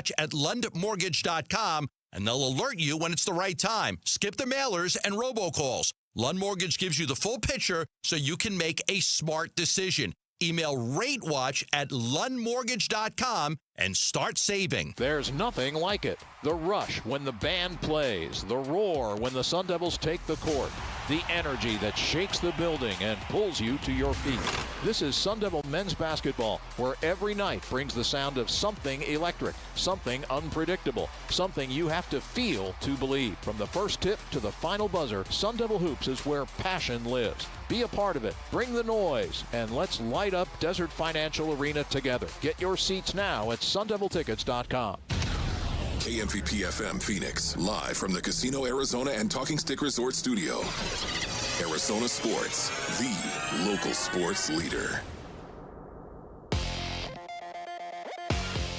watch at lundmortgage.com, and they'll alert you when it's the right time. Skip the mailers and robocalls. Lund Mortgage gives you the full picture so you can make a smart decision. Email RateWatch at lundmortgage.com and start saving. There's nothing like it. The rush when the band plays, the roar when the Sun Devils take the court, the energy that shakes the building and pulls you to your feet. This is Sun Devil men's basketball, where every night brings the sound of something electric, something unpredictable, something you have to feel to believe. From the first tip to the final buzzer, Sun Devil Hoops is where passion lives. Be a part of it. Bring the noise, and let's light up Desert Financial Arena together. Get your seats now at sundeviltickets.com. KMVP FM Phoenix, live from the Casino Arizona and Talking Stick Resort Studio. Arizona Sports, the local sports leader.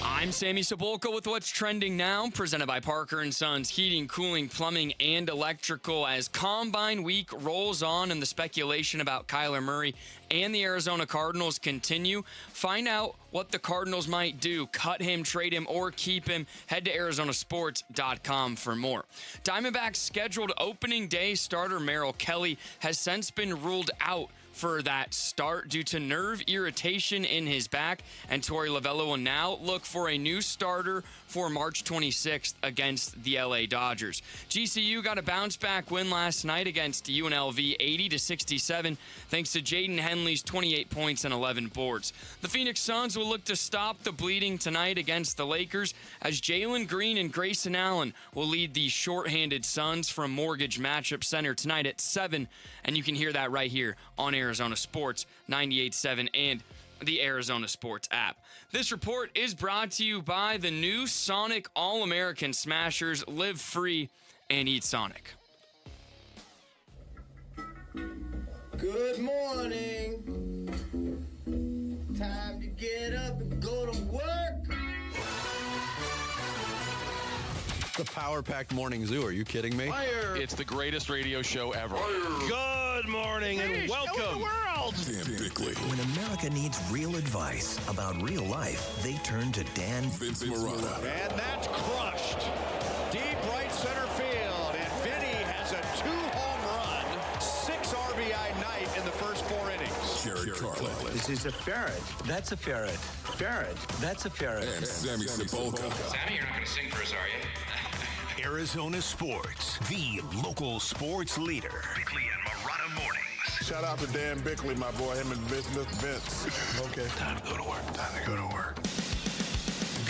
I'm Sammy Sabolka with what's trending now, presented by Parker & Sons Heating, Cooling, Plumbing, and Electrical. As Combine Week rolls on and the speculation about Kyler Murray and the Arizona Cardinals continue, find out what the Cardinals might do. Cut him, trade him, or keep him. Head to arizonasports.com for more. Diamondbacks scheduled opening day starter Merrill Kelly has since been ruled out for that start due to nerve irritation in his back, and Torey Lovullo will now look for a new starter for March 26th against the LA Dodgers. GCU got a bounce-back win last night against UNLV 80-67, thanks to Jaden Henley's 28 points and 11 boards. The Phoenix Suns will look to stop the bleeding tonight against the Lakers, as Jalen Green and Grayson Allen will lead the shorthanded Suns from Mortgage Matchup Center tonight at 7, and you can hear that right here on Arizona Sports 98.7 and the Arizona Sports app. This report is brought to you by the new Sonic All-American Smashers. Live free and eat Sonic. Good morning. Time to get up and go to work. The power-packed morning zoo. Are you kidding me? Fire. It's the greatest radio show ever. Good morning and welcome. Dan Bickley, When America needs real advice about real life, they turn to Dan Vince Marotta, And that's crushed. Deep right center field. And Vinny has a 2-home run, 6 RBI night in the first 4 innings. Jared Carlin, This is a ferret. That's a ferret. Ferret. That's a ferret. and Sammy Sabolka. Sammy, you're not going to sing for us, are you? Arizona Sports, the local sports leader. Bickley and Marotta mornings. Shout out to Dan Bickley, my boy, him and Vince. Okay. Time to go to work. Time to go to work.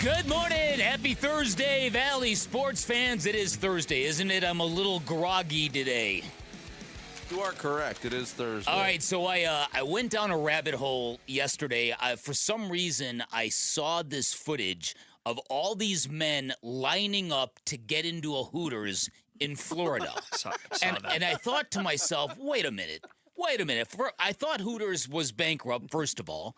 Good morning. Happy Thursday, Valley sports fans. It is Thursday, isn't it? I'm a little groggy today. You are correct. It is Thursday. All right, so I went down a rabbit hole yesterday. For some reason, I saw this footage of all these men lining up to get into a Hooters in Florida. And I thought to myself, wait a minute. I thought Hooters was bankrupt, first of all,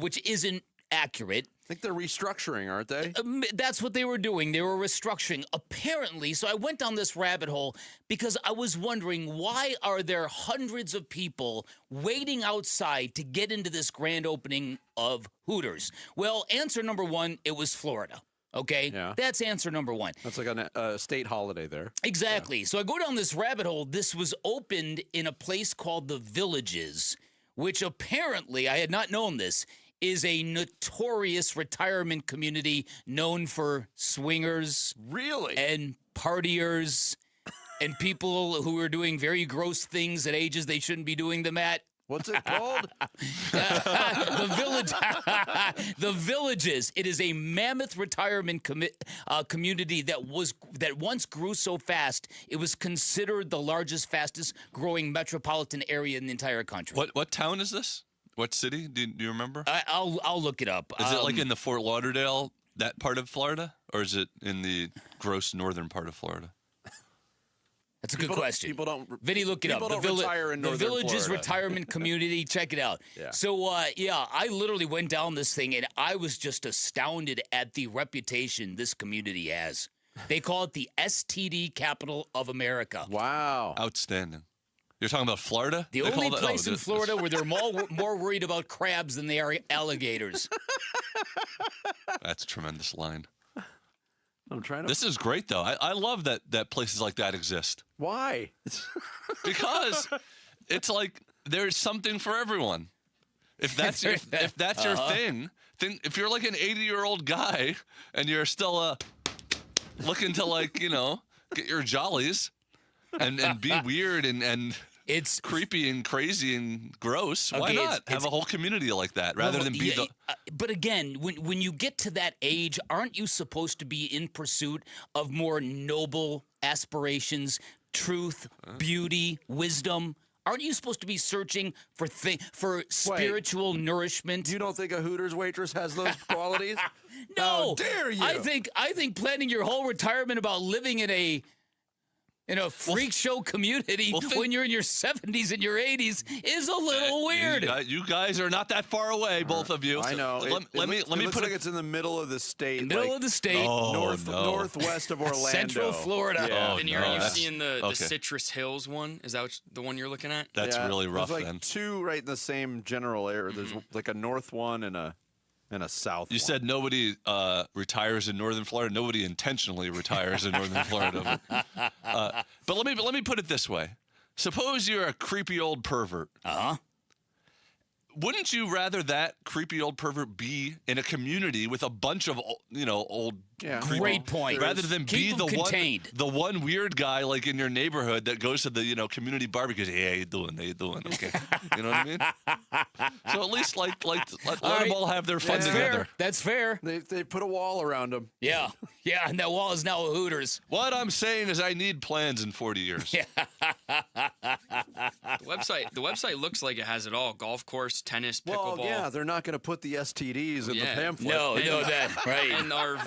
which isn't accurate. I think they're restructuring, aren't they? That's what they were doing. They were restructuring, apparently. So I went down this rabbit hole because I was wondering, why are there hundreds of people waiting outside to get into this grand opening of Hooters? Well, answer number one, it was Florida. Okay? Yeah. That's answer number one. That's like a state holiday there. Exactly. Yeah. So I go down this rabbit hole. This was opened in a place called The Villages, which apparently, I had not known this, is a notorious retirement community known for swingers. Really? And partiers and people who are doing very gross things at ages they shouldn't be doing them at. What's it called? The Villages. It is a mammoth retirement community that once grew so fast it was considered the largest, fastest growing metropolitan area in the entire country. What town is this? What city? Do you remember? I'll look it up. Is it like in the Fort Lauderdale, that part of Florida? Or is it in the gross northern part of Florida? That's a good question. People don't. Vinny, look it up. Retire in the northern Villages Florida. Retirement Community. Check it out. Yeah. So, I literally went down this thing, and I was just astounded at the reputation this community has. They call it the STD capital of America. Wow. Outstanding. You're talking about Florida? The only place in Florida where they're more worried about crabs than they are alligators. That's a tremendous line. I'm trying to. This is great, though. I love that places like that exist. Why? Because it's like there's something for everyone. If that's your thing, if you're like an 80-year-old guy and you're still looking to get your jollies and be weird and it's creepy and crazy and gross. Why not have a whole community like that rather than be the... But again, when you get to that age, aren't you supposed to be in pursuit of more noble aspirations, truth, beauty, wisdom? Aren't you supposed to be searching for spiritual nourishment? You don't think a Hooters waitress has those qualities? No. How dare you? I think planning your whole retirement about living in a freak show community when you're in your 70s and your 80s is a little weird. You guys are not that far away, both of you. I know. Let me put it. It's in the middle of the state. Middle of the state. Northwest of Orlando. Central Florida. Yeah. And are you seeing the Citrus Hills one? Is that the one you're looking at? That's really rough. There's like two right in the same general area. There's like a north one and a south one. You said nobody retires in northern Florida. Nobody intentionally retires in northern Florida. But let me put it this way. Suppose you're a creepy old pervert. Uh-huh. Wouldn't you rather that creepy old pervert be in a community with a bunch of old creepy, great point, rather than keep be contained. the one weird guy like in your neighborhood that goes to the community barbecues? Hey, how you doing? Okay, you know what I mean? So at least let them all have their fun together. That's fair. They put a wall around them. Yeah, and that wall is now a Hooters. What I'm saying is I need plans in 40 years. Yeah. The website looks like it has it all: golf course, tennis, pickleball. Well, yeah, they're not going to put the STDs in the pamphlet. No, that right. And our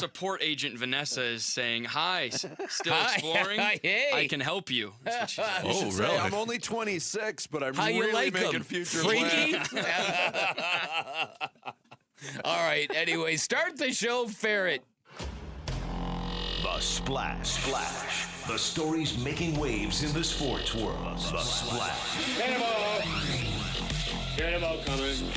support agent Vanessa is saying, "Hi, still exploring? Hey. I can help you." That's what she said. You should say, I'm only 26, but I'm really making future Freaky? plans. All right. Anyway, start the show, Ferret. The Splash. The stories making waves in the sports world. The Splash. Cannonball coming.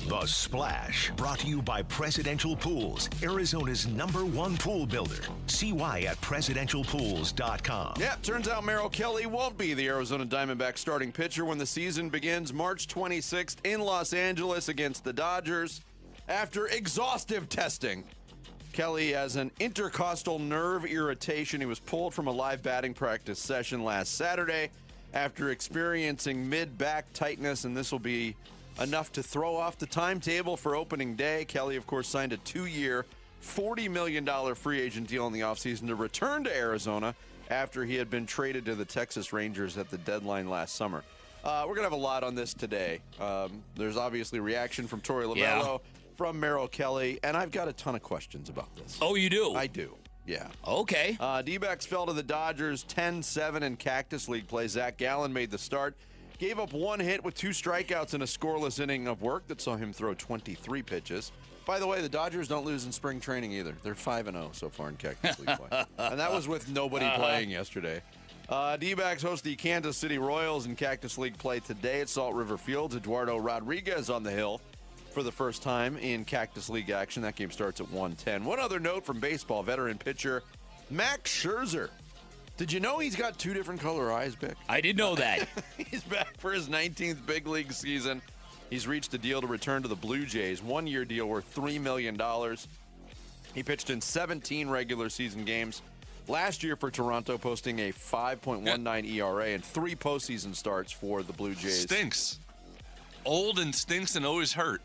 The Splash, brought to you by Presidential Pools, Arizona's #1 pool builder. See why at presidentialpools.com. Yeah, turns out Merrill Kelly won't be the Arizona Diamondbacks starting pitcher when the season begins March 26th in Los Angeles against the Dodgers. After exhaustive testing, Kelly has an intercostal nerve irritation. He was pulled from a live batting practice session last Saturday after experiencing mid-back tightness, and this will be enough to throw off the timetable for opening day. Kelly, of course, signed a 2-year, $40 million free agent deal in the offseason to return to Arizona after he had been traded to the Texas Rangers at the deadline last summer. We're going to have a lot on this today. There's obviously reaction from Torey Lovello, from Merrill Kelly, and I've got a ton of questions about this. Oh, you do? I do, yeah. Okay. D-backs fell to the Dodgers 10-7 in Cactus League play. Zach Gallen made the start. Gave up 1 hit with 2 strikeouts in a scoreless inning of work that saw him throw 23 pitches. By the way, the Dodgers don't lose in spring training either. They're 5-0 so far in Cactus League play. And that was with nobody playing yesterday. D-backs host the Kansas City Royals in Cactus League play today at Salt River Fields. Eduardo Rodriguez on the hill for the first time in Cactus League action. That game starts at 1:10. One other note from baseball, veteran pitcher Max Scherzer. Did you know he's got 2 different color eyes, Bick? I did know that. He's back for his 19th big league season. He's reached a deal to return to the Blue Jays, 1-year deal worth $3 million. He pitched in 17 regular season games last year for Toronto, posting a 5.19 ERA and 3 postseason starts for the Blue Jays. Stinks. Old and stinks and always hurt.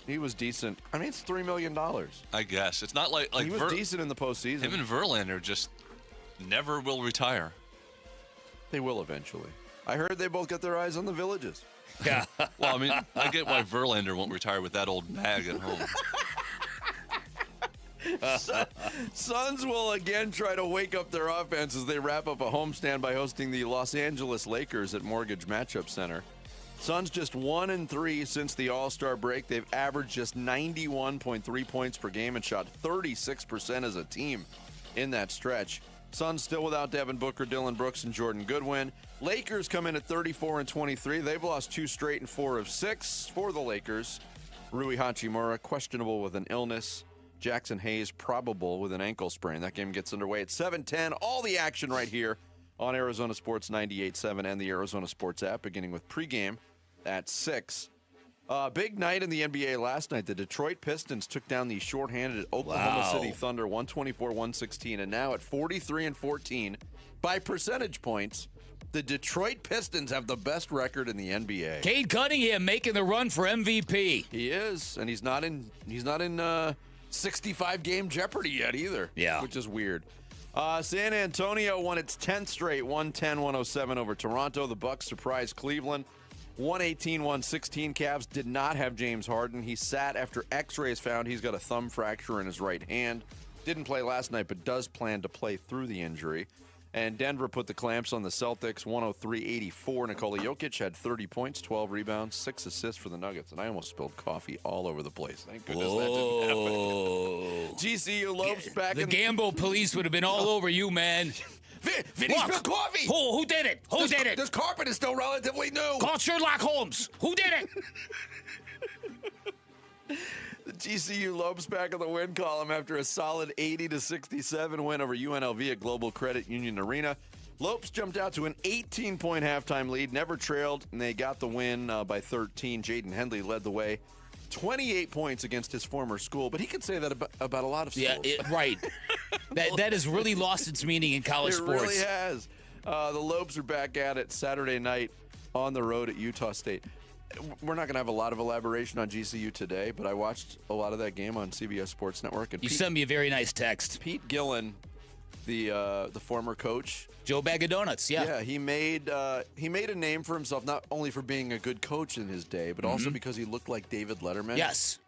He was decent. I mean, it's $3 million. I guess it's not like he was decent in the postseason. Him and Verlander just never will retire. They will eventually. I heard they both got their eyes on the Villages. Yeah. Well, I mean, I get why Verlander won't retire with that old bag at home. Suns will again try to wake up their offense as they wrap up a homestand by hosting the Los Angeles Lakers at Mortgage Matchup Center. Suns just 1-3 since the All-Star break. They've averaged just 91.3 points per game and shot 36% as a team in that stretch. Suns still without Devin Booker, Dylan Brooks, and Jordan Goodwin. Lakers come in at 34-23. They've lost 2 straight and 4 of 6 for the Lakers. Rui Hachimura questionable with an illness. Jackson Hayes probable with an ankle sprain. That game gets underway at 7:10. All the action right here on Arizona Sports 98.7 and the Arizona Sports app, beginning with pregame at 6. Big night in the NBA last night. The Detroit Pistons took down the shorthanded Oklahoma City Thunder 124-116, and now at 43-14 by percentage points, the Detroit Pistons have the best record in the NBA. Cade Cunningham making the run for MVP. He is, and he's not in 65 game jeopardy yet either. Yeah, which is weird. San Antonio won its 10th straight, 110-107 over Toronto. The Bucks surprised Cleveland 118-116. Cavs did not have James Harden. He sat after X-rays found he's got a thumb fracture in his right hand. Didn't play last night, but does plan to play through the injury. And Denver put the clamps on the Celtics 103-84. Nikola Jokic had 30 points, 12 rebounds, 6 assists for the Nuggets. And I almost spilled coffee all over the place. Thank goodness that didn't happen. GCU Lopes back the Gambo police would have been all over you, man. Vinny spilled coffee. Who did it? Who did it? This carpet is still relatively new. Call Sherlock Holmes. Who did it? The GCU Lopes back on the win column after a solid 80-67 win over UNLV at Global Credit Union Arena. Lopes jumped out to an 18-point halftime lead, never trailed, and they got the win by 13. Jaden Hendley led the way. 28 points against his former school, but he could say that about a lot of schools. Yeah, right. that has really lost its meaning in college sports. It really has. The Lopes are back at it Saturday night on the road at Utah State. We're not going to have a lot of elaboration on GCU today, but I watched a lot of that game on CBS Sports Network. And you sent me a very nice text. Pete Gillen, the former coach, Joe Bag of Donuts. Yeah, he made a name for himself, not only for being a good coach in his day, but also because he looked like David Letterman. Yes.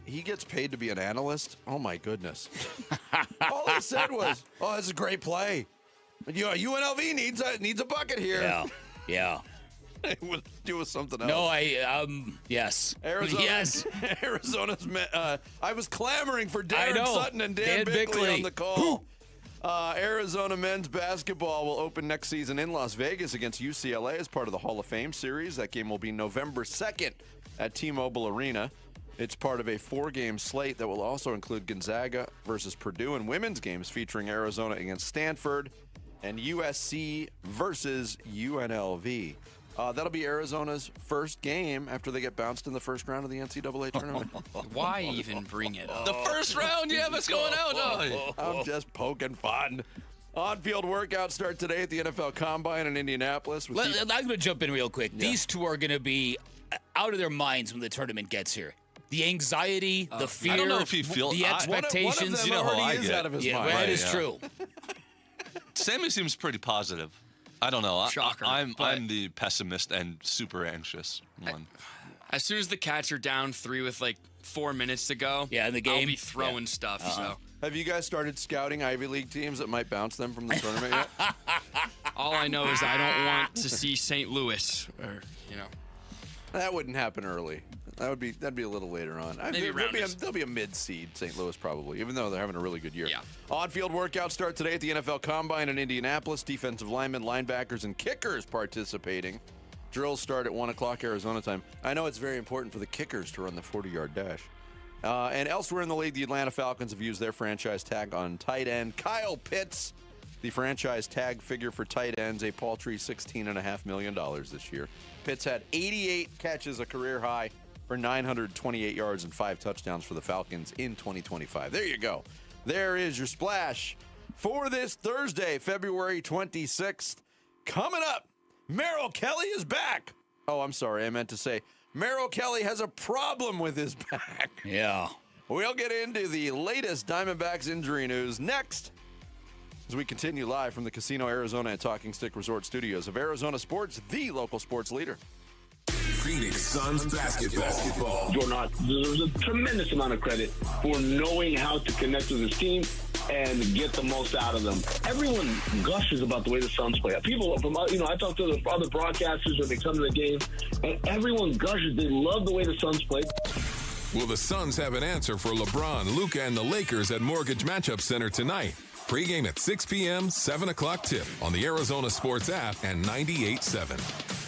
He gets paid to be an analyst. Oh my goodness! All he said was, "Oh, that's a great play. UNLV needs a bucket here." Yeah. It was something else. No, yes. Arizona, yes. Arizona's. I was clamoring for Darren Sutton and Dan Bickley on the call. Arizona men's basketball will open next season in Las Vegas against UCLA as part of the Hall of Fame series. That game will be November 2nd at T-Mobile Arena. It's part of a 4-game slate that will also include Gonzaga versus Purdue and women's games featuring Arizona against Stanford and USC versus UNLV. That'll be Arizona's first game after they get bounced in the first round of the NCAA tournament. Why even bring it up? The first round? Yeah, what's going on? I'm just poking fun. On-field workouts start today at the NFL Combine in Indianapolis. I'm going to jump in real quick. Yeah. These two are going to be out of their minds when the tournament gets here. The anxiety, the fear, I don't know if he feels the expectations. One of them you know how I get out of his mind. That is true. Sammy seems pretty positive. I don't know. Shocker. I'm the pessimist and super anxious one. As soon as the Cats are down 3 with like 4 minutes to go, in the game, I'll be throwing stuff. So, have you guys started scouting Ivy League teams that might bounce them from the tournament yet? All I know is I don't want to see St. Louis, or that wouldn't happen early. That'd be a little later on. There'll be a mid-seed St. Louis probably, even though they're having a really good year. Yeah. On-field workouts start today at the NFL Combine in Indianapolis. Defensive linemen, linebackers, and kickers participating. Drills start at 1 o'clock Arizona time. I know it's very important for the kickers to run the 40-yard dash. And elsewhere in the league, the Atlanta Falcons have used their franchise tag on tight end Kyle Pitts. The franchise tag figure for tight ends, a paltry $16.5 million this year. Pitts had 88 catches, a career high, for 928 yards and 5 touchdowns for the Falcons in 2025. There you go. There is your splash for this Thursday, February 26th. Coming up, Merrill Kelly is back. Oh, I'm sorry. I meant to say Merrill Kelly has a problem with his back. Yeah. We'll get into the latest Diamondbacks injury news next as we continue live from the Casino Arizona and Talking Stick Resort studios of Arizona Sports, the local sports leader. Phoenix Suns basketball. Jordan, there's a tremendous amount of credit for knowing how to connect with his team and get the most out of them. Everyone gushes about the way the Suns play. People from, I talk to the other broadcasters when they come to the game, and everyone gushes. They love the way the Suns play. Will the Suns have an answer for LeBron, Luka, and the Lakers at Mortgage Matchup Center tonight? Pre-game at 6 p.m., 7 o'clock tip on the Arizona Sports app and 98.7.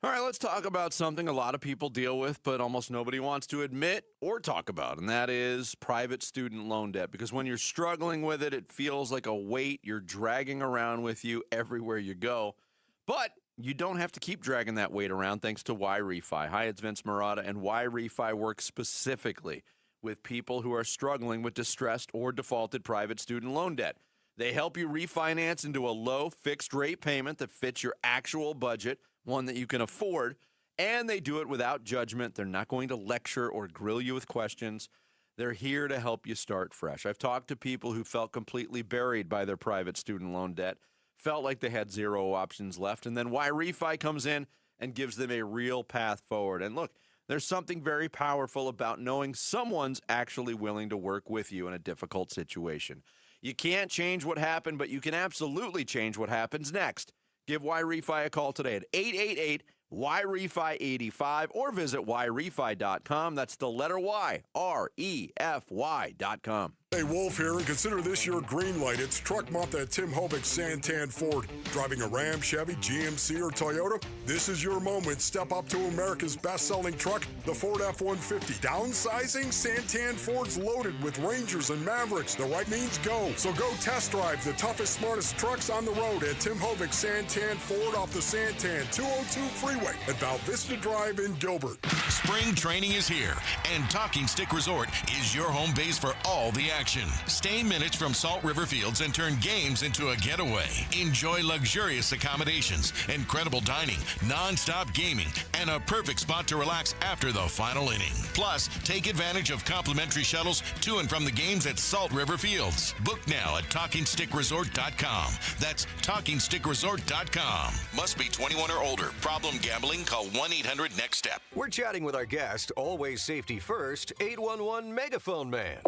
All right, let's talk about something a lot of people deal with, but almost nobody wants to admit or talk about, and that is private student loan debt. Because when you're struggling with it, it feels like a weight you're dragging around with you everywhere you go. But you don't have to keep dragging that weight around thanks to YRefi. Hi, it's Vince Marotta, and YRefi works specifically with people who are struggling with distressed or defaulted private student loan debt. They help you refinance into a low fixed rate payment that fits your actual budget, one that you can afford, and they do it without judgment. They're not going to lecture or grill you with questions. They're here to help you start fresh. I've talked to people who felt completely buried by their private student loan debt, felt like they had zero options left, and then YRefi comes in and gives them a real path forward. And look, there's something very powerful about knowing someone's actually willing to work with you in a difficult situation. You can't change what happened, but you can absolutely change what happens next. Give YRefi a call today at 888-YRefi-85 or visit YRefi.com. That's the letter Y, REFY.com. Hey, Wolf here, and consider this your green light. It's truck month at Tim Hovig's Santan Ford. Driving a Ram, Chevy, GMC, or Toyota? This is your moment. Step up to America's best-selling truck, the Ford F-150. Downsizing? Santan Ford's loaded with Rangers and Mavericks. The right means go. So go test drive the toughest, smartest trucks on the road at Tim Hovig's Santan Ford off the Santan 202 freeway at Val Vista Drive in Gilbert. Spring training is here, and Talking Stick Resort is your home base for all the action. Stay minutes from Salt River Fields and turn games into a getaway. Enjoy luxurious accommodations, incredible dining, non-stop gaming, and a perfect spot to relax after the final inning. Plus, take advantage of complimentary shuttles to and from the games at Salt River Fields. Book now at TalkingStickResort.com. That's TalkingStickResort.com. Must be 21 or older. Problem gambling? Call 1-800-NEXT-STEP. We're chatting with our guest, always safety first, 811 Megaphone Man.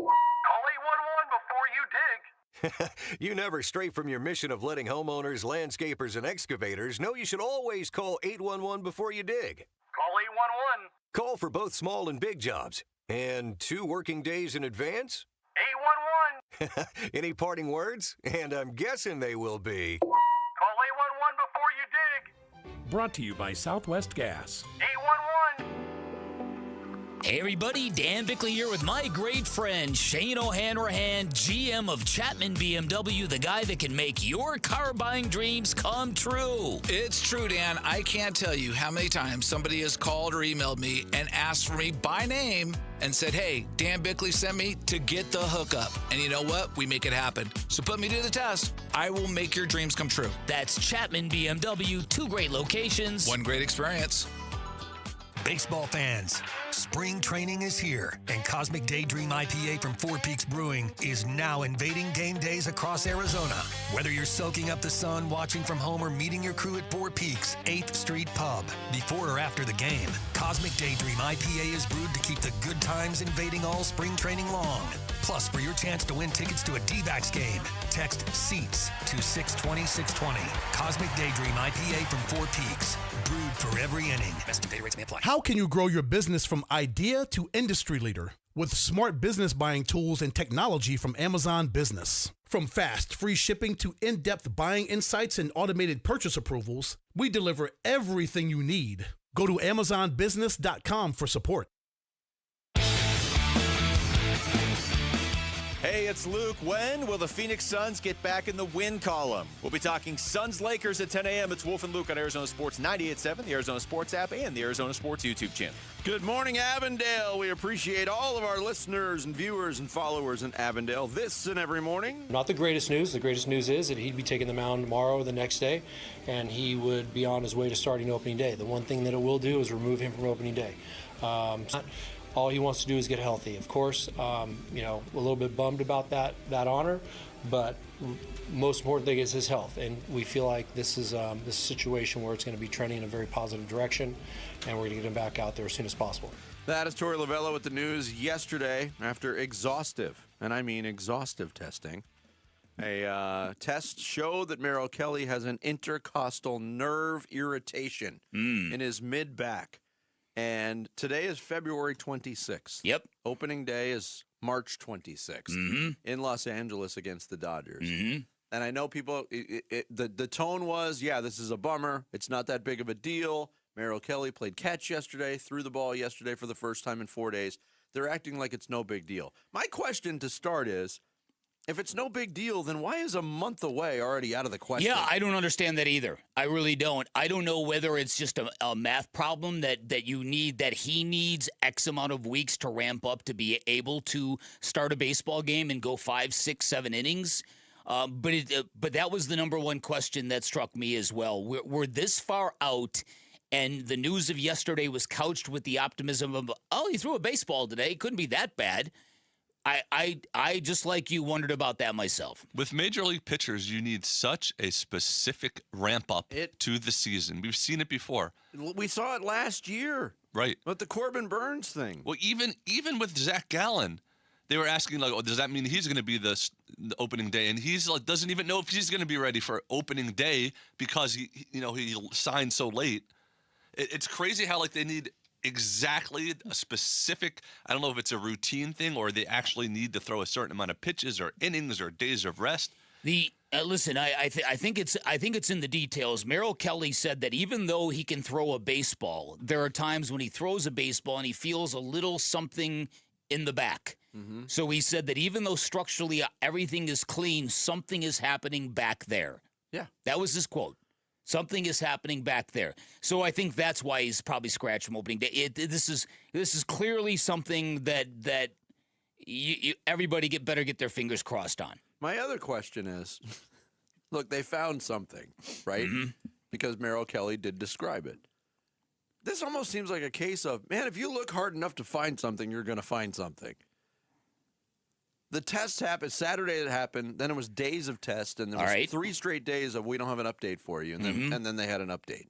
You never stray from your mission of letting homeowners, landscapers, and excavators know you should always call 811 before you dig. Call 811. Call for both small and big jobs. And 2 working days in advance? 811. Any parting words? And I'm guessing they will be... Call 811 before you dig. Brought to you by Southwest Gas. 811. Hey everybody, Dan Bickley here with my great friend Shane O'Hanrahan, GM of Chapman BMW, the guy that can make your car buying dreams come true. It's true, Dan. I can't tell you how many times somebody has called or emailed me and asked for me by name and said, hey, Dan Bickley sent me to get the hookup. And you know what? We make it happen. So put me to the test. I will make your dreams come true. That's Chapman BMW, 2 great locations. 1 great experience. Baseball fans, spring training is here, and Cosmic Daydream IPA from Four Peaks Brewing is now invading game days across Arizona. Whether you're soaking up the sun, watching from home, or meeting your crew at Four Peaks, 8th Street Pub, before or after the game, Cosmic Daydream IPA is brewed to keep the good times invading all spring training long. Plus, for your chance to win tickets to a D-backs game, text SEATS to 620-620. Cosmic Daydream IPA from Four Peaks. Brewed for every inning. Best day rates may apply. How can you grow your business from idea to industry leader? With smart business buying tools and technology from Amazon Business. From fast, free shipping to in-depth buying insights and automated purchase approvals, we deliver everything you need. Go to AmazonBusiness.com for support. Hey, it's Luke. When will the Phoenix Suns get back in the win column? We'll be talking Suns-Lakers at 10 a.m. It's Wolf and Luke on Arizona Sports 98.7, the Arizona Sports app, and the Arizona Sports YouTube channel. Good morning, Avondale. We appreciate all of our listeners and viewers and followers in Avondale this and every morning. Not the greatest news. The greatest news is that he'd be taking the mound tomorrow or the next day, and he would be on his way to starting opening day. The one thing that it will do is remove him from opening day. All he wants to do is get healthy. Of course, a little bit bummed about that honor, but most important thing is his health. And we feel like this is a situation where it's going to be trending in a very positive direction, and we're going to get him back out there as soon as possible. That is Torey Lovello with the news yesterday after exhaustive, and I mean exhaustive testing. A test showed that Merrill Kelly has an intercostal nerve irritation in his mid-back. And today is February 26th. Yep. Opening day is March 26th in Los Angeles against the Dodgers. And I know people, the tone was, yeah, this is a bummer. It's not that big of a deal. Merrill Kelly played catch yesterday, threw the ball yesterday for the first time in 4 days. They're acting like it's no big deal. My question to start is, if it's no big deal, then why is a month away already out of the question? Yeah, I don't understand that either. I really don't. I don't know whether it's just a math problem that he needs X amount of weeks to ramp up to be able to start a baseball game and go 5, 6, 7 innings. But that was the number one question that struck me as well. We're this far out, and the news of yesterday was couched with the optimism of, oh, he threw a baseball today. It couldn't be that bad. I just like you wondered about that myself. With major league pitchers, you need such a specific ramp up to the season. We've seen it before. We saw it last year. Right. But the Corbin Burns thing. Well, even with Zach Gallen, they were asking, like, oh, does that mean he's going to be the opening day? And he's like, doesn't even know if he's going to be ready for opening day because he signed so late. It's crazy how, like, they need exactly a specific, I don't know if it's a routine thing or they actually need to throw a certain amount of pitches or innings or days of rest. Listen, I think it's in the details. Merrill Kelly said that even though he can throw a baseball, there are times when he throws a baseball and he feels a little something in the back. Mm-hmm. So he said that even though structurally everything is clean, something is happening back there. Yeah. That was his quote. Something is happening back there. So I think that's why he's probably scratched from opening day. This is clearly something that everybody better get their fingers crossed on. My other question is, look, they found something, right? Mm-hmm. Because Merrill Kelly did describe it. This almost seems like a case of, man, if you look hard enough to find something, you're going to find something. The tests happened Saturday. It happened. Then it was days of tests, and there was 3 straight days of we don't have an update for you, and then they had an update.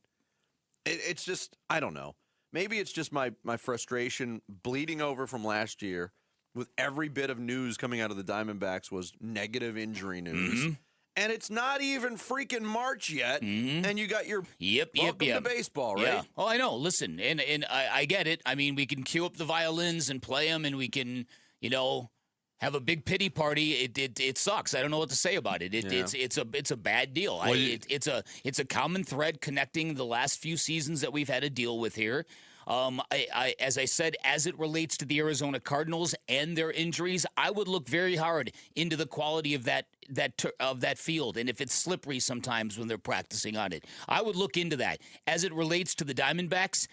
It's just, I don't know. Maybe it's just my frustration bleeding over from last year with every bit of news coming out of the Diamondbacks was negative injury news. Mm-hmm. And it's not even freaking March yet, and you got your welcome to baseball, right? Yeah. Oh, I know. Listen, and I get it. I mean, we can cue up the violins and play them, and we can, have a big pity party. It sucks. I don't know what to say about it. It's a bad deal. Well, it's a common thread connecting the last few seasons that we've had to deal with here. As I said, as it relates to the Arizona Cardinals and their injuries, I would look very hard into the quality of that field, and if it's slippery sometimes when they're practicing on it, I would look into that. As it relates to the Diamondbacks,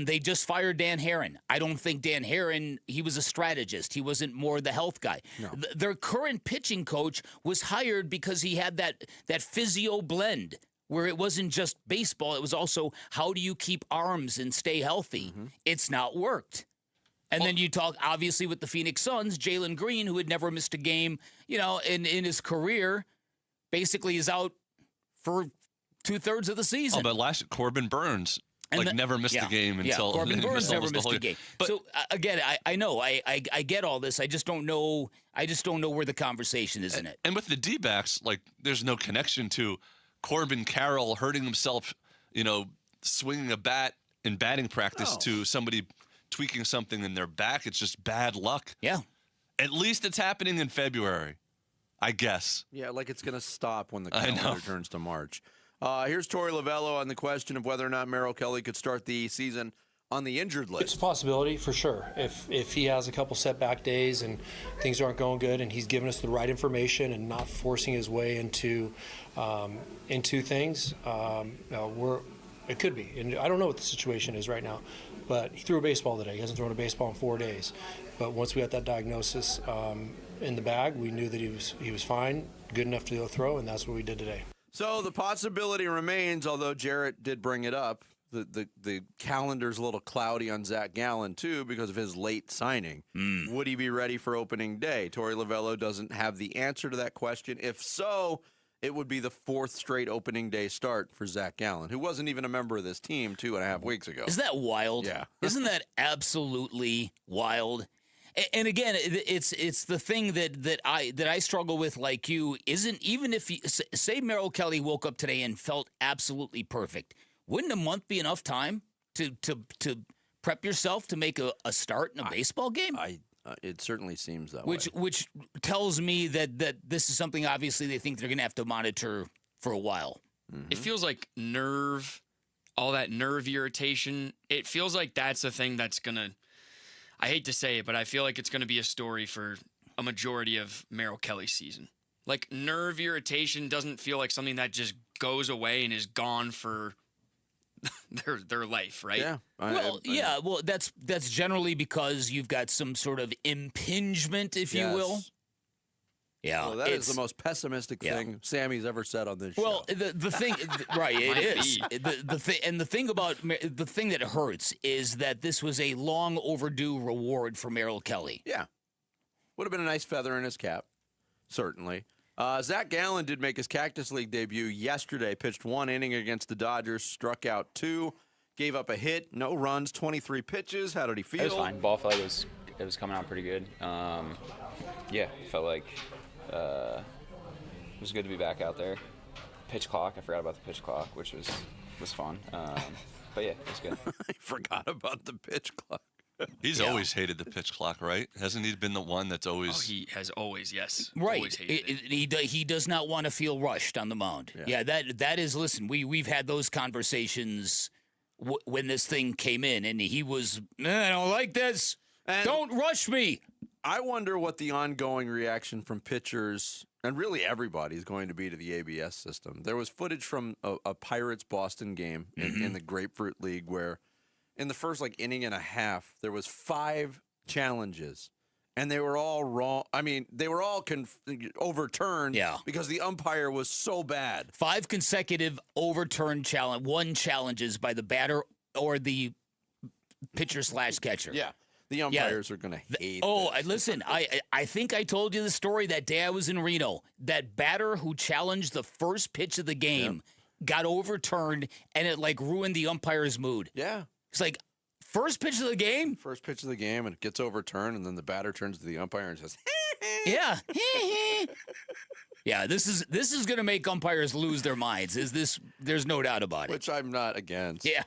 they just fired Dan Herron. I don't think Dan Herron, he was a strategist. He wasn't more the health guy. No. Their current pitching coach was hired because he had that physio blend where it wasn't just baseball. It was also how do you keep arms and stay healthy. Mm-hmm. It's not worked. And then you talk, obviously, with the Phoenix Suns, Jalen Green, who had never missed a game, in his career, basically is out for 2/3 of the season. Oh, but last Corbin Burns never missed a game until Corbin Burns never missed a game. But, so again, I know I get all this. I just don't know. Where the conversation is in it. And with the D-backs, there's no connection to Corbin Carroll hurting himself, swinging a bat in batting practice to somebody tweaking something in their back. It's just bad luck. Yeah. At least it's happening in February, I guess. Yeah, it's going to stop when the calendar turns to March. Here's Torey Lovello on the question of whether or not Merrill Kelly could start the season on the injured list. It's a possibility for sure. If he has a couple setback days and things aren't going good, and he's giving us the right information and not forcing his way into things, it could be. And I don't know what the situation is right now, but he threw a baseball today. He hasn't thrown a baseball in 4 days. But once we got that diagnosis in the bag, we knew that he was fine, good enough to go throw, and that's what we did today. So the possibility remains, although Jarrett did bring it up, the calendar's a little cloudy on Zach Gallen, too, because of his late signing. Would he be ready for opening day? Torey Lovello doesn't have the answer to that question. If so, it would be the 4th straight opening day start for Zach Gallen, who wasn't even a member of this team 2.5 weeks ago. Isn't that wild? Yeah. Isn't that absolutely wild? And again, it's the thing that I struggle with, like you. Even if say Merrill Kelly woke up today and felt absolutely perfect, wouldn't a month be enough time to prep yourself to make a start in a baseball game? It certainly seems that way. Which tells me that this is something obviously they think they're going to have to monitor for a while. Mm-hmm. It feels like nerve all that nerve irritation. It feels like that's a thing that's going to, I hate to say it, but I feel like it's going to be a story for a majority of Merrill Kelly's season. Like, nerve irritation doesn't feel like something that just goes away and is gone for their life, right? Yeah. Well, that's generally because you've got some sort of impingement, if you will. Yeah, well, that is the most pessimistic thing Sammy's ever said on this show. Well, the thing, right? It is the thing about the thing that hurts is that this was a long overdue reward for Merrill Kelly. Yeah, would have been a nice feather in his cap, certainly. Zach Gallen did make his Cactus League debut yesterday. Pitched 1 inning against the Dodgers, struck out 2, gave up a hit, no runs, 23 pitches. How did he feel? It was fine. Ball flight was coming out pretty good. Yeah, felt like. It was good to be back out there. Pitch clock, I forgot about the pitch clock, which was fun. But yeah, it was good. I forgot about the pitch clock. He's always hated the pitch clock, right? Hasn't he been the one that's always... Oh, he has always, yes. Right. Always hated it. He does not want to feel rushed on the mound. Yeah, that is, listen, we've had those conversations when this thing came in, and he was, I don't like this. And don't rush me. I wonder what the ongoing reaction from pitchers, and really everybody, is going to be to the ABS system. There was footage from a Pirates-Boston game in the Grapefruit League where in the first inning and a half, there was 5 challenges, and they were all wrong. I mean, they were all overturned because the umpire was so bad. 5 consecutive overturned challenges by the batter or the pitcher/catcher. Yeah. The umpires are going to hate this. Listen, I think I told you the story that day I was in Reno. That batter who challenged the first pitch of the game got overturned, and it ruined the umpire's mood. Yeah. It's first pitch of the game? First pitch of the game, and it gets overturned, and then the batter turns to the umpire and says, yeah. Yeah, this is going to make umpires lose their minds. There's no doubt about it. Which I'm not against. Yeah.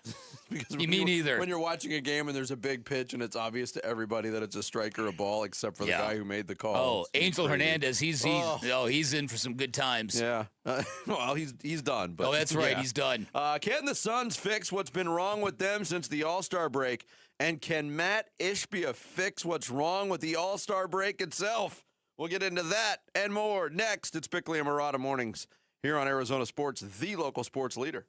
Because me neither. When you're watching a game and there's a big pitch and it's obvious to everybody that it's a strike or a ball, except for the guy who made the call. Oh, Angel Hernandez, he's in for some good times. Yeah. Well, he's done. But that's right. He's done. Can the Suns fix what's been wrong with them since the All-Star break? And can Matt Ishbia fix what's wrong with the All-Star break itself? We'll get into that and more next. It's Bickley and Murata Mornings here on Arizona Sports, the local sports leader.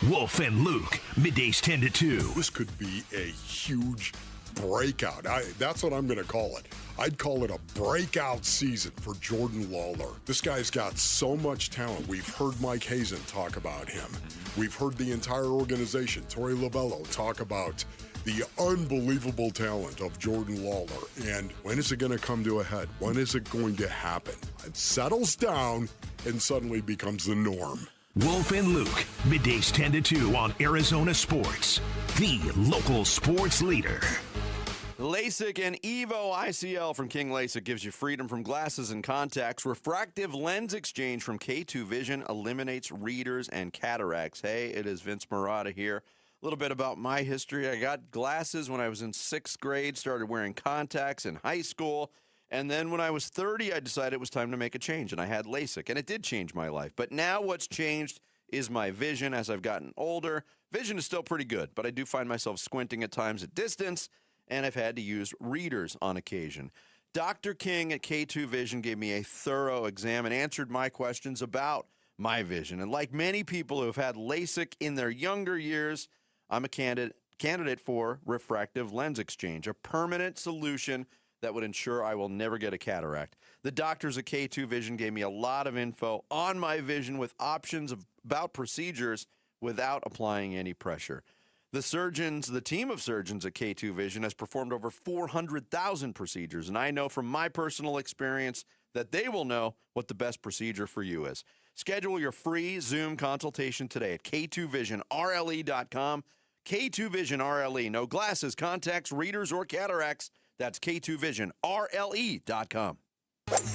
Wolf and Luke, middays 10 to 2. This could be a huge breakout. That's what I'm going to call it. I'd call it a breakout season for Jordan Lawler. This guy's got so much talent. We've heard Mike Hazen talk about him. We've heard the entire organization, Torey Lovello, talk about the unbelievable talent of Jordan Lawler. And when is it going to come to a head? When is it going to happen? It settles down and suddenly becomes the norm. Wolf and Luke, middays 10 to 2 on Arizona Sports, the local sports leader. LASIK and Evo ICL from King LASIK gives you freedom from glasses and contacts. Refractive lens exchange from K2 Vision eliminates readers and cataracts. Hey, it is Vince Murata here. A little bit about my history. I got glasses when I was in 6th grade, started wearing contacts in high school. And then when I was 30, I decided it was time to make a change, and I had LASIK, and it did change my life. But now what's changed is my vision as I've gotten older. Vision is still pretty good, but I do find myself squinting at times at distance, and I've had to use readers on occasion. Dr. King at K2 Vision gave me a thorough exam and answered my questions about my vision. And like many people who have had LASIK in their younger years, I'm a candidate for refractive lens exchange, a permanent solution that would ensure I will never get a cataract. The doctors at K2 Vision gave me a lot of info on my vision with options about procedures without applying any pressure. The team of surgeons at K2 Vision has performed over 400,000 procedures, and I know from my personal experience that they will know what the best procedure for you is. Schedule your free Zoom consultation today at K2VisionRLE.com. K2 Vision RLE. No glasses, contacts, readers, or cataracts. That's K2VisionRLE.com.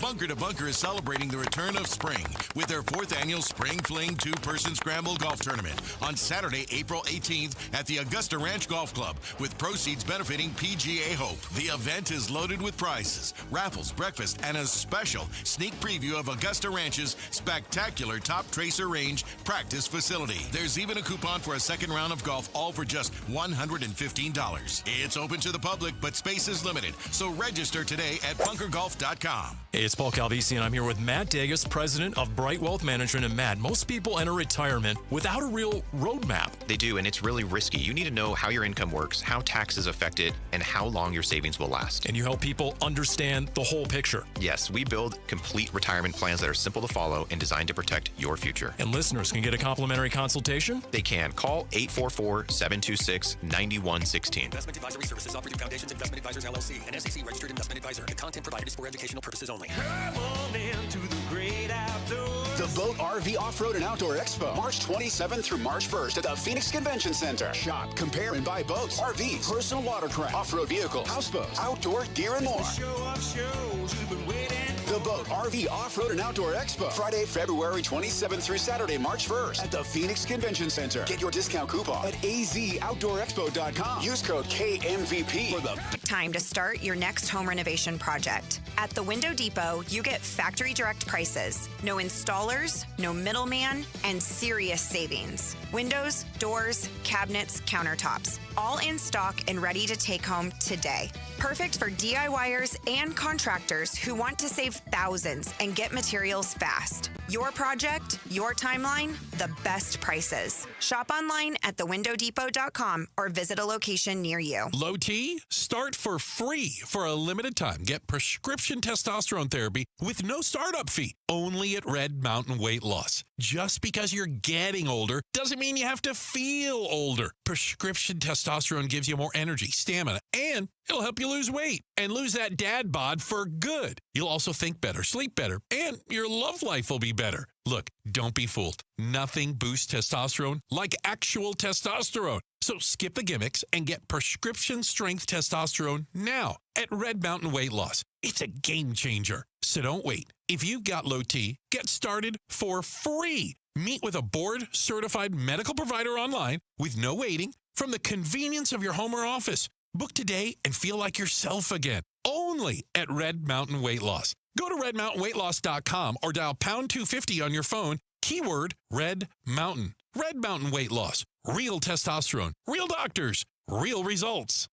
Bunker to Bunker is celebrating the return of spring with their 4th annual Spring Fling 2-person scramble golf tournament on Saturday, April 18th at the Augusta Ranch Golf Club, with proceeds benefiting PGA Hope. The event is loaded with prizes, raffles, breakfast, and a special sneak preview of Augusta Ranch's spectacular Top Tracer Range practice facility. There's even a coupon for a second round of golf, all for just $115. It's open to the public, but space is limited, so register today at bunkergolf.com. Hey, it's Paul Calvisi, and I'm here with Matt Davis, president of Bright Wealth Management. And Matt, most people enter retirement without a real roadmap. They do, and it's really risky. You need to know how your income works, how taxes affect it, and how long your savings will last. And you help people understand the whole picture. Yes, we build complete retirement plans that are simple to follow and designed to protect your future. And listeners can get a complimentary consultation? They can. Call 844-726-9116. Investment Advisory Services offered through Foundations Investment Advisors, LLC, an SEC registered investment advisor. The content provided is for educational purposes only. Come on into the great outdoors. The Boat RV Off-Road and Outdoor Expo, March 27th through March 1st at the Phoenix Convention Center. Shop, compare, and buy boats, RVs, personal watercraft, off-road vehicles, houseboats, outdoor gear, and more. Show off shows you've been waiting. The Boat RV Off-Road and Outdoor Expo, Friday, February 27th through Saturday, March 1st at the Phoenix Convention Center. Get your discount coupon at azoutdoorexpo.com. Use code KMVP for the time to start your next home renovation project. At the Window Depot, you get factory direct prices, no installers, no middleman, and serious savings. Windows, doors, cabinets, countertops, all in stock and ready to take home today. Perfect for DIYers and contractors who want to save thousands and get materials fast. Your project, your timeline, the best prices. Shop online at thewindowdepot.com or visit a location near you. Low T? Start for free for a limited time. Get prescription testosterone therapy with no startup fee. Only at Red Mountain Weight Loss. Just because you're getting older doesn't mean you have to feel older. Prescription testosterone gives you more energy, stamina, and it'll help you lose weight and lose that dad bod for good. You'll also think better, sleep better, and your love life will be better. Look, don't be fooled. Nothing boosts testosterone like actual testosterone. So skip the gimmicks and get prescription strength testosterone now at Red Mountain Weight Loss. It's a game changer. So don't wait. If you've got low T, get started for free. Meet with a board-certified medical provider online with no waiting from the convenience of your home or office. Book today and feel like yourself again. Only at Red Mountain Weight Loss. Go to redmountainweightloss.com or dial pound 250 on your phone. Keyword Red Mountain. Red Mountain Weight Loss. Real testosterone. Real doctors. Real results.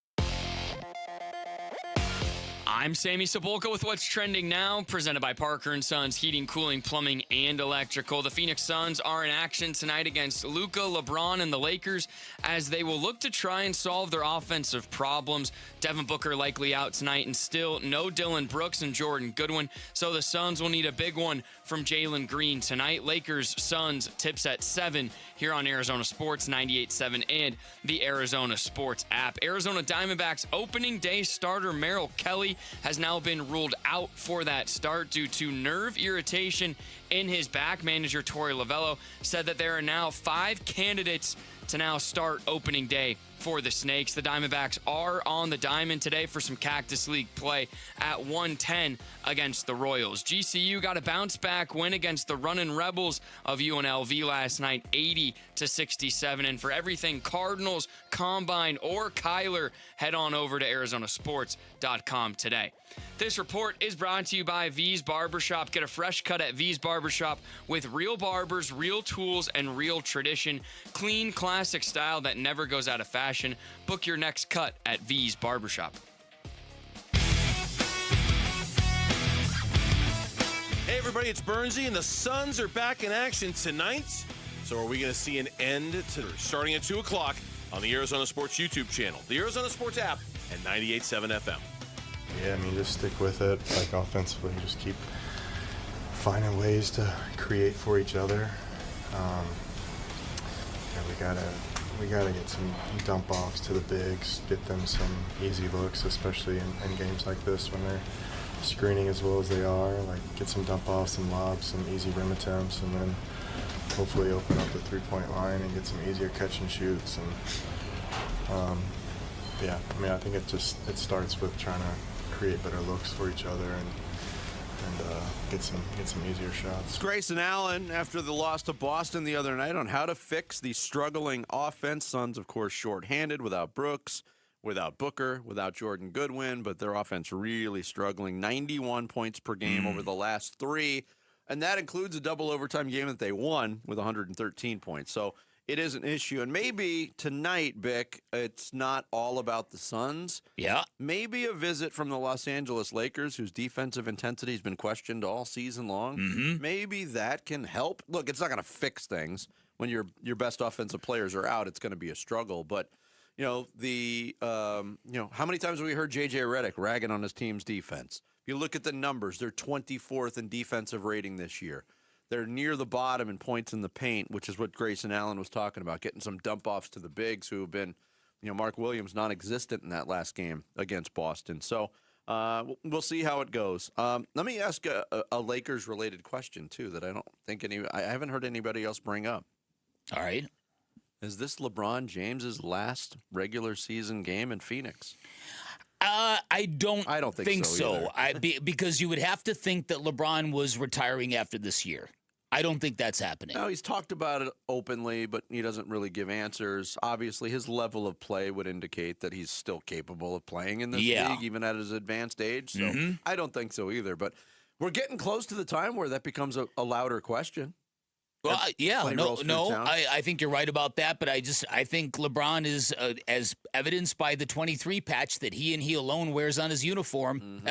I'm Sammy Sepulka with What's Trending Now, presented by Parker & Sons Heating, Cooling, Plumbing, and Electrical. The Phoenix Suns are in action tonight against Luka, LeBron, and the Lakers as they will look to try and solve their offensive problems. Devin Booker likely out tonight, and still no Dillon Brooks and Jordan Goodwin, so the Suns will need a big one from Jalen Green tonight. Lakers-Suns tips at 7 here on Arizona Sports 98.7 and the Arizona Sports app. Arizona Diamondbacks opening day starter Merrill Kelly has now been ruled out for that start due to nerve irritation in his back. Manager Torey Lovello said that there are now 5 candidates to now start opening day for the Snakes. The Diamondbacks are on the diamond today for some Cactus League play at 1:10 against the Royals. GCU got a bounce-back win against the running Rebels of UNLV last night, 80-67. And for everything Cardinals, Combine, or Kyler, head on over to ArizonaSports.com today. This report is brought to you by V's Barbershop. Get a fresh cut at V's Barbershop with real barbers, real tools, and real tradition. Clean, classic style that never goes out of fashion. Book your next cut at V's Barbershop. Hey everybody, it's Bernsey, and the Suns are back in action tonight. So are we going to see an end to starting at 2 o'clock on the Arizona Sports YouTube channel, the Arizona Sports app, and 98.7 FM. Yeah, I mean, just stick with it. Like offensively, just keep finding ways to create for each other. We gotta get some dump offs to the bigs, get them some easy looks, especially in games like this when they're screening as well as they are. Like get some dump offs, some lobs, some easy rim attempts, and then hopefully open up the 3-point line and get some easier catch and shoots. And yeah, I mean, I think it starts with trying to create better looks for each other, and get some easier shots. Grayson Allen after the loss to Boston the other night on how to fix the struggling offense. Suns, of course, shorthanded without Brooks, without Booker, without Jordan Goodwin, but their offense really struggling. 91 points per game over the last 3, and that includes a double overtime game that they won with 113 points. So it is an issue. And maybe tonight, Vic, it's not all about the Suns. Yeah. Maybe a visit from the Los Angeles Lakers, whose defensive intensity has been questioned all season long. Maybe that can help. Look, it's not going to fix things. When your best offensive players are out, it's going to be a struggle. But, how many times have we heard J.J. Redick ragging on his team's defense? If you look at the numbers, they're 24th in defensive rating this year. They're near the bottom in points in the paint, which is what Grayson Allen was talking about, getting some dump-offs to the bigs who have been, Mark Williams non-existent in that last game against Boston. So we'll see how it goes. Let me ask a Lakers-related question, too, that I haven't heard anybody else bring up. All right. Is this LeBron James's last regular season game in Phoenix? I don't think so. Because you would have to think that LeBron was retiring after this year. I don't think that's happening. No, he's talked about it openly, but he doesn't really give answers. Obviously, his level of play would indicate that he's still capable of playing in this league, even at his advanced age. So I don't think so either. But we're getting close to the time where that becomes a louder question. Well, I think you're right about that, but I think LeBron is, as evidenced by the 23 patch that he alone wears on his uniform.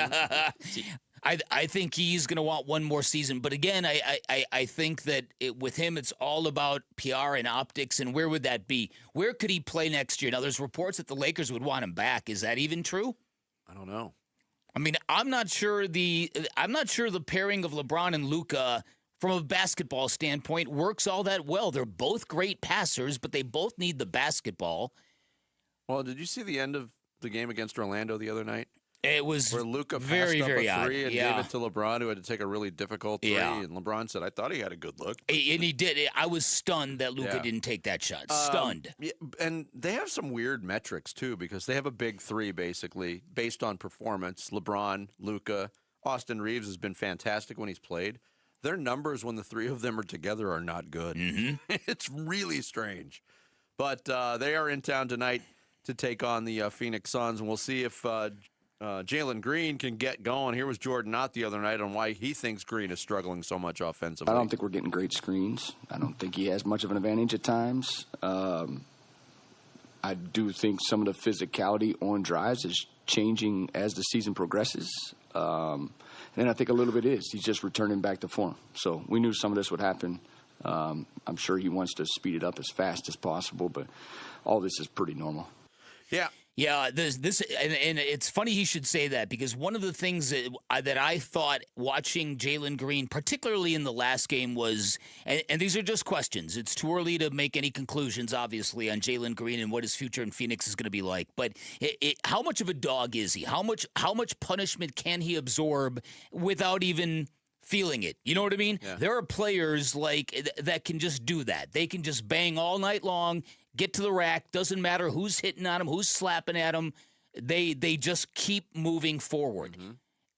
I think he's going to want one more season. But again, I think that with him, it's all about PR and optics. And where would that be? Where could he play next year? Now, there's reports that the Lakers would want him back. Is that even true? I don't know. I mean, I'm not sure the pairing of LeBron and Luka from a basketball standpoint works all that well. They're both great passers, but they both need the basketball. Well, did you see the end of the game against Orlando the other night? It was where Luka passed very, up very a three odd. and gave it to LeBron, who had to take a really difficult three. Yeah. And LeBron said, I thought he had a good look. And he did. I was stunned that Luka didn't take that shot. Stunned. Yeah, and they have some weird metrics, too, because they have a big three, basically, based on performance. LeBron, Luka, Austin Reeves has been fantastic when he's played. Their numbers when the three of them are together are not good. It's really strange. But they are in town tonight to take on the Phoenix Suns, and we'll see if Jalen Green can get going. Here was Jordan Knott the other night on why he thinks Green is struggling so much offensively. I don't think we're getting great screens. I don't think he has much of an advantage at times. I do think some of the physicality on drives is changing as the season progresses. And I think a little bit is. He's just returning back to form. So we knew some of this would happen. I'm sure he wants to speed it up as fast as possible, but all this is pretty normal. Yeah. Yeah, this and it's funny he should say that, because one of the things that I thought watching Jalen Green, particularly in the last game, was, and these are just questions. It's too early to make any conclusions, obviously, on Jalen Green and what his future in Phoenix is going to be like. But how much of a dog is he? How much punishment can he absorb without even feeling it? You know what I mean? Yeah. There are players that can just do that. They can just bang all night long, get to the rack, doesn't matter who's hitting on them, who's slapping at them. They just keep moving forward.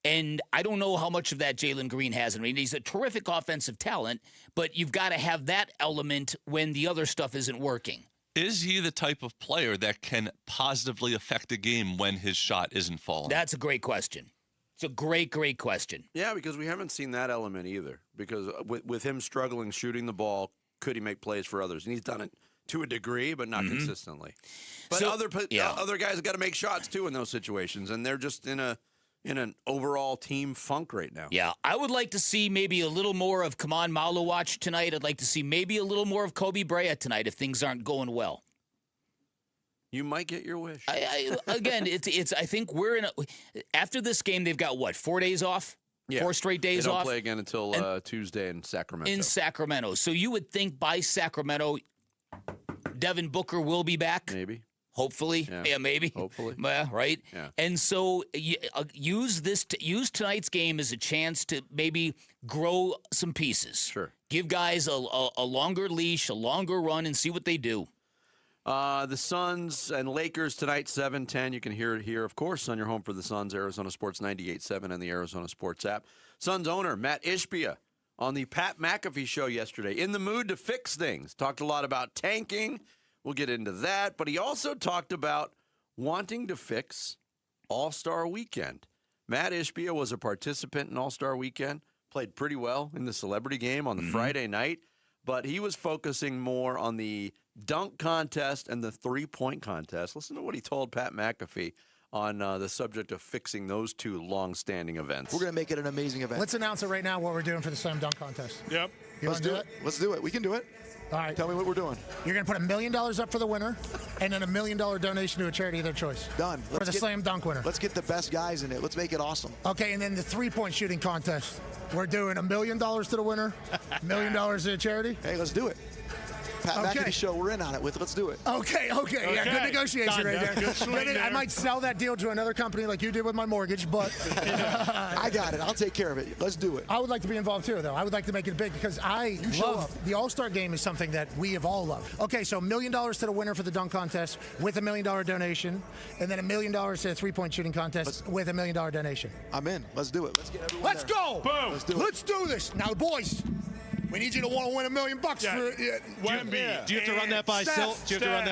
And I don't know how much of that Jalen Green has. I mean, he's a terrific offensive talent, but you've got to have that element when the other stuff isn't working. Is he the type of player that can positively affect a game when his shot isn't falling? That's a great question. It's a great, great question. Yeah, because we haven't seen that element either. Because with him struggling shooting the ball, could he make plays for others? And he's done it to a degree, but not consistently. But other guys have got to make shots too in those situations, and they're just in an overall team funk right now. Yeah, I would like to see maybe a little more of Kaman Malawach tonight. I'd like to see maybe a little more of Kobe Bryant tonight if things aren't going well. You might get your wish. Again, it's. I think we're in. After this game, they've got what, 4 days off? Yeah. 4 straight days off. They don't play again until Tuesday in Sacramento. So you would think by Sacramento, Devin Booker will be back. Maybe. Hopefully. Yeah, maybe. Hopefully. Yeah, right? Yeah. And so use tonight's game as a chance to maybe grow some pieces. Sure. Give guys a longer leash, a longer run, and see what they do. The Suns and Lakers tonight, 7:10. You can hear it here, of course, on your home for the Suns, Arizona Sports 98.7 and the Arizona Sports app. Suns owner Matt Ishbia on the Pat McAfee show yesterday. In the mood to fix things. Talked a lot about tanking. We'll get into that. But he also talked about wanting to fix All-Star Weekend. Matt Ishbia was a participant in All-Star Weekend. Played pretty well in the celebrity game on the Friday night. But he was focusing more on the dunk contest and the three-point contest. Listen to what he told Pat McAfee on the subject of fixing those two long-standing events. We're going to make it an amazing event. Let's announce it right now what we're doing for the slam dunk contest. Yep. You Let's want to do it. Let's do it. We can do it. All right. Tell me what we're doing. You're going to put $1 million up for the winner and then $1 million donation to a charity of their choice. Done. For the slam dunk winner. Let's get the best guys in it. Let's make it awesome. Okay, and then the three-point shooting contest. We're doing $1 million to the winner, $1 million to the charity. Hey, let's do it. Pat McAfee show, we're in on it. Let's do it. Okay. Yeah, good negotiation right there. Good swing there. I might sell that deal to another company like you did with my mortgage, but I got it. I'll take care of it. Let's do it. I would like to be involved too, though. I would like to make it big because I love the All-Star Game is something that we have all loved. Okay, so $1 million to the winner for the dunk contest with $1 million donation, and then $1 million to the three-point shooting contest with $1 million donation. I'm in. Let's do it. Let's get everyone Let's there. go. Boom. Let's do it. Let's do this. Now, boys, we need you to want to win $1 million for Wemby. Do you have to run that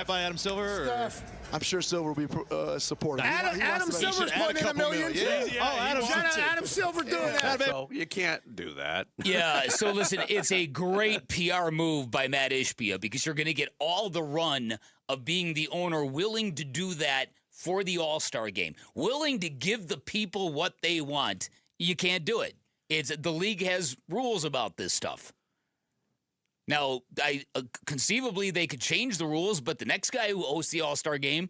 by Adam Silver? Or? I'm sure Silver will be supportive. Adam Silver's putting in $1 million. Adam Silver doing that. So you can't do that. Yeah, so listen, it's a great PR move by Matt Ishbia because you're going to get all the run of being the owner willing to do that for the All-Star Game, willing to give the people what they want. You can't do it. The league has rules about this stuff. Now, conceivably, they could change the rules, but the next guy who hosts the All-Star Game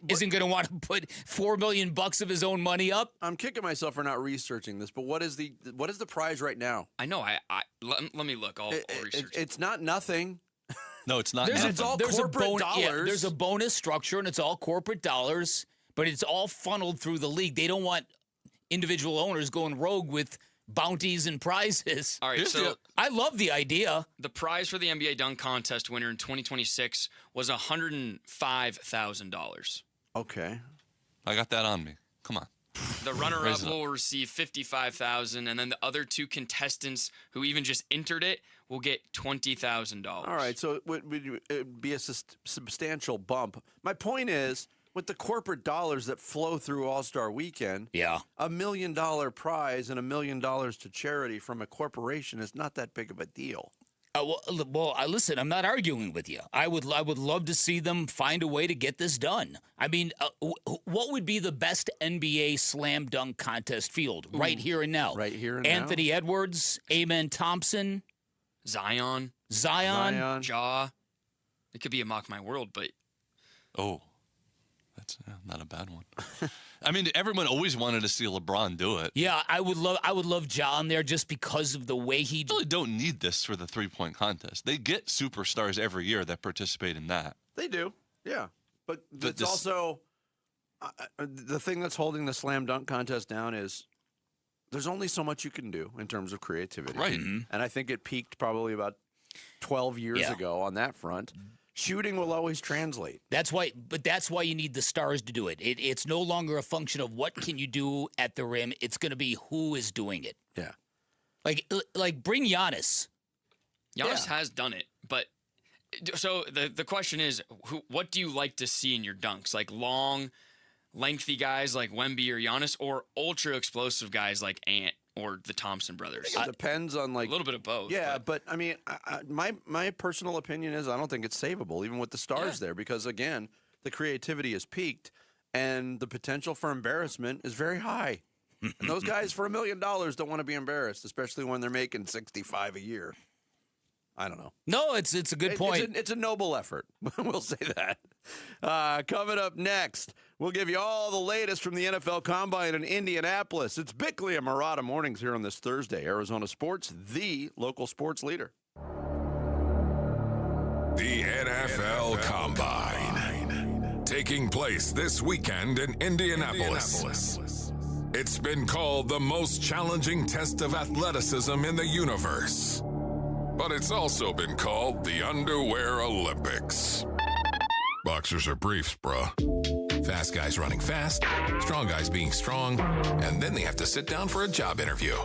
isn't going to want to put $4 million of his own money up. I'm kicking myself for not researching this, but what is the prize right now? I know. Let me look. I'll research. It's not nothing. No, it's not. It's all corporate dollars. Yeah, there's a bonus structure, and it's all corporate dollars, but it's all funneled through the league. They don't want individual owners going rogue with bounties and prizes. All right, so I love the idea. The prize for the NBA dunk contest winner in 2026 was $105,000. Okay. I got that on me. Come on. The runner-up will receive $55,000, and then the other two contestants who even just entered it will get $20,000. All right, so it would be a substantial bump. My point is, with the corporate dollars that flow through All-Star Weekend, $1 million prize and $1 million to charity from a corporation is not that big of a deal. Listen, I'm not arguing with you. I would love to see them find a way to get this done. I mean, what would be the best NBA slam dunk contest field right here and now? Right here and Anthony Edwards, Amen Thompson, Zion, Ja. It could be a Mock My World, but that's not a bad one. I mean, everyone always wanted to see LeBron do it. Yeah, I would love Ja in there just because of the way he. They really don't need this for the three-point contest. They get superstars every year that participate in that. They do, yeah. But it's also the thing that's holding the slam dunk contest down is there's only so much you can do in terms of creativity. Right. And I think it peaked probably about 12 years ago on that front. Shooting will always translate. That's why you need the stars to do it. It's no longer a function of what can you do at the rim. It's going to be who is doing it. Yeah. Like bring Giannis. Giannis has done it, but so the question is, what do you like to see in your dunks? Like long, lengthy guys like Wemby or Giannis, or ultra explosive guys like Ant or the Thompson brothers? It depends on a little bit of both. Yeah, but I mean, my personal opinion is I don't think it's savable, even with the stars there, because again, the creativity is peaked and the potential for embarrassment is very high. And those guys for $1 million don't want to be embarrassed, especially when they're making $65 a year. I don't know. No, it's a good point. It's a noble effort. We'll say that. Coming up next, we'll give you all the latest from the NFL Combine in Indianapolis. It's Bickley and Murata Mornings here on this Thursday. Arizona Sports, the local sports leader. The NFL Combine, taking place this weekend in Indianapolis. It's been called the most challenging test of athleticism in the universe. But it's also been called the Underwear Olympics. Boxers are briefs, bro. Fast guys running fast, strong guys being strong, and then they have to sit down for a job interview.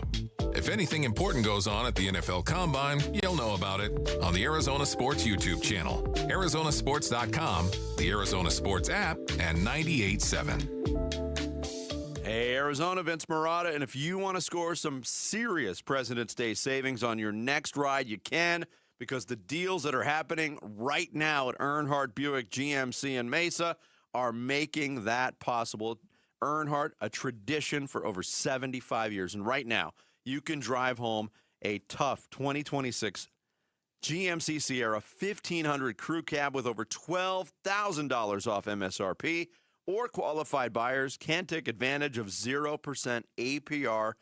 If anything important goes on at the NFL Combine, you'll know about it on the Arizona Sports YouTube channel, ArizonaSports.com, the Arizona Sports app, and 98.7. Hey, Arizona, Vince Marotta, and if you want to score some serious President's Day savings on your next ride, you can, because the deals that are happening right now at Earnhardt Buick GMC in Mesa are making that possible. Earnhardt, a tradition for over 75 years, and right now, you can drive home a tough 2026 GMC Sierra 1500 crew cab with over $12,000 off MSRP, or qualified buyers can take advantage of 0% APR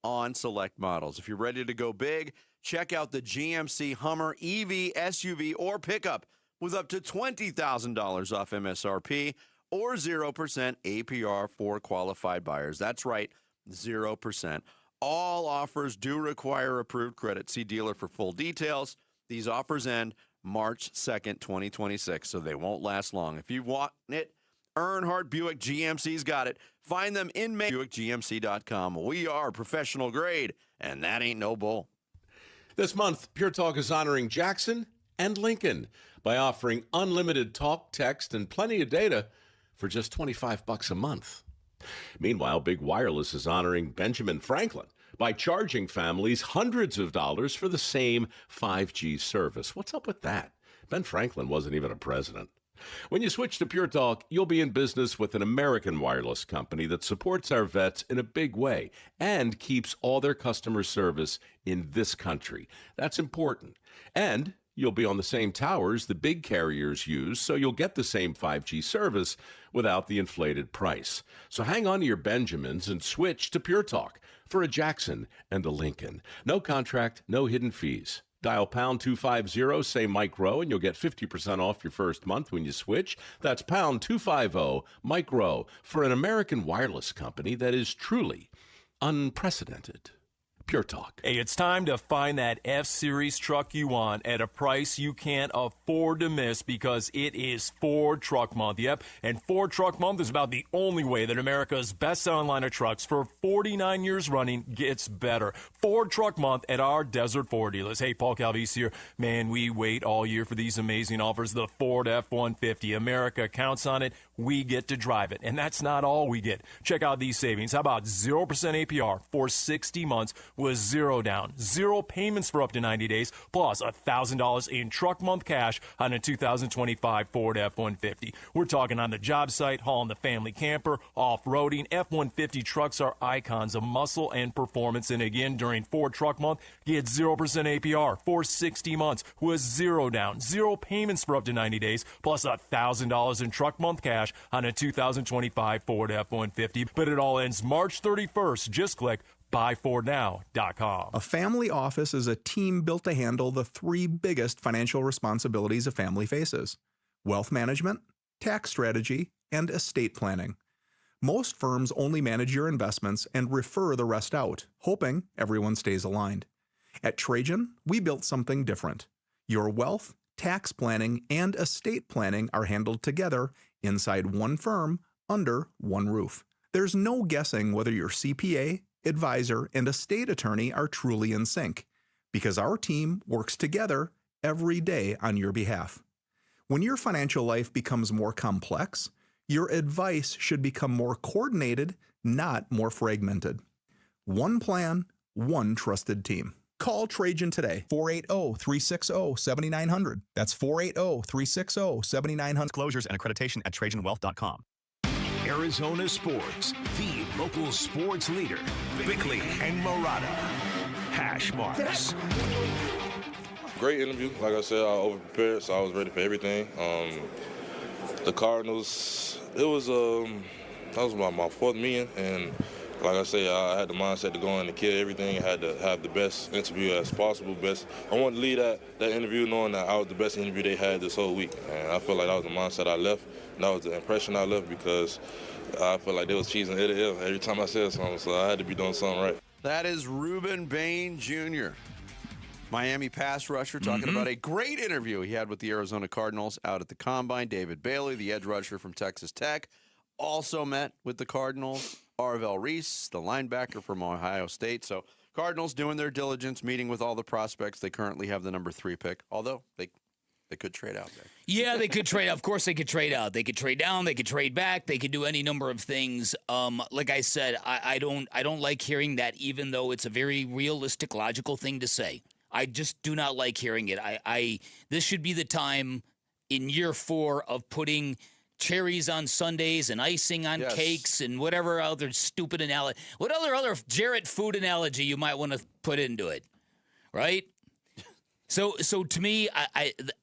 on select models. If you're ready to go big, check out the GMC Hummer EV, SUV, or pickup with up to $20,000 off MSRP or 0% APR for qualified buyers. That's right, 0%. All offers do require approved credit. See dealer for full details. These offers end March 2nd, 2026, so they won't last long. If you want it, Earnhardt Buick GMC's got it. Find them in BuickGMC.com. We are professional grade, and that ain't no bull. This month, Pure Talk is honoring Jackson and Lincoln by offering unlimited talk, text, and plenty of data for just $25 a month. Meanwhile, Big Wireless is honoring Benjamin Franklin by charging families hundreds of dollars for the same 5G service. What's up with that? Ben Franklin wasn't even a president. When you switch to Pure Talk, you'll be in business with an American wireless company that supports our vets in a big way and keeps all their customer service in this country. That's important. And you'll be on the same towers the big carriers use, so you'll get the same 5G service without the inflated price. So hang on to your Benjamins and switch to Pure Talk for a Jackson and a Lincoln. No contract, no hidden fees. Dial pound 250, say Mike Rowe, and you'll get 50% off your first month when you switch. That's pound 250, Mike Rowe, for an American wireless company that is truly unprecedented. Pure Talk. Hey, it's time to find that F-Series truck you want at a price you can't afford to miss, because it is Ford Truck Month. Yep, and Ford Truck Month is about the only way that America's best-selling line of trucks for 49 years running gets better. Ford Truck Month at our Desert Ford dealers. Hey, Paul Calvise here. Man, we wait all year for these amazing offers. The Ford F-150. America counts on it. We get to drive it. And that's not all we get. Check out these savings. How about 0% APR for 60 months with zero down, zero payments for up to 90 days, plus $1,000 in truck month cash on a 2025 Ford F-150. We're talking on the job site, hauling the family camper, off-roading. F-150 trucks are icons of muscle and performance. And again, during Ford Truck Month, get 0% APR for 60 months with zero down, zero payments for up to 90 days, plus $1,000 in truck month cash on a 2025 Ford F-150. But it all ends March 31st. Just click buyfordnow.com. A family office is a team built to handle the three biggest financial responsibilities a family faces: wealth management, tax strategy, and estate planning. Most firms only manage your investments and refer the rest out, hoping everyone stays aligned. At Trajan, we built something different. Your wealth, tax planning, and estate planning are handled together inside one firm under one roof. There's no guessing whether your CPA, advisor, and estate attorney are truly in sync, because our team works together every day on your behalf. When your financial life becomes more complex, your advice should become more coordinated, not more fragmented. One plan, one trusted team. Call Trajan today, 480-360-7900. That's 480-360-7900. Disclosures and accreditation at TrajanWealth.com. Arizona Sports, the local sports leader. Bickley and Marotta. Hash marks. Great interview. Like I said, I over-prepared, so I was ready for everything. The Cardinals, that was my fourth meeting, and like I say, I had the mindset to go in and kill everything. I had to have the best interview as possible. I wanted to leave that interview knowing that I was the best interview they had this whole week. And I feel like that was the mindset I left. And that was the impression I left, because I felt like they was cheesing every time I said something, so I had to be doing something right. That is Reuben Bain Jr., Miami pass rusher, talking about a great interview he had with the Arizona Cardinals out at the Combine. David Bailey, the edge rusher from Texas Tech, also met with the Cardinals. Arvell Reese, the linebacker from Ohio State. So Cardinals doing their diligence, meeting with all the prospects. They currently have the number 3 pick, although they could trade out there. Yeah, they could trade. Of course, they could trade out. They could trade down. They could trade back. They could do any number of things. Like I said, I don't like hearing that, even though it's a very realistic, logical thing to say. I just do not like hearing it. This should be the time in year 4 of putting cherries on sundaes and icing on cakes and whatever other stupid analogy. What other Jarrett food analogy you might want to put into it, right? So to me,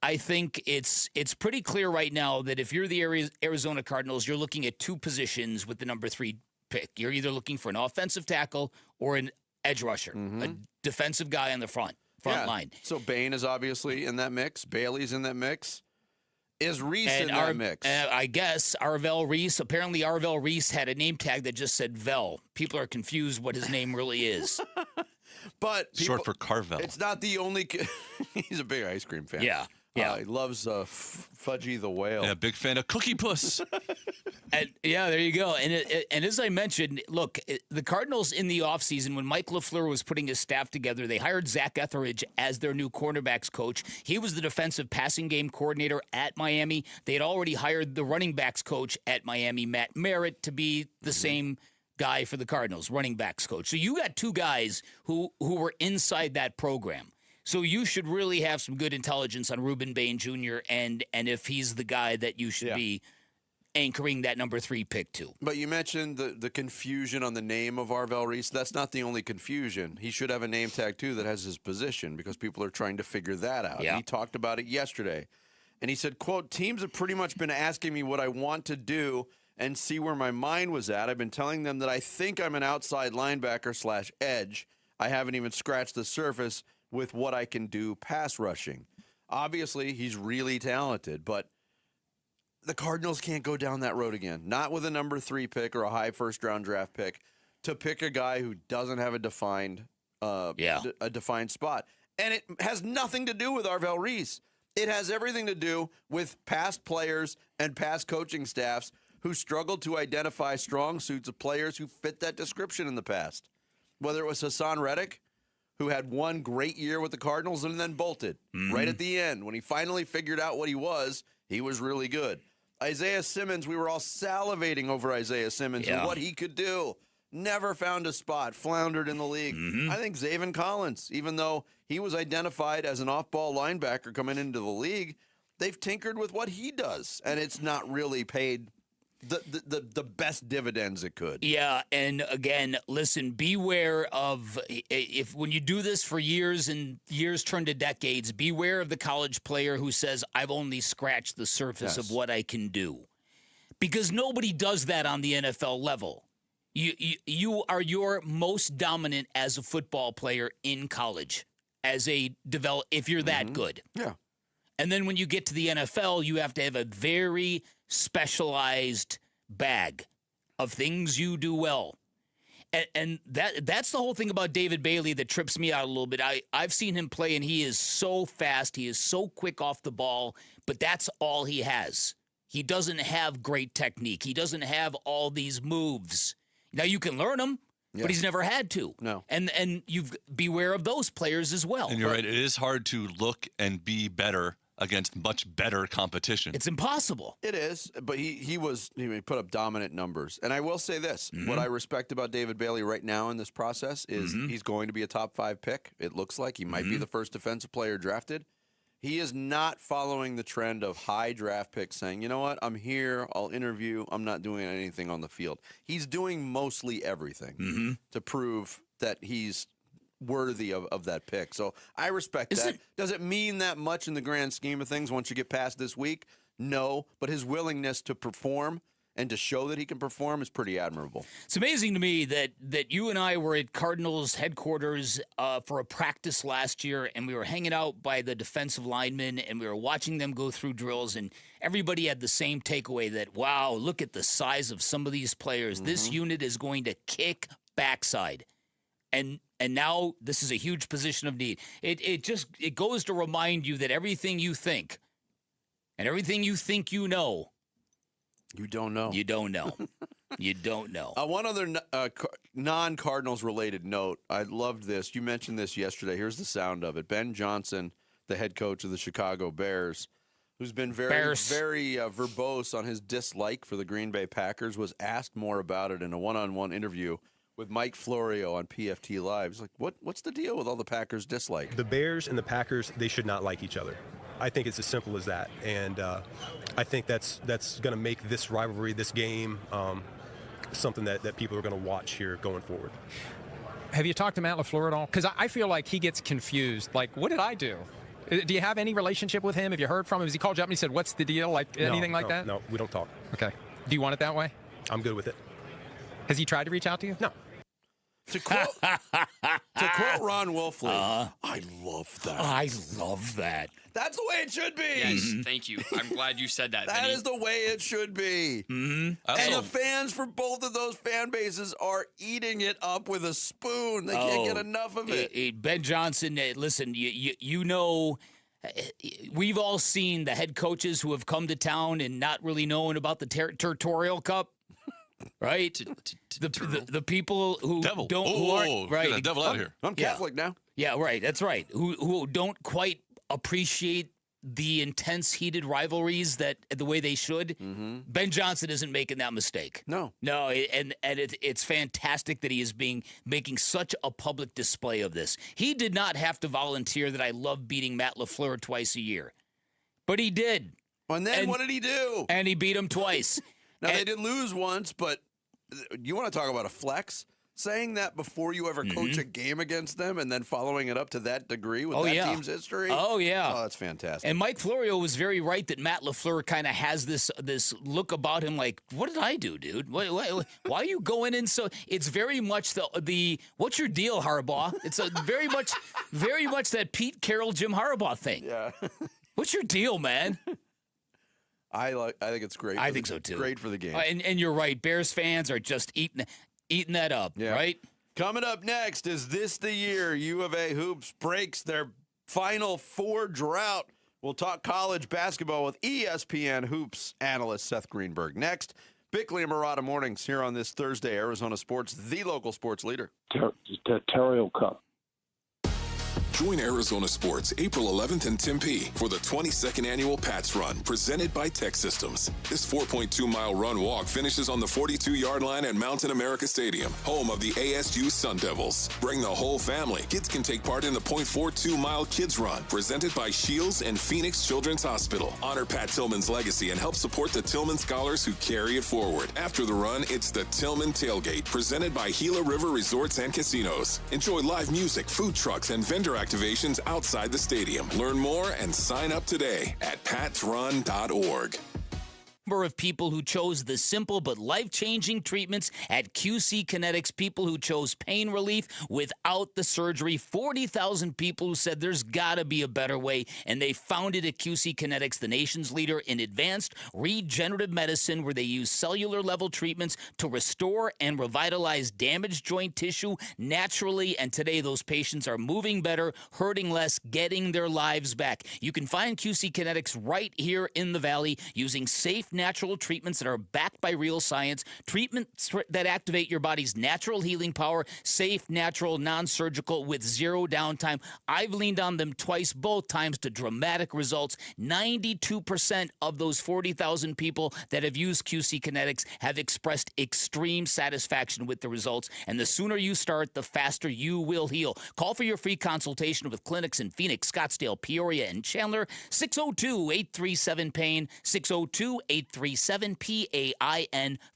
I think it's pretty clear right now that if you're the Arizona Cardinals, you're looking at 2 positions with the number 3 pick. You're either looking for an offensive tackle or an edge rusher, a defensive guy on the front line. So Bain is obviously in that mix. Bailey's in that mix. Is Reese in that mix? I guess Arvell Reese. Apparently, Arvell Reese had a name tag that just said Vel. People are confused what his name really is. But short for Carvel. It's not the only. He's a big ice cream fan. Yeah. He loves Fudgy the Whale. Yeah, big fan of Cookie Puss. And, yeah, there you go. And as I mentioned, look, the Cardinals in the offseason, when Mike LaFleur was putting his staff together, they hired Zach Etheridge as their new cornerbacks coach. He was the defensive passing game coordinator at Miami. They had already hired the running backs coach at Miami, Matt Merritt, to be the same guy for the Cardinals, running backs coach. So you got 2 guys who were inside that program. So you should really have some good intelligence on Reuben Bain Jr. and if he's the guy that you should be anchoring that number 3 pick to. But you mentioned the confusion on the name of Arvell Reese. That's not the only confusion. He should have a name tag, too, that has his position because people are trying to figure that out. Yeah. He talked about it yesterday. And he said, quote, teams have pretty much been asking me what I want to do and see where my mind was at. I've been telling them that I think I'm an outside linebacker / edge. I haven't even scratched the surface with what I can do pass rushing. Obviously, he's really talented, but the Cardinals can't go down that road again. Not with a number 3 pick or a high first-round draft pick to pick a guy who doesn't have a defined spot. And it has nothing to do with Arvell Reese. It has everything to do with past players and past coaching staffs who struggled to identify strong suits of players who fit that description in the past. Whether it was Hassan Reddick, who had one great year with the Cardinals and then bolted right at the end. When he finally figured out what he was really good. Isaiah Simmons, we were all salivating over Isaiah Simmons and what he could do. Never found a spot, floundered in the league. I think Zaven Collins, even though he was identified as an off-ball linebacker coming into the league, they've tinkered with what he does, and it's not really paid the best dividends it could. Yeah, and again, listen, beware of if when you do this for years and years turn to decades, beware of the college player who says, I've only scratched the surface of what I can do. Because nobody does that on the NFL level. You are your most dominant as a football player in college if you're that good. Yeah. And then when you get to the NFL, you have to have a very specialized bag of things you do well. And that's the whole thing about David Bailey that trips me out a little bit. I've seen him play, and he is so fast. He is so quick off the ball, but that's all he has. He doesn't have great technique. He doesn't have all these moves. Now, you can learn them, but he's never had to. No. And beware of those players as well. And you're right. It is hard to look and be better against much better competition. It's impossible. It is, but he put up dominant numbers. And I will say this, what I respect about David Bailey right now in this process is he's going to be a top 5 pick. It looks like he might be the first defensive player drafted. He is not following the trend of high draft picks saying, you know what, I'm here, I'll interview, I'm not doing anything on the field. He's doing mostly everything to prove that he's worthy of that pick. So I respect that. Does it mean that much in the grand scheme of things once you get past this week? No, but his willingness to perform and to show that he can perform is pretty admirable. It's amazing to me that you and I were at Cardinals headquarters for a practice last year, and we were hanging out by the defensive linemen, and we were watching them go through drills, and everybody had the same takeaway that, wow, look at the size of some of these players. This unit is going to kick backside. And now this is a huge position of need. It goes to remind you that everything you think and everything you think you know, you don't know. You don't know. You don't know. One other non-Cardinals related note. I loved this. You mentioned this yesterday. Here's the sound of it. Ben Johnson, the head coach of the Chicago Bears, who's been very verbose on his dislike for the Green Bay Packers, was asked more about it in a one-on-one interview with Mike Florio on PFT Live. He's like, what's the deal with all the Packers dislike? The Bears and the Packers, they should not like each other. I think it's as simple as that. And I think that's going to make this rivalry, this game, something that people are going to watch here going forward. Have you talked to Matt LaFleur at all? Because I feel like he gets confused. Like, what did I do? Do you have any relationship with him? Have you heard from him? Has he called you up and he said, what's the deal? Like anything like that? No, we don't talk. Okay. Do you want it that way? I'm good with it. Has he tried to reach out to you? No. To quote Ron Wolfley, I love that. I love that. That's the way it should be. Yes, thank you. I'm glad you said that. That is the way it should be. Mm-hmm. And the fans for both of those fan bases are eating it up with a spoon. They can't get enough of it. Ben Johnson, listen, you know, we've all seen the head coaches who have come to town and not really knowing about the Territorial Cup. Right, the people who don't who aren't right. Get that devil out of here. I'm Catholic now. Yeah, right. That's right. Who don't quite appreciate the intense, heated rivalries that the way they should. Mm-hmm. Ben Johnson isn't making that mistake. No. And it's fantastic that he is making such a public display of this. He did not have to volunteer that I love beating Matt LaFleur twice a year, but he did. And then what did he do? And he beat him twice. Now, they did lose once, but you want to talk about a flex? Saying that before you ever coach a game against them and then following it up to that degree with team's history? Oh, yeah. Oh, that's fantastic. And Mike Florio was very right that Matt LaFleur kind of has this look about him like, what did I do, dude? Why are you going in so... It's very much the what's your deal, Harbaugh? It's very much that Pete Carroll, Jim Harbaugh thing. Yeah. What's your deal, man? I think it's great. I think so too. Great for the game. And you're right. Bears fans are just eating that up, right? Coming up next, is this the year U of A Hoops breaks their Final Four drought? We'll talk college basketball with ESPN Hoops analyst Seth Greenberg. Next, Bickley and Murata Mornings here on this Thursday, Arizona Sports, the local sports leader. Territorial Cup. Join Arizona Sports April 11th in Tempe for the 22nd annual Pats Run presented by Tech Systems. This 4.2-mile run walk finishes on the 42-yard line at Mountain America Stadium, home of the ASU Sun Devils. Bring the whole family. Kids can take part in the 0.42-mile Kids Run presented by Shields and Phoenix Children's Hospital. Honor Pat Tillman's legacy and help support the Tillman scholars who carry it forward. After the run, it's the Tillman Tailgate presented by Gila River Resorts and Casinos. Enjoy live music, food trucks, and vendor activations outside the stadium. Learn more and sign up today at patsrun.org. Number of people who chose the simple but life-changing treatments at QC Kinetics, people who chose pain relief without the surgery, 40,000 people who said there's got to be a better way, and they found it at QC Kinetics, the nation's leader in advanced regenerative medicine, where they use cellular-level treatments to restore and revitalize damaged joint tissue naturally, and today those patients are moving better, hurting less, getting their lives back. You can find QC Kinetics right here in the Valley using safe, natural treatments that are backed by real science, treatments that activate your body's natural healing power, safe, natural, non-surgical, with zero downtime. I've leaned on them twice, both times, to dramatic results. 92% of those 40,000 people that have used QC Kinetics have expressed extreme satisfaction with the results, and the sooner you start, the faster you will heal. Call for your free consultation with clinics in Phoenix, Scottsdale, Peoria, and Chandler. 602-837-PAIN, 602-837-PAIN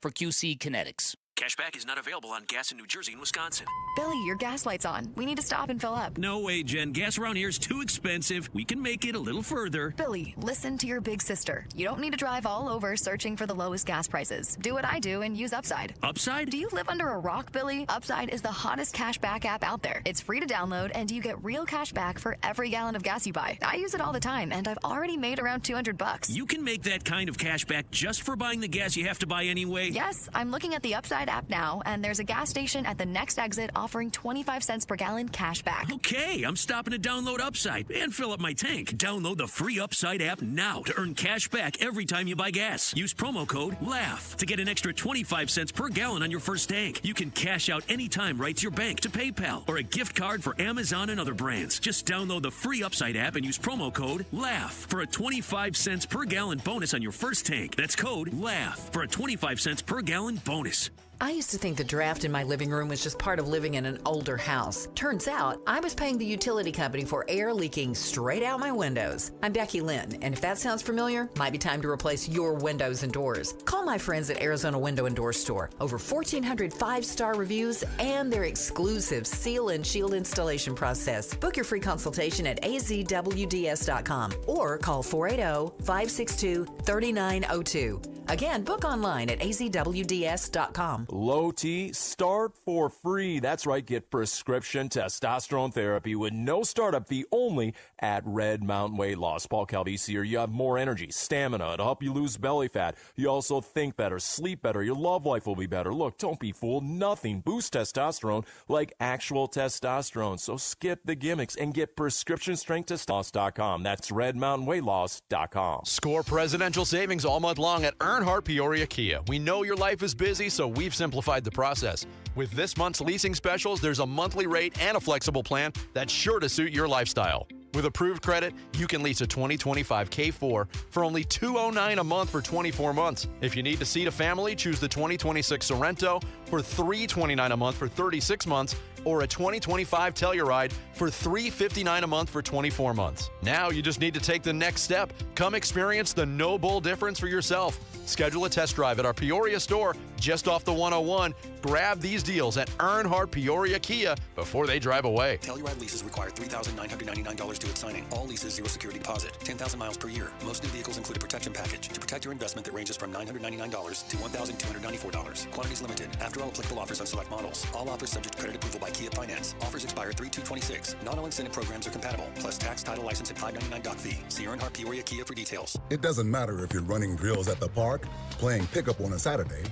for QC Kinetics. Cashback is not available on gas in New Jersey and Wisconsin. Billy, your gas light's on. We need to stop and fill up. No way, Jen. Gas around here is too expensive. We can make it a little further. Billy, listen to your big sister. You don't need to drive all over searching for the lowest gas prices. Do what I do and use Upside. Upside? Do you live under a rock, Billy? Upside is the hottest cashback app out there. It's free to download, and you get real cash back for every gallon of gas you buy. I use it all the time, and I've already made around $200. You can make that kind of cash back just for buying the gas you have to buy anyway? Yes, I'm looking at the Upside app now, and there's a gas station at the next exit offering 25 cents per gallon cash back. Okay, I'm stopping to download Upside and fill up my tank. Download the free Upside app now to earn cash back every time you buy gas. Use promo code LAUGH to get an extra 25 cents per gallon on your first tank. You can cash out anytime right to your bank, to PayPal, or a gift card for Amazon and other brands. Just download the free Upside app and use promo code LAUGH for a 25 cents per gallon bonus on your first tank. That's code LAUGH for a 25 cents per gallon bonus. I used to think the draft in my living room was just part of living in an older house. Turns out, I was paying the utility company for air leaking straight out my windows. I'm Becky Lynn, and if that sounds familiar, might be time to replace your windows and doors. Call my friends at Arizona Window and Door Store. Over 1,400 5-star reviews and their exclusive seal and shield installation process. Book your free consultation at azwds.com or call 480-562-3902. Again, book online at azwds.com. Low T, start for free. That's right, get prescription testosterone therapy with no startup fee, only at Red Mountain Weight Loss. Paul Calvisi here. You have more energy, stamina to help you lose belly fat. You also think better, sleep better. Your love life will be better. Look, don't be fooled. Nothing boosts testosterone like actual testosterone. So skip the gimmicks and get prescription strength testosterone.com. That's redmountainweightloss.com. Score presidential savings all month long at Earnhardt Peoria Kia. We know your life is busy, so we've simplified the process. With this month's leasing specials, there's a monthly rate and a flexible plan that's sure to suit your lifestyle. With approved credit, you can lease a 2025 K4 for only $209 a month for 24 months. If you need to seat a family, choose the 2026 Sorrento for $329 a month for 36 months, or a 2025 Telluride for $359 a month for 24 months. Now you just need to take the next step. Come experience the no bull difference for yourself. Schedule a test drive at our Peoria store just off the 101. Grab these deals at Earnhardt Peoria Kia before they drive away. Telluride leases require $3,999 due at signing. All leases, zero security deposit, 10,000 miles per year. Most new vehicles include a protection package to protect your investment that ranges from $999 to $1,294. Quantities limited. After all applicable offers on select models. All offers subject to credit approval by Kia Finance. Offers expire 3/2/26. Not all incentive programs are compatible. Plus tax, title, license, and $599 doc fee. See Earnhardt Peoria Kia for details. It doesn't matter if you're running drills at the park, playing pickup on a Saturday,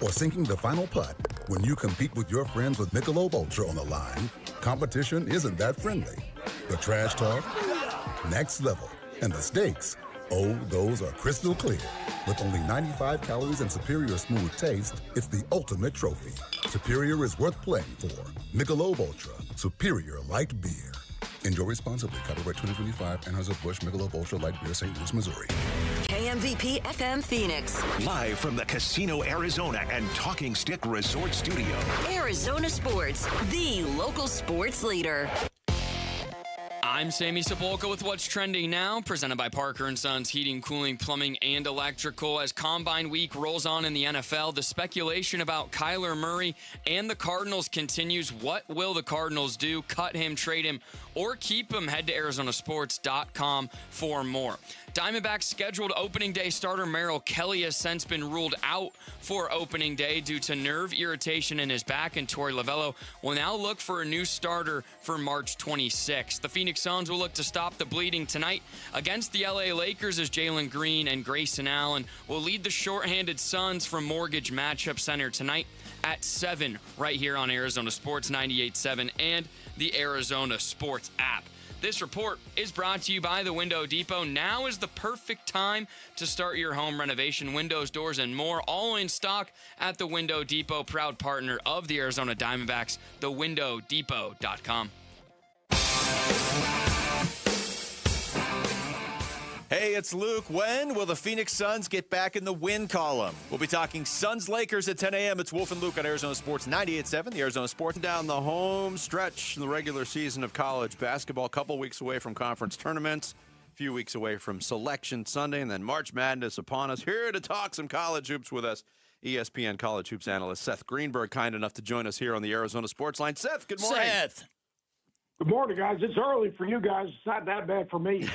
or sinking the final putt. When you compete with your friends with Michelob Ultra on the line, competition isn't that friendly. The trash talk, next level. And the stakes, oh, those are crystal clear. With only 95 calories and superior smooth taste, it's the ultimate trophy. Superior is worth playing for. Michelob Ultra, superior light beer. Enjoy responsibly. Copyright 2025, Anheuser-Busch Michelob Ultra Light Beer, St. Louis, Missouri. KMVP FM Phoenix. Live from the Casino Arizona and Talking Stick Resort Studio. Arizona Sports, the local sports leader. I'm Sammy Sepulka with What's Trending Now, presented by Parker & Sons Heating, Cooling, Plumbing, and Electrical. As Combine Week rolls on in the NFL, the speculation about Kyler Murray and the Cardinals continues. What will the Cardinals do? Cut him, trade him, or keep him? Head to ArizonaSports.com for more. Diamondbacks scheduled opening day starter Merrill Kelly has since been ruled out for opening day due to nerve irritation in his back, and Torey Lovello will now look for a new starter for March 26th. The Phoenix Suns will look to stop the bleeding tonight against the LA Lakers as Jalen Green and Grayson Allen will lead the shorthanded Suns from Mortgage Matchup Center tonight at 7 right here on Arizona Sports 98.7 and the Arizona Sports app. This report is brought to you by the Window Depot. Now is the perfect time to start your home renovation. Windows, doors, and more, all in stock at the Window Depot, proud partner of the Arizona Diamondbacks, thewindowdepot.com. Hey, it's Luke. When will the Phoenix Suns get back in the win column? We'll be talking Suns-Lakers at 10 a.m. It's Wolf and Luke on Arizona Sports 98.7, the Arizona Sports. Down the home stretch in the regular season of college basketball, a couple weeks away from conference tournaments, a few weeks away from Selection Sunday, and then March Madness upon us. Here to talk some college hoops with us, ESPN College Hoops analyst Seth Greenberg, kind enough to join us here on the Arizona Sports Line. Seth, good morning. Seth. Good morning, guys. It's early for you guys. It's not that bad for me.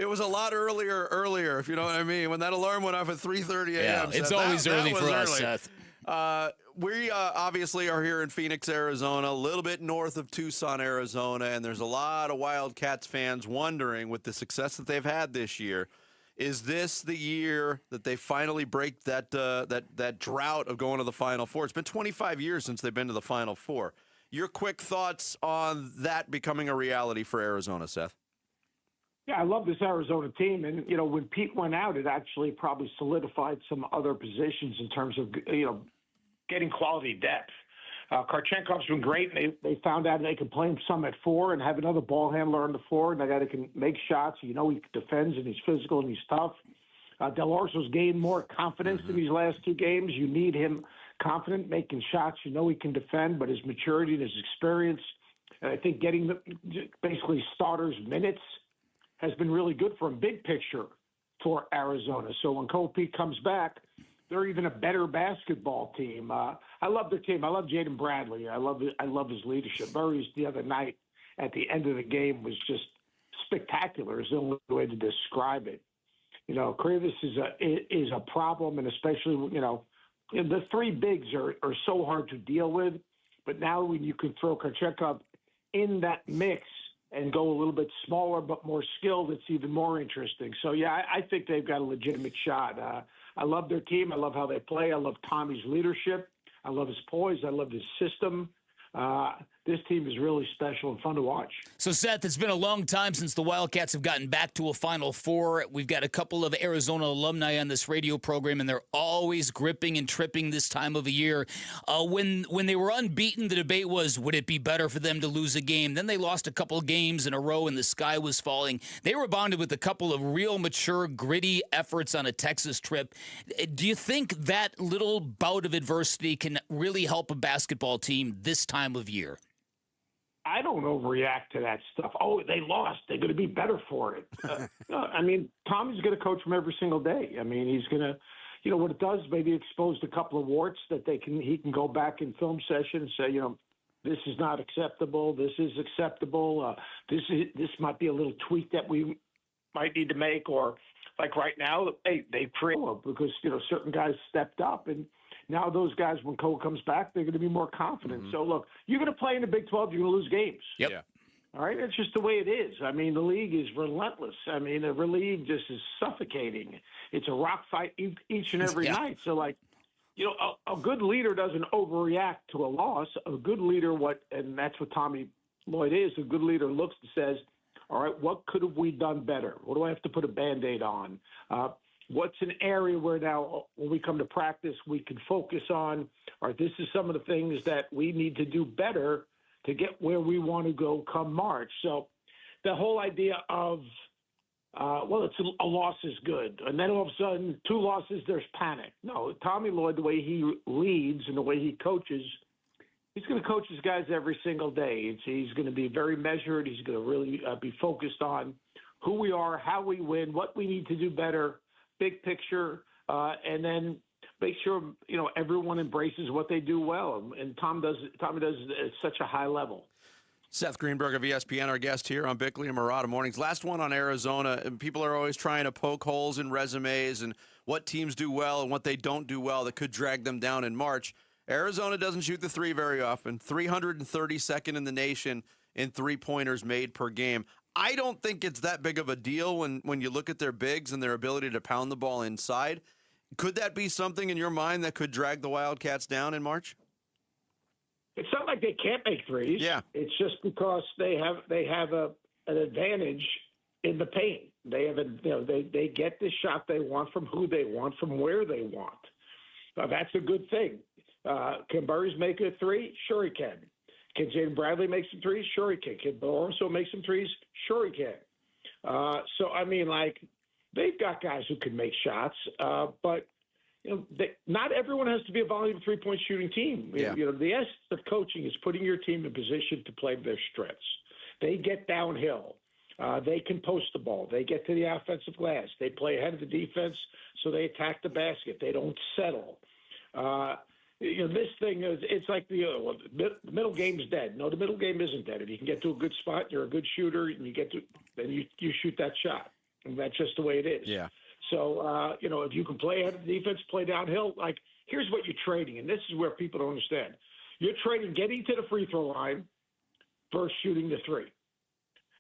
It was a lot earlier, if you know what I mean. When that alarm went off at 3:30 a.m. Yeah, it's always early for us, Seth. We obviously are here in Phoenix, Arizona, a little bit north of Tucson, Arizona, and there's a lot of Wildcats fans wondering, with the success that they've had this year, Is this the year that they finally break that that drought of going to the Final Four? It's been 25 years since they've been to the Final Four. Your quick thoughts on that becoming a reality for Arizona, Seth? Yeah, I love this Arizona team. And, you know, when Pete went out, it actually probably solidified some other positions in terms of, you know, getting quality depth. Karchenkov's been great. They found out they could play him some at 4 and have another ball handler on the floor, and that guy that can make shots. You know, he defends and he's physical and he's tough. Del Orso's gained more confidence in these last 2 games. You need him confident, making shots. You know he can defend, but his maturity and his experience, and I think getting basically starters minutes has been really good for him, big picture for Arizona. So when Coach Pete comes back, they're even a better basketball team. I love their team. I love Jaden Bradley. I love his leadership. Murray's the other night at the end of the game was just spectacular is the only way to describe it. You know, Krivas is a problem, and especially, you know, the 3 bigs are so hard to deal with. But now when you can throw Karchenkov in that mix and go a little bit smaller but more skilled, it's even more interesting. So, yeah, I think they've got a legitimate shot. I love their team. I love how they play. I love Tommy's leadership. I love his poise. I love his system. This team is really special and fun to watch. So, Seth, it's been a long time since the Wildcats have gotten back to a Final Four. We've got a couple of Arizona alumni on this radio program, and they're always gripping and tripping this time of the year. When they were unbeaten, the debate was, would it be better for them to lose a game? Then they lost a couple of games in a row, and the sky was falling. They rebounded with a couple of real mature, gritty efforts on a Texas trip. Do you think that little bout of adversity can really help a basketball team this time of year? I don't overreact to that stuff. Oh, they lost. They're going to be better for it. No, I mean, Tommy's going to coach them every single day. I mean, he's going to, you know, what it does, maybe exposed a couple of warts that he can go back in film session and say, you know, this is not acceptable. This is acceptable. This might be a little tweak that we might need to make. Or like right now, they create because, you know, certain guys stepped up, and now those guys, when Cole comes back, they're going to be more confident. So, look, you're going to play in the Big 12, you're going to lose games. Yep. Yeah. All right? It's just the way it is. I mean, the league is relentless. I mean, the league just is suffocating. It's a rock fight each and every night. So, like, you know, a good leader doesn't overreact to a loss. A good leader, and that's what Tommy Lloyd is, a good leader looks and says, all right, what could have we done better? What do I have to put a Band-Aid on? What's an area where now when we come to practice we can focus on, all right, this is some of the things that we need to do better to get where we want to go come March. So the whole idea of, it's a loss is good. And then all of a sudden, 2 losses, there's panic. No, Tommy Lloyd, the way he leads and the way he coaches, he's going to coach his guys every single day. He's going to be very measured. He's going to really be focused on who we are, how we win, what we need to do better, big picture, and then make sure, you know, everyone embraces what they do well. And Tommy does it at such a high level. Seth Greenberg of ESPN, our guest here on Bickley and Marotta Mornings. Last one on Arizona. People are always trying to poke holes in resumes and what teams do well and what they don't do well that could drag them down in March. Arizona doesn't shoot the 3 very often, 332nd in the nation in 3-pointers made per game. I don't think it's that big of a deal when you look at their bigs and their ability to pound the ball inside. Could that be something in your mind that could drag the Wildcats down in March? It's not like they can't make threes. Yeah. It's just because they have an advantage in the paint. They have they get the shot they want from who they want from where they want. That's a good thing. Can Burris make a 3? Sure he can. Can Jaden Bradley make some threes? Sure he can. Can Barroso make some threes? Sure he can. So, I mean, like, they've got guys who can make shots, but, you know, not everyone has to be a volume 3-point shooting team. Yeah. You know, the essence of coaching is putting your team in position to play their strengths. They get downhill. They can post the ball. They get to the offensive glass. They play ahead of the defense, so they attack the basket. They don't settle. You know, this thing is, it's like the middle game is dead. No, the middle game isn't dead. If you can get to a good spot, you're a good shooter, and then you shoot that shot. And that's just the way it is. Yeah. So, you know, if you can play ahead of the defense, play downhill, like, here's what you're trading, and this is where people don't understand. You're trading getting to the free throw line versus shooting the 3.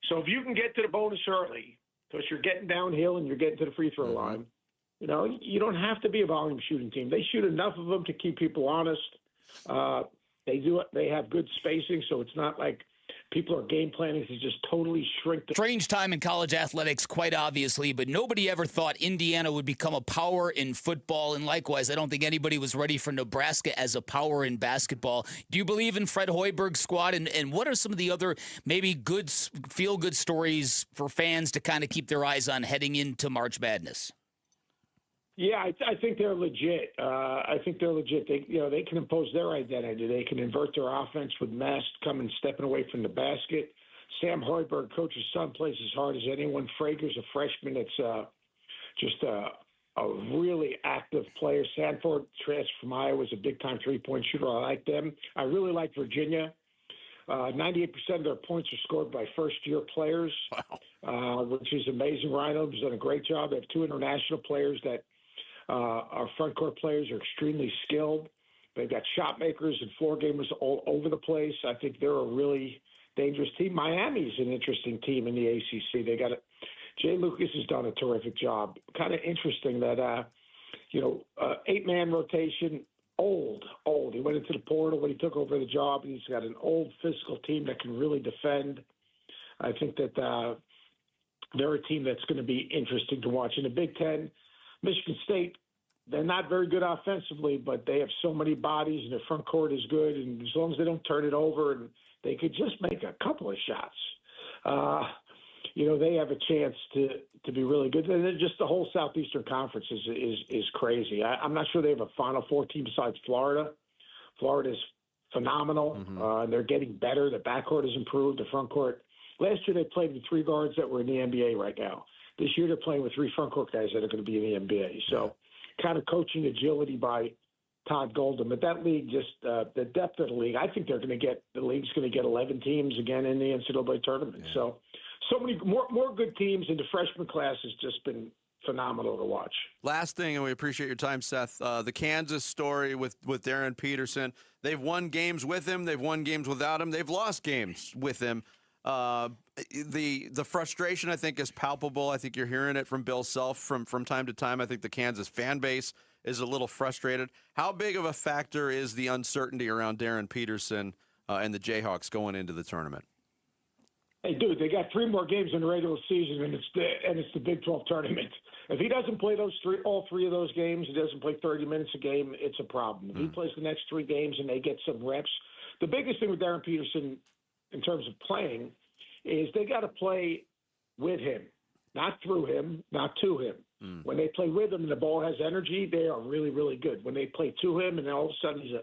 So if you can get to the bonus early, because you're getting downhill and you're getting to the free throw line. You know, you don't have to be a volume shooting team. They shoot enough of them to keep people honest. They do it. They have good spacing, so it's not like people are game planning to just totally shrink the. Strange time in college athletics, quite obviously, but nobody ever thought Indiana would become a power in football. And likewise, I don't think anybody was ready for Nebraska as a power in basketball. Do you believe in Fred Hoiberg's squad? And what are some of the other maybe good, feel-good stories for fans to kind of keep their eyes on heading into March Madness? Yeah, I think they're legit. I think they're legit. They can impose their identity. They can invert their offense with Mast coming, stepping away from the basket. Sam Hoiberg, coach's son, plays as hard as anyone. Frager's a freshman that's just a really active player. Sanford, transfer from Iowa, is a big-time three-point shooter. I like them. I really like Virginia. 98% of their points are scored by first-year players, which is amazing. Rhino has done a great job. They have two international players that our front court players are extremely skilled. They've got shot makers and floor gamers all over the place. I think they're a really dangerous team. Miami's an interesting team in the ACC. They got Jay Lucas has done a terrific job. Kind of interesting that 8-man rotation. Old. He went into the portal when he took over the job, and he's got an old physical team that can really defend. I think that they're a team that's going to be interesting to watch. In the Big Ten, Michigan State, they're not very good offensively, but they have so many bodies, and their front court is good. And as long as they don't turn it over and they could just make a couple of shots, they have a chance to be really good. And then just the whole Southeastern Conference is crazy. I'm not sure they have a Final Four team besides Florida. Florida's phenomenal. They're getting better. The backcourt has improved. The front court. Last year they played with 3 guards that were in the NBA right now. This year they're playing with 3 front court guys that are going to be in the NBA. So kind of coaching agility by Todd Golden. But that league, just the depth of the league, I think the league's going to get 11 teams again in the NCAA tournament. Yeah. So many more good teams, and the freshman class has just been phenomenal to watch. Last thing, and we appreciate your time, Seth, the Kansas story with Darren Peterson. They've won games with him. They've won games without him. They've lost games with him. The frustration, I think, is palpable. I think you're hearing it from Bill Self from time to time. I think the Kansas fan base is a little frustrated. How big of a factor is the uncertainty around Darren Peterson and the Jayhawks going into the tournament? Hey, dude, they got 3 more games in the regular season, and it's the Big 12 tournament. If he doesn't play all 3 of those games, he doesn't play 30 minutes a game, it's a problem. If he plays the next 3 games and they get some reps, the biggest thing with Darren Peterson in terms of playing is they got to play with him, not through him, not to him. When they play with him and the ball has energy, they are really, really good. When they play to him and then all of a sudden he's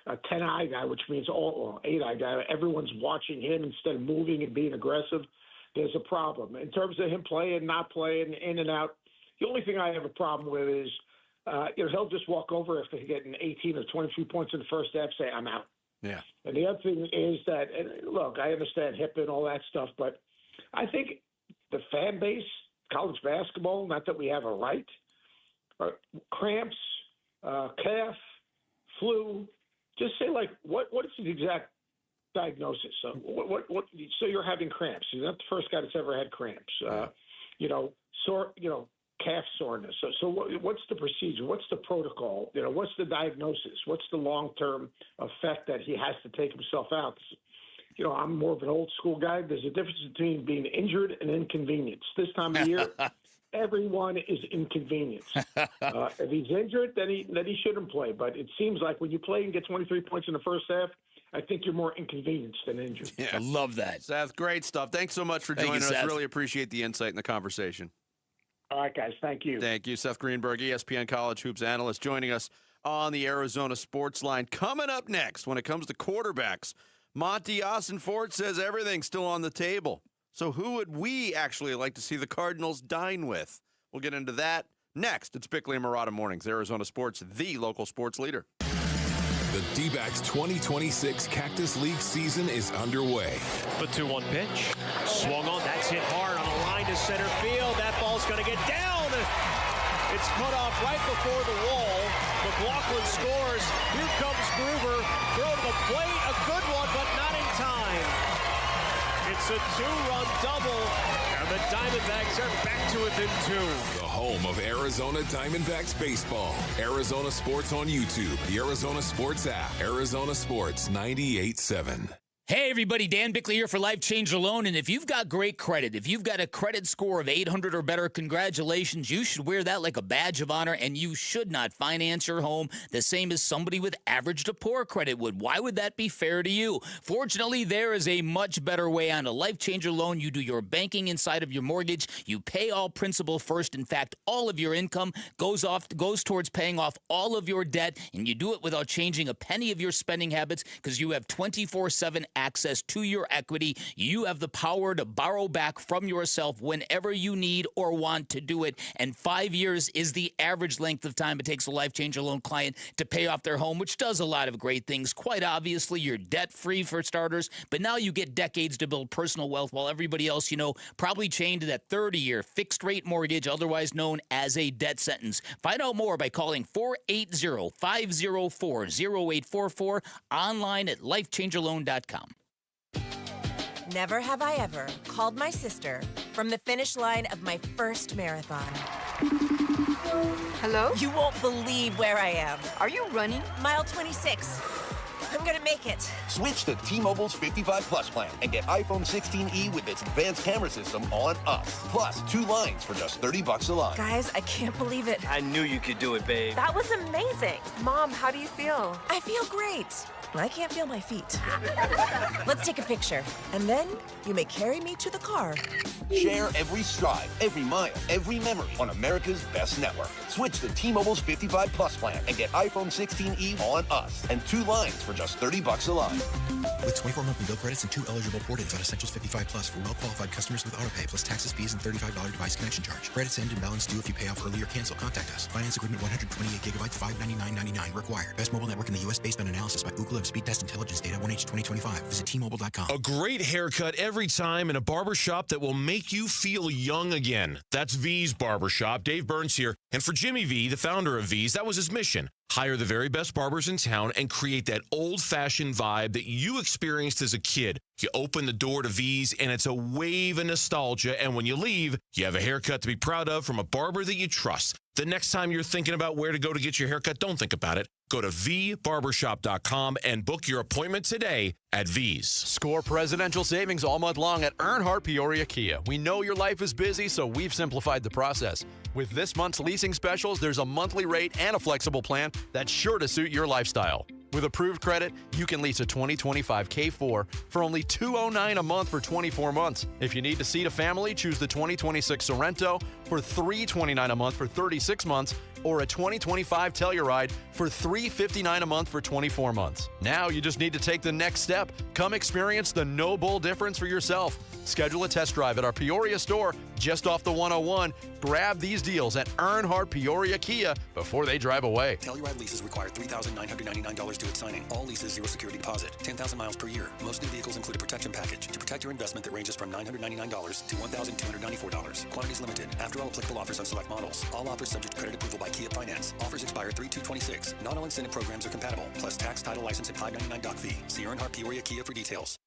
a 10-eye guy, which means 8-eye guy, everyone's watching him instead of moving and being aggressive, there's a problem. In terms of him playing, not playing, in and out, the only thing I have a problem with is he'll just walk over after getting 18 or 22 points in the first half, say, I'm out. Yeah. And the other thing is that, and look, I understand HIPAA and all that stuff, but I think the fan base, college basketball, not that we have a right, cramps, calf, flu, just say, like, what is the exact diagnosis? So so you're having cramps. You're not the first guy that's ever had cramps. Calf soreness. So what's the procedure? What's the protocol? What's the diagnosis? What's the long-term effect that he has to take himself out? I'm more of an old school guy. There's a difference between being injured and inconvenienced. This time of year, everyone is inconvenienced. If he's injured, then he shouldn't play. But it seems like when you play and get 23 points in the first half, I think you're more inconvenienced than injured. Yeah. I love that. Seth, great stuff. Thanks so much for joining us. Seth. Really appreciate the insight and the conversation. All right, guys. Thank you. Thank you. Seth Greenberg, ESPN College Hoops analyst, joining us on the Arizona Sports Line. Coming up next, when it comes to quarterbacks, Monty Ossenfort says everything's still on the table. So who would we actually like to see the Cardinals dine with? We'll get into that next. It's Bickley and Marotta Mornings, Arizona Sports, the local sports leader. The D-backs 2026 Cactus League season is underway. The 2-1 pitch. Swung on. That's hit hard on the line to center field. That ball's going to get down. It's cut off right before the wall. McLaughlin scores. Here comes Gruber. Throw to the plate. A good one, but not in time. It's a 2-run double. And the Diamondbacks are back to within 2. The home of Arizona Diamondbacks baseball. Arizona Sports on YouTube, the Arizona Sports app, Arizona Sports 98.7. Hey everybody, Dan Bickley here for Life Changer Loan, and if you've got great credit, if you've got a credit score of 800 or better, congratulations, you should wear that like a badge of honor, and you should not finance your home the same as somebody with average to poor credit would. Why would that be fair to you? Fortunately, there is a much better way. On a Life Changer Loan, you do your banking inside of your mortgage, you pay all principal first. In fact, all of your income goes towards paying off all of your debt, and you do it without changing a penny of your spending habits because you have 24/7 access to your equity. You have the power to borrow back from yourself whenever you need or want to do it. And 5 years is the average length of time it takes a Life Changer Loan client to pay off their home, which does a lot of great things. Quite obviously, you're debt-free for starters, but now you get decades to build personal wealth while everybody else, probably chained to that 30-year fixed-rate mortgage, otherwise known as a debt sentence. Find out more by calling 480-504-0844, online at lifechangerloan.com. Never have I ever called my sister from the finish line of my first marathon. Hello? You won't believe where I am. Are you running? Mile 26. I'm gonna make it. Switch to T-Mobile's 55 Plus plan and get iPhone 16e with its advanced camera system on us. Plus, 2 lines for just $30 a line. Guys, I can't believe it. I knew you could do it, babe. That was amazing. Mom, how do you feel? I feel great. I can't feel my feet. Let's take a picture. And then you may carry me to the car. Share every stride, every mile, every memory on America's best network. Switch to T-Mobile's 55 Plus plan and get iPhone 16e on us and 2 lines for just $30 a line. With 24 monthly bill credits and 2 eligible port-ins on Essentials 55 Plus for well-qualified customers with autopay plus taxes, fees, and $35 device connection charge. Credits end and balance due if you pay off early or cancel. Contact us. Finance agreement 128 gigabytes, $599.99 required. Best mobile network in the U.S. based on analysis by Ookla of Speed Test Intelligence data 1H 2025. Visit T-Mobile.com. A great haircut every time in a barbershop that will make you feel young again. That's V's Barbershop. Dave Burns here. And for Jimmy V, the founder of V's, that was his mission. Hire the very best barbers in town and create that old-fashioned vibe that you experienced as a kid. You open the door to V's, and it's a wave of nostalgia. And when you leave, you have a haircut to be proud of from a barber that you trust. The next time you're thinking about where to go to get your haircut, don't think about it. Go to vbarbershop.com and book your appointment today at V's. Score presidential savings all month long at Earnhardt Peoria Kia. We know your life is busy, so we've simplified the process. With this month's leasing specials, there's a monthly rate and a flexible plan that's sure to suit your lifestyle. With approved credit, you can lease a 2025 K4 for only $209 a month for 24 months. If you need to seat a family, choose the 2026 Sorrento for $329 a month for 36 months, or a 2025 Telluride for $359 a month for 24 months. Now you just need to take the next step. Come experience the no-bull difference for yourself. Schedule a test drive at our Peoria store just off the 101. Grab these deals at Earnhardt Peoria Kia before they drive away. Telluride leases require $3,999 due at signing. All leases 0 security deposit. 10,000 miles per year. Most new vehicles include a protection package to protect your investment that ranges from $999 to $1,294. Quantities limited. After all applicable offers on select models. All offers subject to credit approval by Kia Finance. Offers expire 3/2/26. Not all incentive programs are compatible. Plus tax, title, license, and $599 doc fee. See Earnhardt Peoria Kia for details.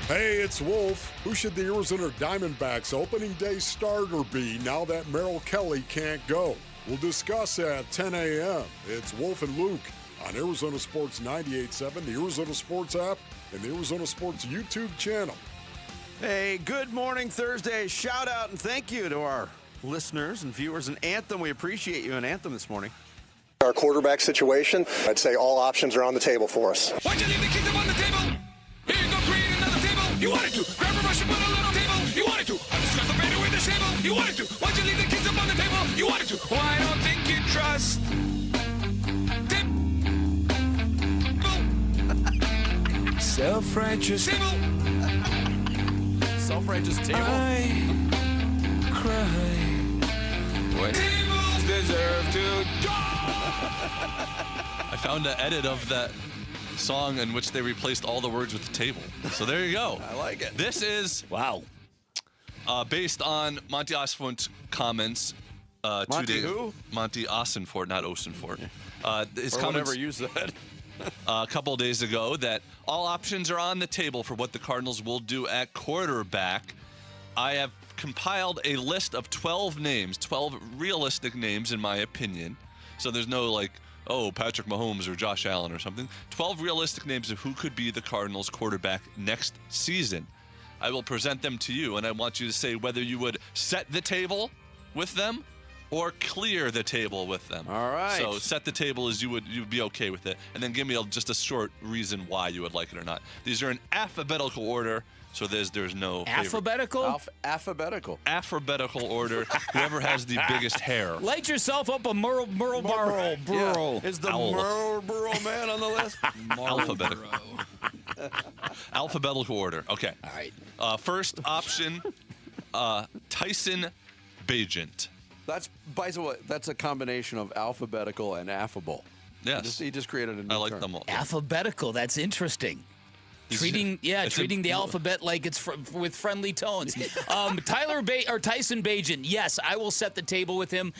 Hey, it's Wolf. Who should the Arizona Diamondbacks opening day starter be now that Merrill Kelly can't go? We'll discuss at 10 a.m. It's Wolf and Luke on Arizona Sports 98.7, the Arizona Sports app, and the Arizona Sports YouTube channel. Hey, good morning Thursday. Shout out and thank you to our listeners and viewers in Anthem. We appreciate you in Anthem this morning. Our quarterback situation, I'd say all options are on the table for us. Why'd you leave the kids up on the table? Here you go, create another table. You wanted to. Grab a rush and put a little table. You wanted to. I discussed the fader with the table. You wanted to. Why'd you leave the kids up on the table? You wanted to. Well, I don't think you trust. Self-righteous table. Self-righteous table. I cry when tables deserve to I found an edit of that song in which they replaced all the words with the table. So there you go. I like it. This is based on Monty Ossenfort's comments. Monty who? Monty Ossenfort, not Osenfort. His or comments whatever you said. a couple of days ago that all options are on the table for what the Cardinals will do at quarterback. I have compiled a list of 12 names, 12 realistic names in my opinion. So there's no like, oh, Patrick Mahomes or Josh Allen or something. 12 realistic names of who could be the Cardinals quarterback next season. I will present them to you, and I want you to say whether you would set the table with them or clear the table with them. All right. So set the table as you'd be okay with it, and then give me just a short reason why you would like it or not. These are in alphabetical order, so there's no alphabetical. Alphabetical. Alphabetical order. Whoever has the biggest hair. Light yourself up a Marlboro. Yeah. Is the Marlboro man on the list? Alphabetical. Alphabetical order. Okay. All right. First option, Tyson Bagent. That's, by the way, that's a combination of alphabetical and affable. Yes. He just created a new I like term. them all. Alphabetical. That's interesting. Treating the alphabet like it's with friendly tones. Tyson Bagent. Yes, I will set the table with him.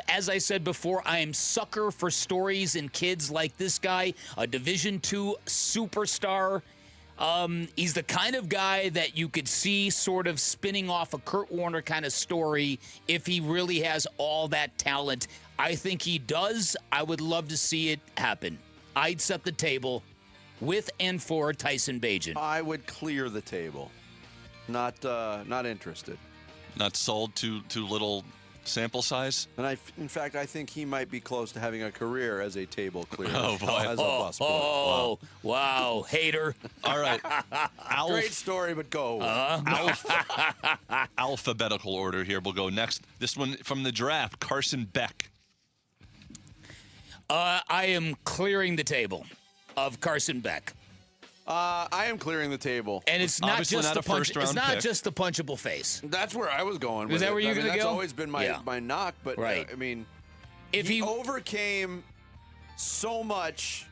As I said before, I am sucker for stories and kids like this guy, a Division II superstar. He's the kind of guy that you could see sort of spinning off a Kurt Warner kind of story if he really has all that talent. I think he does. I would love to see it happen. I'd set the table with and for Tyson Bagent. I would clear the table. Not interested. Not sold to little sample size. And in fact, I think he might be close to having a career as a table clearer. Oh boy! As a busboy. Wow, hater. All right. Great story, but go. Alphabetical order here. We'll go next. This one from the draft, Carson Beck. I am clearing the table of Carson Beck. I am clearing the table. And it's not Obviously just not the a first-round It's not pick. just the punchable face. That's where I was going with Is that where you're going to go? That's always been my knock, but Right. I mean, If he he overcame so much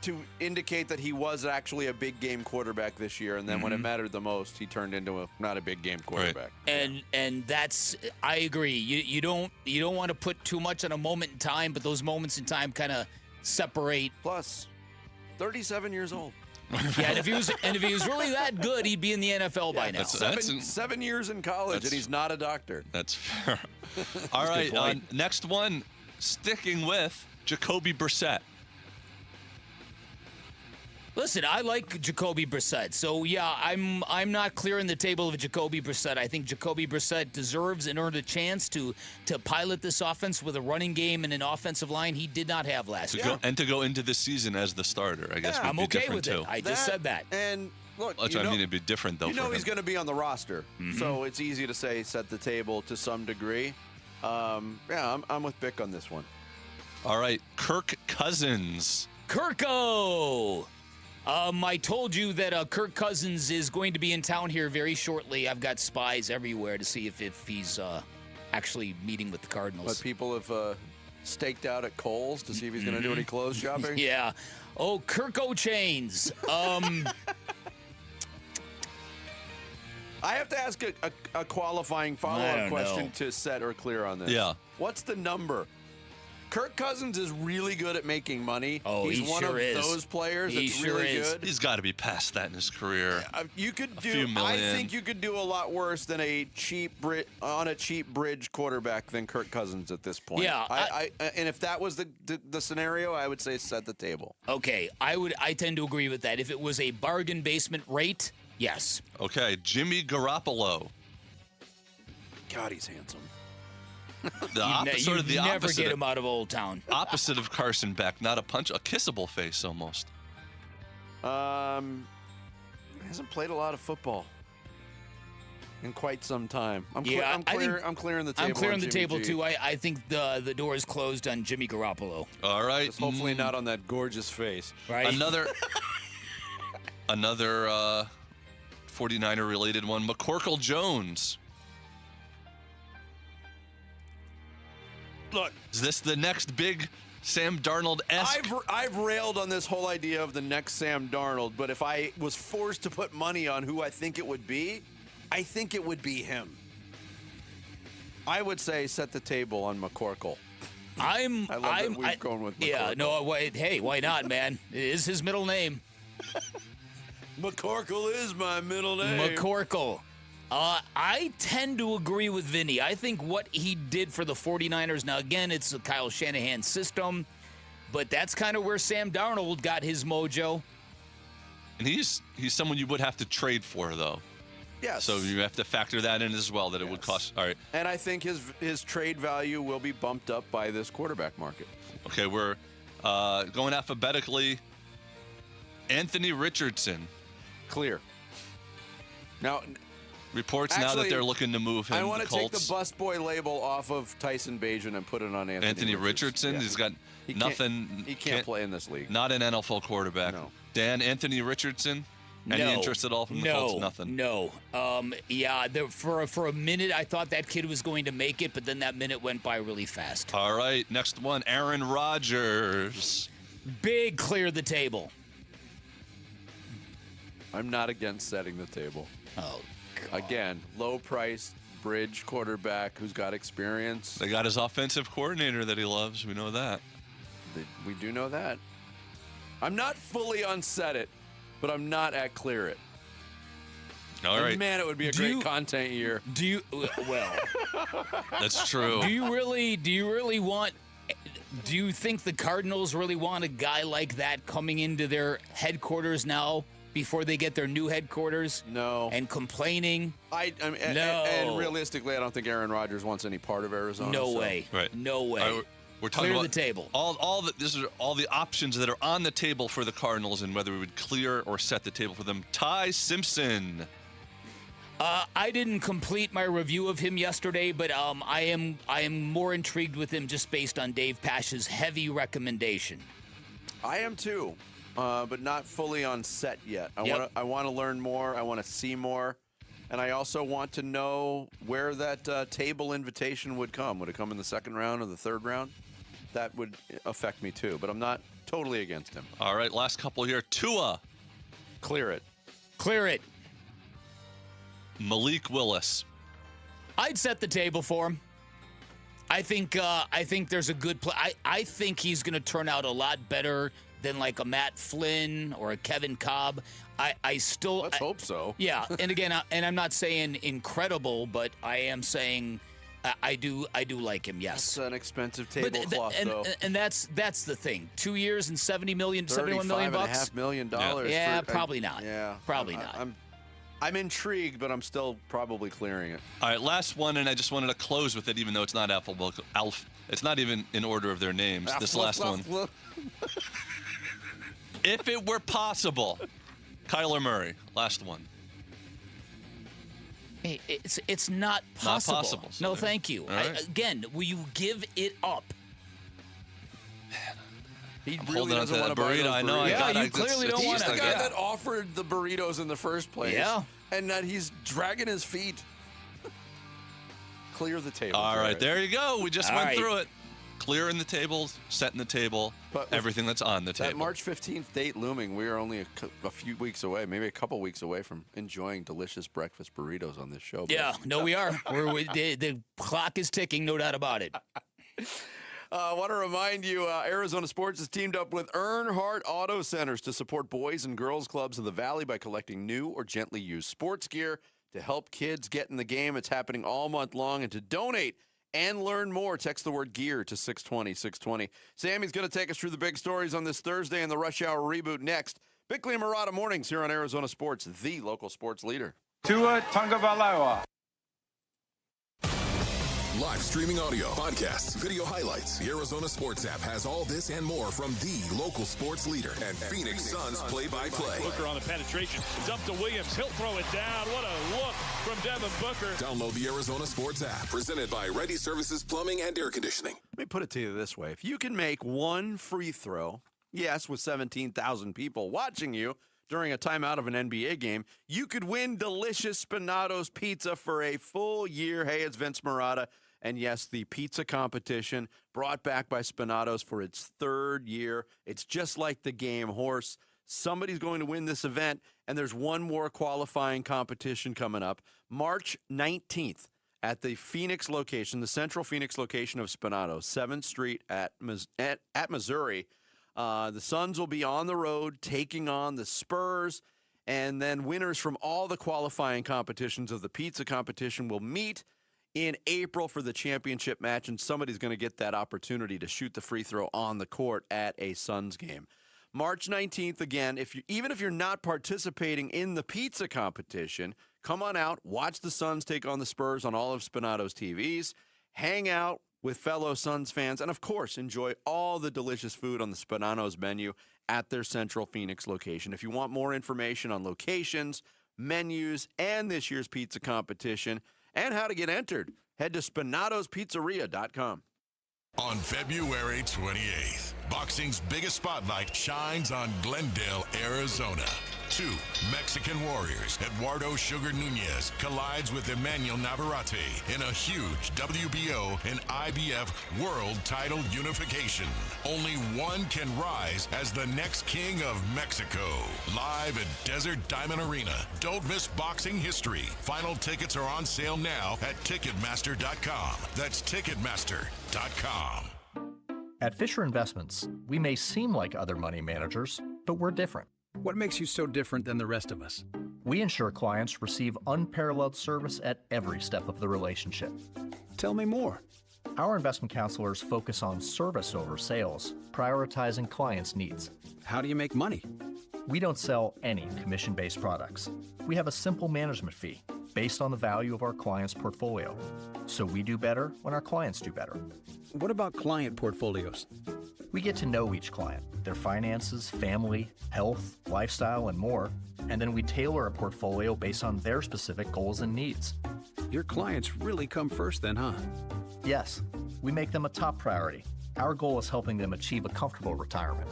to indicate that he was actually a big game quarterback this year, and then when it mattered the most, he turned into not a big game quarterback. and that's I agree. You don't want to put too much on a moment in time, but those moments in time kind of separate. Plus, 37 years old. Yeah, and if he was really that good, he'd be in the NFL by now. Seven years in college, and he's not a doctor. That's fair. All right, next one, sticking with Jacoby Brissett. Listen, I like Jacoby Brissett. So, yeah, I'm not clearing the table of Jacoby Brissett. I think Jacoby Brissett deserves and earned a chance to pilot this offense with a running game and an offensive line he did not have last year. To go into this season as the starter, I guess would I'm be okay different with too. it. I just said that. And look, That's what I mean. It'd be different though. You know for he's him. going to be on the roster, so it's easy to say set the table to some degree. I'm with Bick on this one. All right, Kirk Cousins. Kirko! I told you that Kirk Cousins is going to be in town here very shortly. I've got spies everywhere to see if he's actually meeting with the Cardinals. But people have staked out at Kohl's to see if he's going to do any clothes shopping. Yeah. Oh, Kirko chains. I have to ask a qualifying follow-up question to set or clear on this. Yeah. What's the number? Kirk Cousins is really good at making money. Oh, he's he one sure of is. those players He that's sure really is. good. He's got to be past that in his career. You could few do. I million. think you could do a lot worse than a cheap bridge quarterback than Kirk Cousins at this point. Yeah, and if that was the scenario, I would say set the table. Okay, I tend to agree with that. If it was a bargain basement rate, yes. Okay, Jimmy Garoppolo. God, he's handsome. You never get him out of Old Town. Opposite of Carson Beck, not a kissable face almost. Hasn't played a lot of football in quite some time. I'm clearing the table. I'm clearing on the Jimmy table G. too. I think the door is closed on Jimmy Garoppolo. All right. Just hopefully not on that gorgeous face. Right. Another 49er related one, McCorkle Jones. Look, is this the next big Sam Darnold-esque? I've railed on this whole idea of the next Sam Darnold, but if I was forced to put money on who I think it would be, I think it would be him. I would say set the table on McCorkle. I love that we've gone with McCorkle. Yeah, no, hey, why not, man? It is his middle name. McCorkle is my middle name. McCorkle. I tend to agree with Vinny. I think what he did for the 49ers, now again, it's a Kyle Shanahan system, but that's kind of where Sam Darnold got his mojo. And he's someone you would have to trade for, though. Yes. So you have to factor that in as well, that it would cost. All right. And I think his trade value will be bumped up by this quarterback market. Okay, we're going alphabetically. Anthony Richardson. Clear. Now, reports now that they're looking to move him. I want to to take the busboy label off of Tyson Bagent and put it on Anthony Richardson. Yeah. He's got nothing. He can't play in this league. Not an NFL quarterback. No. Dan, Anthony Richardson. Any interest at all from the Colts? Nothing. No. For a minute, I thought that kid was going to make it, but then that minute went by really fast. All right, next one, Aaron Rodgers. Big clear the table. I'm not against setting the table. Oh, God. Again, low price, bridge quarterback who's got experience. They got his offensive coordinator that he loves. We know that. We do know that. I'm not fully on set it, but I'm not at clear it. All right. Man, it would be a great content year. Do you? Well, that's true. Do you really want? Do you think the Cardinals really want a guy like that coming into their headquarters now before they get their new headquarters? No. And complaining? No. And realistically, I don't think Aaron Rodgers wants any part of Arizona. No way. Right. No way. We're talking clear about the table. These are all the options that are on the table for the Cardinals, and whether we would clear or set the table for them. Ty Simpson. I didn't complete my review of him yesterday, but I am more intrigued with him just based on Dave Pash's heavy recommendation. I am too, but not fully on set yet. I want to learn more. I want to see more, and I also want to know where that table invitation would come. Would it come in the second round or the third round? That would affect me too, but I'm not totally against him. All right, last couple here. Tua. Clear it. Clear it. Malik Willis. I'd set the table for him. I think there's a good play. I think he's going to turn out a lot better than like a Matt Flynn or a Kevin Cobb. Let's hope so. Yeah, and again, I'm not saying incredible, but I am saying I do like him. Yes, it's an expensive tablecloth, though. And that's the thing. 2 years and $71 million bucks. $35.5 million. Yeah, probably not. Yeah, probably not. I'm intrigued, but I'm still probably clearing it. All right, last one, and I just wanted to close with it, even though it's not it's not even in order of their names. This last one. If it were possible, Kyler Murray, last one. Hey, it's not possible. Not possible. No, thank you. Right. Again, will you give it up? He I'm really doesn't want to buy those burritos. I know. You clearly don't want He's to. the guy that offered the burritos in the first place. Yeah. And that he's dragging his feet. Clear the table. All right, there you go. We just went through it. Clearing the tables, setting the table, everything that's on the table. That March 15th date looming, we are only a few weeks away, maybe a couple weeks away from enjoying delicious breakfast burritos on this show. Yeah, no, we are. The clock is ticking, no doubt about it. I want to remind you, Arizona Sports has teamed up with Earnhardt Auto Centers to support boys and girls clubs of the Valley by collecting new or gently used sports gear to help kids get in the game. It's happening all month long. And to donate and learn more, text the word GEAR to 620-620. Sammy's going to take us through the big stories on this Thursday and the Rush Hour Reboot next. Bickley and Murata mornings here on Arizona Sports, the local sports leader. Tua Tagovailoa. Live streaming audio, podcasts, video highlights. The Arizona Sports app has all this and more from the local sports leader and Phoenix Suns play-by-play. Booker on the penetration. It's up to Williams. He'll throw it down. What a look from Devin Booker. Download the Arizona Sports app. Presented by Ready Services Plumbing and Air Conditioning. Let me put it to you this way. If you can make one free throw, yes, with 17,000 people watching you during a timeout of an NBA game, you could win delicious Spinato's pizza for a full year. Hey, it's Vince Murata. And yes, the pizza competition brought back by Spinato's for its third year. It's just like the game horse. Somebody's going to win this event, and there's one more qualifying competition coming up. March 19th at the Phoenix location, the Central Phoenix location of Spinato's, 7th Street at Missouri. The Suns will be on the road taking on the Spurs. And then winners from all the qualifying competitions of the pizza competition will meet in April for the championship match, and somebody's going to get that opportunity to shoot the free throw on the court at a Suns game. March 19th, again, even if you're not participating in the pizza competition, come on out, watch the Suns take on the Spurs on all of Spinato's TVs, hang out with fellow Suns fans, and of course, enjoy all the delicious food on the Spinato's menu at their Central Phoenix location. If you want more information on locations, menus, and this year's pizza competition, and how to get entered, head to spinatospizzeria.com. On February 28th, boxing's biggest spotlight shines on Glendale, Arizona. Two Mexican warriors, Eduardo Sugar Nunez collides with Emmanuel Navarrete in a huge WBO and IBF world title unification. Only one can rise as the next king of Mexico. Live at Desert Diamond Arena. Don't miss boxing history. Final tickets are on sale now at Ticketmaster.com. That's Ticketmaster.com. At Fisher Investments, we may seem like other money managers, but we're different. What makes you so different than the rest of us? We ensure clients receive unparalleled service at every step of the relationship. Tell me more. Our investment counselors focus on service over sales, prioritizing clients' needs. How do you make money? We don't sell any commission-based products. We have a simple management fee based on the value of our client's portfolio. So we do better when our clients do better. What about client portfolios? We get to know each client, their finances, family, health, lifestyle, and more, and then we tailor a portfolio based on their specific goals and needs. Your clients really come first then, huh? Yes, we make them a top priority. Our goal is helping them achieve a comfortable retirement.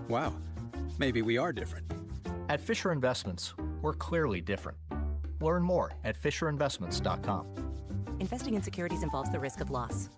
Wow, maybe we are different. At Fisher Investments, we're clearly different. Learn more at FisherInvestments.com. Investing in securities involves the risk of loss.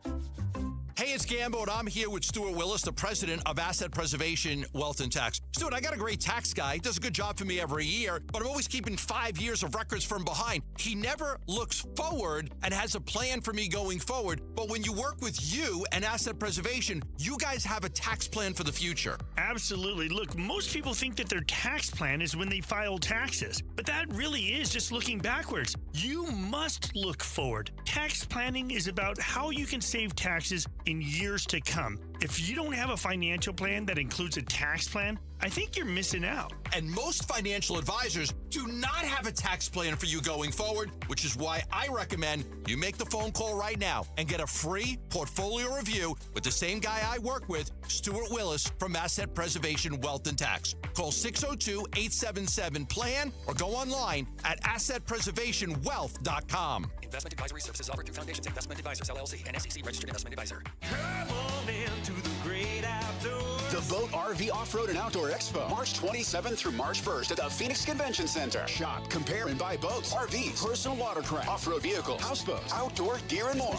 Hey, it's Gambo, and I'm here with Stuart Willis, the president of Asset Preservation Wealth and Tax. Stuart, I got a great tax guy. He does a good job for me every year, but I'm always keeping 5 years of records from behind. He never looks forward and has a plan for me going forward. But when you work with you and Asset Preservation, you guys have a tax plan for the future. Absolutely. Look, most people think that their tax plan is when they file taxes, but that really is just looking backwards. You must look forward. Tax planning is about how you can save taxes in years to come. If you don't have a financial plan that includes a tax plan, I think you're missing out. And most financial advisors do not have a tax plan for you going forward, which is why I recommend you make the phone call right now and get a free portfolio review with the same guy I work with, Stuart Willis from Asset Preservation Wealth and Tax. Call 602-877-PLAN or go online at assetpreservationwealth.com. Investment advisory services offered through Foundations Investment Advisors, LLC, and SEC registered investment advisor. Come on into the great outdoors. The Boat RV Off-Road and Outdoor Expo, March 27th through March 1st at the Phoenix Convention Center. Shop, compare, and buy boats, RVs, personal watercraft, off-road vehicles, houseboats, outdoor gear, and more.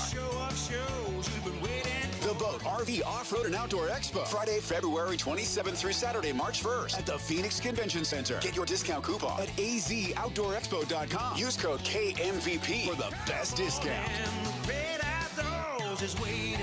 The Boat RV Off-Road and Outdoor Expo, Friday, February 27th through Saturday, March 1st at the Phoenix Convention Center. Get your discount coupon at azoutdoorexpo.com. Use code KMVP for the best discount. And the great outdoors is waiting.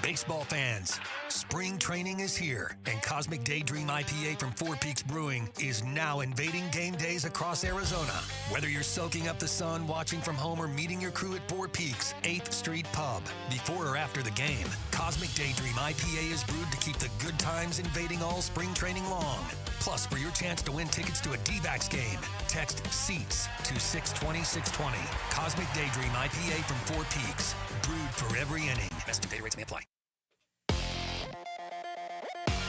Baseball fans, spring training is here, and Cosmic Daydream IPA from Four Peaks Brewing is now invading game days across Arizona. Whether you're soaking up the sun, watching from home, or meeting your crew at Four Peaks 8th Street Pub, before or after the game, Cosmic Daydream IPA is brewed to keep the good times invading all spring training long. Plus, for your chance to win tickets to a D-backs game, text SEATS to 620-620. Cosmic Daydream IPA from Four Peaks, brewed for every inning. Best data rates may apply.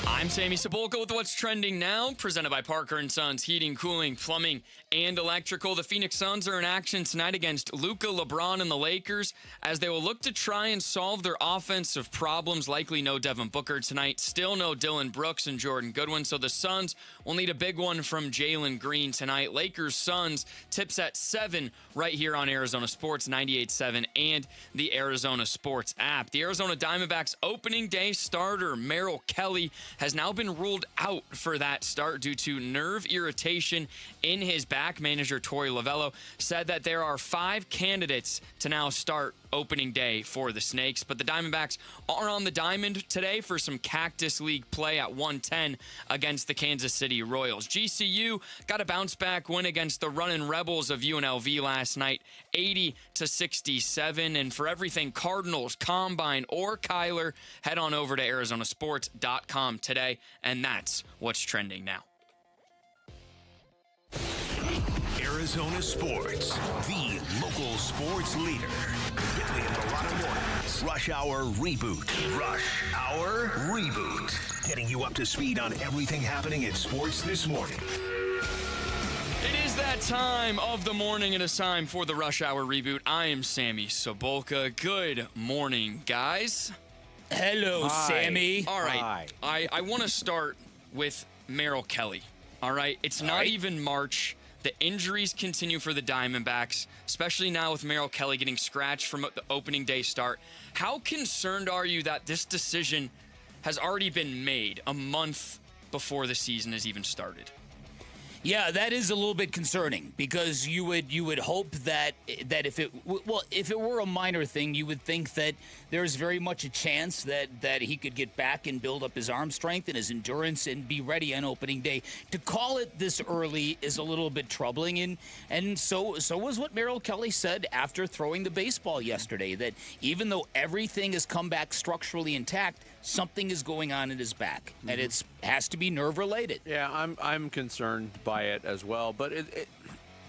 I'm Sammy Sepulka with What's Trending Now, presented by Parker & Sons Heating, Cooling, Plumbing, and Electrical. The Phoenix Suns are in action tonight against Luka, LeBron, and the Lakers as they will look to try and solve their offensive problems. Likely no Devin Booker tonight. Still no Dylan Brooks and Jordan Goodwin. So the Suns will need a big one from Jalen Green tonight. Lakers-Suns tips at 7 right here on Arizona Sports 98.7 and the Arizona Sports app. The Arizona Diamondbacks opening day starter Merrill Kelly has now been ruled out for that start due to nerve irritation in his back. Manager Torey Lovello said that there are 5 candidates to now start opening day for the Snakes, but the Diamondbacks are on the diamond today for some Cactus League play at 1:10 against the Kansas City Royals. GCU got a bounce-back win against the running Rebels of UNLV last night, 80-67. And for everything Cardinals, Combine, or Kyler, head on over to ArizonaSports.com today, and that's what's trending now. Arizona Sports, the local sports leader. Bentley and Milano Mornings. Rush Hour Reboot. Rush Hour Reboot. Getting you up to speed on everything happening in sports this morning. It is that time of the morning. It is time for the Rush Hour Reboot. I am Sammy Sobolka. Good morning, guys. Hello, Hi. Sammy. All right. I want to start with Merrill Kelly. All right. It's not even March. The injuries continue for the Diamondbacks, especially now with Merrill Kelly getting scratched from the opening day start. How concerned are you that this decision has already been made a month before the season has even started? Yeah, that is a little bit concerning because you would hope that if it were a minor thing, you would think that there's very much a chance that he could get back and build up his arm strength and his endurance and be ready on opening day. To call it this early is a little bit troubling, and so was what Merrill Kelly said after throwing the baseball yesterday, that even though everything has come back structurally intact, something is going on in his back, and it has to be nerve related. Yeah, I'm concerned by it as well, but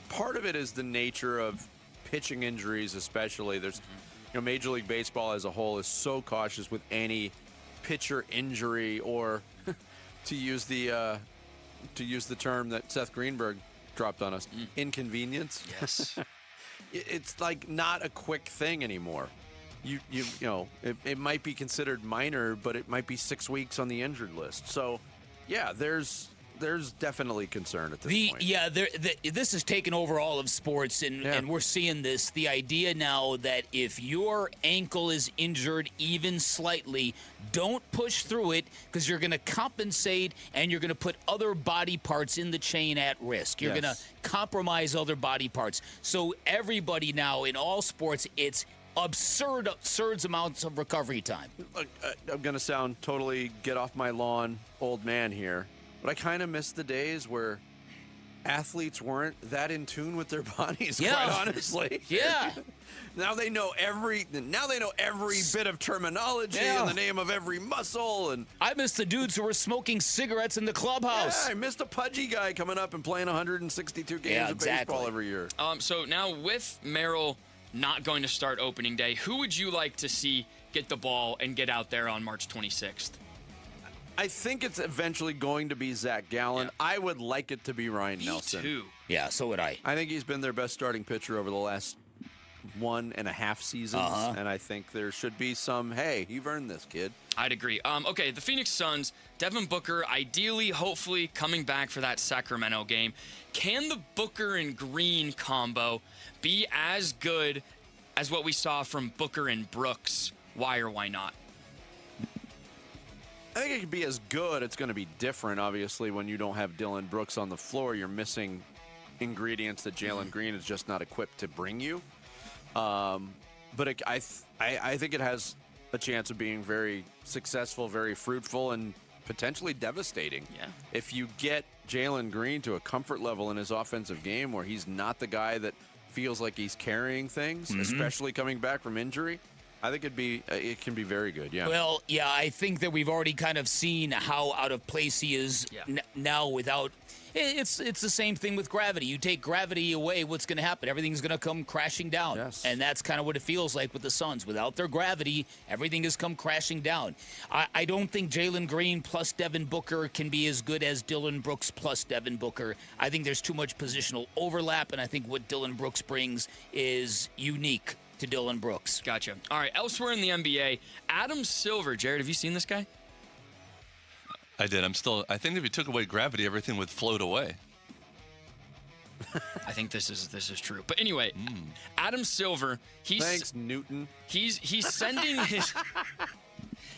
part of it is the nature of pitching injuries, especially. There's, Major League Baseball as a whole is so cautious with any pitcher injury, or to use the term that Seth Greenberg dropped on us, inconvenience. Yes, it's like not a quick thing anymore. It might be considered minor, but it might be 6 weeks on the injured list. So, yeah, there's definitely concern at this point. Yeah, this has taken over all of sports, and we're seeing this. The idea now that if your ankle is injured even slightly, don't push through it because you're going to compensate and you're going to put other body parts in the chain at risk. You're going to compromise other body parts. So everybody now in all sports, it's absurd amounts of recovery time. Look, I'm going to sound totally get off my lawn old man here, but I kind of miss the days where athletes weren't that in tune with their bodies, quite honestly. Yeah. Now they know every bit of terminology in the name of every muscle. And I miss the dudes who were smoking cigarettes in the clubhouse. Yeah, I missed a pudgy guy coming up and playing 162 games of baseball every year. So now with Merrill not going to start opening day, who would you like to see get the ball and get out there on March 26th? I think it's eventually going to be Zach Gallen. Yeah. I would like it to be Ryan Nelson. Me too. Yeah, so would I. I think he's been their best starting pitcher over the last 1.5 seasons, and I think there should be some, hey, you've earned this, kid. I'd agree. Okay, the Phoenix Suns, Devin Booker, ideally, hopefully, coming back for that Sacramento game. Can the Booker and Green combo be as good as what we saw from Booker and Brooks? Why or why not? I think it could be as good. It's going to be different, obviously, when you don't have Dylan Brooks on the floor. You're missing ingredients that Jalen Green is just not equipped to bring you. But I think it has a chance of being very successful, very fruitful, and potentially devastating. Yeah. If you get Jalen Green to a comfort level in his offensive game where he's not the guy that feels like he's carrying things, especially coming back from injury, I think it can be very good, yeah. Well, yeah, I think that we've already kind of seen how out of place he is now without... It's the same thing with gravity. You take gravity away, what's going to happen? Everything's going to come crashing down. Yes. And that's kind of what it feels like with the Suns. Without their gravity, everything has come crashing down. I don't think Jalen Green plus Devin Booker can be as good as Dylan Brooks plus Devin Booker. I think there's too much positional overlap, and I think what Dylan Brooks brings is unique to Dylan Brooks. Gotcha. All right, elsewhere in the NBA, Adam Silver. Jared, have you seen this guy? I did. I think if you took away gravity, everything would float away. I think this is true. But anyway, Adam Silver, thanks, Newton. He's sending his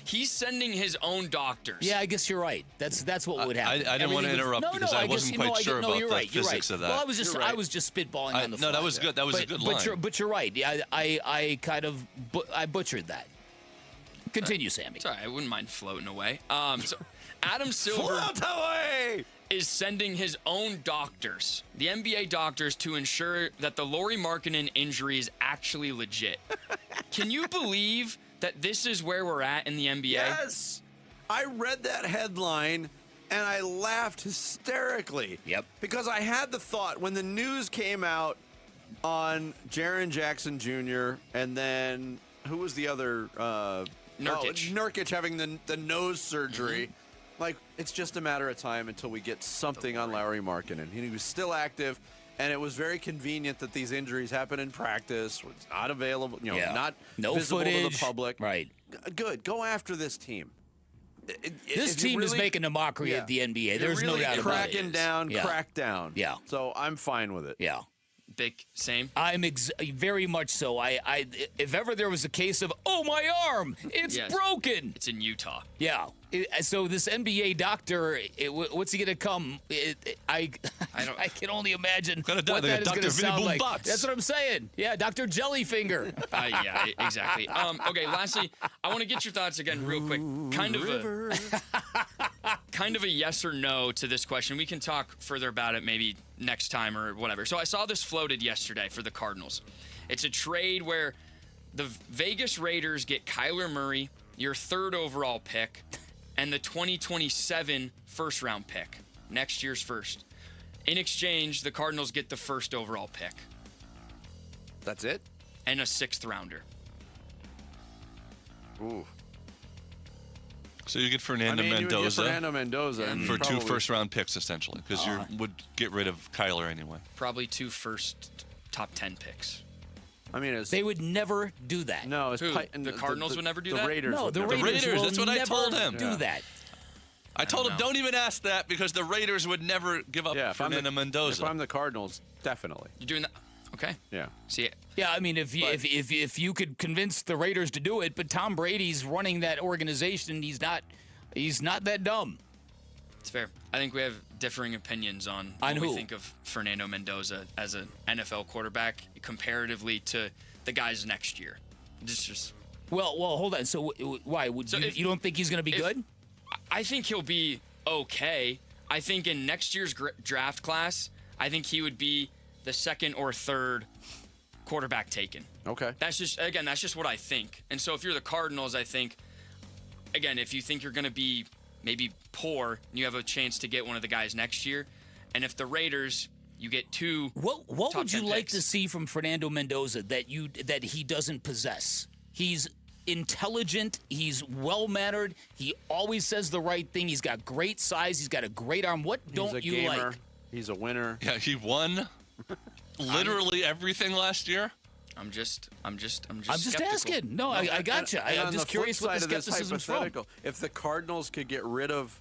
He's sending his own doctors. Yeah, I guess you're right. That's what would happen. I didn't want to interrupt because I wasn't quite sure about the physics of that. Well, I was just spitballing on the fly. No, that was good. That was a good line. But you're right. I kind of butchered that. Continue, Sammy. Sorry, I wouldn't mind floating away. So Adam Silver is sending his own doctors, the NBA doctors, to ensure that the Lauri Markkanen injury is actually legit. Can you believe that this is where we're at in the NBA? Yes. I read that headline and I laughed hysterically. Yep. Because I had the thought when the news came out on Jaren Jackson Jr. and then who was the other? Nurkic having the nose surgery. Mm-hmm. Like, it's just a matter of time until we get something on Lauri Markkanen. He was still active, and it was very convenient that these injuries happen in practice. It's not available, not visible to the public. Right. Good. Go after this team. This team is making a mockery of the NBA. There's no doubt about it. Cracking down, crack down. Yeah. So I'm fine with it. Yeah. Big same. I'm very much so. I if ever there was a case of my arm, it's broken. It's in Utah. Yeah. So this NBA doctor, what's he gonna come? I can only imagine what that is gonna sound like. That's what I'm saying. Yeah, Dr. Jellyfinger. Yeah, exactly. Okay. Lastly, I want to get your thoughts again, real quick. Kind of a yes or no to this question. We can talk further about it maybe next time or whatever. So I saw this floated yesterday for the Cardinals. It's a trade where the Vegas Raiders get Kyler Murray, your 3rd overall pick, and the 2027 first-round pick, next year's first. In exchange, the Cardinals get the 1st overall pick. That's it? And a 6th rounder. Ooh. So you get Fernando Mendoza. For 2 first-round picks, essentially, because you would get rid of Kyler anyway. Probably 2 first top 10 picks. I mean, they would never do that. No, the Cardinals would never do that? The Raiders. No, the Raiders. That's what I told him. Do that. I told him, don't even ask that because the Raiders would never give up Fernando Mendoza. If I'm the Cardinals, definitely. You're doing that? Okay. Yeah. See. Yeah, I mean, if you could convince the Raiders to do it, but Tom Brady's running that organization, he's not that dumb. It's fair. I think we have differing opinions on what we think of Fernando Mendoza as an NFL quarterback comparatively to the guys next year. Well, hold on. So why? You don't think he's going to be good? I think he'll be okay. I think in next year's draft class, I think he would be the 2nd or 3rd quarterback taken. Okay. That's just what I think. And so if you're the Cardinals, I think, again, if you think you're going to be maybe poor, you have a chance to get one of the guys next year. And if the Raiders, you get 2 What would you like picks. to see from Fernando Mendoza that he doesn't possess? He's intelligent. He's well-mannered. He always says the right thing. He's got great size. He's got a great arm. What don't you like? He's a winner. Yeah, he won literally everything last year. I'm just asking. No, I got you. I'm just curious what the skepticism's from. If the Cardinals could get rid of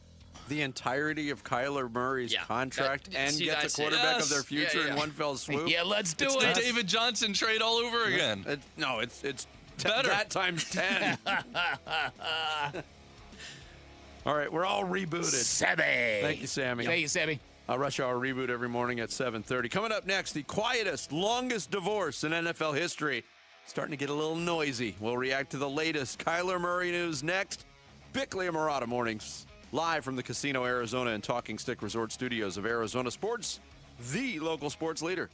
the entirety of Kyler Murray's contract and get the quarterback of their future in one fell swoop, let's do it. It's the David Johnson trade all over again. It's better. That times 10. All right, we're all rebooted. Sammy. Thank you, Sammy. Thank you, Sammy. Rush Hour Reboot every morning at 7:30. Coming up next, the quietest, longest divorce in NFL history. Starting to get a little noisy. We'll react to the latest Kyler Murray news next. Bickley and Murata mornings, live from the Casino Arizona and Talking Stick Resort Studios of Arizona Sports, the local sports leader.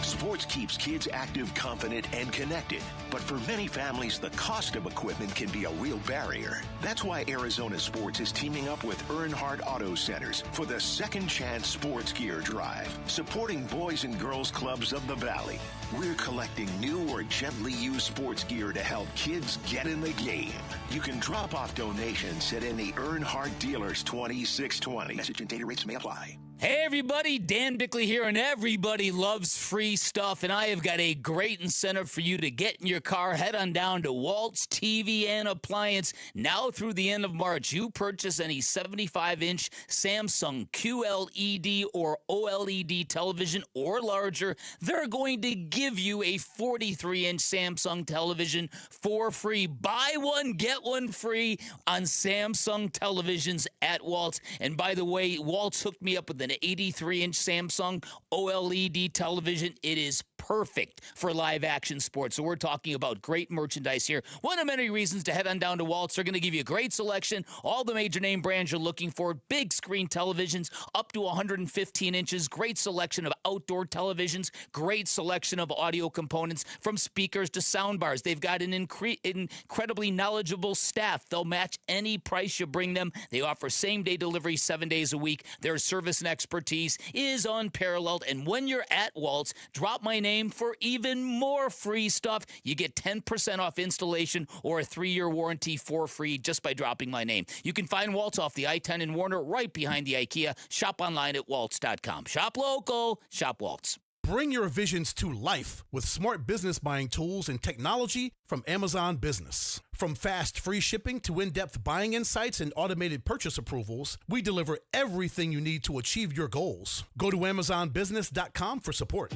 Sports keeps kids active, confident, and connected. But for many families, the cost of equipment can be a real barrier. That's why Arizona Sports is teaming up with Earnhardt Auto Centers for the Second Chance Sports Gear Drive, supporting boys and girls clubs of the Valley. We're collecting new or gently used sports gear to help kids get in the game. You can drop off donations at any Earnhardt Dealers 2620. Message and data rates may apply. Hey everybody, Dan Bickley here, and everybody loves free stuff, and I have got a great incentive for you to get in your car. Head on down to Walt's TV and Appliance. Now through the end of March, you purchase any 75-inch Samsung QLED or OLED television or larger, they're going to give you a 43-inch Samsung television for free. Buy one, get one free on Samsung televisions at Walt's. And by the way, Walt's hooked me up with an 83-inch Samsung OLED television. It is perfect for live action sports. So we're talking about great merchandise here. One of many reasons to head on down to Walt's. They're going to give you a great selection, all the major name brands you're looking for, big screen televisions up to 115 inches, great selection of outdoor televisions, great selection of audio components from speakers to sound bars. They've got an incredibly knowledgeable staff. They'll match any price you bring them. They offer same-day delivery 7 days a week. Their service and expertise is unparalleled. And when you're at Walt's, drop my name for even more free stuff. You get 10% off installation or a 3-year warranty for free just by dropping my name. You can find Walt's off the I-10 in Warner, right behind the IKEA. Shop online at waltz.com. Shop local, shop Walt's. Bring your visions to life with smart business buying tools and technology from Amazon Business. From fast free shipping to in-depth buying insights and automated purchase approvals, we deliver everything you need to achieve your goals. Go to AmazonBusiness.com for support.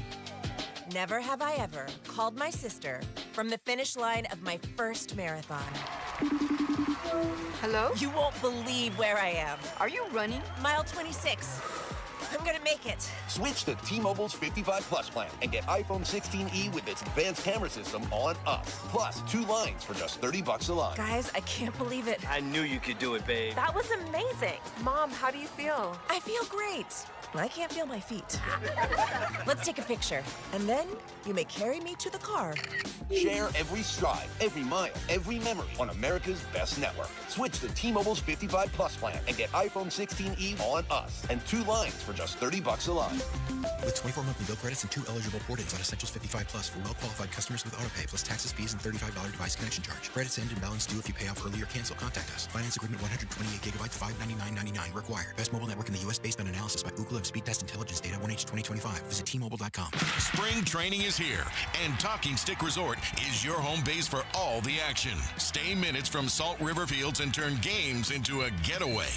Never have I ever called my sister from the finish line of my first marathon. Hello? You won't believe where I am. Are you running? Mile 26. I'm gonna make it. Switch to T-Mobile's 55 Plus plan and get iPhone 16e with its advanced camera system on us. Plus, 2 lines for just $30 a line. Guys, I can't believe it. I knew you could do it, babe. That was amazing. Mom, how do you feel? I feel great. I can't feel my feet. Let's take a picture, and then you may carry me to the car. Share every stride, every mile, every memory on America's best network. Switch to T-Mobile's 55 Plus plan and get iPhone 16e on us and 2 lines for just $30 a line. With 24 monthly bill credits and 2 eligible port-ins on Essentials 55 Plus for well-qualified customers with autopay plus taxes, fees, and $35 device connection charge. Credits end and balance due if you pay off early or cancel. Contact us. Finance agreement 128 gigabytes, $599.99 required. Best mobile network in the U.S. based on analysis by Ookla of Speed Test Intelligence data 1H 2025. Visit T-Mobile.com. Spring training is here, and Talking Stick Resort is your home base for all the action. Stay minutes from Salt River Fields and turn games into a getaway.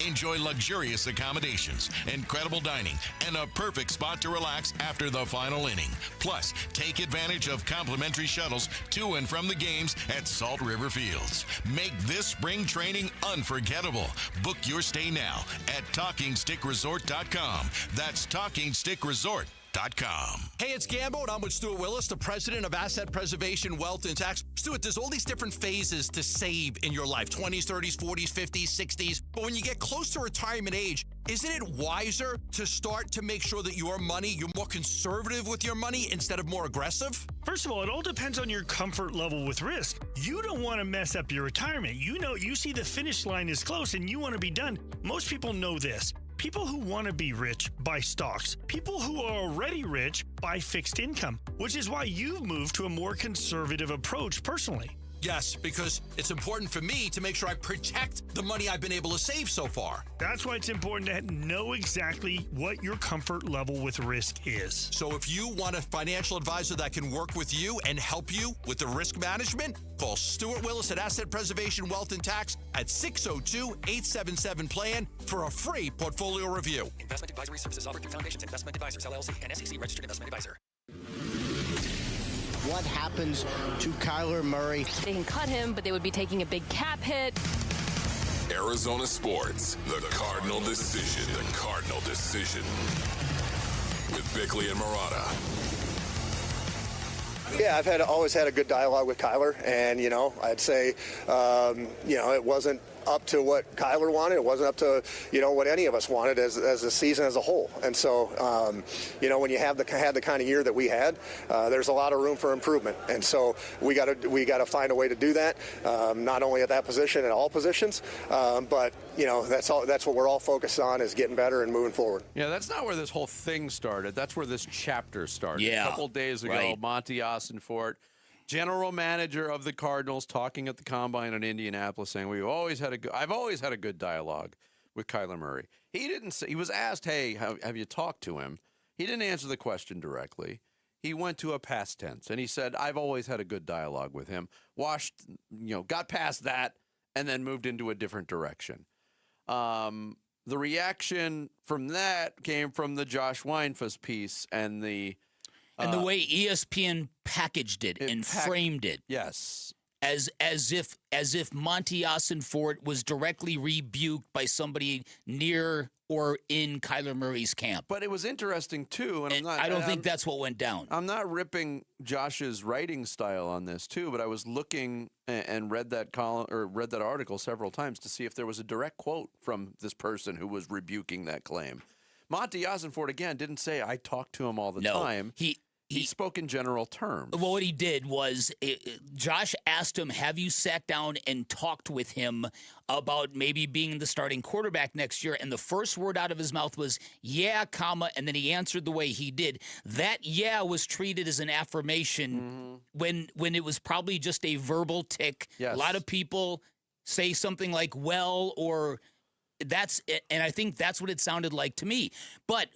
Enjoy luxurious accommodations, incredible dining, and a perfect spot to relax after the final inning. Plus, take advantage of complimentary shuttles to and from the games at Salt River Fields. Make this spring training unforgettable. Book your stay now at TalkingStickResort.com. That's TalkingStickResort.com. Hey, it's Gambo, and I'm with Stuart Willis, the president of Asset Preservation, Wealth, and Tax. Stuart, there's all these different phases to save in your life, 20s, 30s, 40s, 50s, 60s. But when you get close to retirement age, isn't it wiser to start to make sure that you're more conservative with your money instead of more aggressive? First of all, it all depends on your comfort level with risk. You don't want to mess up your retirement. You see the finish line is close and you want to be done. Most people know this. People who want to be rich buy stocks. People who are already rich buy fixed income, which is why you've moved to a more conservative approach personally. Yes, because it's important for me to make sure I protect the money I've been able to save so far. That's why it's important to know exactly what your comfort level with risk is. So if you want a financial advisor that can work with you and help you with the risk management, call Stuart Willis at Asset Preservation, Wealth, and Tax at 602-877-PLAN for a free portfolio review. Investment advisory services offered through Foundations Investment Advisors, LLC, and SEC registered investment advisor. What happens to Kyler Murray? They can cut him, but they would be taking a big cap hit. Arizona Sports, the Cardinal Decision. The Cardinal Decision. With Bickley and Marotta. Yeah, I've always had a good dialogue with Kyler, and I'd say, it wasn't up to what Kyler wanted. It wasn't up to what any of us wanted as a season as a whole. And so when you had the kind of year that we had, there's a lot of room for improvement. And so we got to find a way to do that, not only at that position, at all positions, but that's what we're all focused on, is getting better and moving forward. Yeah, that's not where this whole thing started. That's where this chapter started. Yeah, a couple days ago, right. Monty Austinfort, general manager of the Cardinals, talking at the Combine in Indianapolis, saying I've always had a good dialogue with Kyler Murray. He didn't say, he was asked, hey, have you talked to him? He didn't answer the question directly. He went to a past tense, and he said, I've always had a good dialogue with him. Got past that, and then moved into a different direction. The reaction from that came from the Josh Weinfuss piece and the way ESPN packaged it and framed it. Yes. As if Monty Ossenfort was directly rebuked by somebody near or in Kyler Murray's camp. But it was interesting too, and I don't think that's what went down. I'm not ripping Josh's writing style on this too, but I was looking and read that column or read that article several times to see if there was a direct quote from this person who was rebuking that claim. Monty Ossenfort again didn't say I talked to him all the time. He spoke in general terms. Well, what he did was Josh asked him, have you sat down and talked with him about maybe being the starting quarterback next year? And the first word out of his mouth was, yeah, comma, and then he answered the way he did. That yeah was treated as an affirmation when it was probably just a verbal tick. Yes. A lot of people say something like, well, or... and I think that's what it sounded like to me. But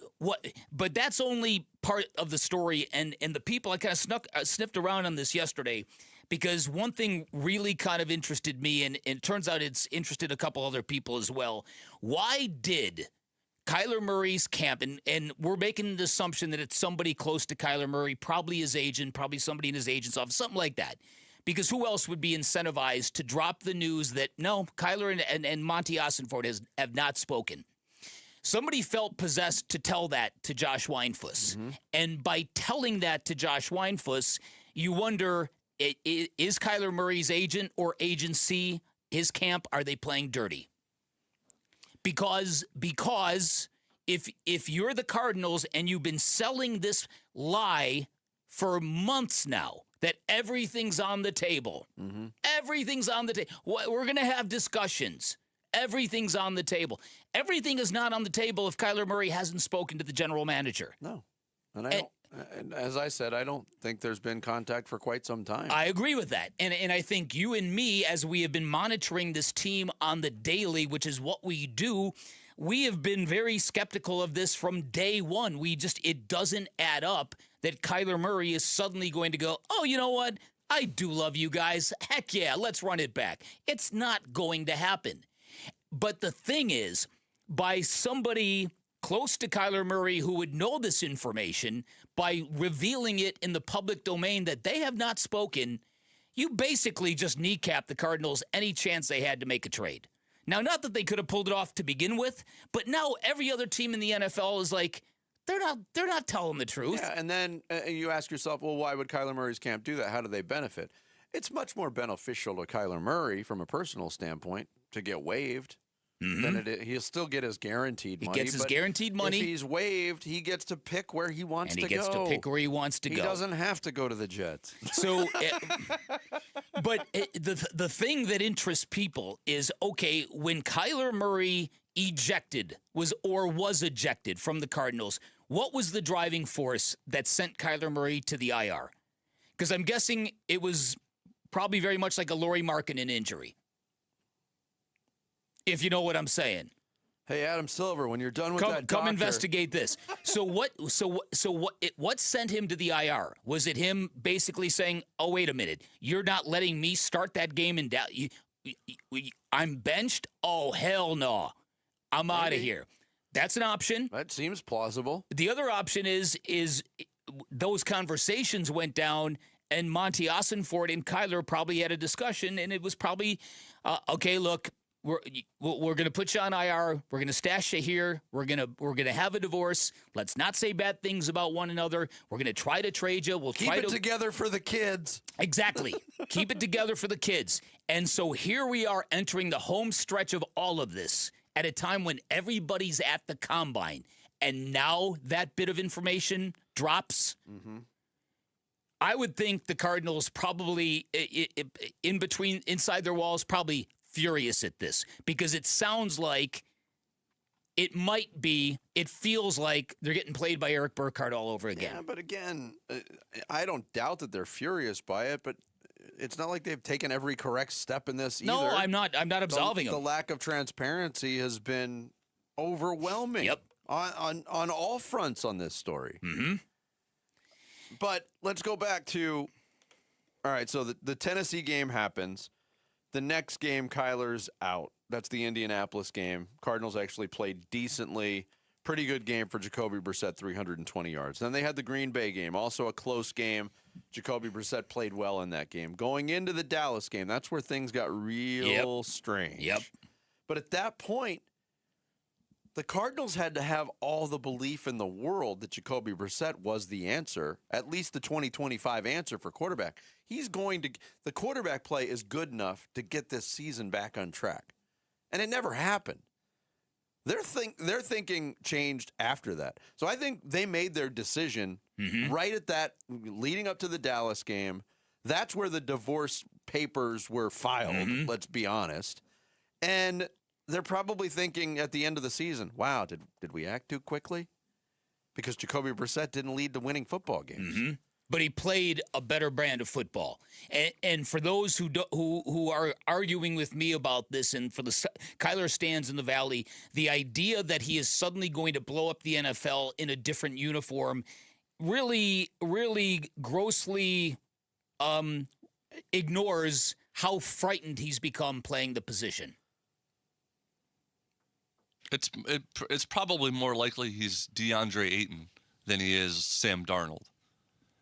that's only part of the story. And the people, I kind of sniffed around on this yesterday because one thing really kind of interested me, and it turns out it's interested a couple other people as well. Why did Kyler Murray's camp, and we're making an assumption that it's somebody close to Kyler Murray, probably his agent, probably somebody in his agent's office, something like that. Because who else would be incentivized to drop the news that, no, Kyler and Monty Ossenfort have not spoken? Somebody felt possessed to tell that to Josh Weinfuss. And by telling that to Josh Weinfuss, you wonder, is Kyler Murray's agent or agency, his camp, are they playing dirty? Because if you're the Cardinals and you've been selling this lie for months now, that everything's on the table. Everything's on the table. We're going to have discussions. Everything's on the table. Everything is not on the table if Kyler Murray hasn't spoken to the general manager. No. And as I said, I don't think there's been contact for quite some time. I agree with that. And I think you and me, as we have been monitoring this team on the daily, which is what we do, we have been very skeptical of this from day one. It doesn't add up that Kyler Murray is suddenly going to go, oh, you know what? I do love you guys. Heck yeah, let's run it back. It's not going to happen. But the thing is, by somebody close to Kyler Murray who would know this information, by revealing it in the public domain that they have not spoken, you basically just kneecap the Cardinals any chance they had to make a trade. Now, not that they could have pulled it off to begin with, but now every other team in the NFL is like, they're not telling the truth. Yeah, and then you ask yourself, well, why would Kyler Murray's camp do that? How do they benefit? It's much more beneficial to Kyler Murray from a personal standpoint to get waived than it is. He'll still get his guaranteed money. He gets his guaranteed money. If he's waived, he gets to pick where he wants to go. And he gets to pick where he wants to go. He doesn't have to go to the Jets. So, the thing that interests people is, okay, when Kyler Murray was ejected from the Cardinals, what was the driving force that sent Kyler Murray to the IR? Because I'm guessing it was probably very much like a Lauri Markkanen injury. If you know what I'm saying. Hey, Adam Silver, when you're done with that come doctor. investigate this. So what sent him to the IR? Was it him basically saying, "Oh, wait a minute, you're not letting me start that game in Dallas. I'm benched? Oh, hell no. I'm out of here." That's an option. That seems plausible. The other option is those conversations went down, and Monty Ossenfort and Kyler probably had a discussion, and it was probably, okay, look, we're going to put you on IR. We're going to stash you here. We're going to have a divorce. Let's not say bad things about one another. We're going to try to trade you. We'll keep it together for the kids. Exactly. Keep it together for the kids. And so here we are entering the home stretch of all of this at a time when everybody's at the combine. And now that bit of information drops. I would think the Cardinals probably inside their walls probably furious at this, because it sounds like it feels like they're getting played by Eric Burkhardt all over again. Yeah, but again, I don't doubt that they're furious by it, but it's not like they've taken every correct step in this either. No, I'm not absolving them. The lack of transparency has been overwhelming. Yep. On all fronts on this story. Mm-hmm. But let's go back to, all right, so the Tennessee game happens. The next game, Kyler's out. That's the Indianapolis game. Cardinals actually played decently. Pretty good game for Jacoby Brissett, 320 yards. Then they had the Green Bay game, also a close game. Jacoby Brissett played well in that game. Going into the Dallas game, that's where things got real strange. Yep. But at that point, the Cardinals had to have all the belief in the world that Jacoby Brissett was the answer, at least the 2025 answer for quarterback. The quarterback play is good enough to get this season back on track. And it never happened. Their thinking changed after that. So I think they made their decision right at that, leading up to the Dallas game. That's where the divorce papers were filed, let's be honest. And they're probably thinking at the end of the season, wow, did we act too quickly? Because Jacoby Brissett didn't lead to winning football games. But he played a better brand of football. And for those who are arguing with me about this, and for the Kyler stands in the Valley, the idea that he is suddenly going to blow up the NFL in a different uniform really, really grossly ignores how frightened he's become playing the position. It's probably more likely he's DeAndre Ayton than he is Sam Darnold.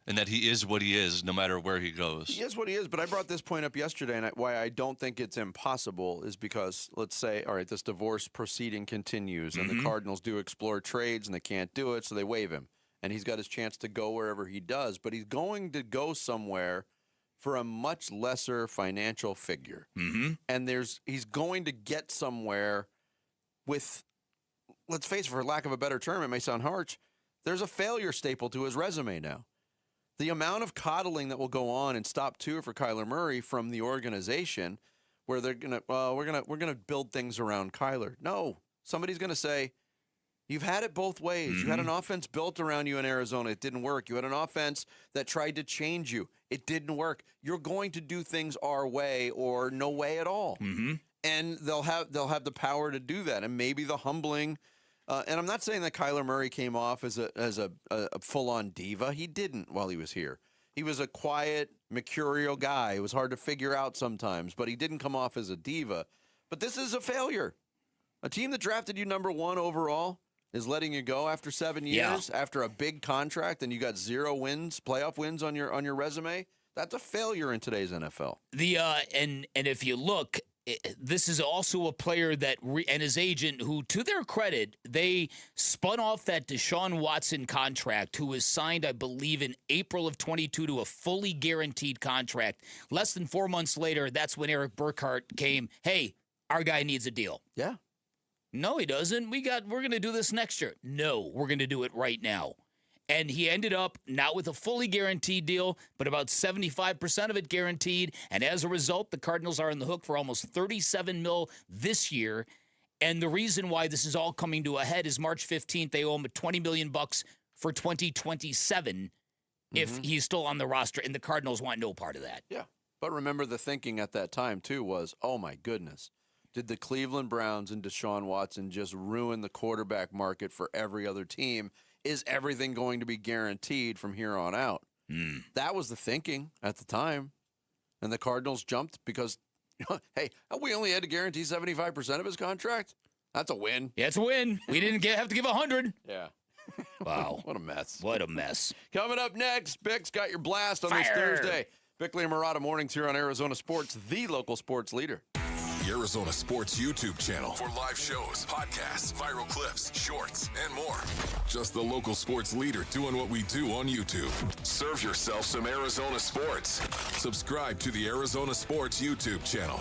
And that he is what he is no matter where he goes. He is what he is, but I brought this point up yesterday, and why I don't think it's impossible is because, let's say, all right, this divorce proceeding continues, and the Cardinals do explore trades, and they can't do it, so they waive him. And he's got his chance to go wherever he does, but he's going to go somewhere for a much lesser financial figure. And he's going to get somewhere with, let's face it, for lack of a better term, it may sound harsh, there's a failure staple to his resume now. The amount of coddling that will go on in stop 2 for Kyler Murray from the organization, where they're gonna, we're gonna build things around Kyler. No, somebody's gonna say, you've had it both ways. You had an offense built around you in Arizona. It didn't work. You had an offense that tried to change you. It didn't work. You're going to do things our way or no way at all. And they'll have the power to do that. And maybe the humbling. And I'm not saying that Kyler Murray came off as a full-on diva. He didn't while he was here. He was a quiet, mercurial guy. It was hard to figure out sometimes, but he didn't come off as a diva. But this is a failure. A team that drafted you number 1 overall is letting you go after 7 years, after a big contract, and you got 0 wins, playoff wins on your resume. That's a failure in today's NFL. And if you look, this is also a player that and his agent who, to their credit, they spun off that Deshaun Watson contract, who was signed, I believe, in April of 22 to a fully guaranteed contract. Less than 4 months later, that's when Eric Burkhart came, hey, our guy needs a deal. Yeah. No, he doesn't. We're going to do this next year. No, we're going to do it right now. And he ended up not with a fully guaranteed deal, but about 75% of it guaranteed. And as a result, the Cardinals are on the hook for almost $37 million this year. And the reason why this is all coming to a head is March 15th, they owe him $20 million for 2027 if he's still on the roster. And the Cardinals want no part of that. Yeah. But remember, the thinking at that time, too, was, oh, my goodness. Did the Cleveland Browns and Deshaun Watson just ruin the quarterback market for every other team? Is everything going to be guaranteed from here on out? That was the thinking at the time. And the Cardinals jumped because, hey, we only had to guarantee 75% of his contract? That's a win. Yeah, it's a win. We didn't have to give 100. Yeah. Wow. What a mess. What a mess. Coming up next, Bick's got your blast on this Thursday. Bickley and Murata mornings here on Arizona Sports, the local sports leader. The Arizona Sports YouTube channel for live shows, podcasts, viral clips, shorts, and more. Just the local sports leader doing what we do on YouTube. Serve yourself some Arizona sports. Subscribe to the Arizona Sports YouTube channel.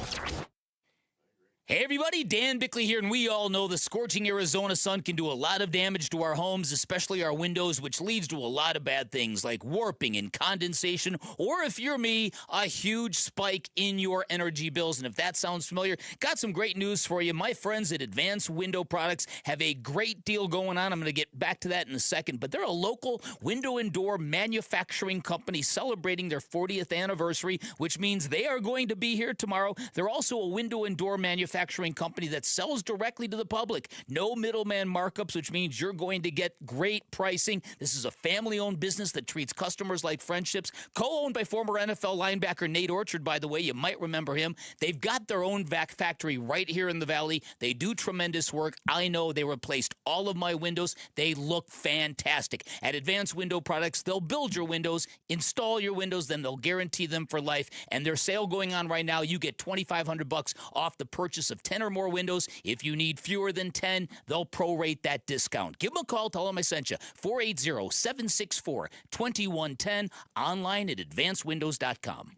Hey everybody, Dan Bickley here, and we all know the scorching Arizona sun can do a lot of damage to our homes, especially our windows, which leads to a lot of bad things like warping and condensation, or if you're me, a huge spike in your energy bills. And if that sounds familiar, got some great news for you. My friends at Advanced Window Products have a great deal going on. I'm going to get back to that in a second, but they're a local window and door manufacturing company celebrating their 40th anniversary, which means they are going to be here tomorrow. They're also a window and door manufacturing company that sells directly to the public. No middleman markups, which means you're going to get great pricing. This is a family-owned business that treats customers like friendships. Co-owned by former NFL linebacker Nate Orchard, by the way. You might remember him. They've got their own vac factory right here in the Valley. They do tremendous work. I know they replaced all of my windows. They look fantastic. At Advanced Window Products, they'll build your windows, install your windows, then they'll guarantee them for life. And their sale going on right now, you get $2,500 off the purchase of 10 or more windows. If you need fewer than 10, they'll prorate that discount. Give them a call. Tell them I sent you. 480-764-2110. Online at advancedwindows.com.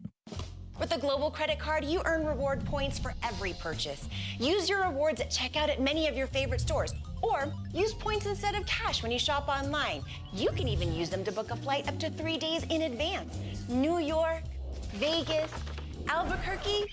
With a Global Credit Card, you earn reward points for every purchase. Use your rewards at checkout at many of your favorite stores. Or use points instead of cash when you shop online. You can even use them to book a flight up to 3 days in advance. New York, Vegas, Albuquerque.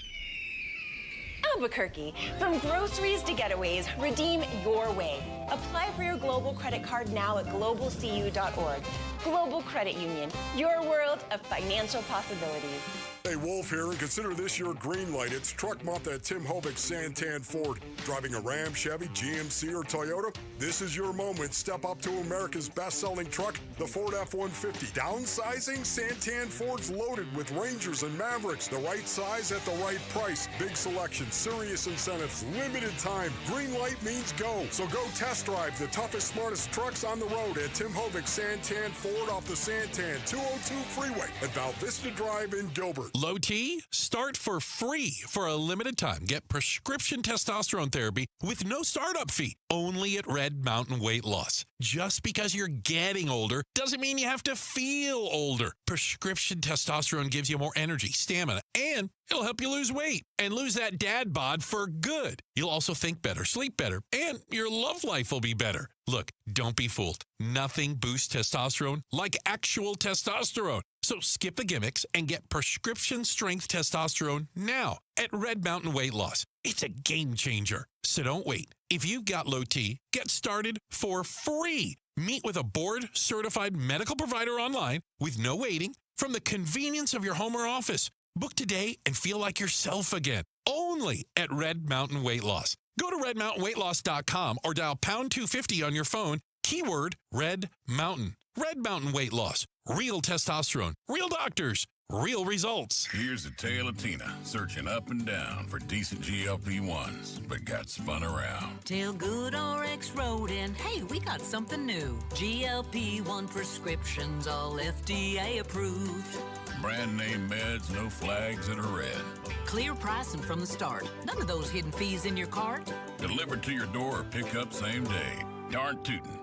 From groceries to getaways, redeem your way. Apply for your Global Credit Card now at globalcu.org. Global Credit Union, your world of financial possibilities. Hey, Wolf here, and consider this your green light. It's truck month at Tim Hovick's Santan Ford. Driving a Ram, Chevy, GMC, or Toyota? This is your moment. Step up to America's best-selling truck, the Ford F-150. Downsizing? Santan Ford's loaded with Rangers and Mavericks. The right size at the right price. Big selection, serious incentives, limited time. Green light means go. So go test drive the toughest, smartest trucks on the road at Tim Hovick's Santan Ford off the Santan 202 freeway at Val Vista Drive in Gilbert. Low T? Start for free for a limited time. Get prescription testosterone therapy with no startup fee. Only at Red Mountain Weight Loss. Just because you're getting older doesn't mean you have to feel older. Prescription testosterone gives you more energy, stamina, and it'll help you lose weight and lose that dad bod for good. You'll also think better, sleep better, and your love life will be better. Look, don't be fooled. Nothing boosts testosterone like actual testosterone. So skip the gimmicks and get prescription strength testosterone now at Red Mountain Weight Loss. It's a game changer. So don't wait. If you've got low T, get started for free. Meet with a board-certified medical provider online with no waiting from the convenience of your home or office. Book today and feel like yourself again. Only at Red Mountain Weight Loss. Go to redmountainweightloss.com or dial pound 250 on your phone. Keyword Red Mountain. Red Mountain Weight Loss. Real testosterone. Real doctors. Real results. Here's a tale of Tina searching up and down for decent GLP-1s, but got spun around. Till Good RX wrote in, hey, we got something new. GLP-1 prescriptions, all FDA approved. Brand name meds, no flags that are red. Clear pricing from the start. None of those hidden fees in your cart. Delivered to your door or pick up same day. Darn tootin'.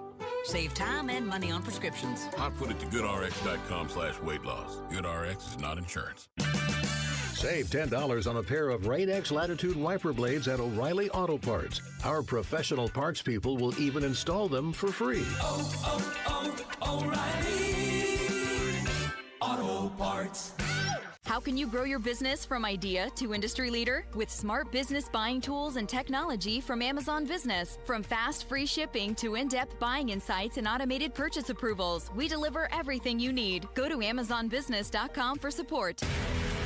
Save time and money on prescriptions. I'd put it to goodrx.com/weight loss. GoodRx is not insurance. Save $10 on a pair of Rain-X Latitude wiper blades at O'Reilly Auto Parts. Our professional parts people will even install them for free. O'Reilly Auto Parts. How can you grow your business from idea to industry leader? With smart business buying tools and technology from Amazon Business. From fast, free shipping to in-depth buying insights and automated purchase approvals, we deliver everything you need. Go to amazonbusiness.com for support.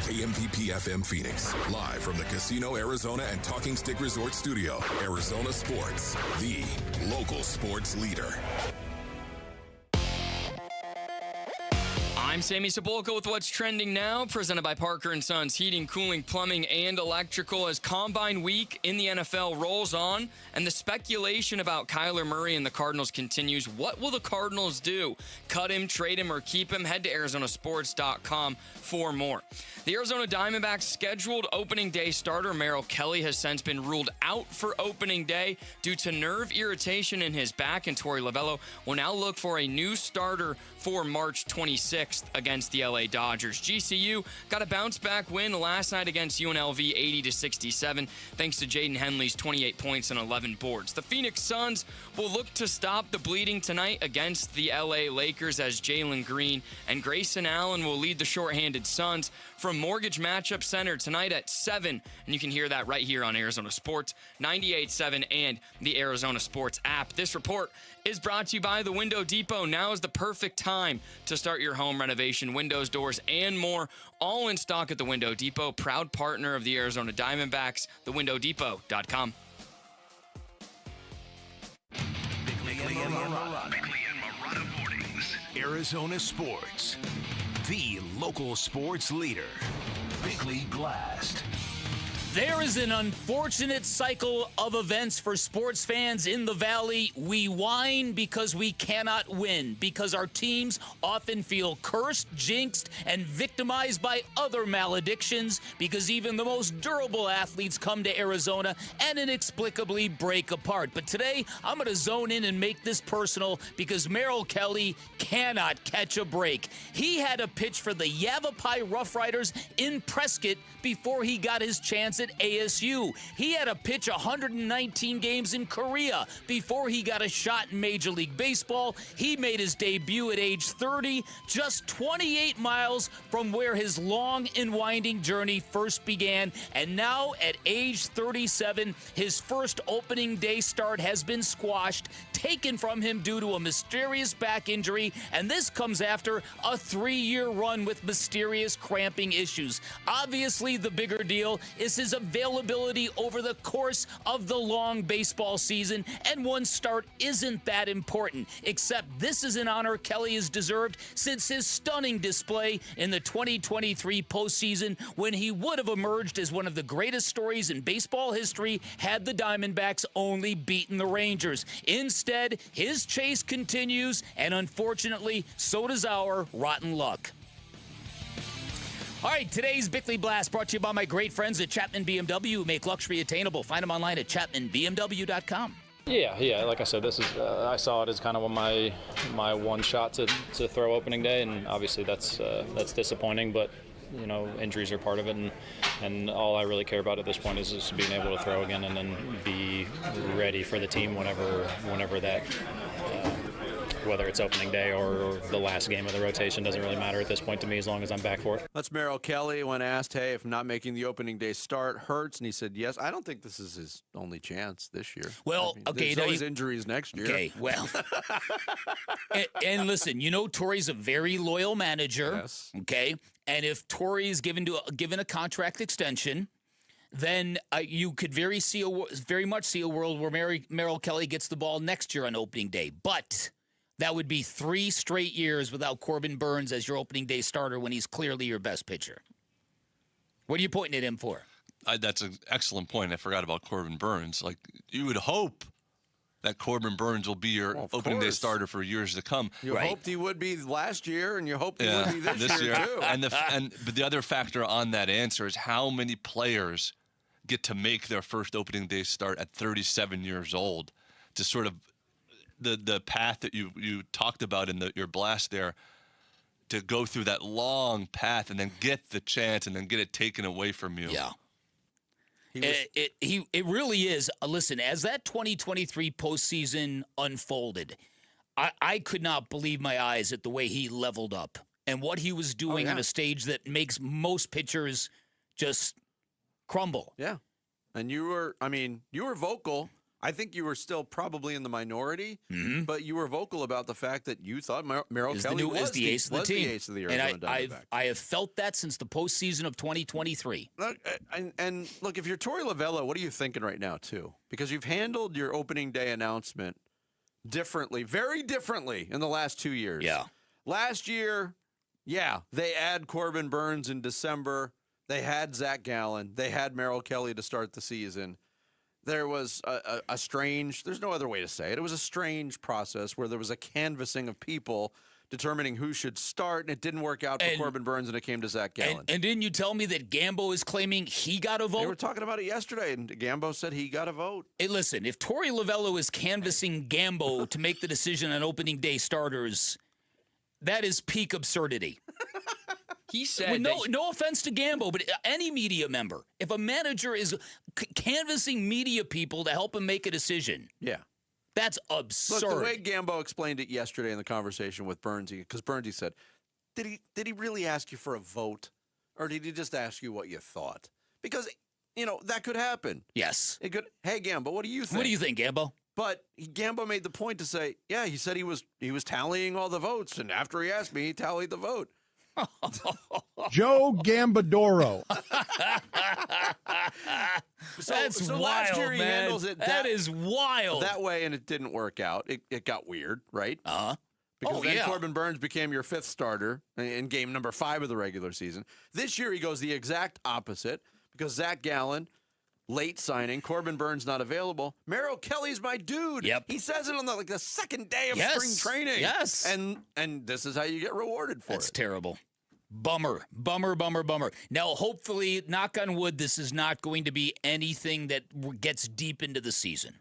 KMPP FM Phoenix, live from the Casino Arizona and Talking Stick Resort Studio. Arizona Sports, the local sports leader. I'm Sammy Sepulka with what's trending now, presented by Parker & Sons Heating, Cooling, Plumbing, and Electrical. As Combine Week in the NFL rolls on and the speculation about Kyler Murray and the Cardinals continues, what will the Cardinals do? Cut him, trade him, or keep him? Head to ArizonaSports.com for more. The Arizona Diamondbacks scheduled opening day starter Merrill Kelly has since been ruled out for opening day due to nerve irritation in his back, and Torey Lovello will now look for a new starter for March 26th. against the LA Dodgers. GCU got a bounce-back win last night against UNLV 80-67, thanks to Jaden Henley's 28 points and 11 boards. The Phoenix Suns will look to stop the bleeding tonight against the LA Lakers as Jalen Green and Grayson Allen will lead the shorthanded Suns from Mortgage Matchup Center tonight at 7. And you can hear that right here on Arizona Sports, 98.7 and the Arizona Sports app. This report is brought to you by the Window Depot. Now is the perfect time to start your home renovation. Windows, doors, and more, all in stock at the Window Depot. Proud partner of the Arizona Diamondbacks, thewindowdepot.com. Bickley and Marotta Mornings. Arizona Sports. The local sports leader. Bickley Blast. There is an unfortunate cycle of events for sports fans in the Valley. We whine because we cannot win, because our teams often feel cursed, jinxed, and victimized by other maledictions, because even the most durable athletes come to Arizona and inexplicably break apart. But today, I'm going to zone in and make this personal because Merrill Kelly cannot catch a break. He had a pitch for the Yavapai Rough Riders in Prescott before he got his chance at ASU. He had to pitch 119 games in Korea before he got a shot in Major League Baseball. He made his debut at age 30, just 28 miles from where his long and winding journey first began. And now at age 37, his first opening day start has been squashed, taken from him due to a mysterious back injury, and this comes after a 3-year run with mysterious cramping issues. Obviously, the bigger deal is his availability over the course of the long baseball season, and one start isn't that important, except this is an honor Kelly has deserved since his stunning display in the 2023 postseason when he would have emerged as one of the greatest stories in baseball history had the Diamondbacks only beaten the Rangers. Instead, his chase continues, and unfortunately, so does our rotten luck. All right, today's Bickley Blast brought to you by my great friends at Chapman BMW, who make luxury attainable. Find them online at chapmanbmw.com. Yeah. Like I said, this is I saw it as kind of my one shot to throw opening day, and obviously that's disappointing. But you know, injuries are part of it, and all I really care about at this point is just being able to throw again and then be ready for the team whenever that. Whether it's opening day or the last game of the rotation, doesn't really matter at this point to me as long as I'm back for it. That's Merrill Kelly when asked, hey, if not making the opening day start hurts, and he said yes. I don't think this is his only chance this year. Well, okay. There's always injuries next year. Okay, well. and listen, you know Torrey's a very loyal manager. Yes. Okay, and if Torrey is given a contract extension, then you could very much see a world where Merrill Kelly gets the ball next year on opening day. But that would be 3 straight years without Corbin Burns as your opening day starter when he's clearly your best pitcher. What are you pointing at him for? That's an excellent point. I forgot about Corbin Burns. Like, you would hope that Corbin Burns will be your opening day starter for years to come. You hoped he would be last year, and you hoped he would be this year too. But the other factor on that answer is how many players get to make their first opening day start at 37 years old to sort of the path that you talked about in your blast there, to go through that long path and then get the chance and then get it taken away from you. Yeah. It really is. Listen, as that 2023 postseason unfolded, I could not believe my eyes at the way he leveled up and what he was doing on a stage that makes most pitchers just crumble. Yeah. And you were vocal. I think you were still probably in the minority, but you were vocal about the fact that you thought Merrill Kelly was the ace of the team. The ace of the Arizona Diamondbacks. I have felt that since the postseason of 2023. Look, and look, if you're Torey Lovullo, what are you thinking right now, too? Because you've handled your opening day announcement differently, very differently in the last 2 years. Yeah. Last year, they add Corbin Burns in December. They had Zach Gallen. They had Merrill Kelly to start the season. There was a strange, there's no other way to say it. It was a strange process where there was a canvassing of people determining who should start, and it didn't work out for Corbin Burns, and it came to Zach Gallen. And didn't you tell me that Gambo is claiming he got a vote? They were talking about it yesterday, and Gambo said he got a vote. Hey, listen, if Torey Lovullo is canvassing Gambo to make the decision on opening day starters, That is peak absurdity. He said, no offense to Gambo, but any media member, if a manager is canvassing media people to help him make a decision, that's absurd. Look, the way Gambo explained it yesterday in the conversation with Bernsey, because Bernsey said, did he really ask you for a vote, or did he just ask you what you thought? Because that could happen. Yes, it could. Hey, Gambo, what do you think? What do you think, Gambo? But Gambo made the point to say, he said he was tallying all the votes, and after he asked me, he tallied the vote. Joe Gambadoro. That's wild, last year he man. handles it That is wild. That way, and it didn't work out. It got weird, right? Because Oh, then yeah. Corbin Burns became your 5th starter in game number 5 of the regular season. This year he goes the exact opposite because Zach Gallen, late signing, Corbin Burns not available. Merrill Kelly's my dude. Yep. He says it on the second day of spring training. Yes. And this is how you get rewarded for That's it. terrible. Bummer. Now, hopefully, knock on wood, this is not going to be anything that gets deep into the season.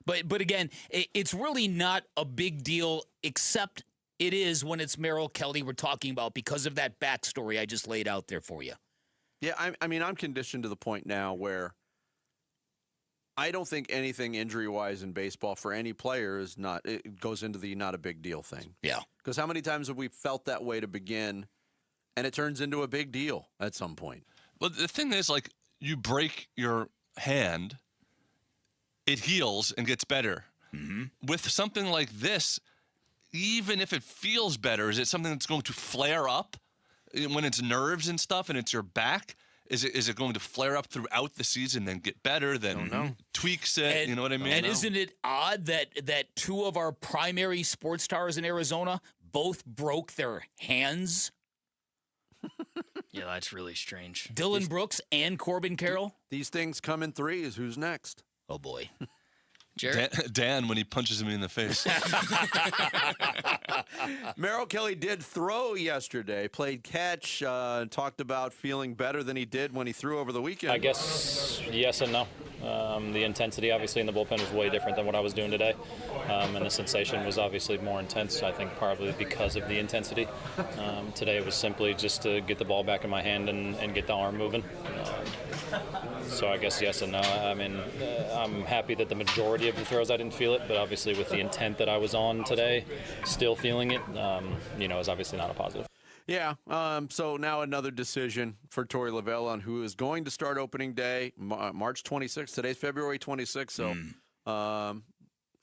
But again, it's really not a big deal, except it is when it's Merrill Kelly we're talking about because of that backstory I just laid out there for you. Yeah, I mean, I'm conditioned to the point now where I don't think anything injury-wise in baseball for any player it goes into the not a big deal thing. Yeah. Because how many times have we felt that way to begin, and it turns into a big deal at some point? Well, the thing is, you break your hand, it heals and gets better. Mm-hmm. With something like this, even if it feels better, is it something that's going to flare up when it's nerves and stuff and it's your back? Is it going to flare up throughout the season, then get better, then tweaks it? You know what I mean? And isn't it odd that 2 of our primary sports stars in Arizona both broke their hands? Yeah, that's really strange. Dylan Brooks and Corbin Carroll? These things come in threes. Who's next? Oh, boy. Dan, when he punches me in the face. Merrill Kelly did throw yesterday, played catch, talked about feeling better than he did when he threw over the weekend. I guess yes and no. The intensity, obviously, in the bullpen was way different than what I was doing today. And the sensation was obviously more intense, I think probably because of the intensity. Today it was simply just to get the ball back in my hand and get the arm moving. So I guess yes and no. I mean, I'm happy that the majority of the throws I didn't feel it, but obviously with the intent that I was on today, still feeling it, is obviously not a positive. Yeah, so now another decision for Torey Lovell on who is going to start opening day, March 26th. Today's February 26th, so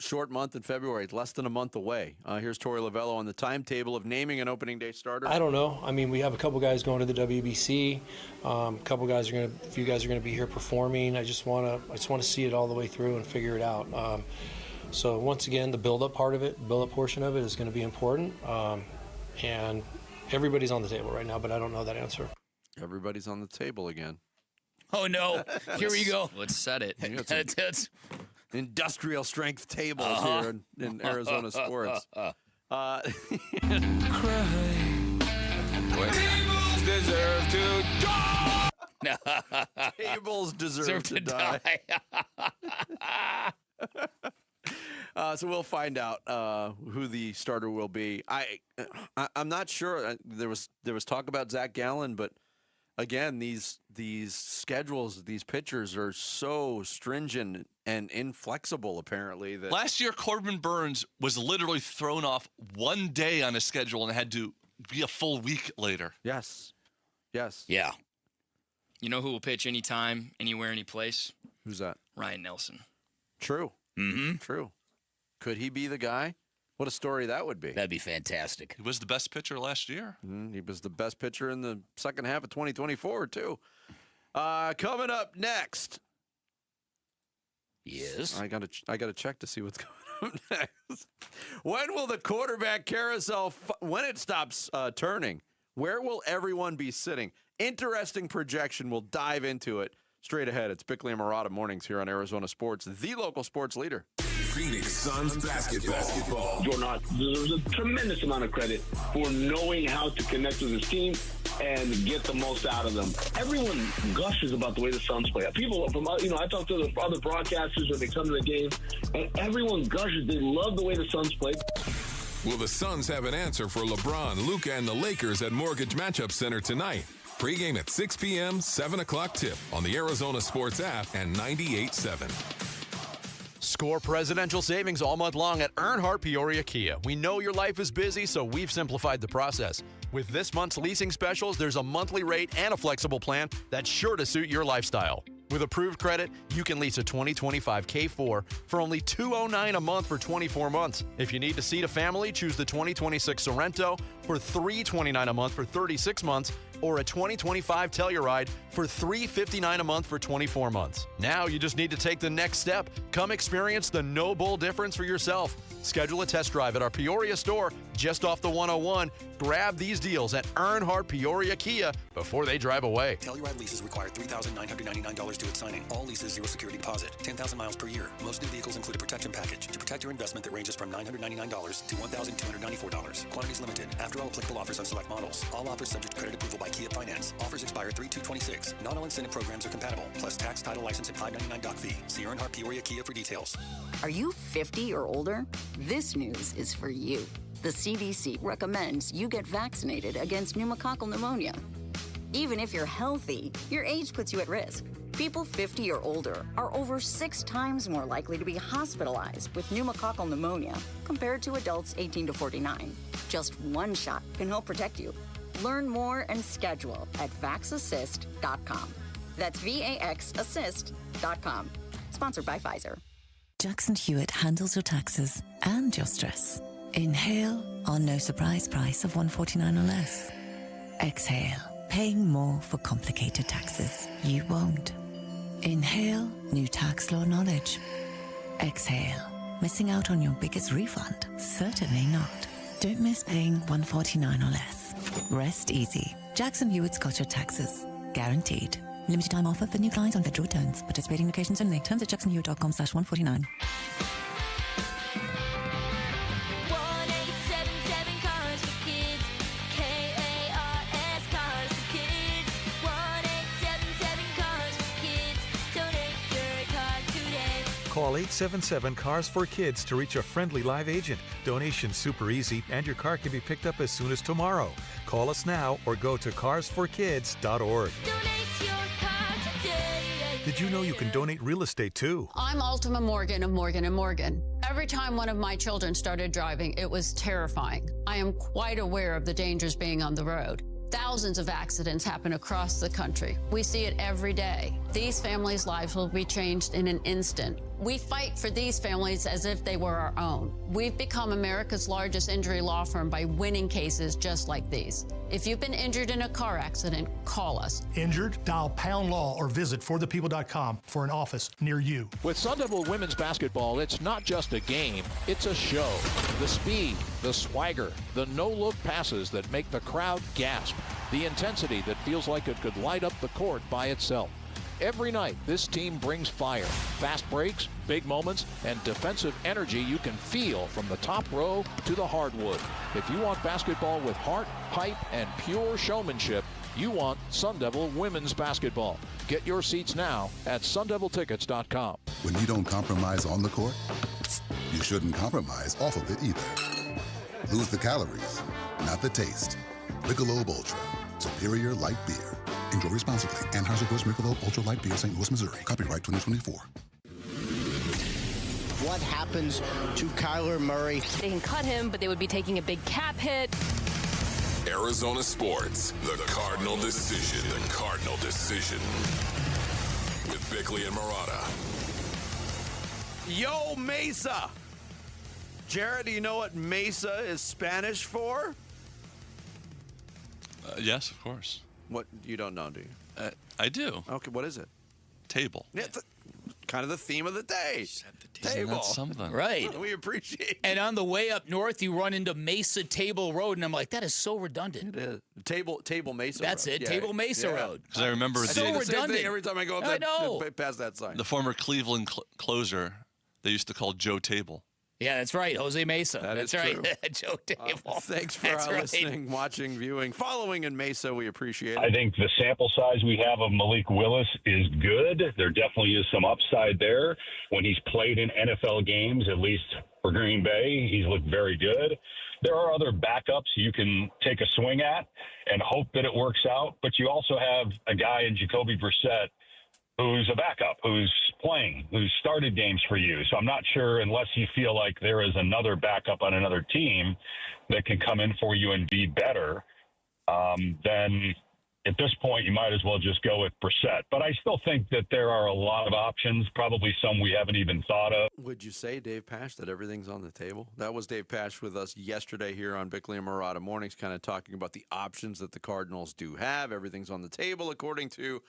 short month in February, less than a month away. Here's Torey Lovell on the timetable of naming an opening day starter. I don't know. I mean, we have a couple guys going to the WBC. A few guys are going to be here performing. I just want to see it all the way through and figure it out. So once again, the build-up portion of it is going to be important. And everybody's on the table right now, but I don't know that answer. Everybody's on the table again. Oh, no. Here we go. Let's set it. That's industrial strength tables here in Arizona sports. Tables deserve to die. Tables deserve to die. So we'll find out who the starter will be. I'm not sure. There was talk about Zach Gallen, but again, these schedules, these pitchers are so stringent and inflexible. Apparently, that last year Corbin Burns was literally thrown off one day on his schedule and had to be a full week later. Yes. Yeah. You know who will pitch anytime, anywhere, any place? Who's that? Ryan Nelson. True. Mm-hmm. True. Could he be the guy? What a story that would be. That'd be fantastic. He was the best pitcher last year. He was the best pitcher in the second half of 2024, too. Coming up next. Yes. I gotta check to see what's going up next. When will the quarterback carousel, when it stops turning, where will everyone be sitting? Interesting projection. We'll dive into it straight ahead. It's Bickley and Murata mornings here on Arizona Sports, the local sports leader. Phoenix Suns basketball. Jordan deserves a tremendous amount of credit for knowing how to connect with his team and get the most out of them. Everyone gushes about the way the Suns play. People from, I talk to the other broadcasters when they come to the game, and everyone gushes. They love the way the Suns play. Will the Suns have an answer for LeBron, Luka, and the Lakers at Mortgage Matchup Center tonight? Pre-game at 6 p.m., 7 o'clock tip on the Arizona Sports app and 98.7. Score presidential savings all month long at Earnhardt Peoria Kia. We know your life is busy, so we've simplified the process. With this month's leasing specials, there's a monthly rate and a flexible plan that's sure to suit your lifestyle. With approved credit, you can lease a 2025 K4 for only $209 a month for 24 months. If you need to seat a family, choose the 2026 Sorrento for $329 a month for 36 months, or a 2025 Telluride for $359 a month for 24 months. Now you just need to take the next step. Come experience the no bull difference for yourself. Schedule a test drive at our Peoria store just off the 101. Grab these deals at Earnhardt Peoria Kia before they drive away. Telluride leases require $3,999 due at signing. All leases, zero security deposit. 10,000 miles per year. Most new vehicles include a protection package to protect your investment that ranges from $999 to $1,294. Quantities limited. After all applicable offers on select models. All offers subject to credit approval by Kia Finance. Offers expire 3/2/26. Not all incentive programs are compatible. Plus tax, title, license, and $599 doc fee. See Earnhardt Peoria Kia for details. Are you 50 or older? This news is for you. The CDC recommends you get vaccinated against pneumococcal pneumonia. Even if you're healthy, your age puts you at risk. People 50 or older are over 6 times more likely to be hospitalized with pneumococcal pneumonia compared to adults 18 to 49. Just one shot can help protect you. Learn more and schedule at vaxassist.com. That's VAXassist.com. Sponsored by Pfizer. Jackson Hewitt handles your taxes and your stress. Inhale on no surprise price of $149 or less. Exhale, paying more for complicated taxes. You won't. Inhale, new tax law knowledge. Exhale, missing out on your biggest refund? Certainly not. Don't miss paying $149 or less. Rest easy. Jackson Hewitt's got your taxes. Guaranteed. Limited time offer for new clients on federal returns. Participating locations only. Terms at jacksonhewitt.com/149. 1877 Cars for Kids. KARS Cars for Kids. 1877 Cars for Kids. Donate your car today. Call 877 Cars for Kids to reach a friendly live agent. Donation's super easy, and your car can be picked up as soon as tomorrow. Call us now or go to carsforkids.org. Did you know you can donate real estate too? I'm Ultima Morgan of Morgan & Morgan. Every time one of my children started driving, it was terrifying. I am quite aware of the dangers being on the road. Thousands of accidents happen across the country. We see it every day. These families' lives will be changed in an instant. We fight for these families as if they were our own. We've become America's largest injury law firm by winning cases just like these. If you've been injured in a car accident, call us. Injured? Dial Pound Law or visit forthepeople.com for an office near you. With Sun Devil women's basketball, it's not just a game, it's a show. The speed, the swagger, the no-look passes that make the crowd gasp, the intensity that feels like it could light up the court by itself. Every night, this team brings fire, fast breaks, big moments, and defensive energy you can feel from the top row to the hardwood. If you want basketball with heart, hype, and pure showmanship, you want Sun Devil women's basketball. Get your seats now at sundeviltickets.com. When you don't compromise on the court, you shouldn't compromise off of it either. Lose the calories, not the taste. Michelob Ultra, superior light beer. Enjoy responsibly. Anheuser-Busch Michelob Ultra Light Beer, St. Louis, Missouri. Copyright 2024. What happens to Kyler Murray? They can cut him, but they would be taking a big cap hit. Arizona Sports, the Cardinal Decision. The Cardinal Decision. With Bickley and Murata. Yo, Mesa! Jared, do you know what Mesa is Spanish for? Yes, of course. What, you don't know, do you? I do. Okay, what is it? Table. Yeah, it's kind of the theme of the day. Table. That's something. Right. We appreciate it. And on the way up north, you run into Mesa Table Road, and I'm like, that is so redundant. It is. Table Mesa That's Road. it, Yeah. Table Mesa Yeah. Road. Because I remember I say the same thing every time I go up I know. past that sign. the former Cleveland closer they used to call Joe Table. Yeah, that's right. Jose Mesa. That's right. true. Joe Table. Thanks for That's right. listening, watching, viewing, following in Mesa. We appreciate it. I think the sample size we have of Malik Willis is good. There definitely is some upside there. When he's played in NFL games, at least for Green Bay, he's looked very good. there are other backups you can take a swing at and hope that it works out. But you also have a guy in Jacoby Brissett who's a backup, who's playing, who's started games for you. So I'm not sure, unless you feel like there is another backup on another team that can come in for you and be better, then at this point you might as well just go with Brissett. But I still think that there are a lot of options, probably some we haven't even thought of. Would you say, Dave Pasch, that everything's on the table? That was Dave Pasch with us yesterday here on Bickley and Murata Mornings, kind of talking about the options that the Cardinals do have. Everything's on the table, according to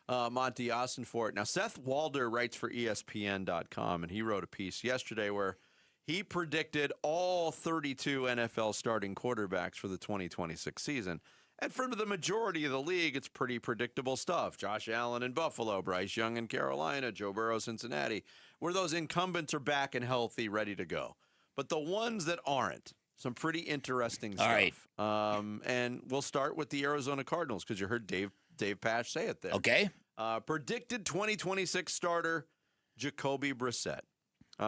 Monty Ossenfort. Now, Seth Walder writes for ESPN.com, and he wrote a piece yesterday where he predicted all 32 NFL starting quarterbacks for the 2026 season. And for the majority of the league, it's pretty predictable stuff. Josh Allen in Buffalo, Bryce Young in Carolina, Joe Burrow, Cincinnati, where those incumbents are back and healthy, ready to go. But the ones that aren't, some pretty interesting stuff. All right. And we'll start with the Arizona Cardinals, because you heard Dave Pasch say it there. Okay. Predicted 2026 starter, Jacoby Brissett.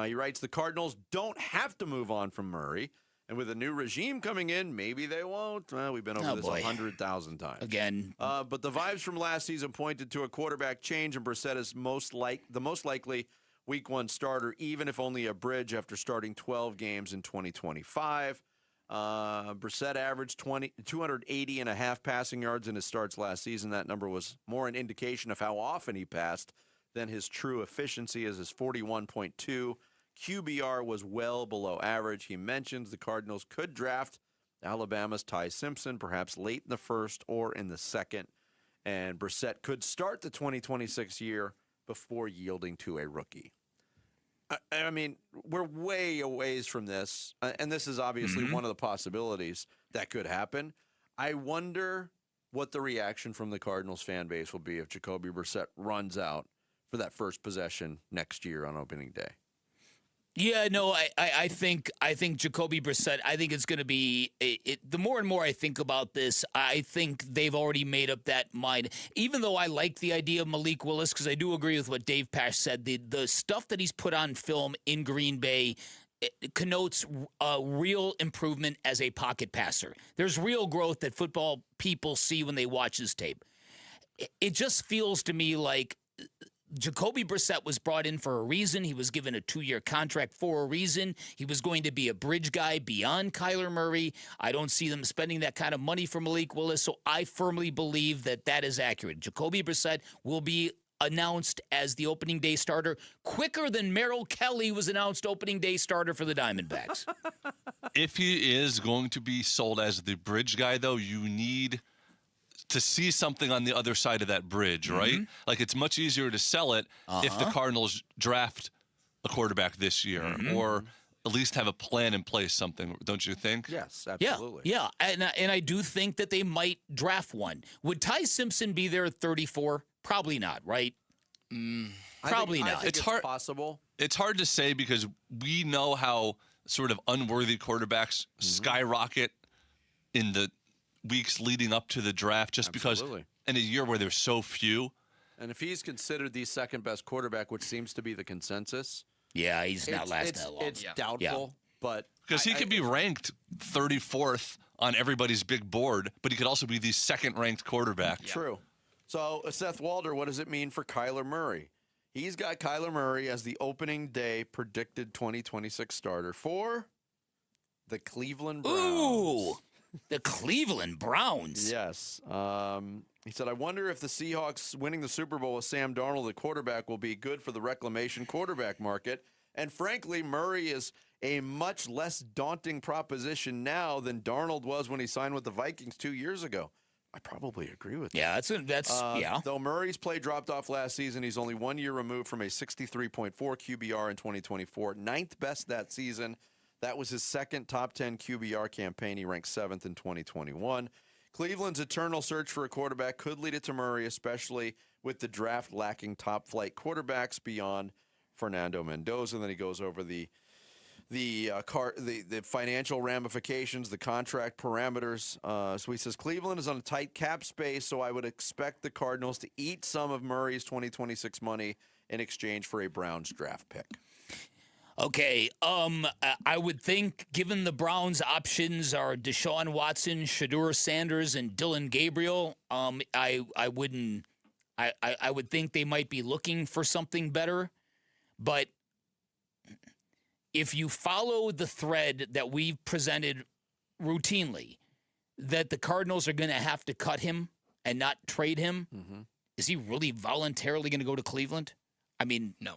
He writes, the Cardinals don't have to move on from Murray. And with a new regime coming in, maybe they won't. Well, we've been over this 100,000 times. Again. But the vibes from last season pointed to a quarterback change, and Brissett is the most likely Week 1 starter, even if only a bridge after starting 12 games in 2025. Brissett averaged 280 and a half passing yards in his starts last season. That number was more an indication of how often he passed than his true efficiency, as his 41.2 QBR was well below average. He mentions the Cardinals could draft Alabama's Ty Simpson, perhaps late in the first or in the second, and Brissett could start the 2026 year before yielding to a rookie. I mean, we're way a ways from this, and this is obviously one of the possibilities that could happen. I wonder what the reaction from the Cardinals fan base will be if Jacoby Brissett runs out for that first possession next year on opening day. Yeah, no, I think Jacoby Brissett, I think it's going to be the more and more I think about this, I think they've already made up that mind. Even though I like the idea of Malik Willis, because I do agree with what Dave Pasch said, the stuff that he's put on film in Green Bay, it connotes a real improvement as a pocket passer. There's real growth that football people see when they watch his tape. It just feels to me like Jacoby Brissett was brought in for a reason. He was given a 2-year contract for a reason. He was going to be a bridge guy beyond Kyler Murray. I don't see them spending that kind of money for Malik Willis, so I firmly believe that that is accurate. Jacoby Brissett will be announced as the opening day starter quicker than Merrill Kelly was announced opening day starter for the Diamondbacks. If he is going to be sold as the bridge guy, though, you need to see something on the other side of that bridge, right? Like, it's much easier to sell it if the Cardinals draft a quarterback this year or at least have a plan in place, something, don't you think? Yes, absolutely. Yeah. And I do think that they might draft one. Would Ty Simpson be there at 34? Probably not, right? Probably not. I think it's possible. It's hard to say because we know how sort of unworthy quarterbacks skyrocket in the weeks leading up to the draft, just because in a year where there's so few. And if he's considered the second best quarterback, which seems to be the consensus, he's not lasting that long. It's doubtful, but because he could be ranked 34th on everybody's big board, but he could also be the second-ranked quarterback. True. So, Seth Walder, what does it mean for Kyler Murray? He's got Kyler Murray as the opening day predicted 2026 starter for the Cleveland Browns. Ooh! The Cleveland Browns. Yes. He said, I wonder if the Seahawks winning the Super Bowl with Sam Darnold, the quarterback, will be good for the reclamation quarterback market. And frankly, Murray is a much less daunting proposition now than Darnold was when he signed with the Vikings 2 years ago. I probably agree with that. Yeah, Though Murray's play dropped off last season, he's only 1 year removed from a 63.4 QBR in 2024, ninth best that season. That was his second top 10 QBR campaign. He ranked 7th in 2021. Cleveland's eternal search for a quarterback could lead it to Murray, especially with the draft lacking top-flight quarterbacks beyond Fernando Mendoza. And then he goes over the financial ramifications, the contract parameters. So he says Cleveland is on a tight cap space, so I would expect the Cardinals to eat some of Murray's 2026 money in exchange for a Browns draft pick. Okay, I would think, given the Browns' options are Deshaun Watson, Shadur Sanders, and Dylan Gabriel, I would think they might be looking for something better. But if you follow the thread that we've presented routinely, that the Cardinals are going to have to cut him and not trade him, is he really voluntarily going to go to Cleveland? I mean, no.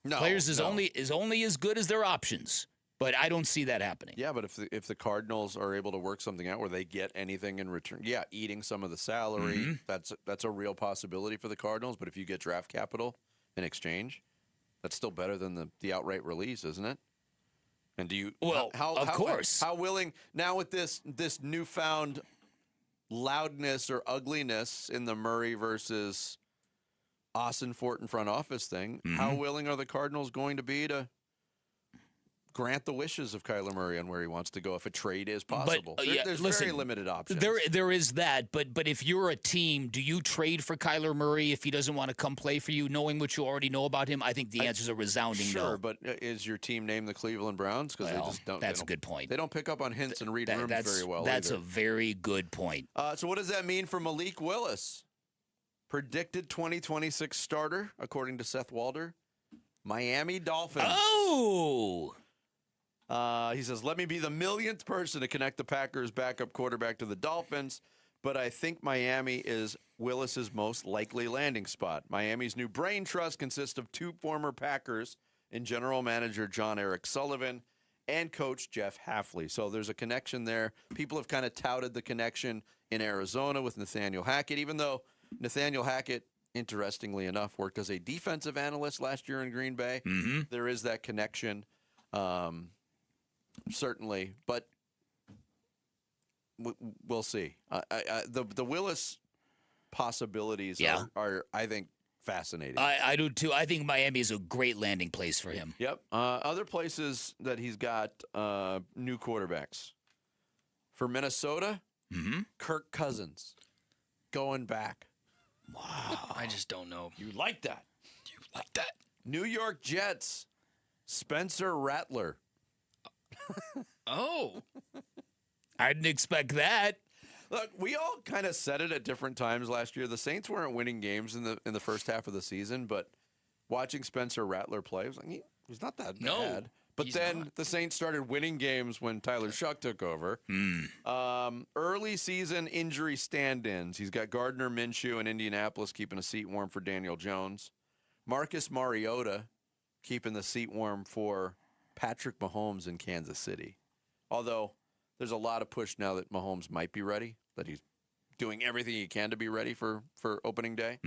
Players is only as good as their options, but I don't see that happening. Yeah, but if the Cardinals are able to work something out where they get anything in return, eating some of the salary, that's a real possibility for the Cardinals. But if you get draft capital in exchange, that's still better than the outright release, isn't it? And do you? Well, of course. How willing now with this newfound loudness or ugliness in the Murray versus Austin Fortin front office thing, how willing are the Cardinals going to be to grant the wishes of Kyler Murray on where he wants to go if a trade is possible? There's very limited options. There is that, but if you're a team, do you trade for Kyler Murray if he doesn't want to come play for you, knowing what you already know about him? I think the answer is a resounding no. Sure, but is your team named the Cleveland Browns? Because they just don't. That's a good point. They don't pick up on hints and read rooms very well. That's a very good point. So what does that mean for Malik Willis? Predicted 2026 starter, according to Seth Walder, Miami Dolphins. Oh! He says, let me be the millionth person to connect the Packers' backup quarterback to the Dolphins, but I think Miami is Willis's most likely landing spot. Miami's new brain trust consists of 2 former Packers in general manager John Eric Sullivan and coach Jeff Hafley. So there's a connection there. People have kind of touted the connection in Arizona with Nathaniel Hackett, even though Nathaniel Hackett, interestingly enough, worked as a defensive analyst last year in Green Bay. There is that connection. Certainly, but we'll see. The Willis possibilities are, I think, fascinating. I do too. I think Miami is a great landing place for him. Yep. Other places that he's got new quarterbacks. For Minnesota, Kirk Cousins going back. Wow. I just don't know. You like that? You like that? New York Jets, Spencer Rattler. Oh. I didn't expect that. Look, we all kind of said it at different times last year. The Saints weren't winning games in the first half of the season, but watching Spencer Rattler play, I was like, he's not that bad. But then the Saints started winning games when Tyler Shuck took over. Early season injury stand-ins. He's got Gardner Minshew in Indianapolis keeping a seat warm for Daniel Jones. Marcus Mariota keeping the seat warm for Patrick Mahomes in Kansas City. Although there's a lot of push now that Mahomes might be ready, that he's doing everything he can to be ready for opening day.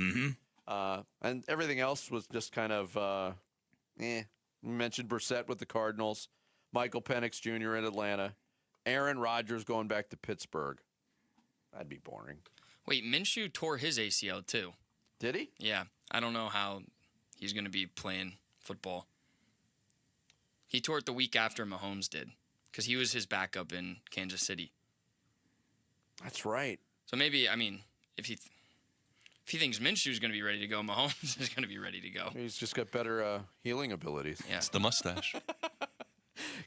And everything else was just kind of, We mentioned Brissett with the Cardinals, Michael Penix Jr. in Atlanta, Aaron Rodgers going back to Pittsburgh. That'd be boring. Wait, Minshew tore his ACL too. Did he? Yeah. I don't know how he's going to be playing football. He tore it the week after Mahomes did because he was his backup in Kansas City. That's right. So maybe, I mean, if he thinks Minshew's going to be ready to go, Mahomes is going to be ready to go. He's just got better healing abilities. Yeah. It's the mustache.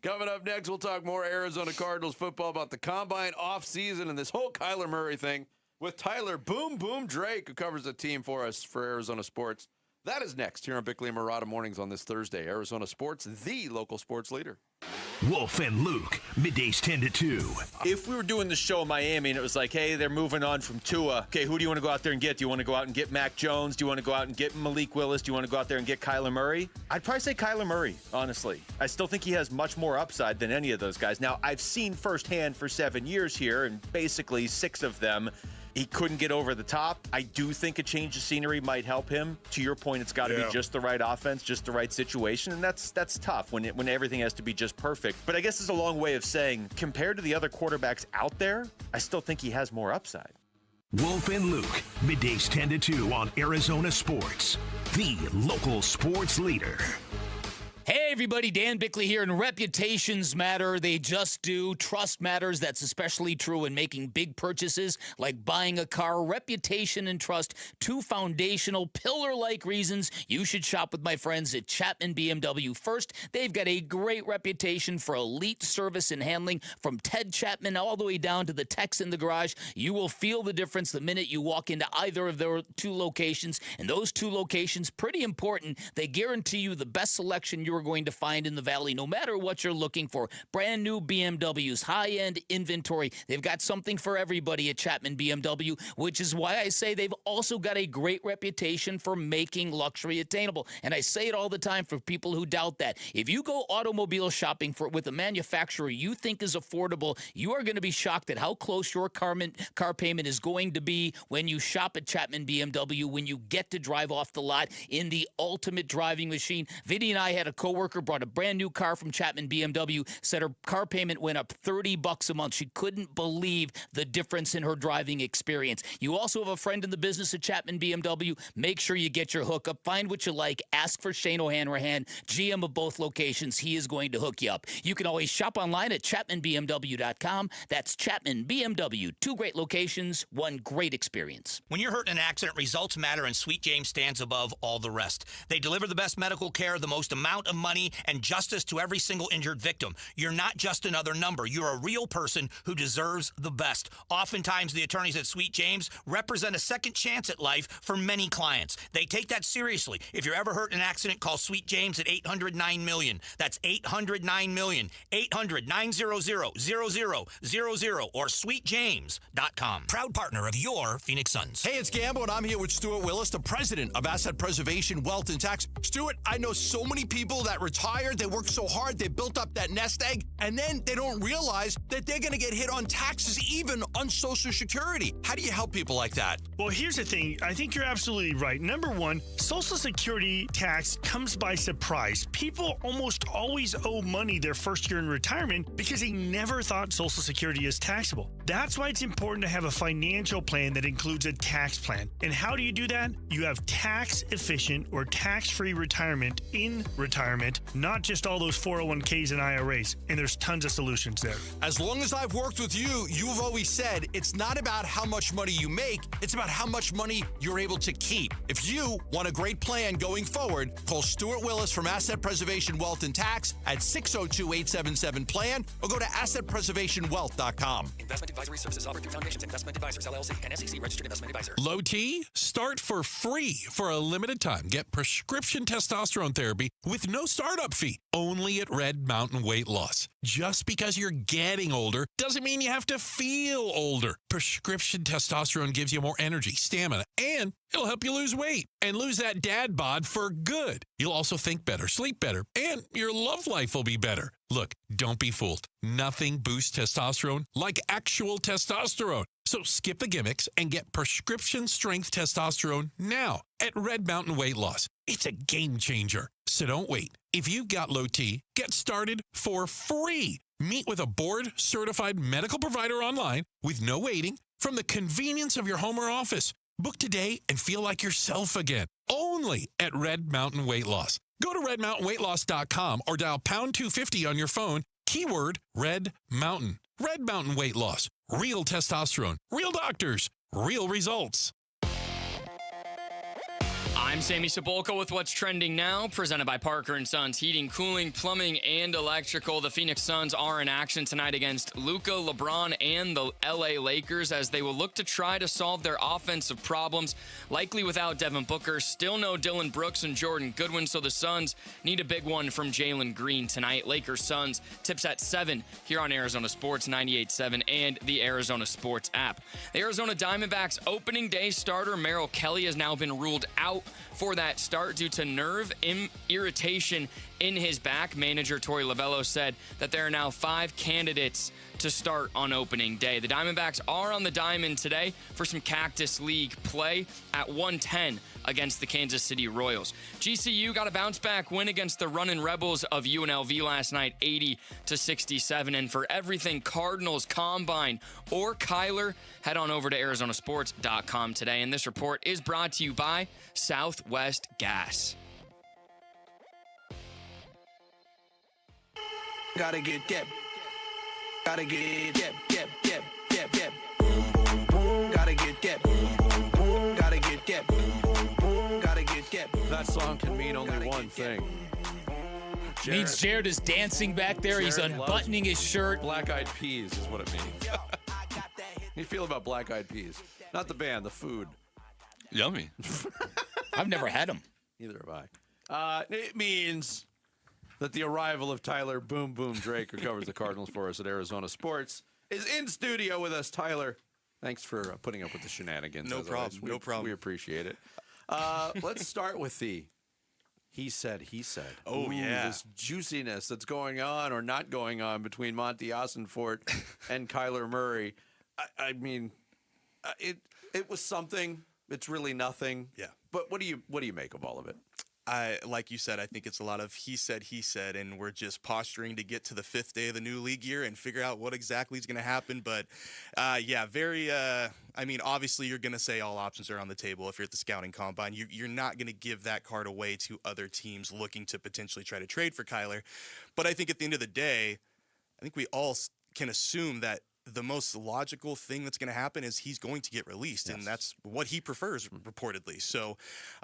Coming up next, we'll talk more Arizona Cardinals football about the Combine offseason and this whole Kyler Murray thing with Tyler Boom Boom Drake, who covers the team for us for Arizona Sports. That is next here on Bickley and Murata Mornings on this Thursday. Arizona Sports, the local sports leader. Wolf and Luke, middays 10 to 2. If we were doing the show in Miami and it was like, hey, they're moving on from Tua. Okay, who do you want to go out there and get? Do you want to go out and get Mac Jones? Do you want to go out and get Malik Willis? Do you want to go out there and get Kyler Murray? I'd probably say Kyler Murray, honestly. I still think he has much more upside than any of those guys. Now, I've seen firsthand for 7 years here, and basically 6 of them, he couldn't get over the top. I do think a change of scenery might help him. To your point, it's got to be just the right offense, just the right situation, and that's tough when everything has to be just perfect. But I guess it's a long way of saying, compared to the other quarterbacks out there, I still think he has more upside. Wolf and Luke, middays 10 to 2 on Arizona Sports, the local sports leader. Hey, everybody, Dan Bickley here, and reputations matter. They just do. Trust matters. That's especially true in making big purchases like buying a car. Reputation and trust, two foundational pillar-like reasons you should shop with my friends at Chapman BMW. First, they've got a great reputation for elite service and handling. From Ted Chapman all the way down to the techs in the garage, you will feel the difference the minute you walk into either of their two locations. And those two locations, pretty important, they guarantee you the best selection you're going to find in the Valley, no matter what you're looking for. Brand new BMWs, high-end inventory. They've got something for everybody at Chapman BMW, which is why I say they've also got a great reputation for making luxury attainable. And I say it all the time for people who doubt that. If you go automobile shopping with a manufacturer you think is affordable, you are going to be shocked at how close your car payment is going to be when you shop at Chapman BMW, when you get to drive off the lot in the ultimate driving machine. Vinny and I had a coworker brought a brand new car from Chapman BMW, said her car payment went up $30 a month. She couldn't believe the difference in her driving experience. You also have a friend in the business at Chapman BMW. Make sure you get your hookup. Find what you like. Ask for Shane O'Hanrahan, GM of both locations. He is going to hook you up. You can always shop online at ChapmanBMW.com. That's Chapman BMW. Two great locations, one great experience. When you're hurt in an accident, results matter, and Sweet James stands above all the rest. They deliver the best medical care, the most amount of money, and justice to every single injured victim. You're not just another number. You're a real person who deserves the best. Oftentimes, the attorneys at Sweet James represent a second chance at life for many clients. They take that seriously. If you're ever hurt in an accident, call Sweet James at 800-9-MILLION. That's 800-9-MILLION. 800-900-0000 or sweetjames.com. Proud partner of your Phoenix Suns. Hey, it's Gambo, and I'm here with Stuart Willis, the president of Asset Preservation, Wealth, and Tax. Stuart, I know so many people that retired, they worked so hard, they built up that nest egg, and then they don't realize that they're going to get hit on taxes, even on Social Security. How do you help people like that? Well, here's the thing. I think you're absolutely right. Number one, Social Security tax comes by surprise. People almost always owe money their first year in retirement because they never thought Social Security is taxable. That's why it's important to have a financial plan that includes a tax plan. And how do you do that? You have tax-efficient or tax-free retirement in retirement, not just all those 401ks and IRAs. And there's tons of solutions there. As long as I've worked with you, you've always said it's not about how much money you make, it's about how much money you're able to keep. If you want a great plan going forward, call Stuart Willis from Asset Preservation, Wealth, and Tax at 602-877-PLAN or go to assetpreservationwealth.com. Investment advisory services offered through Foundations Investment Advisors, LLC, and SEC registered investment advisor. Low T? Start for free for a limited time. Get prescription testosterone therapy with no startup fee. Only at Red Mountain Weight Loss. Just because you're getting older doesn't mean you have to feel older. Prescription testosterone gives you more energy, stamina, and it'll help you lose weight and lose that dad bod for good. You'll also think better, sleep better, and your love life will be better. Look, don't be fooled. Nothing boosts testosterone like actual testosterone. So skip the gimmicks and get prescription strength testosterone now at Red Mountain Weight Loss. It's a game changer. So don't wait. If you've got low T, get started for free. Meet with a board-certified medical provider online with no waiting from the convenience of your home or office. Book today and feel like yourself again. Only at Red Mountain Weight Loss. Go to redmountainweightloss.com or dial pound 250 on your phone. Keyword Red Mountain. Red Mountain Weight Loss. Real testosterone. Real doctors. Real results. I'm Sammy Sepulka with What's Trending Now, presented by Parker & Sons Heating, Cooling, Plumbing, and Electrical. The Phoenix Suns are in action tonight against Luka, LeBron, and the LA Lakers as they will look to try to solve their offensive problems, likely without Devin Booker. Still no Dylan Brooks and Jordan Goodwin, so the Suns need a big one from Jalen Green tonight. Lakers-Suns tips at 7 here on Arizona Sports 98.7 and the Arizona Sports app. The Arizona Diamondbacks opening day starter Merrill Kelly has now been ruled out for that start due to nerve irritation in his back. Manager Torey Lovello said that there are now 5 candidates to start on opening day. The Diamondbacks are on the diamond today for some Cactus League play at 1:10 against the Kansas City Royals. GCU got a bounce-back win against the Runnin' Rebels of UNLV last night, 80-67. And for everything Cardinals, Combine, or Kyler, head on over to arizonasports.com today. And this report is brought to you by Southwest Gas. Gotta get that. Gotta get that. Boom, boom, boom. Gotta get that. Boom, boom, boom. Gotta get that. Boom, boom, boom. Gotta get that. That song can mean only one thing. Means Jared is dancing back there. He's Jared unbuttoning his shirt. Black Eyed Peas is what it means. How do you feel about Black Eyed Peas? Not the band, the food. Yummy. I've never had them. Neither have I. It means that the arrival of Tyler Boom Boom Drake, who covers the Cardinals for us at Arizona Sports, is in studio with us. Tyler, thanks for putting up with the shenanigans. No problem. No problem. We appreciate it. Let's start with the he said. Oh, yeah. This juiciness that's going on or not going on between Monty Ossenfort and Kyler Murray. I mean, it was something. It's really nothing. Yeah. But what do you make of all of it? Like you said, I think it's a lot of he said, and we're just posturing to get to the 5th day of the new league year and figure out what exactly is going to happen. But, I mean, obviously you're going to say all options are on the table if you're at the scouting combine. You're not going to give that card away to other teams looking to potentially try to trade for Kyler. But I think at the end of the day, I think we all can assume that the most logical thing that's going to happen is he's going to get released, and that's what he prefers, reportedly. So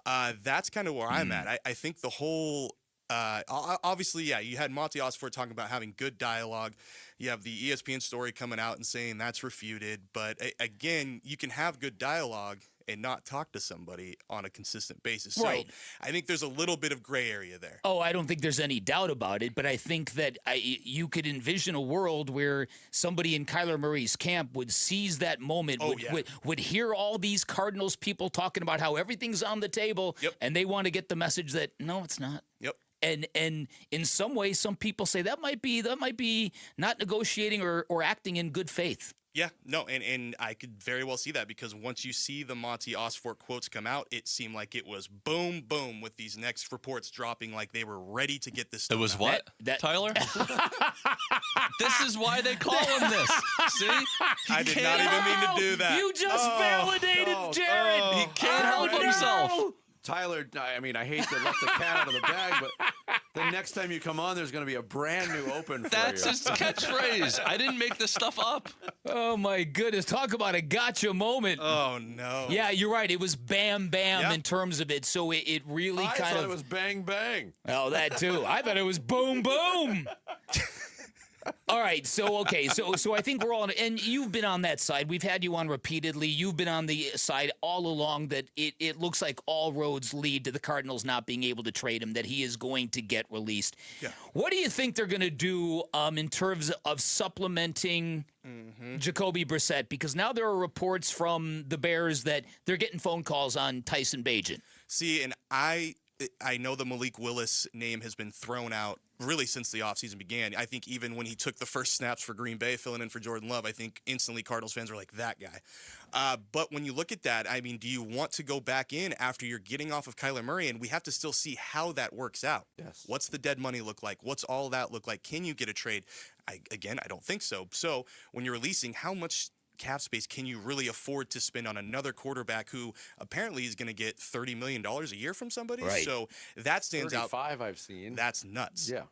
that's kind of where I'm at. I think the whole obviously, you had Monty Ossenfort talking about having good dialogue. You have the ESPN story coming out and saying that's refuted. But again, you can have good dialogue and not talk to somebody on a consistent basis. Right. So I think there's a little bit of gray area there. Oh, I don't think there's any doubt about it, but I think that you could envision a world where somebody in Kyler Murray's camp would seize that moment, would hear all these Cardinals people talking about how everything's on the table, and they want to get the message that, no, it's not. Yep. And in some ways, some people say that might be not negotiating or acting in good faith. Yeah, no, and I could very well see that, because once you see the Monty Ossenfort quotes come out, it seemed like it was boom, boom, with these next reports dropping like they were ready to get this stuff It was out. what, Tyler? This is why they call him this. See? I did not even mean to do that. You just validated Jared. He can't help himself. Tyler, I mean, I hate to let the cat out of the bag, but the next time you come on, there's going to be a brand new open for That's you. his catchphrase. I didn't make this stuff up. Oh, my goodness. Talk about a gotcha moment. Oh, no. Yeah, you're right. It was bam, bam in terms of it. So it really I kind thought of. it was bang, bang. Oh, that too. I thought it was boom, boom. All right, so I think we're all on, and you've been on that side. We've had you on repeatedly. You've been on the side all along that it looks like all roads lead to the Cardinals not being able to trade him, that he is going to get released. Yeah. What do you think they're going to do in terms of supplementing Jacoby Brissett? Because now there are reports from the Bears that they're getting phone calls on Tyson Bagent. See, and I know the Malik Willis name has been thrown out really since the offseason began. I think even when he took the first snaps for Green Bay, filling in for Jordan Love, I think instantly Cardinals fans were like, that guy. But when you look at that, I mean, do you want to go back in after you're getting off of Kyler Murray? And we have to still see how that works out. Yes. What's the dead money look like? What's all that look like? Can you get a trade? I don't think so. So when you're releasing, how much cap space can you really afford to spend on another quarterback who apparently is going to get $30 million a year from somebody? Right. So that stands 35 out. I've seen. That's nuts. Yeah.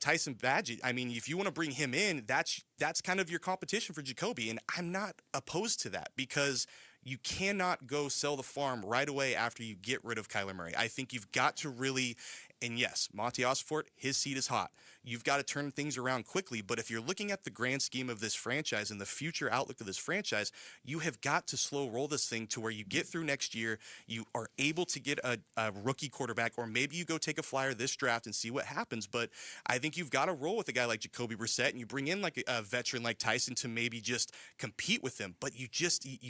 Tyson Bagent, I mean, if you want to bring him in, that's kind of your competition for Jacoby, and I'm not opposed to that, because you cannot go sell the farm right away after you get rid of Kyler Murray. I think you've got to really, and yes, Monty Ossenfort, his seat is hot. You've got to turn things around quickly. But if you're looking at the grand scheme of this franchise and the future outlook of this franchise, you have got to slow roll this thing to where you get through next year, you are able to get a rookie quarterback, or maybe you go take a flyer this draft and see what happens. But I think you've got to roll with a guy like Jacoby Brissett, and you bring in like a veteran like Tyson to maybe just compete with him. But you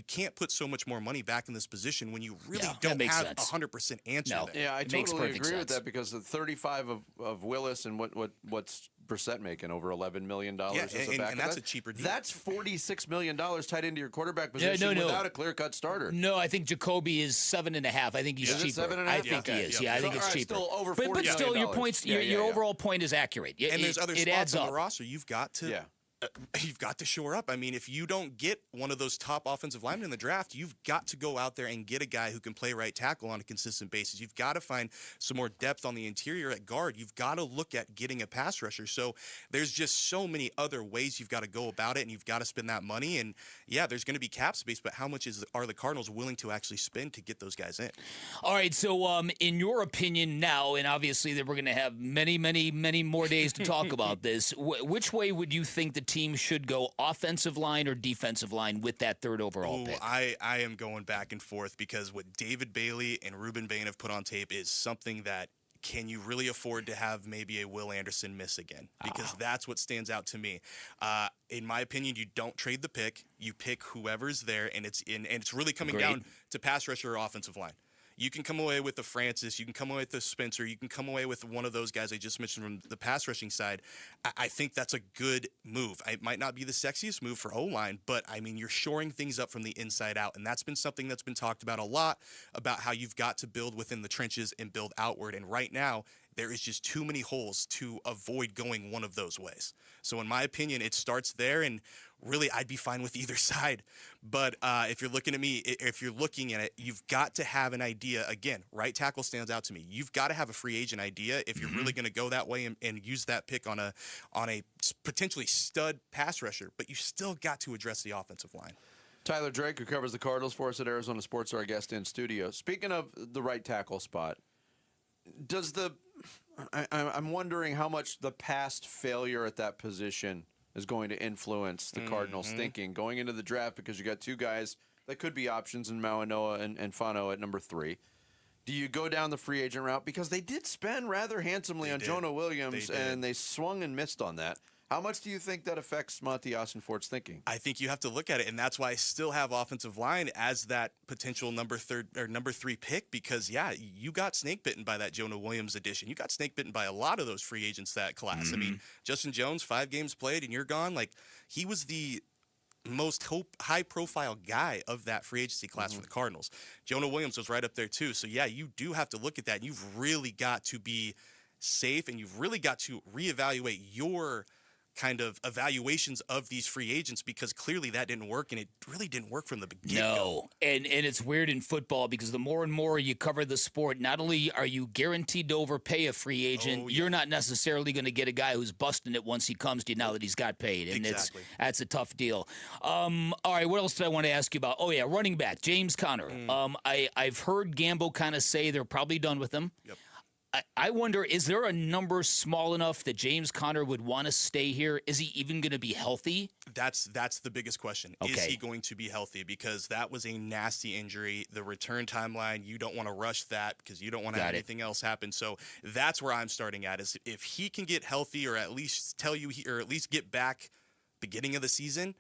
can't put so much more money back in this position when you really don't have a 100% answer there. Yeah, I totally agree with sense. that, because the 35 of Willis and what's Brissett making, over $11 million as a backup. And that's a cheaper deal. That's $46 million tied into your quarterback position without a clear-cut starter. No, I think Jacoby is 7.5. I think he's cheaper. 7.5? I think he is. Yeah, I think it's cheaper. Still over $40 but still, million. your points, your overall point is accurate. And there's other it adds spots on up. the roster you've got to You've got to shore up. I mean, if you don't get one of those top offensive linemen in the draft, you've got to go out there and get a guy who can play right tackle on a consistent basis. You've got to find some more depth on the interior at guard. You've got to look at getting a pass rusher. So there's just so many other ways you've got to go about it, and you've got to spend that money. And yeah, there's going to be cap space, but how much are the Cardinals willing to actually spend to get those guys in? All right, so in your opinion now, and obviously that we're going to have many, many, many more days to talk about this, which way would you think the team should go, offensive line or defensive line, with that third overall pick? I am going back and forth because what David Bailey and Ruben Bain have put on tape is something that, can you really afford to have maybe a Will Anderson miss again? Because that's what stands out to me. In my opinion, you don't trade the pick. You pick whoever's there, and it's really coming down to pass rusher or offensive line. You can come away with the Francis. You can come away with the Spencer. You can come away with one of those guys I just mentioned from the pass rushing side. I think that's a good move. It might not be the sexiest move for O-line, but, I mean, you're shoring things up from the inside out, and that's been something that's been talked about a lot, about how you've got to build within the trenches and build outward. And right now, there is just too many holes to avoid going one of those ways. So in my opinion, it starts there, and really I'd be fine with either side. But if you're looking at me, if you're looking at it, you've got to have an idea. Again, right tackle stands out to me. You've got to have a free agent idea if you're really going to go that way and use that pick on a potentially stud pass rusher, but you still got to address the offensive line. Tyler Drake, who covers the Cardinals for us at Arizona Sports, our guest in studio. Speaking of the right tackle spot, I'm wondering how much the past failure at that position is going to influence the Cardinals' thinking going into the draft, because you got two guys that could be options in Mauanoa and Fano at number 3. Do you go down the free agent route? Because they did spend rather handsomely on Jonah Williams, and they swung and missed on that. How much do you think that affects Monty Austin-Fort's thinking? I think you have to look at it, and that's why I still have offensive line as that potential number 3 pick, because, yeah, you got snake bitten by that Jonah Williams addition. You got snake bitten by a lot of those free agents that class. I mean, Justin Jones, 5 games played, and you're gone. Like, he was the most high-profile guy of that free agency class for the Cardinals. Jonah Williams was right up there, too. So, yeah, you do have to look at that, and you've really got to be safe, and you've really got to reevaluate your kind of evaluations of these free agents, because clearly that didn't work, and it really didn't work from the beginning. No, and it's weird in football, because the more and more you cover the sport, not only are you guaranteed to overpay a free agent, you're not necessarily going to get a guy who's busting it once he comes to you now that he's got paid, and that's a tough deal. All right, what else did I want to ask you about? Oh, yeah, running back, James Conner. I've heard Gambo kind of say they're probably done with him. Yep. I wonder, is there a number small enough that James Conner would want to stay here? Is he even going to be healthy? That's the biggest question. Okay. Is he going to be healthy? Because that was a nasty injury. The return timeline, you don't want to rush that because you don't want to have anything else happen. So that's where I'm starting at, is if he can get healthy, or at least or at least get back beginning of the season,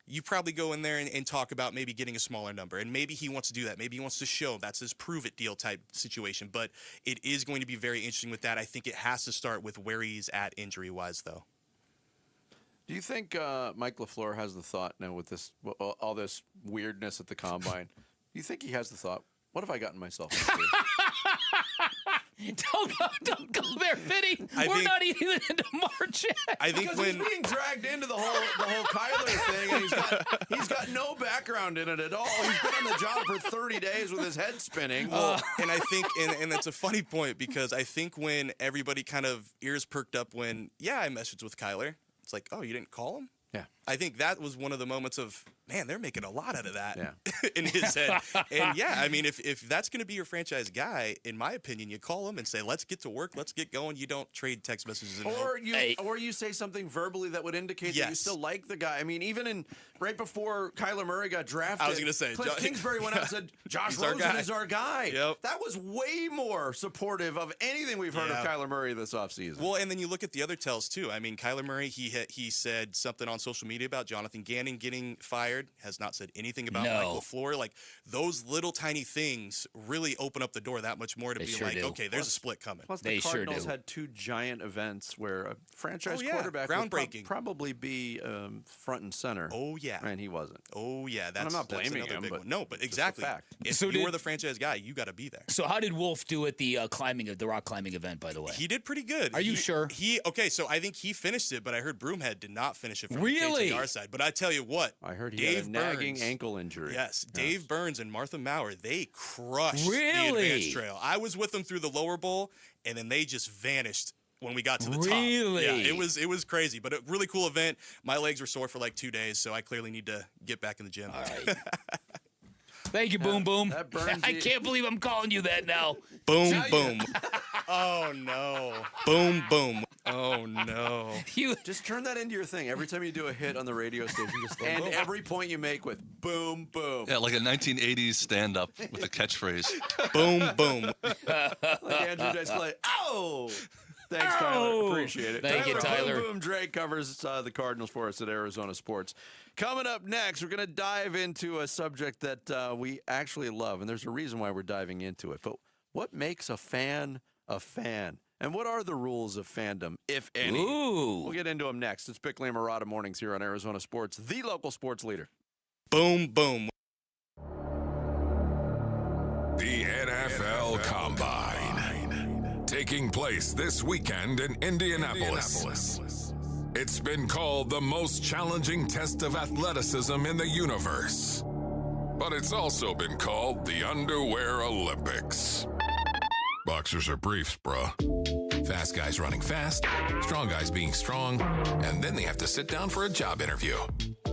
you probably go in there and talk about maybe getting a smaller number. And maybe he wants to do that. Maybe he wants to show that's his prove-it deal type situation. But it is going to be very interesting with that. I think it has to start with where he's at injury-wise, though. Do you think Mike LaFleur has the thought now with this all this weirdness at the Combine? Do you think he has the thought, what have I gotten myself into? Don't go there, Vinny. We're not even into March yet. I think because he's being dragged into the whole Kyler thing, and he's got no background in it at all. He's been on the job for 30 days with his head spinning. And I think, and that's a funny point, because I think when everybody kind of ears perked up when, I messaged with Kyler, it's like, oh, you didn't call him? Yeah. I think that was one of the moments of, man, they're making a lot out of that in his head. And I mean, if that's going to be your franchise guy, in my opinion, you call him and say, let's get to work, let's get going. You don't trade text messages. Or you say something verbally that would indicate that you still like the guy. I mean, even right before Kyler Murray got drafted, I was going to say, Cliff Kingsbury went out and said, Josh Rosen is our guy. Yep. That was way more supportive of anything we've heard of Kyler Murray this offseason. Well, and then you look at the other tells, too. I mean, Kyler Murray, he said something on social media about Jonathan Gannon getting fired. fired, has not said anything about Mike LaFleur. Like, those little tiny things really open up the door that much more to be like, okay, there's a split coming. Plus, the Cardinals had 2 giant events where a franchise quarterback groundbreaking would probably be front and center. Oh, yeah. And he wasn't. Oh, yeah. And I'm not blaming him, but no, but exactly. If So you were the franchise guy, you got to be there. So how did Wolf do at the rock climbing event, by the way? He did pretty good. Are you sure? Okay, so I think he finished it, but I heard Broomhead did not finish it from Really? the KTR side. But I tell you what, I heard he Dave had a nagging Burns, ankle injury. Yes, Dave Burns and Martha Maurer, they crushed the Really? advanced trail. I was with them through the lower bowl, and then they just vanished when we got to the top. Really? Yeah, it was crazy, but a really cool event. My legs were sore for like 2 days, so I clearly need to get back in the gym. All right. Thank you, Boom Boom. That burns I you. can't believe I'm calling you that now. Boom, boom. Oh, no. Boom, boom. Oh, no. Just turn that into your thing. Every time you do a hit on the radio station, just end every point you make with boom, boom. Yeah, like a 1980s stand-up with a catchphrase. Boom, boom. Like Andrew Dice Clay. Oh! Thanks, Tyler. Appreciate it. Thank you, Tyler. Boom, boom. Drake covers the Cardinals for us at Arizona Sports. Coming up next, we're going to dive into a subject that we actually love, and there's a reason why we're diving into it. But what makes a fan a fan? And what are the rules of fandom, if any? Ooh. We'll get into them next. It's Bickley and Murata Mornings here on Arizona Sports, the local sports leader. Boom, boom. The NFL Combine, taking place this weekend in Indianapolis. It's been called the most challenging test of athleticism in the universe. But it's also been called the Underwear Olympics. Boxers are briefs, bro. Fast guys running fast, strong guys being strong, and then they have to sit down for a job interview.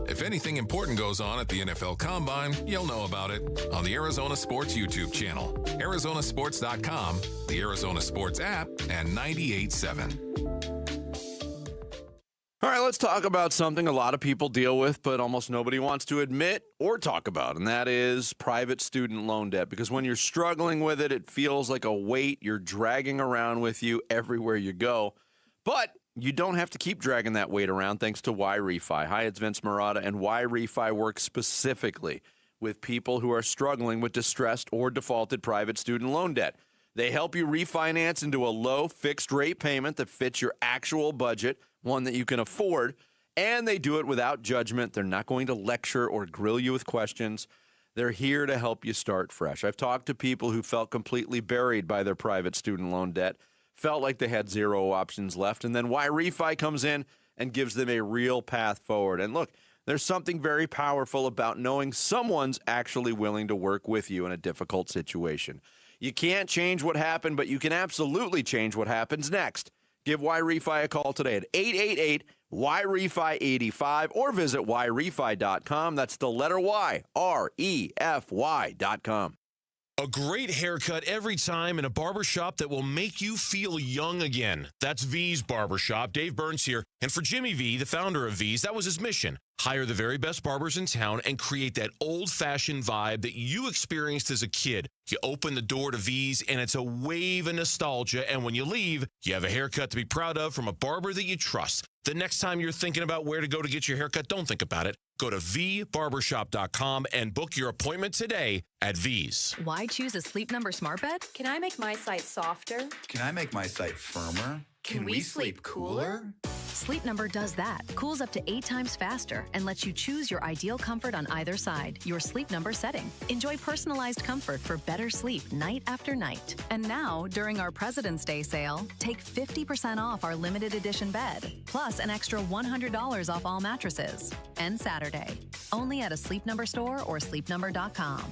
If anything important goes on at the NFL Combine, you'll know about it on the Arizona Sports YouTube channel, Arizonasports.com, the Arizona Sports app, and 98.7. All right, let's talk about something a lot of people deal with, but almost nobody wants to admit or talk about, and that is private student loan debt. Because when you're struggling with it, it feels like a weight you're dragging around with you everywhere you go. But you don't have to keep dragging that weight around thanks to YRefi. Hi, it's Vince Murata, and YRefi works specifically with people who are struggling with distressed or defaulted private student loan debt. They help you refinance into a low fixed rate payment that fits your actual budget, one that you can afford, and they do it without judgment. They're not going to lecture or grill you with questions. They're here to help you start fresh. I've talked to people who felt completely buried by their private student loan debt, felt like they had 0 options left, and then YRefi comes in and gives them a real path forward. And look, there's something very powerful about knowing someone's actually willing to work with you in a difficult situation. You can't change what happened, but you can absolutely change what happens next. Give YRefi a call today at 888-YRefi-85 or visit YRefi.com. That's the letter Y, REFY.com. A great haircut every time in a barbershop that will make you feel young again. That's V's Barbershop. Dave Burns here. And for Jimmy V, the founder of V's, that was his mission. Hire the very best barbers in town and create that old-fashioned vibe that you experienced as a kid. You open the door to V's, and it's a wave of nostalgia. And when you leave, you have a haircut to be proud of from a barber that you trust. The next time you're thinking about where to go to get your haircut, don't think about it. Go to vbarbershop.com and book your appointment today at V's. Why choose a Sleep Number smart bed? Can I make my site softer? Can I make my site firmer? Can we sleep cooler? Sleep Number does that. Cools up to 8 times faster and lets you choose your ideal comfort on either side, your Sleep Number setting. Enjoy personalized comfort for better sleep night after night. And now, during our President's Day sale, take 50% off our limited edition bed, plus an extra $100 off all mattresses. And Saturday, only at a Sleep Number store or sleepnumber.com.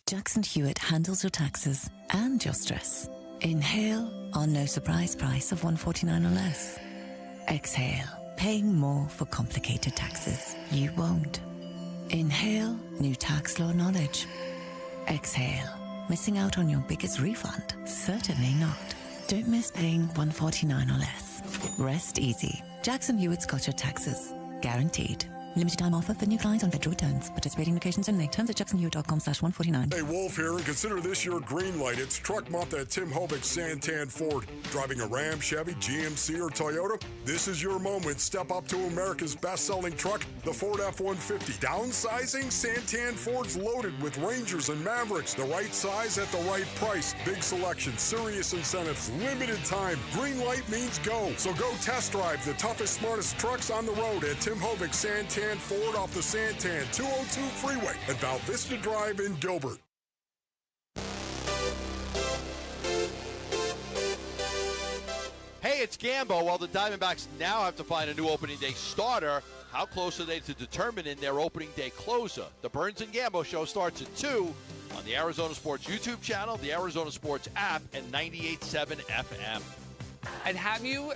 Jackson Hewitt handles your taxes and your stress. Inhale on no surprise price of $149 or less. Exhale, paying more for complicated taxes. You won't. Inhale, new tax law knowledge. Exhale, missing out on your biggest refund? Certainly not. Don't miss paying $149 or less. Rest easy. Jackson Hewitt's got your taxes. Guaranteed. Limited time offer for new clients on federal returns. Participating locations only. Terms at jacksonhewitt.com/149. Hey, Wolf here, and consider this your green light. It's truck month at Tim Hovig's Santan Ford. Driving a Ram, Chevy, GMC, or Toyota? This is your moment. Step up to America's best-selling truck, the Ford F-150. Downsizing? Santan Ford's loaded with Rangers and Mavericks. The right size at the right price. Big selection, serious incentives, limited time. Green light means go. So go test drive the toughest, smartest trucks on the road at Tim Hovig's Santan Ford off the Santan 202 freeway at Val Vista Drive in Gilbert. Hey, it's Gambo. Well, the Diamondbacks now have to find a new opening day starter. How close are they to determining their opening day closer? The Burns and Gambo show starts at 2 on the Arizona Sports YouTube channel, the Arizona Sports app, and 98.7 FM. And have you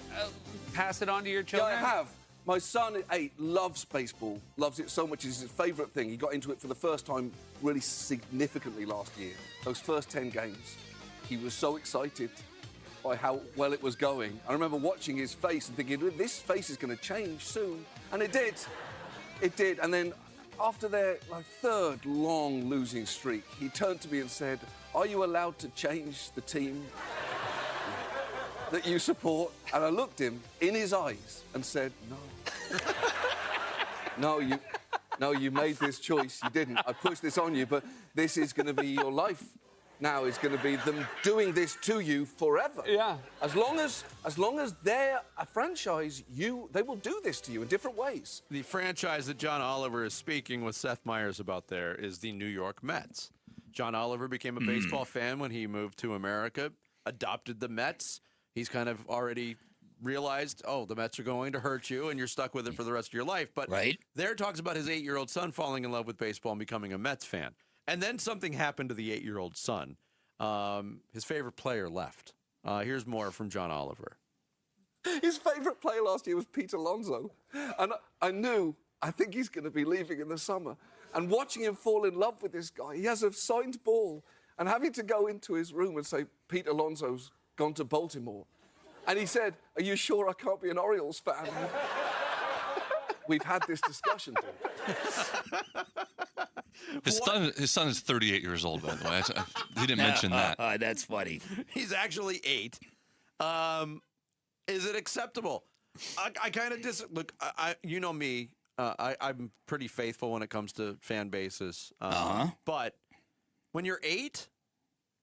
passed it on to your children? Yeah, I have. My son at 8 loves baseball, loves it so much. It's his favourite thing. He got into it for the first time really significantly last year. Those first 10 games, he was so excited by how well it was going. I remember watching his face and thinking, this face is going to change soon. And it did. It did. And then after their third long losing streak, he turned to me and said, "Are you allowed to change the team that you support?" And I looked him in his eyes and said, "No. No, you made this choice. You didn't. I pushed this on you, but this is going to be your life. Now it's going to be them doing this to you forever. Yeah. As long as they're a franchise, they will do this to you in different ways." The franchise that John Oliver is speaking with Seth Meyers about there is the New York Mets. John Oliver became a baseball fan when he moved to America, adopted the Mets. He's kind of already realized, the Mets are going to hurt you, and you're stuck with it for the rest of your life. But there talks about his 8-year-old son falling in love with baseball and becoming a Mets fan. And then something happened to the 8-year-old son. His favorite player left. Here's more from John Oliver. His favourite player last year was Pete Alonso. And I think he's going to be leaving in the summer. And watching him fall in love with this guy, he has a signed ball, and having to go into his room and say, "Pete Alonso's gone to Baltimore." And he said, "Are you sure I can't be an Orioles fan?" We've had this discussion, dude. His son is 38 years old, by the way. He didn't mention that. That's funny. He's actually 8. Is it acceptable? I kind of look. You know me. I'm pretty faithful when it comes to fan bases. But when you're 8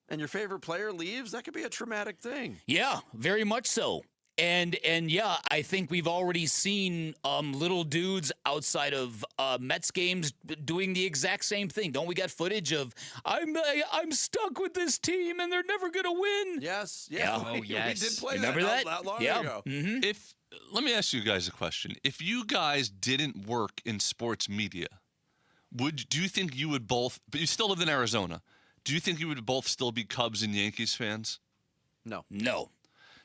and your favorite player leaves, that could be a traumatic thing. Yeah, very much so. And yeah, I think we've already seen little dudes outside of Mets games doing the exact same thing. Don't we got footage of I'm stuck with this team and they're never gonna win? Yes, yeah. We did play Remember that not long ago. Mm-hmm. Let me ask you guys a question. If you guys didn't work in sports media, do you think you would both? But you still lived in Arizona. Do you think you would both still be Cubs and Yankees fans? No.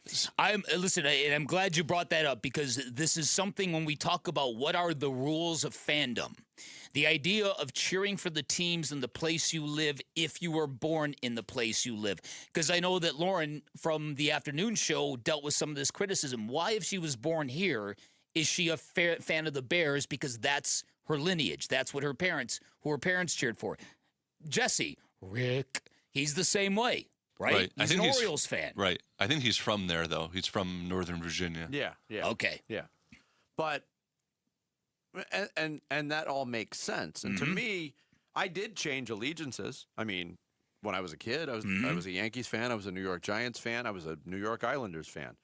Listen, and I'm glad you brought that up, because this is something when we talk about what are the rules of fandom. The idea of cheering for the teams in the place you live if you were born in the place you live. Because I know that Lauren from the afternoon show dealt with some of this criticism. Why, if she was born here, is she a fan of the Bears? Because that's her lineage. That's what her parents cheered for. Jesse, Rick, he's the same way. Right? He's an Orioles fan. Right. I think he's from there, though. He's from Northern Virginia. Yeah. Okay. Yeah. But, and that all makes sense. And to me, I did change allegiances. I mean, when I was a kid, I was a Yankees fan. I was a New York Giants fan. I was a New York Islanders fan.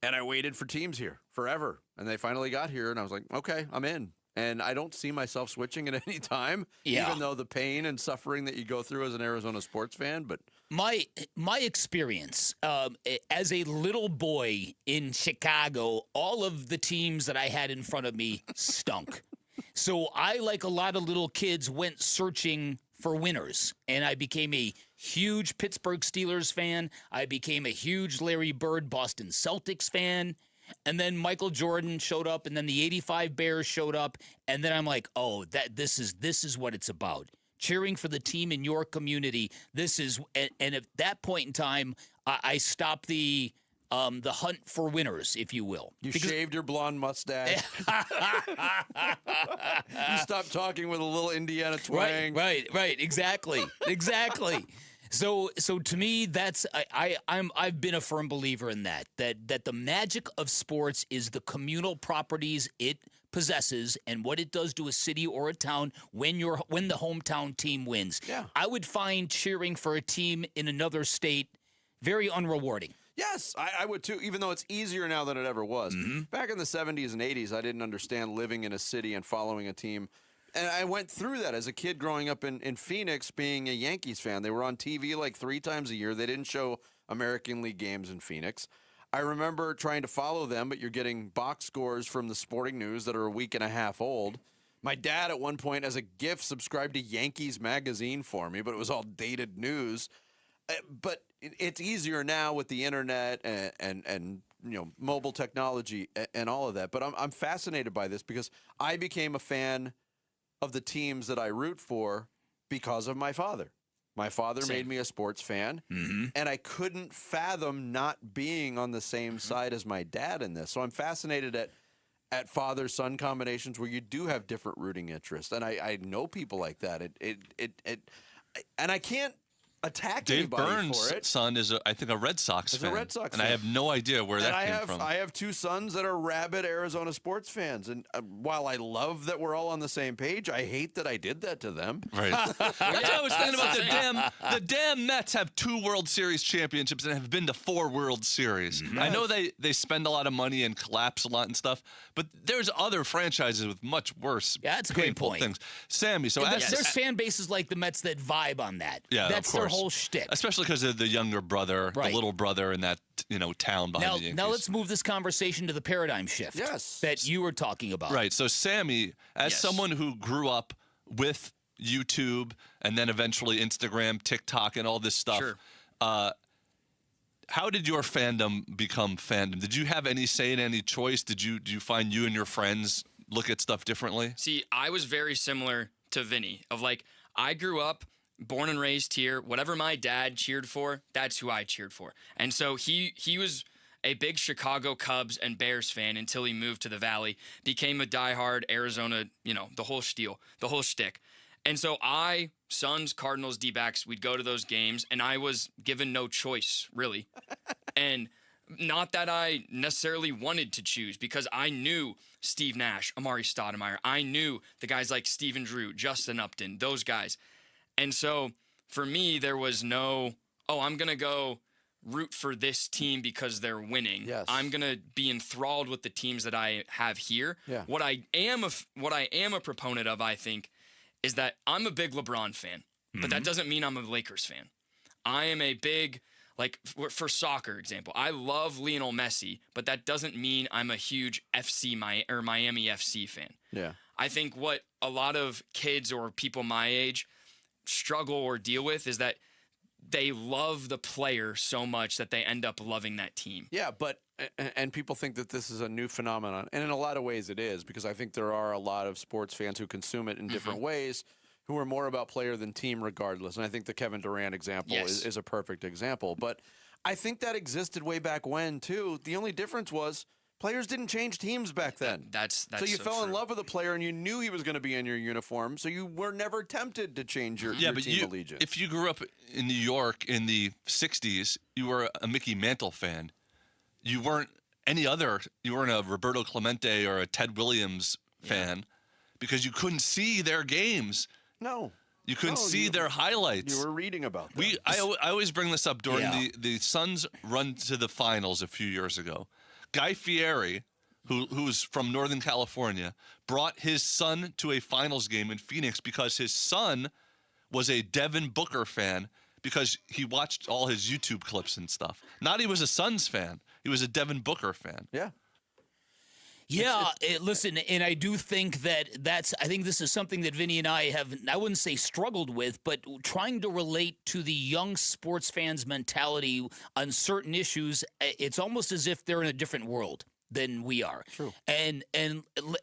And I waited for teams here forever. And they finally got here, and I was like, okay, I'm in. And I don't see myself switching at any time, even though the pain and suffering that you go through as an Arizona sports fan. But my experience as a little boy in Chicago, all of the teams that I had in front of me stunk. So I, like a lot of little kids, went searching for winners, and I became a huge Pittsburgh Steelers fan. I became a huge Larry Bird Boston Celtics fan. And then Michael Jordan showed up, and then the '85 Bears showed up, and then I'm like, oh, this is what it's about. Cheering for the team in your community. And at that point in time, I stopped the the hunt for winners, if you will. You shaved your blonde mustache. You stopped talking with a little Indiana twang. Right. Exactly. So to me, that's I've been a firm believer in that the magic of sports is the communal properties it possesses and what it does to a city or a town when the hometown team wins. Yeah. I would find cheering for a team in another state very unrewarding. Yes, I would too, even though it's easier now than it ever was. Back in the 70s and 80s, I didn't understand living in a city and following a team. And I went through that as a kid growing up in Phoenix, being a Yankees fan. They were on TV like 3 times a year. They didn't show American League games in Phoenix. I remember trying to follow them, but you're getting box scores from the Sporting News that are a week and a half old. My dad, at one point, as a gift, subscribed to Yankees magazine for me, but it was all dated news. But it's easier now with the internet and mobile technology and all of that. But I'm fascinated by this because I became a fan of the teams that I root for because of my father. My father made me a sports fan, and I couldn't fathom not being on the same side as my dad in this. So I'm fascinated at father-son combinations where you do have different rooting interests, and I know people like that. And I can't attack Dave anybody Burns' for it. son is, I think, a Red Sox fan. A Red Sox and fan. I have no idea where that came from. I have 2 sons that are rabid Arizona sports fans. And while I love that we're all on the same page, I hate that I did that to them. Right. That's what I was thinking about. The damn Mets have 2 World Series championships and have been to 4 World Series. I know they spend a lot of money and collapse a lot and stuff, but there's other franchises with much worse. Yeah, that's a great point. Things. Sammy, so there's fan bases like the Mets that vibe on that. Yeah, that's of course. their whole shtick. Especially because of the younger brother, the little brother in that town behind the Yankees. Now let's move this conversation to the paradigm shift that you were talking about. Right. So Sammy, as someone who grew up with YouTube and then eventually Instagram, TikTok, and all this stuff, how did your fandom become fandom? Did you have any say in any choice? Did you find you and your friends look at stuff differently? See, I was very similar to Vinny of I grew up born and raised here. Whatever my dad cheered for, that's who I cheered for. And so he was a big Chicago Cubs and Bears fan until he moved to the Valley, became a diehard Arizona, the whole spiel, the whole shtick. And so Suns, Cardinals, D-backs, we'd go to those games, and I was given no choice, really. And not that I necessarily wanted to choose, because I knew Steve Nash, Amari Stoudemire. I knew the guys like Steven Drew, Justin Upton, those guys. And so for me, there was no, I'm going to go root for this team because they're winning. Yes. I'm going to be enthralled with the teams that I have here. Yeah. What I am a proponent of, I think, is that I'm a big LeBron fan, but that doesn't mean I'm a Lakers fan. I am a big, for soccer example, I love Lionel Messi, but that doesn't mean I'm a huge Miami FC fan. Yeah. I think what a lot of kids or people my age struggle or deal with is that they love the player so much that they end up loving that team. Yeah, and people think that this is a new phenomenon, and in a lot of ways it is, because I think there are a lot of sports fans who consume it in different ways, who are more about player than team regardless. And I think the Kevin Durant example is a perfect example. But I think that existed way back when too. The only difference was players didn't change teams back then. That's so you fell in love with a player and you knew he was going to be in your uniform, so you were never tempted to change your team allegiance. If you grew up in New York in the 60s, you were a Mickey Mantle fan. You weren't you weren't a Roberto Clemente or a Ted Williams fan because you couldn't see their games. No. You couldn't see their highlights. You were reading about them. I always bring this up during the Suns' run to the finals a few years ago. Guy Fieri, who's from Northern California, brought his son to a finals game in Phoenix because his son was a Devin Booker fan because he watched all his YouTube clips and stuff. Not he was a Suns fan. He was a Devin Booker fan. Yeah. Yeah, listen, and I do think I think this is something that Vinny and I have, I wouldn't say struggled with, but trying to relate to the young sports fans' mentality on certain issues, it's almost as if they're in a different world. than we are. True. And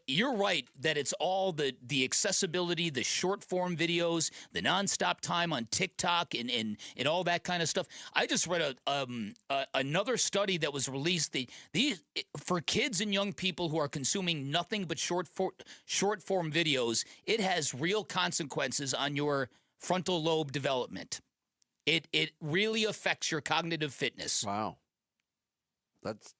you're right that it's all the accessibility, the short form videos, the nonstop time on TikTok and all that kind of stuff. I just read another study that was released. For kids and young people who are consuming nothing but short form videos, it has real consequences on your frontal lobe development. It really affects your cognitive fitness. Wow. That's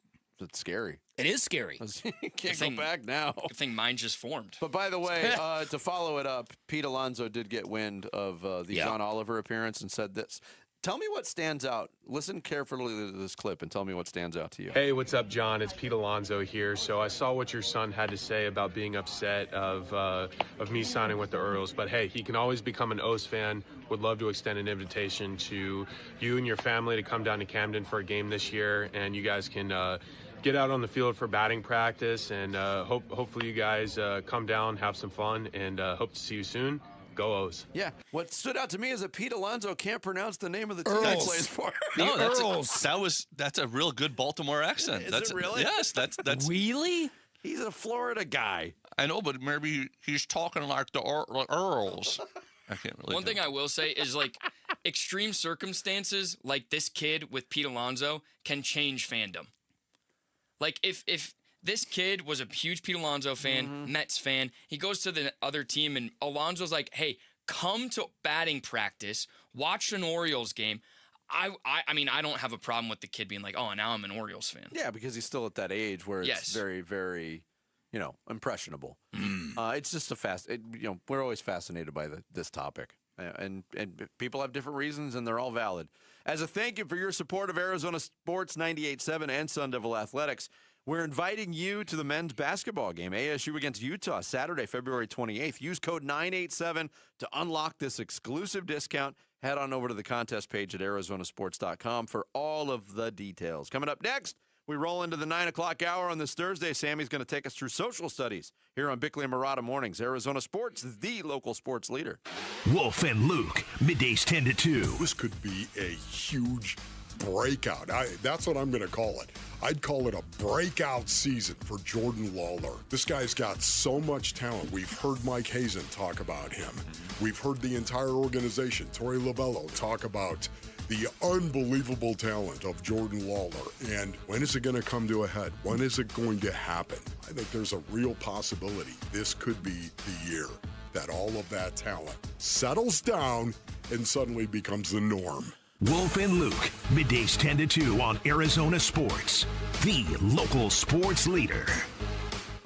scary. It is scary. You can't go back now. I think mine just formed. But by the way, to follow it up, Pete Alonso did get wind of the John Oliver appearance and said this. Tell me what stands out. Listen carefully to this clip and tell me what stands out to you. Hey, what's up, John? It's Pete Alonso here. So I saw what your son had to say about being upset of me signing with the Orioles. But hey, he can always become an O's fan. Would love to extend an invitation to you and your family to come down to Camden for a game this year, and you guys can get out on the field for batting practice. And hopefully you guys come down, have some fun, and hope to see you soon. Go O's. Yeah. What stood out to me is that Pete Alonso can't pronounce the name of the team he plays for. No, that's a real good Baltimore accent. Is it really? Yes, that's really. He's a Florida guy. I know, but maybe he's talking like the Earls. I can't really. One thing I will say is like extreme circumstances like this kid with Pete Alonso can change fandom. Like if this kid was a huge Pete Alonso fan, Mets fan. He goes to the other team, and Alonso's like, hey, come to batting practice, watch an Orioles game. I mean, I don't have a problem with the kid being like, oh, now I'm an Orioles fan. Yeah, because he's still at that age where it's very, very, impressionable. It's just we're always fascinated by this topic. And people have different reasons, and they're all valid. As a thank you for your support of Arizona Sports 98.7 and Sun Devil Athletics, we're inviting you to the men's basketball game, ASU against Utah, Saturday, February 28th. Use code 987 to unlock this exclusive discount. Head on over to the contest page at arizonasports.com for all of the details. Coming up next, we roll into the 9 o'clock hour on this Thursday. Sammy's going to take us through social studies here on Bickley and Murata Mornings. Arizona Sports, the local sports leader. Wolf and Luke, middays 10 to 2. This could be a huge breakout. That's what I'm going to call it. I'd call it a breakout season for Jordan Lawler. This guy's got so much talent. We've heard Mike Hazen talk about him. We've heard the entire organization, Torey Lovello, talk about the unbelievable talent of Jordan Lawler. And when is it going to come to a head? When is it going to happen? I think there's a real possibility this could be the year that all of that talent settles down and suddenly becomes the norm. Wolf and Luke, middays 10 to 2 on Arizona Sports, the local sports leader.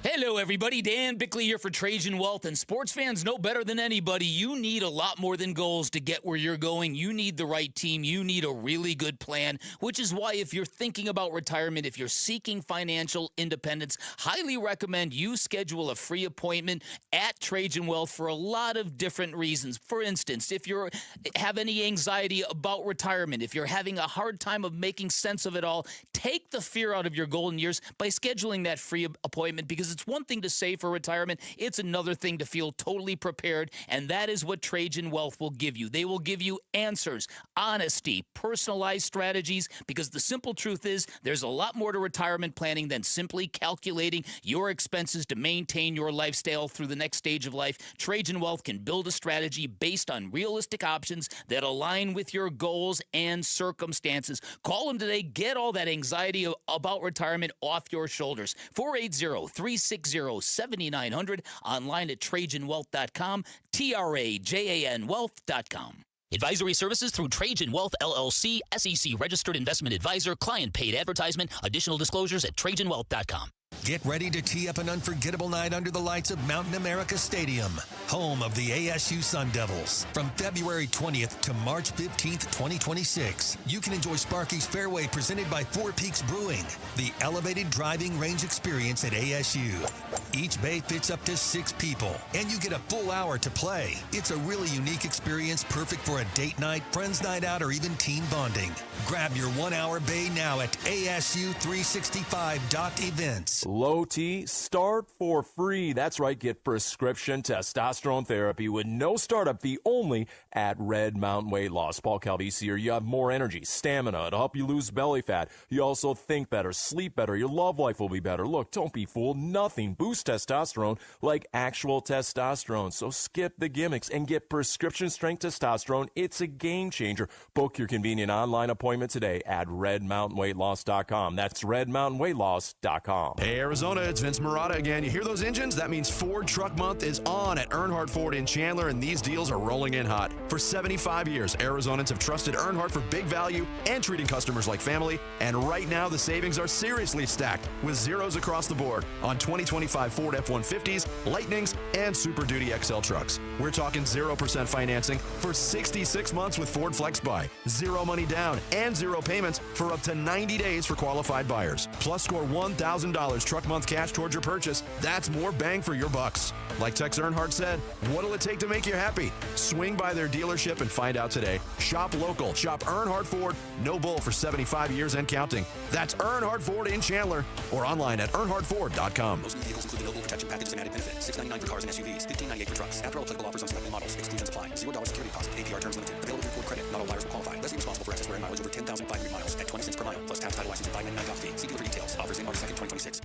Hello, everybody. Dan Bickley here for Trajan Wealth, and sports fans know better than anybody. You need a lot more than goals to get where you're going. You need the right team. You need a really good plan, which is why if you're thinking about retirement, if you're seeking financial independence, highly recommend you schedule a free appointment at Trajan Wealth for a lot of different reasons. For instance, if you have any anxiety about retirement, if you're having a hard time of making sense of it all, take the fear out of your golden years by scheduling that free appointment, because it's one thing to save for retirement. It's another thing to feel totally prepared, and that is what Trajan Wealth will give you. They will give you answers, honesty, personalized strategies, because the simple truth is there's a lot more to retirement planning than simply calculating your expenses to maintain your lifestyle through the next stage of life. Trajan Wealth can build a strategy based on realistic options that align with your goals and circumstances. Call them today. Get all that anxiety about retirement off your shoulders. 480-360-7900. Online at TrajanWealth.com. TRAJAN Wealth.com. Advisory services through Trajan Wealth, LLC, SEC registered investment advisor, client paid advertisement. Additional disclosures at TrajanWealth.com. Get ready to tee up an unforgettable night under the lights of Mountain America Stadium, home of the ASU Sun Devils. From February 20th to March 15th, 2026, you can enjoy Sparky's Fairway presented by Four Peaks Brewing, the elevated driving range experience at ASU. Each bay fits up to 6 people, and you get a full hour to play. It's a really unique experience, perfect for a date night, friends night out, or even team bonding. Grab your 1-hour bay now at ASU365.events. Sports. Low T, start for free. That's right, get prescription testosterone therapy with no startup fee only at Red Mountain Weight Loss. Paul Calvisi here. You have more energy, stamina. It'll help you lose belly fat. You also think better, sleep better. Your love life will be better. Look, don't be fooled. Nothing boosts testosterone like actual testosterone. So skip the gimmicks and get prescription strength testosterone. It's a game changer. Book your convenient online appointment today at redmountainweightloss.com. That's redmountainweightloss.com. Hey, Arizona, it's Vince Marotta again. You hear those engines? That means Ford Truck Month is on at Earnhardt Ford in Chandler, and these deals are rolling in hot. For 75 years, Arizonans have trusted Earnhardt for big value and treating customers like family, and right now the savings are seriously stacked with zeros across the board on 2025 Ford F-150s, Lightnings, and Super Duty XL trucks. We're talking 0% financing for 66 months with Ford Flex Buy, zero money down, and zero payments for up to 90 days for qualified buyers. Plus, score $1,000 truck month cash towards your purchase. That's more bang for your bucks. Like Tex Earnhardt said, what'll it take to make you happy? Swing by their dealership and find out today. Shop local. Shop Earnhardt Ford. No bull for 75 years and counting. That's Earnhardt Ford in Chandler or online at earnhardtford.com. Most new vehicles include the no-bull protection package and added benefit. $699 for cars and SUVs. $1598 for trucks. After all applicable offers on selected models. Exclusions apply. $0 security deposit. APR terms limited. Available through Ford Credit. Not all buyers will qualify. Less responsible for excess wear and mileage over 10,500 miles at 20 cents per mile. Plus tax, title, license, and $599 fee. See dealer for details. Offers in March 2nd, 2026.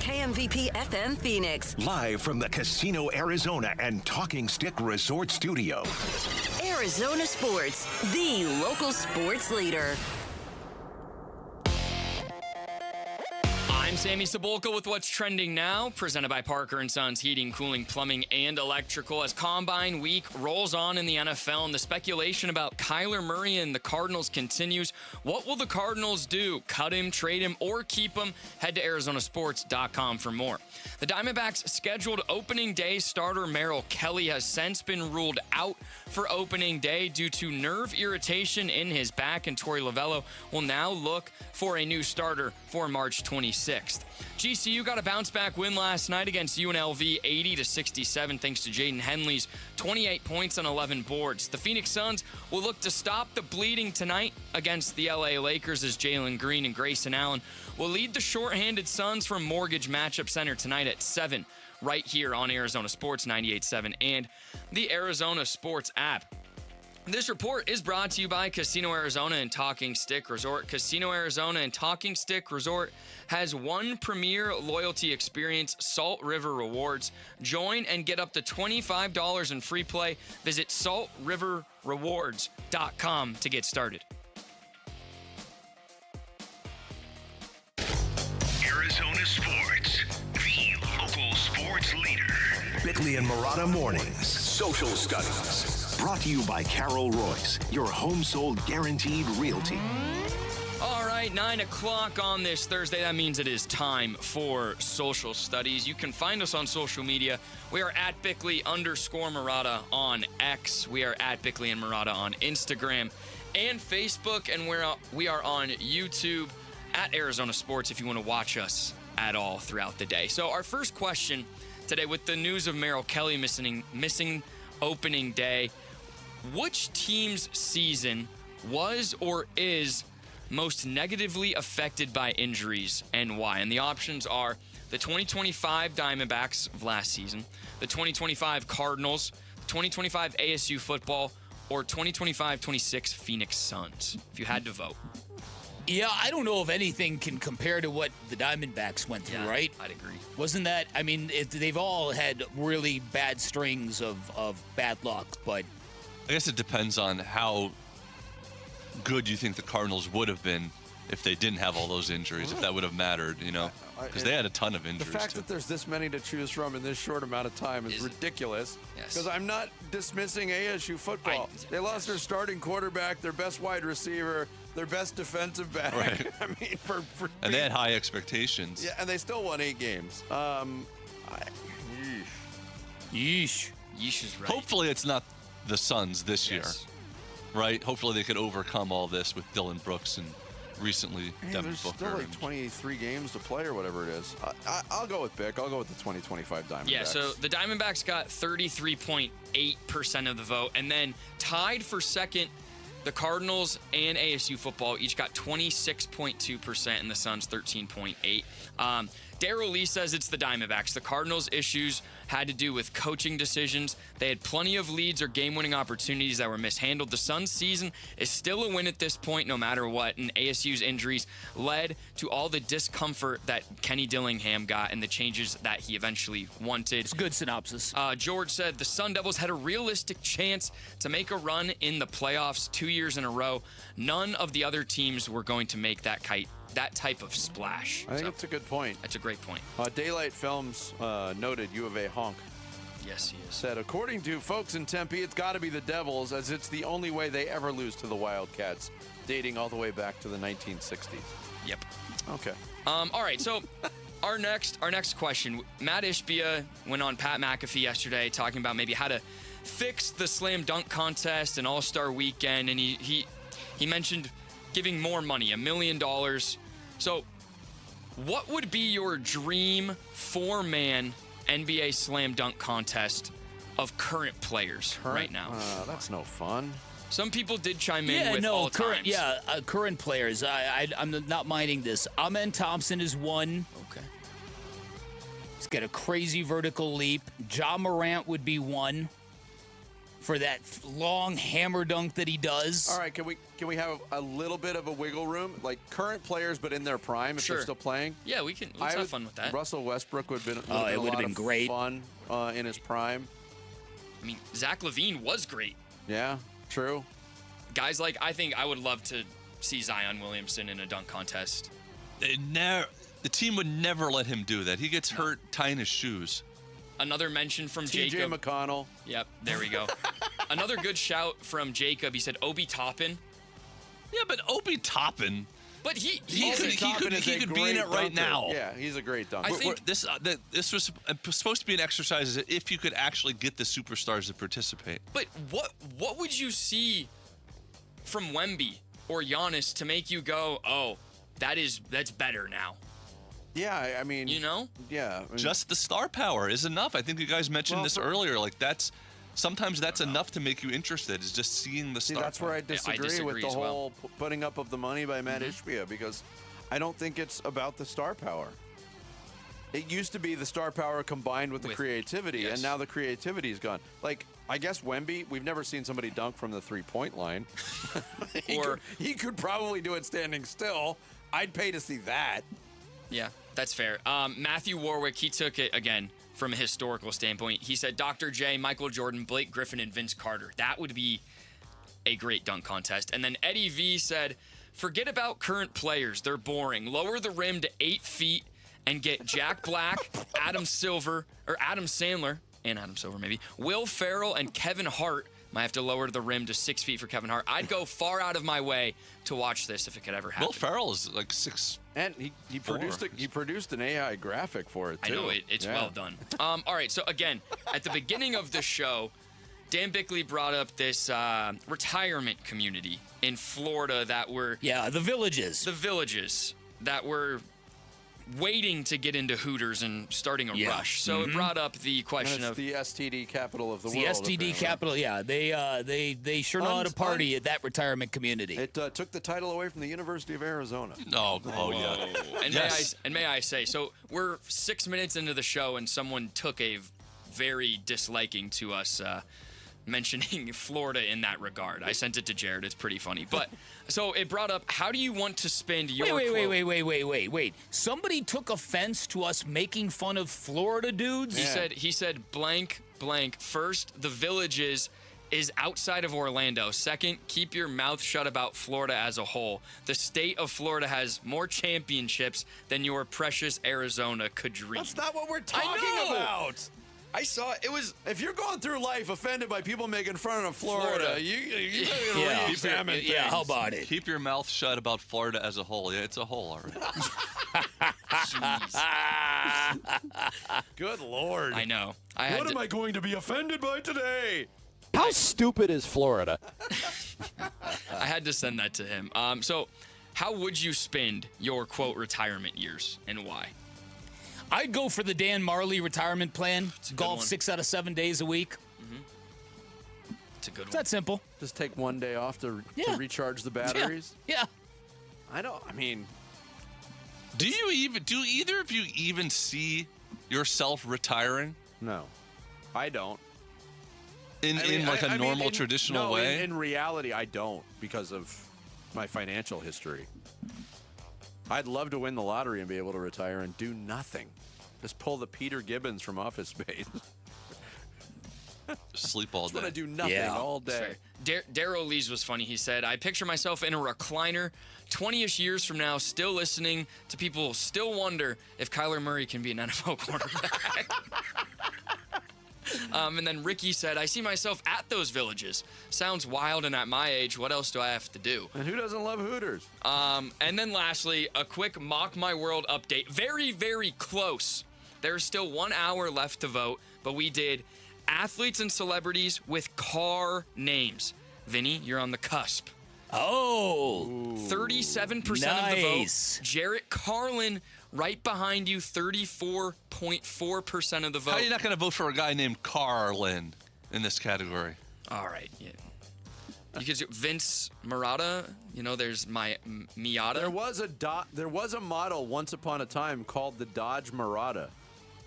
KMVP FM Phoenix. Live from the Casino Arizona and Talking Stick Resort Studio. Arizona Sports, the local sports leader. I'm Sammy Cebulka with what's trending now, presented by Parker & Sons Heating, Cooling, Plumbing, and Electrical. As Combine Week rolls on in the NFL and the speculation about Kyler Murray and the Cardinals continues, what will the Cardinals do? Cut him, trade him, or keep him? Head to ArizonaSports.com for more. The Diamondbacks' scheduled opening day starter Merrill Kelly has since been ruled out for opening day due to nerve irritation in his back, and Torey Lovello will now look for a new starter for March 26th. GCU got a bounce-back win last night against UNLV 80-67 thanks to Jaden Henley's 28 points on 11 boards. The Phoenix Suns will look to stop the bleeding tonight against the LA Lakers as Jalen Green and Grayson Allen will lead the shorthanded Suns from Mortgage Matchup Center tonight at 7 right here on Arizona Sports 98.7 and the Arizona Sports app. This report is brought to you by Casino Arizona and Talking Stick Resort. Casino Arizona and Talking Stick Resort has one premier loyalty experience, Salt River Rewards. Join and get up to $25 in free play. Visit saltriverrewards.com to get started. Arizona Sports, the local sports leader. Bickley and Marotta Mornings. Social Studies. Brought to you by Carol Royce, your home sold guaranteed realty. All right, 9 o'clock on this Thursday. That means it is time for Social Studies. You can find us on social media. We are at Bickley_Marotta on X. We are at Bickley and Marotta on Instagram and Facebook. And we are on YouTube at Arizona Sports if you want to watch us at all throughout the day. So our first question today, with the news of Merrill Kelly missing opening day, which team's season was or is most negatively affected by injuries and why? And the options are the 2025 Diamondbacks of last season, the 2025 Cardinals, 2025 ASU football, or 2025-26 Phoenix Suns, if you had to vote. Yeah, I don't know if anything can compare to what the Diamondbacks went through, right? I'd agree. Wasn't that, I mean, they've all had really bad strings of bad luck, but... I guess it depends on how good you think the Cardinals would have been if they didn't have all those injuries, if that would have mattered, you know, because they had a ton of injuries. The fact that there's this many to choose from in this short amount of time is ridiculous. Because I'm not dismissing ASU football. They lost their starting quarterback, their best wide receiver, their best defensive back. Right. I mean, and they had high expectations. Yeah, and they still won 8 games. Yeesh is right. Hopefully it's not the Suns this year, right? Hopefully they could overcome all this with Dylan Brooks and recently Devin there's Booker. Still like 23 games to play or whatever it is. I'll go with Bick. I'll go with the 2025 Diamondbacks. Yeah, so the Diamondbacks got 33.8% of the vote, and then tied for second, the Cardinals and ASU football each got 26.2%, and the Suns 13.8%. Daryl Lee says it's the Diamondbacks. The Cardinals' issues had to do with coaching decisions. They had plenty of leads or game-winning opportunities that were mishandled. The Suns' season is still a win at this point, no matter what. And ASU's injuries led to all the discomfort that Kenny Dillingham got and the changes that he eventually wanted. It's a good synopsis. George said the Sun Devils had a realistic chance to make a run in the playoffs 2 years in a row. None of the other teams were going to make that type of splash. I think that's a good point. That's a great point. Daylight Films noted U of A honk. Yes, he is. Said, according to folks in Tempe, it's got to be the Devils, as it's the only way they ever lose to the Wildcats, dating all the way back to the 1960s. Yep. Okay. All right, so our next question. Matt Ishbia went on Pat McAfee yesterday talking about maybe how to fix the slam dunk contest and All-Star Weekend, and he mentioned giving more money, $1 million. So what would be your dream four-man NBA slam dunk contest of current players right now? That's no fun. Some people did chime in with all current, times. Current players. I'm not minding this. Amen Thompson is one. Okay. He's got a crazy vertical leap. Ja Morant would be one for that long hammer dunk that he does. All right, can we have a little bit of a wiggle room, like current players but in their prime if they're still playing? Yeah, let's have fun with that. Russell Westbrook would have been great fun in his prime. I mean, Zach LaVine was great. Yeah, true. Guys like, I think I would love to see Zion Williamson in a dunk contest. The team would never let him do that. He gets hurt tying his shoes. Another mention from TJ Jacob. McConnell. Yep, there we go. Another good shout from Jacob. He said Obi Toppin. Yeah, but Obi Toppin. But he could be in it right now. Yeah, he's a great dunker. I think this was supposed to be an exercise if you could actually get the superstars to participate. But what would you see from Wemby or Giannis to make you go, oh, that's better now? Yeah, I mean, yeah, just the star power is enough. I think you guys mentioned this earlier. Like sometimes that's enough to make you interested. Is just seeing the star. That's where I disagree with the whole putting up of the money by Matt Ishbia, because I don't think it's about the star power. It used to be the star power combined with the creativity, and now the creativity is gone. Like, I guess Wemby, we've never seen somebody dunk from the three-point line. he could probably do it standing still. I'd pay to see that. Yeah, that's fair. Matthew Warwick, he took it, again, from a historical standpoint. He said Dr. J, Michael Jordan, Blake Griffin, and Vince Carter. That would be a great dunk contest. And then Eddie V said, forget about current players. They're boring. Lower the rim to 8 feet and get Jack Black, Adam Sandler, and Adam Silver maybe, Will Ferrell, and Kevin Hart. Might have to lower the rim to 6 feet for Kevin Hart. I'd go far out of my way to watch this if it could ever happen. Will Ferrell is like 6'. And he produced an AI graphic for it too. I know it's well done. All right, so again, at the beginning of the show, Dan Bickley brought up this retirement community in Florida that were the villages that were waiting to get into Hooters and starting a rush. So it brought up the question of the STD capital of the world. The STD capital, they sure know how to party at that retirement community. It took the title away from the University of Arizona. And may I say, so we're 6 minutes into the show and someone took a very disliking to us mentioning Florida in that regard. I sent it to Jared. It's pretty funny. But so it brought up, how do you want to spend your Wait. Somebody took offense to us making fun of Florida dudes? He said blank. First, the Villages is outside of Orlando. Second, keep your mouth shut about Florida as a whole. The state of Florida has more championships than your precious Arizona could dream. That's not what we're talking about. I saw it was. If you're going through life offended by people making fun of Florida. you better re-examine things. Yeah, how about it? Keep your mouth shut about Florida as a whole. Yeah, it's a whole, all right. Good Lord. I know. What am I going to be offended by today? How stupid is Florida? I had to send that to him. So, how would you spend your quote retirement years and why? I'd go for the Dan Marley retirement plan. Golf 6 out of 7 days a week. It's a good one. It's that simple. Just take one day off to recharge the batteries. Yeah. Do either of you even see yourself retiring? No, I don't. In a normal, traditional way? In reality, I don't because of my financial history. I'd love to win the lottery and be able to retire and do nothing. Just pull the Peter Gibbons from Office Space. Sleep all day. Just want to do nothing all day. Daryl Lees was funny. He said, I picture myself in a recliner 20-ish years from now, still listening to people still wonder if Kyler Murray can be an NFL quarterback. And then Ricky said, I see myself at those villages. Sounds wild, and at my age, what else do I have to do? And who doesn't love Hooters? And then lastly, a quick Mock My World update. Very, very close. There's still 1 hour left to vote, but we did athletes and celebrities with car names. Vinny, you're on the cusp. Oh. 37% of the vote. Jarrett Carlin right behind you, 34.4% of the vote. How are you not going to vote for a guy named Carlin in this category? All right. Yeah. Because Vince Murata, there's Miata. There was a model once upon a time called the Dodge Murata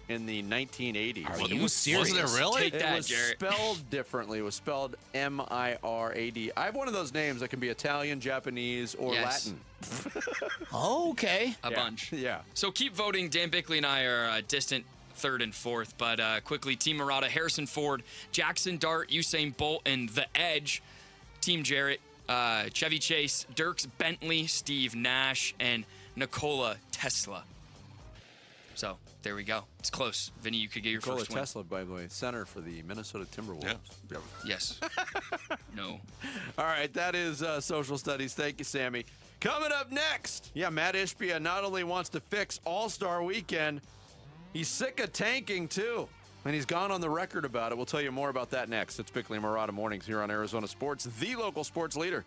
in the 1980s. Are you serious? Was it really? Take that, it was Jarrett. spelled differently. It was spelled M-I-R-A-D. I have one of those names that can be Italian, Japanese, or Latin. Okay. A bunch. Yeah. So keep voting. Dan Bickley and I are distant third and fourth. But quickly, Team Murata, Harrison Ford, Jackson Dart, Usain Bolt, and The Edge. Team Jarrett, Chevy Chase, Dierks Bentley, Steve Nash, and Nikola Tesla. So there we go. It's close. Vinny, you could get your first win. Nikola Tesla, by the way, center for the Minnesota Timberwolves. Yeah. Yes. No. All right, that is social studies. Thank you, Sammy. Coming up next, Matt Ishbia not only wants to fix All-Star Weekend, he's sick of tanking too. And he's gone on the record about it. We'll tell you more about that next. It's Bickley and Murata Mornings here on Arizona Sports, the local sports leader.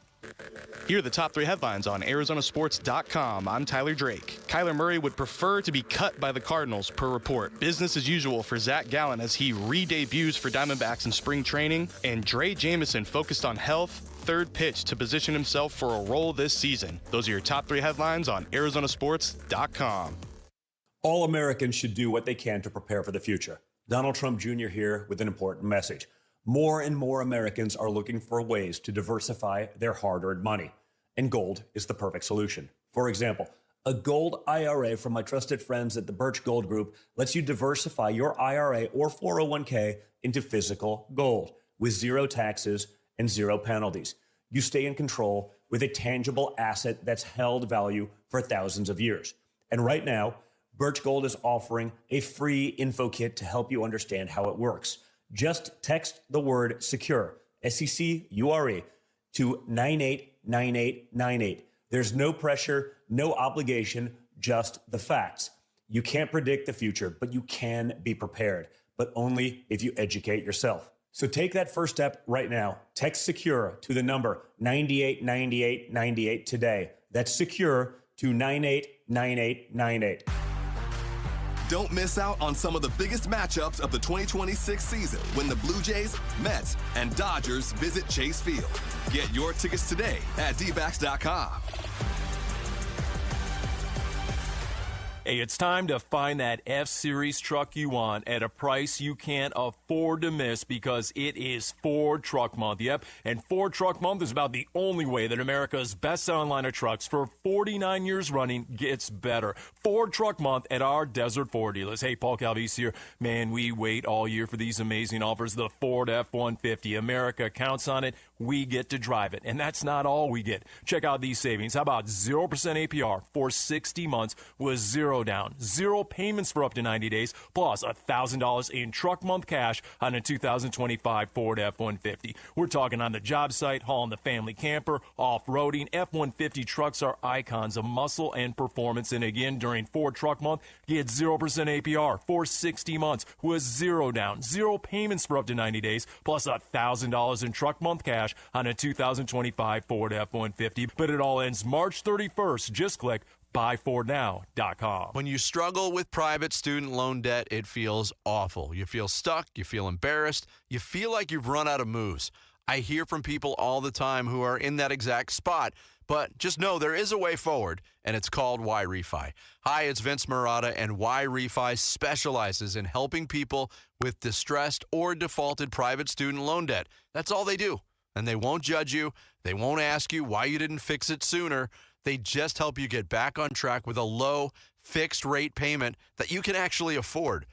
Here are the top 3 headlines on ArizonaSports.com. I'm Tyler Drake. Kyler Murray would prefer to be cut by the Cardinals, per report. Business as usual for Zach Gallen as he re-debuts for Diamondbacks in spring training. And Dre Jamison focused on health, third pitch to position himself for a role this season. Those are your top 3 headlines on ArizonaSports.com. All Americans should do what they can to prepare for the future. Donald Trump Jr. here with an important message. More and more Americans are looking for ways to diversify their hard-earned money, and gold is the perfect solution. For example, a gold IRA from my trusted friends at the Birch Gold Group lets you diversify your IRA or 401k into physical gold with 0 taxes and 0 penalties. You stay in control with a tangible asset that's held value for thousands of years. And right now, Birch Gold is offering a free info kit to help you understand how it works. Just text the word SECURE, SECURE, to 989898. There's no pressure, no obligation, just the facts. You can't predict the future, but you can be prepared, but only if you educate yourself. So take that first step right now. Text SECURE to the number 989898 today. That's SECURE to 989898. Don't miss out on some of the biggest matchups of the 2026 season when the Blue Jays, Mets, and Dodgers visit Chase Field. Get your tickets today at dbacks.com. Hey, it's time to find that F-Series truck you want at a price you can't afford to miss because it is Ford Truck Month. Yep, and Ford Truck Month is about the only way that America's best-selling line of trucks for 49 years running gets better. Ford Truck Month at our Desert Ford dealers. Hey, Paul Calvise here. Man, we wait all year for these amazing offers. The Ford F-150. America counts on it. We get to drive it. And that's not all we get. Check out these savings. How about 0% APR for 60 months with 0 down, 0 payments for up to 90 days, plus $1,000 in truck month cash on a 2025 Ford F-150. We're talking on the job site, hauling the family camper, off-roading. F-150 trucks are icons of muscle and performance. And again, during Ford Truck Month, get 0% APR for 60 months with 0 down, 0 payments for up to 90 days, plus $1,000 in truck month cash on a 2025 Ford F-150. But it all ends March 31st. Just click buyfordnow.com. When you struggle with private student loan debt, it feels awful. You feel stuck. You feel embarrassed. You feel like you've run out of moves. I hear from people all the time who are in that exact spot. But just know there is a way forward, and it's called Y-Refi. Hi, it's Vince Marotta, and Y-Refi specializes in helping people with distressed or defaulted private student loan debt. That's all they do. And they won't judge you. They won't ask you why you didn't fix it sooner. They just help you get back on track with a low, fixed rate payment that you can actually afford.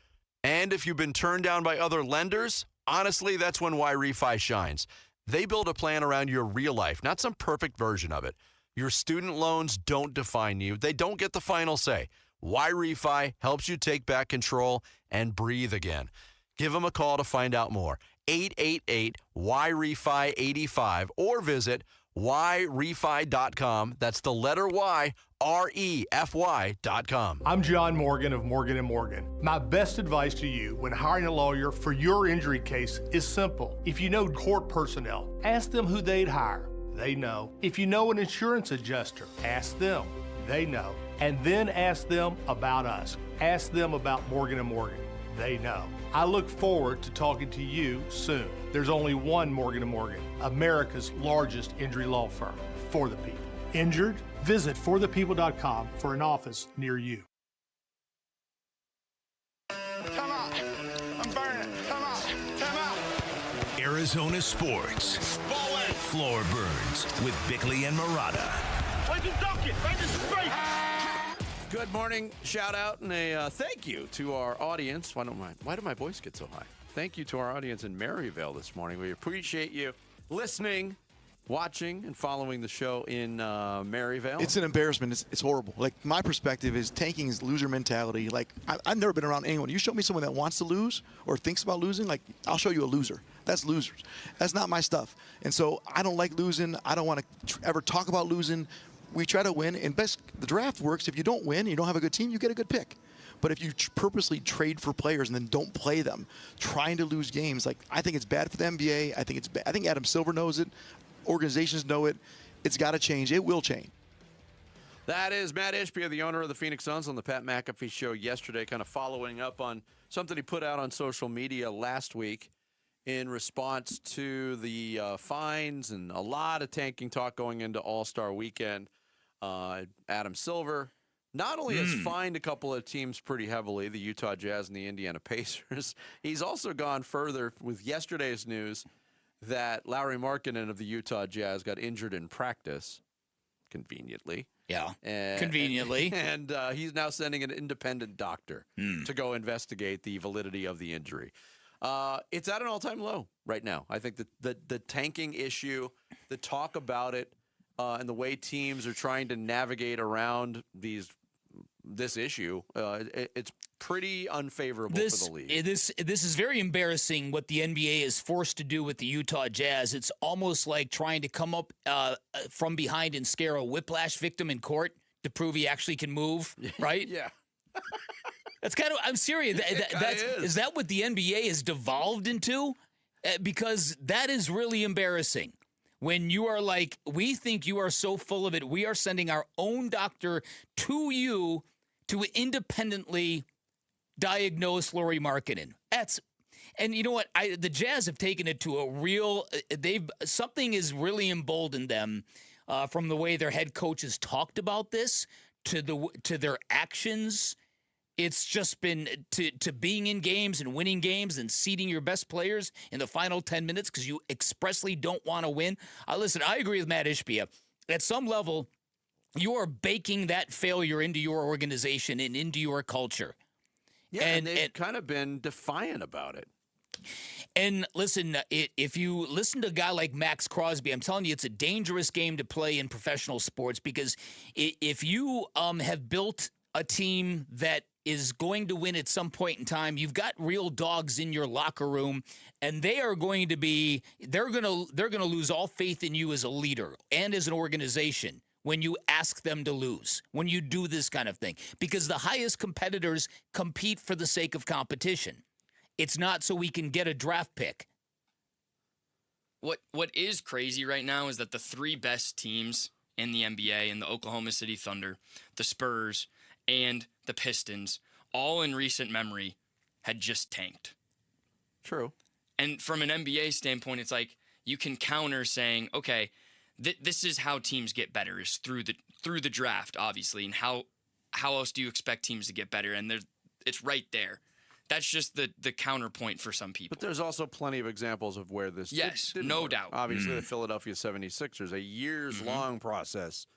And if you've been turned down by other lenders, honestly, that's when Y-Refi shines. They build a plan around your real life, not some perfect version of it. Your student loans don't define you. They don't get the final say. Y-Refi helps you take back control and breathe again. Give them a call to find out more. 888-Y-REFI-85 or visit YREFI.com. That's the letter Y, REFY.com. I'm John Morgan of Morgan & Morgan. My best advice to you when hiring a lawyer for your injury case is simple. If you know court personnel, ask them who they'd hire. They know. If you know an insurance adjuster, ask them. They know. And then ask them about us. Ask them about Morgan & Morgan. They know. I look forward to talking to you soon. There's only one Morgan & Morgan, America's largest injury law firm, for the people. Injured? Visit forthepeople.com for an office near you. Come on. I'm burning. Come on. Come on. Arizona Sports. Floor Burns with Bickley and Marotta. Good morning. Shout out and a thank you to our audience. Why do my voice get so high? Thank you to our audience in Maryvale this morning. We appreciate you listening, watching, and following the show in Maryvale. It's an embarrassment. It's horrible. Like, my perspective is tanking is loser mentality. Like, I've never been around anyone. You show me someone that wants to lose or thinks about losing, like, I'll show you a loser. That's losers. That's not my stuff. And so I don't like losing. I don't want to ever talk about losing. We try to win. And the draft works. If you don't win, you don't have a good team, you get a good pick. But if you purposely trade for players and then don't play them, trying to lose games, like, I think it's bad for the NBA. I think it's bad. I think Adam Silver knows it. Organizations know it. It's got to change. It will change. That is Matt Ishbia, the owner of the Phoenix Suns, on the Pat McAfee Show yesterday, kind of following up on something he put out on social media last week in response to the fines and a lot of tanking talk going into All-Star Weekend. Adam Silver not only has fined a couple of teams pretty heavily, the Utah Jazz and the Indiana Pacers, he's also gone further with yesterday's news that Lauri Markkanen of the Utah Jazz got injured in practice, conveniently. Yeah, conveniently. And he's now sending an independent doctor to go investigate the validity of the injury. It's at an all-time low right now. I think that the tanking issue, the talk about it, and the way teams are trying to navigate around this issue, it's pretty unfavorable for the league. This is very embarrassing what the NBA is forced to do with the Utah Jazz. It's almost like trying to come up from behind and scare a whiplash victim in court to prove he actually can move, right? Yeah. That's kind of, I'm serious. Is that what the NBA has devolved into? Because that is really embarrassing. When you are like, we think you are so full of it, we are sending our own doctor to you to independently diagnose Lauri Markkanen. And you know what? The Jazz have taken it to a real. Something has really emboldened them from the way their head coach has talked about this to their actions. It's just been to being in games and winning games and seeding your best players in the final 10 minutes because you expressly don't want to win. Listen, I agree with Matt Ishbia. At some level, you are baking that failure into your organization and into your culture. Yeah, and they've kind of been defiant about it. And listen, if you listen to a guy like Max Crosby, I'm telling you, it's a dangerous game to play in professional sports because if you have built a team that is going to win at some point in time, you've got real dogs in your locker room, and they're going to lose all faith in you as a leader and as an organization when you ask them to lose, when you do this kind of thing, because the highest competitors compete for the sake of competition. It's not so we can get a draft pick. What is crazy right now is that the three best teams in the NBA, and the Oklahoma City Thunder, the Spurs, and the Pistons, all in recent memory, had just tanked. True. And from an NBA standpoint, it's like you can counter saying, okay, this is how teams get better, is through the draft, obviously. And how else do you expect teams to get better? And it's right there. That's just the counterpoint for some people. But there's also plenty of examples of where this didn't no work. doubt. Obviously, the Philadelphia 76ers, a years-long process.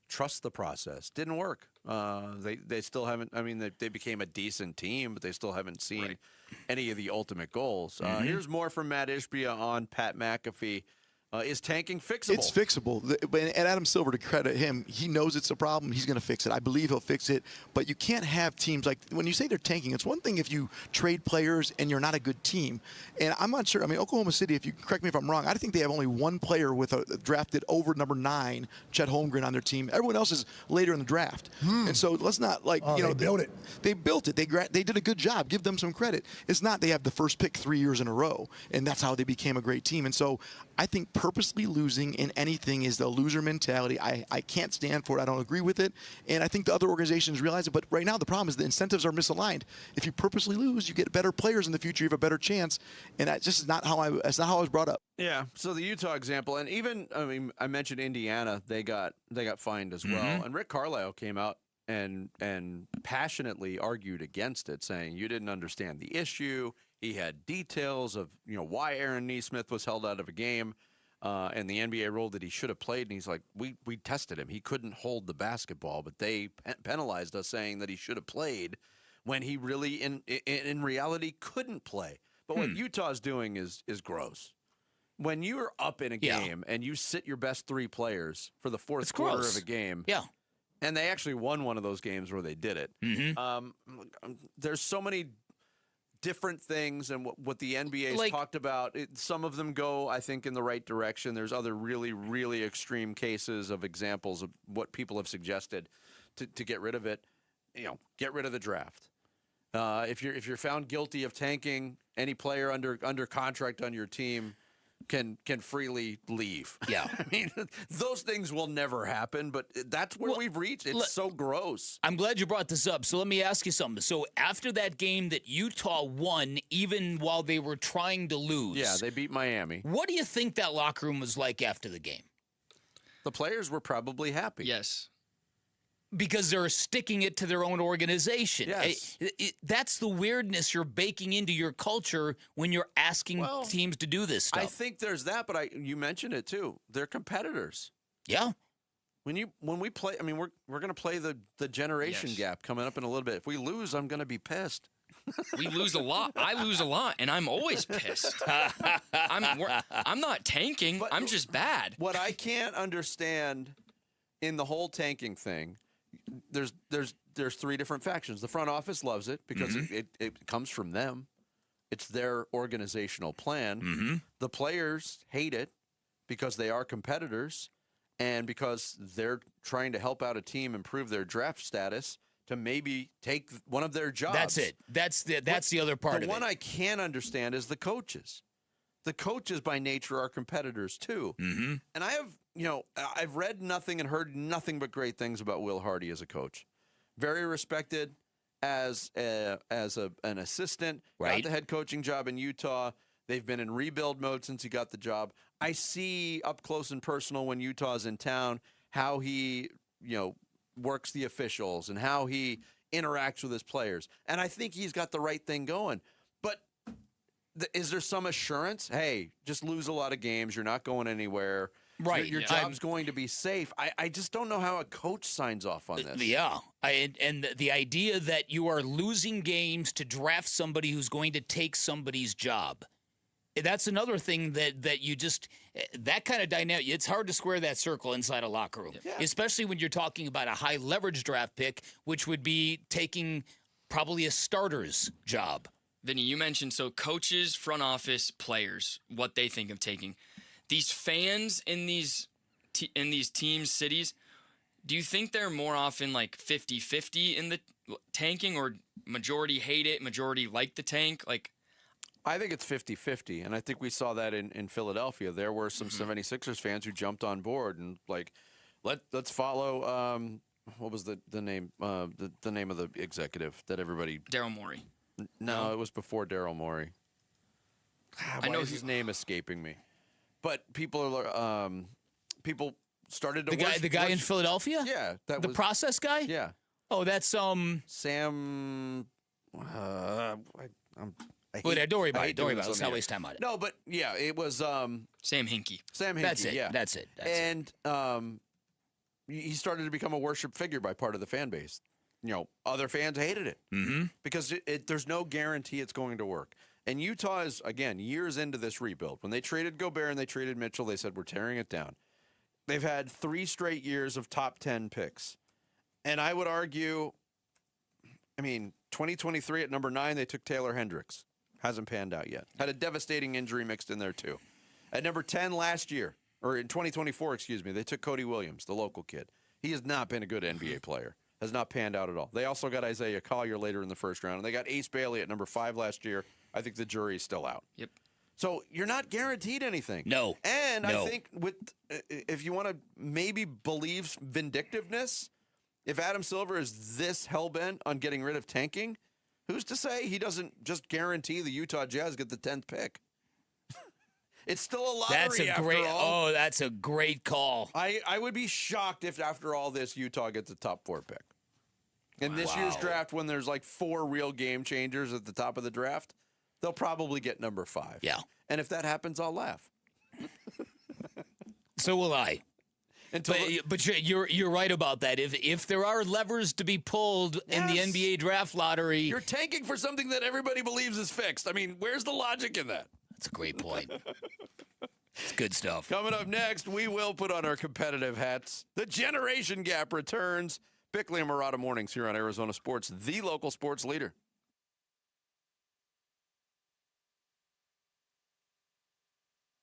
Trust the process. Didn't work. They still haven't. I mean, they became a decent team, but they still haven't seen any of the ultimate goals. Here's more from Matt Ishbia on Pat McAfee. Is tanking fixable? It's fixable. And Adam Silver, to credit him, he knows it's a problem. He's going to fix it. I believe he'll fix it. But you can't have teams like, when you say they're tanking, it's one thing if you trade players and you're not a good team. And I'm not sure. I mean, Oklahoma City, if you correct me if I'm wrong, I think they have only one player with a drafted over number 9, Chet Holmgren, on their team. Everyone else is later in the draft. And so let's not they built it. They built it. They did a good job. Give them some credit. It's not they have the first pick 3 years in a row, and that's how they became a great team. And so I think purposely losing in anything is the loser mentality. I can't stand for it. I don't agree with it. And I think the other organizations realize it. But right now the problem is the incentives are misaligned. If you purposely lose, you get better players in the future. You have a better chance. And that's just not how I was brought up. Yeah. So the Utah example, and even I mentioned Indiana. They got fined as well. And Rick Carlisle came out and passionately argued against it, saying you didn't understand the issue. He had details of why Aaron Nesmith was held out of a game, and the NBA ruled that he should have played. And he's like, we tested him. He couldn't hold the basketball, but they penalized us, saying that he should have played when he really, in reality, couldn't play. But what Utah's doing is gross. When you're up in a game and you sit your best 3 players for the fourth quarter of a game, and they actually won one of those games where they did it. There's so many different things, and what the NBA's talked about, some of them go, I think, in the right direction. There's other really, really extreme cases of examples of what people have suggested to get rid of it. Get rid of the draft. If you're found guilty of tanking, any player under contract on your team can freely leave. Yeah. I mean, those things will never happen, but that's where we've reached. It's so gross. I'm glad you brought this up. So let me ask you something. So after that game that Utah won, even while they were trying to lose. Yeah, they beat Miami. What do you think that locker room was like after the game? The players were probably happy. Yes. Because they're sticking it to their own organization. Yes. That's the weirdness you're baking into your culture when you're asking teams to do this stuff. I think there's that, but you mentioned it too. They're competitors. Yeah. When we play, I mean, we're going to play the generation gap coming up in a little bit. If we lose, I'm going to be pissed. We lose a lot. I lose a lot, and I'm always pissed. I'm not tanking. I'm just bad. What I can't understand in the whole tanking thing, there's 3 different factions. The front office loves it because it comes from them. It's their organizational plan. The players hate it because they are competitors and because they're trying to help out a team improve their draft status to maybe take one of their jobs. That's it. That's the other part of it. The one I can't understand is the coaches. The coaches by nature are competitors too. And I have, I've read nothing and heard nothing but great things about Will Hardy as a coach. Very respected as an assistant. Got the head coaching job in Utah. They've been in rebuild mode since he got the job. I see up close and personal when Utah's in town how he, works the officials and how he interacts with his players. And I think he's got the right thing going. But is there some assurance? Hey, just lose a lot of games. You're not going anywhere. Right. Your job's going to be safe. I just don't know how a coach signs off on this. Yeah. And the idea that you are losing games to draft somebody who's going to take somebody's job. That's another thing that you just, that kind of dynamic, it's hard to square that circle inside a locker room, especially when you're talking about a high leverage draft pick, which would be taking probably a starter's job. Vinny, you mentioned coaches, front office, players, what they think of taking. These fans in these teams, cities, do you think they're more often like 50-50 in the tanking, or majority hate it, majority like the tank? I think it's 50-50, and I think we saw that in Philadelphia. There were some 76ers fans who jumped on board and let's follow what was the name the name of the executive that everybody Daryl Morey. No, it was before Daryl Morey. I know his name escaping me. But people are people started to the guy in Philadelphia. Yeah, the process guy. Yeah. Oh, that's Sam. Don't worry about it. Let's not waste time on it. No, but yeah, it was Sam Hinkie. Sam Hinkie. That's it. Yeah, That's it. He started to become a worship figure by part of the fan base. Other fans hated it because there's no guarantee it's going to work. And Utah is, again, years into this rebuild. When they traded Gobert and they traded Mitchell, they said, we're tearing it down. They've had 3 straight years of top 10 picks. And I would argue, 2023 at number 9, they took Taylor Hendricks. Hasn't panned out yet. Had a devastating injury mixed in there, too. At number 10 last year, or in 2024, they took Cody Williams, the local kid. He has not been a good NBA player. Has not panned out at all. They also got Isaiah Collier later in the first round, and they got Ace Bailey at number 5 last year. I think the jury is still out. Yep. So you're not guaranteed anything. No. And I think if you want to maybe believe vindictiveness, if Adam Silver is this hell-bent on getting rid of tanking, who's to say he doesn't just guarantee the Utah Jazz get the 10th pick? It's still a lottery after all. Oh, that's a great call. I would be shocked if after all this Utah gets a top 4 pick. In this year's draft, when there's like 4 real game changers at the top of the draft, they'll probably get number 5. Yeah. And if that happens, I'll laugh. So will I. But you're right about that. If there are levers to be pulled in the NBA draft lottery, you're tanking for something that everybody believes is fixed. Where's the logic in that? That's a great point. It's good stuff. Coming up next, we will put on our competitive hats. The generation gap returns. Bickley and Murata mornings here on Arizona Sports, the local sports leader.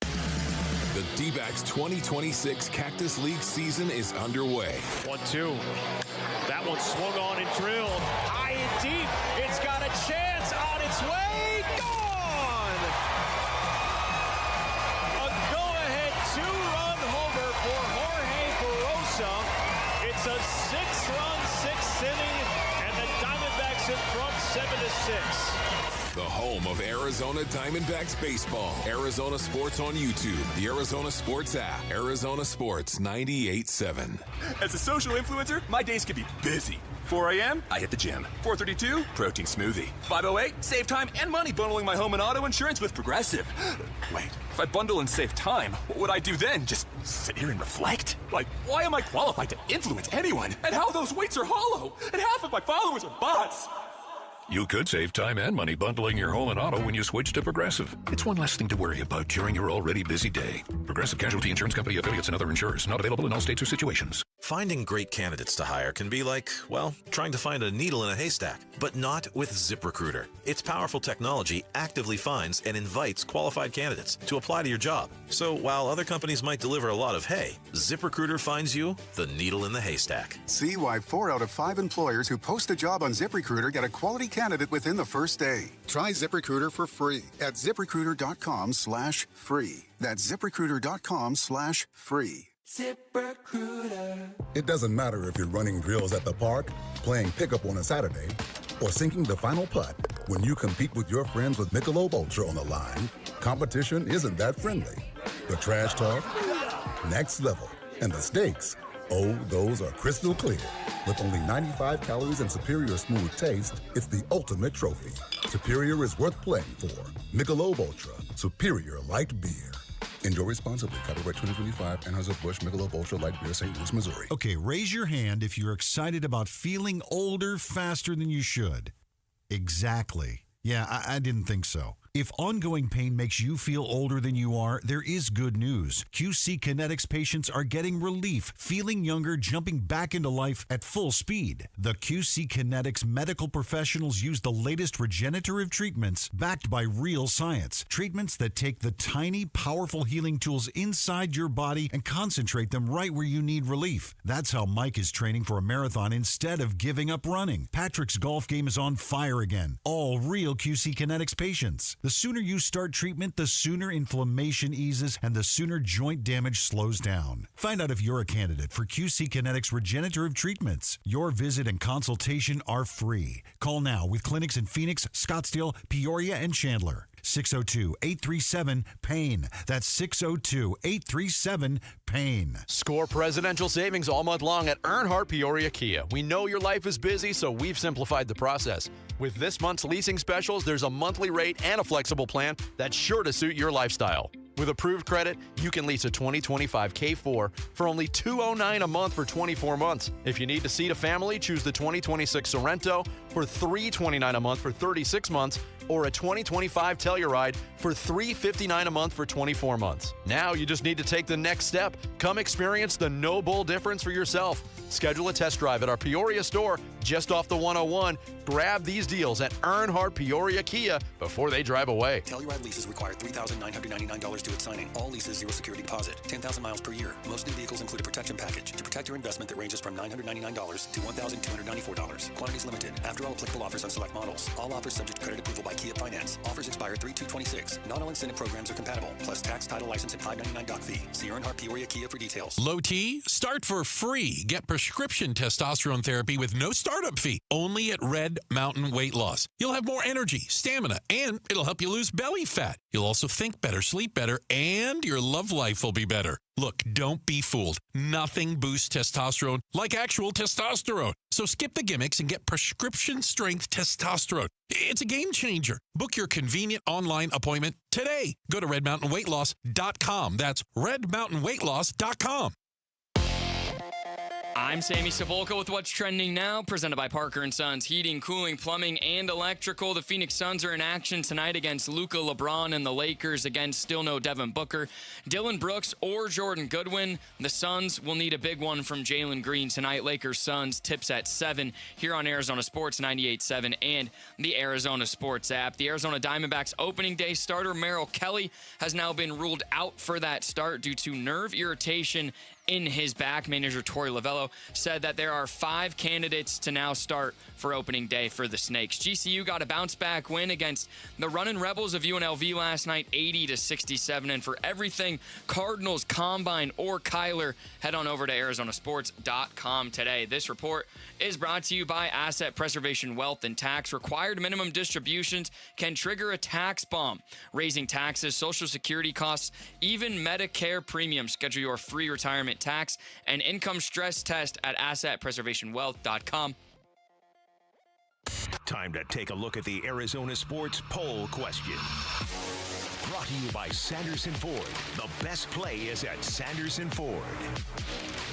The D-backs 2026 Cactus League season is underway. 1-2. That one swung on and drilled. High and deep. It's got a chance on its way. Gone! A go-ahead 2-run homer for Jorge Barosa. It's a 6-run, 6th inning, and the Diamondbacks in front 7-6. The home of Arizona Diamondbacks baseball. Arizona Sports on YouTube. The Arizona Sports app. Arizona Sports 98.7. As a social influencer, my days can be busy. 4 a.m., I hit the gym. 4:32, protein smoothie. 5:08, save time and money bundling my home and auto insurance with Progressive. Wait, if I bundle and save time, what would I do then? Just sit here and reflect? Like, why am I qualified to influence anyone? And how those weights are hollow? And half of my followers are bots. You could save time and money bundling your home and auto when you switch to Progressive. It's one less thing to worry about during your already busy day. Progressive Casualty Insurance Company affiliates and other insurers. Not available in all states or situations. Finding great candidates to hire can be like, well, trying to find a needle in a haystack. But not with ZipRecruiter. Its powerful technology actively finds and invites qualified candidates to apply to your job. So while other companies might deliver a lot of hay, ZipRecruiter finds you the needle in the haystack. See why 4 out of 5 employers who post a job on ZipRecruiter get a quality candidate within the first day. Try ZipRecruiter for free at ZipRecruiter.com/free. That's ZipRecruiter.com/free. ZipRecruiter. It doesn't matter if you're running drills at the park, playing pickup on a Saturday, or sinking the final putt. When you compete with your friends with Michelob Ultra on the line, competition isn't that friendly. The trash talk, next level, and the stakes, oh, those are crystal clear. With only 95 calories and superior smooth taste, it's the ultimate trophy. Superior is worth playing for. Michelob Ultra, superior light beer. Enjoy responsibly. Copyright 2025, Anheuser-Busch Michelob Ultra Light Beer, St. Louis, Missouri. Okay, raise your hand if you're excited about feeling older faster than you should. Exactly. Yeah, I didn't think so. If ongoing pain makes you feel older than you are, there is good news. QC Kinetics patients are getting relief, feeling younger, jumping back into life at full speed. The QC Kinetics medical professionals use the latest regenerative treatments backed by real science. Treatments that take the tiny, powerful healing tools inside your body and concentrate them right where you need relief. That's how Mike is training for a marathon instead of giving up running. Patrick's golf game is on fire again. All real QC Kinetics patients. The sooner you start treatment, the sooner inflammation eases and the sooner joint damage slows down. Find out if you're a candidate for QC Kinetics regenerative treatments. Your visit and consultation are free. Call now with clinics in Phoenix, Scottsdale, Peoria, and Chandler. 602-837-PAIN. That's 602-837-PAIN. Score presidential savings all month long at Earnhardt Peoria Kia. We know your life is busy, so we've simplified the process. With this month's leasing specials, there's a monthly rate and a flexible plan that's sure to suit your lifestyle. With approved credit, you can lease a 2025 K4 for only $209 a month for 24 months. If you need to seat a family, choose the 2026 Sorrento for $329 a month for 36 months, or a 2025 Telluride for $359 a month for 24 months. Now you just need to take the next step. Come experience the no bull difference for yourself. Schedule a test drive at our Peoria store just off the 101. Grab these deals at Earnhardt Peoria Kia before they drive away. Telluride leases require $3,999 due at signing. All leases, 0 security deposit. 10,000 miles per year. Most new vehicles include a protection package to protect your investment that ranges from $999 to $1,294. Quantities limited. After all applicable offers on select models. All offers subject to credit approval by Kia Finance. Offers expire 3/2/26. Not all incentive programs are compatible. Plus tax, title, license, and $599 doc fee. See Earnhardt Peoria Kia for details. Low T, start for free. Get prescription testosterone therapy with no startup fee. Only at Red Mountain Weight Loss. You'll have more energy, stamina, and it'll help you lose belly fat. You'll also think better, sleep better, and your love life will be better. Look, don't be fooled. Nothing boosts testosterone like actual testosterone. So skip the gimmicks and get prescription strength testosterone. It's a game changer. Book your convenient online appointment today. Go to redmountainweightloss.com. That's redmountainweightloss.com. I'm Sammy Savolka with What's Trending Now, presented by Parker & Sons Heating, Cooling, Plumbing, and Electrical. The Phoenix Suns are in action tonight against Luka, LeBron, and the Lakers. Against still no Devin Booker, Dylan Brooks, or Jordan Goodwin. The Suns will need a big one from Jalen Green tonight. Lakers Suns tips at 7 here on Arizona Sports 98.7 and the Arizona Sports app. The Arizona Diamondbacks opening day starter Merrill Kelly has now been ruled out for that start due to nerve irritation in his back. Manager Torey Lovello said that there are 5 candidates to now start for opening day for the Snakes. GCU got a bounce-back win against the Runnin' Rebels of UNLV last night, 80-67. And for everything Cardinals, Combine, or Kyler, head on over to ArizonaSports.com today. This report is brought to you by Asset Preservation Wealth and Tax. Required minimum distributions can trigger a tax bomb, raising taxes, Social Security costs, even Medicare premiums. Schedule your free retirement tax and income stress test at assetpreservationwealth.com. Time to take a look at the Arizona Sports Poll Question. Brought to you by Sanderson Ford. The best play is at Sanderson Ford.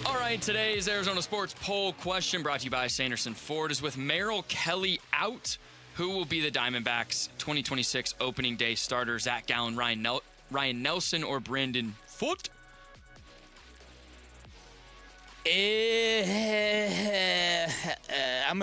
All right, today's Arizona Sports Poll Question, brought to you by Sanderson Ford, is with Merrill Kelly out. Who will be the Diamondbacks' 2026 opening day starters? Zach Gallen, Ryan Nelson, or Brandon Foote? I'm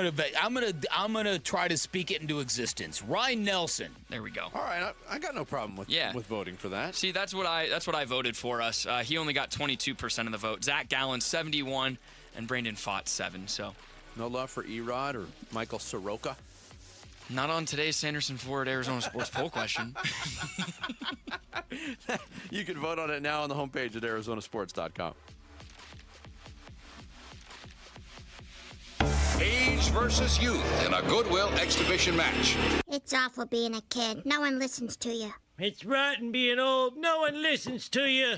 gonna try to speak it into existence. Ryan Nelson. There we go. All right, I got no problem with voting for that. See, that's what I voted for us. He only got 22% of the vote. Zach Gallen 71, and Brandon Fott 7. So no love for Erod or Michael Soroka. Not on today's Sanderson Ford Arizona Sports Poll Question. You can vote on it now on the homepage at arizonasports.com. Age versus youth in a Goodwill exhibition match. It's awful being a kid. No one listens to you. It's rotten being old. No one listens to you.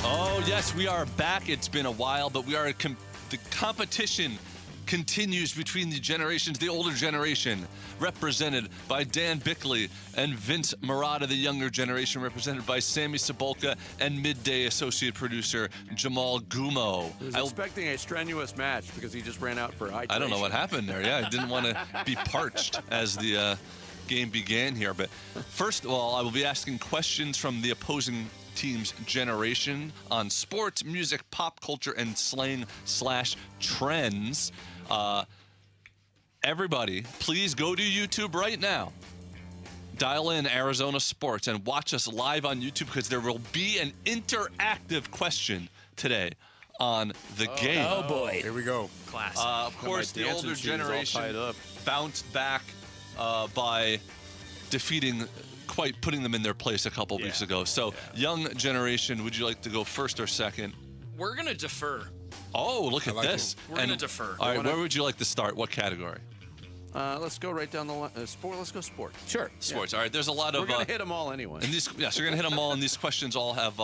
Oh, yes, we are back. It's been a while, but we are the competition continues between the generations, the older generation, represented by Dan Bickley, and Vince Marotta, the younger generation, represented by Sammy Sabolka and midday associate producer Jamal Gumo. I was expecting a strenuous match because he just ran out for hydration. I don't know what happened there. Yeah, I didn't want to be parched as the game began here. But first of all, I will be asking questions from the opposing team's generation on sports, music, pop culture, and slang/trends. Everybody, please go to YouTube right now. Dial in Arizona Sports and watch us live on YouTube, because there will be an interactive question today on the game. Oh, boy. Here we go. Classic. Of course, the older generation bounced back by defeating, putting them in their place a couple weeks ago. So, young generation, would you like to go first or second? We're going to defer Oh, look at like this. We're going to defer. All right, where would you like to start? What category? Let's go right down the line. Let's go sports. Sure. Sports. All right, there's a lot of... We're going to hit them all anyway. And these, yes, you're going to hit them all, and these questions all have...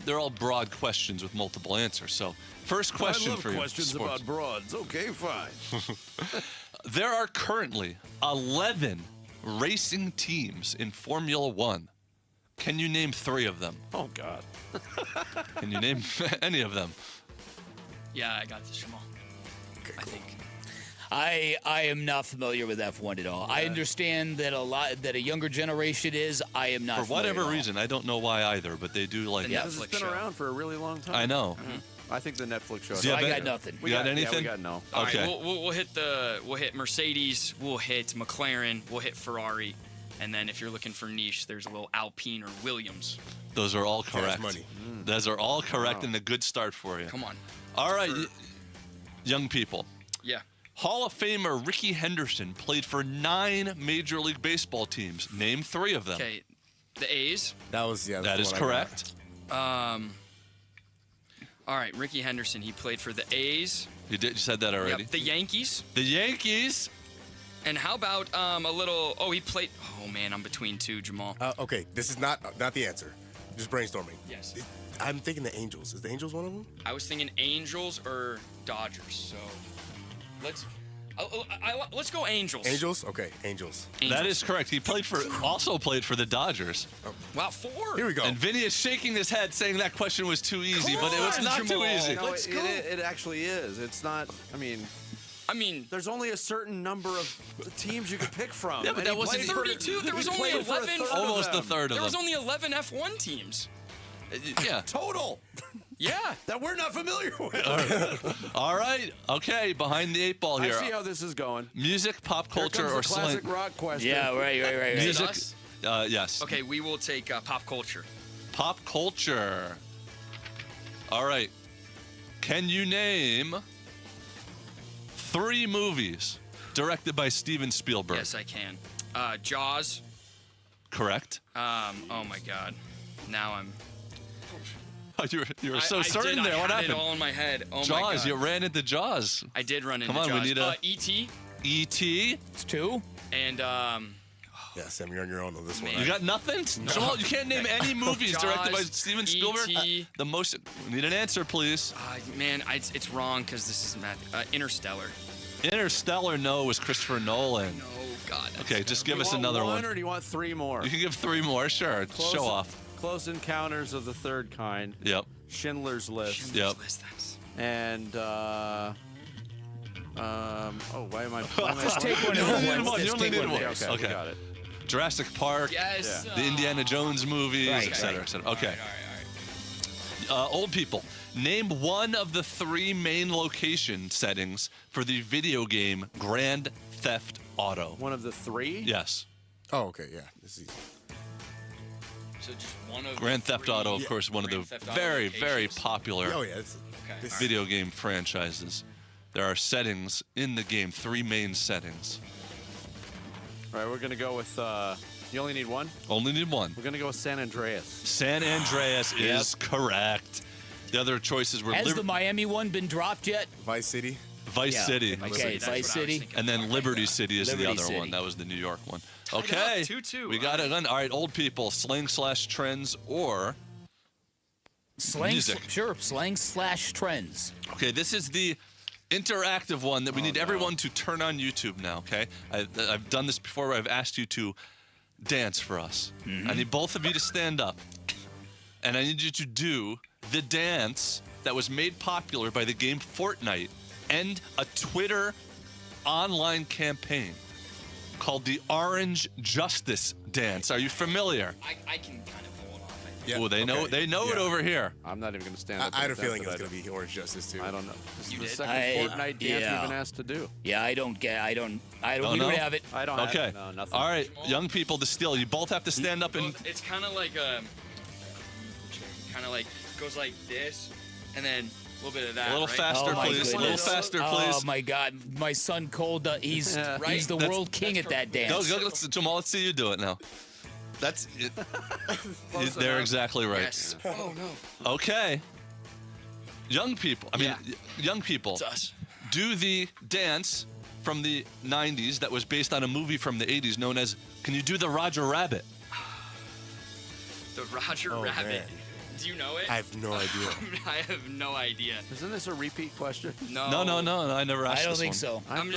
they're all broad questions with multiple answers. So, first question for you. questions sports. about broads. Okay, fine. There are currently 11 racing teams in Formula One. Can you name 3 of them? Oh, God. Can you name any of them? Yeah, I got this, Jamal. Okay, I cool. think. I am not familiar with F1 at all. I understand that a younger generation is. I am not. For whatever reason, I don't know why either, but they do like. Because it's been around for a really long time. I know. I think the Netflix show. So I got nothing. You got anything? Yeah, we got no. All Okay. right, we'll hit Mercedes, we'll hit McLaren, we'll hit Ferrari, and then if you're looking for niche, there's a little Alpine or Williams. Those are all correct. money. Those are all correct and a good start for you. Come on. All right, young people. Yeah. Hall of Famer Ricky Henderson played for 9 Major League Baseball teams. Name 3 of them. Okay. The A's. That was that's That the is one I got. correct. All right, Ricky Henderson. He played for the A's. You said that already. Yep, the Yankees. The Yankees. And how about a little? Oh, he played. Oh man, I'm between 2, Jamal. Okay, this is not the answer. Just brainstorming. Yes. I'm thinking the Angels. Is the Angels one of them? I was thinking Angels or Dodgers. So let's go Angels. Angels? Okay, Angels. That is correct. He also played for the Dodgers. Wow, 4. Here we go. And Vinny is shaking his head saying that question was too easy, but it was not too easy. No, it actually is. It's not. I mean, there's only a certain number of teams you could pick from. Yeah, but that wasn't 32. There was only 11. Almost a third of There was them. only 11 F1 teams. Yeah. Total. Yeah. That we're not familiar with. All right. Okay. Behind the 8 ball here. I see how this is going. Music, pop culture, Here or comes the classic slang. rock question. Yeah, right. Music. Us? Yes. Okay, we will take pop culture. Pop culture. All right. Can you name 3 movies directed by Steven Spielberg? Yes, I can. Jaws. Correct. Oh my God. Now I'm. Oh, you were so certain there. What I had happened? it all in my head. Oh my Jaws. God. You ran into Jaws. I did run into Come on, Jaws. we need a E.T. E.T. It's 2. And Yeah, Sam, you're on your own on this one. You got nothing? Jamal, you can't name any movies directed by Jaws, Steven Spielberg. E.T. The most. We need an answer, please. man, it's wrong because this is Interstellar. Interstellar, no, was Christopher Nolan. No, God. Okay, just give Do you us want another one. one. Or do you want 3 more? You can give 3 more, sure. Close, Show off. Close Encounters of the Third Kind. Yep. Schindler's List. Yep. And why am I? Just take one. You only need one. Just You only take need one. Okay, we got it. Jurassic Park. Yes. The Indiana Jones movies, Right, et cetera, right. et cetera. Okay. All right. Old people, name one of the 3 main location settings for the video game Grand Theft Auto. One of the 3? Yes. Oh, okay, yeah. This is easy. So just one of Grand Theft Auto, of course, one of the Grand Theft Auto very, locations. very popular Oh, yeah. This video game franchises. There are settings in the game, 3 main settings. All right, we're gonna go with. You only need one. Only need one. We're gonna go with San Andreas. San Andreas is correct. The other choices were Has the Miami one been dropped yet? Vice City. Vice Yeah. City. Okay, Vice City. And then Liberty City is Liberty the other City. one. That was the New York one. Tied it Okay. up, 2-2. We got it done. All right, old people, slang/trends or Slang. music. Sure, slang/trends. Okay, this is the interactive one that we need everyone to turn on YouTube now, okay? I've done this before where I've asked you to dance for us. I need both of you to stand up. And I need you to do the dance that was made popular by the game Fortnite and a Twitter online campaign called the Orange Justice Dance. Are you familiar? I can kind of pull it off. Yeah, Oh, they know it over here. I'm not even gonna stand up. I had a and feeling it dance was to going to be Orange Justice, too. that. I don't know. This is You the did? second Fortnite dance we've been asked to do. Yeah, I don't. Don't We know? don't have it. I don't. Okay. Have, no, nothing. All right, young people, to steal. You both have to stand up and. It's kind of like goes like this, and then a little bit of that. A little right? faster, Oh, my please. A little goodness. faster, Oh please. my God, my son Cole, he's Right? the world king at that dance. Go, Jamal. Let's see you do it now. That's it. They're exactly right. Yes. Oh no. Okay. Young people. Young people. It's us. Do the dance from the 90s that was based on a movie from the 80s known as, can you do the Roger Rabbit? The Roger Rabbit. Man. Do you know it? I have no idea. I have no idea. Isn't this a repeat question? No. I never asked I don't this think one. so. I'm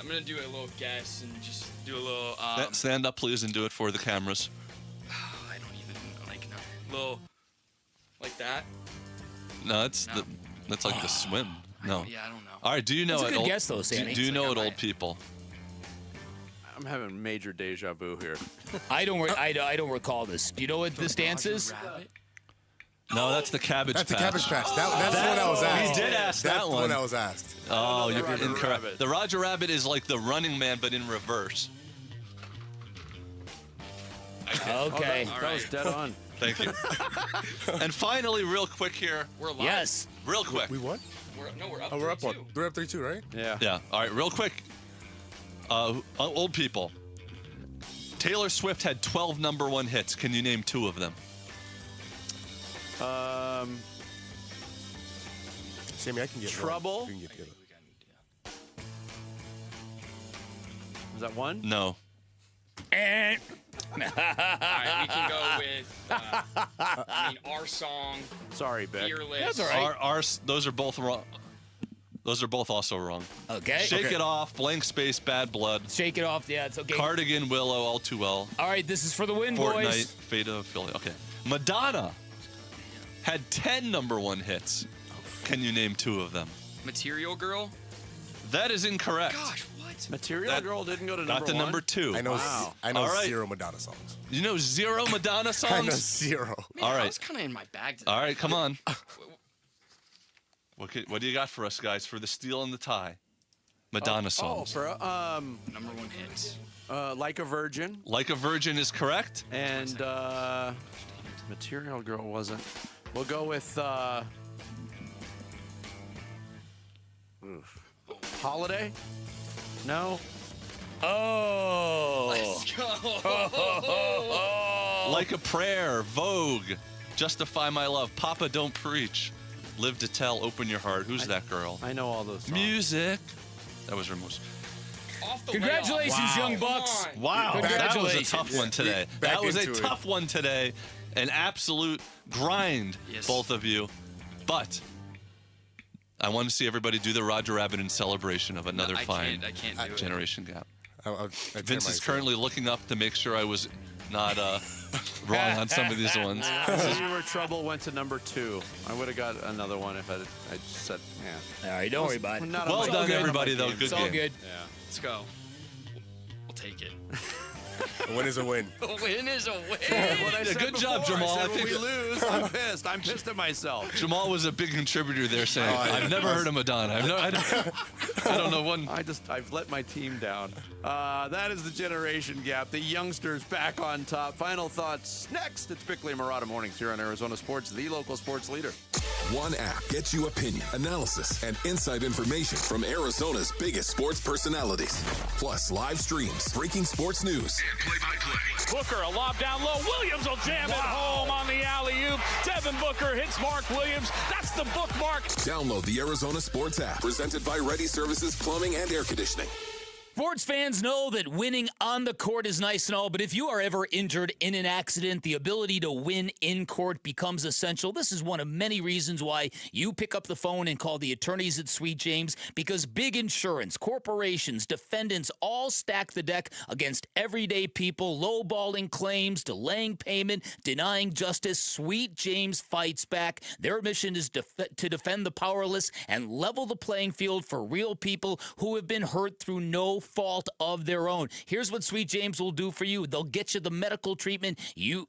gonna do a little guess and just do a little. Stand up, please, and do it for the cameras. I don't even like no. Little, like that. No, that's like the swim. No. Yeah, I don't know. All right, do you know That's a it? good guess, though, Sammy. Do you know it, old people? I'm having major deja vu here. I don't recall this. Do you know what this dance is? No, that's the Cabbage Patch. That's the Cabbage Patch. That's the one I was asked. We did ask that That's the one. one I was asked. Oh, you're Roger incorrect. Rabbit. The Roger Rabbit is like the Running Man, but in reverse. Okay. That was dead on. Thank you. And finally, real quick here. We're live. Yes. Real quick. We won? We're up. Oh, we're up 3-2. one. We're up 3-2, right? Yeah. Yeah. All right, real quick. Old people. Taylor Swift had 12 number one hits. Can you name 2 of them? Sammy, I can get Trouble? One. You can get the other. Is that one? No. All right, we can go with. Our song. Sorry, Beck. Fearless. That's all right. Those are both wrong. Those are both also wrong. Okay. Shake It Off, Blank Space, Bad Blood. Shake it off. Yeah, it's okay. Cardigan, Willow, All Too Well. All right, this is for the win, Fortnite, boys. Fate of Philly. Okay. Madonna had 10 number one hits. Can you name 2 of them? Material Girl. That is incorrect. Gosh, what? Material Girl didn't go to number Not the one? number 2. I know. Wow. I know All right. 0 Madonna songs. You know 0 Madonna songs? I know 0. Man, All I right. was kind of in my bag today. All right, come on. What do you got for us, guys, for the steal and the tie? Madonna songs. For Number one hits. Like a Virgin. Like a Virgin is correct. And Material Girl wasn't. We'll go with Holiday. No. Oh. Let's go. Like a Prayer, Vogue, Justify My Love, Papa Don't Preach, Live to Tell, Open Your Heart. Who's that girl? I know all those songs. Music. That was her most. Off the Congratulations, layoff. Young Bucks. Come on. Wow, that was a Congratulations. tough one today. Back That was a into it. tough one today. An absolute grind, Yes. both of you. But I want to see everybody do the Roger Rabbit in celebration of another I fine can't do it. generation gap. I Vince is currently looking up to make sure I was not wrong on some of these ones. You Were Trouble went to number 2. I would have got another one if I just said, yeah. All right, don't worry about it. Not on Well my- done, good. everybody, though. Game. Good It's all game. good. Yeah. Let's go. We'll take it. A win is a win. A win is a win. What I Yeah, said good job, before. Jamal. I I said when think- we lose, I'm pissed. I'm pissed at myself. Jamal was a big contributor there saying, yeah. I've never heard of Madonna. I don't know one. I've let my team down. That is the generation gap. The youngsters back on top. Final thoughts next. It's Bickley and Murata Mornings here on Arizona Sports, the local sports leader. One app gets you opinion, analysis, and inside information from Arizona's biggest sports personalities. Plus live streams, breaking sports news, And play-by-play. Booker, a lob down low. Williams will jam it home on the alley-oop. Devin Booker hits Mark Williams. That's the bookmark. Download the Arizona Sports app, presented by Ready Services Plumbing and Air Conditioning. Sports fans know that winning on the court is nice and all, but if you are ever injured in an accident, the ability to win in court becomes essential. This is one of many reasons why you pick up the phone and call the attorneys at Sweet James, because big insurance, corporations, defendants all stack the deck against everyday people, lowballing claims, delaying payment, denying justice. Sweet James fights back. Their mission is to defend the powerless and level the playing field for real people who have been hurt through no fault of their own. Here's what Sweet James will do for you. They'll get you the medical treatment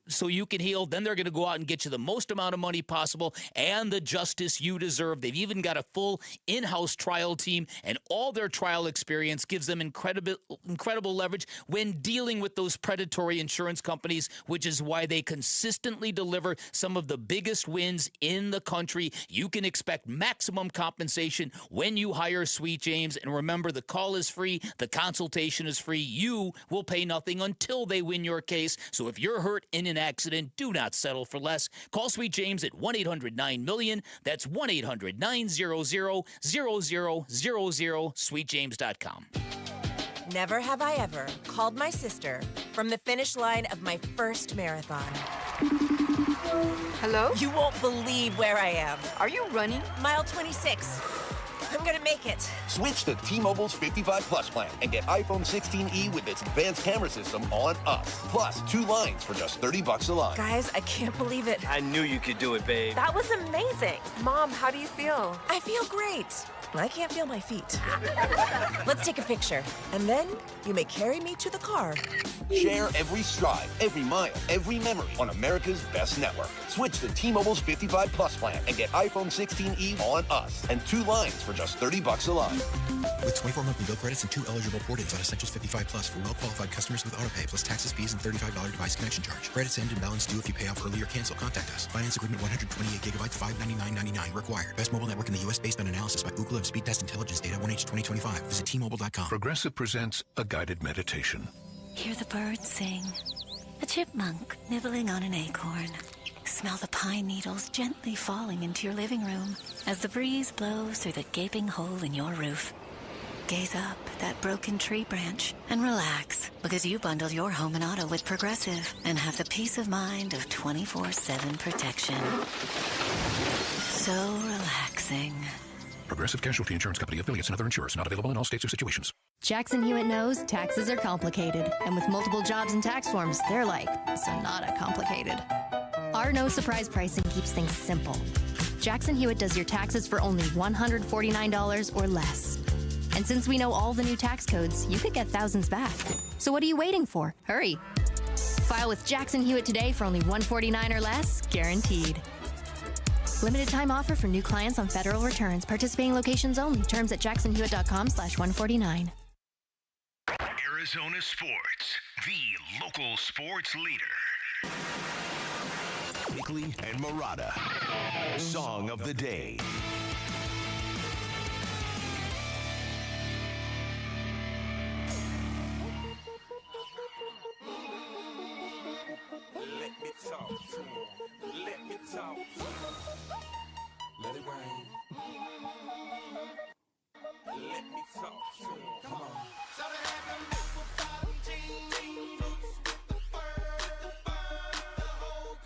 so you can heal. Then they're going to go out and get you the most amount of money possible and the justice you deserve. They've even got a full in-house trial team, and all their trial experience gives them incredible leverage when dealing with those predatory insurance companies, which is why they consistently deliver some of the biggest wins in the country. You can expect maximum compensation when you hire Sweet James. And remember, the call is free. The The consultation is free. You will pay nothing until they win your case. So if you're hurt in an accident, do not settle for less. Call Sweet James at 1-800-9-MILLION. That's 1-800-900-0000, sweetjames.com. Never have I ever called my sister from the finish line of my first marathon. Hello? You won't believe where I am. Are you running? Mile 26. I'm gonna make it. Switch to T-Mobile's 55 Plus plan and get iPhone 16e with its advanced camera system on us. Plus, 2 lines for just $30 a line. Guys, I can't believe it. I knew you could do it, babe. That was amazing. Mom, how do you feel? I feel great. I can't feel my feet. Let's take a picture. And then you may carry me to the car. Share every stride, every mile, every memory on America's best network. Switch to T-Mobile's 55 Plus plan and get iPhone 16e on us and 2 lines for just $30 a line. With 24 monthly bill credits and 2 eligible port-ins on Essentials 55 Plus for well-qualified customers with autopay plus taxes, fees, and $35 device connection charge. Credits end and balance due if you pay off early or cancel. Contact us. Finance agreement 128 gigabytes, $599.99 required. Best mobile network in the U.S. based on analysis by Ookla of Speed Test Intelligence data 1H 2025. Visit T-Mobile.com. Progressive presents a guided meditation. Hear the birds sing. A chipmunk nibbling on an acorn. Smell the pine needles gently falling into your living room as the breeze blows through the gaping hole in your roof. Gaze up at that broken tree branch and relax because you bundled your home and auto with Progressive and have the peace of mind of 24/7 protection. So relaxing. Progressive Casualty Insurance Company, affiliates, and other insurers. Not available in all states or situations. Jackson Hewitt knows taxes are complicated, and with multiple jobs and tax forms, they're like Sonata complicated. Our no surprise pricing keeps things simple. Jackson Hewitt does your taxes for only $149 or less. And since we know all the new tax codes, you could get thousands back. So what are you waiting for? Hurry. File with Jackson Hewitt today for only $149 or less, guaranteed. Limited time offer for new clients on federal returns. Participating locations only. Terms at jacksonhewitt.com/149. Arizona Sports, the local sports leader. Bickley and Murata, Song of the Day. Let me talk to him. Let me talk to him. Let it rain. Let me talk to him. Come on.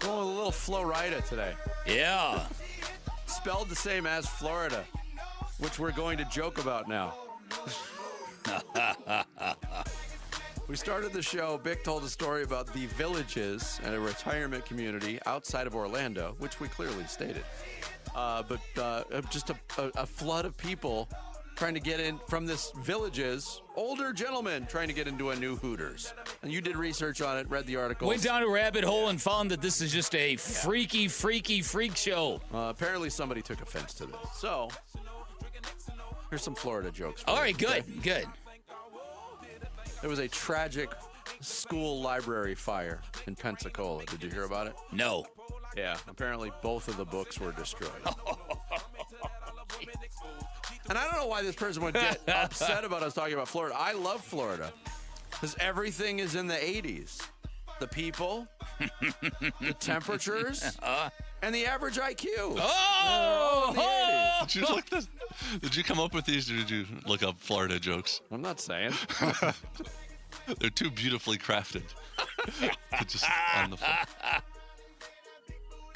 Going with a little Florida today. Yeah. Spelled the same as Florida, which we're going to joke about now. We started the show. Bick told a story about the Villages and a retirement community outside of Orlando, which we clearly stated. But just a flood of people trying to get in from this Villages, older gentlemen trying to get into a new Hooters. And you did research on it, read the article. Went down a rabbit hole and found that this is just a freaky freak show. Apparently somebody took offense to this. So, here's some Florida jokes. All right, good. There was a tragic school library fire in Pensacola. Did you hear about it? No. Yeah, apparently both of the books were destroyed. And I don't know why this person would get upset about us talking about Florida. I love Florida because everything is in the 80s. The people, the temperatures, and the average IQ. Did you come up with these, or did you look up Florida jokes? I'm not saying. They're too beautifully crafted. To just on the fly.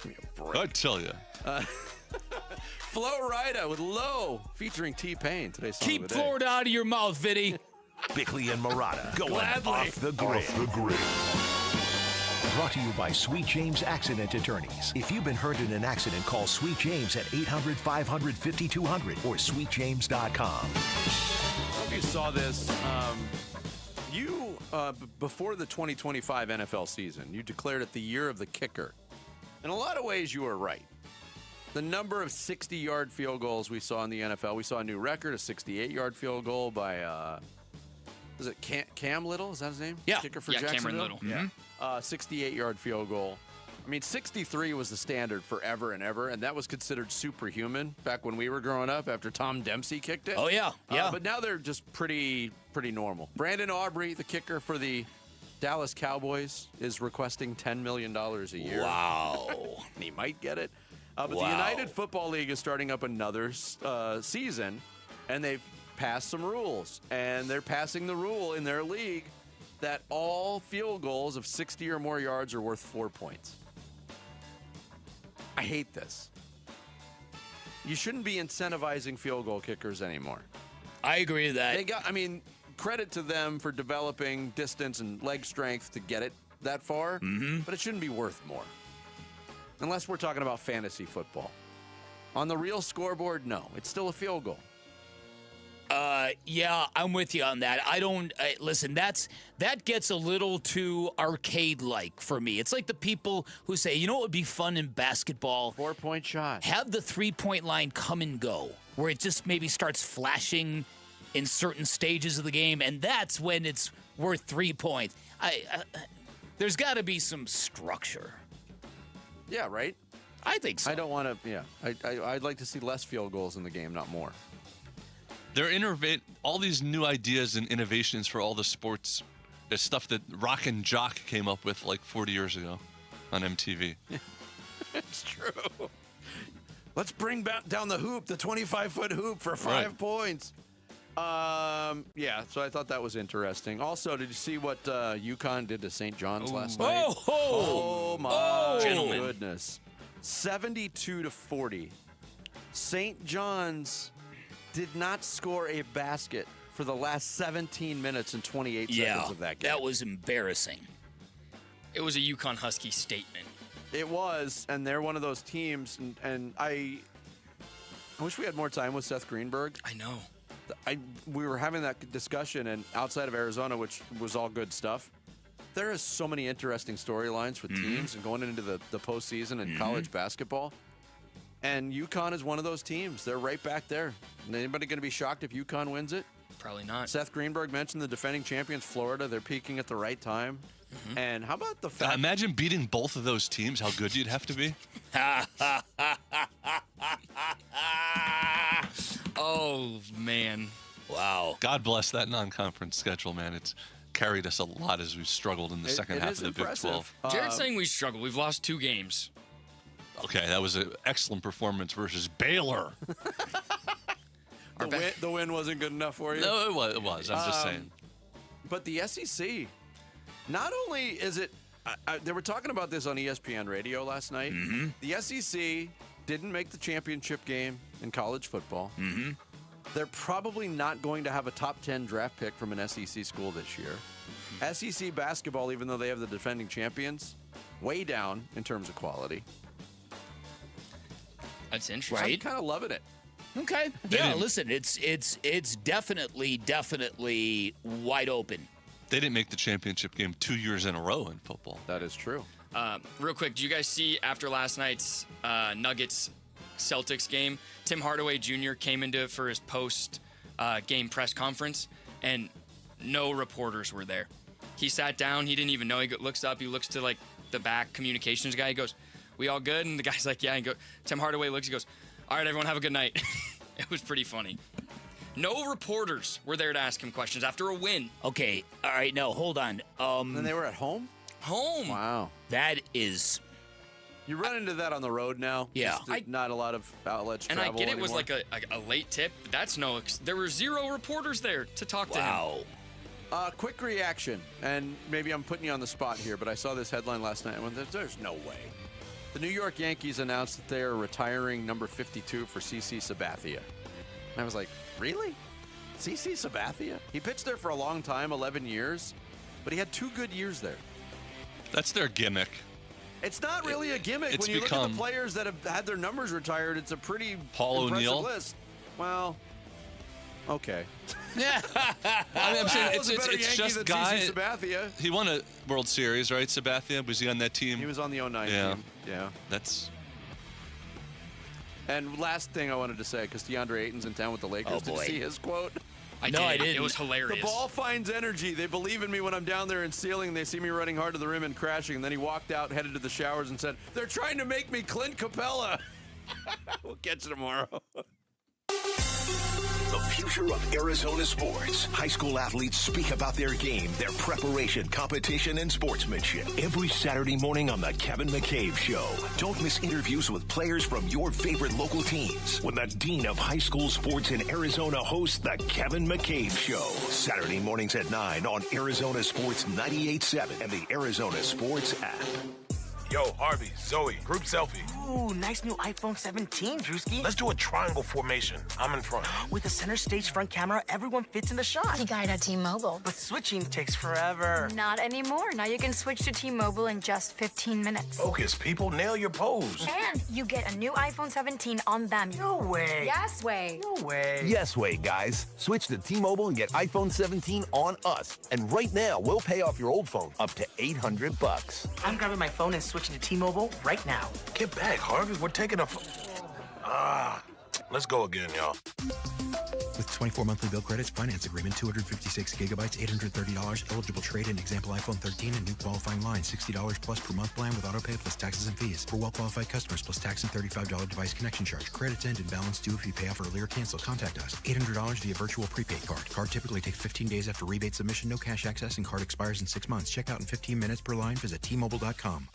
Give me a break. I tell you. Florida with Low featuring T-Pain. Today's song Keep of the day. Florida out of your mouth, Vinny. Bickley and Murata going Gladly. off the grid. Brought to you by Sweet James Accident Attorneys. If you've been hurt in an accident, call Sweet James at 800-500-5200 or sweetjames.com. I don't know if you saw this. Before the 2025 NFL season, you declared it the year of the kicker. In a lot of ways, you were right. The number of 60-yard field goals we saw in the NFL, we saw a new record, a 68-yard field goal by, is it Cam Little? Is that his name? Yeah. Kicker for Cameron Jacksonville? Little. Yeah. 68-yard field goal. I mean, 63 was the standard forever and ever, and that was considered superhuman back when we were growing up after Tom Dempsey kicked it. Oh, yeah. Yeah. But now they're just pretty normal. Brandon Aubrey, the kicker for the Dallas Cowboys, is requesting $10 million a year. Wow. And he might get it. But the Wow. United Football League is starting up another season, and they've passed some rules. And they're passing the rule in their league that all field goals of 60 or more yards are worth 4 points. I hate this. You shouldn't be incentivizing field goal kickers anymore. I agree with that. Credit to them for developing distance and leg strength to get it that far, but it shouldn't be worth more. Unless we're talking about fantasy football. On the real scoreboard, no. It's still a field goal. Yeah, I'm with you on that. Listen, that gets a little too arcade-like for me. It's like the people who say, you know what would be fun in basketball? 4-point shot. Have the three-point line come and go, where it just maybe starts flashing in certain stages of the game, and that's when it's worth 3 points. There's got to be some structure. Yeah, right? I think so. I don't want to, I'd like to see less field goals in the game, not more. They're all these new ideas and innovations for all the sports. It's stuff that Rock and Jock came up with like 40 years ago on MTV. It's true. Let's bring back down the hoop, the 25-foot hoop for 5 points. So I thought that was interesting. Also, did you see what UConn did to St. John's last night? Oh my goodness. 72-40. St. John's did not score a basket for the last 17 minutes and 28 seconds of that game. That was embarrassing. It was a UConn Husky statement. It was, and they're one of those teams, and I wish we had more time with Seth Greenberg. I know. We were having that discussion, and outside of Arizona, which was all good stuff, there is so many interesting storylines with teams and going into the postseason and college basketball. And UConn is one of those teams. They're right back there. Is anybody going to be shocked if UConn wins it? Probably not. Seth Greenberg mentioned the defending champions, Florida. They're peaking at the right time. And how about the fact... Imagine beating both of those teams, how good you'd have to be. Oh, man. Wow. God bless that non-conference schedule, man. It's carried us a lot as we've struggled in the second half of the Big 12. Jared's saying we struggle. We've lost 2 games. Okay, that was an excellent performance versus Baylor. The win wasn't good enough for you? No, it was. I'm just saying. But the SEC, not only is it... they were talking about this on ESPN radio last night. The SEC didn't make the championship game in college football. They're probably not going to have a top 10 draft pick from an SEC school this year. SEC basketball, even though they have the defending champions, way down in terms of quality. That's interesting. I'm kind of loving it. Okay. Yeah, listen, it's definitely wide open. They didn't make the championship game 2 years in a row in football. That is true. Real quick, do you guys see after last night's Nuggets-Celtics game, Tim Hardaway Jr. came into it for his post-game press conference, and no reporters were there. He sat down. He didn't even know. He looks up. He looks to, like, the back communications guy. He goes, "We all good?" And the guy's like, "Yeah." And Tim Hardaway looks. He goes, "All right, everyone, have a good night." It was pretty funny. No reporters were there to ask him questions after a win. Okay. All right. No, hold on. And they were at home? Home. Wow. That is... You run into that on the road now. Yeah. Not a lot of outlets and travel I get it anymore. was like a late tip, but that's there were 0 reporters there to talk to him. Wow. Quick reaction, and maybe I'm putting you on the spot here, but I saw this headline last night and went, there's no way. The New York Yankees announced that they are retiring number 52 for CC Sabathia. And I was like, really? CC Sabathia? He pitched there for a long time, 11 years, but he had 2 good years there. That's their gimmick. It's not really a gimmick. When you look at the players that have had their numbers retired, it's a pretty Paul impressive O'Neill list. Well, okay. I'm saying it's just guy. Sabathia. He won a World Series, right? Sabathia, was he on that team? He was on the 09 team. Yeah. That's. And last thing I wanted to say, because DeAndre Ayton's in town with the Lakers. Oh, boy. Did you see his quote? I did. It was hilarious. The ball finds energy. They believe in me when I'm down there in ceiling. They see me running hard to the rim and crashing. And then he walked out, headed to the showers, and said, "They're trying to make me Clint Capella." We'll catch you tomorrow. The future of Arizona sports. High school athletes speak about their game, their preparation, competition, and sportsmanship. Every Saturday morning on The Kevin McCabe Show. Don't miss interviews with players from your favorite local teams when the Dean of High School Sports in Arizona hosts The Kevin McCabe Show. Saturday mornings at 9 on Arizona Sports 98.7 and the Arizona Sports app. Yo, Harvey, Zoe, group selfie. Ooh, nice new iPhone 17, Drewski. Let's do a triangle formation. I'm in front. With a center stage front camera, everyone fits in the shot. You got it at T-Mobile. But switching takes forever. Not anymore. Now you can switch to T-Mobile in just 15 minutes. Focus, people. Nail your pose. And you get a new iPhone 17 on them. No way. Yes way. No way. Yes way, guys. Switch to T-Mobile and get iPhone 17 on us. And right now, we'll pay off your old phone up to $800. I'm grabbing my phone and switching to T-Mobile right now. Get back, Harvey. We're taking a... Let's go again, y'all. With 24 monthly bill credits, finance agreement, 256 gigabytes, $830, eligible trade-in, example iPhone 13 and new qualifying line, $60 plus per month plan with auto pay plus taxes and fees. For well-qualified customers, plus tax and $35 device connection charge. Credits end and balance due if you pay off early or cancel. Contact us. $800 via virtual prepaid card. Card typically takes 15 days after rebate submission, no cash access, and card expires in 6 months. Check out in 15 minutes per line. Visit T-Mobile.com.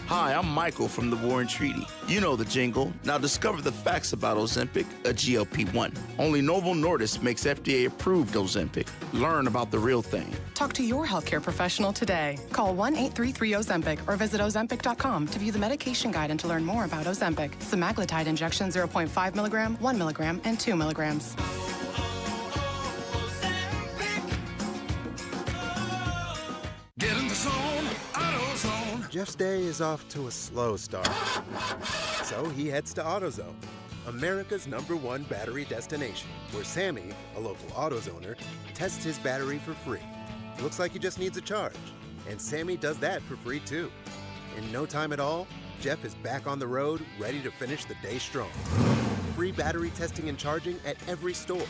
Hi, I'm Michael from the Warren Treaty. You know the jingle. Now discover the facts about Ozempic, a GLP-1. Only Novo Nordisk makes FDA-approved Ozempic. Learn about the real thing. Talk to your healthcare professional today. Call 1-833-OZEMPIC or visit Ozempic.com to view the medication guide and to learn more about Ozempic. Semaglutide injection 0.5 milligram, 1 milligram, and 2 milligrams. Get in the zone, AutoZone. Jeff's day is off to a slow start. So he heads to AutoZone, America's #1 battery destination, where Sammy, a local AutoZoner, tests his battery for free. Looks like he just needs a charge. And Sammy does that for free too. In no time at all, Jeff is back on the road, ready to finish the day strong. Free battery testing and charging at every store.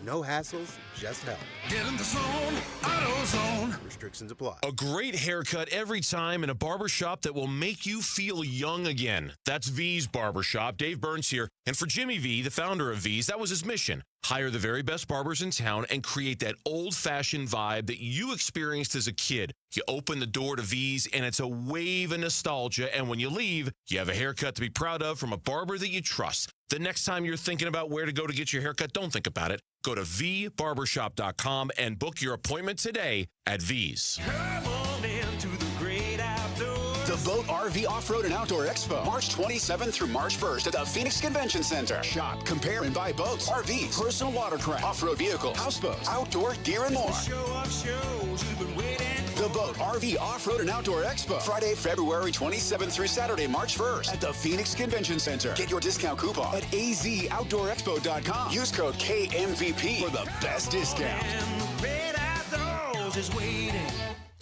No hassles, just help. Get in the zone, AutoZone. Restrictions apply. A great haircut every time in a barbershop that will make you feel young again. That's V's Barbershop. Dave Burns here. And for Jimmy V, the founder of V's, that was his mission. Hire the very best barbers in town and create that old-fashioned vibe that you experienced as a kid. You open the door to V's, and it's a wave of nostalgia. And when you leave, you have a haircut to be proud of from a barber that you trust. The next time you're thinking about where to go to get your haircut, don't think about it. Go to vbarbershop.com and book your appointment today at V's. Come on into the great outdoors. The Boat RV Off-Road and Outdoor Expo, March 27th through March 1st at the Phoenix Convention Center. Shop, compare, and buy boats, RVs, personal watercraft, off-road vehicles, houseboats, outdoor gear, and more. Show off shows you've been waiting. The Boat RV Off-Road and Outdoor Expo, Friday, February 27th through Saturday, March 1st at the Phoenix Convention Center. Get your discount coupon at azoutdoorexpo.com. Use code KMVP for the best discount. And the great outdoors is waiting.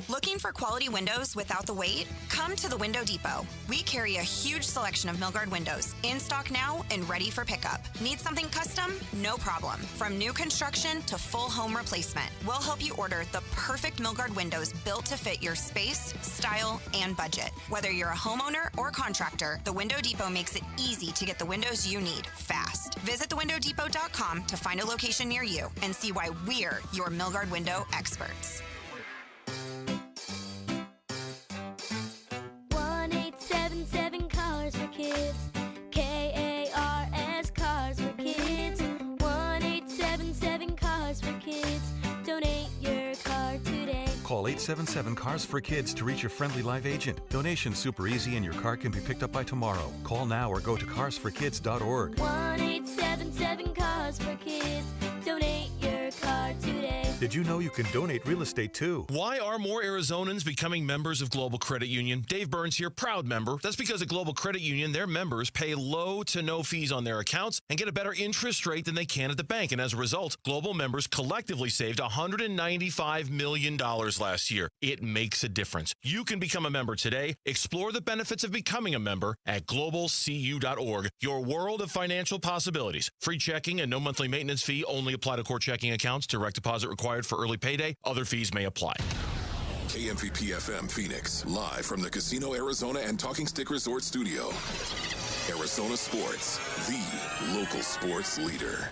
Looking for quality windows without the wait? Come to the Window Depot. We carry a huge selection of Milgard windows, in stock now and ready for pickup. Need something custom? No problem. From new construction to full home replacement, we'll help you order the perfect Milgard windows built to fit your space, style, and budget. Whether you're a homeowner or contractor, the Window Depot makes it easy to get the windows you need fast. Visit thewindowdepot.com to find a location near you and see why we're your Milgard window experts. 1-877 Cars for Kids. KARS Cars for Kids. 1-877 Cars for Kids. Donate your car today. Call 877 Cars for Kids to reach your friendly live agent. Donation's super easy and your car can be picked up by tomorrow. Call now or go to carsforkids.org. 1-877 Cars for Kids. Donate your car today. Did you know you can donate real estate too? Why are more Arizonans becoming members of Global Credit Union? Dave Burns here, proud member. That's because at Global Credit Union, their members pay low to no fees on their accounts and get a better interest rate than they can at the bank. And as a result, Global members collectively saved $195 million last year. It makes a difference. You can become a member today. Explore the benefits of becoming a member at globalcu.org. Your world of financial possibilities. Free checking and no monthly maintenance fee only apply to core checking accounts. Direct deposit required for early payday. Other fees may apply. KMVP FM Phoenix, live from the Casino Arizona and Talking Stick Resort Studio. Arizona Sports, the local sports leader.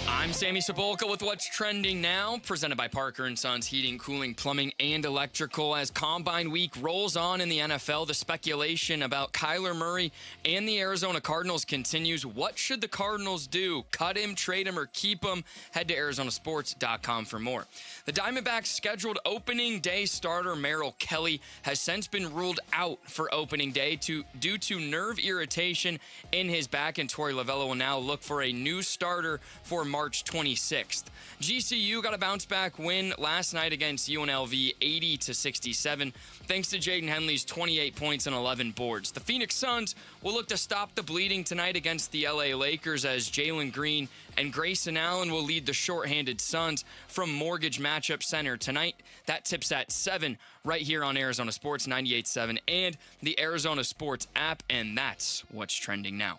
I'm Sammy Sepulka with What's Trending Now, presented by Parker & Sons Heating, Cooling, Plumbing, and Electrical. As Combine Week rolls on in the NFL, the speculation about Kyler Murray and the Arizona Cardinals continues. What should the Cardinals do? Cut him, trade him, or keep him? Head to ArizonaSports.com for more. The Diamondbacks' scheduled opening day starter Merrill Kelly has since been ruled out for opening day due to nerve irritation in his back, and Torey Lovullo will now look for a new starter for March 26th. GCU got a bounce-back win last night against UNLV 80-67, thanks to Jaden Henley's 28 points and 11 boards. The Phoenix Suns will look to stop the bleeding tonight against the LA Lakers as Jalen Green and Grayson Allen will lead the shorthanded Suns from Mortgage Matchup Center tonight. That tips at 7 right here on Arizona Sports 98.7 and the Arizona Sports app, and that's what's trending now.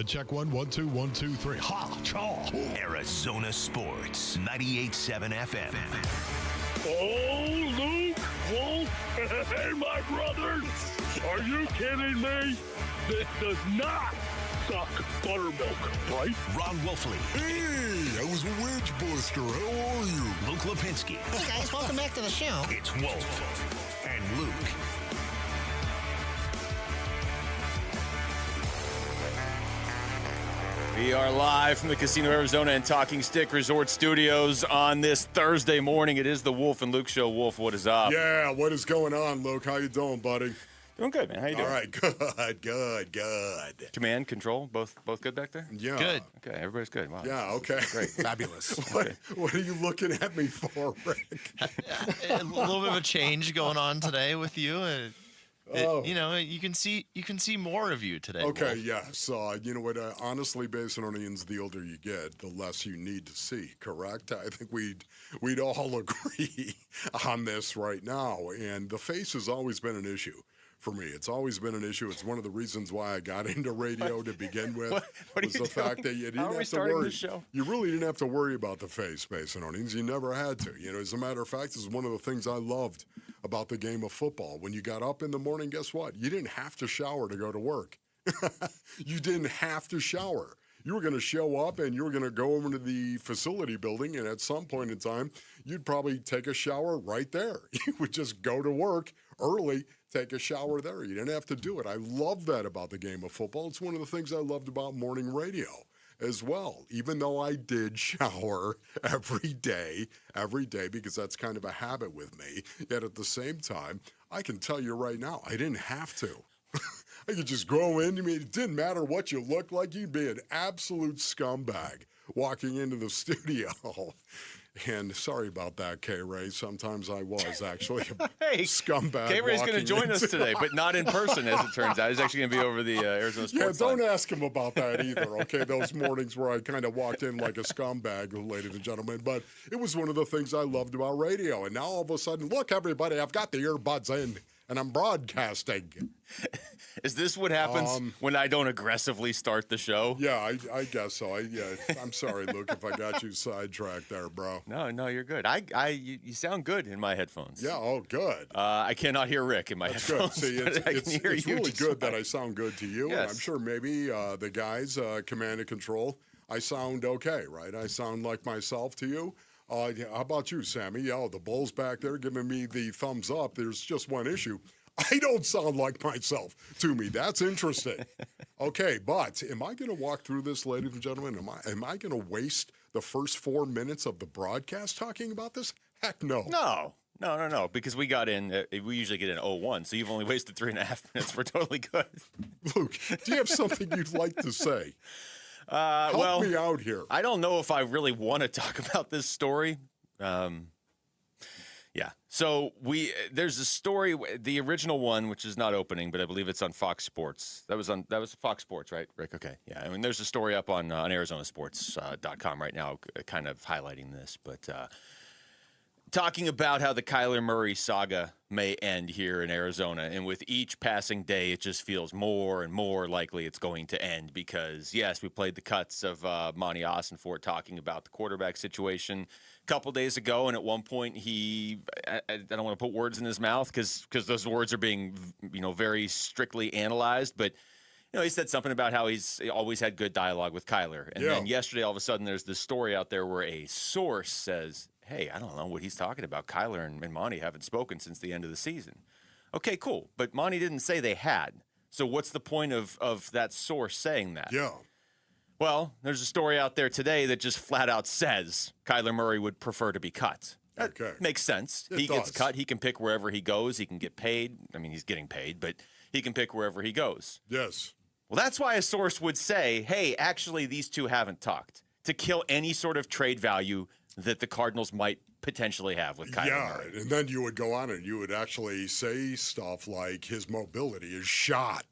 Check 1, 1, 2, 1, 2, 3. Ha! Chaw! Arizona Sports, 98.7 FM. Oh, Luke! Wolf! Hey, my brothers! Are you kidding me? This does not suck buttermilk, right? Ron Wolfley. Hey, I was a wedge buster. How are you? Luke Lipinski. Hey, guys. Welcome back to the show. It's Wolf and Luke. We are live from the Casino Arizona and Talking Stick Resort Studios on this Thursday morning. It is the Wolf and Luke Show. Wolf, what is up? Yeah, what is going on, Luke? How you doing, buddy? Doing good, man. How you doing? All right, good. Command, control, both good back there? Yeah. Good. Okay, everybody's good. Wow. Yeah, okay. Great. Fabulous. What are you looking at me for, Rick? A little bit of a change going on today with you. You can see more of you today. Okay, Wolf. yes. You know what? Honestly, Basinonians, the older you get, the less you need to see. Correct? I think we'd all agree on this right now. And the face has always been an issue for me. It's always been an issue. It's one of the reasons why I got into radio to begin with. What was the fact that you didn't have to worry. You really didn't have to worry about the face, Basinonians. You never had to. You know, as a matter of fact, this is one of the things I loved about the game of football. When you got up in the morning, guess what? You didn't have to shower to go to work. You didn't have to shower. You were going to show up and you were going to go over to the facility building, and at some point in time, you'd probably take a shower right there. You would just go to work early, take a shower there. You didn't have to do it. I love that about the game of football. It's one of the things I loved about morning radio as well, even though I did shower every day, because that's kind of a habit with me. Yet at the same time, I can tell you right now, I didn't have to. I could just go in. I mean, it didn't matter what you looked like. You'd be an absolute scumbag walking into the studio. And sorry about that, K-Ray. Sometimes I was actually a scumbag. K-Ray's going to join us today, but not in person, as it turns out. He's actually going to be over the Arizona Sports don't ask him about that either, okay? Those mornings where I kind of walked in like a scumbag, ladies and gentlemen. But it was one of the things I loved about radio. And now all of a sudden, look, everybody, I've got the earbuds in, and I'm broadcasting. Is this what happens when I don't aggressively start the show? Yeah, I guess so. I'm sorry, Luke, if I got you sidetracked there, bro. No, you're good. You sound good in my headphones. Yeah, good. I cannot hear Rick in my headphones. Good. See, it's really good that I sound good to you. Yes. And I'm sure maybe the guys, command and control, I sound okay, right? I sound like myself to you. How about you, Sammy? Yeah, the Bulls back there giving me the thumbs up. There's just one issue. I don't sound like myself to me. That's interesting. Okay, but am I going to walk through this, ladies and gentlemen? Am I going to waste the first 4 minutes of the broadcast talking about this? Heck no. No, because we got in, we usually get in 0-1, so you've only wasted 3.5 minutes. We're totally good. Luke, do you have something you'd like to say? Help me out here. I don't know if I really want to talk about this story. Yeah. So there's a story, the original one, which is not opening, but I believe it's on Fox Sports. That was Fox Sports, right, Rick? Okay. Yeah. I mean, there's a story up on ArizonaSports.com right now, kind of highlighting this, but talking about how the Kyler Murray saga may end here in Arizona, and with each passing day, it just feels more and more likely it's going to end because, yes, we played the cuts of Monty Ossenfort talking about the quarterback situation a couple days ago, and at one point I don't want to put words in his mouth because those words are being very strictly analyzed, but he said something about how he's always had good dialogue with Kyler, and then yesterday all of a sudden there's this story out there where a source says, hey, I don't know what he's talking about. Kyler and Monty haven't spoken since the end of the season. Okay, cool. But Monty didn't say they had. So what's the point of that source saying that? Yeah. Well, there's a story out there today that just flat out says Kyler Murray would prefer to be cut. That makes sense. He gets cut. He can pick wherever he goes. He can get paid. I mean, he's getting paid, but he can pick wherever he goes. Yes. Well, that's why a source would say, hey, actually, these two haven't talked to kill any sort of trade value that the Cardinals might potentially have with Kyler Murray. And then you would go on and you would actually say stuff like his mobility is shot.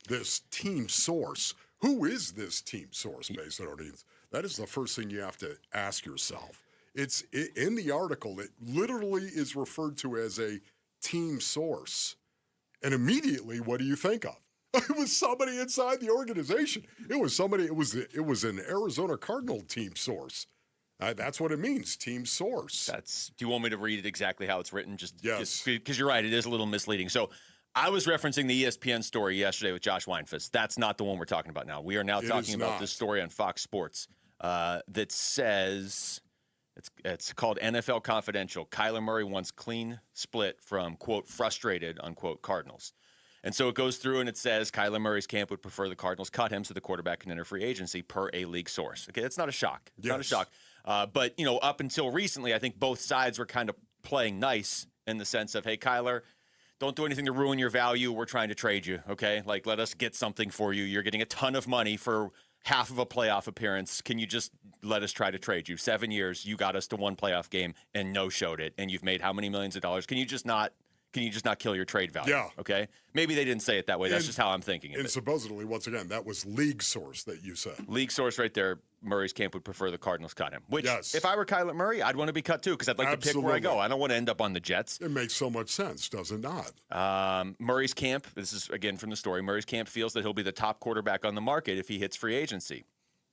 This team source. Who is this team source, Mason Orleans? That is the first thing you have to ask yourself. It's in the article. It literally is referred to as a team source. And immediately, what do you think of? It was somebody inside the organization. It was an Arizona Cardinal team source. That's what it means, team source. Do you want me to read it exactly how it's written? Yes. Because you're right, it is a little misleading. So I was referencing the ESPN story yesterday with Josh Weinfuss. That's not the one we're talking about now. We are now talking about this story on Fox Sports that says, it's called NFL Confidential. Kyler Murray wants clean split from, quote, frustrated, unquote, Cardinals. And so it goes through and it says Kyler Murray's camp would prefer the Cardinals cut him so the quarterback can enter free agency per a league source. Okay, that's not a shock. It's not a shock. But, up until recently, I think both sides were kind of playing nice in the sense of, hey, Kyler, don't do anything to ruin your value. We're trying to trade you, okay? Like, let us get something for you. You're getting a ton of money for half of a playoff appearance. Can you just let us try to trade you? 7 years, you got us to one playoff game and no-showed it, and you've made how many millions of dollars? Can you just not kill your trade value? Yeah. Okay? Maybe they didn't say it that way. That's just how I'm thinking of it. And supposedly, once again, that was league source that you said. League source right there. Murray's camp would prefer the Cardinals cut him. Which, if I were Kyler Murray, I'd want to be cut too because I'd like to pick where I go. I don't want to end up on the Jets. It makes so much sense, does it not? Murray's camp, this is, again, from the story, Murray's camp feels that he'll be the top quarterback on the market if he hits free agency.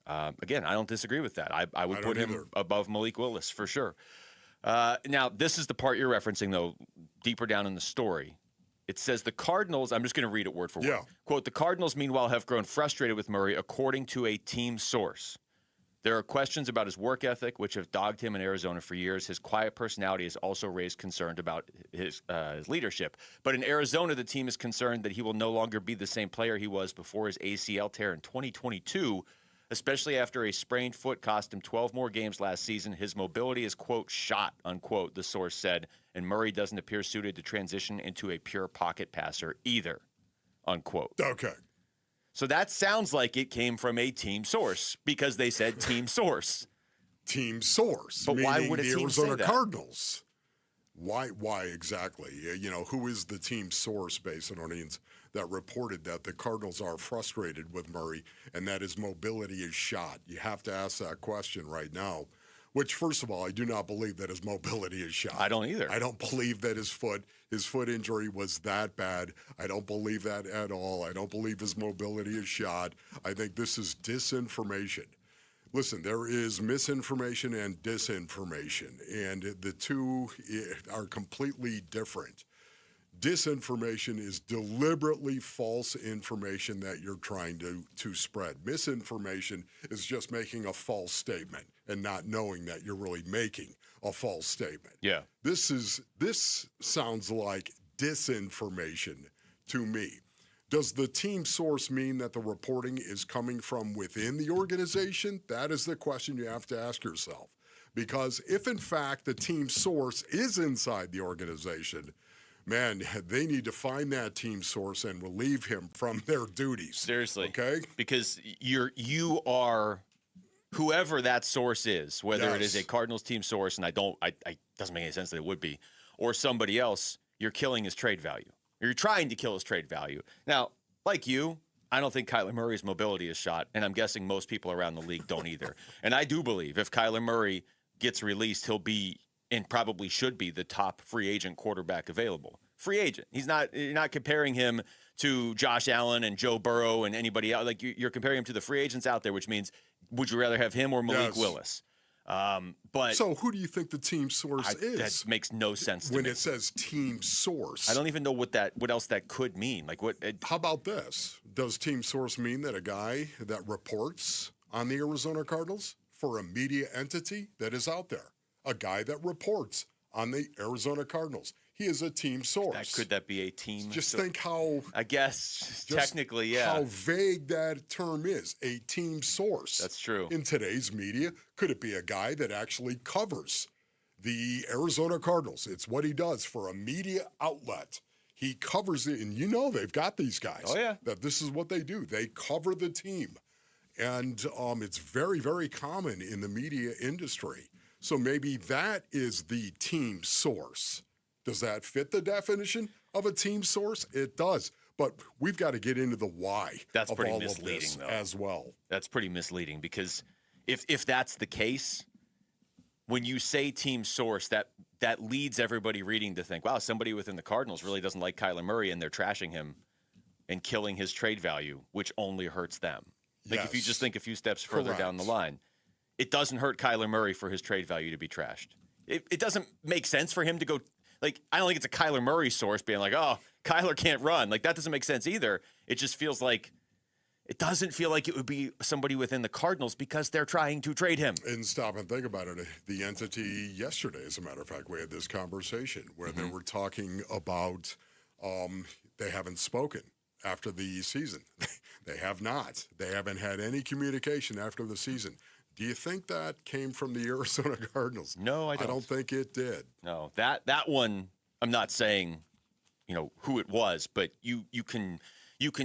Again, I don't disagree with that. I would put him above Malik Willis for sure. Now, this is the part you're referencing, though, deeper down in the story. It says the Cardinals, I'm just going to read it word for word. Quote, the Cardinals, meanwhile, have grown frustrated with Murray, according to a team source. There are questions about his work ethic, which have dogged him in Arizona for years. His quiet personality has also raised concern about his leadership. But in Arizona, the team is concerned that he will no longer be the same player he was before his ACL tear in 2022, especially after a sprained foot cost him 12 more games last season. His mobility is, quote, shot, unquote, the source said, and Murray doesn't appear suited to transition into a pure pocket passer either, unquote. Okay. So that sounds like it came from a team source because they said team source. Team source. But why would a the team Arizona say that? Cardinals? Why exactly? Who is the team source, Mason Orleans, that reported that the Cardinals are frustrated with Murray and that his mobility is shot? You have to ask that question right now. Which, first of all, I do not believe that his mobility is shot. I don't either. I don't believe that his foot injury was that bad. I don't believe that at all. I don't believe his mobility is shot. I think this is disinformation. Listen, there is misinformation and disinformation, and the two are completely different. Disinformation is deliberately false information that you're trying to spread. Misinformation is just making a false statement and not knowing that you're really making a false statement. Yeah. This sounds like disinformation to me. Does the team source mean that the reporting is coming from within the organization? That is the question you have to ask yourself. Because if, in fact, the team source is inside the organization, man, they need to find that team source and relieve him from their duties. Seriously. Okay? Because you are whoever that source is, whether it is a Cardinals team source, and it doesn't make any sense that it would be, or somebody else, you're killing his trade value. You're trying to kill his trade value. Now, like you, I don't think Kyler Murray's mobility is shot, and I'm guessing most people around the league don't either. And I do believe if Kyler Murray gets released, he'll be and probably should be the top free agent quarterback available. Free agent. You're not comparing him to Josh Allen and Joe Burrow and anybody else. Like you're comparing him to the free agents out there, which means would you rather have him or Malik Willis? But so who do you think the team source is? That makes no sense to me. When it says team source. I don't even know what else that could mean. Like what? How about this? Does team source mean that a guy that reports on the Arizona Cardinals for a media entity that is out there? A guy that reports on the Arizona Cardinals. He is a team source. Could that be a team? Just think how... I guess, technically, yeah. How vague that term is, a team source. That's true. In today's media, could it be a guy that actually covers the Arizona Cardinals? It's what he does for a media outlet. He covers it, and they've got these guys. Oh, yeah. That this is what they do. They cover the team. And it's very, very common in the media industry. So maybe that is the team source. Does that fit the definition of a team source? It does. But we've got to get into the why that's of pretty all misleading, of this though. as well. That's pretty misleading because if that's the case, when you say team source, that leads everybody reading to think, wow, somebody within the Cardinals really doesn't like Kyler Murray and they're trashing him and killing his trade value, which only hurts them. Like if you just think a few steps further down the line. It doesn't hurt Kyler Murray for his trade value to be trashed. It doesn't make sense for him to go, like, I don't think it's a Kyler Murray source being like, oh, Kyler can't run. Like, that doesn't make sense either. It just feels like, it doesn't feel like it would be somebody within the Cardinals because they're trying to trade him. And stop and think about it. The entity yesterday, as a matter of fact, we had this conversation where they were talking about they haven't spoken after the season. They have not. They haven't had any communication after the season. Do you think that came from the Arizona Cardinals? No, I don't. I don't think it did. No, that one, I'm not saying, who it was, but you can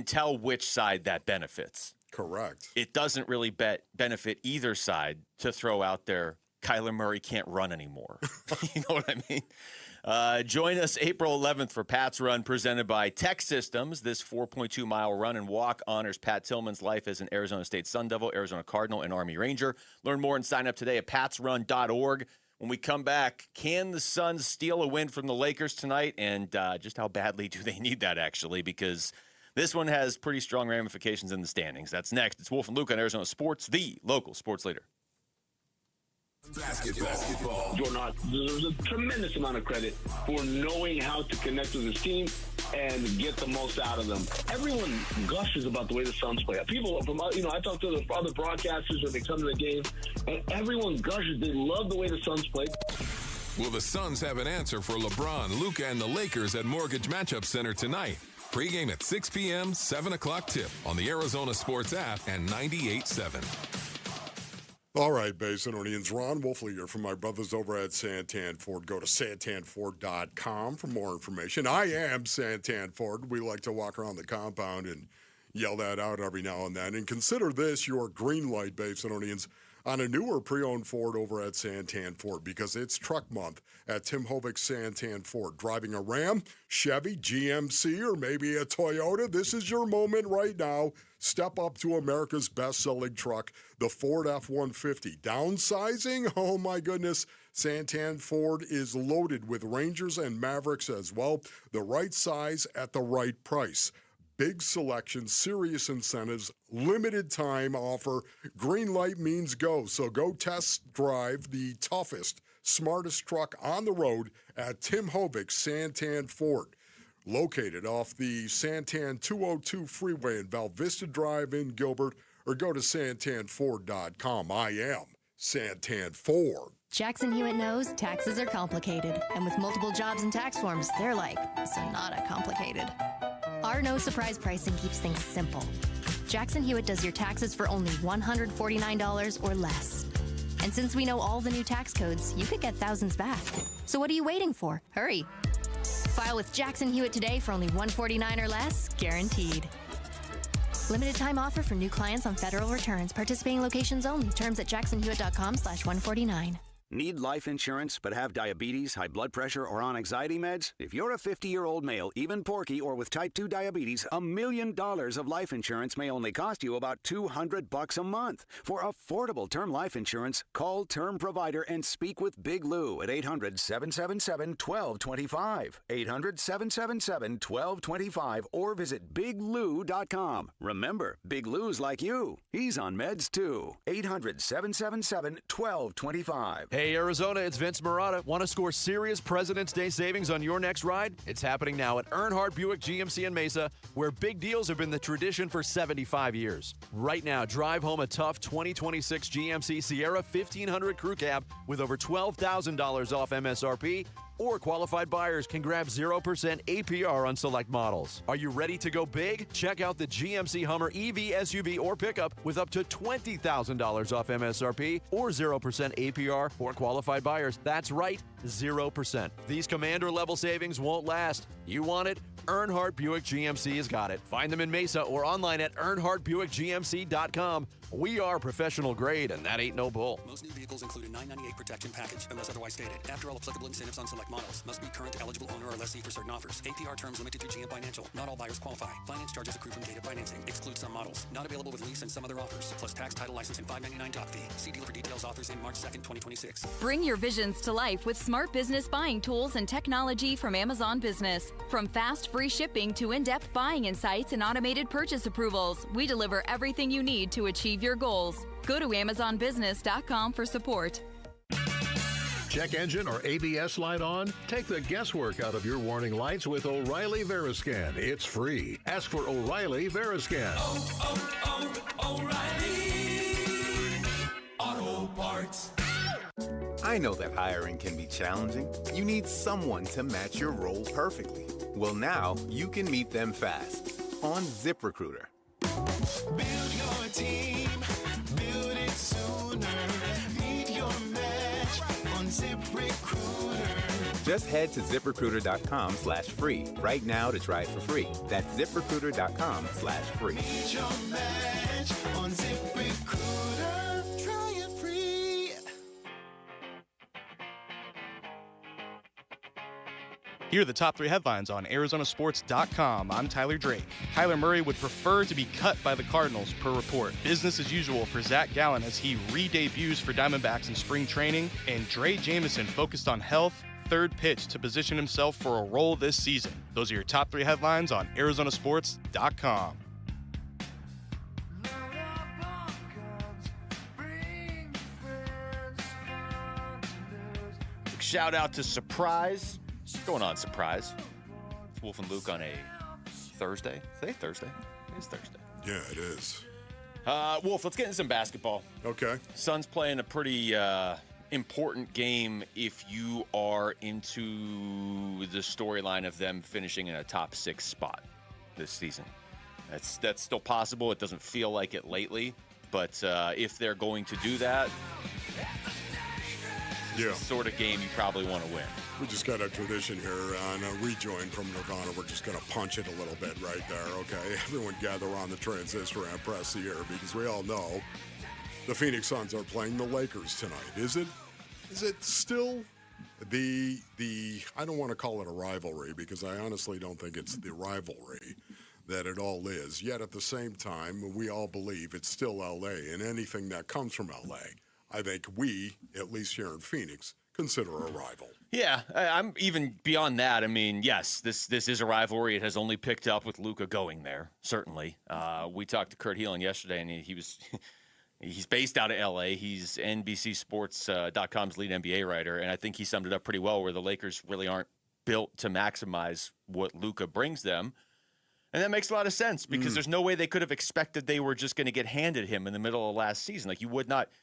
tell which side that benefits. Correct. It doesn't really benefit either side to throw out there, Kyler Murray can't run anymore. You know what I mean? Join us April 11th for Pat's Run, presented by Tech Systems. This 4.2-mile run and walk honors Pat Tillman's life as an Arizona State Sun Devil, Arizona Cardinal, and Army Ranger. Learn more and sign up today at patsrun.org. When we come back, can the Suns steal a win from the Lakers tonight? And just how badly do they need that, actually? Because this one has pretty strong ramifications in the standings. That's next. It's Wolf and Luke on Arizona Sports, the local sports leader. Basketball. Jordan deserves a tremendous amount of credit for knowing how to connect with his team and get the most out of them. Everyone gushes about the way the Suns play. People from, I talk to the other broadcasters when they come to the game, and everyone gushes. They love the way the Suns play. Will the Suns have an answer for LeBron, Luka, and the Lakers at Mortgage Matchup Center tonight? Pre-game at 6 p.m., 7 o'clock tip on the Arizona Sports app and 98.7. All right, Basinonians, Ron Wolfley here from my brothers over at Santan Ford. Go to santanford.com for more information. I am Santan Ford. We like to walk around the compound and yell that out every now and then. And consider this your green light, Basinonians, on a newer pre-owned Ford over at Santan Ford, because it's truck month at Tim Hovic's Santan Ford. Driving a Ram, Chevy, GMC, or maybe a Toyota, this is your moment right now. Step up to America's best-selling truck, the Ford F-150. Downsizing? Oh, my goodness. Santan Ford is loaded with Rangers and Mavericks as well. The right size at the right price. Big selection, serious incentives, limited time offer. Green light means go. So go test drive the toughest, smartest truck on the road at Tim Hovic's Santan Ford. Located off the Santan 202 freeway in Val Vista Drive in Gilbert, or go to santanford.com. I am Santan Ford. Jackson Hewitt knows taxes are complicated, and with multiple jobs and tax forms, they're like Sonata complicated. Our no-surprise pricing keeps things simple. Jackson Hewitt does your taxes for only $149 or less. And since we know all the new tax codes, you could get thousands back. So what are you waiting for? Hurry. File with Jackson Hewitt today for only $149 or less, guaranteed. Limited time offer for new clients on federal returns. Participating locations only. Terms at jacksonhewitt.com/149. Need life insurance but have diabetes, high blood pressure, or on anxiety meds? If you're a 50-year-old male, even porky, or with type 2 diabetes, $1 million of life insurance may only cost you about $200 a month. For affordable term life insurance, call Term Provider and speak with Big Lou at 800-777-1225. 800-777-1225 or visit biglou.com. Remember, Big Lou's like you. He's on meds too. 800-777-1225. Hey, Arizona, it's Vince Marotta. Want to score serious President's Day savings on your next ride? It's happening now at Earnhardt Buick GMC in Mesa, where big deals have been the tradition for 75 years. Right now, drive home a tough 2026 GMC Sierra 1500 Crew Cab with over $12,000 off MSRP, or qualified buyers can grab 0% APR on select models. Are you ready to go big? Check out the GMC Hummer EV SUV or pickup with up to $20,000 off MSRP or 0% APR for qualified buyers. That's right, 0%. These commander-level savings won't last. You want it? Earnhardt Buick GMC has got it. Find them in Mesa or online at earnhardtbuickgmc.com. We are professional grade, and that ain't no bull. Most new vehicles include a $998 protection package, unless otherwise stated. After all applicable incentives on select models, must be current eligible owner or lessee for certain offers. APR terms limited through GM Financial. Not all buyers qualify. Finance charges accrue from data financing. Exclude some models. Not available with lease and some other offers. Plus tax, title, license, and $599 doc fee. See dealer for details. Offers in March 2nd, 2026. Bring your visions to life with smart business buying tools and technology from Amazon Business. From fast, free shipping to in-depth buying insights and automated purchase approvals, we deliver everything you need to achieve your goals. Go to AmazonBusiness.com for support. Check engine or ABS light on? Take the guesswork out of your warning lights with O'Reilly Veriscan. It's free. Ask for O'Reilly Veriscan. O'Reilly Auto Parts. I know that hiring can be challenging. You need someone to match your role perfectly. Well, now you can meet them fast on ZipRecruiter. Build your team. Build it sooner. Meet your match on ZipRecruiter. Just head to ZipRecruiter.com/free right now to try it for free. That's ZipRecruiter.com/free. Meet your match on ZipRecruiter. Try it free. Here are the top 3 headlines on ArizonaSports.com. I'm Tyler Drake. Kyler Murray would prefer to be cut by the Cardinals, per report. Business as usual for Zach Gallen as he re-debuts for Diamondbacks in spring training. And Dre Jamison focused on health, third pitch to position himself for a role this season. Those are your top 3 headlines on ArizonaSports.com. Shout out to Surprise. What's going on, Surprise? It's Wolf and Luke on a Thursday. Is today Thursday? It is Thursday. Yeah, it is. Wolf, let's get into some basketball. Okay. Suns playing a pretty important game if you are into the storyline of them finishing in a top 6 spot this season. That's still possible. It doesn't feel like it lately, but if they're going to do that, it's the sort of game you probably want to win. We just got a tradition here on a rejoin from Nirvana. We're just going to punch it a little bit right there, okay? Everyone gather on the transistor and press the air because we all know the Phoenix Suns are playing the Lakers tonight. Is it still the I don't want to call it a rivalry because I honestly don't think it's the rivalry that it all is. Yet at the same time, we all believe it's still L.A. and anything that comes from L.A., I think we, at least here in Phoenix, consider a rival. Yeah, I'm even beyond that. I mean, yes, this is a rivalry. It has only picked up with Luka going there, certainly. We talked to Kurt Heelan yesterday, and he's based out of L.A. He's NBCSports.com's lead NBA writer, and I think he summed it up pretty well where the Lakers really aren't built to maximize what Luka brings them. And that makes a lot of sense because there's no way they could have expected they were just going to get handed him in the middle of last season. Like, you would not –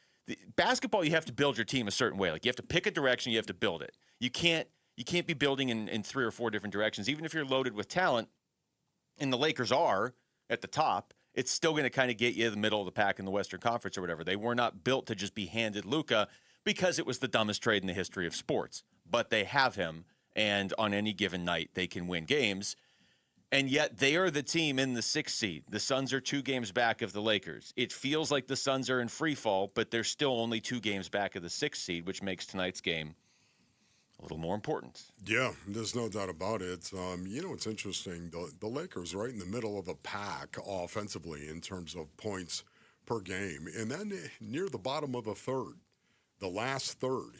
basketball, you have to build your team a certain way. Like, you have to pick a direction, you have to build it. You can't be building in 3 or 4 different directions. Even if you're loaded with talent, and the Lakers are at the top, it's still going to kind of get you in the middle of the pack in the Western Conference or whatever. They were not built to just be handed Luka because it was the dumbest trade in the history of sports. But they have him, and on any given night they can win games. And yet they are the team in the 6th seed. The Suns are 2 games back of the Lakers. It feels like the Suns are in free fall, but they're still only 2 games back of the 6th seed, which makes tonight's game a little more important. Yeah, there's no doubt about it. It's interesting. The Lakers right in the middle of the pack offensively in terms of points per game. And then near the bottom of the third, the last third,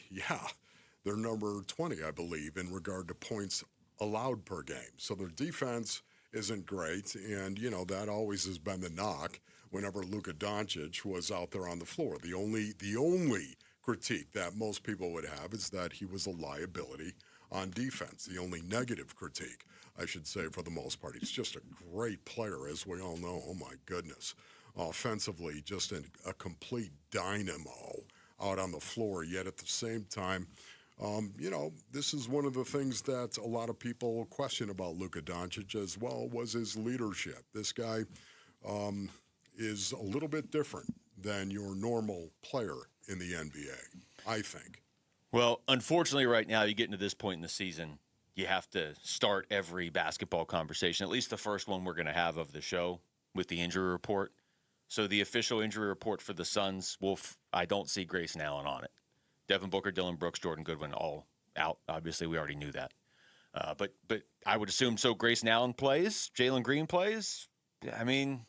they're number 20, I believe, in regard to points allowed per game. So their defense isn't great, and, that always has been the knock whenever Luka Doncic was out there on the floor. The only critique that most people would have is that he was a liability on defense. The only negative critique, I should say, for the most part. He's just a great player, as we all know. Oh, my goodness. Offensively, just a complete dynamo out on the floor, yet at the same time, this is one of the things that a lot of people question about Luka Doncic as well, was his leadership. This guy is a little bit different than your normal player in the NBA, I think. Well, unfortunately, right now, you get into this point in the season, you have to start every basketball conversation, at least the first one we're going to have of the show, with the injury report. So the official injury report for the Suns, I don't see Grayson Allen on it. Devin Booker, Dillon Brooks, Jordan Goodwin, all out. Obviously, we already knew that. But I would assume so. Grayson Allen plays. Jalen Green plays. I mean,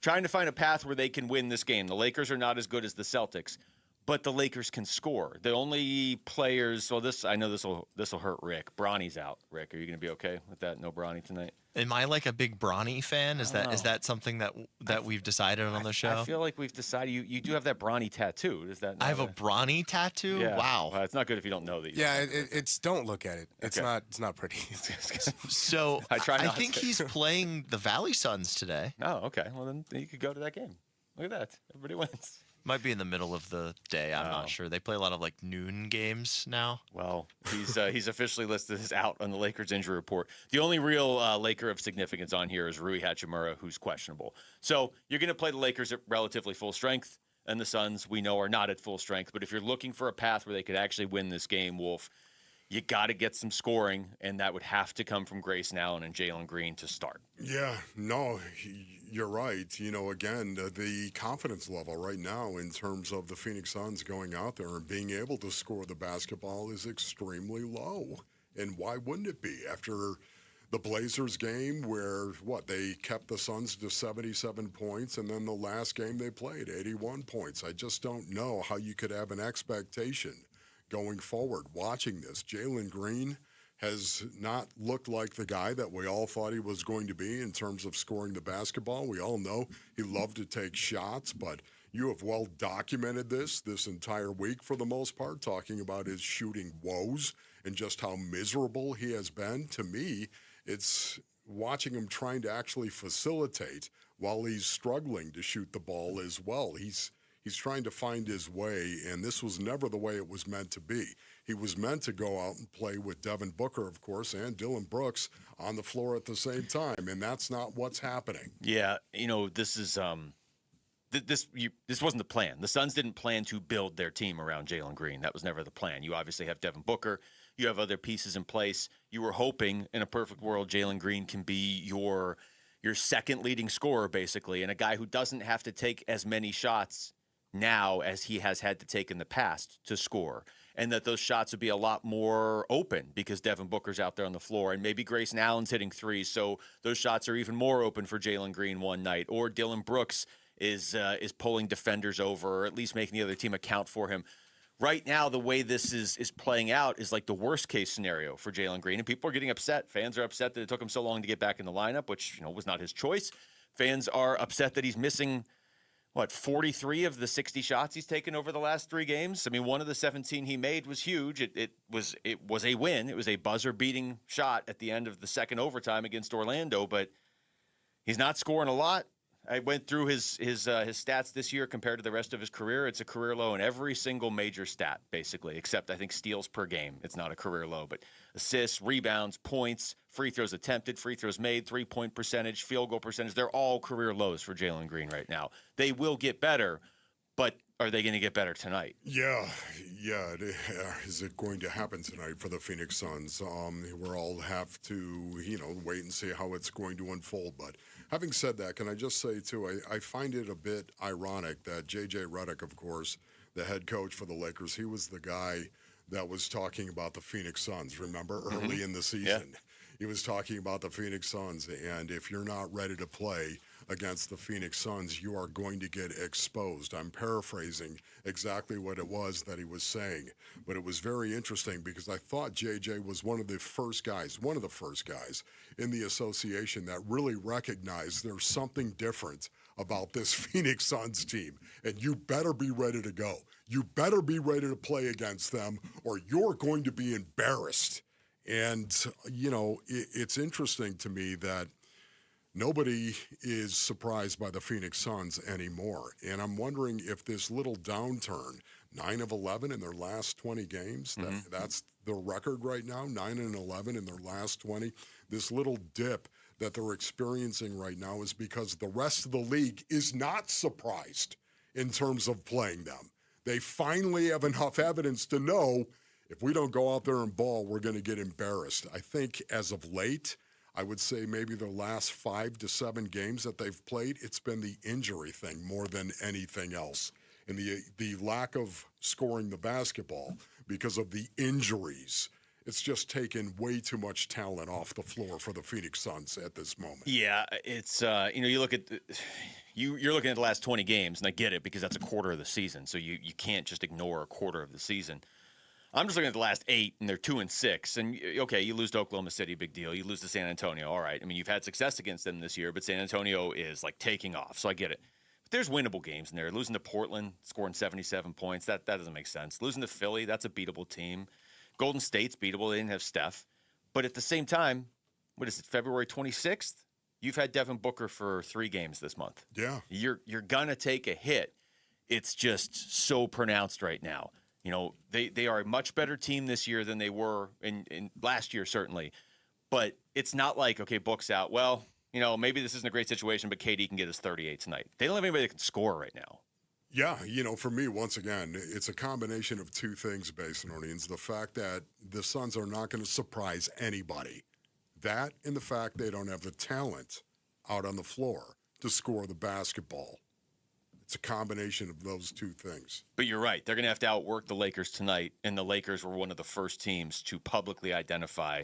trying to find a path where they can win this game. The Lakers are not as good as the Celtics, but the Lakers can score. The only players. Well, I know this will hurt Rick. Bronny's out. Rick, are you going to be okay with that? No Bronny tonight. Am I like a big Bronny fan? Is that something that we've decided on the show? I feel like we've decided you do have that Bronny tattoo. Is that? I have a Bronny tattoo. Yeah. Wow. Well, it's not good if you don't know that. It's don't look at it. It's not pretty. So I think he's playing the Valley Suns today. Oh, okay. Well, then you could go to that game. Look at that. Everybody wins. Might be in the middle of the day. I'm not sure. They play a lot of noon games now. Well, he's officially listed as out on the Lakers injury report. The only real Laker of significance on here is Rui Hachimura, who's questionable. So you're going to play the Lakers at relatively full strength, and the Suns, we know, are not at full strength. But if you're looking for a path where they could actually win this game, Wolf, you got to get some scoring, and that would have to come from Grayson Allen and Jalen Green to start. Yeah, no, you're right. Again, the confidence level right now in terms of the Phoenix Suns going out there and being able to score the basketball is extremely low. And why wouldn't it be after the Blazers game where, they kept the Suns to 77 points, and then the last game they played, 81 points. I just don't know how you could have an expectation going forward watching this. Jalen Green has not looked like the guy that we all thought he was going to be in terms of scoring the basketball. We all know he loved to take shots, but you have well documented this entire week for the most part, talking about his shooting woes and just how miserable he has been. To me, it's watching him trying to actually facilitate while he's struggling to shoot the ball as well. He's trying to find his way, and this was never the way it was meant to be. He was meant to go out and play with Devin Booker, of course, and Dillon Brooks on the floor at the same time, and that's not what's happening. Yeah, this is this wasn't the plan. The Suns didn't plan to build their team around Jalen Green. That was never the plan. You obviously have Devin Booker. You have other pieces in place. You were hoping, in a perfect world, Jalen Green can be your second leading scorer, basically, and a guy who doesn't have to take as many shots now as he has had to take in the past to score, and that those shots would be a lot more open because Devin Booker's out there on the floor, and maybe Grayson Allen's hitting threes, so those shots are even more open for Jalen Green one night, or Dillon Brooks is pulling defenders over, or at least making the other team account for him. Right now, the way this is playing out is like the worst case scenario for Jalen Green, and people are getting upset. Fans are upset that it took him so long to get back in the lineup, which was not his choice. Fans are upset that he's missing 43 of the 60 shots he's taken over the last 3 games. I mean, one of the 17 he made was huge. It was a win. It was a buzzer-beating shot at the end of the second overtime against Orlando, but he's not scoring a lot. I went through his stats this year compared to the rest of his career. It's a career low in every single major stat, basically, except I think steals per game. It's not a career low, but assists, rebounds, points, free throws attempted, free throws made, three-point percentage, field goal percentage, they're all career lows for Jalen Green right now. They will get better, but are they going to get better tonight? Yeah. Is it going to happen tonight for the Phoenix Suns? We'll all have to, wait and see how it's going to unfold. But having said that, can I just say, too, I find it a bit ironic that J.J. Redick, of course, the head coach for the Lakers, he was the guy that was talking about the Phoenix Suns, remember, early in the season. Yeah. He was talking about the Phoenix Suns, and if you're not ready to play against the Phoenix Suns, you are going to get exposed. I'm paraphrasing exactly what it was that he was saying, but it was very interesting because I thought JJ was one of the first guys in the association that really recognized there's something different about this Phoenix Suns team, and you better be ready to go. You better be ready to play against them, or you're going to be embarrassed. And, it's interesting to me that nobody is surprised by the Phoenix Suns anymore. And I'm wondering if this little downturn, 9 of 11 in their last 20 games, that's the record right now, 9 and 11 in their last 20. This little dip that they're experiencing right now is because the rest of the league is not surprised in terms of playing them. They finally have enough evidence to know if we don't go out there and ball, we're going to get embarrassed. I think as of late, I would say maybe the last 5 to 7 games that they've played, it's been the injury thing more than anything else. And the lack of scoring the basketball because of the injuries. It's just taken way too much talent off the floor for the Phoenix Suns at this moment. Yeah, it's you look at you're looking at the last 20 games, and I get it because that's a quarter of the season. So you can't just ignore a quarter of the season. I'm just looking at the last 8, and they're 2-6. And okay, you lose to Oklahoma City, big deal. You lose to San Antonio, all right. I mean, you've had success against them this year, but San Antonio is like taking off, so I get it. But there's winnable games in there. Losing to Portland, scoring 77 points, that doesn't make sense. Losing to Philly, that's a beatable team. Golden State's beatable. They didn't have Steph. But at the same time, what is it, February 26th? You've had Devin Booker for 3 games this month. Yeah. You're going to take a hit. It's just so pronounced right now. They are a much better team this year than they were in last year, certainly. But it's not like, okay, Book's out. Well, maybe this isn't a great situation, but KD can get us 38 tonight. They don't have anybody that can score right now. Yeah, for me, once again, it's a combination of 2 things, Basin Orleans. The fact that the Suns are not going to surprise anybody. That and the fact they don't have the talent out on the floor to score the basketball. It's a combination of those 2 things. But you're right. They're going to have to outwork the Lakers tonight, and the Lakers were one of the first teams to publicly identify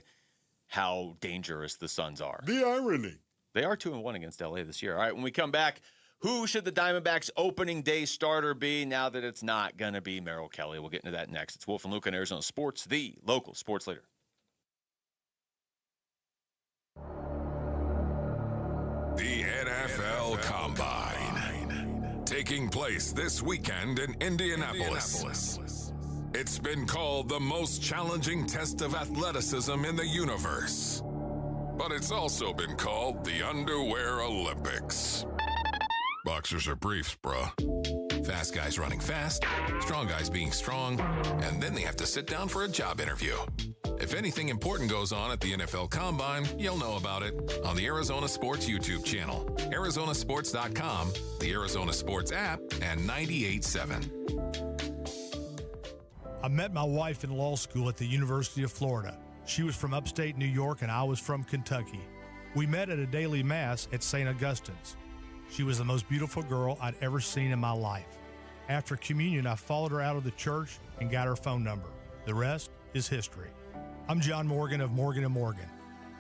how dangerous the Suns are. The irony. They are 2-1 against LA this year. All right, when we come back, who should the Diamondbacks' opening day starter be now that it's not going to be Merrill Kelly? We'll get into that next. It's Wolf and Luke on Arizona Sports, the local sports leader. The NFL Combine, taking place this weekend in Indianapolis. It's been called the most challenging test of athleticism in the universe. But it's also been called the Underwear Olympics. Boxers are briefs, bruh. Fast guys running fast, strong guys being strong, and then they have to sit down for a job interview. If anything important goes on at the NFL Combine, you'll know about it on the Arizona Sports YouTube channel, Arizonasports.com, the Arizona Sports app, and 98.7. I met my wife in law school at the University of Florida. She was from upstate New York and I was from Kentucky. We met at a daily mass at St. Augustine's. She was the most beautiful girl I'd ever seen in my life. After communion, I followed her out of the church and got her phone number. The rest is history. I'm John Morgan of Morgan & Morgan.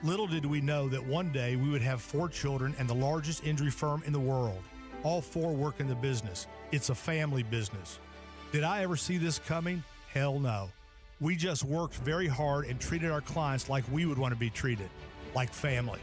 Little did we know that one day we would have 4 children and the largest injury firm in the world. All 4 work in the business. It's a family business. Did I ever see this coming? Hell no. We just worked very hard and treated our clients like we would want to be treated, like family.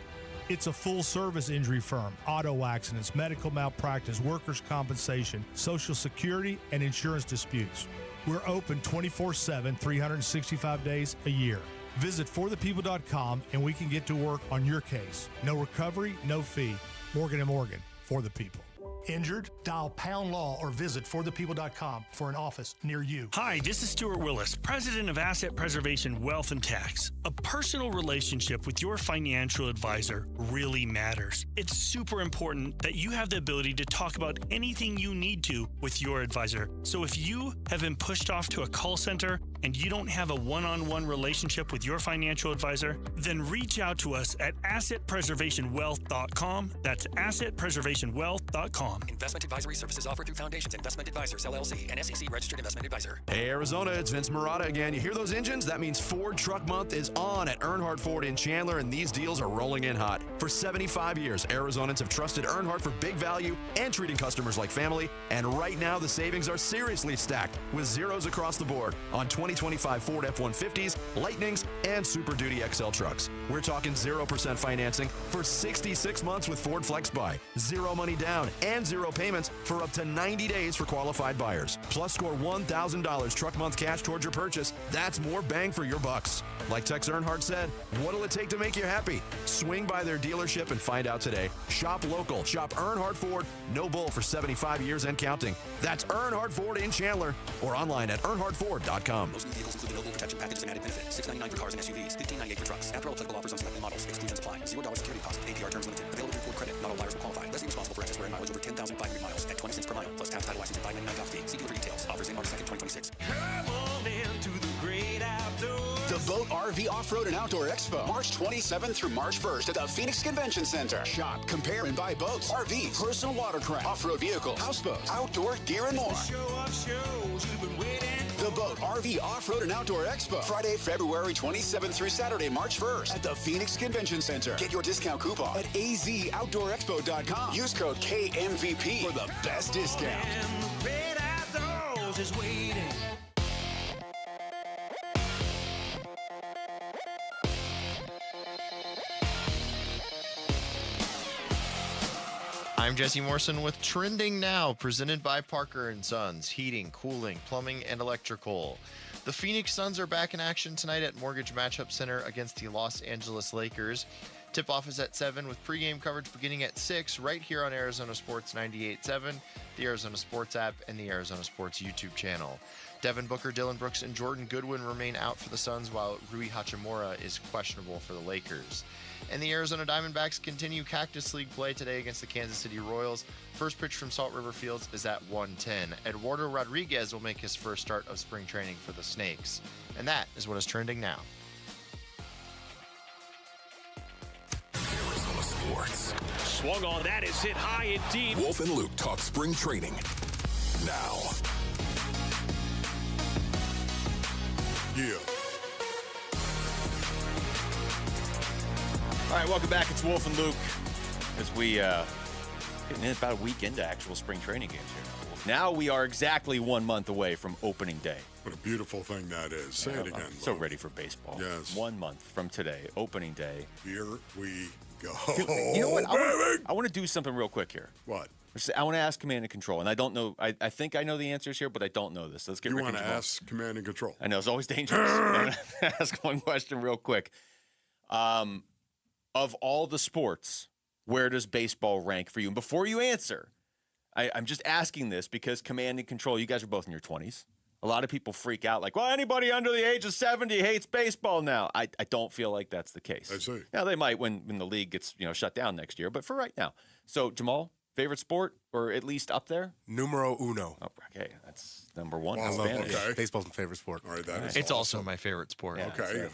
It's a full-service injury firm, auto accidents, medical malpractice, workers' compensation, Social Security, and insurance disputes. We're open 24/7, 365 days a year. Visit forthepeople.com and we can get to work on your case. No recovery, no fee. Morgan & Morgan, for the people. Injured? Dial Pound Law or visit forthepeople.com for an office near you. Hi, this is Stuart Willis, President of Asset Preservation Wealth and Tax. A personal relationship with your financial advisor really matters. It's super important that you have the ability to talk about anything you need to with your advisor. So if you have been pushed off to a call center and you don't have a one-on-one relationship with your financial advisor, then reach out to us at assetpreservationwealth.com. That's assetpreservationwealth.com. Investment advisory services offered through Foundations Investment Advisors, LLC, an SEC registered investment advisor. Hey, Arizona, it's Vince Marotta again. You hear those engines? That means Ford Truck Month is on at Earnhardt Ford in Chandler, and these deals are rolling in hot. For 75 years, Arizonans have trusted Earnhardt for big value and treating customers like family, and right now the savings are seriously stacked with zeros across the board on 2025 Ford F-150s, Lightnings, and Super Duty XL trucks. We're talking 0% financing for 66 months with Ford Flex Buy, zero money down, and zero payments for up to 90 days for qualified buyers. Plus, score $1,000 truck month cash towards your purchase. That's more bang for your bucks. Like Tex Earnhardt said, what'll it take to make you happy? Swing by their dealership and find out today. Shop local. Shop Earnhardt Ford. No bull for 75 years and counting. That's Earnhardt Ford in Chandler or online at earnhardtford.com. Most new vehicles include the no protection package and added benefit. $699 for cars and SUVs. $1598 for trucks. After all applicable offers on selected models. Exclusions apply. $0 security deposit. APR terms limited. Available through Ford credit. Not all buyers will qualify. Less responsible for excess wear and mileage over 10,500 miles at 20 cents per mile. Plus tax, title, license, and $599 fee. See dealer for details. Offers in March 2nd, 2026. Come on into the great outdoors. The Boat RV Off-Road and Outdoor Expo, March 27th through March 1st at the Phoenix Convention Center. Shop, compare, and buy boats, RVs, personal watercraft, off-road vehicles, houseboats, outdoor gear, and more. The Boat RV Off-Road and Outdoor Expo, Friday, February 27th through Saturday, March 1st at the Phoenix Convention Center. Get your discount coupon at azoutdoorexpo.com. Use code KMVP for the best discount. And the great outdoors is waiting. I'm Jesse Morrison with Trending Now, presented by Parker & Sons, heating, cooling, plumbing, and electrical. The Phoenix Suns are back in action tonight at Mortgage Matchup Center against the Los Angeles Lakers. Tip-off is at 7 with pregame coverage beginning at 6 right here on Arizona Sports 98.7, the Arizona Sports app, and the Arizona Sports YouTube channel. Devin Booker, Dylan Brooks, and Jordan Goodwin remain out for the Suns, while Rui Hachimura is questionable for the Lakers. And the Arizona Diamondbacks continue Cactus League play today against the Kansas City Royals. First pitch from Salt River Fields is at 1:10. Eduardo Rodriguez will make his first start of spring training for the Snakes. And that is what is trending now. Arizona Sports. Swung on, that is hit high and deep. Wolf and Luke talk spring training now. Yeah. All right, welcome back. It's Wolf and Luke as we getting in about a week into actual spring training games here now, Wolf. Now we are exactly 1 month away from opening day. What a beautiful thing that is. Say it again. I'm so ready for baseball. Yes. 1 month from today, opening day. Here we go. You know what? I want to do something real quick here. What? I want to ask Command and Control, and I don't know. I think I know the answers here, but I don't know this. Let's get. You want to ask Command and Control? I know it's always dangerous. I'm going to ask one question real quick. Of all the sports, where does baseball rank for you? And before you answer, I'm just asking this because Command and Control, you guys are both in your 20s. A lot of people freak out like, well, anybody under the age of 70 hates baseball now. I don't feel like that's the case. I see. Now, they might when the league gets shut down next year, but for right now. So, Jamal, favorite sport, or at least up there? Numero uno. Oh, okay, that's number one. I love baseball's my favorite sport. All right, that is It's also my favorite sport. Yeah, okay.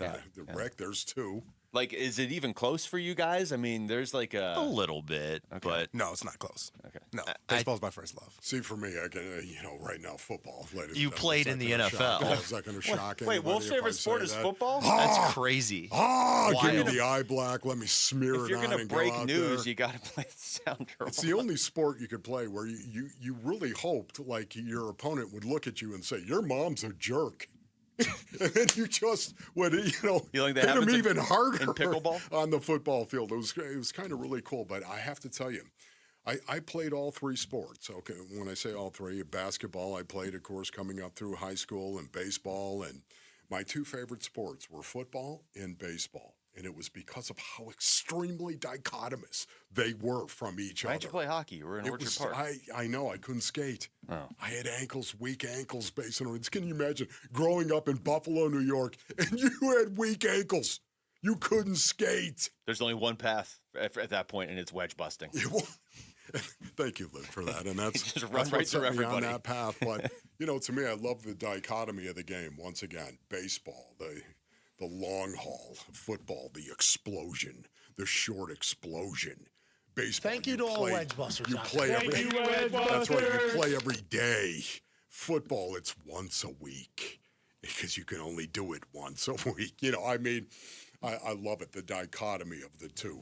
Rick, there's two. Like, is it even close for you guys? I mean, there's like a little bit, but no, it's not close. Okay, no, baseball's my first love. See, for me, I can, right now, football. You played in the NFL. Is that going to shock anybody? Wait, Wolf's favorite sport is football? That's crazy. Give me the eye black. Let me smear it on. If you're going to break news, you got to play the sound. It's the only sport you could play where you really hoped like your opponent would look at you and say, "Your mom's a jerk." And then you just would, you like hit him even harder in pickleball on the football field. It was kind of really cool. But I have to tell you, I played all three sports. Okay, when I say all three, basketball I played, of course, coming up through high school, and baseball. And my two favorite sports were football and baseball. And it was because of how extremely dichotomous they were from each other. Why'd you play hockey? You were in Orchard Park. I know. I couldn't skate. Oh. I had weak ankles based on it. Can you imagine growing up in Buffalo, New York, and you had weak ankles? You couldn't skate. There's only one path at that point, and it's wedge busting. Thank you, Luke, for that. And that's just run that's right what set through me everybody. on that path. But, to me, I love the dichotomy of the game. Once again, baseball, the long haul, football, the explosion, the short explosion. Baseball. Thank you to all wedge busters. You play That's right. You play every day. Football, it's once a week because you can only do it once a week. I love it. The dichotomy of the two.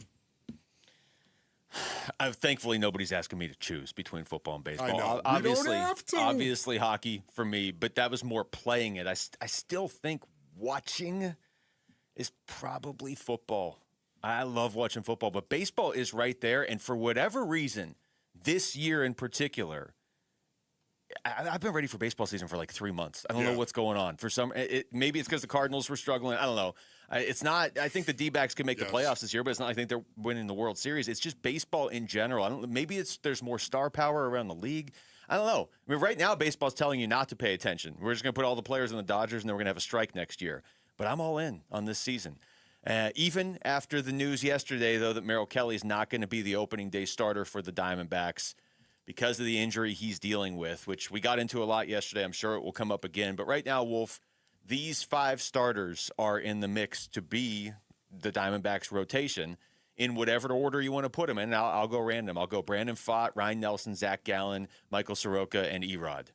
Thankfully, nobody's asking me to choose between football and baseball. I know. Obviously, you don't have to. Obviously, hockey for me, but that was more playing it. I still think watching is probably football. I love watching football, but baseball is right there. And for whatever reason, this year in particular, I've been ready for baseball season for like 3 months. I don't know what's going on. Maybe it's because the Cardinals were struggling. I don't know. It's not. I think the D-backs can make the playoffs this year, but it's not. I think they're winning the World Series. It's just baseball in general. Maybe there's more star power around the league. I don't know. I mean, right now baseball's telling you not to pay attention. We're just going to put all the players in the Dodgers, and then we're going to have a strike next year. But I'm all in on this season. Even after the news yesterday, though, that Merrill Kelly's not going to be the opening day starter for the Diamondbacks because of the injury he's dealing with, which we got into a lot yesterday. I'm sure it will come up again. But right now, Wolf, these 5 starters are in the mix to be the Diamondbacks rotation in whatever order you want to put them in. I'll go random. I'll go Brandon Pfaadt, Ryan Nelson, Zach Gallen, Michael Soroka, and Erod.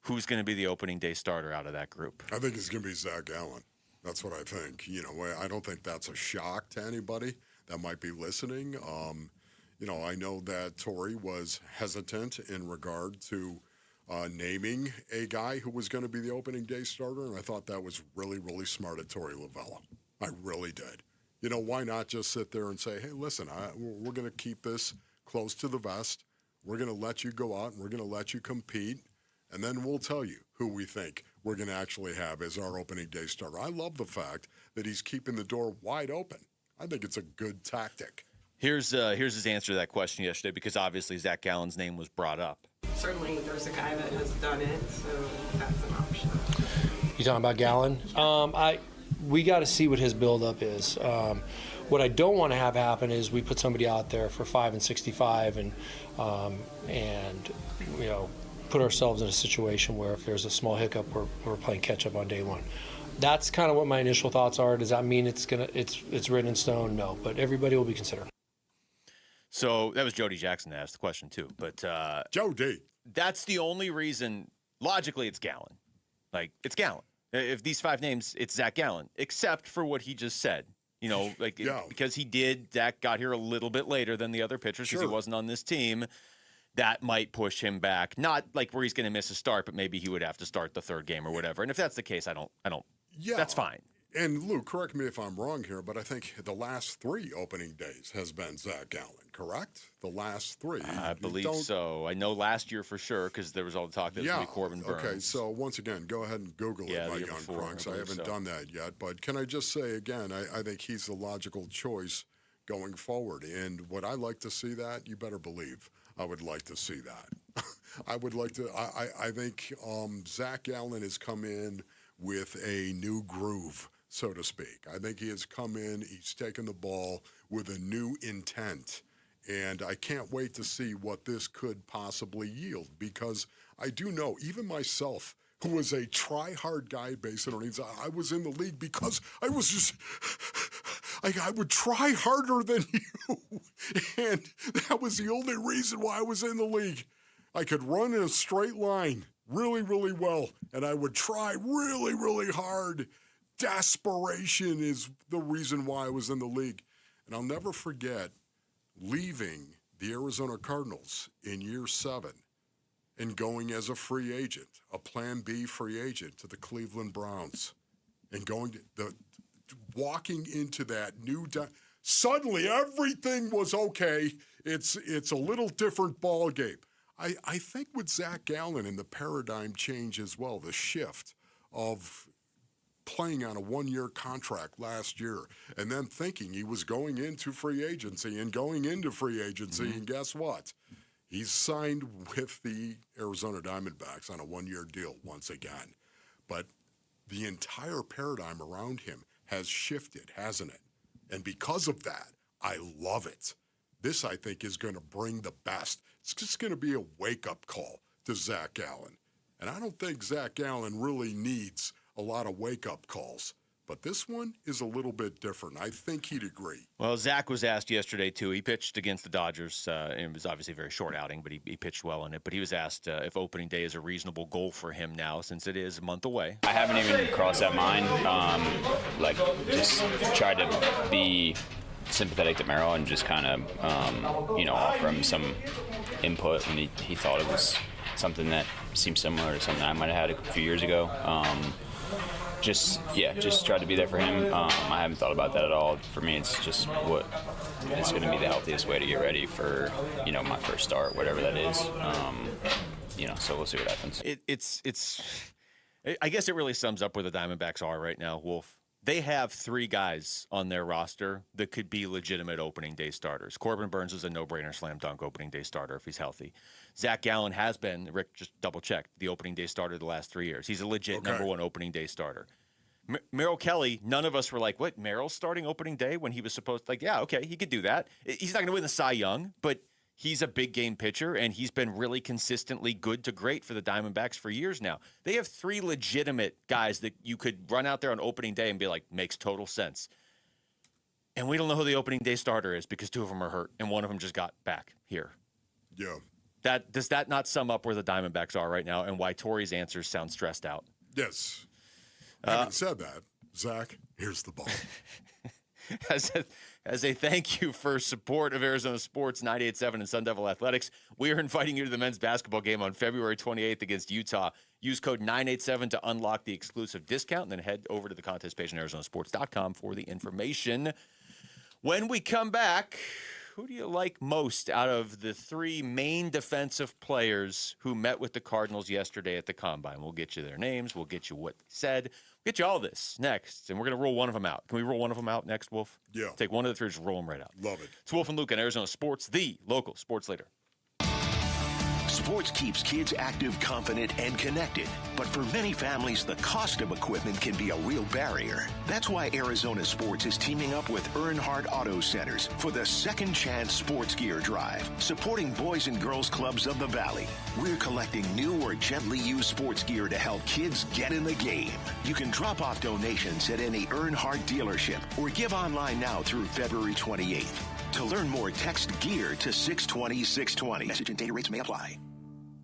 Who's going to be the opening day starter out of that group? I think it's going to be Zach Gallen. That's what I think. I don't think that's a shock to anybody that might be listening. I know that Torrey was hesitant in regard to naming a guy who was going to be the opening day starter, and I thought that was really, really smart of Torrey Lavella. I really did. Why not just sit there and say, hey, listen, we're going to keep this close to the vest. We're going to let you go out, and we're going to let you compete, and then we'll tell you who we think we're going to actually have as our opening day starter. I love the fact that he's keeping the door wide open. I think it's a good tactic. Here's his answer to that question yesterday, because obviously Zach Gallen's name was brought up. Certainly there's a guy that has done it, so that's an option. You talking about Gallen? We got to see what his buildup is. What I don't want to have happen is we put somebody out there for 5 and 65 and put ourselves in a situation where if there's a small hiccup, we're playing catch up on day one. That's kind of what my initial thoughts are. Does that mean it's written in stone? No, but everybody will be considered. So that was Jody Jackson that asked the question too. But Jody, that's the only reason. Logically, it's Gallen. It's Gallen. If these 5 names, it's Zach Gallen, except for what he just said. Because Zach got here a little bit later than the other pitchers because he wasn't on this team. That might push him back. Not like where he's going to miss a start, but maybe he would have to start the 3rd game or whatever. And if that's the case, I don't. Yeah, that's fine. And Luke, correct me if I'm wrong here, but I think the last 3 opening days has been Zach Gallen, correct? The last 3. I believe so. I know last year for sure because there was all the talk that it was going to be Corbin Burns. Okay, so once again, go ahead and Google it, my young Krunks. I haven't done that yet. But can I just say again, I think he's the logical choice going forward. And would I like to see that? You better believe I would like to see that. I would like to. I think Zach Gallen has come in with a new groove, so to speak. I think he has come in, he's taken the ball with a new intent. And I can't wait to see what this could possibly yield, because I do know, even myself, who was a try-hard guy based on earnings, I was in the league because I was just, I would try harder than you. And that was the only reason why I was in the league. I could run in a straight line really, really well, and I would try really, really hard. Desperation is the reason why I was in the league. And I'll never forget leaving the Arizona Cardinals in year 7 and going as a free agent, a Plan B free agent to the Cleveland Browns, and walking into that new suddenly everything was okay. It's a little different ball game. I think with Zach Gallen and the paradigm change as well, the shift of playing on a one-year contract last year and then thinking he was going into free agency, and guess what? He's signed with the Arizona Diamondbacks on a one-year deal once again. But the entire paradigm around him has shifted, hasn't it? And because of that, I love it. This, I think, is going to bring the best. It's just going to be a wake-up call to Zach Gallen. And I don't think Zach Gallen really needs a lot of wake-up calls. But this one is a little bit different. I think he'd agree. Well, Zach was asked yesterday, too. He pitched against the Dodgers. It was obviously a very short outing, but he pitched well in it. But he was asked if opening day is a reasonable goal for him now, since it is a month away. I haven't even crossed that mind. Just tried to be sympathetic to Merrill and just kind of, offer him some input when he thought it was something that seemed similar to something I might have had a few years ago. Just tried to be there for him. I haven't thought about that at all. For me, it's just what is going to be the healthiest way to get ready for, my first start, whatever that is. So we'll see what happens. I guess it really sums up where the Diamondbacks are right now, Wolf. They have 3 guys on their roster that could be legitimate opening day starters. Corbin Burns is a no-brainer slam dunk opening day starter if he's healthy. Zach Gallen has been, Rick just double-checked, the opening day starter the last 3 years. He's a legit number 1 opening day starter. Merrill Kelly, none of us were like, what, Merrill's starting opening day when he was supposed to, yeah, okay, he could do that. He's not going to win the Cy Young, but he's a big game pitcher, and he's been really consistently good to great for the Diamondbacks for years now. They have 3 legitimate guys that you could run out there on opening day and be like, makes total sense. And we don't know who the opening day starter is because 2 of them are hurt, and 1 of them just got back here. Yeah. Does that not sum up where the Diamondbacks are right now and why Torrey's answers sound stressed out? Yes. Having said that, Zach, here's the ball. As a thank you for support of Arizona Sports 98.7 and Sun Devil Athletics, we are inviting you to the men's basketball game on February 28th against Utah. Use code 987 to unlock the exclusive discount, and then head over to the contest page on ArizonaSports.com for the information. When we come back, who do you like most out of the 3 main defensive players who met with the Cardinals yesterday at the Combine? We'll get you their names. We'll get you what they said. We'll get you all this next, and we're going to roll one of them out. Can we roll one of them out next, Wolf? Yeah. Take one of the 3, just roll them right out. Love it. It's Wolf and Luke on Arizona Sports, the local sports leader. Sports keeps kids active, confident, and connected. But for many families, the cost of equipment can be a real barrier. That's why Arizona Sports is teaming up with Earnhardt Auto Centers for the Second Chance Sports Gear Drive, supporting Boys and Girls Clubs of the Valley. We're collecting new or gently used sports gear to help kids get in the game. You can drop off donations at any Earnhardt dealership or give online now through February 28th. To learn more, text GEAR to 620-620. Message and data rates may apply.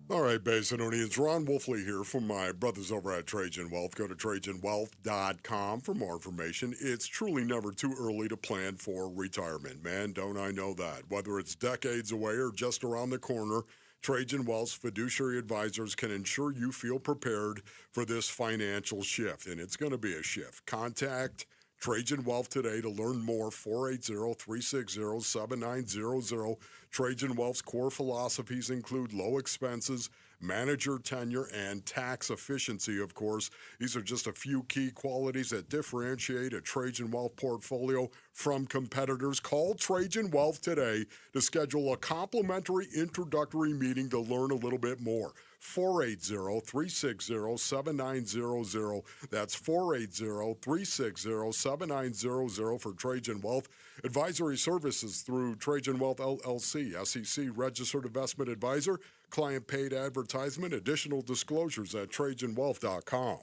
All right, Basinonians, Ron Wolfley here from my brothers over at Trajan Wealth. Go to TrajanWealth.com for more information. It's truly never too early to plan for retirement. Man, don't I know that. Whether it's decades away or just around the corner, Trajan Wealth's fiduciary advisors can ensure you feel prepared for this financial shift, and it's going to be a shift. Contact Trajan Wealth today to learn more. 480-360-7900. Trajan Wealth's core philosophies include low expenses, manager tenure, and tax efficiency, of course. These are just a few key qualities that differentiate a Trajan Wealth portfolio from competitors. Call Trajan Wealth today to schedule a complimentary introductory meeting to learn a little bit more. 480-360-7900. That's 480-360-7900 for Trajan Wealth. Advisory services through Trajan Wealth LLC, SEC Registered Investment Advisor, client paid advertisement. Additional disclosures at TrajanWealth.com.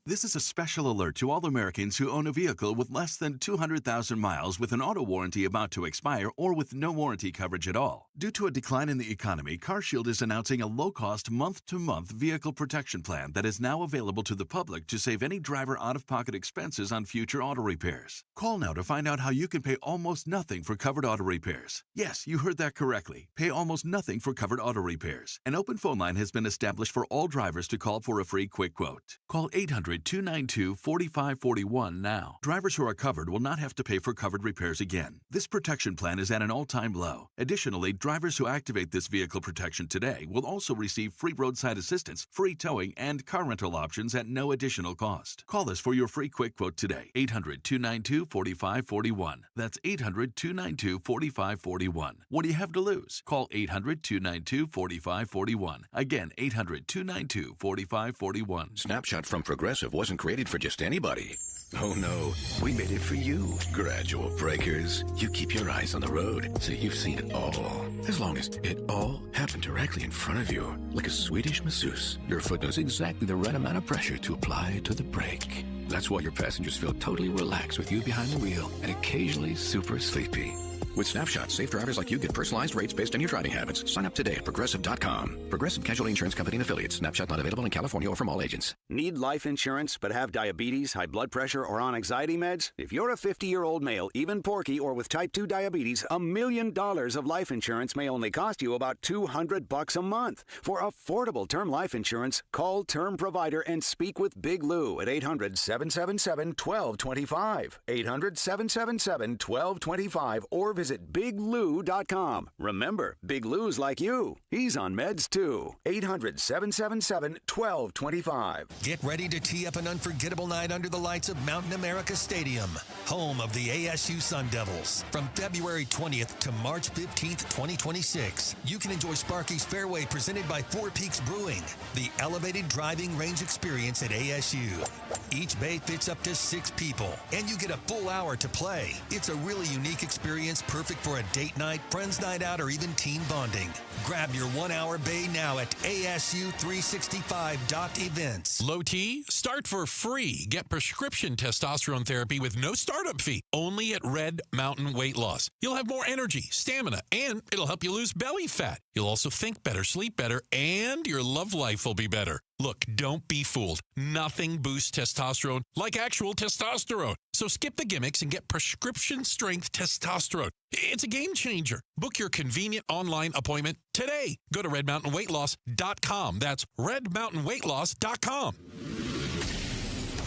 This is a special alert to all Americans who own a vehicle with less than 200,000 miles with an auto warranty about to expire or with no warranty coverage at all. Due to a decline in the economy, CarShield is announcing a low-cost month-to-month vehicle protection plan that is now available to the public to save any driver out-of-pocket expenses on future auto repairs. Call now to find out how you can pay almost nothing for covered auto repairs. Yes, you heard that correctly. Pay almost nothing for covered auto repairs. An open phone line has been established for all drivers to call for a free quick quote. Call 800 800-292-4541 now. Drivers who are covered will not have to pay for covered repairs again. This protection plan is at an all-time low. Additionally, drivers who activate this vehicle protection today will also receive free roadside assistance, free towing, and car rental options at no additional cost. Call us for your free quick quote today. 800-292-4541. That's 800-292-4541. What do you have to lose? Call 800-292-4541. Again, 800-292-4541. Snapshot from Progressive wasn't created for just anybody. Oh no, we made it for you. Gradual breakers. You keep your eyes on the road, so you've seen it all. As long as it all happened directly in front of you, like a Swedish masseuse, your foot knows exactly the right amount of pressure to apply to the brake. That's why your passengers feel totally relaxed with you behind the wheel and occasionally super sleepy. With Snapshot, safe drivers like you get personalized rates based on your driving habits. Sign up today at Progressive.com. Progressive Casualty Insurance Company and Affiliates. Snapshot not available in California or from all agents. Need life insurance but have diabetes, high blood pressure, or on anxiety meds? If you're a 50-year-old male, even porky, or with type 2 diabetes, $1 million of life insurance may only cost you about $200 a month. For affordable term life insurance, call Term Provider and speak with Big Lou at 800-777-1225. 800-777-1225 or visit BigLou.com. Remember, Big Lou's like you. He's on meds too. 800-777-1225. Get ready to tee up an unforgettable night under the lights of Mountain America Stadium, home of the ASU Sun Devils. From February 20th to March 15th, 2026, you can enjoy Sparky's Fairway presented by Four Peaks Brewing, the elevated driving range experience at ASU. Each bay fits up to 6 people, and you get a full hour to play. It's a really unique experience, perfect for a date night, friends night out, or even team bonding. Grab your 1-hour bay now at ASU365.events. Low T, start for free. Get prescription testosterone therapy with no startup fee, only at Red Mountain Weight Loss. You'll have more energy, stamina, and it'll help you lose belly fat. You'll also think better, sleep better, and your love life will be better. Look, don't be fooled. Nothing boosts testosterone like actual testosterone. So skip the gimmicks and get prescription strength testosterone. It's a game changer. Book your convenient online appointment today. Go to redmountainweightloss.com. That's redmountainweightloss.com.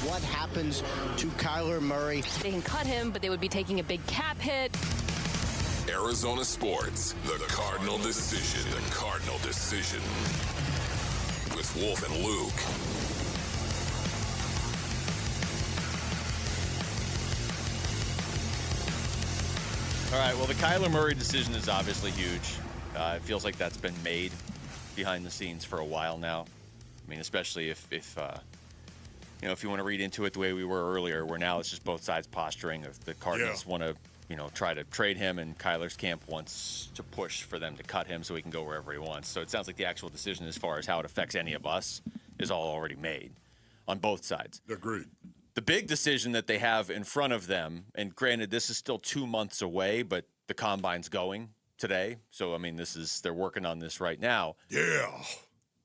What happens to Kyler Murray? They can cut him, but they would be taking a big cap hit. Arizona Sports, the Cardinal Decision. The Cardinal Decision. With Wolf and Luke. All right, well, the Kyler Murray decision is obviously huge. It feels like that's been made behind the scenes for a while now. I mean, especially if you want to read into it the way we were earlier, where now it's just both sides posturing. If the Cardinals want to, try to trade him, and Kyler's camp wants to push for them to cut him so he can go wherever he wants. So it sounds like the actual decision as far as how it affects any of us is all already made on both sides. Agreed. The big decision that they have in front of them, and granted, this is still 2 months away, but the combine's going today. So, I mean, they're working on this right now. Yeah.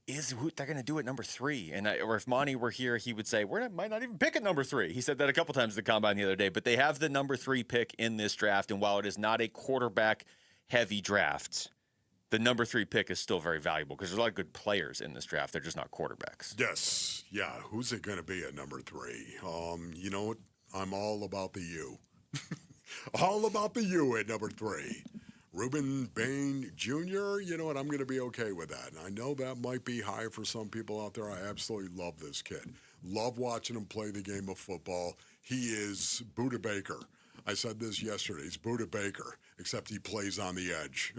Is who they're going to do at number 3. Or if Monty were here, he would say, might not even pick at number 3. He said that a couple times at the combine the other day. But they have the number 3 pick in this draft. And while it is not a quarterback-heavy draft, the number 3 pick is still very valuable because there's a lot of good players in this draft. They're just not quarterbacks. Yes. Yeah. Who's it going to be at number 3? You know what? I'm all about the U. All about the U at number 3. Reuben Bain Jr., you know what? I'm going to be okay with that. And I know that might be high for some people out there. I absolutely love this kid. Love watching him play the game of football. He is Buda Baker. I said this yesterday. He's Buda Baker, except he plays on the edge.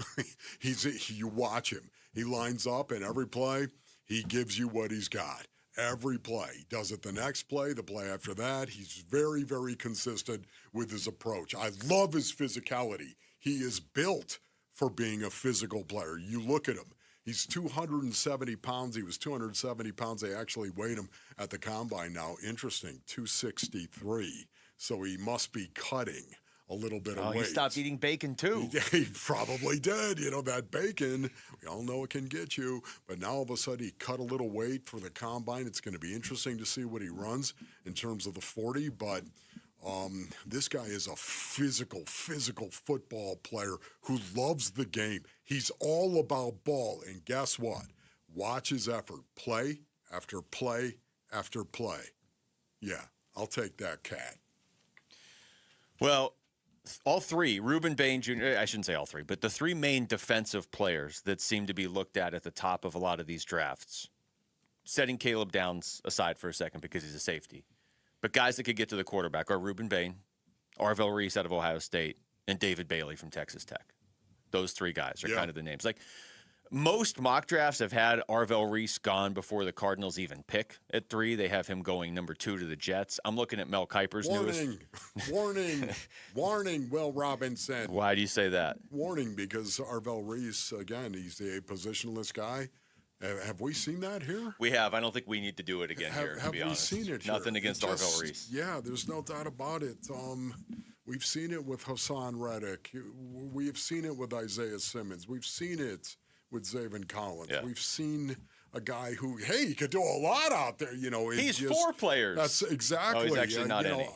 You watch him. He lines up, and every play, he gives you what he's got. Every play. He does it the next play, the play after that. He's very, very consistent with his approach. I love his physicality. He is built for being a physical player. You look at him. He's 270 pounds. He was 270 pounds. They actually weighed him at the combine now. Interesting, 263. So he must be cutting a little bit of weight. He stopped eating bacon, too. He probably did. That bacon, we all know it can get you. But now all of a sudden he cut a little weight for the combine. It's going to be interesting to see what he runs in terms of the 40. But this guy is a physical football player who loves the game. He's all about ball. And guess what? Watch his effort. Play after play after play. Yeah, I'll take that cat. Well, all three, Ruben Bain Jr., I shouldn't say all three, but the three main defensive players that seem to be looked at the top of a lot of these drafts, setting Caleb Downs aside for a second because he's a safety, but guys that could get to the quarterback are Ruben Bain, Arvell Reese out of Ohio State, and David Bailey from Texas Tech. Those three guys are kind of the names. Like, most mock drafts have had Arvell Reese gone before the Cardinals even pick at 3. They have him going number 2 to the Jets. I'm looking at Mel Kiper's newest. Warning, Will Robinson. Why do you say that? Warning, because Arvell Reese, again, he's a positionless guy. Have we seen that here? We have. I don't think we need to do it again here, to be honest. Have we seen it here? Nothing against Arvell Reese. Yeah, there's no doubt about it. We've seen it with Hassan Reddick. We've seen it with Isaiah Simmons. We've seen it with Zaven Collins. Yeah. We've seen a guy who, he could do a lot out there. He's 4 players. That's exactly. Oh, he's actually not any.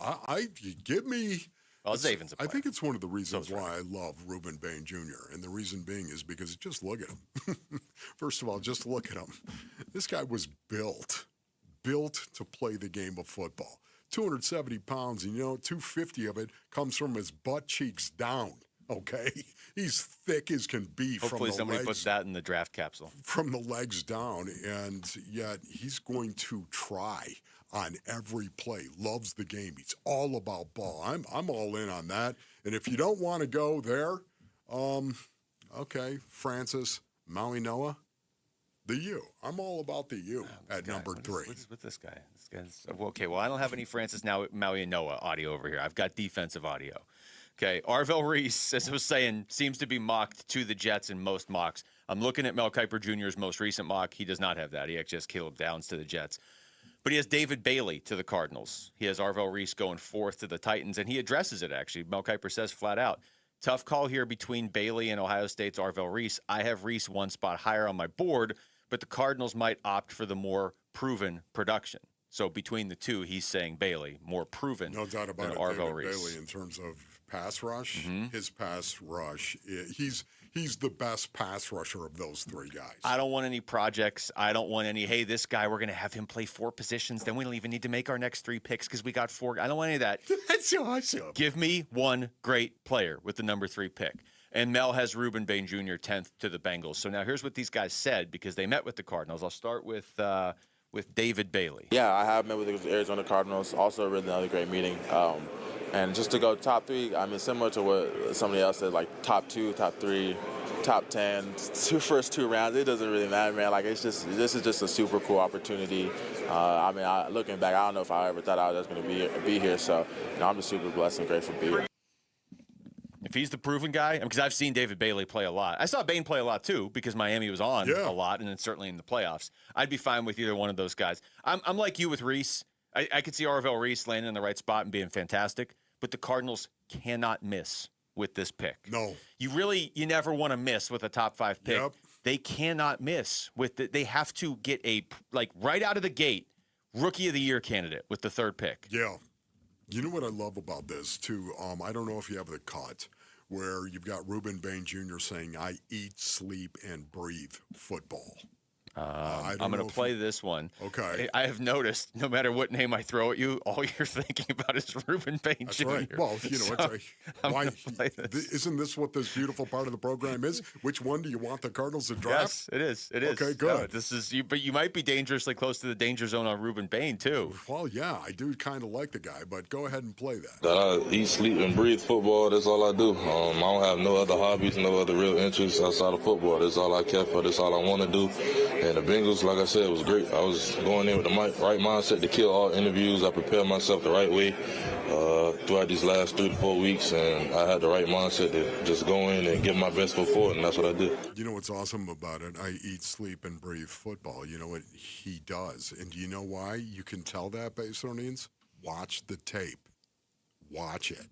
You give me. Well, Zaven's a player. I think it's one of the reasons why I love Ruben Bain Jr. And the reason being is because just look at him. First of all, just look at him. This guy was built to play the game of football. 270 pounds, and 250 of it comes from his butt cheeks down. Okay, he's thick as can be. Hopefully, from the somebody legs, puts that in the draft capsule. From the legs down, and yet he's going to try on every play. Loves the game. He's all about ball. I'm all in on that. And if you don't want to go there, okay, Francis Maui Noah, the U. I'm all about the U at number 3. What is with this guy? Okay, well, I don't have any Francis Maui Noah audio over here. I've got defensive audio. Okay, Arvell Reese, as I was saying, seems to be mocked to the Jets in most mocks. I'm looking at Mel Kiper Jr.'s most recent mock. He does not have that. He actually has Caleb Downs to the Jets. But he has David Bailey to the Cardinals. He has Arvell Reese going 4th to the Titans, and he addresses it, actually. Mel Kiper says flat out, tough call here between Bailey and Ohio State's Arvell Reese. I have Reese one spot higher on my board, but the Cardinals might opt for the more proven production. So between the two, he's saying Bailey, more proven no doubt about than it, Arvell David Reese. Bailey in terms of pass rush, his pass rush, he's the best pass rusher of those 3 guys. I don't want any projects. I don't want any, hey, this guy, we're going to have him play 4 positions. Then we don't even need to make our next 3 picks because we got 4. I don't want any of that. That's awesome. Give me one great player with the number 3 pick. And Mel has Ruben Bain Jr. 10th to the Bengals. So now here's what these guys said because they met with the Cardinals. I'll start with David Bailey. Yeah, I have met with the Arizona Cardinals. Also, really another great meeting. And just to go top 3, I mean, similar to what somebody else said, like top 2, top 3, top 10, first 2 rounds. It doesn't really matter, man. Like, this is just a super cool opportunity. I mean, looking back, I don't know if I ever thought I was going to be here. So, I'm just super blessed and grateful to be here. If he's the proven guy, because I've seen David Bailey play a lot. I saw Bain play a lot too because Miami was on a lot, and then certainly in the playoffs. I'd be fine with either one of those guys. I'm like you with Reese. I could see Arvell Reese landing in the right spot and being fantastic, but the Cardinals cannot miss with this pick. No. You never want to miss with a top 5 pick. Yep. They cannot miss with they have to get right out of the gate, rookie of the year candidate with the 3rd pick. Yeah. You know what I love about this, too? I don't know if you have the cut where you've got Ruben Bain Jr. saying, I eat, sleep, and breathe football. I'm going to play this one. Okay. I have noticed, no matter what name I throw at you, all you're thinking about is Ruben Bain That's Jr. right. Well, isn't this what this beautiful part of the program is? Which one do you want the Cardinals to draft? Yes, it is. It is. Okay, good. No, this is you, but you might be dangerously close to the danger zone on Ruben Bain too. Well, yeah, I do kind of like the guy, but go ahead and play that. I eat, sleep, and breathe football. That's all I do. I don't have no other hobbies, no other real interests outside of football. That's all I care for. That's all I want to do. And the Bengals, like I said, it was great. I was going in with the right mindset to kill all interviews. I prepared myself the right way throughout these last 3 to 4 weeks, and I had the right mindset to just go in and give my best foot forward, and that's what I did. You know what's awesome about it? I eat, sleep, and breathe football. You know what he does. And do you know why you can tell that, Basinonians? Watch the tape. Watch it.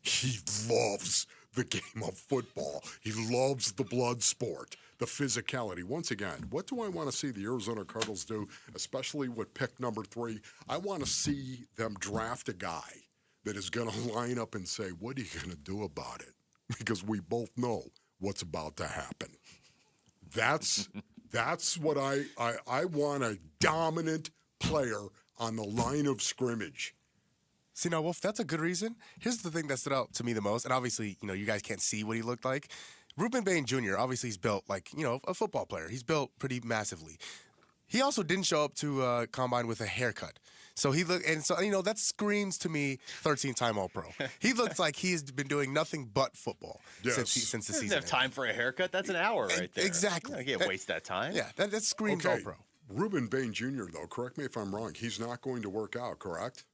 He loves the game of football. He loves the blood sport, the physicality. Once again, what do I want to see the Arizona Cardinals do, especially with pick number 3? I want to see them draft a guy that is going to line up and say, what are you going to do about it? Because we both know what's about to happen. That's what I want, a dominant player on the line of scrimmage. See, now, Wolf, that's a good reason. Here's the thing that stood out to me the most, and obviously, you guys can't see what he looked like. Ruben Bain Jr., obviously, he's built like, a football player. He's built pretty massively. He also didn't show up to Combine with a haircut. So he looked, and so, that screams to me 13-time All-Pro. He looks like he's been doing nothing but football since the season. He doesn't have time for a haircut. That's an hour right there. Exactly. You can't waste that time. Yeah, that screams All-Pro. Ruben Bain Jr., though, correct me if I'm wrong, he's not going to work out, correct?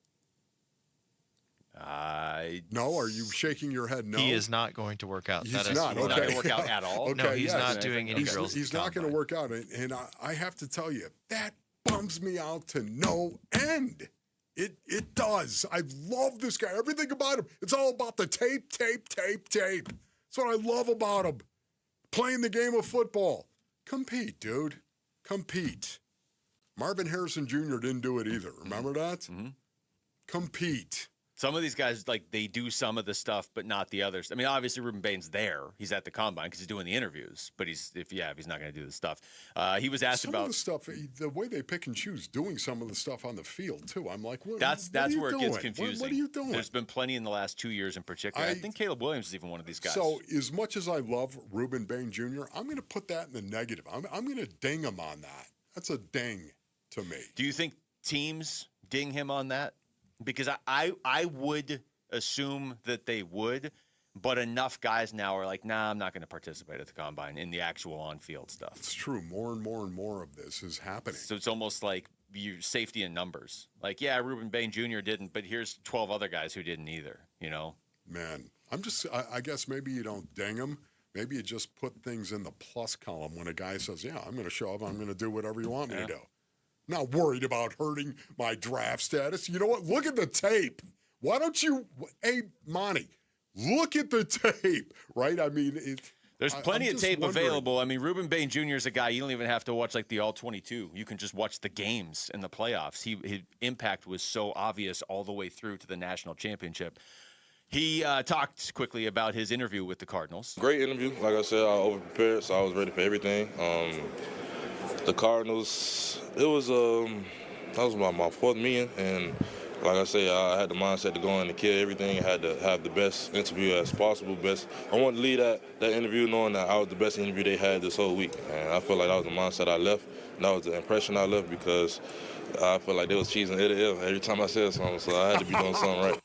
No, are you shaking your head no? He is not going to work out. He's not. He's not going to work out at all? No, he's not doing any drills. He's not going to work out. And I have to tell you, that bums me out to no end. It does. I love this guy. Everything about him. It's all about the tape. That's what I love about him. Playing the game of football. Compete, dude. Compete. Marvin Harrison Jr. didn't do it either. Remember that? Mm-hmm. Compete. Some of these guys, they do some of the stuff, but not the others. I mean, obviously, Ruben Bain's there. He's at the Combine because he's doing the interviews. But if he's not going to do the stuff. He was asked about some of the stuff, the way they pick and choose, doing some of the stuff on the field, too. I'm like, what that's are you where doing? It gets confusing. What are you doing? There's been plenty in the last 2 years in particular. I think Caleb Williams is even one of these guys. So as much as I love Ruben Bain Jr., I'm going to put that in the negative. I'm going to ding him on that. That's a ding to me. Do you think teams ding him on that? Because I would assume that they would, but enough guys now are like, nah, I'm not going to participate at the Combine in the actual on-field stuff. It's true. More and more and more of this is happening. So it's almost like safety in numbers. Like, yeah, Ruben Bain Jr. didn't, but here's 12 other guys who didn't either, Man, I guess maybe you don't ding him. Maybe you just put things in the plus column when a guy says, yeah, I'm going to show up. I'm going to do whatever you want me to do. Not worried about hurting my draft status. You know what? Look at the tape. Why don't you, hey, Monty, look at the tape, right? I mean, there's plenty of tape available. I mean, Ruben Bain Jr. is a guy you don't even have to watch like the All-22. You can just watch the games in the playoffs. His impact was so obvious all the way through to the national championship. He talked quickly about his interview with the Cardinals. Great interview. Like I said, I over-prepared, so I was ready for everything. The Cardinals, that was my fourth meeting, and like I say, I had the mindset to go in and kill everything. I had to have the best interview as possible. I wanted to leave that interview knowing that I was the best interview they had this whole week. And I feel like that was the mindset I left. And that was the impression I left because I feel like they was cheesing ear to ear every time I said something. So I had to be doing something right.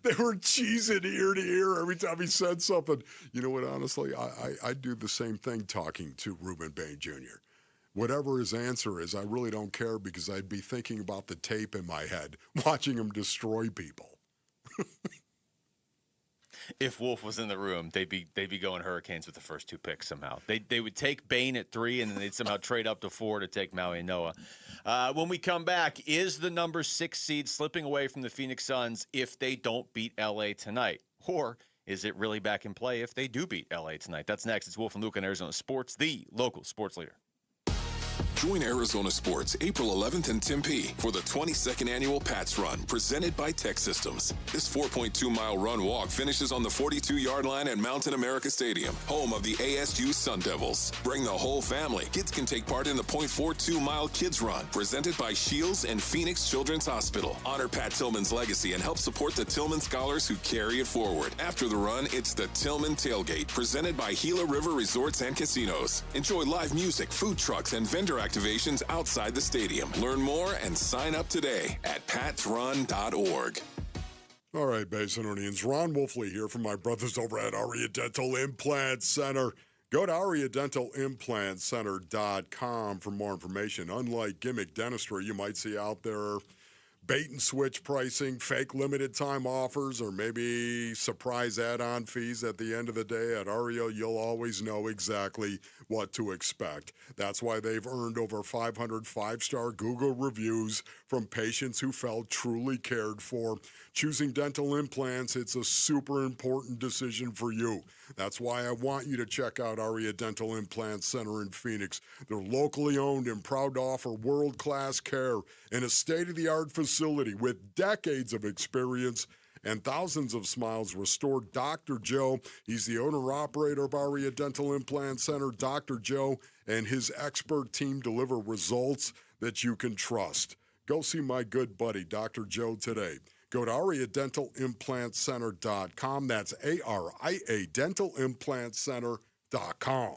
They were cheesing ear to ear every time he said something. You know what, honestly, I do the same thing talking to Ruben Bain Jr. Whatever his answer is, I really don't care because I'd be thinking about the tape in my head, watching him destroy people. If Wolf was in the room, they'd be going Hurricanes with the first two picks somehow. They would take Bain at 3, and then they'd somehow trade up to 4 to take Maui Noah. When we come back, is the number 6 seed slipping away from the Phoenix Suns if they don't beat L.A. tonight? Or is it really back in play if they do beat L.A. tonight? That's next. It's Wolf and Luke on Arizona Sports, the local sports leader. Join Arizona Sports April 11th in Tempe for the 22nd annual Pats Run presented by Tech Systems. This 4.2-mile run walk finishes on the 42-yard line at Mountain America Stadium, home of the ASU Sun Devils. Bring the whole family. Kids can take part in the 0.42-mile Kids Run presented by Shields and Phoenix Children's Hospital. Honor Pat Tillman's legacy and help support the Tillman scholars who carry it forward. After the run, it's the Tillman Tailgate presented by Gila River Resorts and Casinos. Enjoy live music, food trucks, and vendor activations outside the stadium. Learn more and sign up today at patsrun.org. All right, Basinonians, Ron Wolfley here from my brothers over at Aria Dental Implant Center. Go to ariadentalimplantcenter.com for more information. Unlike gimmick dentistry you might see out there, bait and switch pricing, fake limited time offers, or maybe surprise add-on fees at the end of the day, at Aria, you'll always know exactly what to expect. That's why they've earned over 500 five-star Google reviews from patients who felt truly cared for. Choosing dental implants, it's a super important decision for you. That's why I want you to check out Aria Dental Implant Center in Phoenix. They're locally owned and proud to offer world-class care in a state-of-the-art facility with decades of experience and thousands of smiles restored. Dr. Joe, he's the owner-operator of Aria Dental Implant Center. Dr. Joe and his expert team deliver results that you can trust. Go see my good buddy, Dr. Joe, today. Go to ariadentalimplantcenter.com. That's ARIA dentalimplantcenter.com.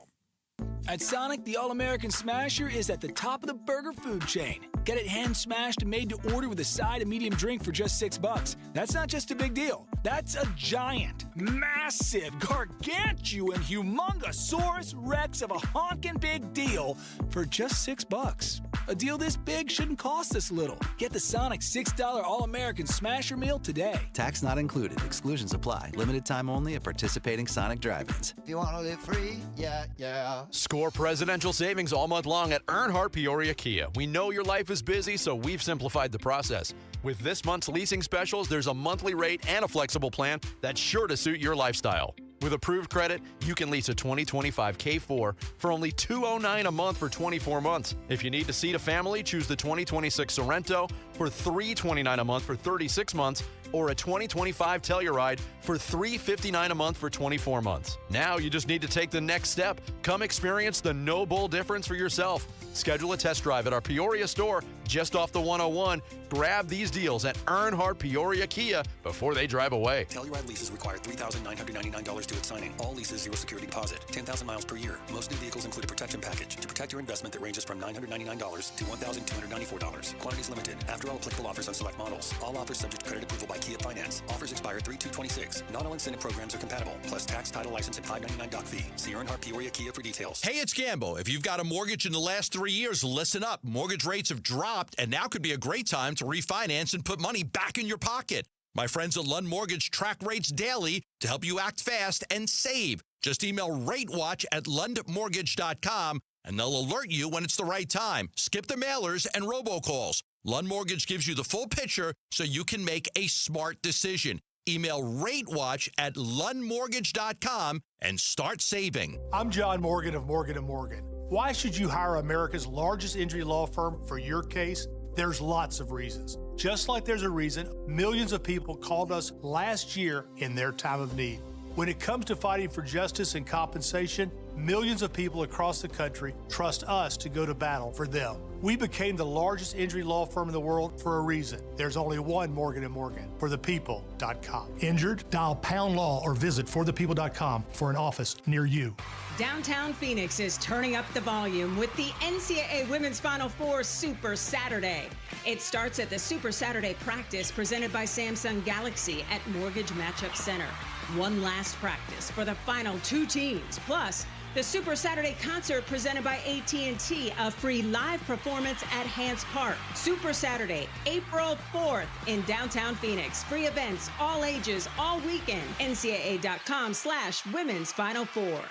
At Sonic, the All-American Smasher is at the top of the burger food chain. Get it hand-smashed and made to order with a side and medium drink for just $6. That's not just a big deal. That's a giant, massive, gargantuan, humongosaurus rex of a honkin' big deal for just $6. A deal this big shouldn't cost this little. Get the Sonic $6 All-American Smasher meal today. Tax not included. Exclusions apply. Limited time only at participating Sonic drive-ins. If you want to live free, yeah. Score presidential savings all month long at Earnhardt Peoria Kia. We know your life is busy, so we've simplified the process. With this month's leasing specials, there's a monthly rate and a flexible plan that's sure to suit your lifestyle. With approved credit, you can lease a 2025 K4 for only $209 a month for 24 months. If you need to seat a family, choose the 2026 Sorrento for $329 a month for 36 months, or a 2025 Telluride for $359 a month for 24 months. Now you just need to take the next step. Come experience the no bull difference for yourself. Schedule a test drive at our Peoria store just off the 101. Grab these deals at Earnhardt Peoria Kia before they drive away. Telluride leases require $3,999 due at signing. All leases, 0 security deposit. 10,000 miles per year. Most new vehicles include a protection package to protect your investment that ranges from $999 to $1,294. Quantities limited. After all applicable offers on select models. All offers subject to credit approval by Kia Finance. Offers expire 3/2/26. Not all incentive programs are compatible. Plus tax, title, license, and $599 doc fee. See Earnhardt Peoria Kia for details. Hey, it's Gambo. If you've got a mortgage in the last 3 years, listen up. Mortgage rates have dropped, and now could be a great time to refinance and put money back in your pocket. My friends at Lund Mortgage track rates daily to help you act fast and save. Just email RateWatch@LundMortgage.com, and they'll alert you when it's the right time. Skip the mailers and robocalls. Lund Mortgage gives you the full picture so you can make a smart decision. Email RateWatch@LundMortgage.com and start saving. I'm John Morgan of Morgan & Morgan. Why should you hire America's largest injury law firm for your case? There's lots of reasons. Just like there's a reason millions of people called us last year in their time of need. When it comes to fighting for justice and compensation, millions of people across the country trust us to go to battle for them. We became the largest injury law firm in the world for a reason. There's only one Morgan & Morgan, forthepeople.com. Injured? Dial pound law or visit forthepeople.com for an office near you. Downtown Phoenix is turning up the volume with the NCAA Women's Final Four Super Saturday. It starts at the Super Saturday practice presented by Samsung Galaxy at Mortgage Matchup Center. One last practice for the final two teams, plus the Super Saturday concert presented by AT&T, a free live performance at Hance Park. Super Saturday, April 4th in downtown Phoenix. Free events, all ages, all weekend. NCAA.com/Women's Final Four.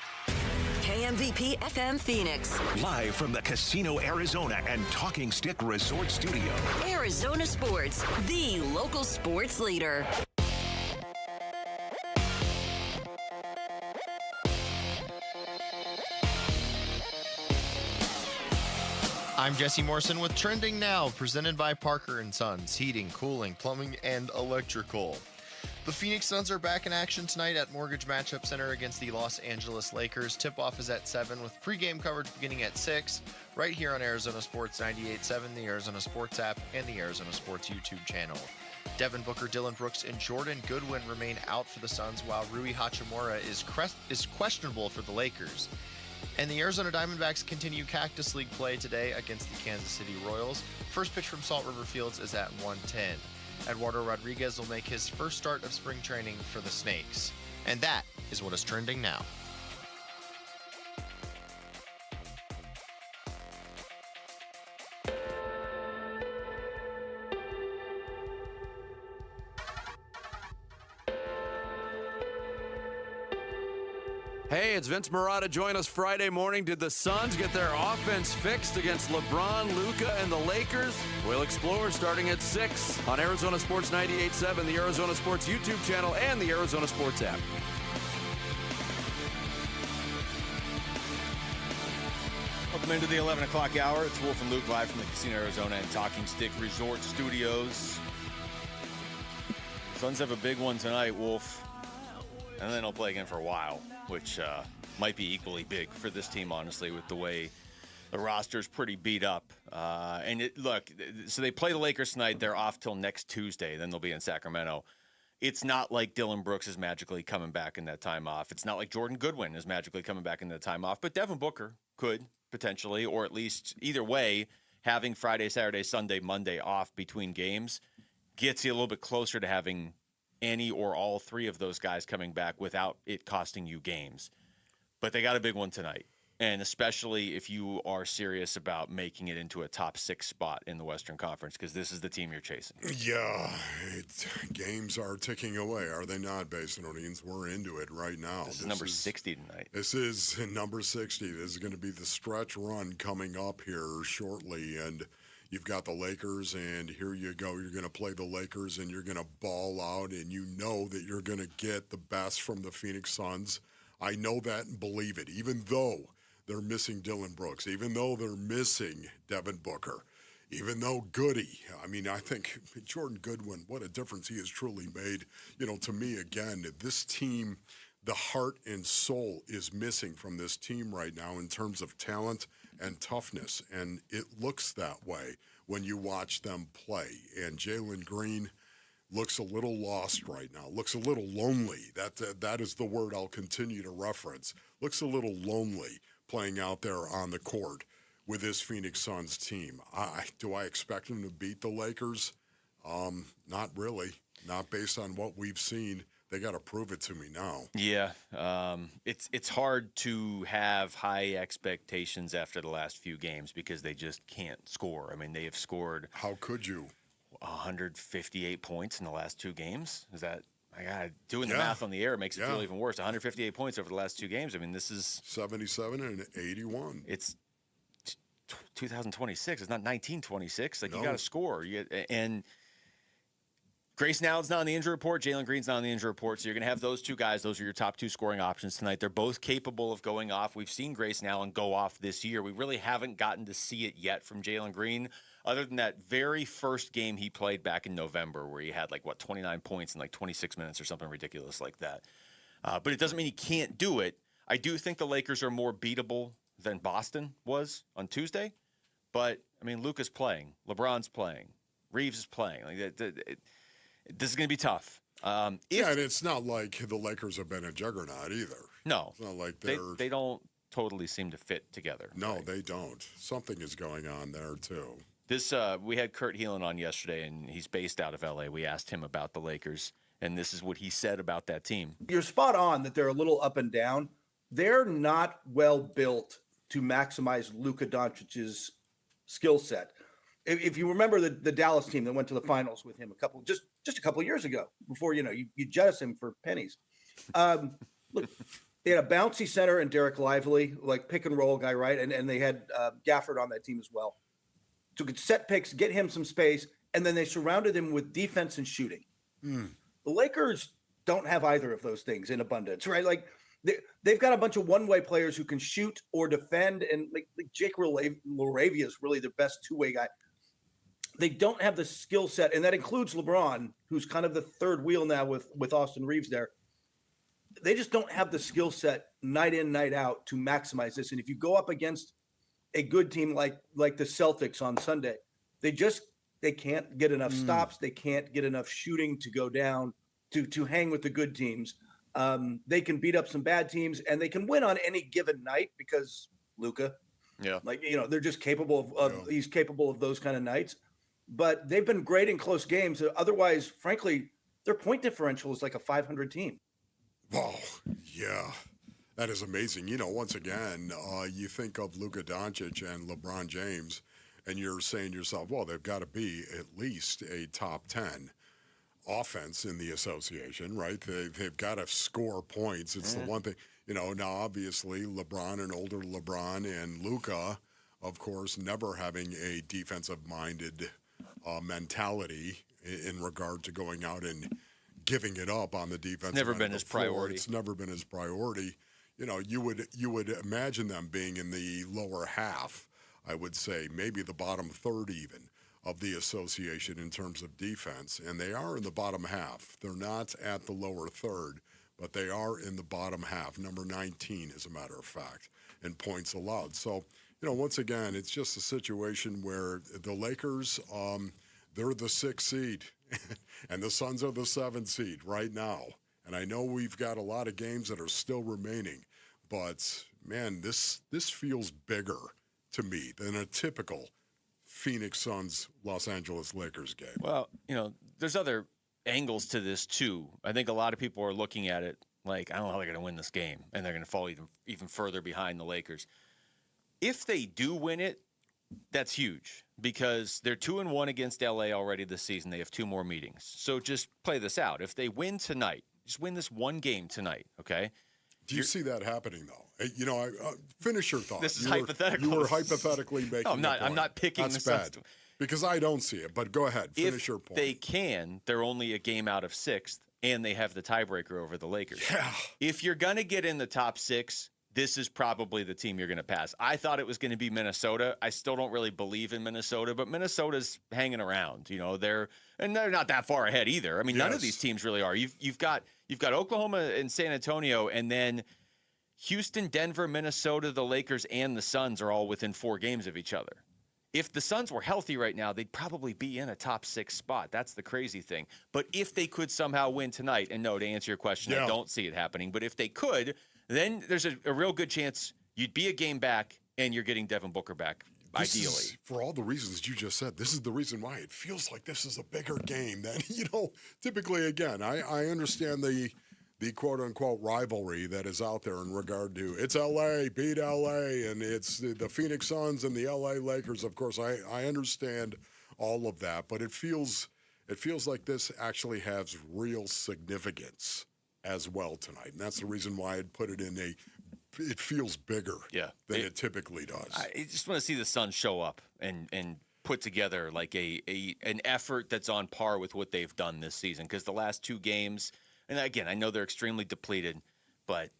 KMVP FM Phoenix. Live from the Casino Arizona and Talking Stick Resort Studio. Arizona Sports, the local sports leader. I'm Jesse Morrison with Trending Now, presented by Parker & Sons, heating, cooling, plumbing, and electrical. The Phoenix Suns are back in action tonight at Mortgage Matchup Center against the Los Angeles Lakers. Tip-off is at 7 with pregame coverage beginning at 6, right here on Arizona Sports 98.7, the Arizona Sports app, and the Arizona Sports YouTube channel. Devin Booker, Dylan Brooks, and Jordan Goodwin remain out for the Suns, while Rui Hachimura is questionable for the Lakers. And the Arizona Diamondbacks continue Cactus League play today against the Kansas City Royals. First pitch from Salt River Fields is at 1:10. Eduardo Rodriguez will make his first start of spring training for the Snakes. And that is what is trending now. Hey, it's Vince Marotta. Join us Friday morning. Did the Suns get their offense fixed against LeBron, Luka, and the Lakers? We'll explore starting at 6 on Arizona Sports 98.7, the Arizona Sports YouTube channel, and the Arizona Sports app. Welcome into the 11 o'clock hour. It's Wolf and Luke live from the Casino Arizona and Talking Stick Resort Studios. Suns have a big one tonight, Wolf. And then they'll play again for a while, which might be equally big for this team, honestly, with the way the roster's pretty beat up. So they play the Lakers tonight. They're off till next Tuesday. Then they'll be in Sacramento. It's not like Dylan Brooks is magically coming back in that time off. It's not like Jordan Goodwin is magically coming back in that time off. But Devin Booker could potentially, or at least either way, having Friday, Saturday, Sunday, Monday off between games gets you a little bit closer to having any or all three of those guys coming back without it costing you games. But they got a big one tonight. And especially if you are serious about making it into a top 6 spot in the Western Conference, because this is the team you're chasing. Yeah, games are ticking away, are they not, Basinonians? We're into it right now. This is number 60 tonight. This is number 60. This is going to be the stretch run coming up here shortly. And you've got the Lakers, and here you go. You're going to play the Lakers, and you're going to ball out, and you know that you're going to get the best from the Phoenix Suns. I know that and believe it, even though they're missing Dylan Brooks, even though they're missing Devin Booker, even though Goody, I think Jordan Goodwin, what a difference he has truly made. To me, again, this team, the heart and soul is missing from this team right now in terms of talent and toughness, and it looks that way when you watch them play. And Jalen Green looks a little lost right now, looks a little lonely. That is the word I'll continue to reference. Looks a little lonely playing out there on the court with this Phoenix Suns team. Do I expect them to beat the Lakers? Not really. Not based on what we've seen. They got to prove it to me now. Yeah, it's hard to have high expectations after the last few games because they just can't score. They have scored. How could you? 158 points in the last 2 games. Is that? Doing the math on the air makes it feel even worse. 158 points over the last 2 games. This is 77 and 81. It's 2026. It's not 1926. You got to score. And Grayson Allen's not on the injury report. Jalen Green's not on the injury report. So you're going to have those 2 guys. Those are your top 2 scoring options tonight. They're both capable of going off. We've seen Grayson Allen go off this year. We really haven't gotten to see it yet from Jalen Green, other than that very first game he played back in November where he had 29 points in 26 minutes or something ridiculous like that. But it doesn't mean he can't do it. I do think the Lakers are more beatable than Boston was on Tuesday. But, Luka's playing. LeBron's playing. Reeves is playing. This is going to be tough. And it's not like the Lakers have been a juggernaut either. No. It's not like they don't totally seem to fit together. No, right? They don't. Something is going on there, too. We had Kurt Heelan on yesterday, and he's based out of L.A. We asked him about the Lakers, and this is what he said about that team. You're spot on that they're a little up and down. They're not well built to maximize Luka Doncic's skill set. If you remember the Dallas team that went to the finals with him just a couple of years ago, before you jettison him for pennies. Look, they had a bouncy center and Derek Lively, pick and roll guy, right? And they had Gafford on that team as well. So could set picks, get him some space, and then they surrounded him with defense and shooting. The Lakers don't have either of those things in abundance, right? They've got a bunch of one-way players who can shoot or defend, and Jake LaRavia is really their best two-way guy. They don't have the skill set, and that includes LeBron, who's kind of the third wheel now with Austin Reeves there. They just don't have the skill set night in, night out to maximize this. And if you go up against a good team like the Celtics on Sunday, they can't get enough stops. They can't get enough shooting to go down to hang with the good teams. They can beat up some bad teams, and they can win on any given night because Luka. Yeah. They're just capable of he's capable of those kind of nights. But they've been great in close games. Otherwise, frankly, their point differential is like a 500 team. Wow. Yeah. That is amazing. Once again, you think of Luka Doncic and LeBron James, and you're saying to yourself, well, they've got to be at least a top 10 offense in the association, right? They've got to score points. It's the one thing. Now, obviously, LeBron and older LeBron and Luka, of course, never having a defensive-minded mentality in regard to going out and giving it up on the defense. Never been his priority. It's never been his priority. You would imagine them being in the lower half, I would say, maybe the bottom third even of the association in terms of defense. And they are in the bottom half. They're not at the lower third, but they are in the bottom half, number 19, as a matter of fact, in points allowed. So, once again, it's just a situation where the Lakers, they're the 6th seed, and the Suns are the 7th seed right now. And I know we've got a lot of games that are still remaining, but, man, this feels bigger to me than a typical Phoenix Suns, Los Angeles Lakers game. Well, there's other angles to this, too. I think a lot of people are looking at it like, I don't know how they're going to win this game, and they're going to fall even further behind the Lakers. If they do win it, that's huge because they're 2-1 against LA already this season. They have 2 more meetings. So just play this out. If they win tonight, just win this one game tonight, okay? Do you see that happening, though? Finish your thought. This is hypothetical. You were hypothetically making I'm not picking That's the Suns. bad. Because I don't see it, but go ahead. Finish your point. If they can, they're only a game out of 6th, and they have the tiebreaker over the Lakers. Yeah. If you're going to get in the top 6, this is probably the team you're going to pass. I thought it was going to be Minnesota. I still don't really believe in Minnesota, but Minnesota's hanging around. They're not that far ahead either. I mean, none of these teams really are. You've got Oklahoma and San Antonio, and then Houston, Denver, Minnesota, the Lakers, and the Suns are all within 4 games of each other. If the Suns were healthy right now, they'd probably be in a top 6 spot. That's the crazy thing. But if they could somehow win tonight, and no, to answer your question, I don't see it happening. But if they could, then there's a real good chance you'd be a game back, and you're getting Devin Booker back, ideally. For all the reasons you just said, this is the reason why it feels like this is a bigger game than, typically, again, I understand the quote-unquote rivalry that is out there in regard to it's L.A., beat L.A., and it's the Phoenix Suns and the L.A. Lakers. Of course, I understand all of that, but it feels like this actually has real significance as well tonight, and that's the reason why I'd put it in it feels bigger than it typically does. I just want to see the Suns show up and put together like an effort that's on par with what they've done this season, because the last 2 games – and again, I know they're extremely depleted, but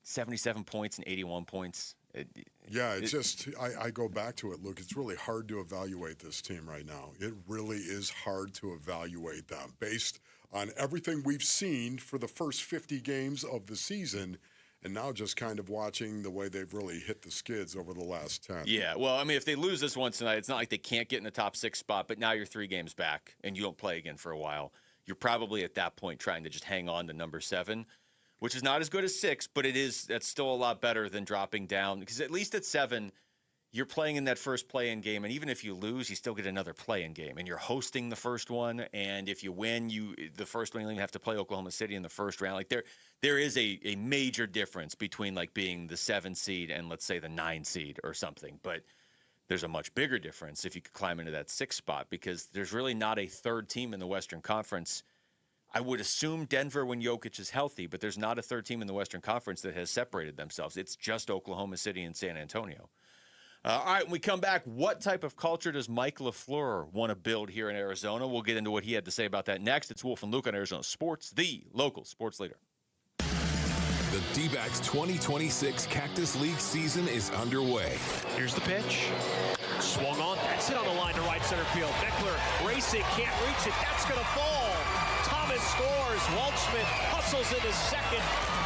77 points and 81 points. I go back to it, Luke. It's really hard to evaluate this team right now. It really is hard to evaluate them based on everything we've seen for the first 50 games of the season, and now just kind of watching the way they've really hit the skids over the last 10. Yeah, well, I mean, if they lose this one tonight, it's not like they can't get in the top 6 spot, but now you're 3 games back, and you don't play again for a while. You're probably at that point trying to just hang on to number 7, which is not as good as 6, but that's still a lot better than dropping down, because at least at 7, you're playing in that first play-in game, and even if you lose, you still get another play-in game, and you're hosting the first one, and if you win, the first one, you have to play Oklahoma City in the first round. Like there is a major difference between like being the 7 seed and let's say the 9 seed or something, but there's a much bigger difference if you could climb into that 6th spot, because there's really not a third team in the Western Conference. I would assume Denver when Jokic is healthy, but there's not a third team in the Western Conference that has separated themselves. It's just Oklahoma City and San Antonio. All right, when we come back, what type of culture does Mike LaFleur want to build here in Arizona? We'll get into what he had to say about that next. It's Wolf and Luke on Arizona Sports, the local sports leader. The D-backs 2026 Cactus League season is underway. Here's the pitch. Swung on. That's it on the line to right center field. Meckler racing, can't reach it. That's going to fall. Thomas scores. Waldschmidt hustles into second.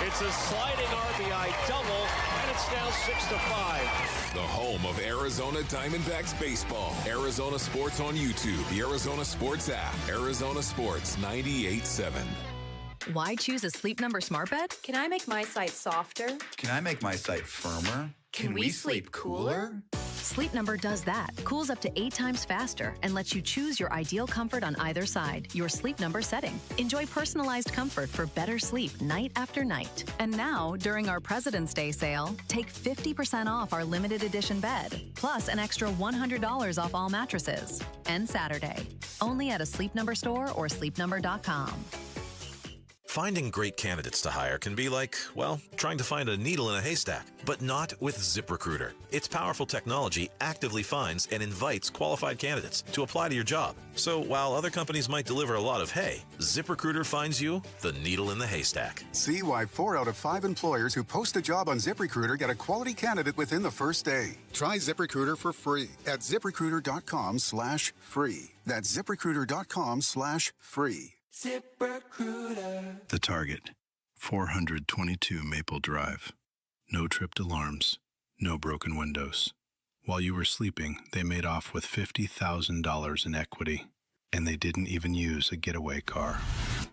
It's a sliding RBI double, and it's now 6-5. The home of Arizona Diamondbacks baseball. Arizona Sports on YouTube. The Arizona Sports app. Arizona Sports 98.7. Why choose a Sleep Number smart bed? Can I make my site softer? Can I make my site firmer? Can we sleep cooler? Sleep Number does that. Cools up to 8 times faster and lets you choose your ideal comfort on either side. Your Sleep Number setting. Enjoy personalized comfort for better sleep night after night. And now, during our President's Day sale, take 50% off our limited edition bed, plus an extra $100 off all mattresses. And Saturday. Only at a Sleep Number store or sleepnumber.com. Finding great candidates to hire can be like, well, trying to find a needle in a haystack, but not with ZipRecruiter. Its powerful technology actively finds and invites qualified candidates to apply to your job. So while other companies might deliver a lot of hay, ZipRecruiter finds you the needle in the haystack. See why 4 out of 5 employers who post a job on ZipRecruiter get a quality candidate within the first day. Try ZipRecruiter for free at ZipRecruiter.com/free. That's ZipRecruiter.com/free. ZipRecruiter. The Target, 422 Maple Drive. No tripped alarms, no broken windows, While you were sleeping, they made off with $50,000 in equity, and they didn't even use a getaway car.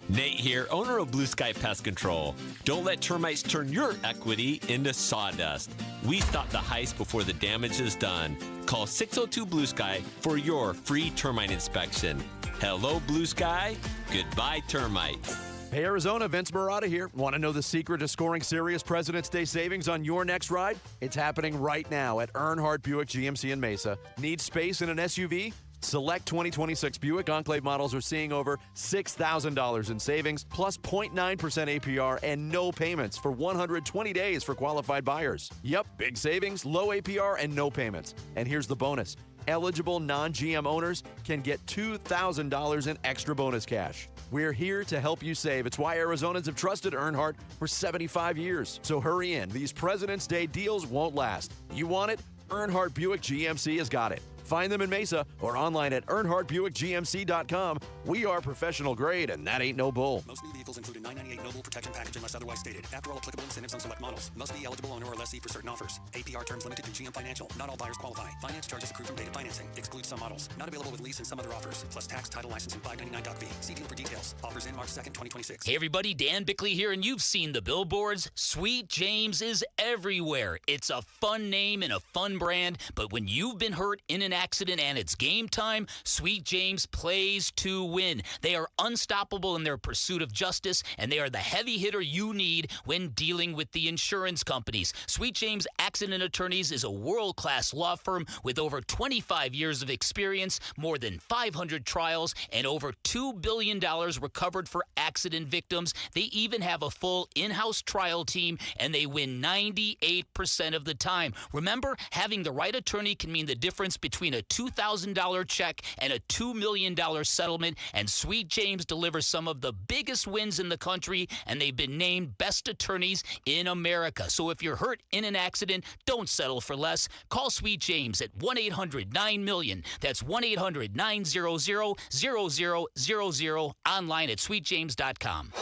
Nate here, owner of Blue Sky Pest Control. Don't let termites turn your equity into sawdust. We stop the heist before the damage is done. Call 602 Blue Sky for your free termite inspection. Hello, Blue Sky. Goodbye, termites. Hey, Arizona, Vince Marotta here. Want to know the secret to scoring serious President's Day savings on your next ride? It's happening right now at Earnhardt Buick GMC in Mesa. Need space in an SUV? Select 2026 Buick Enclave models are seeing over $6,000 in savings, plus 0.9% APR and no payments for 120 days for qualified buyers. Yep, big savings, low APR, and no payments. And here's the bonus. Eligible non-GM owners can get $2,000 in extra bonus cash. We're here to help you save. It's why Arizonans have trusted Earnhardt for 75 years. So hurry in. These President's Day deals won't last. You want it? Earnhardt Buick GMC has got it. Find them in Mesa or online at EarnhardtBuickGMC.com. We are professional grade, and that ain't no bull. Most new vehicles include a $998 Noble Protection Package unless otherwise stated. After all applicable incentives on select models. Must be eligible owner or lessee for certain offers. APR terms limited to GM Financial. Not all buyers qualify. Finance charges accrue from dated financing. Excludes some models. Not available with lease and some other offers. Plus tax, title, license, and $599 doc fee. See deal for details. Offers in March 2nd, 2026. Hey everybody, Dan Bickley here, and you've seen the billboards. Sweet James is everywhere. It's a fun name and a fun brand, but when you've been hurt in an accident and it's game time, Sweet James plays to win. They are unstoppable in their pursuit of justice, and they are the heavy hitter you need when dealing with the insurance companies. Sweet James Accident Attorneys is a world-class law firm with over 25 years of experience, more than 500 trials, and over $2 billion recovered for accident victims. They even have a full in-house trial team, and they win 98% of the time. Remember, having the right attorney can mean the difference between a $2,000 check and a $2 million settlement, and Sweet James delivers some of the biggest wins in the country, and they've been named best attorneys in America. So if you're hurt in an accident, don't settle for less. Call Sweet James at 1-800-9-MILLION. That's 1-800-900-0000, online at sweetjames.com.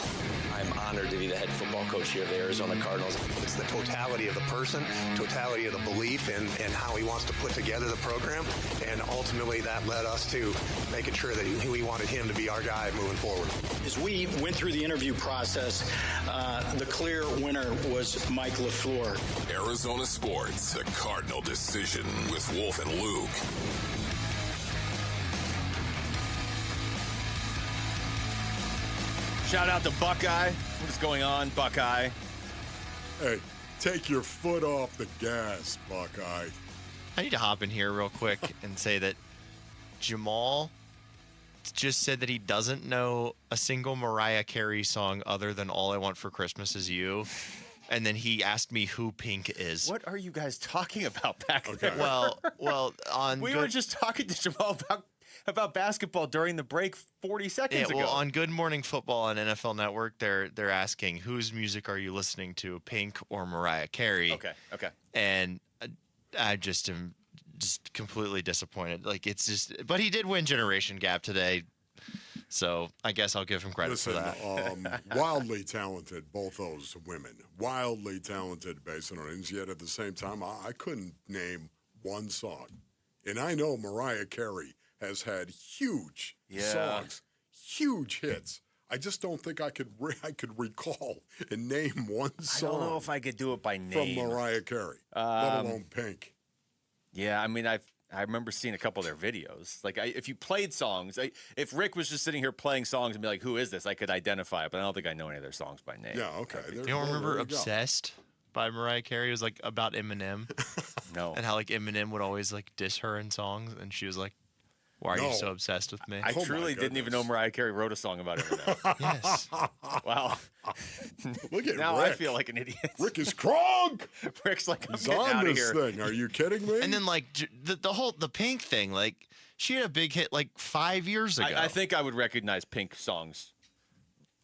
I'm honored to be the head football coach here at the Arizona Cardinals. It's the totality of the person, totality of the belief, and how he wants to put together the program. And ultimately, that led us to making sure that we wanted him to be our guy moving forward. As we went through the interview process, the clear winner was Mike LaFleur. Arizona Sports, a Cardinal decision with Wolf and Luke. Shout out to Buckeye. What is going on, Buckeye? Hey, take your foot off the gas, Buckeye. I need to hop in here real quick and say that Jamal just said that he doesn't know a single Mariah Carey song other than All I Want for Christmas Is You. And then he asked me who Pink is. What are you guys talking about back there? Well, we were just talking to Jamal about basketball during the break 40 seconds ago. Well, on Good Morning Football on NFL Network, they're asking, whose music are you listening to, Pink or Mariah Carey? Okay. And I just am just completely disappointed. Like, it's just, but he did win Generation Gap today, so I guess I'll give him credit for that. Wildly talented, both those women. Wildly talented bass and yet at the same time, I couldn't name one song. And I know Mariah Carey has had huge songs, huge hits. I just don't think I could recall and name one song. I don't know if I could do it by name. From Mariah Carey, let alone Pink. Yeah, I mean, I remember seeing a couple of their videos. Like, if you played songs, if Rick was just sitting here playing songs and be like, who is this? I could identify it, but I don't think I know any of their songs by name. Yeah, okay. You don't remember Obsessed by Mariah Carey? It was like about Eminem. No. And how like Eminem would always like diss her in songs, and she was like, why are you so obsessed with me? I truly didn't even know Mariah Carey wrote a song about Eminem. Yes. Wow. Look at now Rick. I feel like an idiot. Rick is crunk. Rick's like, I'm He's getting on out of this here. thing. Are you kidding me? And then like the Pink thing, like she had a big hit like 5 years ago. I think I would recognize Pink songs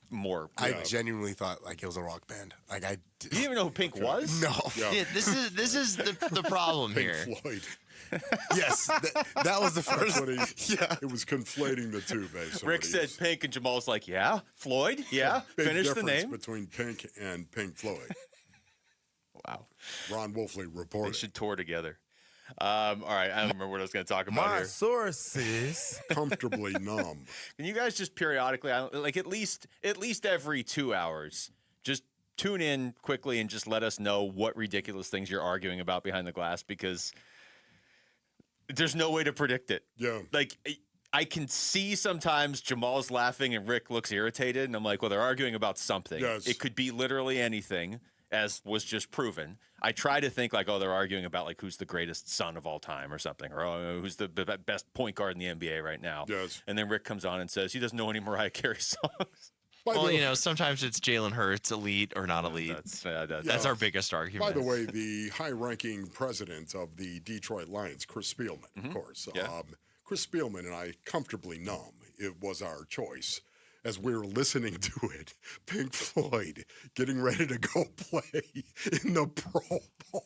more. I genuinely thought like it was a rock band. Like You didn't even know who Pink was? No. Yeah, this is the problem Pink here. Floyd. Yes, that was the first. It was conflating the two, basically. Rick said Pink, and Jamal's like, yeah, Floyd, yeah, Big finish the difference name. between Pink and Pink Floyd. Wow. Ron Wolfley reported. They should tour together. All right, I don't remember what I was going to talk about My here. sources. Comfortably numb. Can you guys just periodically, like at least every 2 hours, just tune in quickly and just let us know what ridiculous things you're arguing about behind the glass, because there's no way to predict it. Yeah. Like, I can see sometimes Jamal's laughing and Rick looks irritated, and I'm like, well, they're arguing about something. Yes. It could be literally anything, as was just proven. I try to think like, oh, they're arguing about like who's the greatest son of all time or something, or oh, who's the best point guard in the NBA right now. Yes. And then Rick comes on and says he doesn't know any Mariah Carey songs. Well, sometimes it's Jalen Hurts, elite or not elite. That's our biggest argument. By the way, the high-ranking president of the Detroit Lions, Chris Spielman, of course. Yeah. Chris Spielman and I, Comfortably Numb, it was our choice. As we were listening to it, Pink Floyd getting ready to go play in the Pro Bowl.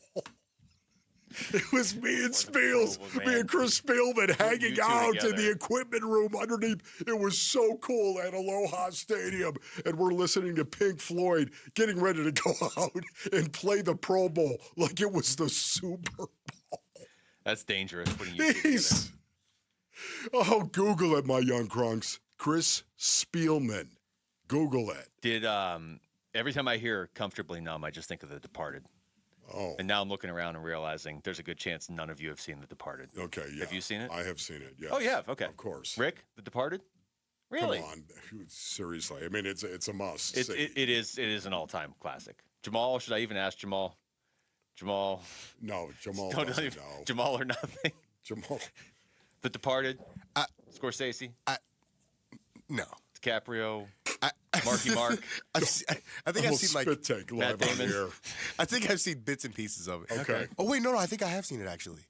It was me and Chris Spielman hanging out in the equipment room underneath. It was so cool at Aloha Stadium. And we're listening to Pink Floyd getting ready to go out and play the Pro Bowl like it was the Super Bowl. That's dangerous. Putting you together. Oh, Google it, my young crunks. Chris Spielman. Google it. Did every time I hear Comfortably Numb, I just think of The Departed. Oh. And now I'm looking around and realizing there's a good chance none of you have seen The Departed. Okay, yeah. Have you seen it? I have seen it, yes. Oh, you have? Okay. Of course. Rick, The Departed? Really? Come on. Seriously. I mean, it's a must. It is an all-time classic. Jamal, should I even ask Jamal? Jamal? No, Jamal doesn't know. Jamal or nothing? Jamal. The Departed? Scorsese? No. DiCaprio? Marky Mark? I think I've seen like spit take live on here. I think I've seen bits and pieces of it. Okay. Oh wait, no, I think I have seen it actually.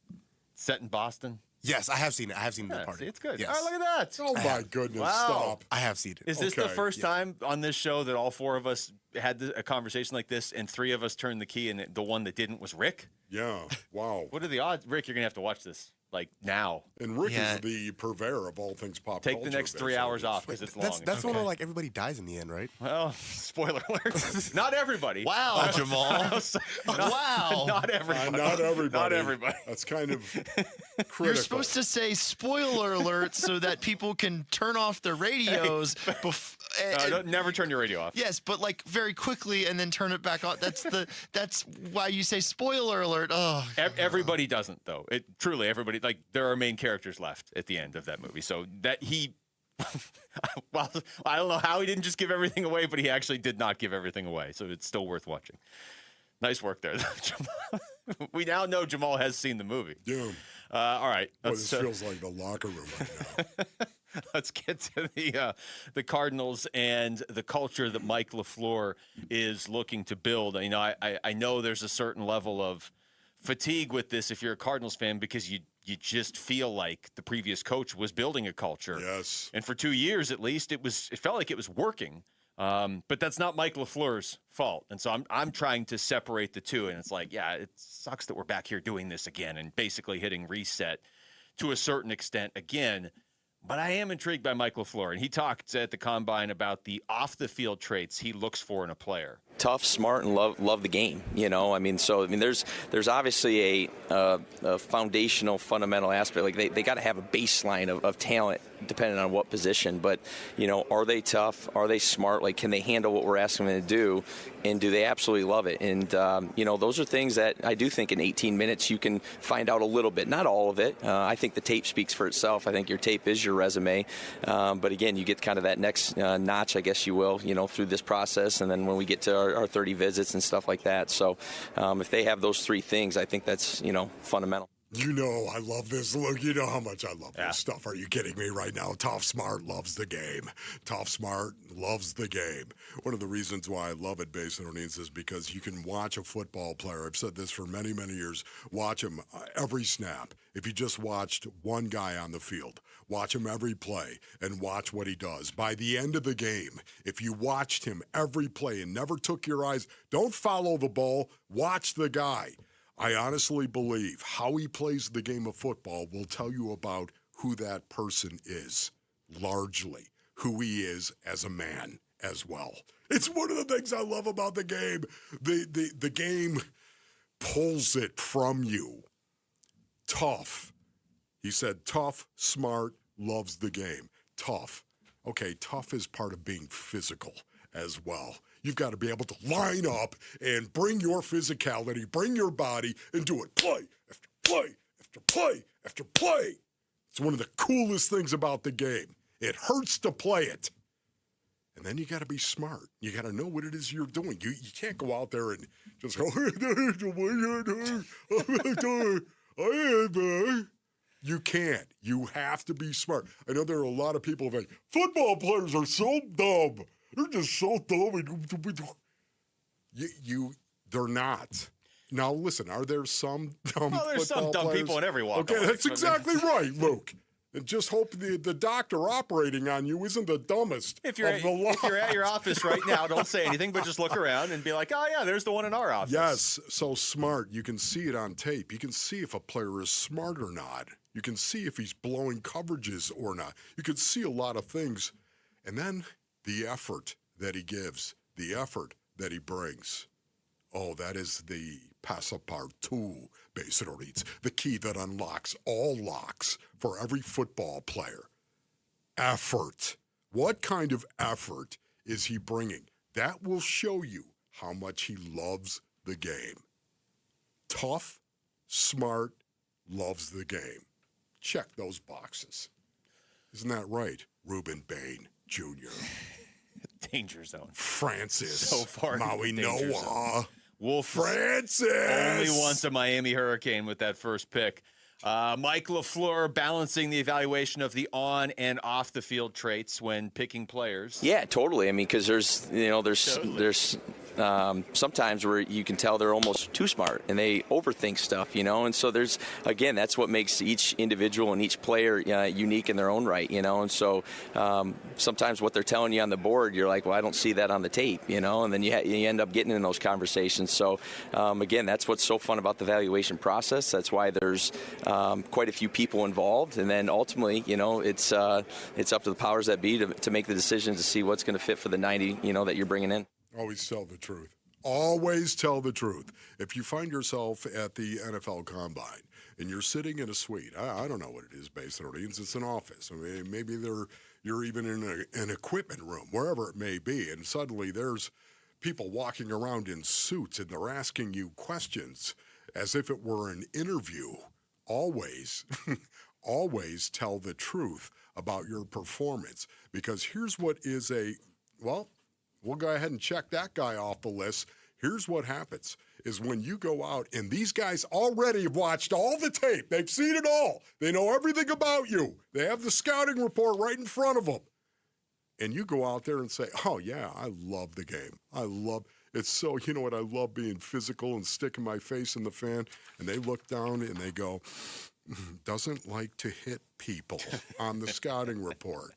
Set in Boston? Yes, I have seen it. I have seen Yeah, The Party. see, it's good. Yes. All right, look at that. Oh my goodness! Wow. Stop. I have seen it. Is this the Okay, first time on this show that all four of us had a conversation like this, and three of us turned the key, and the one that didn't was Rick? Yeah. Wow. What are the odds? Rick, you're going to have to watch this, like, now. And Rick is the purveyor of all things pop culture. Take the next 3 hours off because it's long. That's when like everybody dies in the end, right? Well, spoiler alert. Not everybody. Wow, Jamal. Wow. Not everybody. Not everybody. Not everybody. That's kind of critical. You're supposed to say spoiler alert so that people can turn off their radios. Never turn your radio off. Yes, but like very quickly and then turn it back on. That's why you say spoiler alert. Oh, everybody doesn't though. Truly everybody, like, there are main characters left at the end of that movie. So that he well, I don't know how he didn't just give everything away, but he actually did not give everything away. So it's still worth watching. Nice work there, Jamal. We now know Jamal has seen the movie. Yeah. All right. Boy, this feels like the locker room right now. Let's get to the Cardinals and the culture that Mike LaFleur is looking to build. You know, I know there's a certain level of fatigue with this if you're a Cardinals fan, because you just feel like the previous coach was building a culture. Yes. And for 2 years at least, it felt like it was working. But that's not Mike LaFleur's fault. And so I'm trying to separate the two. And it's like, yeah, it sucks that we're back here doing this again and basically hitting reset to a certain extent again. But I am intrigued by Mike LaFleur. And he talked at the Combine about the off-the-field traits he looks for in a player. Tough, smart, and love the game. You know, there's obviously a foundational, fundamental aspect. Like they got to have a baseline of talent, depending on what position. But you know, are they tough? Are they smart? Like, can they handle what we're asking them to do? And do they absolutely love it? And you know, those are things that I do think in 18 minutes you can find out a little bit, not all of it. I think the tape speaks for itself. I think your tape is your resume. But again, you get kind of that next notch, I guess you will, you know, through this process. And then when we get to our 30 visits and stuff like that. So if they have those three things, I think that's, you know, fundamental. You know, I love this. Look, you know how much I love this stuff. Are you kidding me right now? Tough Smart loves the game. Tough Smart loves the game. One of the reasons why I love it, Basin O'Neens, is because you can watch a football player. I've said this for many, many years. Watch him every snap. If you just watched one guy on the field, watch him every play and watch what he does. By the end of the game, if you watched him every play and never took your eyes, don't follow the ball, watch the guy. I honestly believe how he plays the game of football will tell you about who that person is, largely, who he is as a man as well. It's one of the things I love about the game. The game pulls it from you tough. He said tough, smart, loves the game. Tough. Okay, tough is part of being physical as well. You've got to be able to line up and bring your physicality, bring your body, and do it play after play after play after play. It's one of the coolest things about the game. It hurts to play it. And then you got to be smart. You got to know what it is you're doing. You can't go out there and just go, you can't. You have to be smart. I know there are a lot of people like, football players are so dumb. They're just so dumb. They're not. Now, listen, are there some dumb Well, there's football some dumb players? people in every walk of Okay, life. that's exactly right, Luke. And just hope the doctor operating on you isn't the dumbest If you're of the lot. if you're at your office right now, don't say anything, but just look around and be like, oh, yeah, there's the one in our office. Yes, so smart. You can see it on tape. You can see if a player is smart or not. You can see if he's blowing coverages or not. You can see a lot of things. And then the effort that he gives, the effort that he brings. Oh, that is the passapartout, Basedorits, the key that unlocks all locks for every football player. Effort. What kind of effort is he bringing? That will show you how much he loves the game. Tough, smart, loves the game. Check those boxes. Isn't that right, Reuben Bain Jr.? Danger zone. Francis. So far. Maui Danger Noah. zone. Wolf Francis. Only once a Miami Hurricane with that first pick. Mike LaFleur balancing the evaluation of the on and off the field traits when picking players. Yeah, totally. I mean, because there's sometimes where you can tell they're almost too smart and they overthink stuff, and so that's what makes each individual and each player unique in their own right, and so sometimes what they're telling you on the board, you're like, well, I don't see that on the tape, and then you end up getting in those conversations. So again, that's what's so fun about the evaluation process. That's why there's quite a few people involved, and then ultimately, it's up to the powers that be to make the decision to see what's going to fit for the 90, that you're bringing in. Always tell the truth. Always tell the truth. If you find yourself at the NFL Combine and you're sitting in a suite, I don't know what it is based on Orleans, it's an office. I mean, maybe you're even in an equipment room, wherever it may be, and suddenly there's people walking around in suits and they're asking you questions as if it were an interview. Always, always tell the truth about your performance, because here's what is we'll go ahead and check that guy off the list. Here's what happens is when you go out, and these guys already have watched all the tape. They've seen it all. They know everything about you. They have the scouting report right in front of them. And you go out there and say, oh, yeah, I love the game. It's so, you know what, I love being physical and sticking my face in the fan. And they look down and they go, doesn't like to hit people on the scouting report.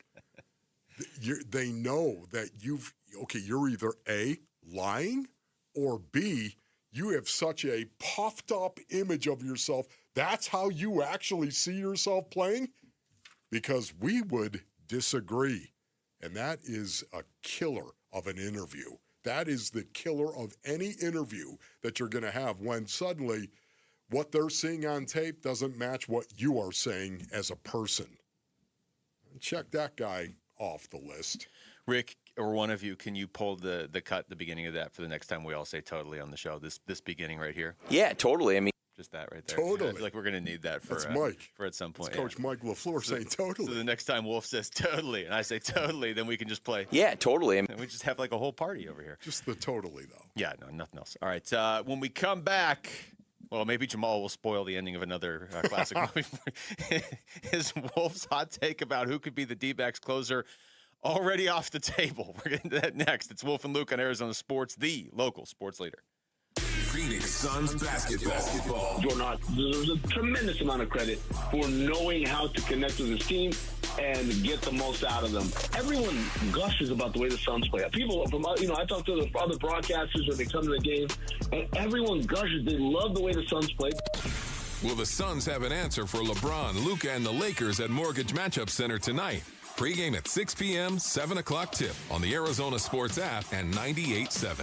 They know that you're either A, lying, or B, you have such a puffed up image of yourself. That's how you actually see yourself playing? Because we would disagree. And that is a killer of an interview. That is the killer of any interview that you're going to have when suddenly what they're seeing on tape doesn't match what you are saying as a person. Check that guy off the list. Rick, or one of you, can you pull the cut, the beginning of that for the next time we all say totally on the show? This beginning right here? Yeah, totally. I mean, just that right there. Totally. I feel like we're going to need that for Mike. For at some point. It's Coach Mike LaFleur saying totally. So the next time Wolf says totally and I say totally, then we can just play. Yeah, totally. And we just have like a whole party over here. Just the totally, though. Yeah, no, nothing else. All right. When we come back, well, maybe Jamal will spoil the ending of another classic movie. Is Wolf's hot take about who could be the D-backs closer already off the table? We're getting to that next. It's Wolf and Luke on Arizona Sports, the local sports leader. Phoenix Suns basketball. Jordan, there's a tremendous amount of credit for knowing how to connect with his team and get the most out of them. Everyone gushes about the way the Suns play. People from, I talk to the other broadcasters when they come to the game, and everyone gushes. They love the way the Suns play. Will the Suns have an answer for LeBron, Luka, and the Lakers at Mortgage Matchup Center tonight? Pre-game at 6 p.m., 7 o'clock tip on the Arizona Sports app and 98.7.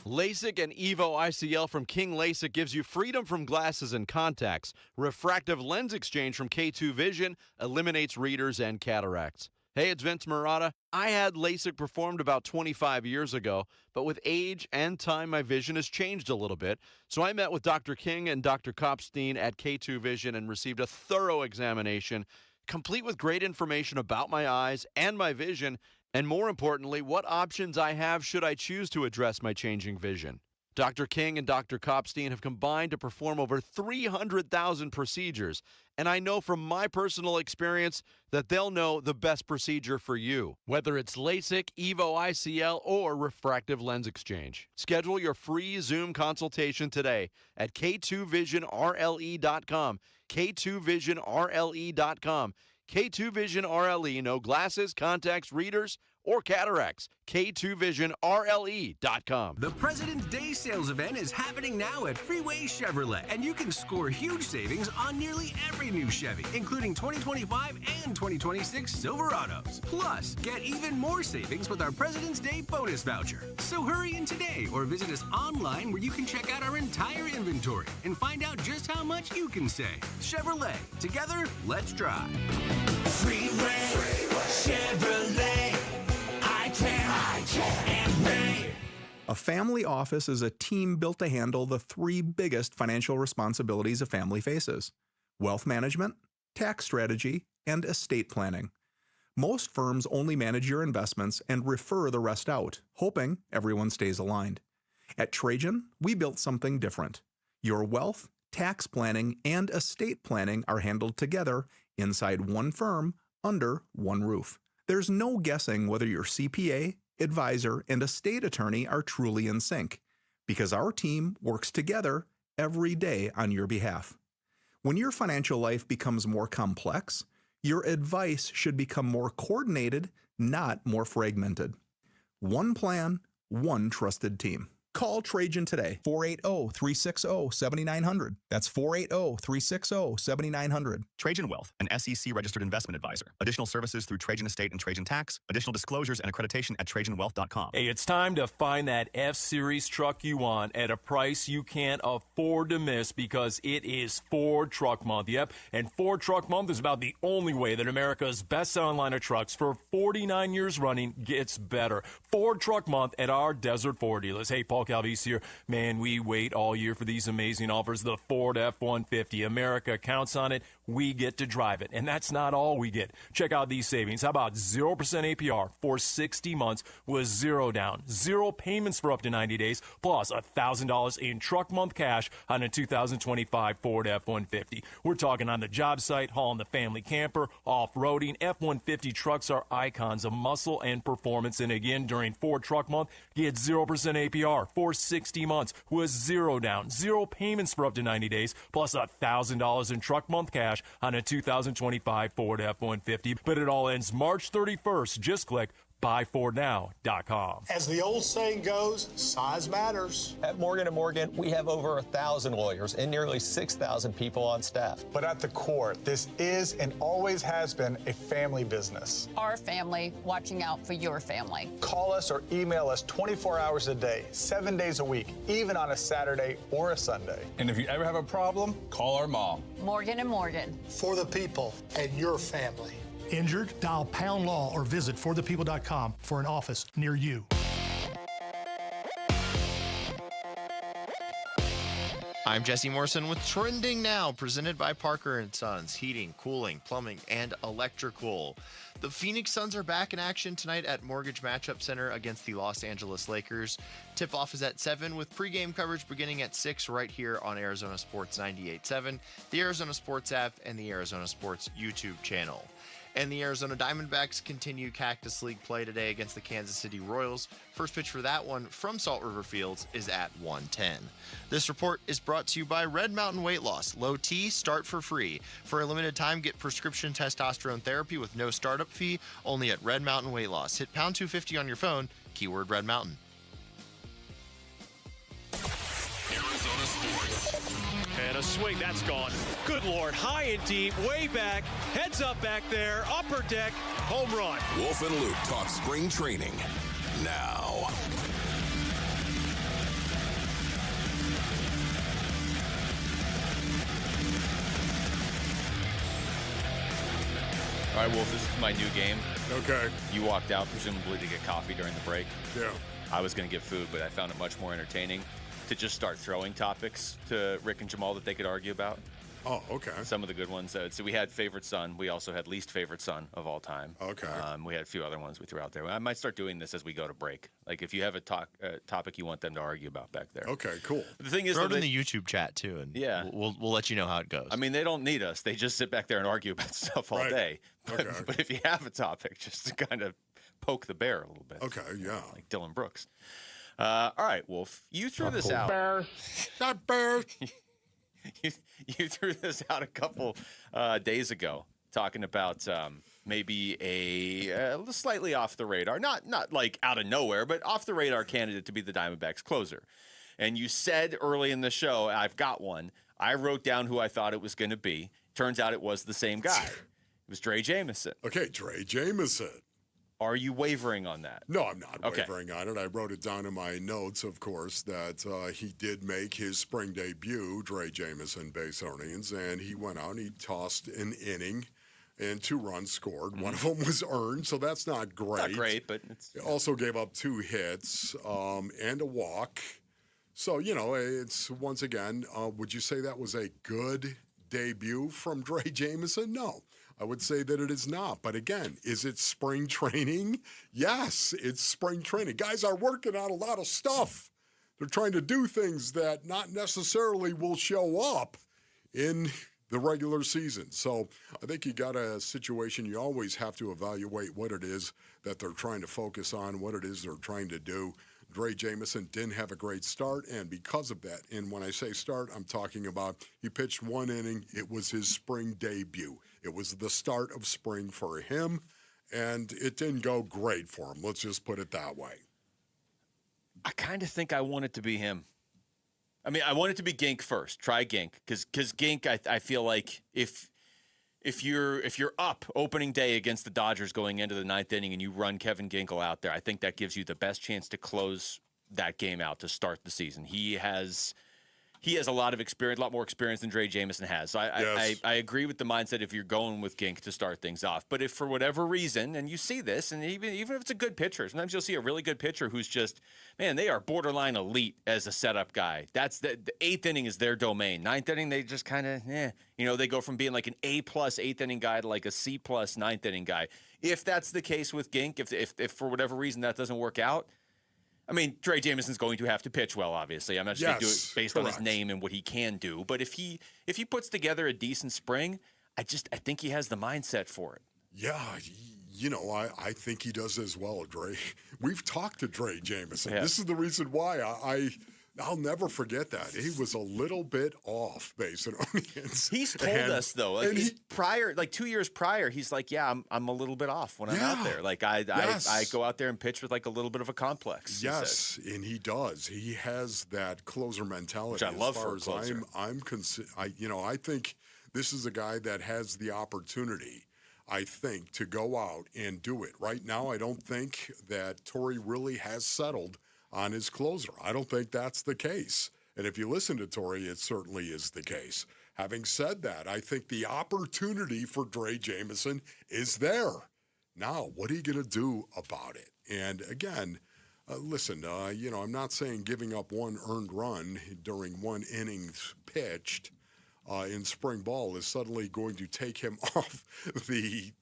LASIK and EVO ICL from King LASIK gives you freedom from glasses and contacts. Refractive lens exchange from K2 Vision eliminates readers and cataracts. Hey, it's Vince Marotta. I had LASIK performed about 25 years ago, but with age and time, my vision has changed a little bit. So I met with Dr. King and Dr. Kopstein at K2 Vision and received a thorough examination, complete with great information about my eyes and my vision, and more importantly, what options I have should I choose to address my changing vision. Dr. King and Dr. Kopstein have combined to perform over 300,000 procedures, and I know from my personal experience that they'll know the best procedure for you, whether it's LASIK, EVO ICL, or refractive lens exchange. Schedule your free Zoom consultation today at K2VisionRLE.com, K2VisionRLE.com. K2 Vision RLE, no glasses, contacts, readers, or cataracts. K2VisionRLE.com. The President's Day sales event is happening now at Freeway Chevrolet, and you can score huge savings on nearly every new Chevy, including 2025 and 2026 Silverados. Plus, get even more savings with our President's Day bonus voucher. So hurry in today or visit us online where you can check out our entire inventory and find out just how much you can save. Chevrolet, together, let's drive. Freeway Chevrolet. I can and may. A family office is a team built to handle the three biggest financial responsibilities a family faces: wealth management, tax strategy, and estate planning. Most firms only manage your investments and refer the rest out, hoping everyone stays aligned. At Trajan, we built something different. Your wealth, tax planning, and estate planning are handled together inside one firm, under one roof. There's no guessing whether your CPA, advisor, and estate attorney are truly in sync, because our team works together every day on your behalf. When your financial life becomes more complex, your advice should become more coordinated, not more fragmented. One plan, one trusted team. Call Trajan today, 480-360-7900. That's 480-360-7900. Trajan Wealth, an SEC-registered investment advisor. Additional services through Trajan Estate and Trajan Tax. Additional disclosures and accreditation at TrajanWealth.com. Hey, it's time to find that F-Series truck you want at a price you can't afford to miss, because it is Ford Truck Month. Yep, and Ford Truck Month is about the only way that America's best-selling line of trucks for 49 years running gets better. Ford Truck Month at our Desert Ford dealers. Hey, Paul Calvise here. Man, we wait all year for these amazing offers. The Ford F-150. America counts on it. We get to drive it. And that's not all we get. Check out these savings. How about 0% APR for 60 months with zero down, zero payments for up to 90 days, plus $1,000 in truck month cash on a 2025 Ford F-150. We're talking on the job site, hauling the family camper, off-roading. F-150 trucks are icons of muscle and performance. And again, during Ford Truck Month, get 0% APR for 60 months with zero down, zero payments for up to 90 days, plus $1,000 in truck month cash on a 2025 Ford F-150. But it all ends March 31st. Just click buyfordnow.com. As the old saying goes, size matters. At Morgan & Morgan, we have over 1,000 lawyers and nearly 6,000 people on staff. But at the core, this is and always has been a family business. Our family watching out for your family. Call us or email us 24 hours a day, 7 days a week, even on a Saturday or a Sunday. And if you ever have a problem, call our mom. Morgan & Morgan. For the people and your family. Injured? Dial Pound Law or visit forthepeople.com for an office near you. I'm Jesse Morrison with Trending Now, presented by Parker & Sons, heating, cooling, plumbing, and electrical. The Phoenix Suns are back in action tonight at Mortgage Matchup Center against the Los Angeles Lakers. Tip-off is at 7 with pregame coverage beginning at 6 right here on Arizona Sports 98.7, the Arizona Sports app, and the Arizona Sports YouTube channel. And the Arizona Diamondbacks continue Cactus League play today against the Kansas City Royals. First pitch for that one from Salt River Fields is at 1:10. This report is brought to you by Red Mountain Weight Loss. Low T, start for free. For a limited time, get prescription testosterone therapy with no startup fee, only at Red Mountain Weight Loss. Hit pound 250 on your phone, keyword Red Mountain. Arizona Sports. And a swing, that's gone. Good Lord, high and deep, way back, heads up back there, upper deck, home run. Wolf and Luke talk spring training now. All right, Wolf, this is my new game. Okay. You walked out, presumably to get coffee during the break. Yeah. I was going to get food, but I found it much more entertaining to just start throwing topics to Rick and Jamal that they could argue about. Oh, okay. Some of the good ones. So we had favorite son. We also had least favorite son of all time. Okay. We had a few other ones we threw out there. I might start doing this as we go to break. Like if you have a topic you want them to argue about back there. Okay, cool. The thing is, throw it in the YouTube chat too, and we'll let you know how it goes. I mean, they don't need us. They just sit back there and argue about stuff all day. But if you have a topic, just to kind of poke the bear a little bit. Okay, yeah. Like Dylan Brooks. All right, Wolf. You threw this out. That bear. You threw this out a couple days ago, talking about maybe a slightly off the radar, not like out of nowhere, but off the radar candidate to be the Diamondbacks closer. And you said early in the show, I've got one. I wrote down who I thought it was going to be. Turns out it was the same guy. It was Drey Jameson. Okay, Drey Jameson. Are you wavering on that? No, I'm not wavering on it. I wrote it down in my notes, of course, that he did make his spring debut, Drey Jameson, base earnings, and he went out and he tossed an inning and 2 runs scored. Mm-hmm. One of them was earned, so that's not great. Not great, but it's... He also gave up 2 hits and a walk. So, it's, once again, would you say that was a good debut from Drey Jameson? No. I would say that it is not. But again, is it spring training? Yes, it's spring training. Guys are working on a lot of stuff. They're trying to do things that not necessarily will show up in the regular season. So I think you got a situation you always have to evaluate what it is that they're trying to focus on, what it is they're trying to do. Drey Jameson didn't have a great start, and because of that, and when I say start, I'm talking about he pitched 1 inning. It was his spring debut. It was the start of spring for him, and it didn't go great for him. Let's just put it that way. I kind of think I want it to be him. I mean, I want it to be Gink first. Try Gink, because Gink, I feel like if you're up opening day against the Dodgers going into the 9th inning and you run Kevin Ginkel out there, I think that gives you the best chance to close that game out to start the season. He has a lot of experience, a lot more experience than Drey Jameson has. So I agree with the mindset if you're going with Gink to start things off. But if for whatever reason, and you see this, and even if it's a good pitcher, sometimes you'll see a really good pitcher who's just, man, they are borderline elite as a setup guy. That's the 8th inning is their domain. 9th inning, they just kind of, they go from being like an A+ 8th inning guy to like a C+ 9th inning guy. If that's the case with Gink, if for whatever reason that doesn't work out, I mean, Drey Jameson's going to have to pitch well, obviously. I'm not just going to do it based on his name and what he can do. But if he puts together a decent spring, I think he has the mindset for it. Yeah, I think he does as well, Drey. We've talked to Drey Jameson. Yeah. This is the reason why I'll never forget that. He was a little bit off base and onions. He's told us though, like 2 years prior, he's like, yeah, I'm a little bit off when I'm out there. Like I go out there and pitch with like a little bit of a complex. Yes, and he does. He has that closer mentality. Which I love for a closer. I think this is a guy that has the opportunity, I think, to go out and do it. Right now, I don't think that Torey really has settled on his closer. I don't think that's the case. And if you listen to Torey, it certainly is the case. Having said that, I think the opportunity for Drey Jameson is there. Now, what are you going to do about it? And again, listen, I'm not saying giving up 1 earned run during 1 inning pitched in spring ball is suddenly going to take him off the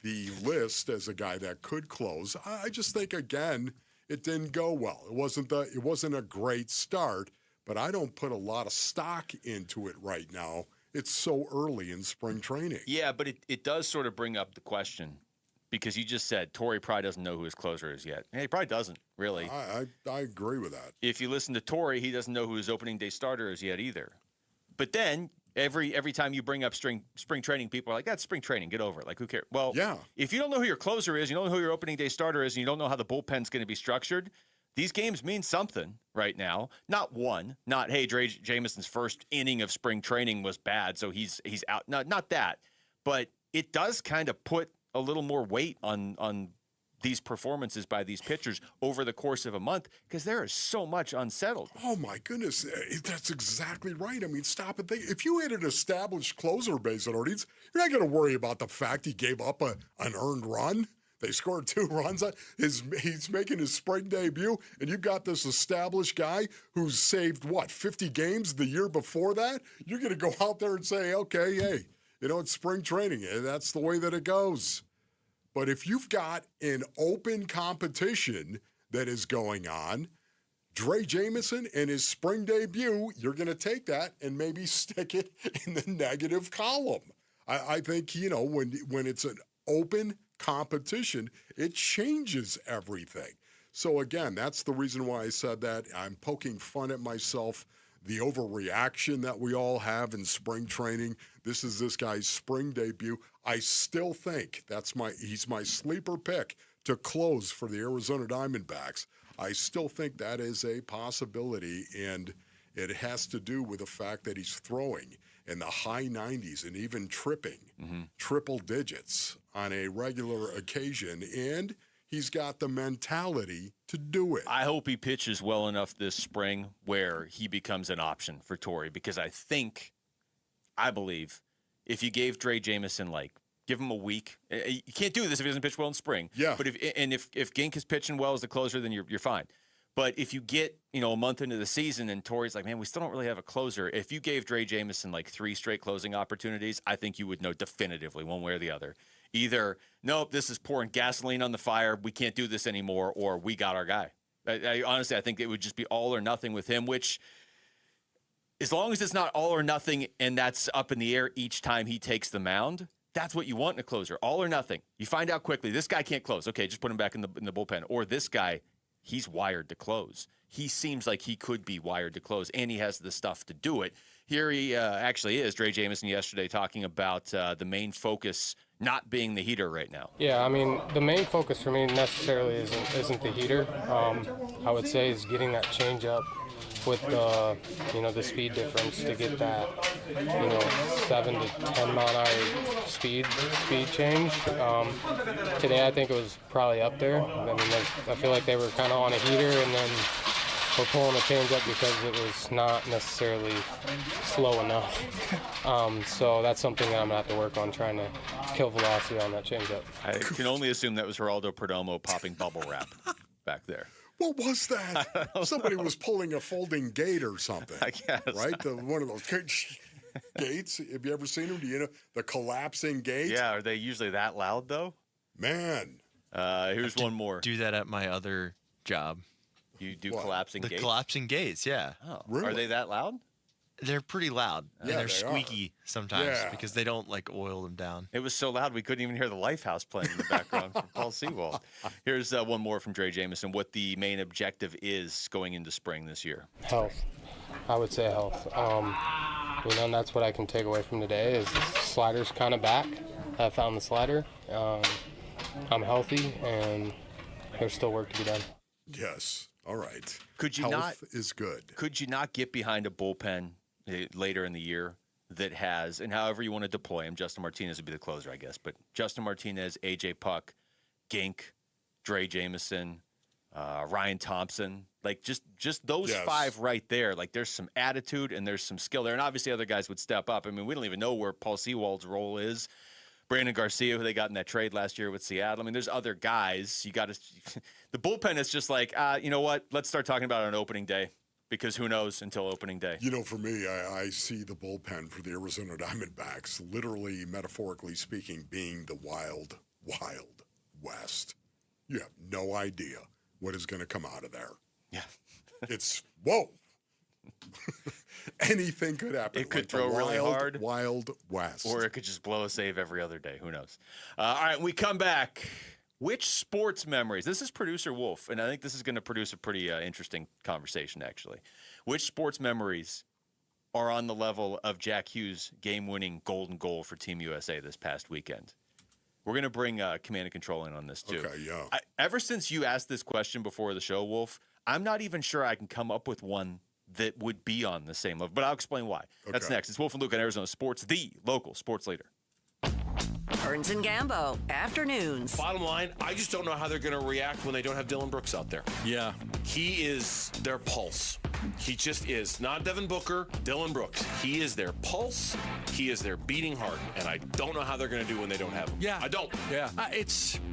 list as a guy that could close. I just think, again, it didn't go well. It wasn't a great start, but I don't put a lot of stock into it right now. It's so early in spring training. Yeah, but it does sort of bring up the question, because you just said Torey probably doesn't know who his closer is yet. He probably doesn't, really. I agree with that. If you listen to Torey, he doesn't know who his opening day starter is yet either. But then every time you bring up spring training, people are like, that's spring training, get over it. Like, who cares? Well, if you don't know who your closer is, you don't know who your opening day starter is, and you don't know how the bullpen's going to be structured, these games mean something right now. Not, hey, Drey Jameson's first inning of spring training was bad, so he's out. Not that. But it does kind of put a little more weight on these performances by these pitchers over the course of a month because there is so much unsettled. Oh, my goodness. That's exactly right. I mean, stop and think. If you had an established closer, Basin Ortiz, you're not going to worry about the fact he gave up an earned run. They scored 2 runs. He's making his spring debut, and you've got this established guy who's saved, 50 games the year before that? You're going to go out there and say, okay, hey, it's spring training. That's the way that it goes. But if you've got an open competition that is going on, Dre Jameson and his spring debut, you're going to take that and maybe stick it in the negative column. I think, when it's an open competition, it changes everything. So again, that's the reason why I said that. I'm poking fun at myself, the overreaction that we all have in spring training. This is this guy's spring debut. I still think he's my sleeper pick to close for the Arizona Diamondbacks. I still think that is a possibility, and it has to do with the fact that he's throwing in the high 90s and even tripping triple digits on a regular occasion, and he's got the mentality to do it. I hope he pitches well enough this spring where he becomes an option for Torrey, because I believe if you gave Dre Jameson, give him a week. You can't do this if he doesn't pitch well in spring. Yeah. But if Gink is pitching well as the closer, then you're fine. But if you get, a month into the season and Torrey's like, man, we still don't really have a closer. If you gave Dre Jameson 3 straight closing opportunities, I think you would know definitively one way or the other. Either, nope, this is pouring gasoline on the fire, we can't do this anymore, or we got our guy. Honestly, I think it would just be all or nothing with him, which, as long as it's not all or nothing and that's up in the air each time he takes the mound, that's what you want in a closer. All or nothing. You find out quickly, this guy can't close. Okay, just put him back in the bullpen. Or this guy, he's wired to close. He seems like he could be wired to close, and he has the stuff to do it. Here he actually is, Dre Jameson yesterday, talking about the main focus not being the heater right now. Yeah, I mean, the main focus for me necessarily isn't the heater. I would say is getting that change up with the speed difference to get that 7 to 10 mile an hour speed change. Today I think it was probably up there. I mean, I feel like they were kind of on a heater and then we're pulling a change up because it was not necessarily slow enough. So that's something that I'm gonna have to work on, trying to kill velocity on that change up. I can only assume that was Geraldo Perdomo popping bubble wrap back there. What was that? Somebody was pulling a folding gate or something. I guess. Right? One of those gates. Have you ever seen them? Do you know the collapsing gate? Yeah, are they usually that loud, though? Man. Here's one more. Do that at my other job. You do collapsing gates? The collapsing gates, yeah. Oh, really? Are they that loud? They're pretty loud. Yeah, and they're they squeaky sometimes Yeah. because they don't oil them down. It was so loud we couldn't even hear the Lifehouse playing in the background from Paul Sewald. Here's one more from Dre Jameson, what the main objective is going into spring this year. Health. I would say health. And that's what I can take away from today is the slider's kind of back. I found the slider. I'm healthy, and there's still work to be done. Yes. All right. Health is good. Could you not get behind a bullpen later in the year that has, and however you want to deploy him, Justin Martinez would be the closer, I guess, but Justin Martinez, AJ Puck, Gink, Dre Jameson, Ryan Thompson, just those 5 right there. There's some attitude and there's some skill there, and obviously other guys would step up. I mean, we don't even know where Paul Sewald's role is. Brandon Garcia, who they got in that trade last year with Seattle. I mean, there's other guys. You got to. The bullpen is just you know what? Let's start talking about it on opening day, because who knows until opening day. For me, I see the bullpen for the Arizona Diamondbacks, literally, metaphorically speaking, being the wild, wild west. You have no idea what is going to come out of there. Yeah. It's, whoa. Anything could happen. It could throw really hard. Wild west. Or it could just blow a save every other day. Who knows? All right, we come back. Which sports memories? This is producer Wolf, and I think this is going to produce a pretty interesting conversation, actually. Which sports memories are on the level of Jack Hughes' game-winning golden goal for Team USA this past weekend? We're going to bring command and control in on this, too. Okay, yeah. Ever since you asked this question before the show, Wolf, I'm not even sure I can come up with one that would be on the same level, but I'll explain why. Okay. That's next. It's Wolf and Luke on Arizona Sports, the local sports leader. Burns and Gambo, afternoons. Bottom line, I just don't know how they're going to react when they don't have Dylan Brooks out there. Yeah. He is their pulse. He just is. Not Devin Booker, Dylan Brooks. He is their pulse. He is their beating heart. And I don't know how they're going to do when they don't have him. Yeah. I don't. Yeah.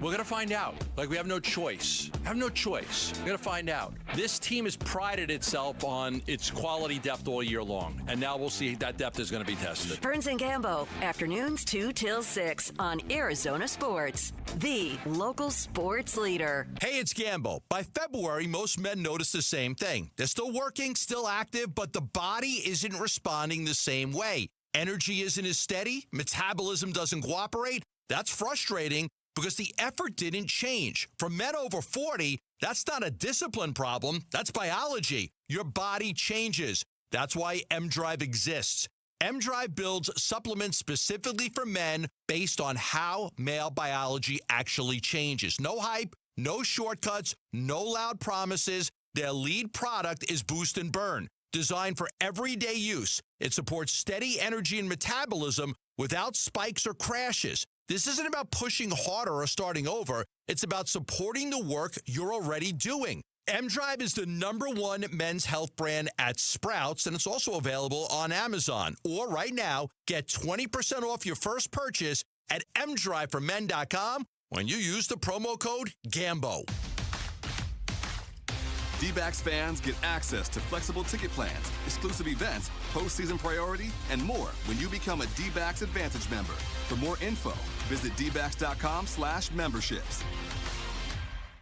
We're going to find out. Like, we have no choice. We're going to find out. This team has prided itself on its quality depth all year long. And now we'll see that depth is going to be tested. Burns and Gambo, afternoons 2 till 6 on Arizona Sports, the local sports leader. Hey, it's Gambo. By February, most men notice the same thing. They're still working, still active, but the body isn't responding the same way. Energy isn't as steady. Metabolism doesn't cooperate. That's frustrating because the effort didn't change. For men over 40, that's not a discipline problem. That's biology. Your body changes. That's why M-Drive exists. M-Drive builds supplements specifically for men based on how male biology actually changes. No hype, no shortcuts, no loud promises. Their lead product is Boost and Burn, designed for everyday use. It supports steady energy and metabolism without spikes or crashes. This isn't about pushing harder or starting over. It's about supporting the work you're already doing. M-Drive is the #1 men's health brand at Sprouts, and it's also available on Amazon. Or right now, get 20% off your first purchase at mdriveformen.com when you use the promo code GAMBO. D-backs fans get access to flexible ticket plans, exclusive events, postseason priority, and more when you become a D-backs Advantage member. For more info, visit dbacks.com/memberships.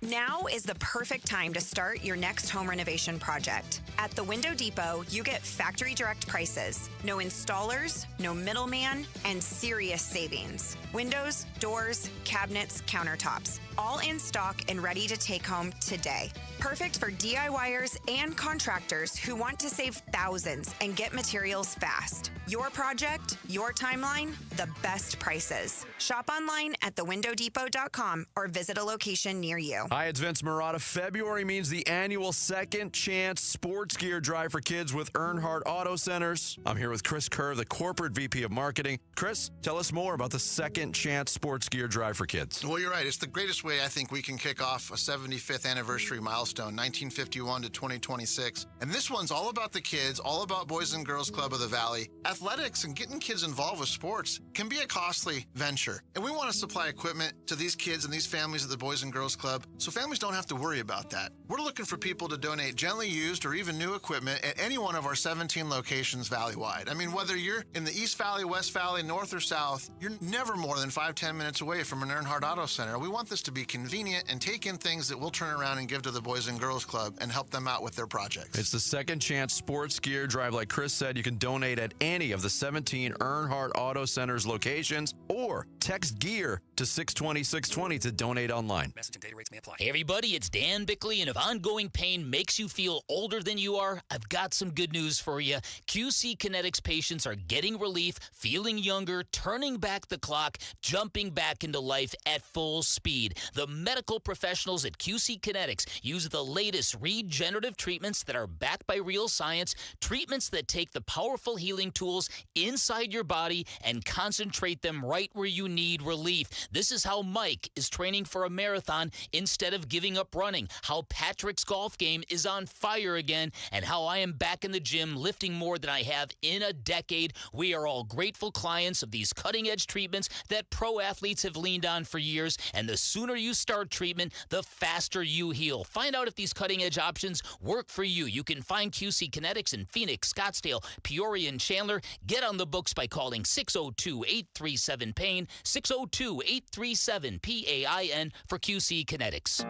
Now is the perfect time to start your next home renovation project. At the Window Depot, you get factory direct prices, no installers, no middleman, and serious savings. Windows, doors, cabinets, countertops, all in stock and ready to take home today. Perfect for DIYers and contractors who want to save thousands and get materials fast. Your project, your timeline, the best prices. Shop online at thewindowdepot.com or visit a location near you. Hi, it's Vince Marotta. February means the annual Second Chance Sports Gear Drive for Kids with Earnhardt Auto Centers. I'm here with Chris Kerr, the Corporate VP of Marketing. Chris, tell us more about the Second Chance Sports Gear Drive for Kids. Well, you're right. It's the greatest way I think we can kick off a 75th anniversary milestone, 1951 to 2026. And this one's all about the kids, all about Boys and Girls Club of the Valley. Athletics and getting kids involved with sports can be a costly venture. And we want to supply equipment to these kids and these families at the Boys and Girls Club so families don't have to worry about that. We're looking for people to donate gently used or even new equipment at any one of our 17 locations valley-wide. I mean, whether you're in the East Valley, West Valley, North or South, you're never more than 5-10 minutes away from an Earnhardt Auto Center. We want this to be convenient and take in things that we'll turn around and give to the Boys and Girls Club and help them out with their projects. It's the Second Chance Sports Gear Drive. Like Chris said, you can donate at any of the 17 Earnhardt Auto Centers locations or text GEAR to 620-620 to donate online. Message and data rates may apply. Hey everybody, it's Dan Bickley, and if ongoing pain makes you feel older than you are, I've got some good news for you. QC Kinetics patients are getting relief, feeling younger, turning back the clock, jumping back into life at full speed. The medical professionals at QC Kinetics use the latest regenerative treatments that are backed by real science, treatments that take the powerful healing tools inside your body and concentrate them right where you need relief. This is how Mike is training for a marathon instead of giving up running, how Patrick's golf game is on fire again, and how I am back in the gym lifting more than I have in a decade. We are all grateful clients of these cutting-edge treatments that pro athletes have leaned on for years, and the sooner you start treatment, the faster you heal. Find out if these cutting-edge options work for you. You can find QC Kinetics in Phoenix, Scottsdale, Peoria, and Chandler. Get on the books by calling 602-837-PAIN, 602-837-PAIN for QC Kinetics.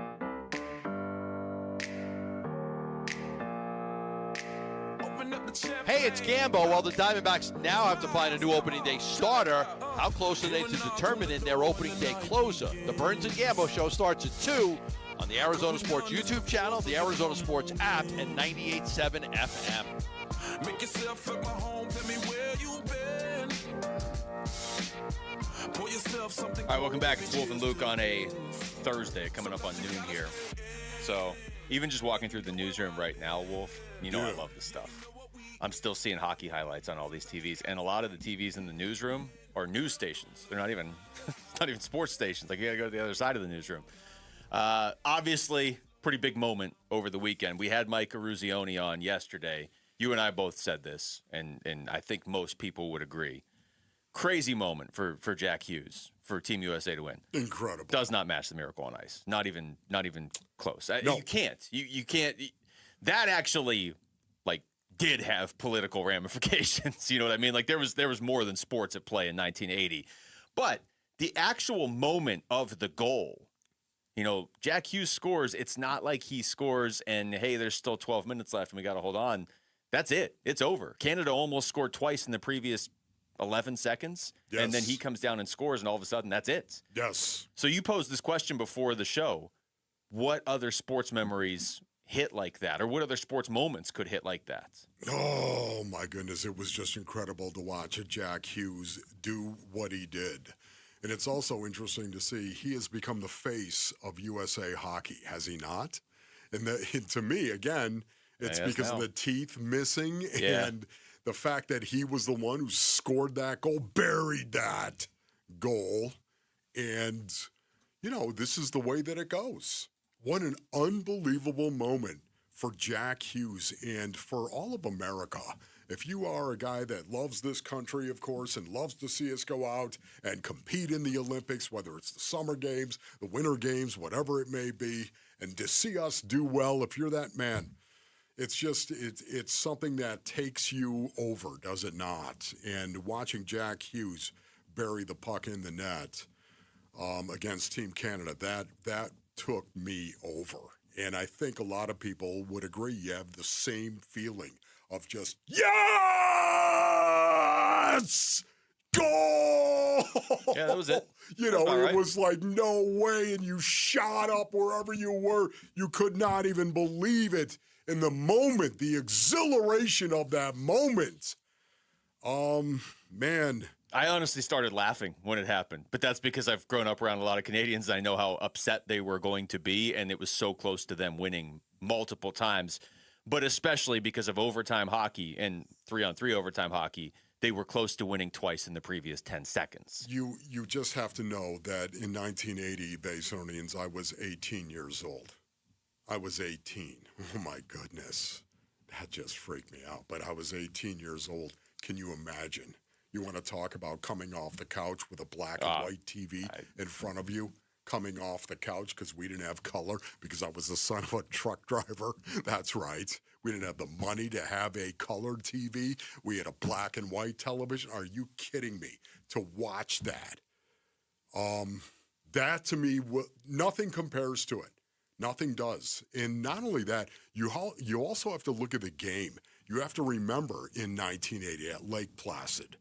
Hey, it's Gambo. While the Diamondbacks now have to find a new opening day starter, how close are they to determining their opening day closer? The Burns and Gambo show starts at 2 on the Arizona Sports YouTube channel, the Arizona Sports app, and 98.7 FM. Make yourself at my home, tell me where you been. Pour yourself something. All right, welcome back. It's Wolf and Luke on a Thursday, coming up on noon here. So even just walking through the newsroom right now, Wolf, you know I love this stuff. I'm still seeing hockey highlights on all these TVs, and a lot of the TVs in the newsroom are news stations. They're not even sports stations. Like, you got to go to the other side of the newsroom. Obviously, pretty big moment over the weekend. We had Mike Eruzione on yesterday. You and I both said this, and I think most people would agree. Crazy moment for Jack Hughes, for Team USA to win. Incredible. Does not match the Miracle on Ice. Not even close. No. You can't. You can't. That actually, like, did have political ramifications. You know what I mean? Like, there was more than sports at play in 1980. But the actual moment of the goal, you know, Jack Hughes scores. It's not like he scores and, hey, there's still 12 minutes left and we got to hold on. That's it. It's over. Canada almost scored twice in the previous 11 seconds. Yes. And then he comes down and scores, and all of a sudden, that's it. Yes. So you posed this question before the show. What other sports memories hit like that? Or what other sports moments could hit like that? Oh, my goodness. It was just incredible to watch Jack Hughes do what he did. And it's also interesting to see he has become the face of USA hockey, has he not? And to me, again, it's because of the teeth missing and the fact that he was the one who scored that goal, buried that goal. And, you know, this is the way that it goes. What an unbelievable moment for Jack Hughes and for all of America. If you are a guy that loves this country, of course, and loves to see us go out and compete in the Olympics, whether it's the summer games, the winter games, whatever it may be, and to see us do well, if you're that man, it's just, it's something that takes you over, does it not? And watching Jack Hughes bury the puck in the net against Team Canada, that took me over. And I think a lot of people would agree. You have the same feeling of just, yes! Goal! Yeah, that was it. You know, it was like, no way. And you shot up wherever you were. You could not even believe it in the moment, the exhilaration of that moment. Man. I honestly started laughing when it happened, but that's because I've grown up around a lot of Canadians. I know how upset they were going to be, and it was so close to them winning multiple times, but especially because of overtime hockey and 3-on-3 overtime hockey, they were close to winning twice in the previous 10 seconds. You just have to know that in 1980, Basonians, I was 18 years old. I was 18. Oh, my goodness. That just freaked me out. But I was 18 years old. Can you imagine? You want to talk about coming off the couch with a black and white TV in front of you? Coming off the couch because we didn't have color because I was the son of a truck driver. That's right. We didn't have the money to have a colored TV. We had a black and white television. Are you kidding me? To watch that. That to me, nothing compares to it. Nothing does. And not only that, you also have to look at the game. You have to remember in 1980 at Lake Placid,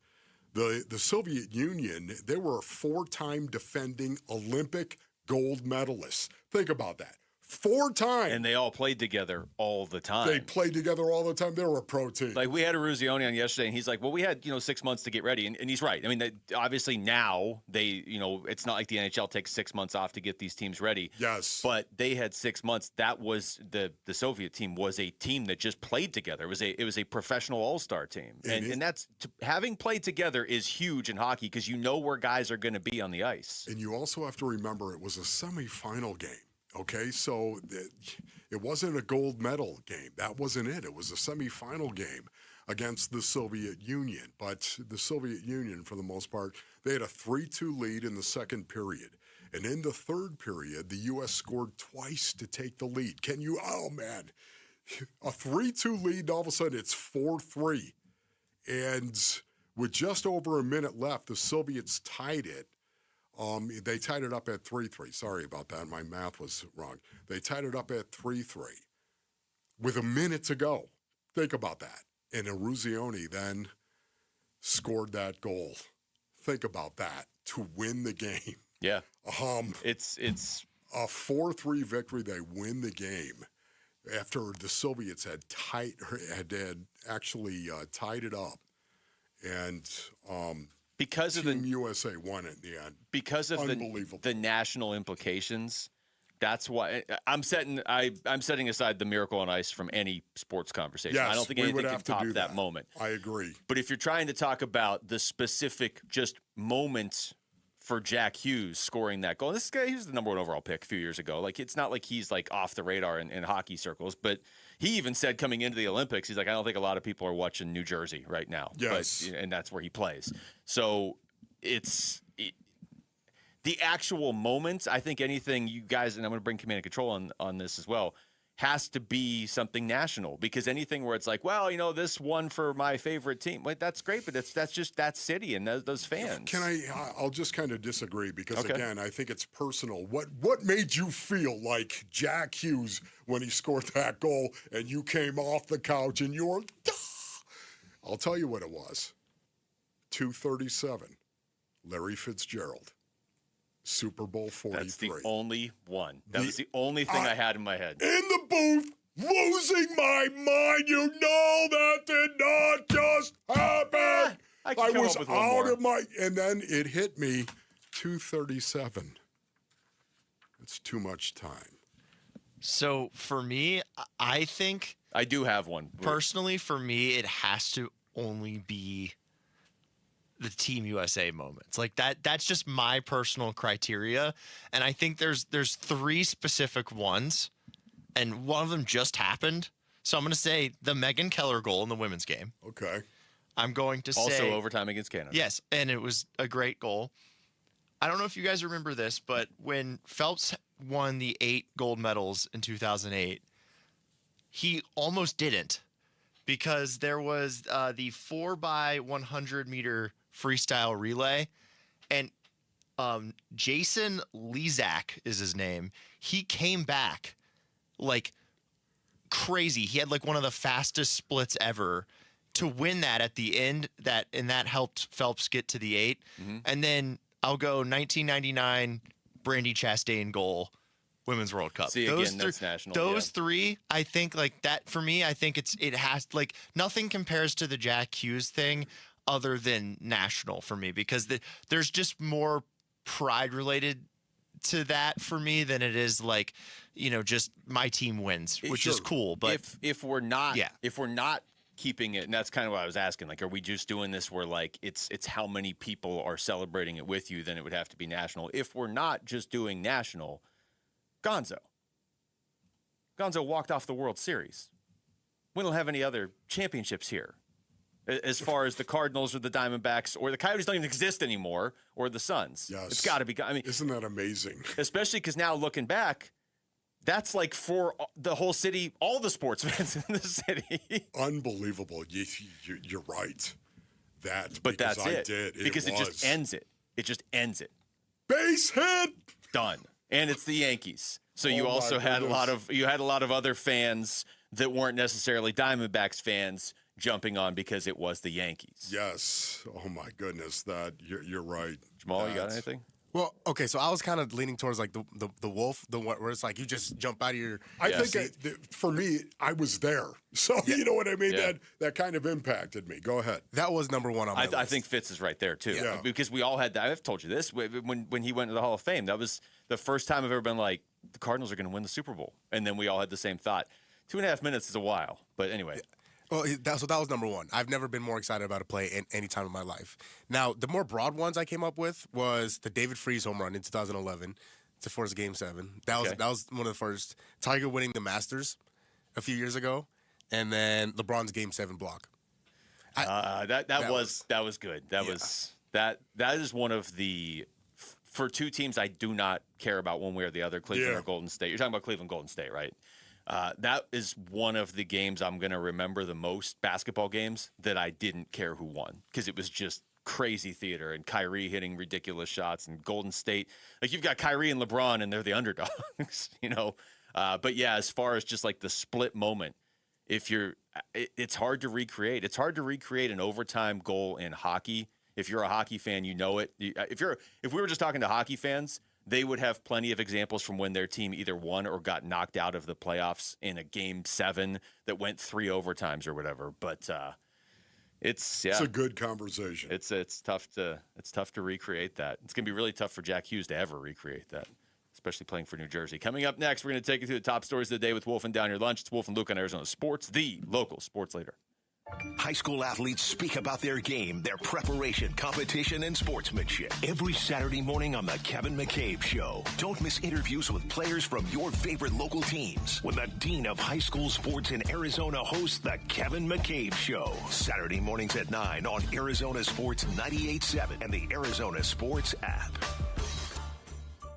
the Soviet Union, they were a 4-time defending Olympic gold medalists. Think about that. 4 times. And they all played together all the time. They played together all the time. They were a pro team. Like, we had Eruzione on yesterday, and he's like, well, we had, 6 months to get ready. And he's right. I mean, obviously now it's not like the NHL takes 6 months off to get these teams ready. Yes. But they had 6 months. That was the Soviet team was a team that just played together. It was a professional all-star team. And that's having played together is huge in hockey because you know where guys are going to be on the ice. And you also have to remember it was a semifinal game. Okay, so it wasn't a gold medal game. That wasn't it. It was a semifinal game against the Soviet Union. But the Soviet Union, for the most part, they had a 3-2 lead in the second period. And in the third period, the U.S. scored twice to take the lead. Oh, man, a 3-2 lead, and all of a sudden it's 4-3. And with just over a minute left, the Soviets tied it. They tied it up at 3-3. Sorry about that. My math was wrong. They tied it up at 3-3 with a minute to go. Think about that. And Eruzione then scored that goal. Think about that to win the game. Yeah. It's a 4-3 victory. They win the game after the Soviets had actually tied it up. And because of Team USA won it in the end. Because of the national implications, That's why I'm setting aside the Miracle on Ice from any sports conversation. Yes, I don't think we anything would can have to top do that moment. I agree. But if you're trying to talk about the specific just moments for Jack Hughes scoring that goal, this guy, he was the number 1 overall pick a few years ago. Like, it's not like he's like off the radar in hockey circles, but he even said coming into the Olympics, he's like, I don't think a lot of people are watching New Jersey right now. Yes. And that's where he plays. So the actual moments, I think anything you guys, and I'm going to bring command and control on this as well, has to be something national, because anything where it's like, well, this won for my favorite team, like, that's great, but that's just that city and those fans. I'll just kind of disagree because, again, I think it's personal. What made you feel like Jack Hughes when he scored that goal and you came off the couch and you were, I'll tell you what it was. 237, Larry Fitzgerald. Super Bowl 43. That's the only one. That was the only thing I had in my head. In the booth, losing my mind. You know that did not just happen. I was out of my... And then it hit me, 237. It's too much time. So for me, I think... I do have one. Personally, for me, it has to only be the Team USA moments. Like that's just my personal criteria. And I think there's 3 specific ones, and one of them just happened. So I'm going to say the Megan Keller goal in the women's game. Okay. I'm going to say also overtime against Canada. Yes, and it was a great goal. I don't know if you guys remember this, but when Phelps won the 8 gold medals in 2008, he almost didn't, because there was the 4x100 meter freestyle relay, and Jason Lezak is his name. He came back like crazy. He had like one of the fastest splits ever to win that at the end. That helped Phelps get to the 8. Mm-hmm. And then I'll go 1999 Brandi Chastain goal, Women's World Cup. See, again, that's national. Those 3, I think, like that for me, I think it has, like, nothing compares to the Jack Hughes thing other than national for me, because there's just more pride related to that for me than it is like, just my team wins, which is cool. But if we're not keeping it, and that's kind of what I was asking, like, are we just doing this where like it's how many people are celebrating it with you, then it would have to be national. If we're not just doing national, Gonzo walked off the World Series. We don't have any other championships here. As far as the Cardinals or the Diamondbacks or the Coyotes don't even exist anymore, or the Suns. Yes. It's got to be. I mean, isn't that amazing? Especially because now looking back, that's like for the whole city, all the sports fans in the city. Unbelievable. You're right. But that's it. Because it just ends it. It just ends it. Base hit. Done. And it's the Yankees. So you also had a lot of other fans that weren't necessarily Diamondbacks fans jumping on because it was the Yankees. Yes. Oh my goodness. You're right. Jamal, you got anything? Well, okay, so I was kind of leaning towards like the wolf, the one where it's like you just jump out of your. I think for me, I was there, so you know what I mean. Yeah. That kind of impacted me. Go ahead. That was number 1 on my list. I think Fitz is right there too, because we all had that. I've told you this when he went to the Hall of Fame. That was the first time I've ever been like, the Cardinals are going to win the Super Bowl, and then we all had the same thought. 2.5 minutes is a while, but anyway. Yeah. Well, that was number 1. I've never been more excited about a play in any time in my life. Now, the more broad ones I came up with was the David Freese home run in 2011 to force Game 7. That was one of the first. Tiger winning the Masters a few years ago, and then LeBron's Game 7 block. That was good. That is one of the, for 2 teams I do not care about one way or the other, Cleveland or Golden State. You're talking about Cleveland Golden State, right? That is one of the games I'm going to remember the most, basketball games, that I didn't care who won, because it was just crazy theater and Kyrie hitting ridiculous shots and Golden State. Like, you've got Kyrie and LeBron and they're the underdogs, But yeah, as far as just like the split moment, it's hard to recreate. It's hard to recreate an overtime goal in hockey. If you're a hockey fan, you know it. If we were just talking to hockey fans, they would have plenty of examples from when their team either won or got knocked out of the playoffs in a Game 7 that went 3 overtimes or whatever. But it's a good conversation. It's tough to recreate that. It's gonna be really tough for Jack Hughes to ever recreate that, especially playing for New Jersey. Coming up next, we're going to take you through the top stories of the day with Wolf and Down Your Lunch. It's Wolf and Luke on Arizona Sports, the local sports leader. High school athletes speak about their game, their preparation, competition, and sportsmanship. Every Saturday morning on The Kevin McCabe Show. Don't miss interviews with players from your favorite local teams when the Dean of High School Sports in Arizona hosts The Kevin McCabe Show. Saturday mornings at 9 on Arizona Sports 98.7 and the Arizona Sports app.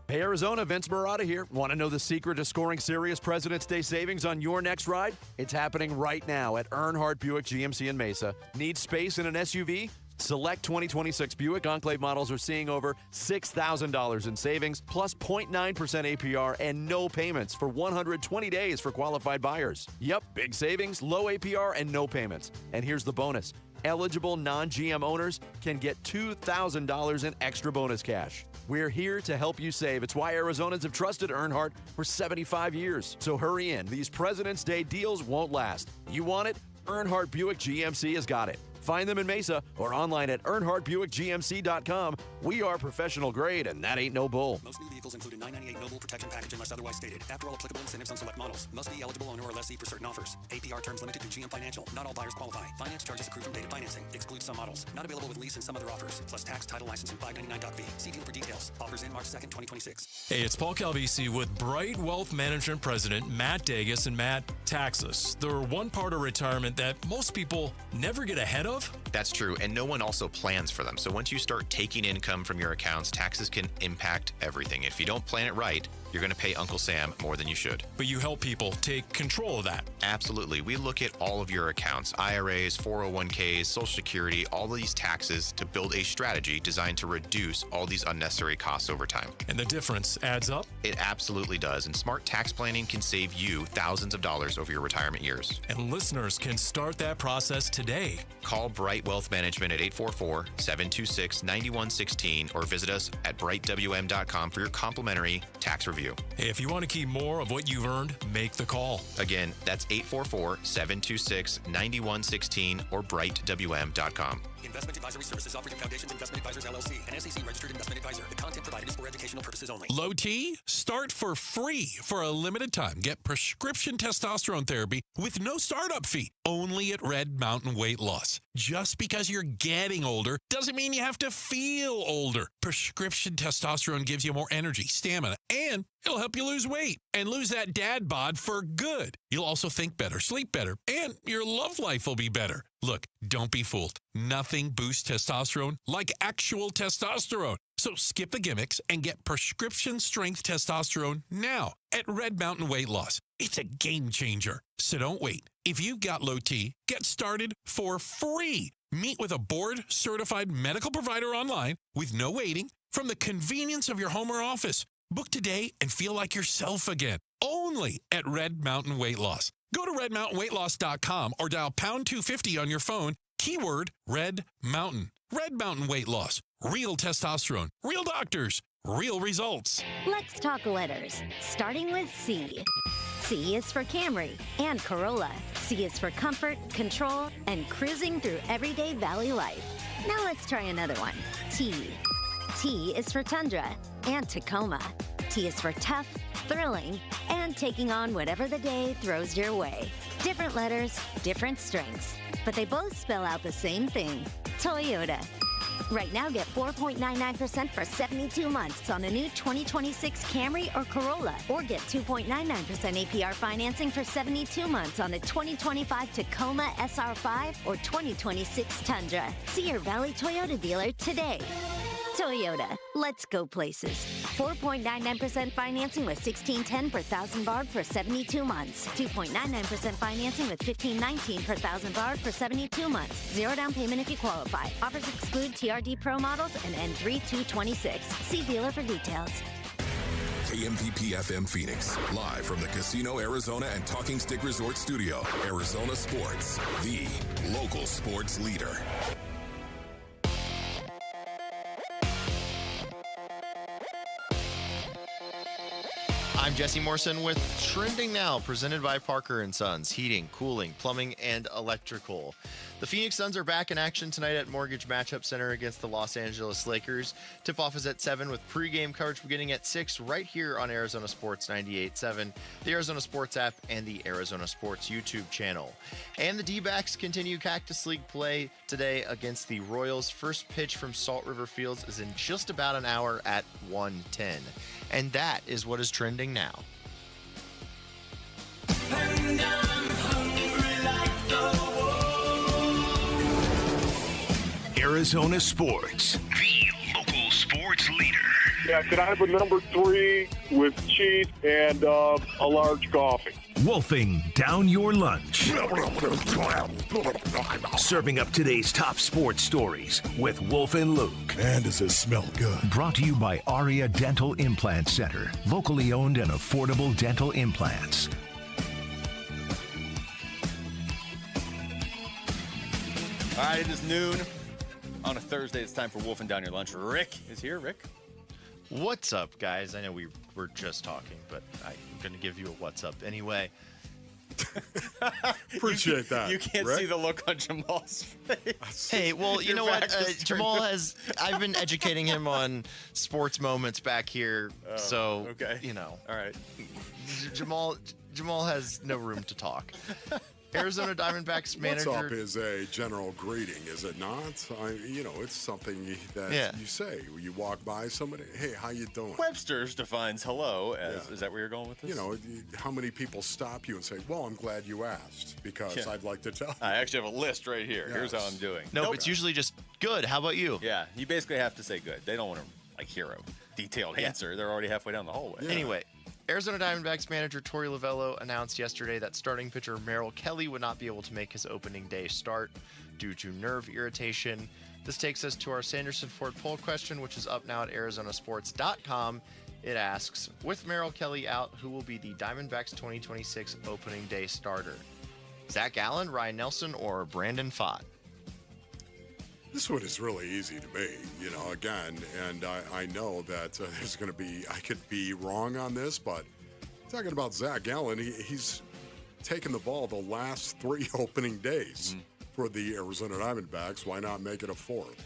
Hey, Arizona, Vince Marotta here. Want to know the secret to scoring serious President's Day savings on your next ride? It's happening right now at Earnhardt Buick GMC in Mesa. Need space in an SUV? Select 2026 Buick Enclave models are seeing over $6,000 in savings, plus 0.9% APR and no payments for 120 days for qualified buyers. Yep, big savings, low APR, and no payments. And here's the bonus. Eligible non-GM owners can get $2,000 in extra bonus cash. We're here to help you save. It's why Arizonans have trusted Earnhardt for 75 years. So hurry in. These President's Day deals won't last. You want it? Earnhardt Buick GMC has got it. Find them in Mesa or online at EarnhardtBuickGMC.com. We are professional grade, and that ain't no bull. Most new vehicles include a $998 Noble Protection Package unless otherwise stated. After all applicable incentives on select models. Must be eligible owner or lessee for certain offers. APR terms limited to GM Financial. Not all buyers qualify. Finance charges accrue from dated financing. Excludes some models. Not available with lease and some other offers. Plus tax, title, license, and $599.fee. See dealer for details. Offers in March 2nd, 2026. Hey, it's Paul Calvisi with Bright Wealth Management President Matt Dagas and Matt Taxes. They're one part of retirement that most people never get ahead of. That's true, and no one also plans for them. So once you start taking income from your accounts, taxes can impact everything. If you don't plan it right, you're going to pay Uncle Sam more than you should. But you help people take control of that. Absolutely. We look at all of your accounts, IRAs, 401ks, Social Security, all of these taxes to build a strategy designed to reduce all these unnecessary costs over time. And the difference adds up? It absolutely does. And smart tax planning can save you thousands of dollars over your retirement years. And listeners can start that process today. Call Bright Wealth Management at 844-726-9116 or visit us at brightwm.com for your complimentary tax review. Hey, if you want to keep more of what you've earned, make the call. Again, that's 844-726-9116 or brightwm.com. Investment advisory services offered through Foundations Investment Advisors LLC, an SEC registered investment advisor. The content provided is for educational purposes only. Low T? Start for free for a limited time. Get prescription testosterone therapy with no startup fee. Only at Red Mountain Weight Loss. Just because you're getting older doesn't mean you have to feel older. Prescription testosterone gives you more energy, stamina, and it'll help you lose weight and lose that dad bod for good. You'll also think better, sleep better, and your love life will be better. Look, don't be fooled. Nothing boosts testosterone like actual testosterone. So skip the gimmicks and get prescription strength testosterone now at Red Mountain Weight Loss. It's a game changer. So don't wait. If you've got low T, get started for free. Meet with a board-certified medical provider online with no waiting from the convenience of your home or office. Book today and feel like yourself again. Only at Red Mountain Weight Loss. Go to redmountainweightloss.com or dial pound 250 on your phone. Keyword Red Mountain. Red Mountain Weight Loss. Real testosterone. Real doctors. Real results. Let's talk letters, starting with C. C is for Camry and Corolla. C is for comfort, control, and cruising through everyday valley life. Now let's try another one. T. T is for Tundra and Tacoma. T is for tough, thrilling, and taking on whatever the day throws your way. Different letters, different strengths, but they both spell out the same thing, Toyota. Right now, get 4.99% for 72 months on a new 2026 Camry or Corolla, or get 2.99% APR financing for 72 months on a 2025 Tacoma SR5 or 2026 Tundra. See your Valley Toyota dealer today. Toyota, let's go places. 4.99% financing with $1,610 per thousand BARD for 72 months. 2.99% financing with $1,519 per thousand BARD for 72 months. Zero down payment if you qualify. Offers exclude TRD Pro models and end 3/2/26. See dealer for details. KMPP FM Phoenix, live from the Casino Arizona and Talking Stick Resort Studio. Arizona Sports, the local sports leader. I'm Jesse Morrison with Trending Now, presented by Parker & Sons, heating, cooling, plumbing, and electrical. The Phoenix Suns are back in action tonight at Mortgage Matchup Center against the Los Angeles Lakers. Tip-off is at 7 with pregame coverage beginning at 6 right here on Arizona Sports 98.7, the Arizona Sports app, and the Arizona Sports YouTube channel. And the D-backs continue Cactus League play today against the Royals. First pitch from Salt River Fields is in just about an hour at 1:10. And that is what is trending now. And I'm hungry like the Arizona Sports, the local sports leader. Yeah, could I have a number 3 with cheese and a large coffee? Wolfing down your lunch. Serving up today's top sports stories with Wolf and Luke. Man, does it smell good. Brought to you by Aria Dental Implant Center. Locally owned and affordable dental implants. All right, it is noon. On a Thursday, it's time for Wolfing Down Your Lunch. Rick is here. Rick? What's up, guys? I know we were just talking, but I'm going to give you a what's up anyway. Appreciate that. You can't Rick? see the look on Jamal's face. Hey, well, you Your know what? back just turned Jamal to- has, I've been educating him on sports moments back here. So, okay. you know. All right. Jamal has no room to talk. Arizona Diamondbacks manager. What's up is a general greeting, is it not? It's something that you say. You walk by somebody, hey, how you doing? Webster's defines hello as, is that where you're going with this? You know, how many people stop you and say, well, I'm glad you asked because I'd like to tell. I actually have a list right here. Here's how I'm doing. No, it's usually just good. How about you? Yeah, you basically have to say good. They don't want to, hear a detailed answer. They're already halfway down the hallway. Anyway, Arizona Diamondbacks manager Torey Lovello announced yesterday that starting pitcher Merrill Kelly would not be able to make his opening day start due to nerve irritation. This takes us to our Sanderson Ford poll question, which is up now at arizonasports.com. It asks, with Merrill Kelly out, who will be the Diamondbacks 2026 opening day starter? Zach Allen, Ryan Nelson, or Brandon Pfaadt? This one is really easy to me, again, and I know that there's going to be, I could be wrong on this, but talking about Zach Allen, he's taken the ball the last 3 opening days for the Arizona Diamondbacks. Why not make it a 4th?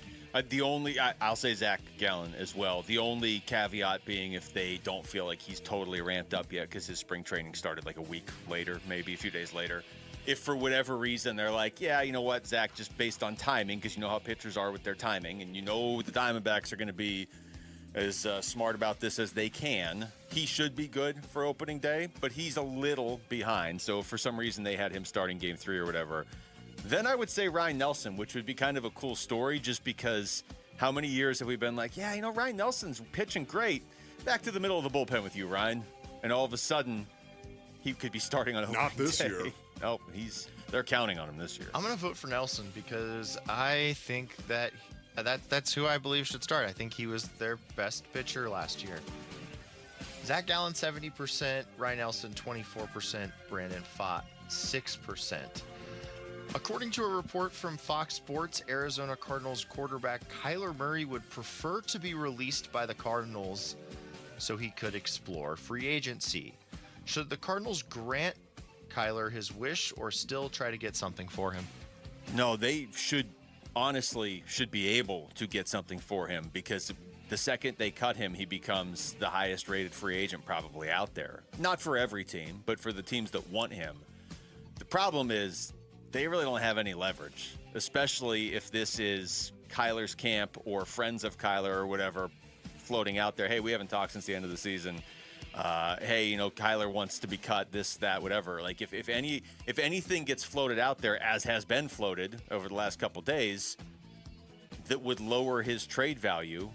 I'll say Zach Gallen as well. The only caveat being if they don't feel like he's totally ramped up yet because his spring training started like a week later, maybe a few days later. If for whatever reason they're like, yeah, you know what, Zach, just based on timing, because you know how pitchers are with their timing, and you know the Diamondbacks are going to be as smart about this as they can, he should be good for opening day, but he's a little behind. So if for some reason they had him starting game 3 or whatever, then I would say Ryan Nelson, which would be kind of a cool story just because how many years have we been like, yeah, Ryan Nelson's pitching great. Back to the middle of the bullpen with you, Ryan. And all of a sudden, he could be starting on opening Not this day. year. Nope, they're counting on him this year. I'm going to vote for Nelson because I think that's who I believe should start. I think he was their best pitcher last year. Zach Gallen, 70%, Ryan Nelson, 24%, Brandon Pfaadt, 6%. According to a report from Fox Sports, Arizona Cardinals quarterback Kyler Murray would prefer to be released by the Cardinals so he could explore free agency. Should the Cardinals grant Kyler his wish or still try to get something for him? No, they should be able to get something for him because the second they cut him, he becomes the highest rated free agent probably out there. Not for every team, but for the teams that want him. The problem is they really don't have any leverage, especially if this is Kyler's camp or friends of Kyler or whatever floating out there. Hey, we haven't talked since the end of the season. Hey, Kyler wants to be cut, this, that, whatever. Like if anything gets floated out there, as has been floated over the last couple days, that would lower his trade value,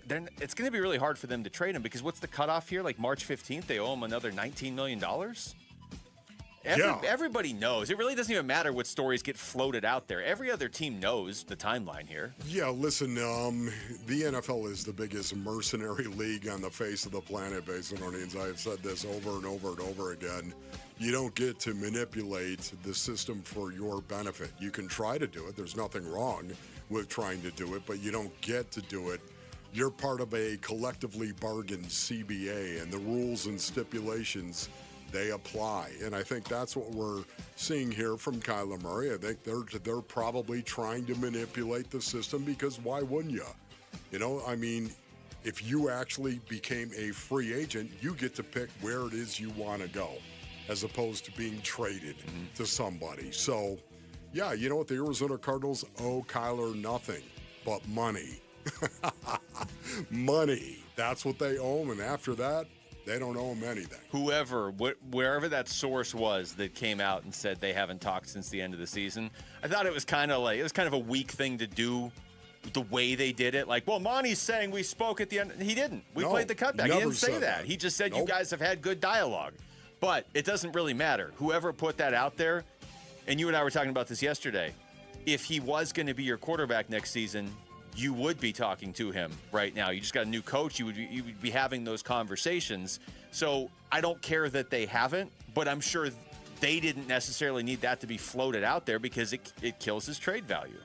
then it's going to be really hard for them to trade him because what's the cutoff here? Like March 15th, they owe him another $19 million? Everybody knows. It really doesn't even matter what stories get floated out there. Every other team knows the timeline here. Yeah, listen, the NFL is the biggest mercenary league on the face of the planet, Basinonians. I have said this over and over and over again. You don't get to manipulate the system for your benefit. You can try to do it. There's nothing wrong with trying to do it, but you don't get to do it. You're part of a collectively bargained CBA, and the rules and stipulations they apply. And I think that's what we're seeing here from Kyler Murray. I think they're probably trying to manipulate the system because why wouldn't you? You know, I mean, if you actually became a free agent, you get to pick where it is you want to go as opposed to being traded to somebody. So, yeah, you know what? The Arizona Cardinals owe Kyler nothing but money. Money. That's what they owe him. And after that, they don't owe him anything. Wherever that source was that came out and said they haven't talked since the end of the season, I thought it was kind of a weak thing to do. The way they did it, like, well, Monty's saying we spoke at the end. He didn't. We played the cutback. He didn't say that. He just said you guys have had good dialogue. But it doesn't really matter. Whoever put that out there, and you and I were talking about this yesterday, if he was going to be your quarterback next season, you would be talking to him right now. You just got a new coach. You would be having those conversations. So I don't care that they haven't, but I'm sure they didn't necessarily need that to be floated out there because it kills his trade value.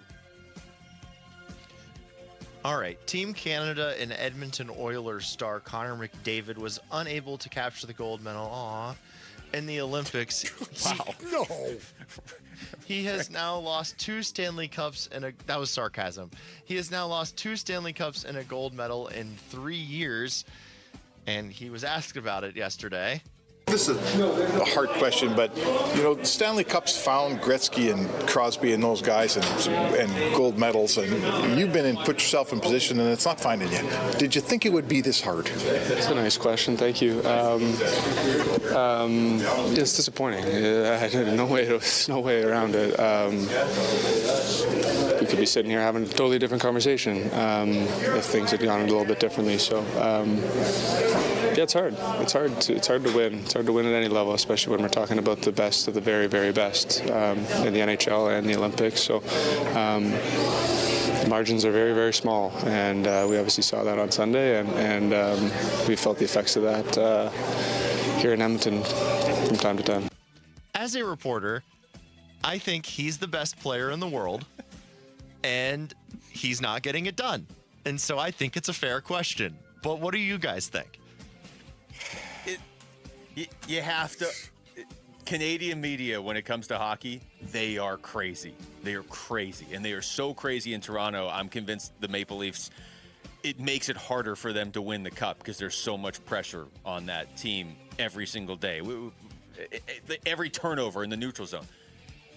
All right, Team Canada and Edmonton Oilers star Connor McDavid was unable to capture the gold medal in the Olympics. Wow. No. He has now lost 2 Stanley Cups that was sarcasm. He has now lost 2 Stanley Cups and a gold medal in 3 years, and he was asked about it yesterday. This is a hard question, but, you know, Stanley Cup's found Gretzky and Crosby and those guys and gold medals, and you've been put yourself in position, and it's not finding you. Did you think it would be this hard? That's a nice question. Thank you. It's disappointing. No way around it. We could be sitting here having a totally different conversation if things had gone a little bit differently. So, yeah, it's hard. It's hard to win. It's hard to win at any level, especially when we're talking about the best of the very, very best in the NHL and the Olympics. So the margins are very, very small, and we obviously saw that on Sunday, and we felt the effects of that here in Edmonton from time to time. As a reporter, I think he's the best player in the world, and he's not getting it done. And so I think it's a fair question. But what do you guys think? You have to. Canadian media, when it comes to hockey, they are crazy. They are crazy. And they are so crazy in Toronto, I'm convinced the Maple Leafs, it makes it harder for them to win the cup because there's so much pressure on that team every single day. Every turnover in the neutral zone.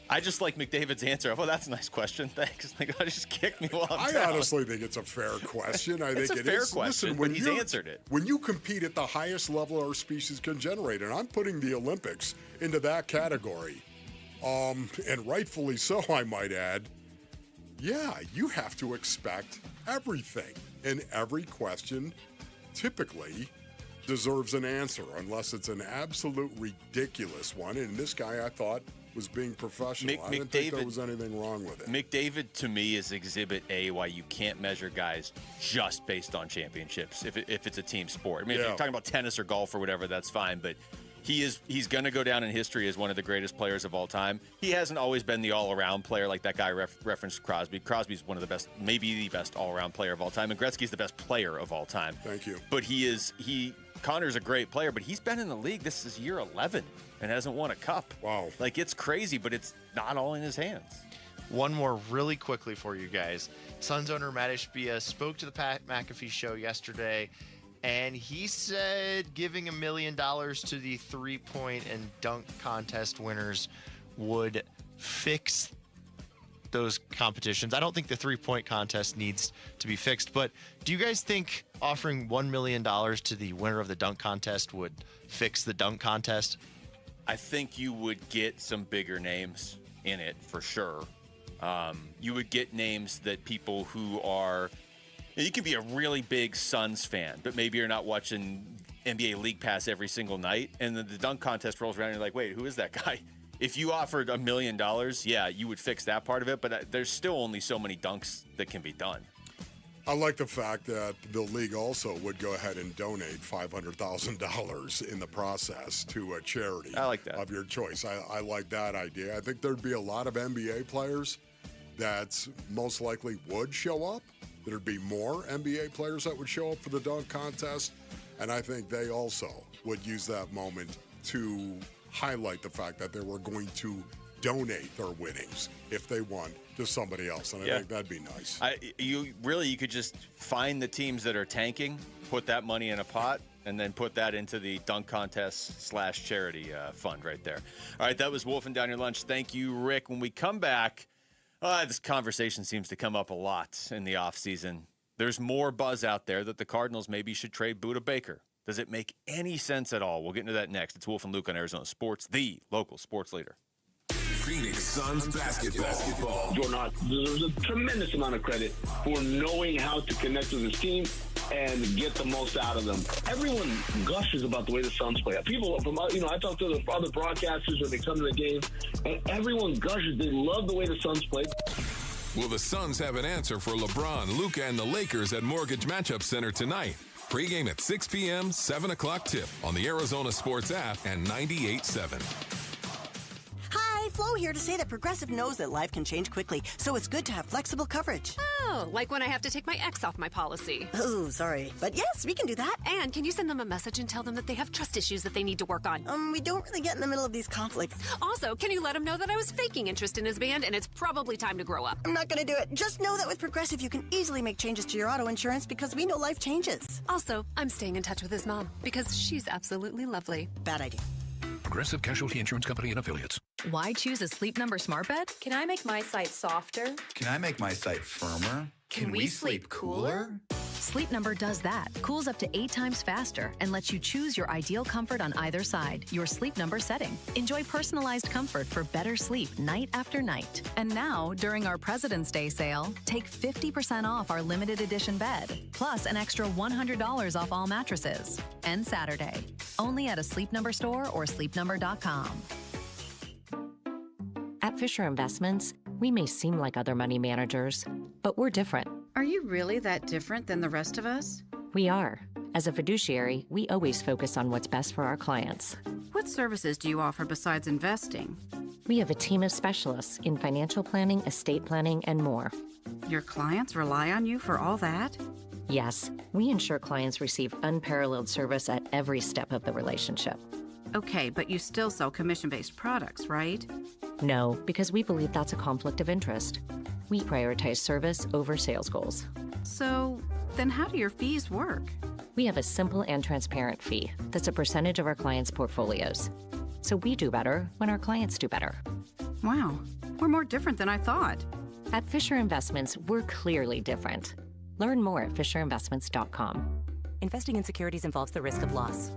I just like McDavid's answer. Oh, that's a nice question. Thanks. Like, I just kicked me while I'm down. I honestly think it's a fair question. I think it's a fair question. Listen, when he's answered it. When you compete at the highest level our species can generate, and I'm putting the Olympics into that category, and rightfully so, I might add. Yeah, you have to expect everything, and every question typically deserves an answer, unless it's an absolute ridiculous one. And this guy, I thought, was being professional. I didn't think there was anything wrong with it. McDavid, to me, is Exhibit A why you can't measure guys just based on championships if it's a team sport. I mean, if you're talking about tennis or golf or whatever, that's fine. But he's going to go down in history as one of the greatest players of all time. He hasn't always been the all-around player like that guy referenced Crosby. Crosby's one of the best, maybe the best all-around player of all time. And Gretzky's the best player of all time. Thank you. But Connor's a great player, but he's been in the league. This is year 11 and hasn't won a cup. Wow. Like, it's crazy, but it's not all in his hands. One more really quickly for you guys. Suns owner Matt Ishbia spoke to the Pat McAfee show yesterday, and he said giving $1 million to the three-point and dunk contest winners would fix those competitions. I don't think the three-point contest needs to be fixed, but do you guys think offering $1 million to the winner of the dunk contest would fix the dunk contest? I think you would get some bigger names in it for sure. You would get names that people who are... You can be a really big Suns fan, but maybe you're not watching NBA League Pass every single night, and then the dunk contest rolls around and you're like, wait, who is that guy? If you offered $1 million, yeah, you would fix that part of it, but there's still only so many dunks that can be done. I like the fact that the league also would go ahead and donate $500,000 in the process to a charity of your choice. I like that idea. I think there'd be a lot of NBA players that most likely would show up. There'd be more NBA players that would show up for the dunk contest, and I think they also would use that moment to highlight the fact that they were going to donate their winnings if they won to somebody else, and I think that'd be nice. You could just find the teams that are tanking, put that money in a pot, and then put that into the dunk contest / charity fund right there. All right, that was Wolfing Down Your Lunch. Thank you, Rick. When we come back, this conversation seems to come up a lot in the offseason. There's more buzz out there that the Cardinals maybe should trade Budda Baker. Does it make any sense at all? We'll get into that next. It's Wolf and Luke on Arizona Sports, the local sports leader. Phoenix Suns basketball. Jordan deserves a tremendous amount of credit for knowing how to connect with his team and get the most out of them. Everyone gushes about the way the Suns play. People from, I talk to the other broadcasters when they come to the game, and everyone gushes. They love the way the Suns play. Will the Suns have an answer for LeBron, Luka, and the Lakers at Mortgage Matchup Center tonight? Pre-game at 6 p.m., 7 o'clock tip on the Arizona Sports app and 98.7. Hi, Flo here to say that Progressive knows that life can change quickly, so it's good to have flexible coverage. Oh, like when I have to take my ex off my policy. Oh, sorry. But yes, we can do that. And can you send them a message and tell them that they have trust issues that they need to work on? We don't really get in the middle of these conflicts. Also, can you let him know that I was faking interest in his band and it's probably time to grow up? I'm not going to do it. Just know that with Progressive, you can easily make changes to your auto insurance because we know life changes. Also, I'm staying in touch with his mom because she's absolutely lovely. Bad idea. Progressive Casualty Insurance Company and Affiliates. Why choose a Sleep Number smart bed? Can I make my site softer? Can I make my site firmer? Can we sleep cooler? Sleep Number does that. Cools up to 8 times faster and lets you choose your ideal comfort on either side, your Sleep Number setting. Enjoy personalized comfort for better sleep night after night. And now, during our President's Day sale, take 50% off our limited edition bed, plus an extra $100 off all mattresses. And Saturday, only at a Sleep Number store or sleepnumber.com. At Fisher Investments, we may seem like other money managers, but we're different. Are you really that different than the rest of us? We are. As a fiduciary, we always focus on what's best for our clients. What services do you offer besides investing? We have a team of specialists in financial planning, estate planning, and more. Your clients rely on you for all that? Yes, we ensure clients receive unparalleled service at every step of the relationship. Okay, but you still sell commission-based products, right? No, because we believe that's a conflict of interest. We prioritize service over sales goals. So, then how do your fees work? We have a simple and transparent fee that's a percentage of our clients' portfolios. So we do better when our clients do better. Wow, we're more different than I thought. At Fisher Investments, we're clearly different. Learn more at fisherinvestments.com. Investing in securities involves the risk of loss.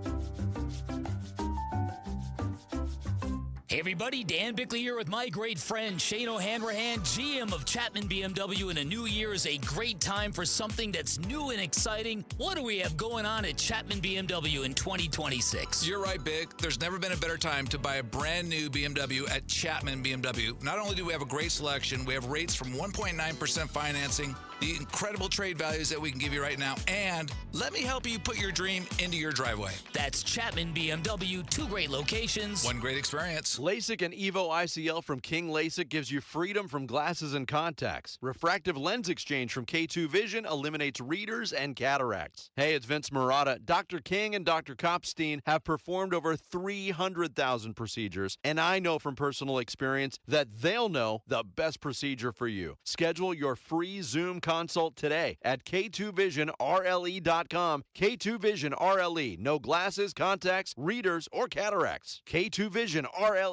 Hey everybody, Dan Bickley here with my great friend Shane O'Hanrahan, GM of Chapman BMW, and a new year is a great time for something that's new and exciting. What do we have going on at Chapman BMW in 2026? You're right, Bick. There's never been a better time to buy a brand new BMW at Chapman BMW. Not only do we have a great selection, we have rates from 1.9% financing, the incredible trade values that we can give you right now, and let me help you put your dream into your driveway. That's Chapman BMW, 2 great locations, 1 great experience. LASIK and EVO ICL from King LASIK gives you freedom from glasses and contacts. Refractive lens exchange from K2 Vision eliminates readers and cataracts. Hey, it's Vince Murata. Dr. King and Dr. Kopstein have performed over 300,000 procedures, and I know from personal experience that they'll know the best procedure for you. Schedule your free Zoom consult today at K2VisionRLE.com. K2 Vision RLE. No glasses, contacts, readers, or cataracts. K2VisionRLE.com.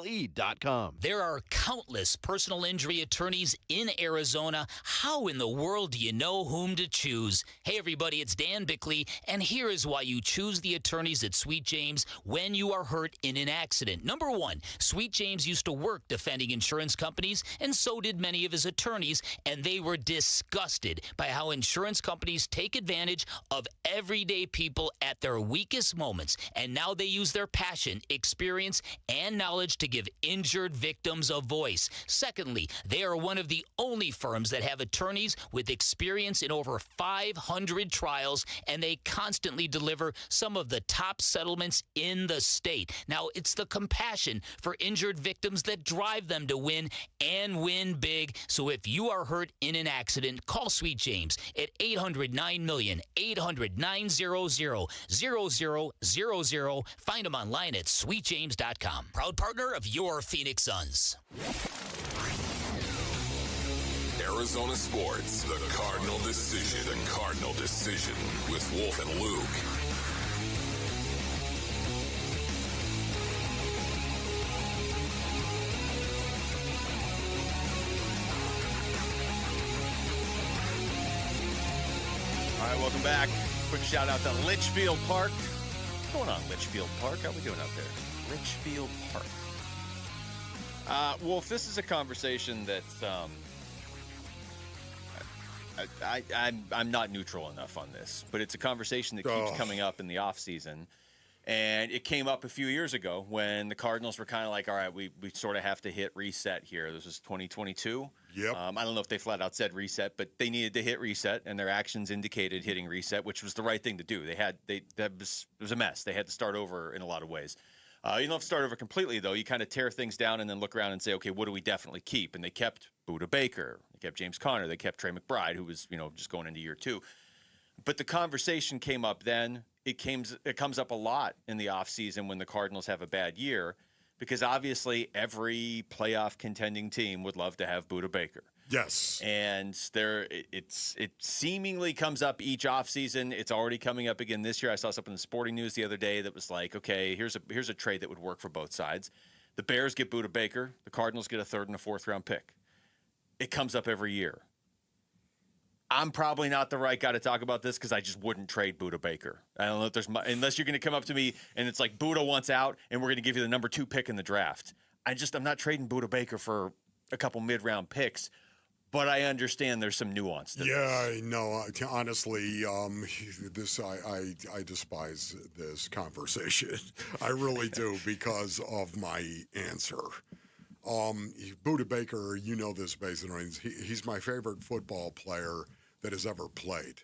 There are countless personal injury attorneys in Arizona. How in the world do you know whom to choose? Hey everybody, it's Dan Bickley, and here is why you choose the attorneys at Sweet James when you are hurt in an accident. Number 1, Sweet James used to work defending insurance companies, and so did many of his attorneys, and they were disgusted by how insurance companies take advantage of everyday people at their weakest moments, and now they use their passion, experience, and knowledge to give injured victims a voice. Secondly, they are one of the only firms that have attorneys with experience in over 500 trials, and they constantly deliver some of the top settlements in the state. Now, it's the compassion for injured victims that drive them to win and win big. So if you are hurt in an accident, call Call Sweet James at 800-9-million, 800-900-0000. Find him online at sweetjames.com. Proud partner of your Phoenix Suns. Arizona Sports, the Cardinal Decision and Cardinal Decision with Wolf and Luke. All right, welcome back. Quick shout out to Litchfield Park. What's going on, Litchfield Park? How are we doing out there? Litchfield Park. Wolf, this is a conversation that's I'm not neutral enough on this, but it's a conversation that keeps coming up in the offseason. And it came up a few years ago when the Cardinals were kind of like, all right, we sort of have to hit reset here. This was 2022. Yep. I don't know if they flat out said reset, but they needed to hit reset, and their actions indicated hitting reset, which was the right thing to do. It was a mess. They had to start over in a lot of ways. You don't have to start over completely, though. You kind of tear things down and then look around and say, okay, what do we definitely keep? And they kept Buda Baker. They kept James Conner. They kept Trey McBride, who was, just going into year 2. But the conversation came up then. It comes up a lot in the offseason when the Cardinals have a bad year, because obviously every playoff contending team would love to have Buda Baker. Yes. And it seemingly comes up each offseason. It's already coming up again this year. I saw something in the Sporting News the other day that was like, okay, here's a trade that would work for both sides. The Bears get Buda Baker. The Cardinals get a 3rd and a 4th round pick. It comes up every year. I'm probably not the right guy to talk about this because I just wouldn't trade Buda Baker. I don't know if unless you're going to come up to me and it's like Buda wants out and we're going to give you the number 2 pick in the draft. I'm not trading Buda Baker for a couple mid-round picks, but I understand there's some nuance to this. Yeah, no, honestly, this I despise this conversation. I really do because of my answer. Buda Baker, you know this, Basin. He's my favorite football player that has ever played.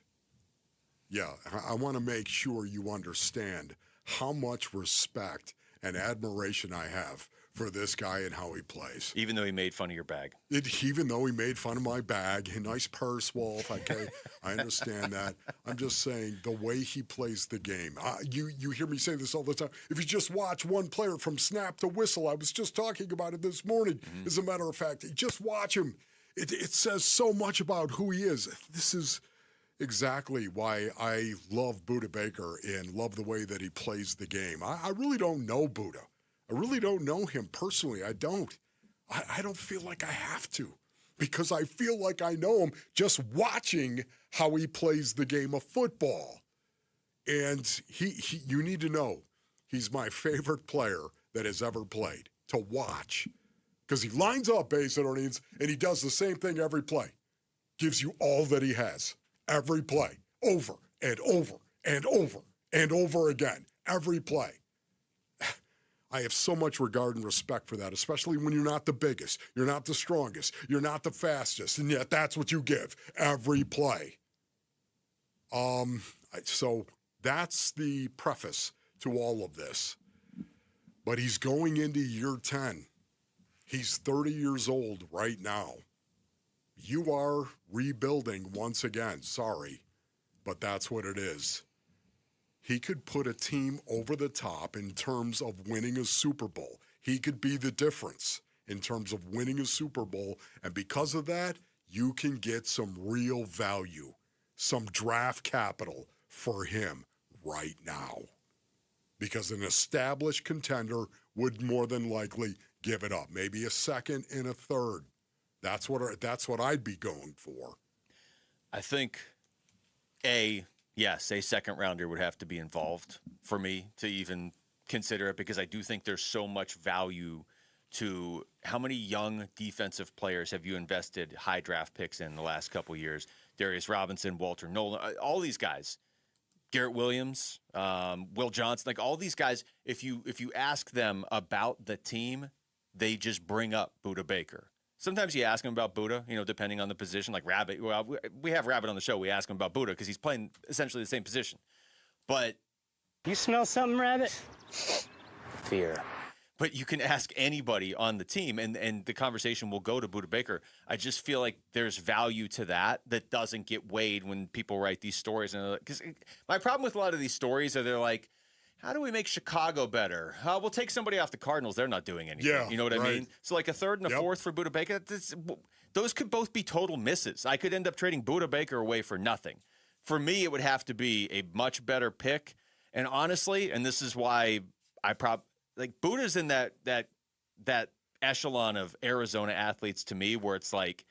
Yeah, I want to make sure you understand how much respect and admiration I have for this guy and how he plays. Even though he made fun of your bag. Even though he made fun of my bag. Nice purse, Wolf. Okay, I understand that. I'm just saying the way he plays the game. You hear me say this all the time. If you just watch one player from snap to whistle, I was just talking about it this morning. Mm-hmm. As a matter of fact, just watch him. It says so much about who he is. This is exactly why I love Buda Baker and love the way that he plays the game. I really don't know Buda. I really don't know him personally. I don't. I don't feel like I have to because I feel like I know him just watching how he plays the game of football. And you need to know he's my favorite player that has ever played to watch because he lines up base and he does the same thing every play. Gives you all that he has every play over and over and over and over again, every play. I have so much regard and respect for that, especially when you're not the biggest, you're not the strongest, you're not the fastest, and yet that's what you give every play. So that's the preface to all of this. But he's going into year 10. He's 30 years old right now. You are rebuilding once again. Sorry, but that's what it is. He could put a team over the top in terms of winning a Super Bowl. He could be the difference in terms of winning a Super Bowl. And because of that, you can get some real value, some draft capital for him right now. Because an established contender would more than likely give it up. Maybe a 2nd and a 3rd. That's what I'd be going for. I think, yes, a 2nd rounder would have to be involved for me to even consider it because I do think there's so much value to how many young defensive players have you invested high draft picks in the last couple of years? Darius Robinson, Walter Nolan, all these guys, Garrett Williams, Will Johnson, like all these guys, if you ask them about the team, they just bring up Buda Baker. Sometimes you ask him about Buda, depending on the position, like Rabbit. Well, we have Rabbit on the show. We ask him about Buda because he's playing essentially the same position. But you smell something, Rabbit? Fear. But you can ask anybody on the team, and the conversation will go to Budda Baker. I just feel like there's value to that doesn't get weighed when people write these stories. Because my problem with a lot of these stories are they're like, how do we make Chicago better? We'll take somebody off the Cardinals. They're not doing anything. Yeah, you know what I mean? So like a third and a fourth for Budda Baker, those could both be total misses. I could end up trading Budda Baker away for nothing. For me, it would have to be a much better pick. And honestly, and this is why Budda's in that echelon of Arizona athletes to me, where it's like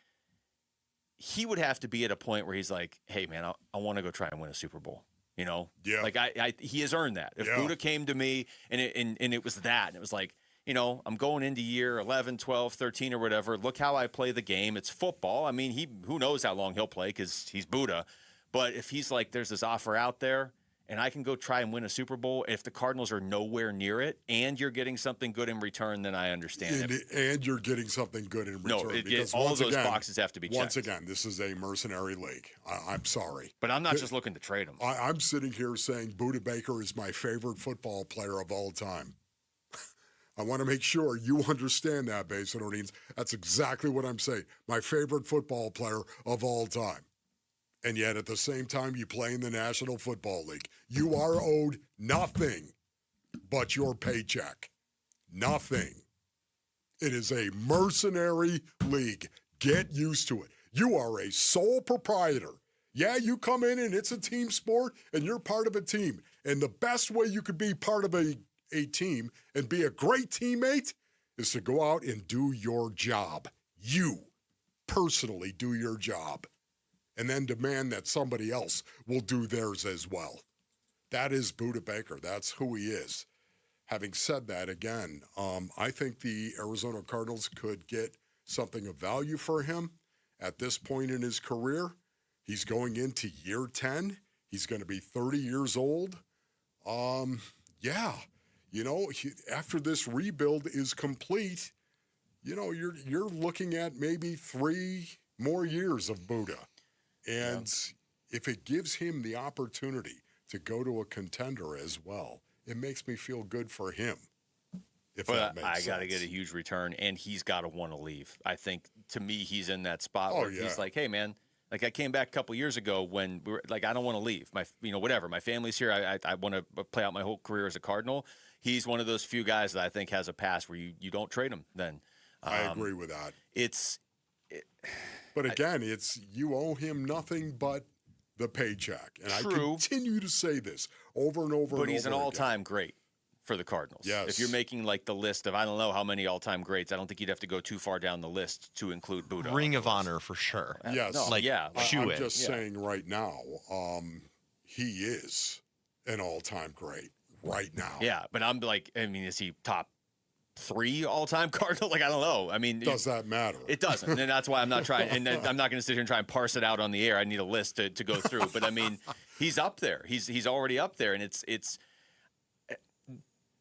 he would have to be at a point where he's like, hey man, I want to go try and win a Super Bowl. You know, like he has earned that. If Budda came to me and it was that, and it was like, you know, I'm going into year 11, 12, 13 or whatever. Look how I play the game. It's football. I mean, who knows how long he'll play because he's Budda. But if he's like, there's this offer out there, and I can go try and win a Super Bowl, if the Cardinals are nowhere near it, and you're getting something good in return, then I understand it. And you're getting something good in return. No, all of those boxes have to be checked. Once again, this is a mercenary league. I'm sorry. But I'm not just looking to trade him. I'm sitting here saying Budda Baker is my favorite football player of all time. I want to make sure you understand that, Basin Orleans. That's exactly what I'm saying. My favorite football player of all time. And yet, at the same time, you play in the National Football League. You are owed nothing but your paycheck. Nothing. It is a mercenary league. Get used to it. You are a sole proprietor. Yeah, you come in and it's a team sport and you're part of a team. And the best way you could be part of a team and be a great teammate is to go out and do your job. You personally do your job. And then demand that somebody else will do theirs as well. That is Budda Baker. That's who he is. Having said that, again, I think the Arizona Cardinals could get something of value for him at this point in his career. He's going into year 10. He's going to be 30 years old. After this rebuild is complete, you're looking at maybe 3 more years of Budda. And if it gives him the opportunity to go to a contender as well, it makes me feel good for him. That makes sense. I got to get a huge return, and he's got to want to leave. I think, to me, he's in that spot where he's like, hey, man, like I came back a couple years ago when we were like, I don't want to leave. My family's here. I want to play out my whole career as a Cardinal. He's one of those few guys that I think has a past where you don't trade him then. I agree with that. But again, you owe him nothing but the paycheck. And True. I continue to say this over and over and over again. But he's an all-time great for the Cardinals. Yes. If you're making like the list of I don't know how many all-time greats, I don't think you'd have to go too far down the list to include Budda. Ring of Honor for sure. Yes. I'm just saying right now, he is an all-time great right now. Yeah, but I'm like, is he top 3 all-time Cardinal? Like, I don't know. Does that matter? It doesn't, and that's why I'm not trying. And I'm not going to sit here and try and parse it out on the air. I need a list to go through. But he's up there. He's already up there, and it's.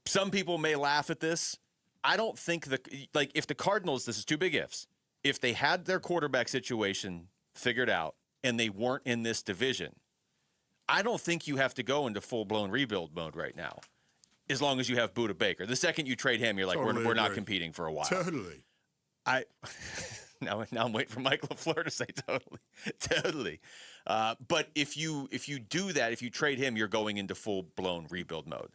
Some people may laugh at this. I don't think if the Cardinals. This is 2 big ifs. If they had their quarterback situation figured out and they weren't in this division, I don't think you have to go into full-blown rebuild mode right now. As long as you have Budda Baker. The second you trade him, you're like, we're not competing for a while. Totally. Now I'm waiting for Mike LaFleur to say totally. But if you do that, if you trade him, you're going into full-blown rebuild mode.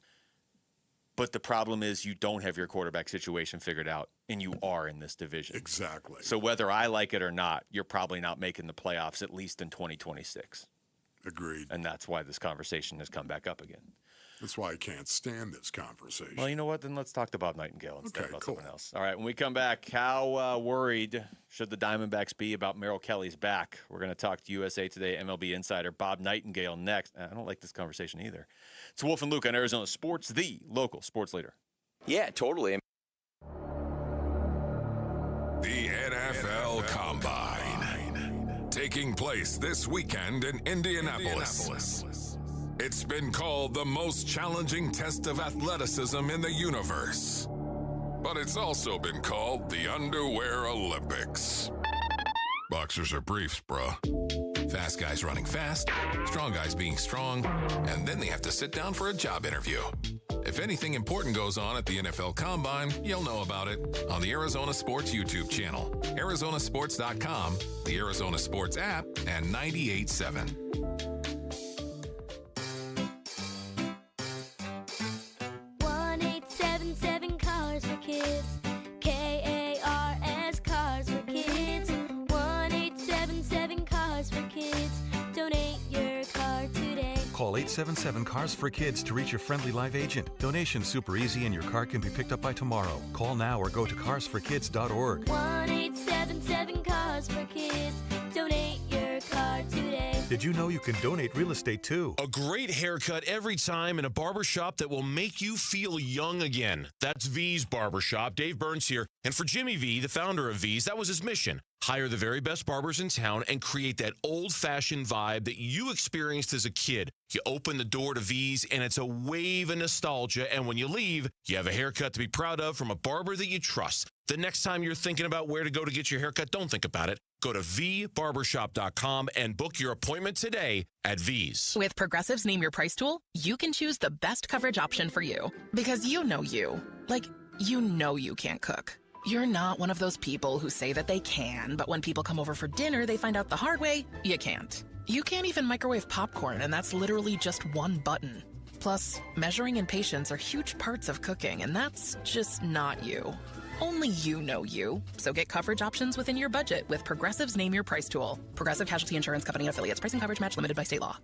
But the problem is you don't have your quarterback situation figured out, and you are in this division. Exactly. So whether I like it or not, you're probably not making the playoffs at least in 2026. Agreed. And that's why this conversation has come back up again. That's why I can't stand this conversation. Well, you know what? Then let's talk to Bob Nightingale instead about something else. All right, when we come back, how worried should the Diamondbacks be about Merrill Kelly's back? We're going to talk to USA Today MLB insider Bob Nightingale next. I don't like this conversation either. It's Wolf and Luke on Arizona Sports, the local sports leader. Yeah, totally. The NFL Combine, taking place this weekend in Indianapolis. It's been called the most challenging test of athleticism in the universe. But it's also been called the Underwear Olympics. Boxers are briefs, bro. Fast guys running fast, strong guys being strong, and then they have to sit down for a job interview. If anything important goes on at the NFL Combine, you'll know about it on the Arizona Sports YouTube channel, arizonasports.com, the Arizona Sports app, and 98.7. Cars for Kids. K-A-R-S, Cars for Kids. 1-877 Cars for Kids. Donate your car today. Call 877-CARS-FOR-KIDS to reach your friendly live agent. Donation's super easy and your car can be picked up by tomorrow. Call now or go to carsforkids.org. 1-877 Cars for Kids. Donate your car today. Did you know you can donate real estate too? A great haircut every time in a barbershop that will make you feel young again. That's V's Barbershop. Dave Burns here. And for Jimmy V, the founder of V's, that was his mission. Hire the very best barbers in town and create that old-fashioned vibe that you experienced as a kid. You open the door to V's, and it's a wave of nostalgia. And when you leave, you have a haircut to be proud of from a barber that you trust. The next time you're thinking about where to go to get your haircut, don't think about it. Go to vbarbershop.com and book your appointment today at V's. With Progressive's Name Your Price tool, you can choose the best coverage option for you. Because you know you. Like, you know you can't cook. You're not one of those people who say that they can, but when people come over for dinner, they find out the hard way, you can't. You can't even microwave popcorn, and that's literally just one button. Plus, measuring and patience are huge parts of cooking, and that's just not you. Only you know you. So get coverage options within your budget with Progressive's Name Your Price tool. Progressive Casualty Insurance Company and affiliates. Price and coverage match limited by state law.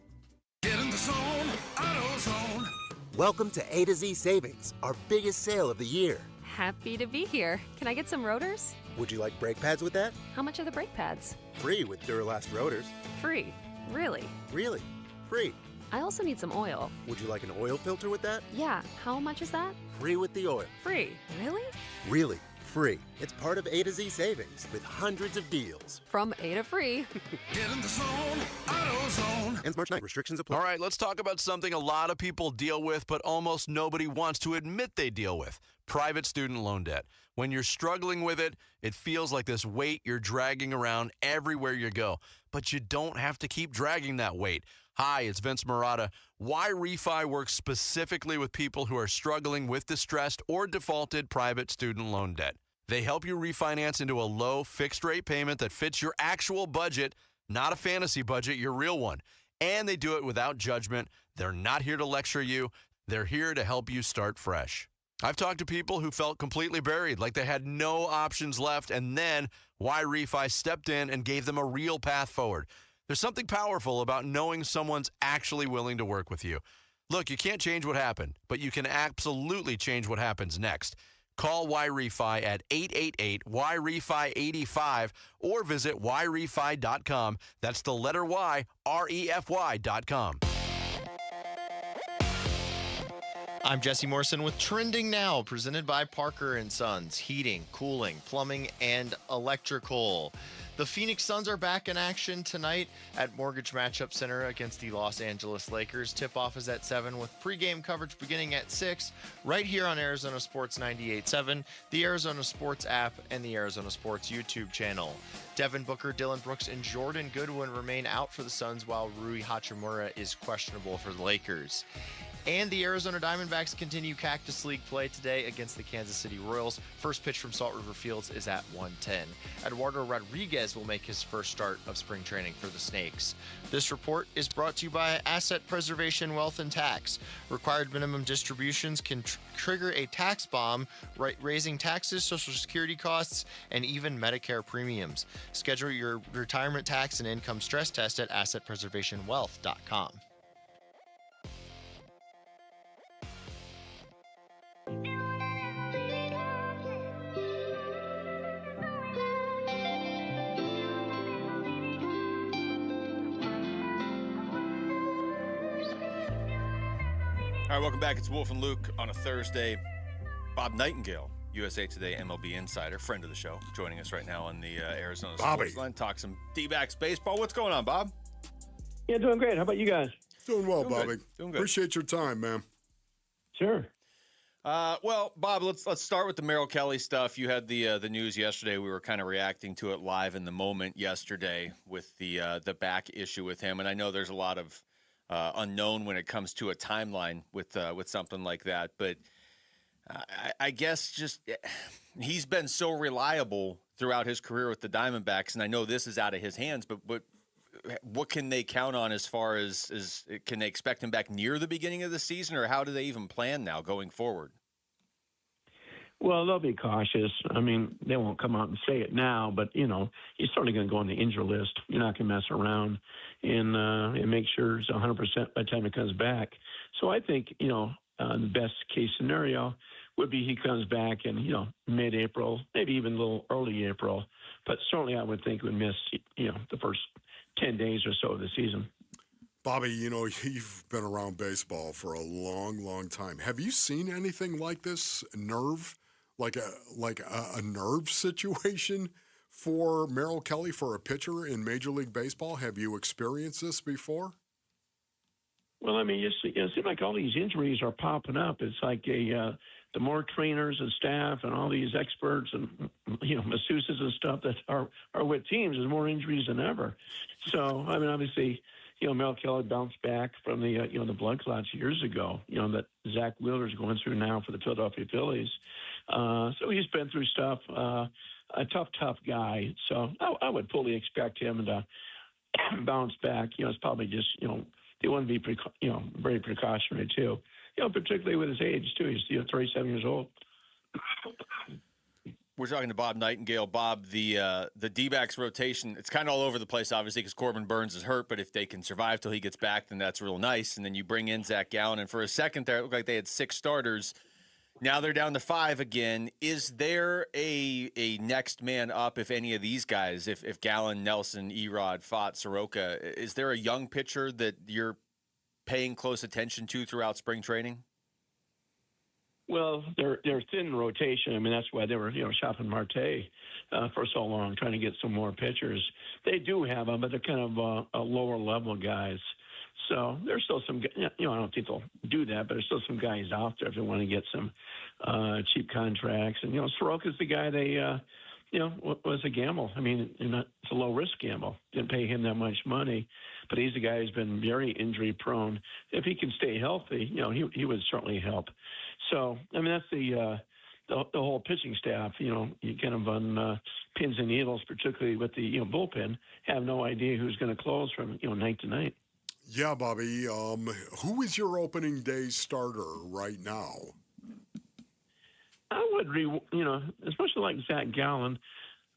Get in the zone, AutoZone. Welcome to A to Z Savings, our biggest sale of the year. Happy to be here. Can I get some rotors? Would you like brake pads with that? How much are the brake pads? Free with Duralast rotors. Free. Really? Really? Free. I also need some oil. Would you like an oil filter with that? Yeah. How much is that? Free with the oil. Free. Really? Really. Free. It's part of A to Z Savings with hundreds of deals. From A to free. Get in the zone, AutoZone. Ends March 9th. Restrictions apply. All right, let's talk about something a lot of people deal with, but almost nobody wants to admit they deal with. Private student loan debt. When you're struggling with it, it feels like this weight you're dragging around everywhere you go. But you don't have to keep dragging that weight. Hi, it's Vince Marotta. Why Refi works specifically with people who are struggling with distressed or defaulted private student loan debt. They help you refinance into a low fixed-rate payment that fits your actual budget, not a fantasy budget, your real one. And they do it without judgment. They're not here to lecture you. They're here to help you start fresh. I've talked to people who felt completely buried, like they had no options left, and then Why Refi stepped in and gave them a real path forward. There's something powerful about knowing someone's actually willing to work with you. Look, you can't change what happened, but you can absolutely change what happens next. Call YRefi at 888-YRefi-85 or visit YRefi.com. That's the letter Y, REFY.com. I'm Jesse Morrison with Trending Now, presented by Parker & Sons, heating, cooling, plumbing, and electrical. The Phoenix Suns are back in action tonight at Mortgage Matchup Center against the Los Angeles Lakers. Tip-off is at 7 with pregame coverage beginning at 6 right here on Arizona Sports 98.7, the Arizona Sports app, and the Arizona Sports YouTube channel. Devin Booker, Dylan Brooks, and Jordan Goodwin remain out for the Suns while Rui Hachimura is questionable for the Lakers. And the Arizona Diamondbacks continue Cactus League play today against the Kansas City Royals. First pitch from Salt River Fields is at 1:10. Eduardo Rodriguez will make his first start of spring training for the Snakes. This report is brought to you by Asset Preservation Wealth and Tax. Required minimum distributions can trigger a tax bomb, raising taxes, Social Security costs, and even Medicare premiums. Schedule your retirement tax and income stress test at assetpreservationwealth.com. All right, welcome back. It's Wolf and Luke on a Thursday. Bob Nightingale, USA Today MLB insider, friend of the show, joining us right now on the Arizona Sports Line. Talk some D-backs baseball. What's going on, Bob? Yeah, doing great. How about you guys? Doing well, Bobby. Doing good. Appreciate your time, man. Sure. Well, Bob, let's start with the Merrill Kelly stuff. You had the news yesterday. We were kind of reacting to it live in the moment yesterday with the back issue with him, and I know there's a lot of unknown when it comes to a timeline with something like that. But I guess just he's been so reliable throughout his career with the Diamondbacks, and I know this is out of his hands, but what can they count on as far as can they expect him back near the beginning of the season, or how do they even plan now going forward? Well, they'll be cautious. I mean, they won't come out and say it now, but, he's certainly going to go on the injury list. You're not going to mess around and make sure it's 100% by the time he comes back. So I think, the best case scenario would be he comes back in, mid-April, maybe even a little early April. But certainly I would think we would miss, the first 10 days or so of the season. Bobby, you've been around baseball for a long, long time. Have you seen anything like this nerve? Like a nerve situation for Merrill Kelly for a pitcher in Major League Baseball? Have you experienced this before? Well, I mean, it seems like all these injuries are popping up. It's like the more trainers and staff and all these experts and masseuses and stuff that are with teams, there's more injuries than ever. So, I mean, obviously, Merrill Kelly bounced back from the the blood clots years ago. That Zach Wheeler's going through now for the Philadelphia Phillies. So he's been through stuff. A tough guy. So I would fully expect him to bounce back. It's probably just they want to be very precautionary too. Particularly with his age too. He's 37 years old. We're talking to Bob Nightingale. Bob, the D-backs rotation, it's kind of all over the place, obviously, because Corbin Burns is hurt, but if they can survive till he gets back, then that's real nice. And then you bring in Zach Gallen, and for a second there, it looked like they had 6 starters. Now they're down to 5 again. Is there a next man up if any of these guys, if Gallen, Nelson, Erod, Fott, Soroka, is there a young pitcher that you're paying close attention to throughout spring training? Well, they're thin rotation. I mean, that's why they were shopping Marte for so long, trying to get some more pitchers. They do have them, but they're kind of lower level guys. So there's still some, I don't think they'll do that, but there's still some guys out there if they want to get some cheap contracts. And Soroka's the guy they, was a gamble. I mean, it's a low risk gamble. Didn't pay him that much money, but he's the guy who's been very injury prone. If he can stay healthy, he would certainly help. So, I mean, that's the whole pitching staff, you kind of on pins and needles, particularly with the bullpen, have no idea who's going to close from night to night. Yeah, Bobby. Who is your opening day starter right now? I would, especially like Zach Gallen,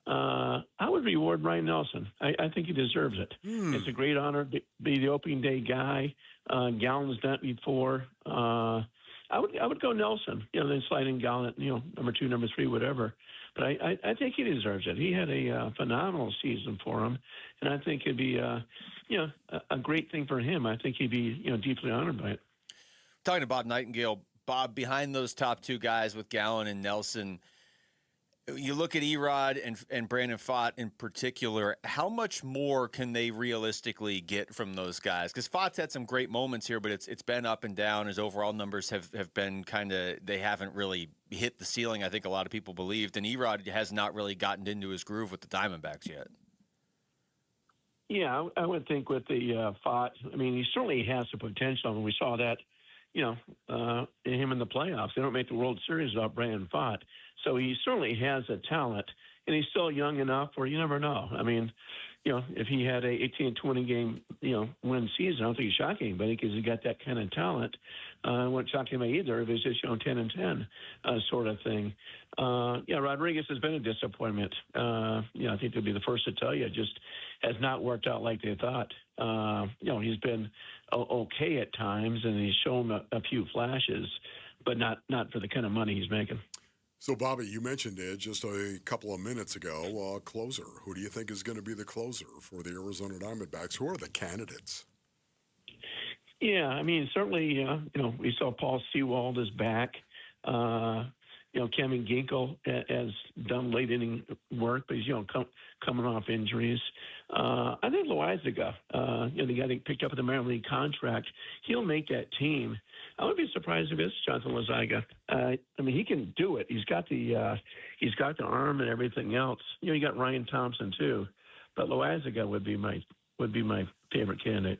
I would reward Ryan Nelson. I think he deserves it. It's a great honor to be the opening day guy. Gallen's done it before. I would go Nelson, then slide in Gallen, number 2, number 3, whatever. But I think he deserves it. He had a phenomenal season for him, and I think it'd be, a great thing for him. I think he'd be, deeply honored by it. Talking to Bob Nightingale, Bob, behind those top 2 guys with Gallen and Nelson, you look at Erod and Brandon Fott in particular, how much more can they realistically get from those guys? Because Fott's had some great moments here, but it's been up and down. His overall numbers have been they haven't really hit the ceiling, I think a lot of people believed. And Erod has not really gotten into his groove with the Diamondbacks yet. Yeah, I would think with the Fott, I mean, he certainly has the potential, and we saw that, him in the playoffs. They don't make the World Series without Brandon Fott. So he certainly has a talent, and he's still young enough where you never know. I mean, if he had a 18-20 game, win season, I don't think he'd shock anybody because he got that kind of talent. Wouldn't shock him either if it's just 10-10 sort of thing. Rodriguez has been a disappointment. I think they'll be the first to tell you. It just has not worked out like they thought. He's been okay at times, and he's shown a few flashes, but not for the kind of money he's making. So, Bobby, you mentioned it just a couple of minutes ago, closer. Who do you think is going to be the closer for the Arizona Diamondbacks? Who are the candidates? Yeah, I mean, certainly, we saw Paul Sewald is back. Kevin Ginkel has done late inning work, but he's, coming off injuries. I think Loizaga, the guy that picked up the Maryland League contract, he'll make that team. I would be surprised if it's Jonathan Loizaga. I mean, he can do it. He's got the arm and everything else. You got Ryan Thompson too, but Loizaga would be my favorite candidate.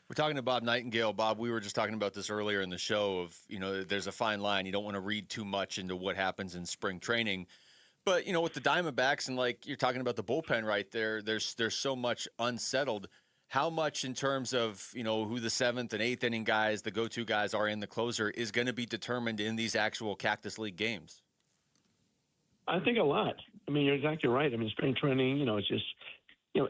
We're talking to Bob Nightingale. Bob, we were just talking about this earlier in the show of, there's a fine line. You don't want to read too much into what happens in spring training. But, with the Diamondbacks and like you're talking about the bullpen right there, there's so much unsettled. How much in terms of, who the 7th and 8th inning guys, the go-to guys are in the closer is going to be determined in these actual Cactus League games? I think a lot. I mean, you're exactly right. I mean, spring training, it's just,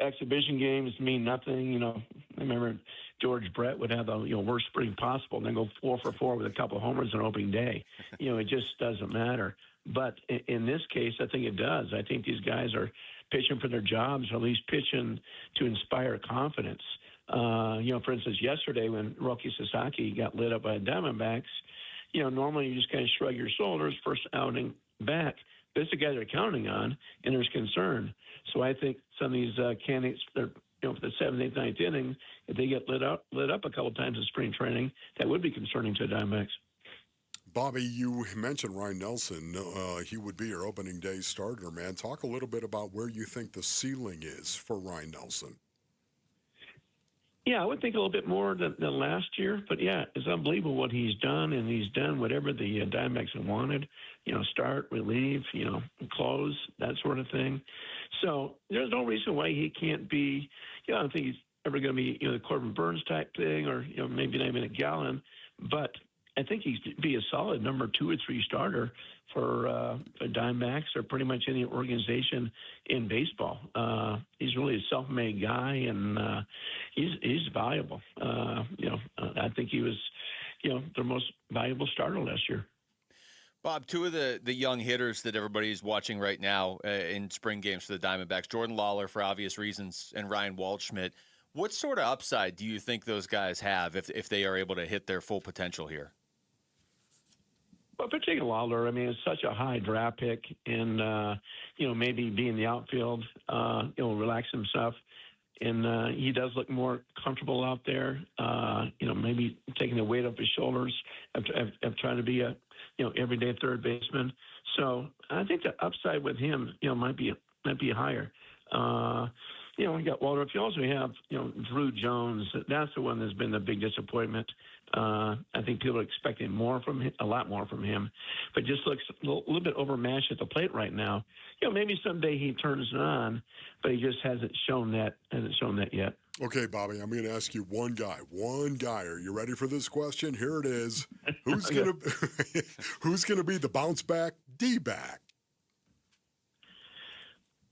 exhibition games mean nothing. I remember George Brett would have the worst spring possible and then go 4 for 4 with a couple of homers on opening day. It just doesn't matter. But in this case, I think it does. I think these guys are pitching for their jobs, or at least pitching to inspire confidence. For instance, yesterday when Roki Sasaki got lit up by the Diamondbacks, normally you just kind of shrug your shoulders first outing back. But it's the guy they're counting on, and there's concern. So I think some of these candidates, for the 7th, 8th, 9th inning, if they get lit up a couple times in spring training, that would be concerning to the Diamondbacks. Bobby, you mentioned Ryan Nelson. He would be your opening day starter, man. Talk a little bit about where you think the ceiling is for Ryan Nelson. Yeah, I would think a little bit more than last year. But, yeah, it's unbelievable what he's done, and he's done whatever the Diamondbacks have wanted, start, relieve, close, that sort of thing. So there's no reason why he can't be, I don't think he's ever going to be, the Corbin Burns type thing, or, maybe not even a Gallen. But I think he'd be a solid number 2 or 3 starter for Diamondbacks or pretty much any organization in baseball. He's really a self-made guy, and he's valuable. I think he was, the most valuable starter last year. Bob, 2 of the young hitters that everybody's watching right now in spring games for the Diamondbacks, Jordan Lawler for obvious reasons, and Ryan Waldschmidt. What sort of upside do you think those guys have if they are able to hit their full potential here? Well, particularly Lawler, I mean, it's such a high draft pick, and maybe be in the outfield, relax himself, and he does look more comfortable out there. Maybe taking the weight off his shoulders of trying to be a everyday third baseman. So I think the upside with him, might be higher. We got Walter. If you also have, Drew Jones, that's the one that's been the big disappointment. I think people are expecting more from him, a lot more from him, but just looks a little bit overmatched at the plate right now. Maybe someday he turns it on, but he just hasn't shown that yet. Okay, Bobby, I'm going to ask you one guy. Are you ready for this question? Here it is. Who's going to be the bounce back D-back?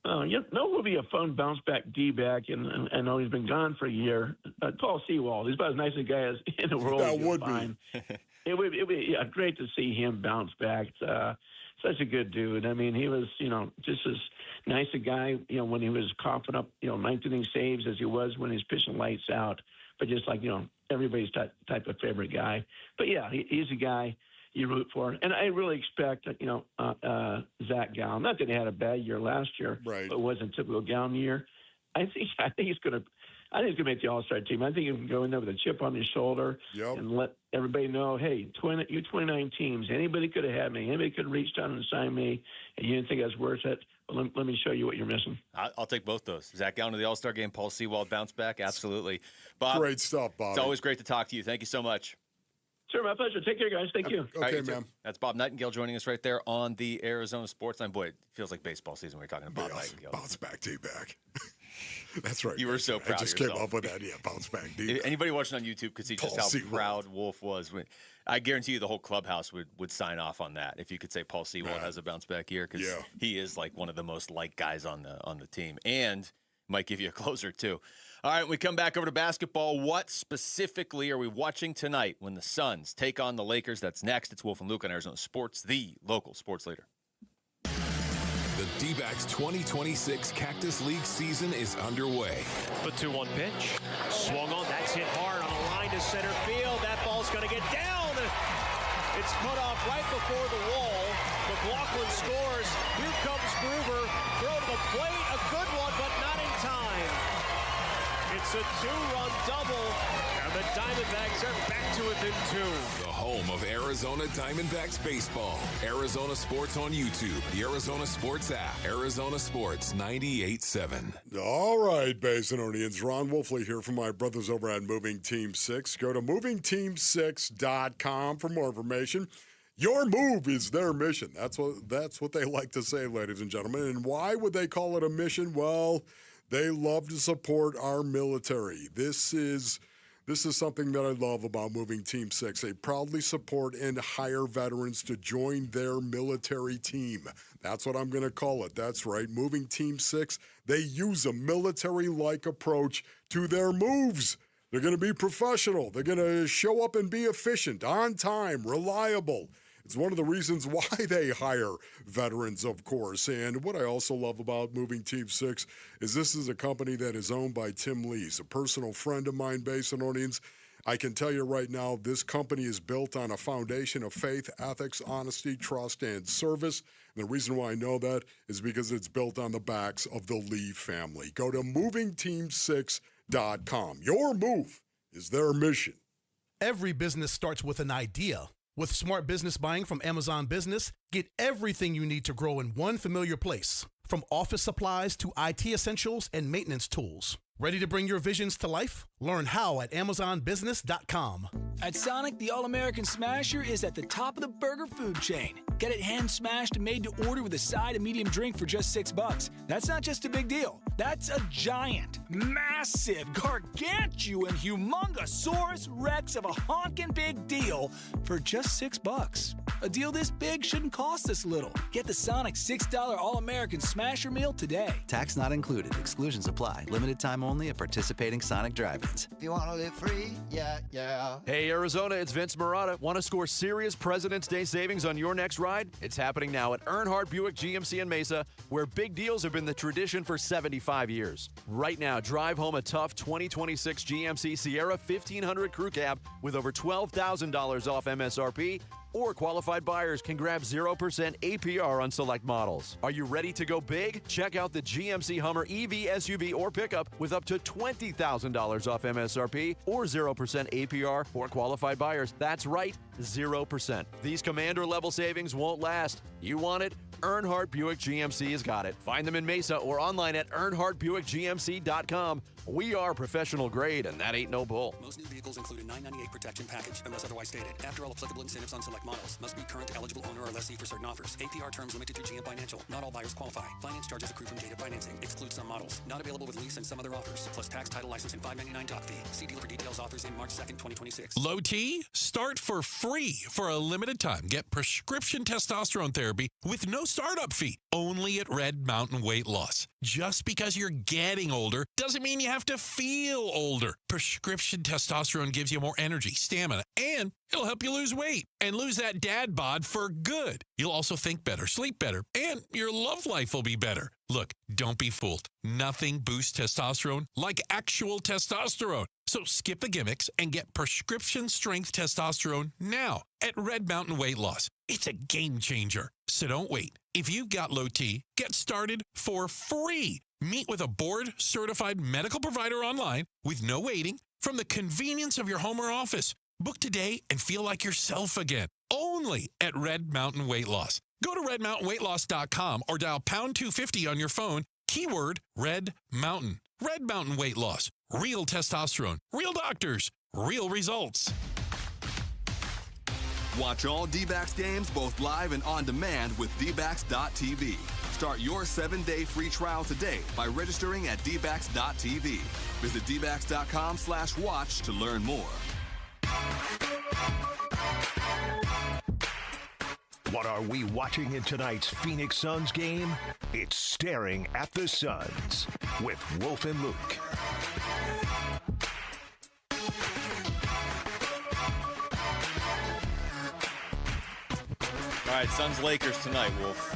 Will be a fun bounce back D-back, and I know he's been gone for a year. Paul Sewald, he's about as nice a guy as in the world. That would be. It would be great to see him bounce back. Such a good dude. I mean, he was, just as nice a guy, when he was coughing up, 9th inning saves as he was when he was pitching lights out. But just like, everybody's type of favorite guy. But yeah, he's a guy you root for. And I really expect, Zach Gallen, not that he had a bad year last year, right, but it wasn't a typical Gallen year. I think he's going to make the All-Star team. I think he can go in there with a chip on his shoulder and let everybody know, hey, you 29 teams, anybody could have had me. Anybody could have reached out and signed me, and you didn't think I was worth it. Well, let me show you what you're missing. I'll take both those. Zach Gallen to the All-Star game, Paul Sewald bounce back, absolutely. Bob, great stuff, Bob. It's always great to talk to you. Thank you so much. Sure, my pleasure. Take care, guys. Thank you. Okay, man. That's Bob Nightingale joining us right there on the Arizona Sports Line. Boy, it feels like baseball season when you're talking about Bob Nightingale. Bounce back, D-back. That's right. You were so proud I just of yourself. came up with that. Yeah, bounce back, D-back. Anybody watching on YouTube could see just how proud Wolf was. I guarantee you the whole clubhouse would sign off on that if you could say Paul Sewald has a bounce back year, because he is like one of the most liked guys on the team, and might give you a closer too. All right, when we come back over to basketball, what specifically are we watching tonight when the Suns take on the Lakers? That's next. It's Wolf and Luke on Arizona Sports, the local sports leader. The D-backs 2026 Cactus League season is underway. The 2-1 pitch. Swung on. That's hit hard on a line to center field. That ball's going to get down. It's cut off right before the wall. McLaughlin scores. Here comes Gruber. Throw to the plate. A good one, but not in time. It's a two-run double, and the Diamondbacks are back to within 2. The home of Arizona Diamondbacks baseball. Arizona Sports on YouTube, the Arizona Sports app, Arizona Sports 98.7. All right, Basinonians. Ron Wolfley here from my brothers over at Moving Team 6. Go to movingteam6.com for more information. Your move is their mission. That's what they like to say, ladies and gentlemen. And why would they call it a mission? Well, they love to support our military. This is something that I love about Moving Team 6. They proudly support and hire veterans to join their military team. That's what I'm going to call it. That's right. Moving Team 6, they use a military-like approach to their moves. They're going to be professional. They're going to show up and be efficient, on time, reliable. It's one of the reasons why they hire veterans, of course. And what I also love about Moving Team 6 is this is a company that is owned by Tim Lees, a personal friend of mine, Basinonians. I can tell you right now, this company is built on a foundation of faith, ethics, honesty, trust, and service. And the reason why I know that is because it's built on the backs of the Lee family. Go to movingteam6.com. Your move is their mission. Every business starts with an idea. With smart business buying from Amazon Business, get everything you need to grow in one familiar place. From office supplies to IT essentials and maintenance tools. Ready to bring your visions to life? Learn how at AmazonBusiness.com. At Sonic, the All-American Smasher is at the top of the burger food chain. Get it hand-smashed and made to order with a side and medium drink for just $6. That's not just a big deal. That's a giant, massive, gargantuan, humongosaurus rex of a honkin' big deal for just $6. A deal this big shouldn't cost this little. Get the Sonic $6 All-American Smasher meal today. Tax not included. Exclusions apply. Limited time only at participating Sonic drive-ins. If you want to live free, yeah. Hey, Arizona, it's Vince Marotta. Want to score serious President's Day savings on your next ride? It's happening now at Earnhardt Buick GMC in Mesa, where big deals have been the tradition for 75 years. Right now, drive home a tough 2026 GMC Sierra 1500 Crew Cab with over $12,000 off MSRP, or qualified buyers can grab 0% APR on select models. Are you ready to go big? Check out the GMC Hummer EV, SUV, or pickup with up to $20,000 off MSRP or 0% APR for qualified buyers. That's right, 0%. These commander-level savings won't last. You want it? Earnhardt Buick GMC has got it. Find them in Mesa or online at EarnhardtBuickGMC.com. We are professional grade, and that ain't no bull. Most new vehicles include a $998 protection package, unless otherwise stated. After all applicable incentives on select models, must be current eligible owner or lessee for certain offers. APR terms limited through GM Financial. Not all buyers qualify. Finance charges accrue from date of financing. Exclude some models. Not available with lease and some other offers. Plus tax, title, license, and $599 top fee. See dealer for details. Offers in March 2nd, 2026. Low T? Start for free for a limited time. Get prescription testosterone therapy with no startup fee. Only at Red Mountain Weight Loss. Just because you're getting older doesn't mean you have to feel older. Prescription testosterone gives you more energy, stamina, and it'll help you lose weight and lose that dad bod for good. You'll also think better, sleep better, and your love life will be better. Look, don't be fooled. Nothing boosts testosterone like actual testosterone. So skip the gimmicks and get prescription strength testosterone now at Red Mountain Weight Loss. It's a game changer. So don't wait. If you've got low T, get started for free. Meet with a board-certified medical provider online with no waiting from the convenience of your home or office. Book today and feel like yourself again. Only at Red Mountain Weight Loss. Go to redmountainweightloss.com or dial pound 250 on your phone. Keyword Red Mountain. Red Mountain Weight Loss. Real testosterone. Real doctors. Real results. Watch all D-backs games both live and on demand with dbacks.tv. Start your 7-day free trial today by registering at dbacks.tv. Visit dbacks.com/watch to learn more. What are we watching in tonight's Phoenix Suns game? It's Staring at the Suns with Wolf and Luke. All right, Suns-Lakers tonight, Wolf.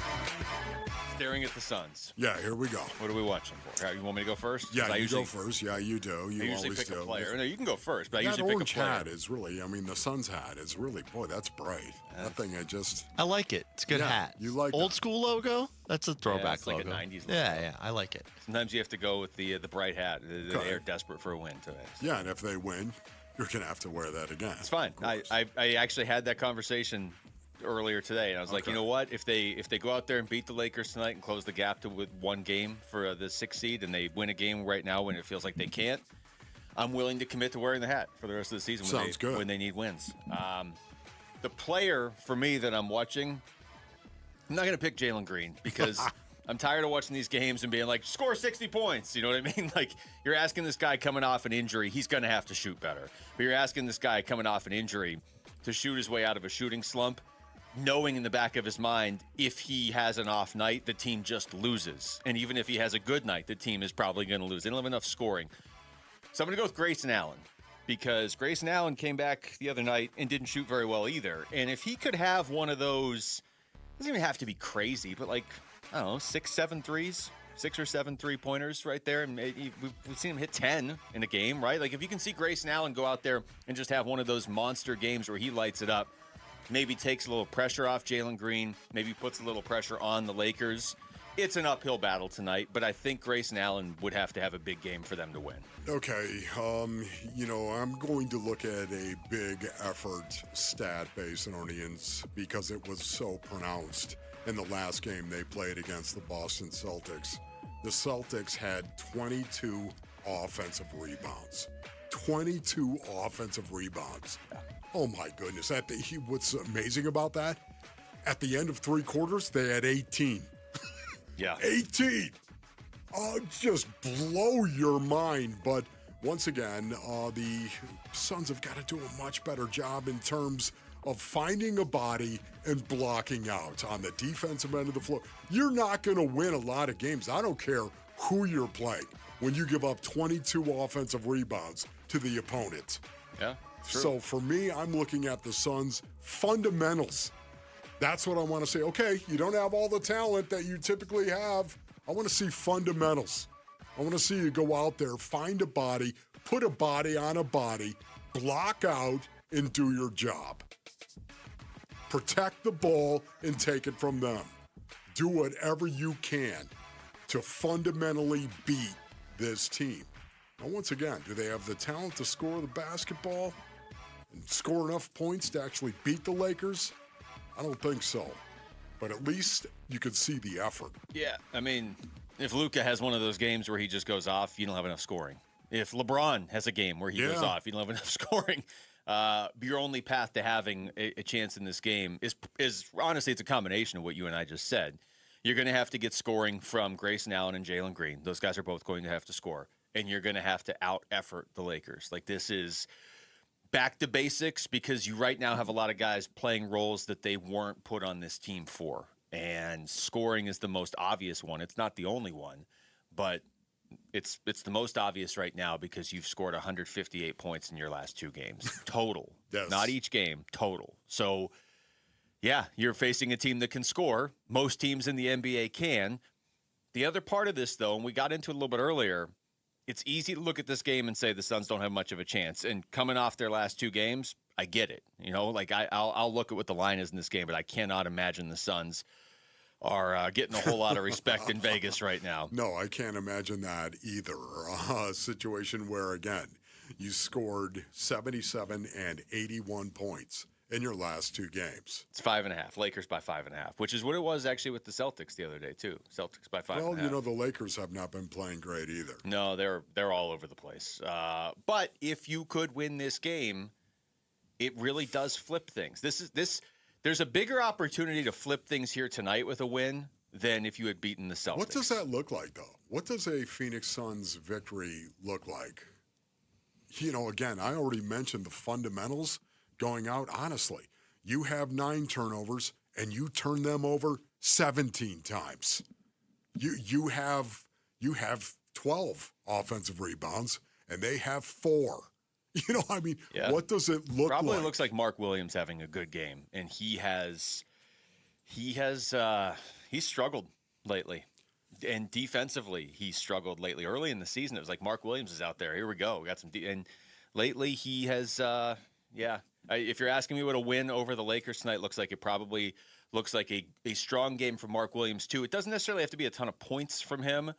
Staring at the Suns. Yeah, here we go. What are we watching for? You want me to go first? Yeah, you go first. Yeah, you do. You I usually always pick do. a player. No, you can go first, but I that usually pick a orange player. hat is really, the Suns hat is really, boy, that's bright. That thing, I like it. It's a good hat. You like old school logo? That's a throwback it's like logo. a 90s logo. Yeah, I like it. Sometimes you have to go with the bright hat. They are desperate for a win today. Yeah, and if they win, you're going to have to wear that again. It's fine. I actually had that conversation earlier today, and I was like, you know what? If they go out there and beat the Lakers tonight and close the gap to with one game for the 6th seed, and they win a game right now when it feels like they can't, I'm willing to commit to wearing the hat for the rest of the season when they need wins. The player for me that I'm watching, I'm not going to pick Jalen Green because I'm tired of watching these games and being like, score 60 points. You know what I mean? Like, you're asking this guy coming off an injury, he's going to have to shoot better. But you're asking this guy coming off an injury to shoot his way out of a shooting slump, knowing in the back of his mind, if he has an off night, the team just loses. And even if he has a good night, the team is probably going to lose. They don't have enough scoring. So I'm going to go with Grayson Allen, because Grayson Allen came back the other night and didn't shoot very well either. And if he could have one of those, doesn't even have to be crazy, but like, I don't know, 6-7 threes, 6 or 7 3-pointers right there. And maybe we've seen him hit 10 in a game, right? Like, if you can see Grayson Allen go out there and just have one of those monster games where he lights it up, maybe takes a little pressure off Jalen Green, maybe puts a little pressure on the Lakers. It's an uphill battle tonight, but I think Grayson Allen would have to have a big game for them to win. Okay, I'm going to look at a big effort stat based on Onions because it was so pronounced in the last game they played against the Boston Celtics. The Celtics had 22 offensive rebounds. 22 offensive rebounds. Oh my goodness. What's amazing about that? At the end of 3 quarters, they had 18. Yeah. 18. Just blow your mind. But once again, the Suns have got to do a much better job in terms of finding a body and blocking out on the defensive end of the floor. You're not going to win a lot of games. I don't care who you're playing when you give up 22 offensive rebounds to the opponent. Yeah. True. So for me, I'm looking at the Suns' fundamentals. That's what I want to say. Okay, you don't have all the talent that you typically have. I want to see fundamentals. I want to see you go out there, find a body, put a body on a body, block out, and do your job. Protect the ball and take it from them. Do whatever you can to fundamentally beat this team. Now, once again, do they have the talent to score the basketball and score enough points to actually beat the Lakers? I don't think so. But at least you could see the effort. Yeah, I mean, if Luka has one of those games where he just goes off, you don't have enough scoring. If LeBron has a game where he goes off, you don't have enough scoring. Your only path to having a chance in this game is honestly, it's a combination of what you and I just said. You're going to have to get scoring from Grayson Allen and Jalen Green. Those guys are both going to have to score. And you're going to have to out-effort the Lakers. Like, this is back to basics because you right now have a lot of guys playing roles that they weren't put on this team for. And scoring is the most obvious one. It's not the only one, but it's the most obvious right now because you've scored 158 points in your last 2 games. Total. Yes. Not each game, total. So, yeah, you're facing a team that can score. Most teams in the NBA can. The other part of this, though, and we got into it a little bit earlier, it's easy to look at this game and say the Suns don't have much of a chance. And coming off their last 2 games, I get it. You know, like I'll look at what the line is in this game, but I cannot imagine the Suns are getting a whole lot of respect in Vegas right now. No, I can't imagine that either. A situation where, again, you scored 77 and 81 points in your last 2 games. It's 5.5. Lakers by 5.5, which is what it was actually with the Celtics the other day, too. Celtics by 5.5. Well, you know, the Lakers have not been playing great either. No, they're all over the place. But if you could win this game, it really does flip things. There's a bigger opportunity to flip things here tonight with a win than if you had beaten the Celtics. What does that look like, though? What does a Phoenix Suns victory look like? You know, again, I already mentioned the fundamentals going out. Honestly, you have 9 turnovers and you turn them over 17 times. You have 12 offensive rebounds and they have 4. You know, I mean, What does it look Probably like? looks like Mark Williams having a good game, and he's struggled lately. And defensively, he struggled lately. Early in the season, it was like Mark Williams is out there. Here we go. We got some and lately, he has, if you're asking me what a win over the Lakers tonight looks like, it probably looks like a strong game from Mark Williams, too. It doesn't necessarily have to be a ton of points from him,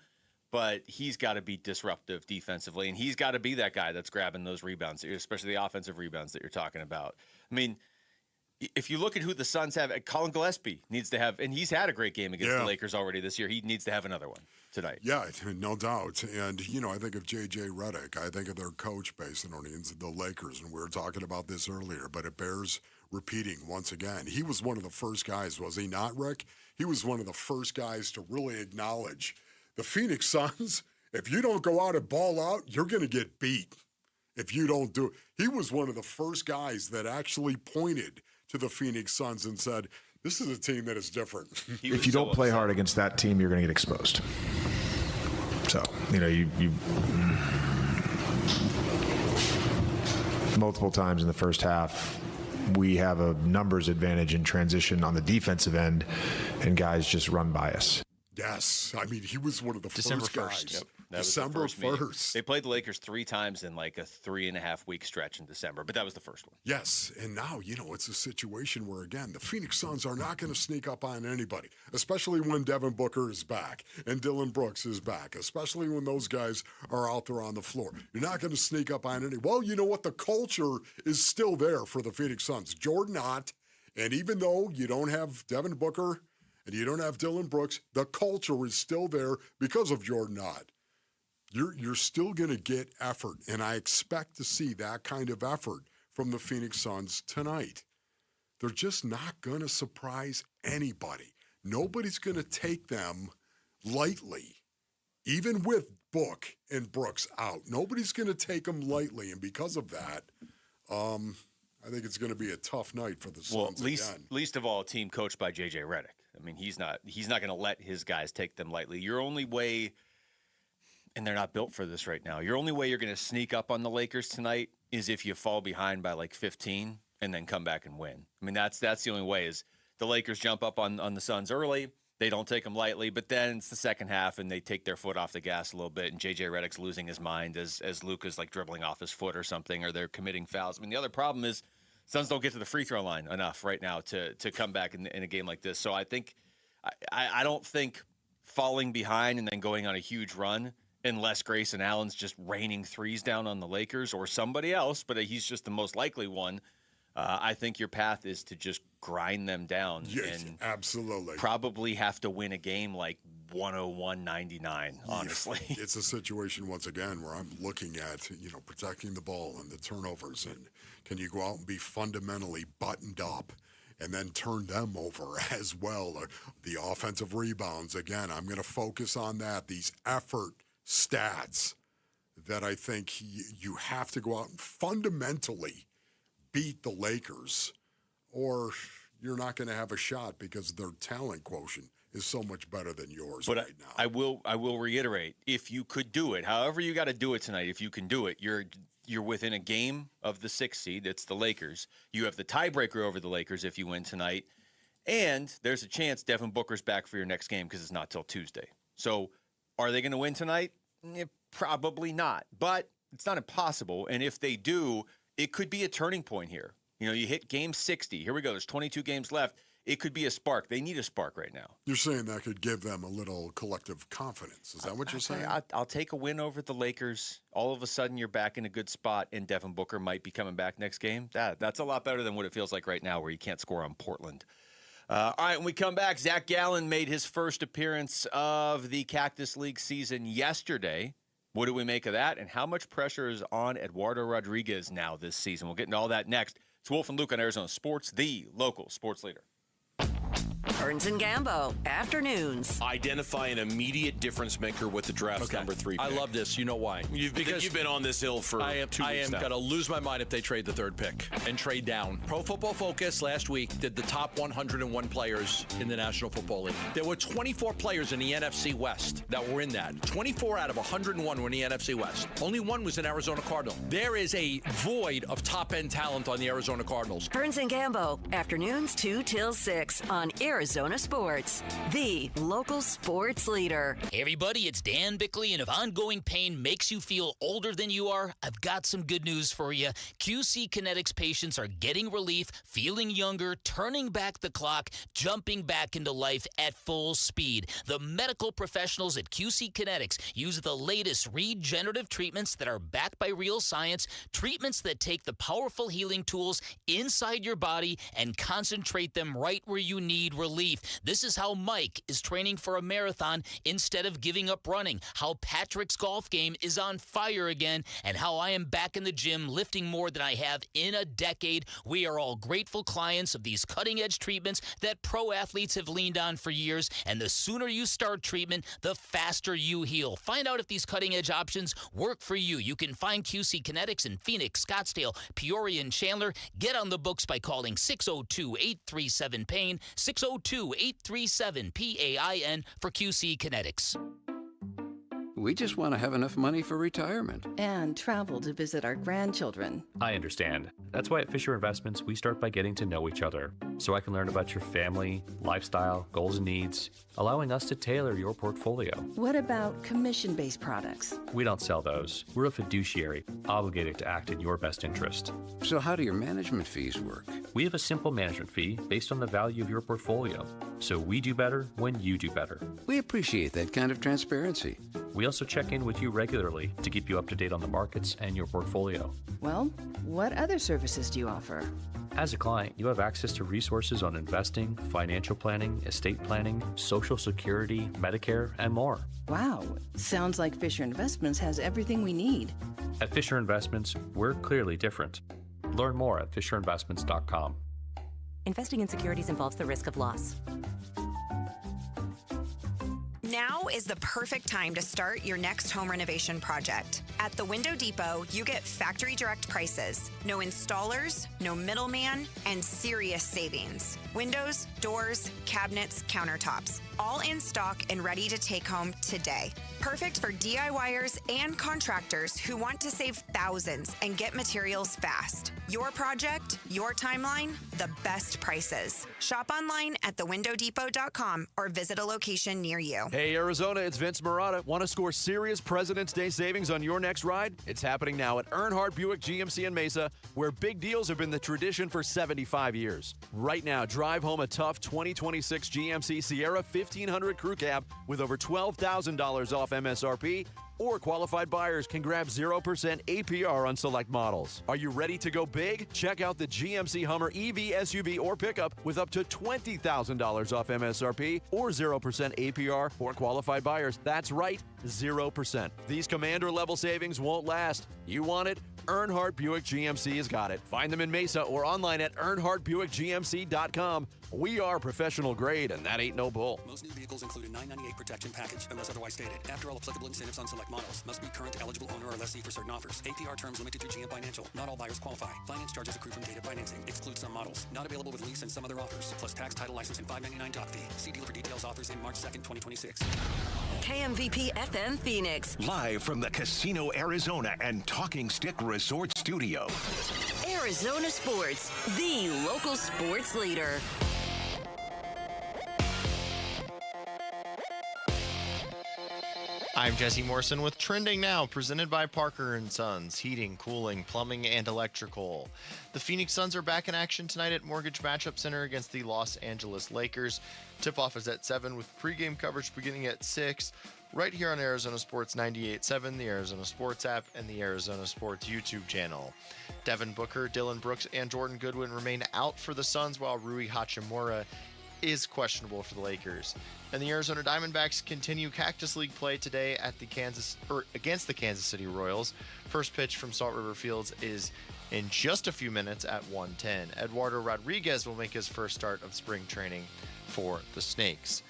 but he's got to be disruptive defensively, and he's got to be that guy that's grabbing those rebounds, especially the offensive rebounds that you're talking about. I mean, if you look at who the Suns have, Colin Gillespie needs to have, and he's had a great game against the Lakers already this year. He needs to have another one tonight. Yeah, no doubt. And, I think of J.J. Redick. I think of their coach, based on the Lakers, and we were talking about this earlier, but it bears repeating once again. He was one of the first guys, was he not, Rick? He was one of the first guys to really acknowledge the Phoenix Suns, if you don't go out and ball out, you're going to get beat if you don't do it. He was one of the first guys that actually pointed to the Phoenix Suns and said, this is a team that is different. If you don't play hard against that team, you're going to get exposed. So, you multiple times in the first half, we have a numbers advantage in transition on the defensive end, and guys just run by us. Yes. I mean, he was one of the December first 1st. guys. Yep. December 1st. They played the Lakers 3 times in like a 3.5-week stretch in December, but that was the first one. Yes. And now, it's a situation where, again, the Phoenix Suns are not going to sneak up on anybody, especially when Devin Booker is back and Dylan Brooks is back, especially when those guys are out there on the floor. You're not going to sneak up on any. Well, you know what? The culture is still there for the Phoenix Suns. Jordan Ott, and even though you don't have Devin Booker and you don't have Dylan Brooks, the culture is still there because of Jordan Ott. You're still going to get effort, and I expect to see that kind of effort from the Phoenix Suns tonight. They're just not going to surprise anybody. Nobody's going to take them lightly, even with Book and Brooks out. Nobody's going to take them lightly, and because of that, I think it's going to be a tough night for the Suns. Well, least of all, a team coached by J.J. Redick. I mean, he's not going to let his guys take them lightly. Your only way, and they're not built for this right now, your only way you're going to sneak up on the Lakers tonight is if you fall behind by like 15 and then come back and win. I mean, that's the only way is the Lakers jump up on the Suns early. They don't take them lightly, but then it's the second half and they take their foot off the gas a little bit, and J.J. Redick's losing his mind as Luka's like dribbling off his foot or something, or they're committing fouls. I mean, the other problem is Suns don't get to the free throw line enough right now to come back in a game like this. So I think I don't think falling behind and then going on a huge run, unless Grayson Allen's just raining threes down on the Lakers or somebody else, but he's just the most likely one. I think your path is to just grind them down. Yes, and absolutely. Probably have to win a game like 101-99, honestly. It's a situation, once again, where I'm looking at, protecting the ball and the turnovers, and can you go out and be fundamentally buttoned up and then turn them over as well? The offensive rebounds, again, I'm going to focus on that, these effort stats that I think you have to go out and fundamentally beat the Lakers, or you're not going to have a shot because their talent quotient is so much better than yours right now. I will reiterate, if you could do it, however you got to do it tonight, if you can do it, you're within a game of the 6th seed. It's the Lakers. You have the tiebreaker over the Lakers if you win tonight, and there's a chance Devin Booker's back for your next game because it's not till Tuesday. So are they going to win tonight? Probably not, but it's not impossible. And if they do, it could be a turning point here. You hit game 60. Here we go. There's 22 games left. It could be a spark. They need a spark right now. You're saying that could give them a little collective confidence. Is that what you're saying? I'll take a win over the Lakers. All of a sudden, you're back in a good spot, and Devin Booker might be coming back next game. That's a lot better than what it feels like right now, where you can't score on Portland. All right, when we come back, Zach Gallen made his first appearance of the Cactus League season yesterday. What do we make of that, and how much pressure is on Eduardo Rodriguez now this season? We'll get into all that next. It's Wolf and Luke on Arizona Sports, the local sports leader. Burns and Gambo, afternoons. Identify an immediate difference maker with the draft's number 3 pick. I love this. You know why? Because you've been on this hill for 2 weeks now. I am going to lose my mind if they trade the 3rd pick and trade down. Pro Football Focus last week did the top 101 players in the National Football League. There were 24 players in the NFC West that were in that. 24 out of 101 were in the NFC West. Only 1 was an Arizona Cardinal. There is a void of top-end talent on the Arizona Cardinals. Burns and Gambo, afternoons 2 till 6 on Arizona Arizona Sports, the local sports leader. Hey everybody, it's Dan Bickley, and if ongoing pain makes you feel older than you are, I've got some good news for you. QC Kinetics patients are getting relief, feeling younger, turning back the clock, jumping back into life at full speed. The medical professionals at QC Kinetics use the latest regenerative treatments that are backed by real science, treatments that take the powerful healing tools inside your body and concentrate them right where you need relief. This is how Mike is training for a marathon instead of giving up running, how Patrick's golf game is on fire again, and how I am back in the gym lifting more than I have in a decade. We are all grateful clients of these cutting-edge treatments that pro athletes have leaned on for years, and the sooner you start treatment, the faster you heal. Find out if these cutting-edge options work for you. You can find QC Kinetics in Phoenix, Scottsdale, Peoria, and Chandler. Get on the books by calling 602-837-PAIN, 602-837-PAIN for QC Kinetics. We just want to have enough money for retirement. And travel to visit our grandchildren. I understand. That's why at Fisher Investments, we start by getting to know each other, so I can learn about your family, lifestyle, goals and needs, allowing us to tailor your portfolio. What about commission-based products? We don't sell those. We're a fiduciary, obligated to act in your best interest. So how do your management fees work? We have a simple management fee based on the value of your portfolio. So we do better when you do better. We appreciate that kind of transparency. We also check in with you regularly to keep you up to date on the markets and your portfolio. Well, what other services do you offer? As a client, you have access to resources on investing, financial planning, estate planning, Social Security, Medicare, and more. Wow, sounds like Fisher Investments has everything we need. At Fisher Investments, we're clearly different. Learn more at fisherinvestments.com. Investing in securities involves the risk of loss. Now is the perfect time to start your next home renovation project. At the Window Depot, you get factory direct prices, no installers, no middleman, and serious savings. Windows, doors, cabinets, countertops, all in stock and ready to take home today. Perfect for DIYers and contractors who want to save thousands and get materials fast. Your project, your timeline, the best prices. Shop online at thewindowdepot.com or visit a location near you. Hey, Arizona, it's Vince Marotta. Want to score serious President's Day savings on your next ride? It's happening now at Earnhardt Buick GMC in Mesa, where big deals have been the tradition for 75 years. Right now, drive home a tough 2026 GMC Sierra 1500 Crew Cab with over $12,000 off MSRP, or qualified buyers can grab 0% APR on select models. Are you ready to go big? Check out the GMC Hummer EV, SUV, or pickup with up to $20,000 off MSRP or 0% APR for qualified buyers. That's right, 0%. These commander-level savings won't last. You want it? Earnhardt Buick GMC has got it. Find them in Mesa or online at earnhardtbuickgmc.com. We are professional grade, and that ain't no bull. Most new vehicles include a $998 protection package, unless otherwise stated. After all applicable incentives on select models, must be current, eligible owner, or lessee for certain offers. APR terms limited through GM Financial. Not all buyers qualify. Finance charges accrue from date of financing. Excludes some models. Not available with lease and some other offers. Plus tax, title, license, and $599 top fee. See dealer for details. Offers in March 2nd, 2026. KMVP FM Phoenix. Live from the Casino Arizona and Talking Stick Resort Studio. Arizona Sports, the local sports leader. I'm Jesse Morrison with Trending Now, presented by Parker & Sons, heating, cooling, plumbing, and electrical. The Phoenix Suns are back in action tonight at Mortgage Matchup Center against the Los Angeles Lakers. Tip-off is at 7 with pregame coverage beginning at 6, right here on Arizona Sports 98.7, the Arizona Sports app, and the Arizona Sports YouTube channel. Devin Booker, Dylan Brooks, and Jordan Goodwin remain out for the Suns, while Rui Hachimura is questionable for the Lakers. And the Arizona Diamondbacks continue Cactus League play today at against the Kansas City Royals. First pitch from Salt River Fields is in just a few minutes at 1:10. Eduardo Rodriguez will make his first start of spring training for the Snakes.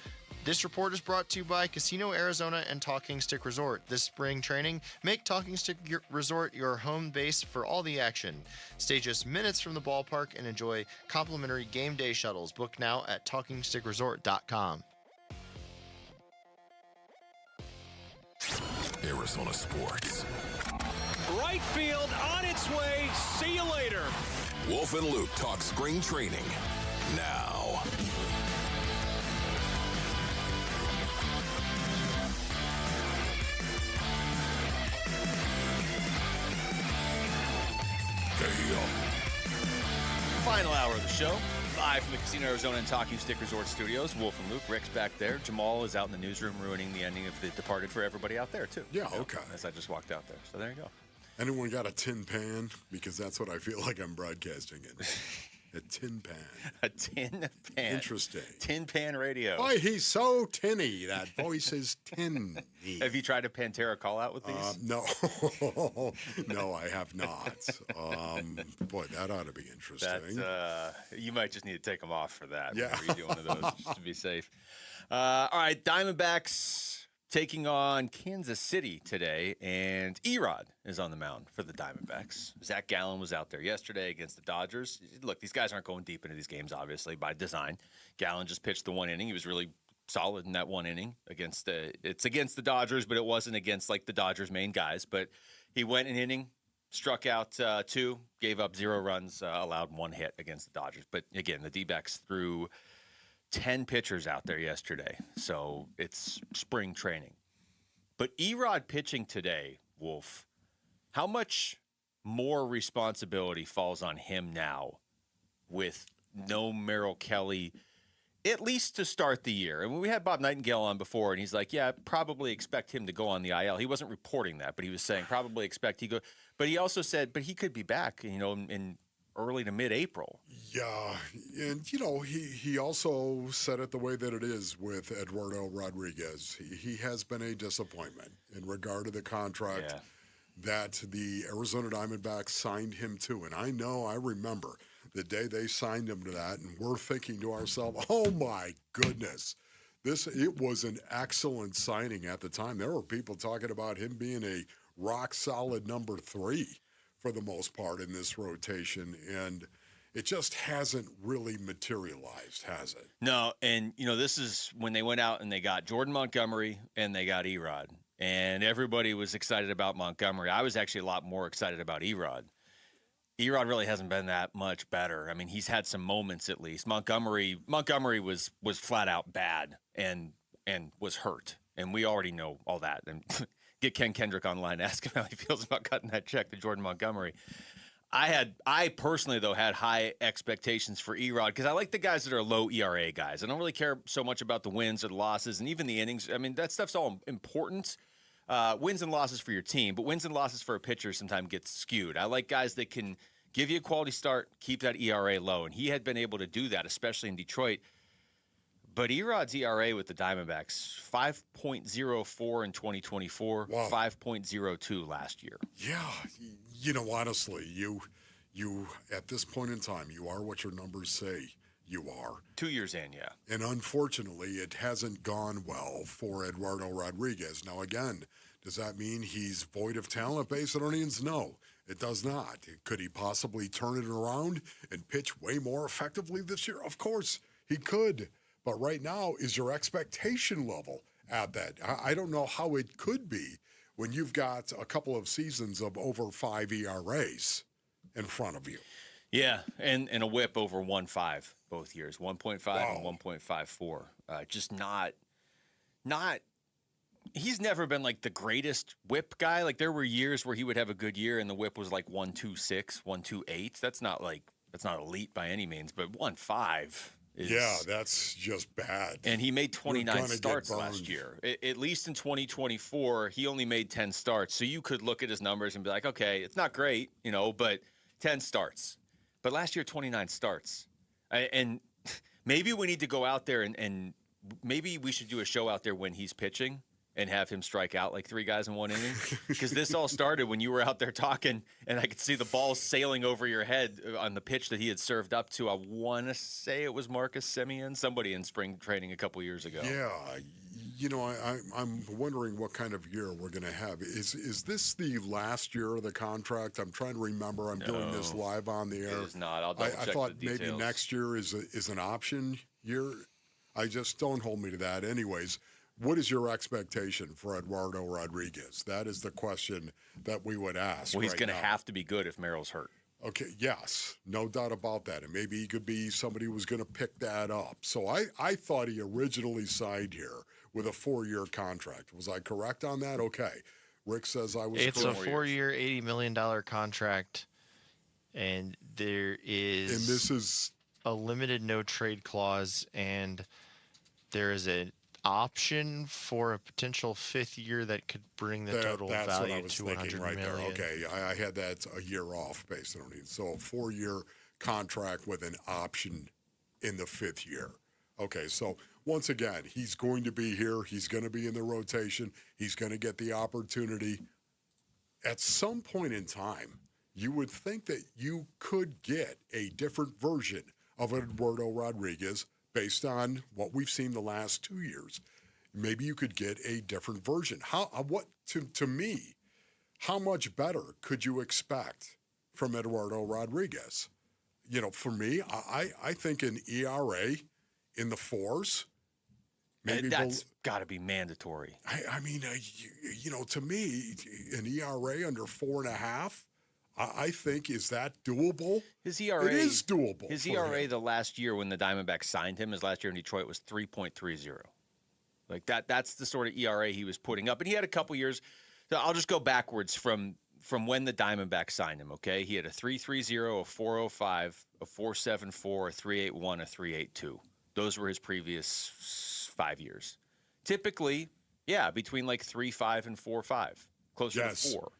This report is brought to you by Casino Arizona and Talking Stick Resort. This spring training, make Talking Stick Resort your home base for all the action. Stay just minutes from the ballpark and enjoy complimentary game day shuttles. Book now at TalkingStickResort.com. Arizona Sports. Right field on its way. See you later. Wolf and Luke talk spring training now. show. Live from the Casino Arizona and Talking Stick Resort Studios. Wolf and Luke. Rick's back there. Jamal is out in the newsroom ruining the ending of The Departed for everybody out there, too. Yeah, okay. As I just walked out there. So there you go. Anyone got a tin pan? Because that's what I feel like I'm broadcasting in. A tin pan. A tin pan. Interesting. Tin pan radio. Boy, he's so tinny. That voice is tinny. Have you tried a Pantera call-out with these? No. No, I have not. Boy, that ought to be interesting. You might just need to take them off for that. Yeah. Whenever you do one of those, just to be safe. All right, Diamondbacks taking on Kansas City today, and Erod is on the mound for the Diamondbacks. Zach Gallen was out there yesterday against the Dodgers. Look, these guys aren't going deep into these games, obviously, by design. Gallen just pitched the one inning. He was really solid in that one inning it's against the Dodgers, but it wasn't against like the Dodgers' main guys. But he went an inning, struck out 2, gave up 0 runs, allowed 1 hit against the Dodgers. But again, the D-backs threw 10 pitchers out there yesterday, so it's spring training. But Erod pitching today, Wolf, how much more responsibility falls on him now with no Merrill Kelly, at least to start the year? And we had Bob Nightingale on before, and he's like, yeah, probably expect him to go on the IL. He wasn't reporting that, but he was saying probably expect he go. But he also said, but he could be back, in early to mid-April. Yeah, and he also said it the way that it is with Eduardo Rodriguez. He has been a disappointment in regard to the contract that the Arizona Diamondbacks signed him to. And I remember the day they signed him to that, and we're thinking to ourselves, oh my goodness, it was an excellent signing at the time. There were people talking about him being a rock-solid number 3 for the most part in this rotation, and it just hasn't really materialized, has it? No, and, this is when they went out and they got Jordan Montgomery and they got Erod, and everybody was excited about Montgomery. I was actually a lot more excited about Erod. Erod really hasn't been that much better. I mean, he's had some moments at least. Montgomery was flat out bad and was hurt, and we already know all that. And get Ken Kendrick online, ask him how he feels about cutting that check to Jordan Montgomery. I personally, though, had high expectations for Erod because I like the guys that are low ERA guys. I don't really care so much about the wins or the losses and even the innings. I mean, that stuff's all important. Wins and losses for your team, but wins and losses for a pitcher sometimes gets skewed. I like guys that can give you a quality start, keep that ERA low, and he had been able to do that, especially in Detroit. But Erod's ERA with the Diamondbacks, 5.04 in 2024, wow. 5.02 last year. Yeah, honestly, you at this point in time, you are what your numbers say you are. 2 years in, yeah. And unfortunately, it hasn't gone well for Eduardo Rodriguez. Now, again, does that mean he's void of talent, Basedonians? No, it does not. Could he possibly turn it around and pitch way more effectively this year? Of course, he could. But right now, is your expectation level at that? I don't know how it could be when you've got a couple of seasons of over 5 ERAs in front of you. Yeah, and a whip over 1.5 both years, 1.5 wow. and 1.54. Just not. He's never been like the greatest whip guy. Like there were years where he would have a good year and the whip was like 1.26, 1.28. That's not elite by any means, but 1.5. Yeah, that's just bad. And he made 29 starts last year. At least in 2024, he only made 10 starts. So you could look at his numbers and be like, okay, it's not great, but 10 starts. But last year, 29 starts. And maybe we need to go out there and maybe we should do a show out there when he's pitching and have him strike out like 3 guys in one inning. Because this all started when you were out there talking, and I could see the ball sailing over your head on the pitch that he had served up to. I want to say it was Marcus Semien, somebody in spring training a couple years ago. Yeah, I'm wondering what kind of year we're going to have. Is this the last year of the contract? I'm trying to remember. I'm doing this live on the air. It is not. I'll double check I thought the details. Maybe next year is an option year. Don't hold me to that. Anyways, what is your expectation for Eduardo Rodriguez? That is the question that we would ask. Well, he's going to have to be good if Merrill's hurt. Okay, yes, no doubt about that. And maybe he could be somebody who was going to pick that up. So I thought he originally signed here with a 4-year contract. Was I correct on that? Okay. Rick says I was correct. It's a 4-year, $80 million contract. And there is... And this is a limited no trade clause, and there is an option for a potential 5th year that could bring the total value to $100 million. Okay, I had that a year off based on it. So a 4-year contract with an option in the 5th year. Okay, so once again, he's going to be here. He's going to be in the rotation. He's going to get the opportunity. At some point in time, you would think that you could get a different version of Eduardo Rodriguez based on what we've seen the last 2 years. Maybe you could get a different version. To me, how much better could you expect from Eduardo Rodriguez? For me, I think an ERA in the 4s. Maybe that's got to be mandatory. I mean, to me, an ERA under 4.5. I think, is that doable? His ERA, it is doable. His ERA the last year when the Diamondbacks signed him, his last year in Detroit, was 3.30. Like that's the sort of ERA he was putting up. And he had a couple years. So I'll just go backwards from when the Diamondbacks signed him, okay? He had a 3.30, a 4.05, a 4.74, a 3.81, a 3.82. Those were his previous 5 years. Typically, between like 3.5 and 4.5, closer to 4.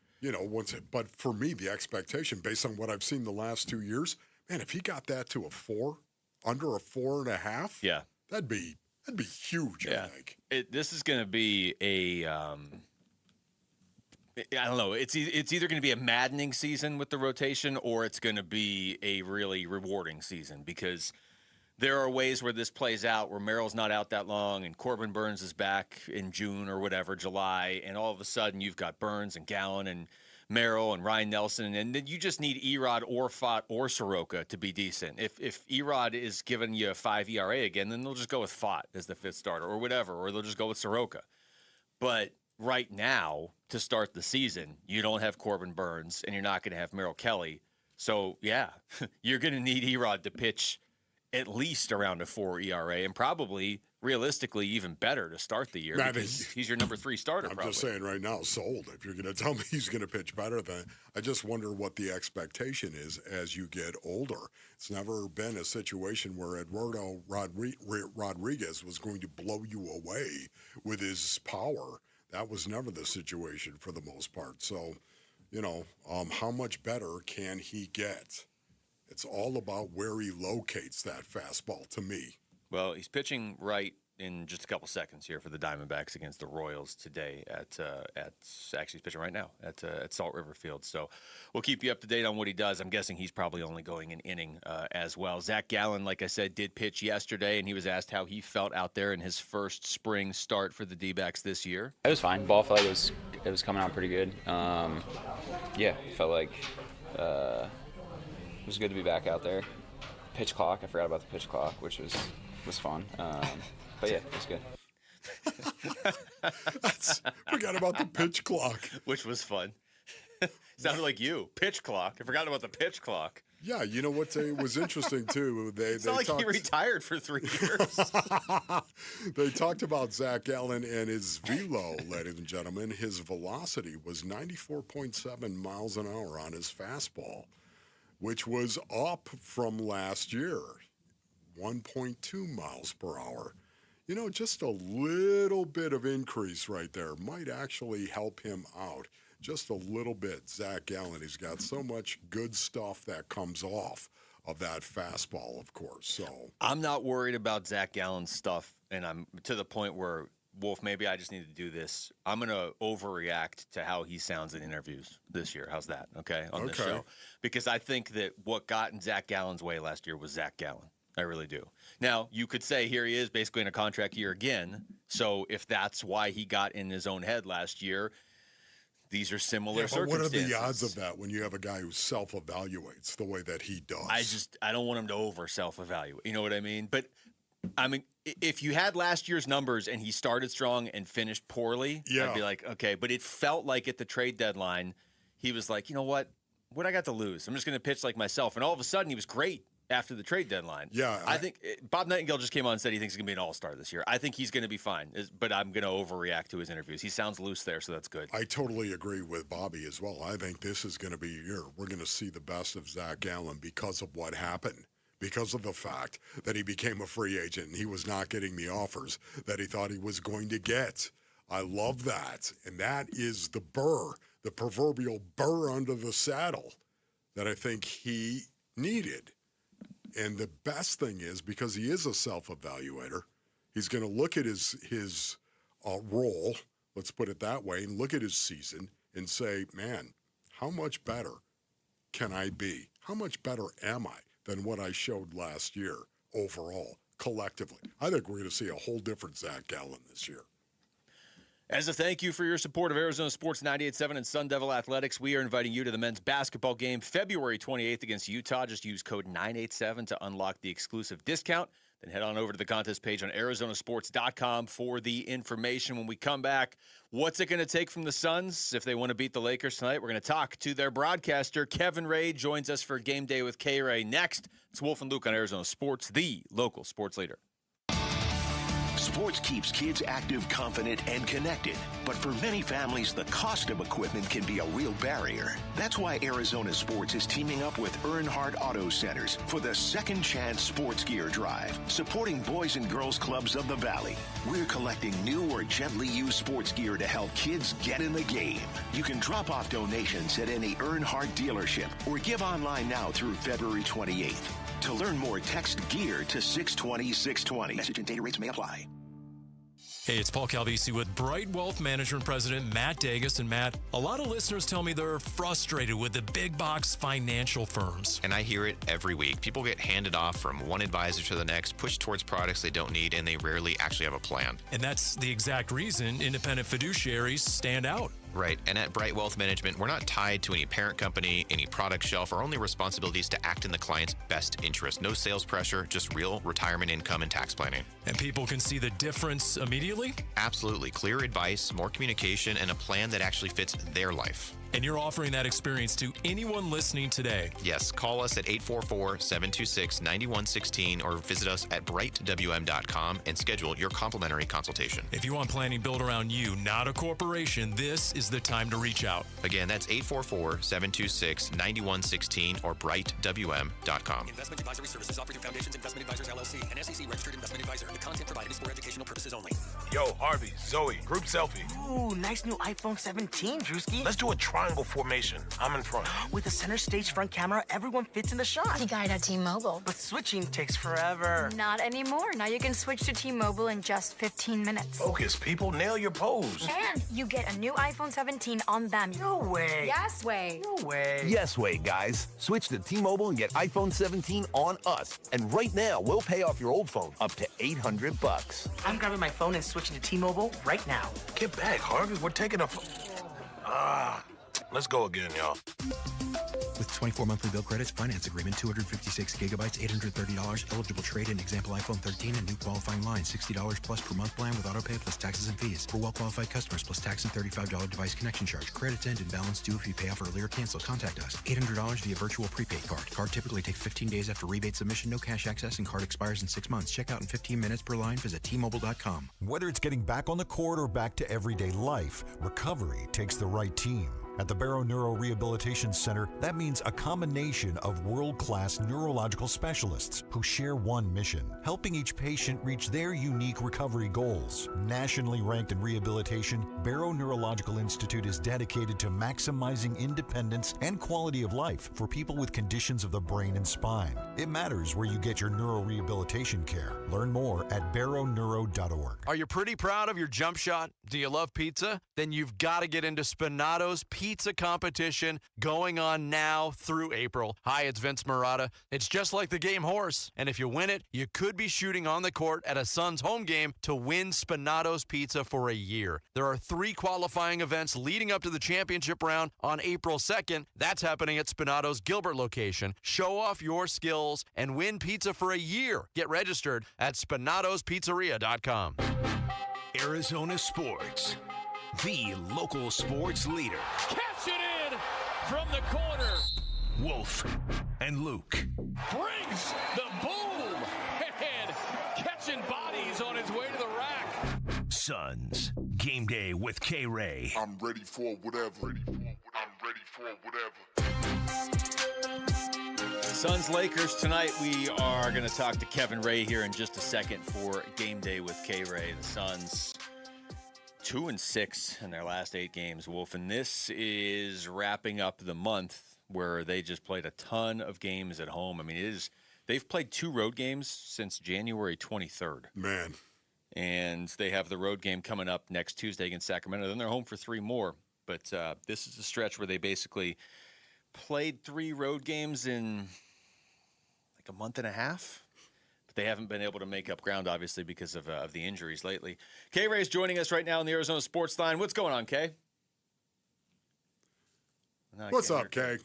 But for me, the expectation based on what I've seen the last 2 years, man, if he got that to a 4, under a 4.5, that'd be huge. I think this is going to be a. I don't know. It's either going to be a maddening season with the rotation, or it's going to be a really rewarding season, because there are ways where this plays out where Merrill's not out that long and Corbin Burns is back in June or whatever, July, and all of a sudden you've got Burns and Gallen and Merrill and Ryan Nelson, and then you just need Erod or Fott or Soroka to be decent. If Erod is giving you a 5 ERA again, then they'll just go with Fott as the 5th starter or whatever, or they'll just go with Soroka. But right now, to start the season, you don't have Corbin Burns and you're not going to have Merrill Kelly. So, you're going to need Erod to pitch at least around a 4 ERA, and probably, realistically, even better to start the year, because he's your number 3 starter. I'm just saying right now, sold. If you're going to tell me he's going to pitch better, then I just wonder what the expectation is as you get older. It's never been a situation where Eduardo Rodriguez was going to blow you away with his power. That was never the situation for the most part. So, how much better can he get? It's all about where he locates that fastball to me. Well, he's pitching right in just a couple seconds here for the Diamondbacks against the Royals today actually he's pitching right now at Salt River Field. So we'll keep you up to date on what he does. I'm guessing he's probably only going an inning as well. Zach Gallen, like I said, did pitch yesterday, and he was asked how he felt out there in his first spring start for the D-backs this year. It was fine. Ball felt like it was coming out pretty good. Felt like it was good to be back out there. Pitch clock, I forgot about the pitch clock, which was fun. But it was good. Forgot about the pitch clock. Which was fun. Sounded like you. Pitch clock. I forgot about the pitch clock. Yeah, you know what was interesting, too? It's not like he retired for 3 years. They talked about Zach Gallen and his velo, ladies and gentlemen. His velocity was 94.7 miles an hour on his fastball, which was up from last year, 1.2 miles per hour. Just a little bit of increase right there might actually help him out. Just a little bit. Zach Gallen, he's got so much good stuff that comes off of that fastball, of course. So I'm not worried about Zach Gallen's stuff, and I'm to the point where, Wolf, maybe I just need to do this. I'm going to overreact to how he sounds in interviews this year. How's that? Okay, on this show. Because I think that what got in Zach Gallen's way last year was Zach Gallen. I really do. Now, you could say here he is basically in a contract year again. So if that's why he got in his own head last year, these are similar circumstances. What are the odds of that when you have a guy who self-evaluates the way that he does? I don't want him to over self-evaluate. You know what I mean? But, I mean, if you had last year's numbers and he started strong and finished poorly, I'd be like, okay. But it felt like at the trade deadline, he was like, you know what? What I got to lose? I'm just going to pitch like myself. And all of a sudden, he was great after the trade deadline. Yeah. I think Bob Nightingale just came on and said he thinks he's going to be an all-star this year. I think he's going to be fine, but I'm going to overreact to his interviews. He sounds loose there, so that's good. I totally agree with Bobby as well. I think this is going to be a year. We're going to see the best of Zach Gallen because of what happened because of the fact that he became a free agent and he was not getting the offers that he thought he was going to get. I love that. And that is the burr, the proverbial burr under the saddle that I think he needed. And the best thing is, because he is a self-evaluator, he's going to look at his role, let's put it that way, and look at his season and say, man, how much better can I be? How much better am I than what I showed last year overall, collectively? I think we're going to see a whole different Zach Gallen this year. As a thank you for your support of Arizona Sports 98.7 and Sun Devil Athletics, we are inviting you to the men's basketball game February 28th against Utah. Just use code 987 to unlock the exclusive discount. Then head on over to the contest page on arizonasports.com for the information. When we come back, what's it going to take from the Suns if they want to beat the Lakers tonight? We're going to talk to their broadcaster. Kevin Ray joins us for Game Day with K-Ray. Next, it's Wolf and Luke on Arizona Sports, the local sports leader. Sports keeps kids active, confident, and connected. But for many families, the cost of equipment can be a real barrier. That's why Arizona Sports is teaming up with Earnhardt Auto Centers for the Second Chance Sports Gear Drive, supporting Boys and Girls Clubs of the Valley. We're collecting new or gently used sports gear to help kids get in the game. You can drop off donations at any Earnhardt dealership or give online now through February 28th. To learn more, text GEAR to 620-620. Message and data rates may apply. Hey, it's Paul Calvisi with Bright Wealth Management President Matt Dagas. And Matt, a lot of listeners tell me they're frustrated with the big box financial firms. And I hear it every week. People get handed off from one advisor to the next, pushed towards products they don't need, and they rarely actually have a plan. And that's the exact reason independent fiduciaries stand out. Right. And at Bright Wealth Management, we're not tied to any parent company, any product shelf. Our only responsibility is to act in the client's best interest. No sales pressure, just real retirement income and tax planning. And people can see the difference immediately? Absolutely. Clear advice, more communication, and a plan that actually fits their life. And you're offering that experience to anyone listening today. Yes. Call us at 844-726-9116 or visit us at brightwm.com and schedule your complimentary consultation. If you want planning built around you, not a corporation, this is the time to reach out. Again, that's 844-726-9116 or brightwm.com. Investment advisory services offered through Foundations Investment Advisors LLC, an SEC registered investment advisor. The content provided is for educational purposes only. Yo, Harvey, Zoe, group selfie. Ooh, nice new iPhone 17, Drewski. Let's do a triangle formation. I'm in front. With a center stage front camera, everyone fits in the shot. You got it at T-Mobile. But switching takes forever. Not anymore. Now you can switch to T-Mobile in just 15 minutes. Focus, people. Nail your pose. And you get a new iPhone 17 on them. No way. Yes way. No way. Yes way, guys. Switch to T-Mobile and get iPhone 17 on us. And right now, we'll pay off your old phone up to $800. I'm grabbing my phone and switching to T-Mobile right now. Get back, Harvey. We're taking a... Let's go again, y'all. With 24 monthly bill credits, finance agreement, 256 gigabytes, $830, eligible trade-in, example iPhone 13 and new qualifying line, $60 plus per month plan with auto pay plus taxes and fees. For well-qualified customers, plus tax and $35 device connection charge. Credits end and balance due if you pay off early or cancel. Contact us. $800 via virtual prepaid card. Card typically takes 15 days after rebate submission, no cash access, and card expires in 6 months. Check out in 15 minutes per line. Visit T-Mobile.com. Whether it's getting back on the court or back to everyday life, recovery takes the right team. At the Barrow Neuro Rehabilitation Center, that means a combination of world-class neurological specialists who share one mission, helping each patient reach their unique recovery goals. Nationally ranked in rehabilitation, Barrow Neurological Institute is dedicated to maximizing independence and quality of life for people with conditions of the brain and spine. It matters where you get your neurorehabilitation care. Learn more at barrowneuro.org. Are you pretty proud of your jump shot? Do you love pizza? Then you've got to get into Spinato's pizza competition going on now through April. Hi, it's Vince Marotta. It's just like the game horse. And if you win it, you could be shooting on the court at a Suns home game to win Spinato's pizza for a year. There are 3 qualifying events leading up to the championship round on April 2nd. That's happening at Spinato's Gilbert location. Show off your skills and win pizza for a year. Get registered at SpinatosPizzeria.com. Arizona Sports, the local sports leader. Catch it in from the corner. Wolf and Luke. Brings the boom and catching bodies on his way to the rack. Suns, game day with K-Ray. I'm ready for whatever. I'm ready for whatever. Suns-Lakers tonight. We are going to talk to Kevin Ray here in just a second for Game Day with K-Ray. The Suns 2-6 in their last 8 games, Wolf. And this is wrapping up the month where they just played a ton of games at home. I mean, they've played 2 road games since January 23rd. Man. And they have the road game coming up next Tuesday against Sacramento. Then they're home for 3 more. But this is a stretch where they basically played 3 road games in like a month and a half. But they haven't been able to make up ground, obviously, because of the injuries lately. K-Ray is joining us right now on the Arizona Sports Line. What's going on, Kay? What's up, Kay?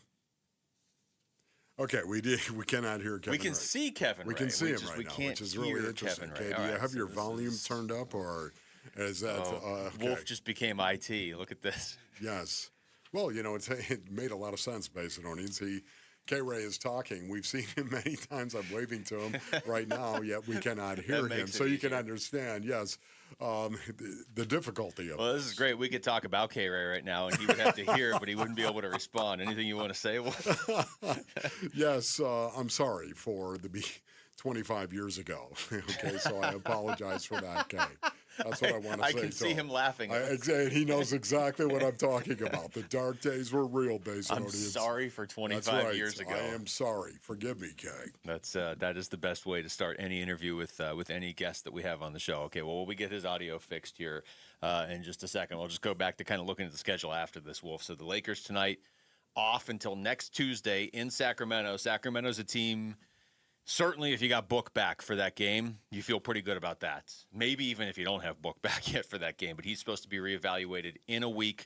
Okay, we cannot hear Kevin. We can see Kevin. We can see him right now, which is really interesting. Kay, do you have your volume turned up, or is that okay. Wolf just became IT? Look at this. Yes. Well, it made a lot of sense, Basinonians. K-Ray is talking. We've seen him many times. I'm waving to him right now, yet we cannot hear him. So you can understand, yes, the difficulty of it. Well, this is great. We could talk about K-Ray right now, and he would have to hear, but he wouldn't be able to respond. Anything you want to say? Yes, I'm sorry for the 25 years ago. Okay, so I apologize for that, Kay. That's what I want to say. I can see him laughing. He knows exactly what I'm talking about. The dark days were real, basically. I'm sorry for 25 years ago. I am sorry. Forgive me, Kay. That is the best way to start any interview with any guest that we have on the show. Okay, well, we get his audio fixed here in just a second. We'll just go back to kind of looking at the schedule after this, Wolf. So the Lakers tonight off until next Tuesday in Sacramento. Sacramento's a team. Certainly, if you got Book back for that game, you feel pretty good about that. Maybe even if you don't have Book back yet for that game, but he's supposed to be reevaluated in a week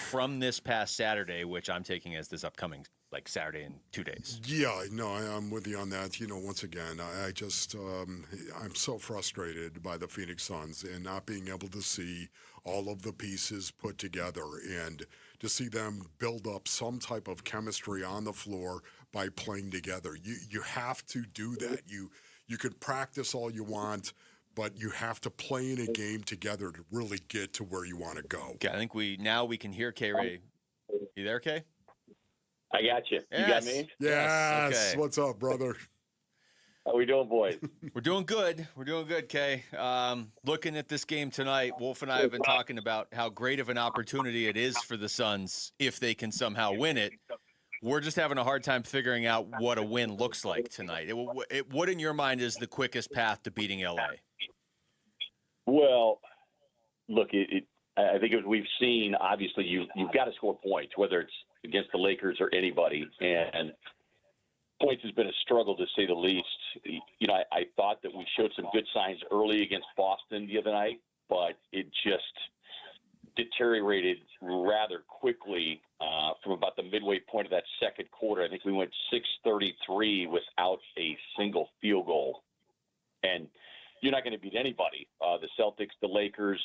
from this past Saturday, which I'm taking as this upcoming Saturday in 2 days. Yeah, no, I'm with you on that. Once again, I just I'm so frustrated by the Phoenix Suns and not being able to see all of the pieces put together and to see them build up some type of chemistry on the floor by playing together. You have to do that. You could practice all you want, but you have to play in a game together to really get to where you want to go. Okay, I think we can hear K-Ray. You there, Kay? I got you. Yes. You got me? Yes. Okay. What's up, brother? How we doing, boys? We're doing good. We're doing good, Kay. Looking at this game tonight, Wolf and I have been talking about how great of an opportunity it is for the Suns if they can somehow win it. We're just having a hard time figuring out what a win looks like tonight. What in your mind is the quickest path to beating LA? Well, look, I think as we've seen, obviously you've got to score points, whether it's against the Lakers or anybody. And points has been a struggle, to say the least. I thought that we showed some good signs early against Boston the other night, but it just deteriorated rather quickly from about the midway point of that second quarter. I think we went 6:33 without a single field goal. And you're not going to beat anybody, the Celtics, the Lakers,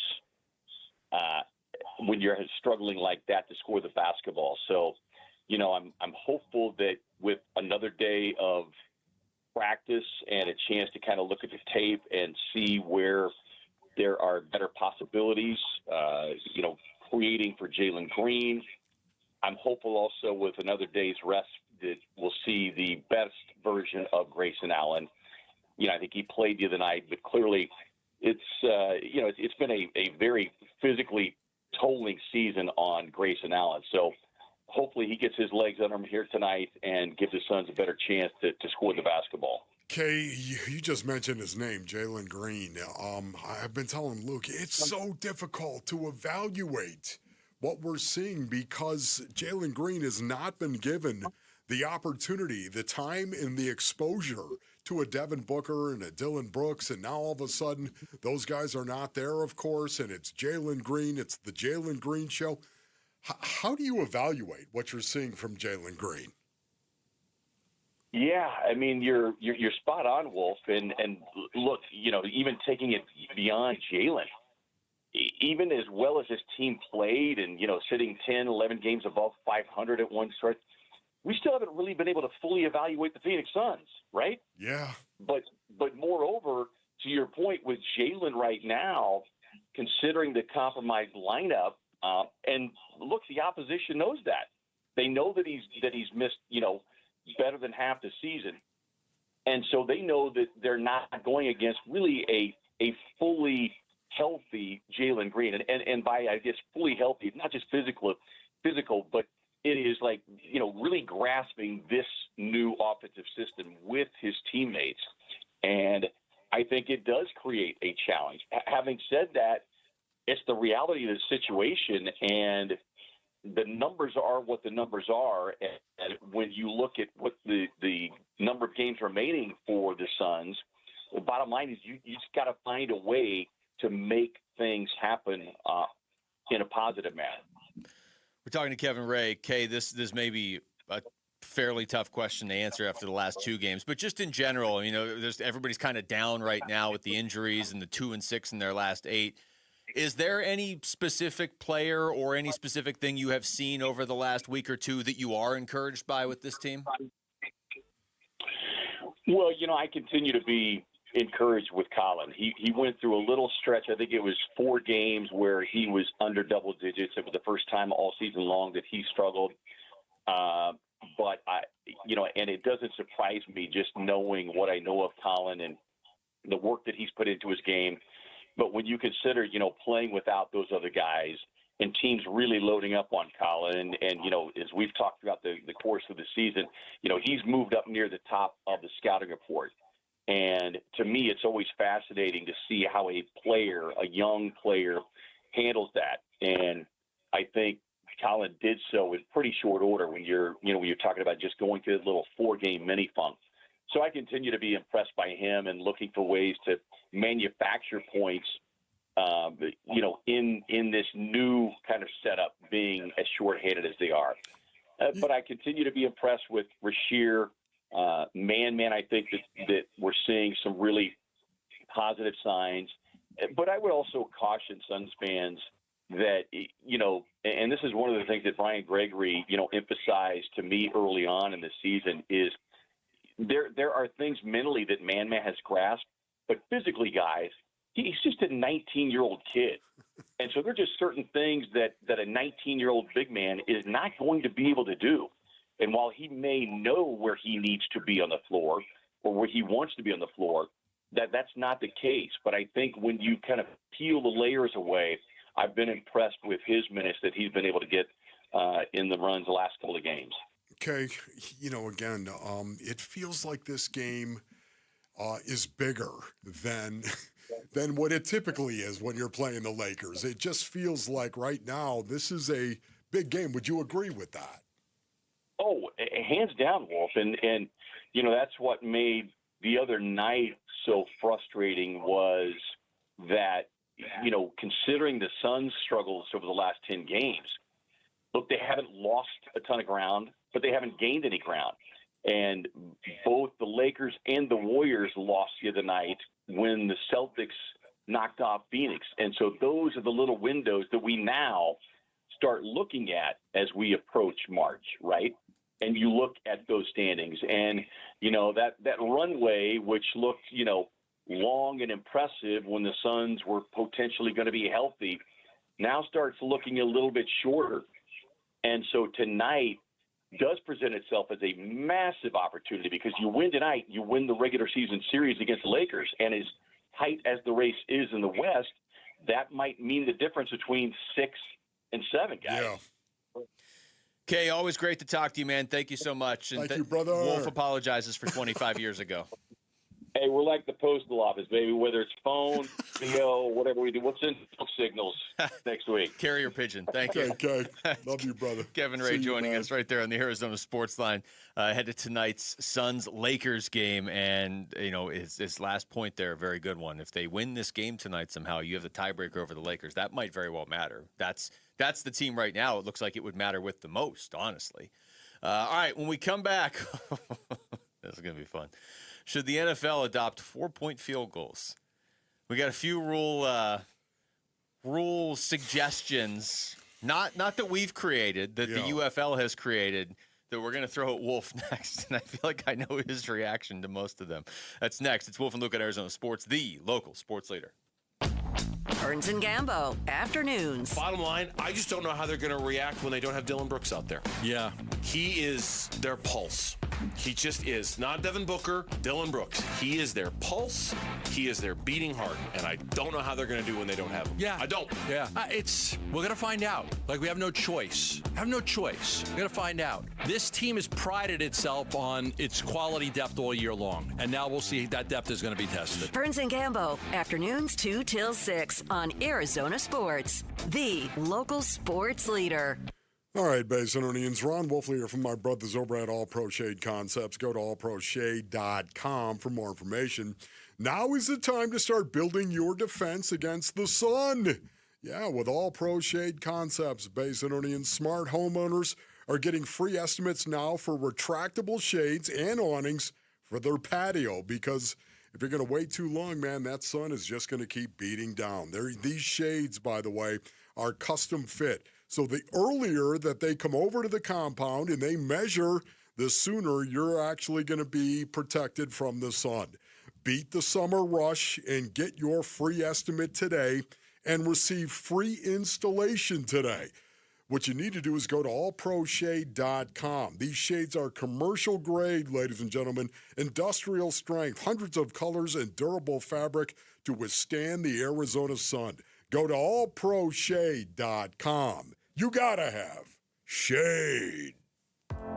when you're struggling like that to score the basketball. So, I'm hopeful that with another day of practice and a chance to kind of look at the tape and see where there are better possibilities, creating for Jalen Green. I'm hopeful also with another day's rest that we'll see the best version of Grayson Allen. I think he played the other night, but clearly it's been a very physically tolling season on Grayson Allen. So hopefully he gets his legs under him here tonight and gives his Suns a better chance to score the basketball. Kay, you just mentioned his name, Jalen Green. I've been telling Luke, it's so difficult to evaluate what we're seeing because Jalen Green has not been given the opportunity, the time, and the exposure to a Devin Booker and a Dylan Brooks, and now all of a sudden those guys are not there, of course, and it's Jalen Green. It's the Jalen Green show. How do you evaluate what you're seeing from Jalen Green? Yeah, I mean, you're spot on, Wolf. And look, even taking it beyond Jalen, even as well as his team played and, sitting 10, 11 games above 500 at one stretch, we still haven't really been able to fully evaluate the Phoenix Suns, right? Yeah. But moreover, to your point with Jalen right now, considering the compromised lineup, and look, the opposition knows that. They know that he's missed, better than half the season. And so they know that they're not going against really a fully healthy Jalen Green. And by, I guess, fully healthy, not just physical, but it is like, really grasping this new offensive system with his teammates. And I think it does create a challenge. Having said that, it's the reality of the situation, and the numbers are what the numbers are. And when you look at what the number of games remaining for the Suns, the bottom line is you just got to find a way to make things happen in a positive manner. We're talking to Kevin Ray. Kay, this may be a fairly tough question to answer after the last two games, but just in general, everybody's kind of down right now with the injuries and the 2-6 in their last 8. Is there any specific player or any specific thing you have seen over the last week or two that you are encouraged by with this team? Well, I continue to be encouraged with Colin. He went through a little stretch. I think it was 4 games where he was under double digits. It was the first time all season long that he struggled. But and it doesn't surprise me just knowing what I know of Colin and the work that he's put into his game. But when you consider, playing without those other guys and teams really loading up on Colin, and as we've talked throughout the course of the season, he's moved up near the top of the scouting report. And to me, it's always fascinating to see how a young player, handles that. And I think Colin did so in pretty short order when you're talking about just going through a little 4-game mini funk. So I continue to be impressed by him and looking for ways to manufacture points, in this new kind of setup, being as short-handed as they are. But I continue to be impressed with Rasheer. Man, I think that we're seeing some really positive signs. But I would also caution Suns fans that, and this is one of the things that Brian Gregory, emphasized to me early on in the season is there are things mentally that Man has grasped, but physically, guys, he's just a 19-year-old kid. And so there are just certain things that a 19-year-old big man is not going to be able to do. And while he may know where he needs to be on the floor or where he wants to be on the floor, that's not the case. But I think when you kind of peel the layers away, I've been impressed with his minutes that he's been able to get in the runs the last couple of games. Okay, again, it feels like this game is bigger than what it typically is when you're playing the Lakers. It just feels like right now this is a big game. Would you agree with that? Oh, hands down, Wolf. And that's what made the other night so frustrating was that, considering the Suns' struggles over the last 10 games, look, they haven't lost a ton of ground, but they haven't gained any ground. And both the Lakers and the Warriors lost the other night when the Celtics knocked off Phoenix. And so those are the little windows that we now start looking at as we approach March, right? And you look at those standings and, that runway, which looked, long and impressive when the Suns were potentially going to be healthy, now starts looking a little bit shorter. And so tonight does present itself as a massive opportunity because you win tonight, you win the regular season series against the Lakers. And as tight as the race is in the West, that might mean the difference between 6 and 7, guys. Yeah. Kay, always great to talk to you, man. Thank you so much. Thank you, brother. Wolf apologizes for 25 years ago. Hey, we're like the postal office, baby. Whether it's phone, video, whatever we do, we'll send signals next week. Carrier pigeon. Thank you. Okay. Love you, brother. Kevin Ray joining us right there on the Arizona Sports Line. Ahead to tonight's Suns-Lakers game. And, his last point there, a very good one. If they win this game tonight somehow, you have the tiebreaker over the Lakers. That might very well matter. That's the team right now it looks like it would matter with the most, honestly. All right, when we come back, this is going to be fun. Should the NFL adopt 4-point field goals? We got a few rule suggestions, not that we've created, that the UFL has created, that we're going to throw at Wolf next. And I feel like I know his reaction to most of them. That's next. It's Wolf and Luke at Arizona Sports, the local sports leader. Burns and Gambo, afternoons. Bottom line, I just don't know how they're going to react when they don't have Dylan Brooks out there. Yeah. He is their pulse. He just is. Not Devin Booker, Dylan Brooks. He is their pulse. He is their beating heart. And I don't know how they're going to do when they don't have him. Yeah. I don't. Yeah. We're going to find out. Like, we have no choice. We're going to find out. This team has prided itself on its quality depth all year long. And now we'll see that depth is going to be tested. Burns and Gambo, afternoons 2 till 6 on Arizona Sports, the local sports leader. All right, Basinonians. Ron Wolfley here from my brothers over at All Pro Shade Concepts. Go to allproshade.com for more information. Now is the time to start building your defense against the sun. Yeah, with All Pro Shade Concepts, Basinonian smart homeowners are getting free estimates now for retractable shades and awnings for their patio, because if you're going to wait too long, man, that sun is just going to keep beating down. These shades, by the way, are custom fit. So the earlier that they come over to the compound and they measure, the sooner you're actually going to be protected from the sun. Beat the summer rush and get your free estimate today and receive free installation today. What you need to do is go to allproshade.com. These shades are commercial grade, ladies and gentlemen, industrial strength, hundreds of colors and durable fabric to withstand the Arizona sun. Go to allproshade.com. You gotta have shade.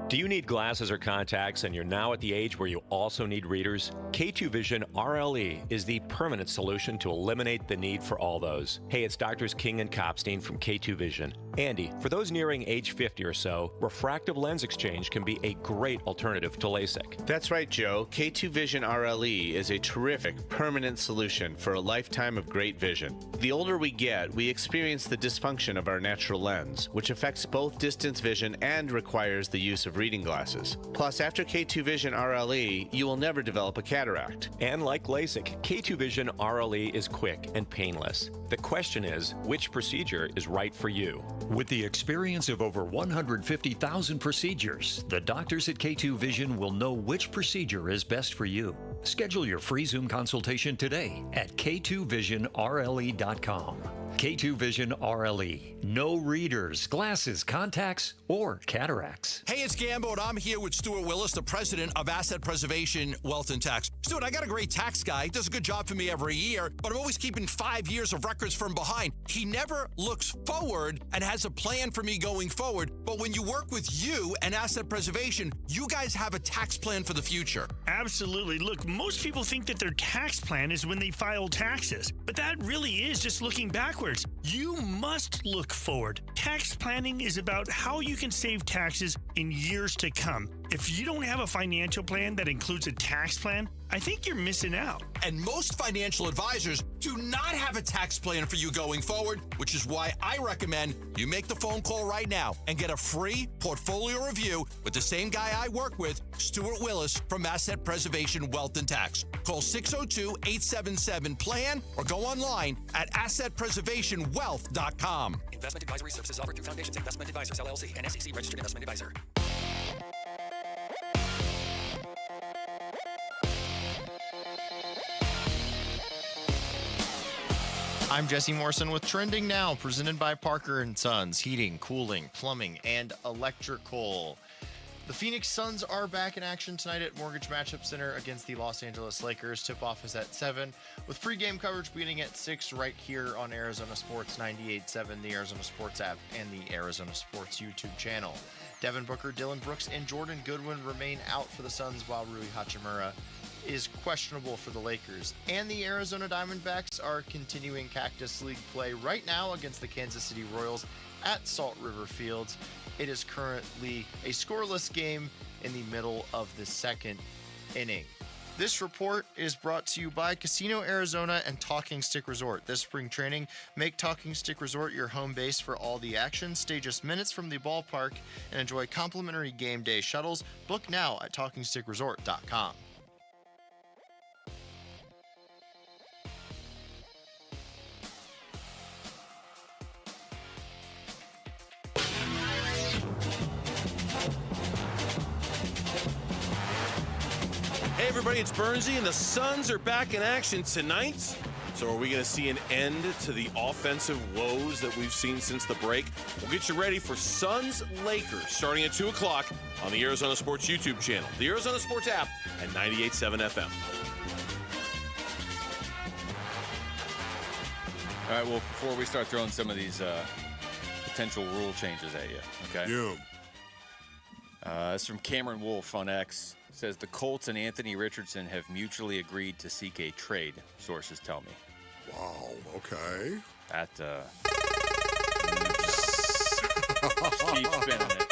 Do you need glasses or contacts and you're now at the age where you also need readers? K2 Vision RLE is the permanent solution to eliminate the need for all those. Hey, it's Doctors King and Kopstein from K2 Vision. Andy, for those nearing age 50 or so, refractive lens exchange can be a great alternative to LASIK. That's right, Joe. K2 Vision RLE is a terrific permanent solution for a lifetime of great vision. The older we get, we experience the dysfunction of our natural lens, which affects both distance vision and requires the use of reading glasses. Plus, after K2 Vision RLE, you will never develop a cataract. And like LASIK, K2 Vision RLE is quick and painless. The question is, which procedure is right for you? With the experience of over 150,000 procedures, the doctors at K2 Vision will know which procedure is best for you. Schedule your free Zoom consultation today at k2visionrle.com. K2 Vision RLE. No readers, glasses, contacts, or cataracts. Hey, it's Gambo, and I'm here with Stuart Willis, the president of Asset Preservation Wealth and Tax. Stuart, I got a great tax guy. He does a good job for me every year, but I'm always keeping 5 years of records from behind. He never looks forward and has a plan for me going forward. But when you work with you and Asset Preservation, you guys have a tax plan for the future. Absolutely. Look, most people think that their tax plan is when they file taxes, but that really is just looking backwards. You must look forward. Tax planning is about how you can save taxes in years to come. If you don't have a financial plan that includes a tax plan, I think you're missing out. And most financial advisors do not have a tax plan for you going forward, which is why I recommend you make the phone call right now and get a free portfolio review with the same guy I work with, Stuart Willis from Asset Preservation Wealth and Tax. Call 602-877-PLAN or go online at assetpreservationwealth.com. Investment advisory services offered through Foundations Investment Advisors, LLC, and SEC Registered Investment Advisor. I'm Jesse Morrison with Trending Now, presented by Parker & Sons, heating, cooling, plumbing, and electrical. The Phoenix Suns are back in action tonight at Mortgage Matchup Center against the Los Angeles Lakers. Tip-off is at 7, with pregame coverage beginning at 6 right here on Arizona Sports 98.7, the Arizona Sports app, and the Arizona Sports YouTube channel. Devin Booker, Dylan Brooks, and Jordan Goodwin remain out for the Suns, while Rui Hachimura is questionable for the Lakers. And the Arizona Diamondbacks are continuing Cactus League play right now against the Kansas City Royals at Salt River Fields. It is currently a scoreless game in the middle of the second inning. This report is brought to you by Casino Arizona and Talking Stick Resort. This spring training, make Talking Stick Resort your home base for all the action. Stay just minutes from the ballpark and enjoy complimentary game day shuttles. Book now at TalkingStickResort.com. Hey everybody, it's Bernsey, and the Suns are back in action tonight. So are we going to see an end to the offensive woes that we've seen since the break? We'll get you ready for Suns-Lakers starting at 2 o'clock on the Arizona Sports YouTube channel, the Arizona Sports app, and 98.7 FM. All right, well, before we start throwing some of these potential rule changes at you, okay? Yeah. It's from Cameron Wolf on X. It says the Colts and Anthony Richardson have mutually agreed to seek a trade, sources tell me. Wow, okay. That, just keep spinning it.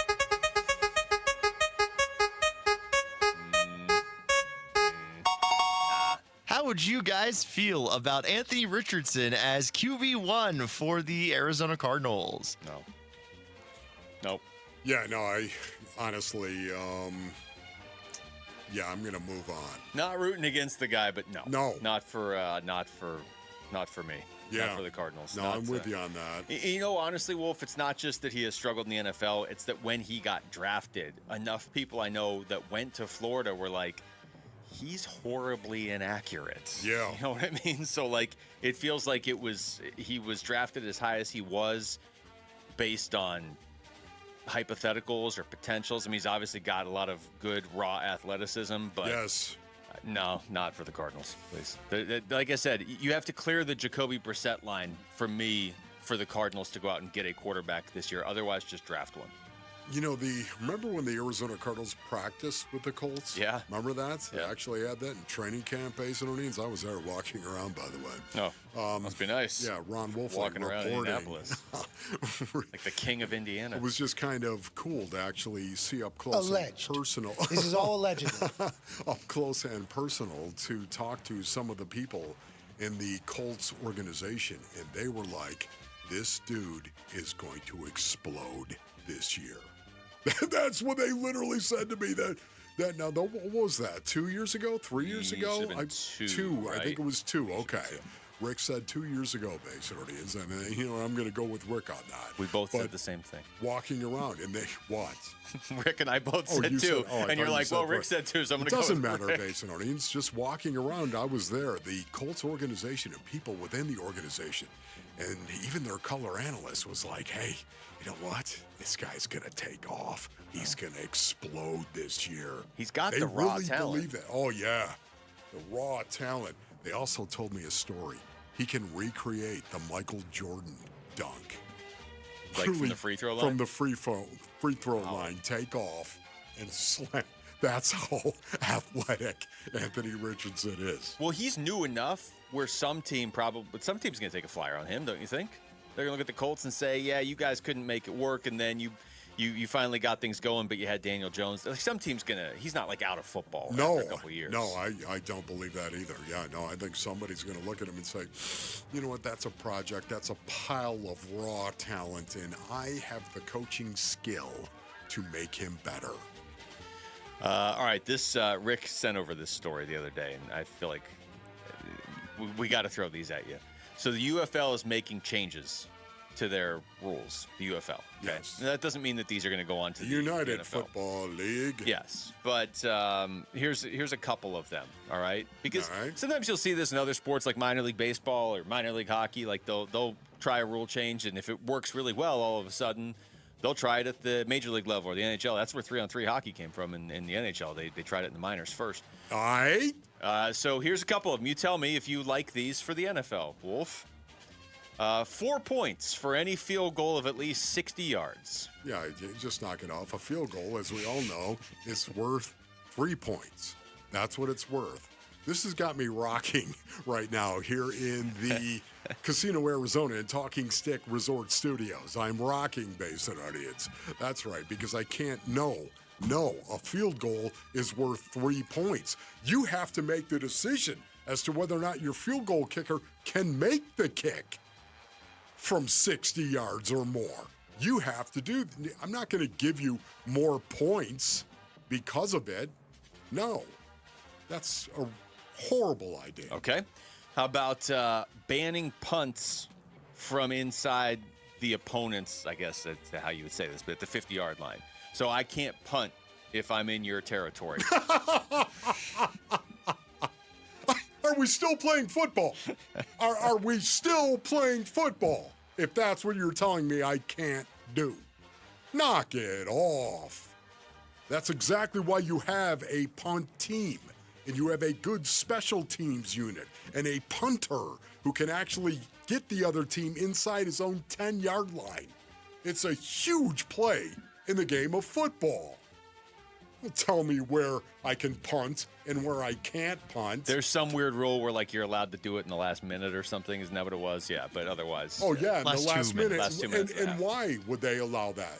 How would you guys feel about Anthony Richardson as QB1 for the Arizona Cardinals? No. Nope. Yeah, no, I honestly, yeah, I'm gonna move on. Not rooting against the guy, but no. No. Not for me. Yeah. Not for the Cardinals. No, I'm with you on that. You know, honestly, Wolf, it's not just that he has struggled in the NFL. It's that when he got drafted, enough people I know that went to Florida were like, he's horribly inaccurate. Yeah. You know what I mean? So, like, it feels like he was drafted as high as he was based on hypotheticals or potentials. I mean, he's obviously got a lot of good raw athleticism, but yes. No, not for the Cardinals, please. Like I said, you have to clear the Jacoby Brissett line for me for the Cardinals to go out and get a quarterback this year. Otherwise, just draft one. You know, remember when the Arizona Cardinals practiced with the Colts? Yeah. Remember that? Yeah. They actually had that in training camp, Basin O'Neens. I was there walking around, by the way. Oh, must be nice. Yeah, Ron Wolf walking around reporting. Indianapolis. Like the king of Indiana. It was just kind of cool to actually see up close and personal. This is all alleged. Up close and personal to talk to some of the people in the Colts organization, and they were like, this dude is going to explode this year. That's what they literally said to me. That now, what was that? 2 years ago? 3 years ago? Two. Right? I think it was 2. Okay. Rick said 2 years ago, basically, and you know I'm going to go with Rick on that. We both said the same thing. Walking around, and they what? Rick and I both said 2, and you're like, well, Rick said 2, so I'm going to go with It doesn't matter, Rick. Basin O'Neens. Just walking around, I was there. The Colts organization and people within the organization, and even their color analyst was like, hey, you know what? This guy's going to take off. He's going to explode this year. He's got they the raw really talent. Believe that. Oh, yeah. The raw talent. They also told me a story. He can recreate the Michael Jordan dunk. Like from the free throw line? From the free throw line, take off and slam. That's how athletic Anthony Richardson is. Well, he's new enough where some team's going to take a flyer on him, don't you think? They're going to look at the Colts and say, yeah, you guys couldn't make it work, and then you finally got things going, but you had Daniel Jones. Like some team's he's not like out of football after a couple years. No, I don't believe that either. Yeah, no, I think somebody's going to look at him and say, you know what, that's a project, that's a pile of raw talent, and I have the coaching skill to make him better. All right, this Rick sent over this story the other day, and I feel like we got to throw these at you. So the UFL is making changes to their rules, the UFL. Okay? Yes. Now, that doesn't mean that these are going to go on to the United NFL. Football League. Yes, but here's a couple of them, all right? Because sometimes you'll see this in other sports like minor league baseball or minor league hockey. Like they'll try a rule change, and if it works really well, all of a sudden they'll try it at the major league level or the NHL. That's where 3-on-3 hockey came from in the NHL. They tried it in the minors first. All right. So here's a couple of them. You tell me if you like these for the NFL, Wolf. 4 points for any field goal of at least 60 yards. Yeah, just knock it off. A field goal, as we all know, is worth 3 points. That's what it's worth. This has got me rocking right now here in the Casino Arizona and Talking Stick Resort Studios. I'm rocking Basin Audience. That's right, because I can't know, a field goal is worth 3 points. You have to make the decision as to whether or not your field goal kicker can make the kick from 60 yards or more. You have to do. I'm not going to give you more points because of it. No, that's a horrible idea. Okay. How about banning punts from inside the opponent's, I guess that's how you would say this, but at the 50-yard line. So I can't punt if I'm in your territory. are we still playing football? Are we still playing football? If that's what you're telling me I can't do. Knock it off. That's exactly why you have a punt team. And you have a good special teams unit and a punter who can actually get the other team inside his own 10-yard line. It's a huge play in the game of football. Don't tell me where I can punt and where I can't punt. There's some weird rule where, like, you're allowed to do it in the last minute or something. Isn't that what it was? Yeah, but otherwise. Oh, yeah, in the last minute. Last 2 minutes. And why would they allow that?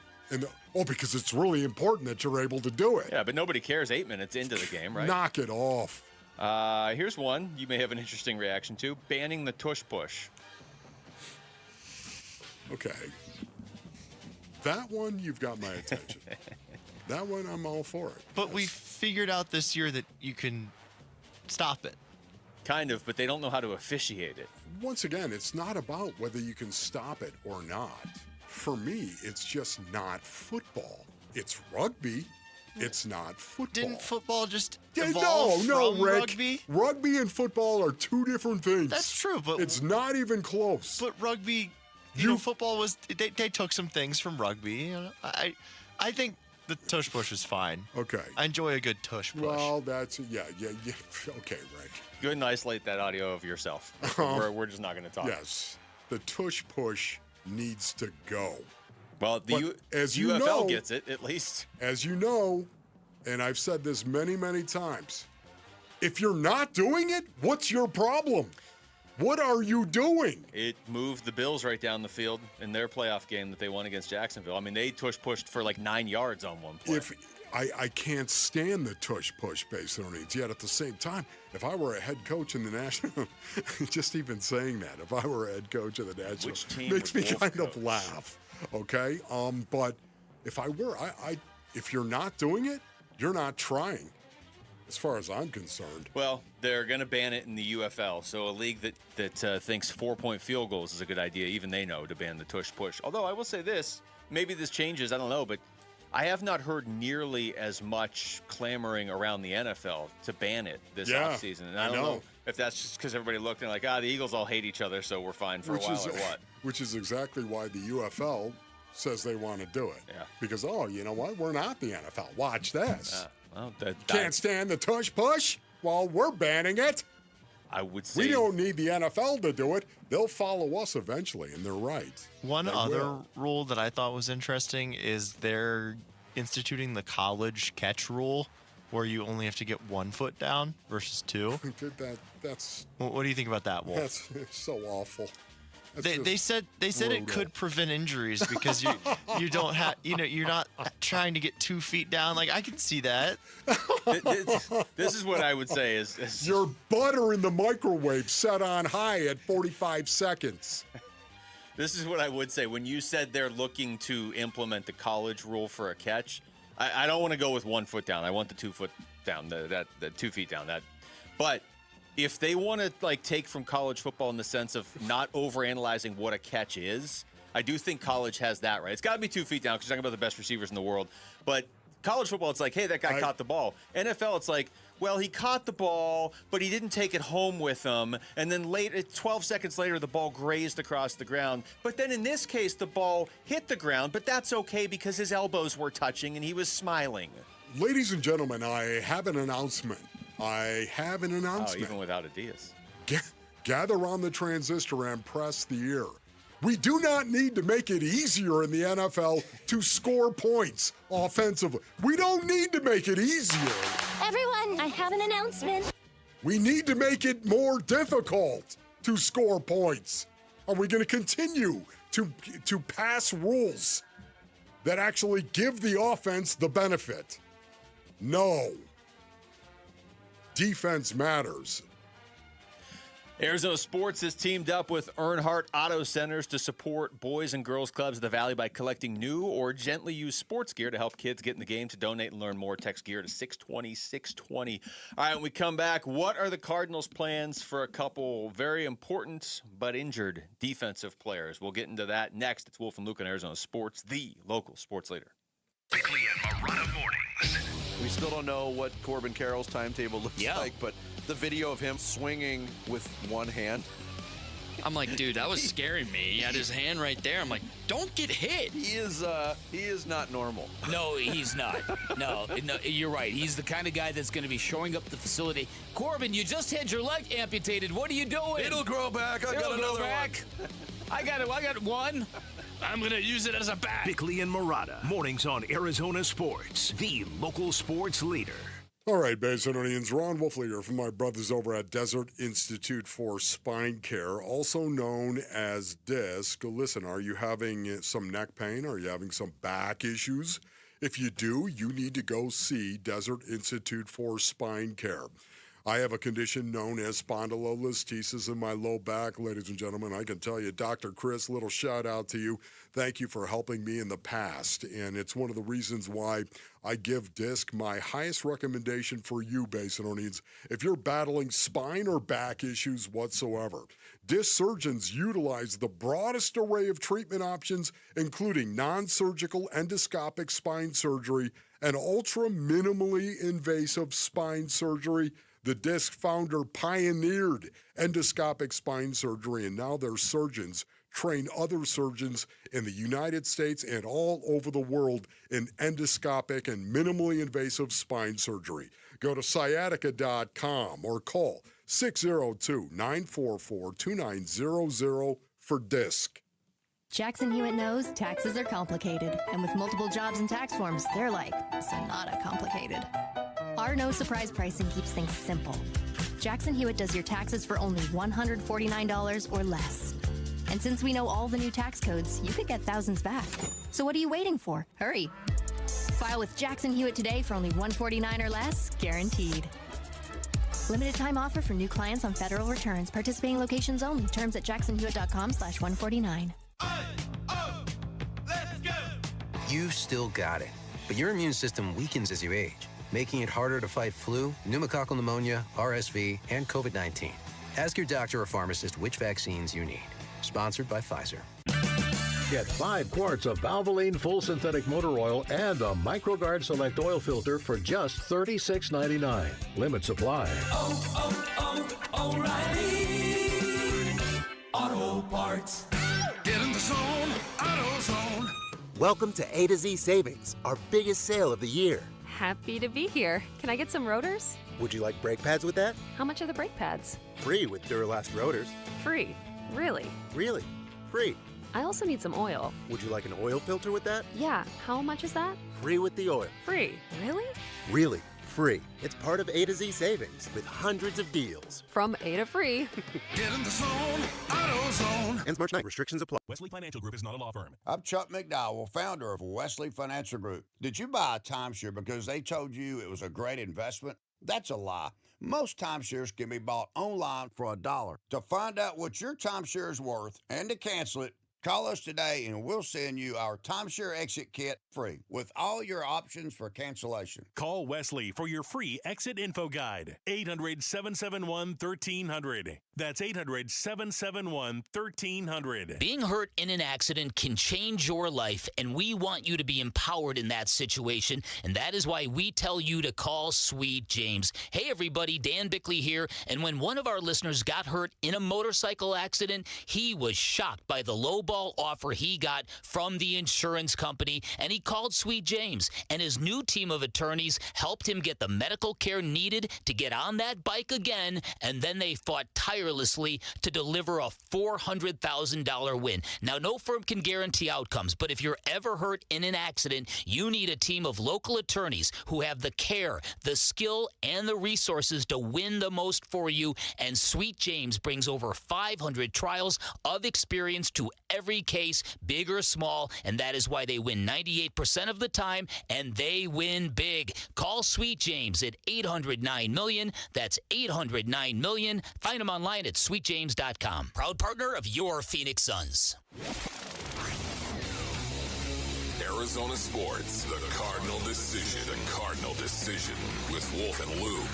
Because it's really important that you're able to do it. Yeah, but nobody cares 8 minutes into the game, right? Knock it off. Here's one you may have an interesting reaction to. Banning the tush push. Okay. That one, you've got my attention. That one, I'm all for it. But we figured out this year that you can stop it. Kind of, but they don't know how to officiate it. Once again, it's not about whether you can stop it or not. For me, it's just not football. It's rugby. It's not football. Didn't football just evolve from Rick. rugby? Rugby and football are two different things. That's true, but it's not even close. But rugby, football was. They took some things from rugby. You know, I think the tush push is fine. Okay. I enjoy a good tush push. Well, that's yeah. Okay, Rick. Go ahead and isolate that audio of yourself. We're just not going to talk. Yes, the tush push needs to go. Well, the UFL gets it, at least. As you know, and I've said this many, many times, if you're not doing it, what's your problem? What are you doing? It moved the Bills right down the field in their playoff game that they won against Jacksonville. I mean, they tush-pushed for like 9 yards on one play. I can't stand the tush-push based on it. Yet at the same time, if I were a head coach in the National, just even saying that, if I were a head coach of the National, makes me kind of laugh. Okay, but if I were, if you're not doing it, you're not trying, as far as I'm concerned. Well, they're going to ban it in the UFL, so a league that thinks 4-point field goals is a good idea. Even they know to ban the tush push. Although I will say this, maybe this changes. I don't know, but I have not heard nearly as much clamoring around the NFL to ban it this offseason, and I don't know if that's just because everybody looked and like, the Eagles all hate each other, so we're fine for a while or what. Which is exactly why the UFL says they want to do it. Yeah. Because, you know what? We're not the NFL. Watch this. Well, can't stand the tush push? Well, we're banning it. I would say. We don't need the NFL to do it. They'll follow us eventually, and they're right. One other rule that I thought was interesting is they're instituting the college catch rule, where you only have to get 1 foot down versus 2. That's. What do you think about that, Wolf? That's so awful. They said it could prevent injuries because you don't have you're not trying to get 2 feet down. Like, I can see that. This is what I would say is your butter in the microwave set on high at 45 seconds. This is what I would say. When you said they're looking to implement the college rule for a catch, I don't want to go with 1 foot down. I want the 2 foot down, the 2 feet down. But if they want to take from college football in the sense of not overanalyzing what a catch is, I do think college has that right. It's got to be 2 feet down because you're talking about the best receivers in the world. But college football, it's like, hey, that guy caught the ball. NFL, it's like, well, he caught the ball, but he didn't take it home with him. And then 12 seconds later, the ball grazed across the ground. But then in this case, the ball hit the ground, but that's okay because his elbows were touching and he was smiling. Ladies and gentlemen, I have an announcement. Oh, even without Adidas. Gather on the transistor and press the ear. We do not need to make it easier in the NFL to score points offensively. We don't need to make it easier. Everyone, I have an announcement. We need to make it more difficult to score points. Are we going to continue to pass rules that actually give the offense the benefit? No. Defense matters. Arizona Sports has teamed up with Earnhardt Auto Centers to support boys and girls clubs of the Valley by collecting new or gently used sports gear to help kids get in the game. To donate and learn more, text gear to 620-620. All right, when we come back, what are the Cardinals' plans for a couple very important but injured defensive players? We'll get into that next. It's Wolf and Luke on Arizona Sports, the local sports leader. Weekly and Marana mornings. We still don't know what Corbin Carroll's timetable looks like, but the video of him swinging with one hand? I'm like, dude, that was scaring me. He had his hand right there. I'm like, don't get hit. He is not normal. No, he's not. No, you're right. He's the kind of guy that's going to be showing up the facility. Corbin, you just had your leg amputated. What are you doing? It'll grow back. I got another one. I got one. I'm going to use it as a bat. Bickley and Murata, mornings on Arizona Sports, the local sports leader. All right, Basinonians, Ron Wolfley here from my brothers over at Desert Institute for Spine Care, also known as DISC. Listen, are you having some neck pain? Are you having some back issues? If you do, you need to go see Desert Institute for Spine Care. I have a condition known as spondylolisthesis in my low back. Ladies and gentlemen, I can tell you, Dr. Chris, little shout out to you. Thank you for helping me in the past. And it's one of the reasons why I give DISC my highest recommendation for you, Basinonians. If you're battling spine or back issues whatsoever, DISC surgeons utilize the broadest array of treatment options, including non-surgical endoscopic spine surgery and ultra minimally invasive spine surgery. The DISC founder pioneered endoscopic spine surgery, and now their surgeons train other surgeons in the United States and all over the world in endoscopic and minimally invasive spine surgery. Go to sciatica.com or call 602-944-2900 for DISC. Jackson Hewitt knows taxes are complicated, and with multiple jobs and tax forms, they're like sonata complicated. Our no surprise pricing keeps things simple. Jackson Hewitt does your taxes for only $149 or less. And since we know all the new tax codes, you could get thousands back. So what are you waiting for? Hurry. File with Jackson Hewitt today for only $149 or less, guaranteed. Limited time offer for new clients on federal returns. Participating locations only. Terms at jacksonhewitt.com/149. You still got it, but your immune system weakens as you age, making it harder to fight flu, pneumococcal pneumonia, RSV, and COVID-19. Ask your doctor or pharmacist which vaccines you need. Sponsored by Pfizer. Get 5 quarts of Valvoline Full Synthetic Motor Oil and a MicroGuard Select Oil Filter for just $36.99. Limit supply. O'Reilly Auto Parts. Get in the zone, AutoZone. Welcome to A to Z Savings, our biggest sale of the year. Happy to be here. Can I get some rotors? Would you like brake pads with that? How much are the brake pads? Free with Duralast rotors. Free. Really? Really? Free. I also need some oil. Would you like an oil filter with that? Yeah. How much is that? Free with the oil. Free. Really? Really. Free. It's part of A to Z Savings with hundreds of deals. From A to free. Get in the zone, AutoZone. Ends March 9th. Restrictions apply. Wesley Financial Group is not a law firm. I'm Chuck McDowell, founder of Wesley Financial Group. Did you buy a timeshare because they told you it was a great investment? That's a lie. Most timeshares can be bought online for $1. To find out what your timeshare is worth and to cancel it, call us today and we'll send you our timeshare exit kit free with all your options for cancellation. Call Wesley for your free exit info guide. 800-771-1300. That's 800-771-1300. Being hurt in an accident can change your life, and we want you to be empowered in that situation, and that is why we tell you to call Sweet James. Hey, everybody, Dan Bickley here, and when one of our listeners got hurt in a motorcycle accident, he was shocked by the lowball offer he got from the insurance company, and he called Sweet James, and his new team of attorneys helped him get the medical care needed to get on that bike again, and then they fought tirelessly to deliver a $400,000 win. Now, no firm can guarantee outcomes, but if you're ever hurt in an accident, you need a team of local attorneys who have the care, the skill, and the resources to win the most for you, and Sweet James brings over 500 trials of experience to every case, big or small, and that is why they win 98% of the time, and they win big. Call Sweet James at 800-9-MILLION. That's 800-9-MILLION. Find them online at sweetjames.com. Proud partner of your Phoenix Suns. Arizona Sports, the Cardinal Decision. The Cardinal Decision with Wolf and Luke.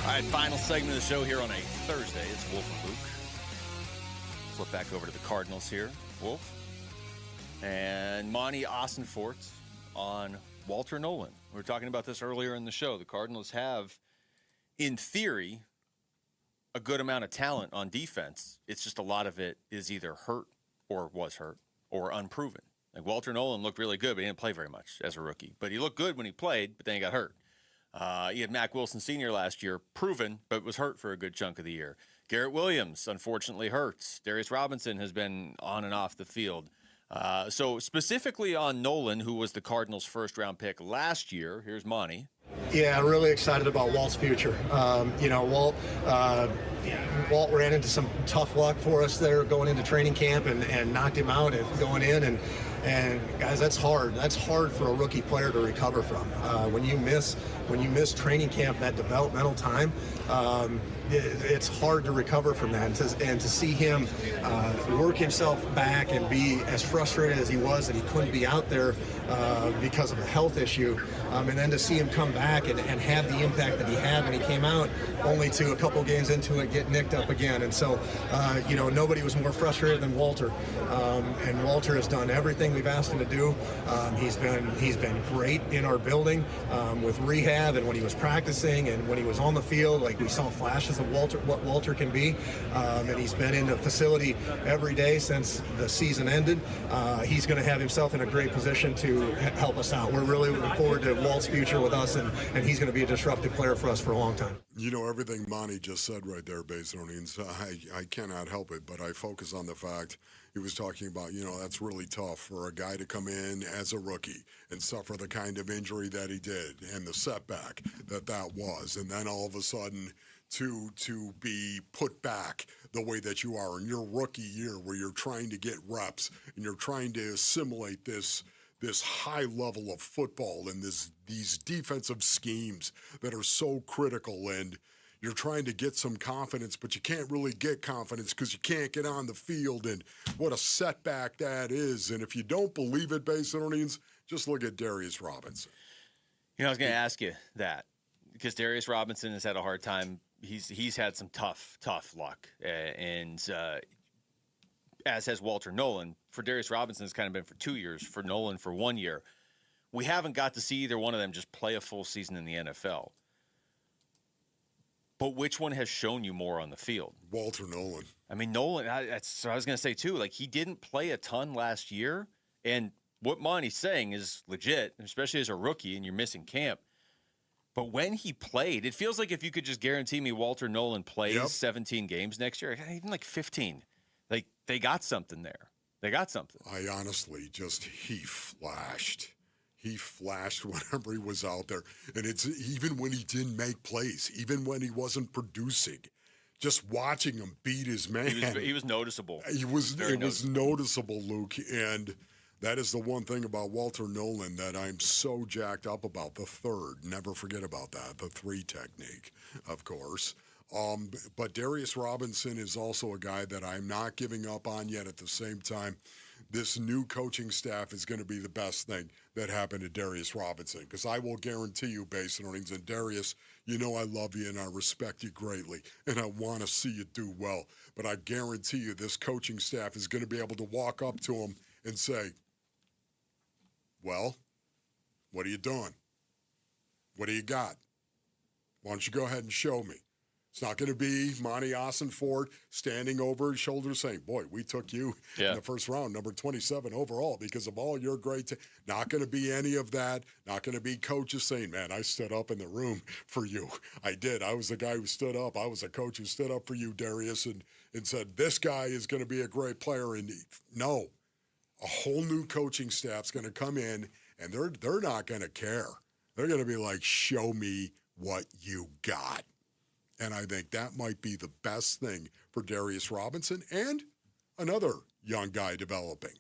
All right, final segment of the show here on a Thursday. It's Wolf and Luke. Flip back over to the Cardinals here. Wolf. And Monty Ossenfort on Walter Nolan. We were talking about this earlier in the show. The Cardinals have, in theory, a good amount of talent on defense. It's just a lot of it is either hurt or was hurt or unproven. Like Walter Nolan looked really good, but he didn't play very much as a rookie. But he looked good when he played, but then he got hurt. He had Mack Wilson Sr. last year, proven, but was hurt for a good chunk of the year. Garrett Williams, unfortunately, hurts. Darius Robinson has been on and off the field. So specifically on Nolan, who was the Cardinals' first-round pick last year, here's Monty. Yeah, really excited about Walt's future. Walt ran into some tough luck for us there going into training camp and knocked him out and going in. And guys, that's hard. That's hard for a rookie player to recover from. When you miss training camp, that developmental time, it's hard to recover from that. And to see him work himself back and be as frustrated as he was that he couldn't be out there because of a health issue, and then to see him come back and have the impact that he had when he came out, only to a couple games into it get nicked up again. And so, nobody was more frustrated than Walter. And Walter has done everything we've asked him to do. He's been great in our building with rehab and when he was practicing and when he was on the field. Like, we saw flashes of what Walter can be. And he's been in the facility every day since the season ended. He's going to have himself in a great position to help us out. We're really looking forward to Walt's future with us, and he's going to be a disruptive player for us for a long time. You know, everything Monty just said right there, Basinonians, I cannot help it, but I focus on the fact he was talking about, that's really tough for a guy to come in as a rookie and suffer the kind of injury that he did and the setback that was. And then all of a sudden to be put back the way that you are in your rookie year where you're trying to get reps and you're trying to assimilate this high level of football and these defensive schemes that are so critical, and you're trying to get some confidence, but you can't really get confidence because you can't get on the field, and what a setback that is. And if you don't believe it, Basinonians, just look at Darius Robinson. I was going to ask you that because Darius Robinson has had a hard time. He's had some tough luck, and as has Walter Nolan. For Darius Robinson, it's kind of been for 2 years. For Nolan, for 1 year. We haven't got to see either one of them just play a full season in the NFL. But which one has shown you more on the field? Walter Nolan. I mean, Nolan, that's what I was going to say, too. Like, he didn't play a ton last year. And what Monty's saying is legit, especially as a rookie and you're missing camp. But when he played, it feels like if you could just guarantee me Walter Nolan plays 17 games next year, even like 15, like they got something there. They got something. I honestly he flashed. He flashed whenever he was out there. And it's even when he didn't make plays, even when he wasn't producing, just watching him beat his man. He was noticeable. It was noticeable, Luke. And that is the one thing about Walter Nolan that I'm so jacked up about. The third, never forget about that. The 3 technique, of course. But Darius Robinson is also a guy that I'm not giving up on yet. At the same time, this new coaching staff is going to be the best thing that happened to Darius Robinson, because I will guarantee you, Basinonians, and Darius, I love you and I respect you greatly, and I want to see you do well. But I guarantee you this coaching staff is going to be able to walk up to him and say, well, what are you doing? What do you got? Why don't you go ahead and show me? It's not going to be Monty Ossenfort standing over his shoulder saying, boy, we took you in the first round, number 27 overall, because of all your great not going to be any of that. Not going to be coaches saying, man, I stood up in the room for you. I did. I was the guy who stood up. I was a coach who stood up for you, Darius, and said, this guy is going to be a great player. And no, a whole new coaching staff's going to come in, and they're not going to care. They're going to be like, show me what you got. And I think that might be the best thing for Darius Robinson and another young guy developing,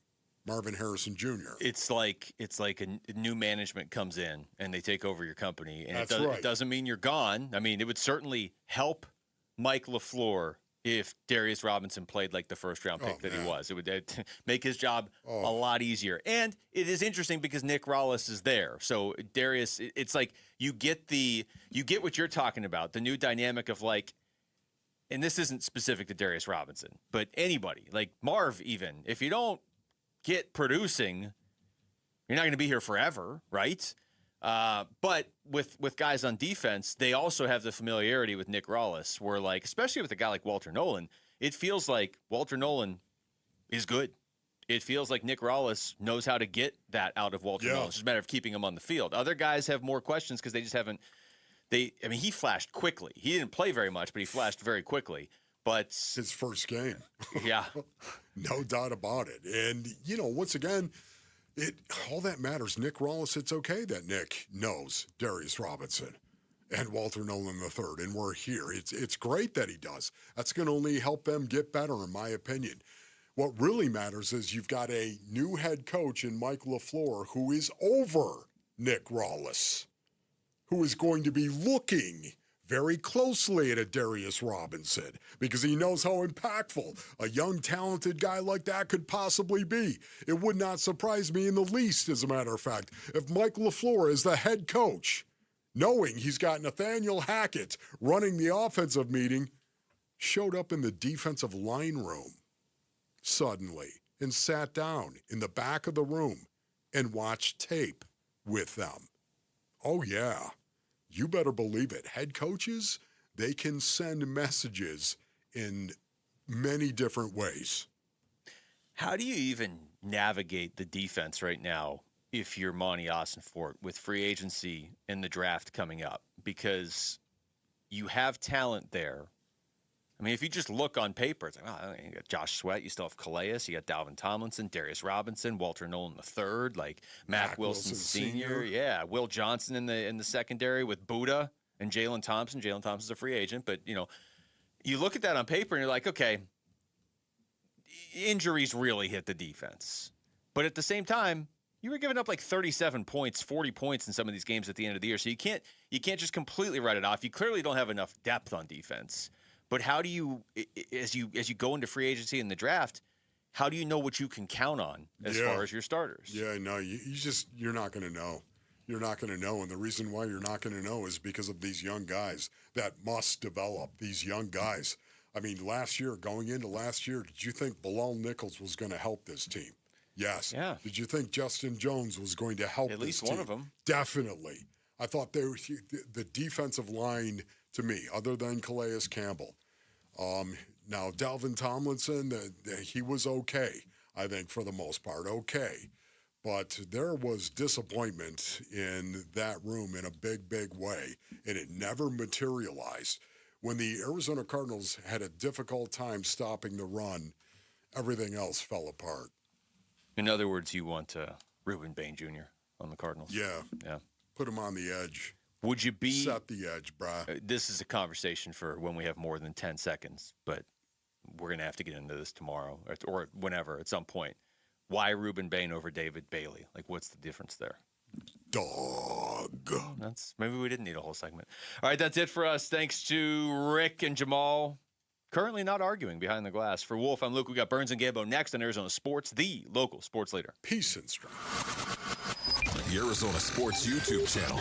Marvin Harrison Jr. It's like a new management comes in and they take over your company. And That's it doesn't mean you're gone. I mean, it would certainly help Mike LaFleur if Darius Robinson played like the first-round pick that he was. It would make his job a lot easier. And it is interesting because Nick Rollis is there. So Darius, it's like you get what you're talking about, the new dynamic of like and this isn't specific to Darius Robinson, but anybody, like Marv even, if you don't get producing, you're not going to be here forever, right? But with guys on defense, they also have the familiarity with Nick Rawlis, where, like, especially with a guy like Walter Nolan, it feels like Walter Nolan is good. It feels like Nick Rawlis knows how to get that out of Walter Nolan. It's just a matter of keeping him on the field. Other guys have more questions because they just haven't. He flashed quickly. He didn't play very much, but he flashed very quickly. But his first game. Yeah. No doubt about it. And, once again, all that matters. Nick Rawlis, it's okay that Nick knows Darius Robinson and Walter Nolan III, and we're here. It's great that he does. That's going to only help them get better, in my opinion. What really matters is you've got a new head coach in Mike LaFleur who is over Nick Rawlis, who is going to be looking very closely at a Darius Robinson because he knows how impactful a young, talented guy like that could possibly be. It would not surprise me in the least, as a matter of fact, if Mike LaFleur is the head coach, knowing he's got Nathaniel Hackett running the offensive meeting, showed up in the defensive line room suddenly and sat down in the back of the room and watched tape with them. Oh, yeah. You better believe it. Head coaches, they can send messages in many different ways. How do you even navigate the defense right now if you're Monty Ossenfort with free agency and the draft coming up? Because you have talent there. I mean, if you just look on paper, it's like, you got Josh Sweat, you still have Calais, you got Dalvin Tomlinson, Darius Robinson, Walter Nolan III, like Mac Wilson Sr. Yeah, Will Johnson in the secondary with Buddha and Jalen Thompson. Jalen Thompson's a free agent, but you look at that on paper and you're like, okay, injuries really hit the defense. But at the same time, you were giving up like 37 points, 40 points in some of these games at the end of the year. So you can't just completely write it off. You clearly don't have enough depth on defense. But how do you, as you go into free agency and the draft, how do you know what you can count on as far as your starters? Yeah, no, you're not going to know. You're not going to know. And the reason why you're not going to know is because of these young guys that must develop, these young guys. I mean, going into last year, did you think Bilal Nichols was going to help this team? Yes. Yeah. Did you think Justin Jones was going to help this team? At least one of them. Definitely. I thought the defensive line, to me, other than Calais Campbell. Now, Dalvin Tomlinson, he was okay, I think, for the most part. Okay. But there was disappointment in that room in a big, big way, and it never materialized. When the Arizona Cardinals had a difficult time stopping the run, everything else fell apart. In other words, you want Ruben Bain Jr. on the Cardinals. Yeah. Yeah. Put him on the edge. Would you be... Set the edge, brah. This is a conversation for when we have more than 10 seconds, but we're going to have to get into this tomorrow or whenever, at some point. Why Ruben Bain over David Bailey? Like, what's the difference there? Dog. Maybe we didn't need a whole segment. All right, that's it for us. Thanks to Rick and Jamal. Currently not arguing behind the glass. For Wolf, I'm Luke. We got Burns and Gambo next on Arizona Sports, the local sports leader. Peace and strength. The Arizona Sports YouTube channel.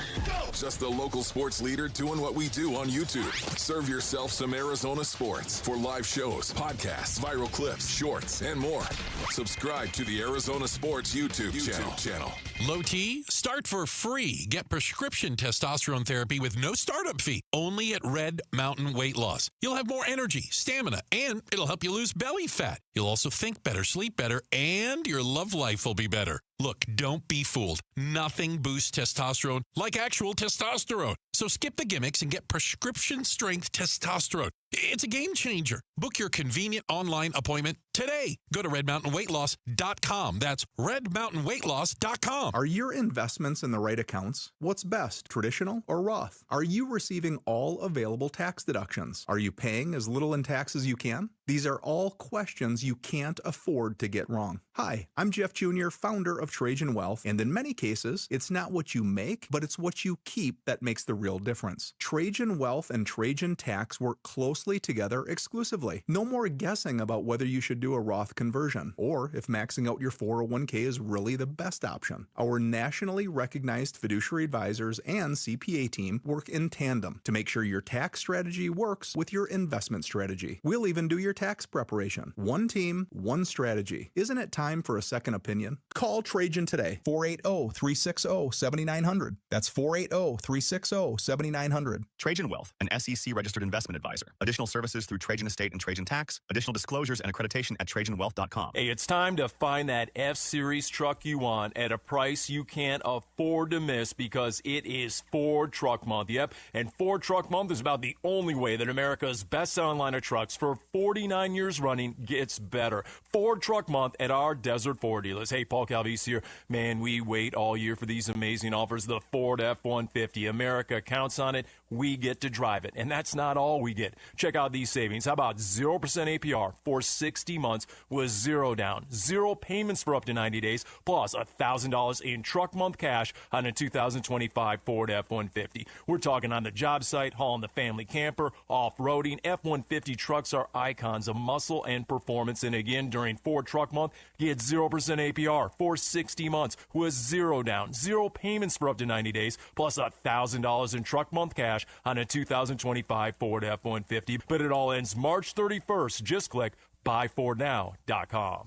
Just the local sports leader doing what we do on YouTube. Serve yourself some Arizona sports for live shows, podcasts, viral clips, shorts, and more. Subscribe to the Arizona Sports YouTube channel. Low T, start for free. Get prescription testosterone therapy with no startup fee. Only at Red Mountain Weight Loss. You'll have more energy, stamina, and it'll help you lose belly fat. You'll also think better, sleep better, and your love life will be better. Look, don't be fooled. Nothing boosts testosterone like actual testosterone. So skip the gimmicks and get prescription strength testosterone. It's a game changer. Book your convenient online appointment today. Go to redmountainweightloss.com. That's redmountainweightloss.com. Are your investments in the right accounts? What's best, traditional or Roth? Are you receiving all available tax deductions? Are you paying as little in tax as you can? These are all questions you can't afford to get wrong. Hi, I'm Jeff Jr., founder of Trajan Wealth, and in many cases, it's not what you make, but it's what you keep that makes the real difference. Trajan Wealth and Trajan Tax work closely closely together exclusively. No more guessing about whether you should do a Roth conversion or if maxing out your 401k is really the best option. Our nationally recognized fiduciary advisors and CPA team work in tandem to make sure your tax strategy works with your investment strategy. We'll even do your tax preparation. One team, one strategy. Isn't it time for a second opinion? Call Trajan today, 480-360-7900. That's 480-360-7900. Trajan Wealth, an SEC-registered investment advisor. Additional services through Trajan Estate and Trajan Tax. Additional disclosures and accreditation at TrajanWealth.com. Hey, it's time to find that F-Series truck you want at a price you can't afford to miss because it is Ford Truck Month. Yep, and Ford Truck Month is about the only way that America's best-selling line of trucks for 49 years running gets better. Ford Truck Month at our Desert Ford dealers. Hey, Paul Calvise here. Man, we wait all year for these amazing offers. The Ford F-150. America counts on it. We get to drive it. And that's not all we get. Check out these savings. How about 0% APR for 60 months with zero down, zero payments for up to 90 days, plus $1,000 in truck month cash on a 2025 Ford F-150. We're talking on the job site, hauling the family camper, off-roading. F-150 trucks are icons of muscle and performance. And again, during Ford Truck Month, get 0% APR for 60 months with zero down, zero payments for up to 90 days, plus $1,000 in truck month cash on a 2025 Ford F-150. But it all ends March 31st. Just click buyfordnow.com.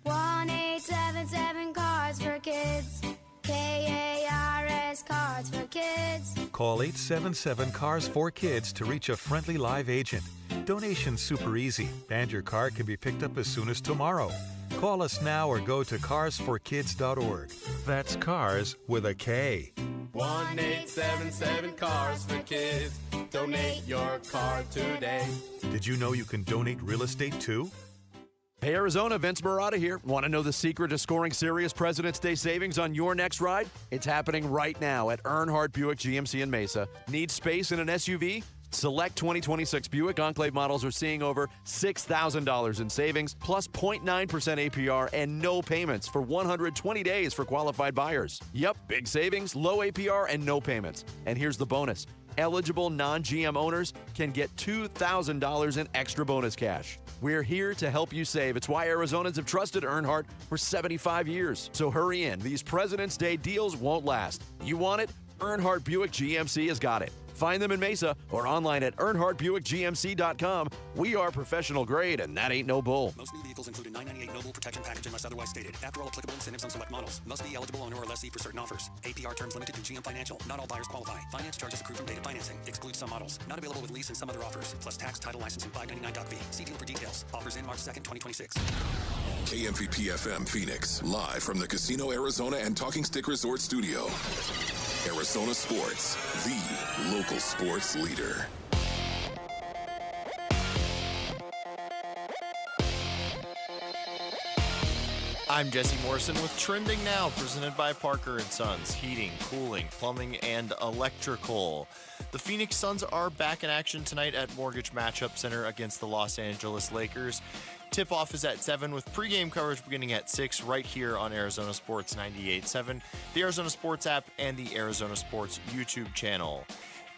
1-877 Cars for Kids. KARS Cars for Kids. Call 877-CARS-4-KIDS to reach a friendly live agent. Donation's super easy, and your car can be picked up as soon as tomorrow. Call us now or go to carsforkids.org. That's cars with a K. 1-877 Cars for Kids. Donate your car today. Did you know you can donate real estate too? Hey, Arizona, Vince Marotta here. Want to know the secret to scoring serious President's Day savings on your next ride? It's happening right now at Earnhardt Buick GMC in Mesa. Need space in an SUV? Select 2026 Buick Enclave models are seeing over $6,000 in savings, plus 0.9% APR and no payments for 120 days for qualified buyers. Yep, big savings, low APR, and no payments. And here's the bonus. Eligible non-GM owners can get $2,000 in extra bonus cash. We're here to help you save. It's why Arizonans have trusted Earnhardt for 75 years. So hurry in. These President's Day deals won't last. You want it? Earnhardt Buick GMC has got it. Find them in Mesa or online at EarnhardtBuickGMC.com. We are professional grade, and that ain't no bull. Most new vehicles include a $998 Noble Protection Package unless otherwise stated. After all applicable incentives on select models. Must be eligible owner or lessee for certain offers. APR terms limited to GM Financial. Not all buyers qualify. Finance charges accrue from data financing. Excludes some models. Not available with lease and some other offers. Plus tax, title, licensing, $599.fee. See dealer for details. Offers in March 2nd, 2026. KMVP FM Phoenix, live from the Casino Arizona and Talking Stick Resort Studio. Arizona Sports, the local sports leader. I'm Jesse Morrison with Trending Now, presented by Parker & Sons, heating, cooling, plumbing, and electrical. The Phoenix Suns are back in action tonight at Mortgage Matchup Center against the Los Angeles Lakers. Tip-off is at 7 with pregame coverage beginning at 6 right here on Arizona Sports 98.7, the Arizona Sports app, and the Arizona Sports YouTube channel.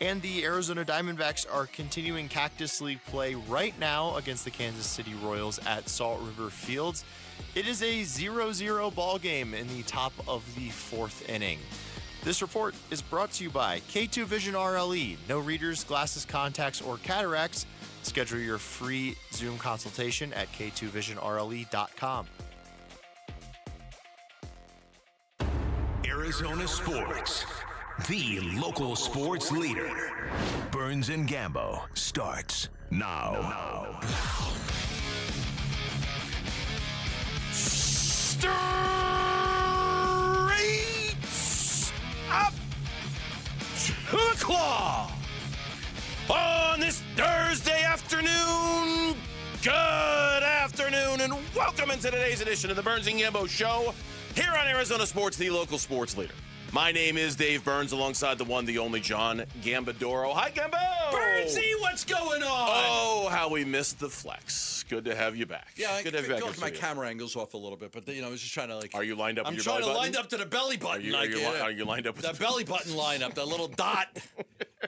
And the Arizona Diamondbacks are continuing Cactus League play right now against the Kansas City Royals at Salt River Fields. It is a 0-0 ball game in the top of the 4th inning. This report is brought to you by K2 Vision RLE. No readers, glasses, contacts, or cataracts. Schedule your free Zoom consultation at k2visionrle.com. Arizona Sports, the local sports leader. Burns and Gambo starts now. Straight up to the claw. On this Thursday afternoon, good afternoon, and welcome into today's edition of the Burns and Gambo Show here on Arizona Sports, the local sports leader. My name is Dave Burns, alongside the one, the only John Gambadoro. Hi, Gambo! Burnsy, what's going on? Oh, how we missed the flex. Good to have you back. Yeah, good to have you back. I my camera angle's off a little bit, but I was just trying to Are you lined up with your belly button? I'm trying to line up to the belly button. Are you lined up with the belly button lineup, the little dot.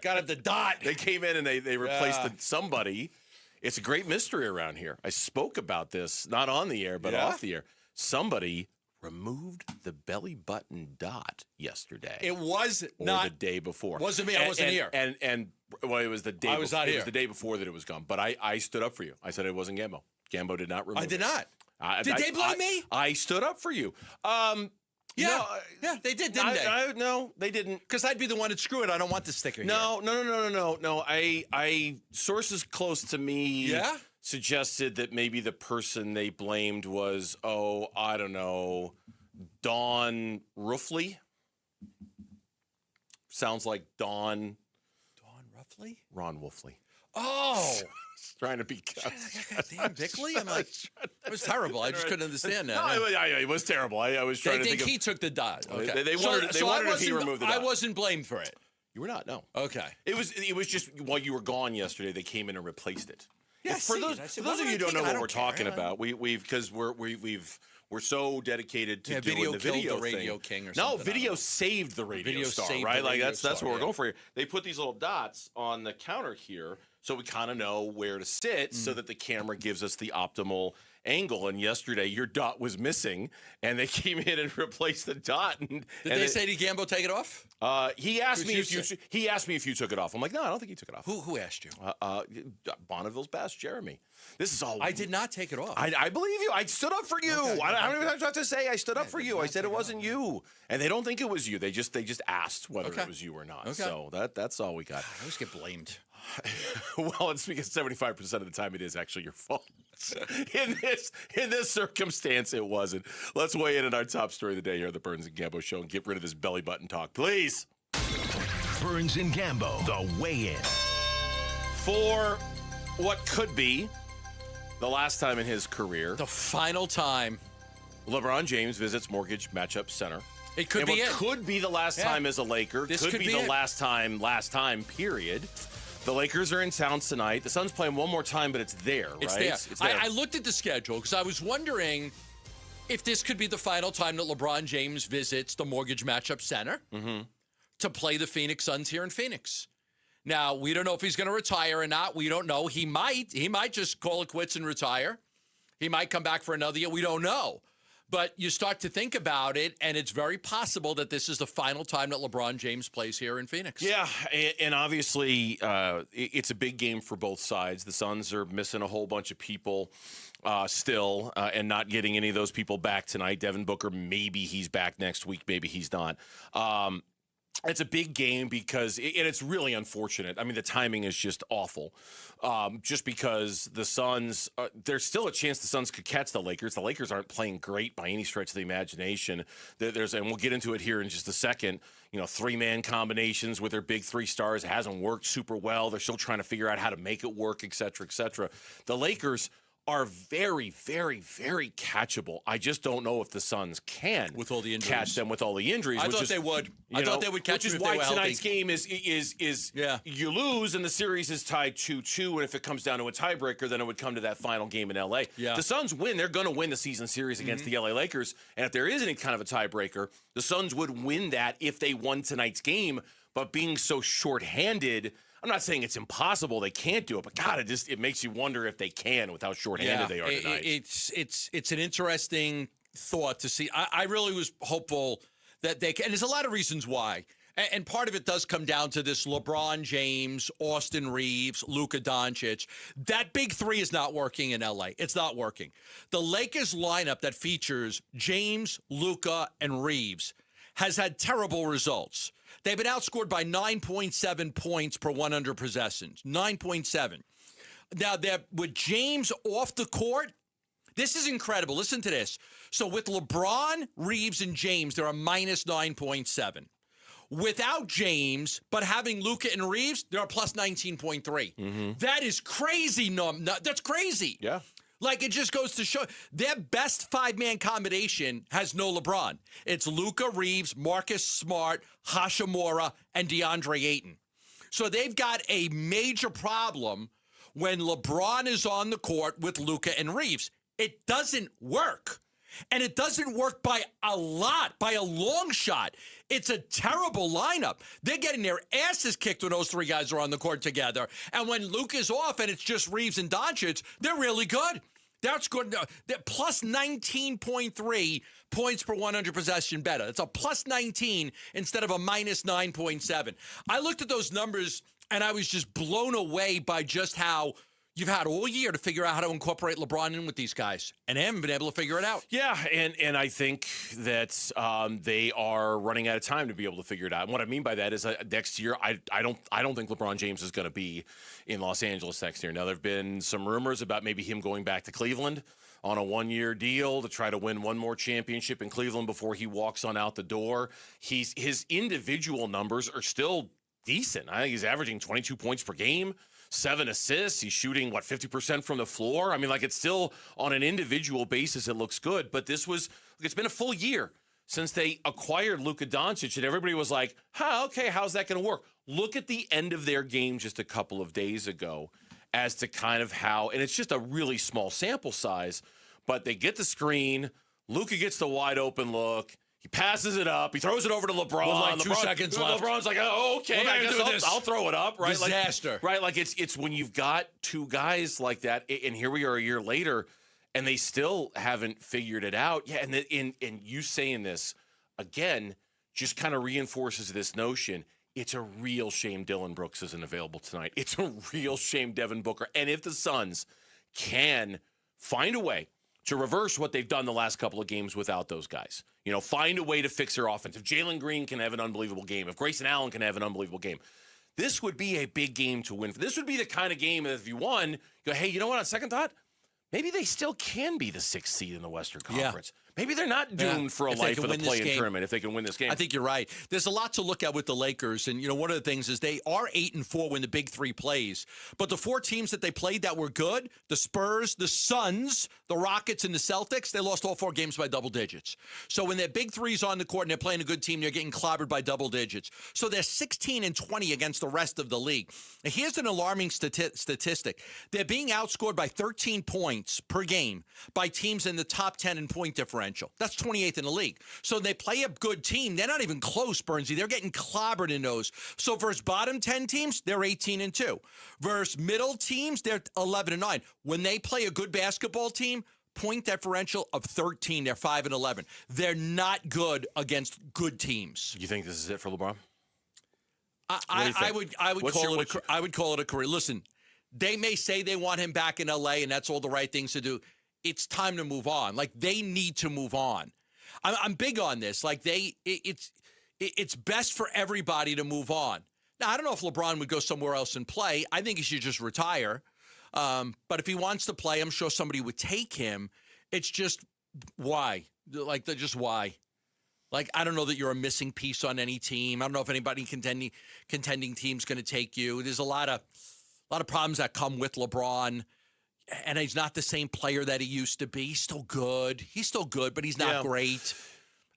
Got him the dot. They came in and they replaced somebody. It's a great mystery around here. I spoke about this, not on the air, but off the air. Somebody removed the belly button dot yesterday. It was or not the day before. Wasn't me. I wasn't here. And well, it was the day. I was not here. It was the day before that it was gone. But I stood up for you. I said it wasn't Gambo. Gambo did not remove. I did it. not. Did they blame me? I stood up for you. Yeah, they did, didn't they? No, they didn't. Because I'd be the one to screw it. I don't want the sticker. No. I sources close to me suggested that maybe the person they blamed was, I don't know, Don Ruffley. Sounds like Don Ruffley? Ron Wolfley. Oh. Trying to be Dan Bickley? I'm like, it was terrible. I just couldn't understand that. No, it was terrible. I was trying to think he took the dot. Okay. They wondered if he removed the dot. I wasn't blamed for it. You were not, no. Okay. It was just while you were gone yesterday, they came in and replaced it. Yeah, for those of you who don't know what we're talking about, we're so dedicated to doing the video the Radio thing. King or something. No, video saved the radio star, right? Like that's what we're going for here. They put these little dots on the counter here, so we kind of know where to sit, so that the camera gives us the optimal angle. And yesterday, your dot was missing, and they came in and replaced the dot. Did they say to Gambo take it off? He asked me if you took it off. I'm like, no, I don't think he took it off. Who asked you? Bonneville's best, Jeremy. This is all. I did not take it off. I believe you. I stood up for you. Okay. How many times do I have to say I stood up for you? I said it wasn't you, and they don't think it was you. They just asked whether it was you or not. Okay. So that's all we got. I always get blamed. Well, it's because 75% of the time it is actually your fault. In this circumstance, it wasn't. Let's weigh in on our top story of the day here at the Burns and Gambo Show and get rid of this belly button talk, please. Burns and Gambo, the weigh-in. For what could be the last time in his career, the final time, LeBron James visits Mortgage Matchup Center. It could be it. Could be the last time as a Laker. This could be the last time, period. The Lakers are in town tonight. The Suns playing one more time, but it's there, right? It's there. I looked at the schedule because I was wondering if this could be the final time that LeBron James visits the Mortgage Matchup Center to play the Phoenix Suns here in Phoenix. Now, we don't know if he's going to retire or not. We don't know. He might just call it quits and retire. He might come back for another year. We don't know. But you start to think about it, and it's very possible that this is the final time that LeBron James plays here in Phoenix. Yeah, and obviously it's a big game for both sides. The Suns are missing a whole bunch of people still and not getting any of those people back tonight. Devin Booker, maybe he's back next week, maybe he's not. It's a big game because it's really unfortunate. I mean, the timing is just awful. Just because the Suns, there's still a chance the Suns could catch the Lakers. The Lakers aren't playing great by any stretch of the imagination. And we'll get into it here in just a second. Three-man combinations with their big three stars. It hasn't worked super well. They're still trying to figure out how to make it work, et cetera, et cetera. The Lakers are very, very, very catchable. I just don't know if the Suns can with all the injuries. Catch them with all the injuries. I thought they would. I thought they would catch them if they were healthy. Which is why tonight's game is you lose and the series is tied 2-2, and if it comes down to a tiebreaker, then it would come to that final game in L.A. Yeah. The Suns win. They're going to win the season series against the L.A. Lakers, and if there is any kind of a tiebreaker, the Suns would win that if they won tonight's game, but being so shorthanded, I'm not saying it's impossible they can't do it, but God, it makes you wonder if they can with how shorthanded they are tonight. It's an interesting thought to see. I really was hopeful that they can, and there's a lot of reasons why. And part of it does come down to this LeBron James, Austin Reeves, Luka Doncic. That big three is not working in L.A. It's not working. The Lakers lineup that features James, Luka, and Reeves has had terrible results. They've been outscored by 9.7 points per 100 possessions. 9.7. Now, with James off the court, this is incredible. Listen to this. So with LeBron, Reeves, and James, they're a minus 9.7. Without James, but having Luka and Reeves, they're a plus 19.3. That is crazy. That's crazy. Yeah. Like, it just goes to show their best five-man combination has no LeBron. It's Luka, Reeves, Marcus Smart, Hachimura, and DeAndre Ayton. So they've got a major problem when LeBron is on the court with Luka and Reeves. It doesn't work. And it doesn't work by a lot, by a long shot. It's a terrible lineup. They're getting their asses kicked when those three guys are on the court together. And when Luke is off and it's just Reeves and Doncic, they're really good. That's good. They're plus 19.3 points per 100 possession better. It's a plus 19 instead of a minus 9.7. I looked at those numbers and I was just blown away by just how you've had all year to figure out how to incorporate LeBron in with these guys, and they haven't been able to figure it out. Yeah, and I think that they are running out of time to be able to figure it out. And what I mean by that is next year, I don't think LeBron James is going to be in Los Angeles next year. Now, there have been some rumors about maybe him going back to Cleveland on a one-year deal to try to win one more championship in Cleveland before he walks on out the door. His individual numbers are still decent. I think he's averaging 22 points per game. 7 assists. He's shooting, 50% from the floor? I mean, it's still on an individual basis, it looks good. But it's been a full year since they acquired Luka Doncic, and everybody was like, okay, how's that going to work? Look at the end of their game just a couple of days ago as to kind of how, and it's just a really small sample size, but they get the screen. Luka gets the wide open look. He passes it up. He throws it over to LeBron. With 2 seconds left. LeBron's like, okay, I guess I'll throw it up. Right? Disaster. It's when you've got two guys like that, and here we are a year later, and they still haven't figured it out. Yeah, and you saying this, again, just kind of reinforces this notion. It's a real shame Dillon Brooks isn't available tonight. It's a real shame Devin Booker. And if the Suns can find a way to reverse what they've done the last couple of games without those guys. Find a way to fix their offense. If Jalen Green can have an unbelievable game, if Grayson Allen can have an unbelievable game, this would be a big game to win. This would be the kind of game that if you won, you go, hey, you know what, on second thought, maybe they still can be the 6th seed in the Western Conference. Yeah. Maybe they're not doomed for a life of the play-in tournament if they can win this game. I think you're right. There's a lot to look at with the Lakers, and one of the things is they are 8-4 when the Big Three plays. But the 4 teams that they played that were good, the Spurs, the Suns, the Rockets, and the Celtics, they lost all 4 games by double digits. So when their Big Three's on the court and they're playing a good team, they're getting clobbered by double digits. So they're 16-20 against the rest of the league. And here's an alarming statistic. They're being outscored by 13 points per game by teams in the top 10 in point differential. That's 28th in the league. So they play a good team. They're not even close, Bernsey. They're getting clobbered in those. So versus bottom 10 teams, they're 18-2. Versus middle teams, they're 11-9. When they play a good basketball team, point differential of 13. They're 5-11. They're not good against good teams. You think this is it for LeBron? I would call it a career. Listen, they may say they want him back in LA and that's all the right things to do. It's time to move on. They need to move on. I'm big on this. It's best for everybody to move on. Now, I don't know if LeBron would go somewhere else and play. I think he should just retire. But if he wants to play, I'm sure somebody would take him. It's just why? Just why? I don't know that you're a missing piece on any team. I don't know if anybody contending team's going to take you. There's a lot of problems that come with LeBron. And he's not the same player that he used to be. He's still good, but he's not great.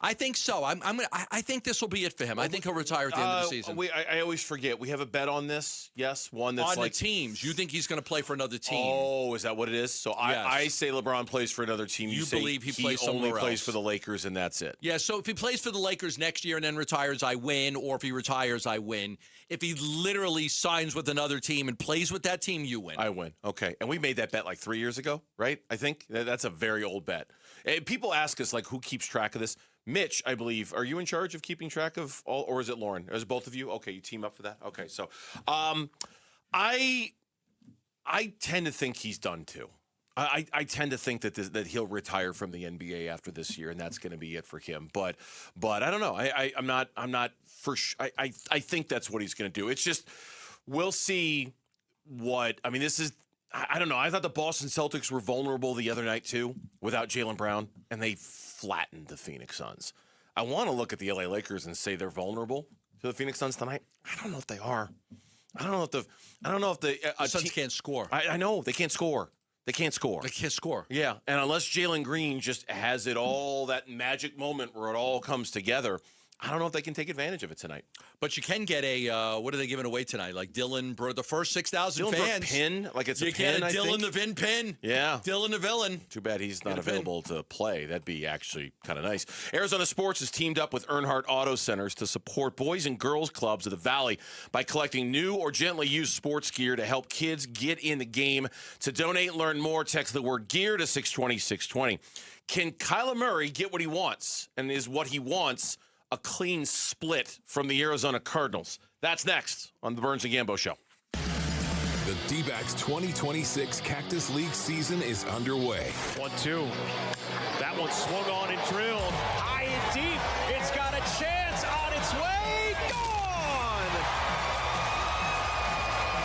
I think so. I think this will be it for him. I think he'll retire at the end of the season. I always forget. We have a bet on this. Yes, one that's on the teams. You think he's going to play for another team? Oh, is that what it is? So yes. I say LeBron plays for another team. You believe he plays somewhere only plays else. For the Lakers, and that's it. Yeah. So if he plays for the Lakers next year and then retires, I win. Or if he retires, I win. If he literally signs with another team and plays with that team, you win. I win. Okay. And we made that bet 3 years ago, right? I think that's a very old bet. And people ask us who keeps track of this. Mitch, I believe, are you in charge of keeping track of all, or is it Lauren? Is it both of you? Okay, you team up for that? Okay, so I tend to think he's done too. I tend to think that he'll retire from the NBA after this year, and that's going to be it for him. But I don't know. I'm not for sure. I think that's what he's going to do. It's just we'll see what. I mean, this is. I don't know. I thought the Boston Celtics were vulnerable the other night too, without Jaylen Brown, and they flattened the Phoenix Suns. I want to look at the LA Lakers and say they're vulnerable to the Phoenix Suns tonight. I don't know if they are. I don't know if the Suns can't score. I know they can't score. They can't score. Yeah, and unless Jalen Green just has it all, that magic moment where it all comes together, I don't know if they can take advantage of it tonight. But you can get a, what are they giving away tonight? Like Dylan, the first 6,000 Dylan fans. pin, like it's a you pin, get a I Dylan think. the Vin pin. Yeah. Dylan the villain. Too bad he's not available to play. That'd be actually kind of nice. Arizona Sports has teamed up with Earnhardt Auto Centers to support boys and girls clubs of the Valley by collecting new or gently used sports gear to help kids get in the game. To donate and learn more, text the word gear to 620-620. Can Kyler Murray get what he wants? And is what he wants a clean split from the Arizona Cardinals? That's next on the Burns and Gambo Show. The D-backs 2026 Cactus League season is underway. 1-2. That one swung on and drilled. High and deep. It's got a chance on its way. Gone!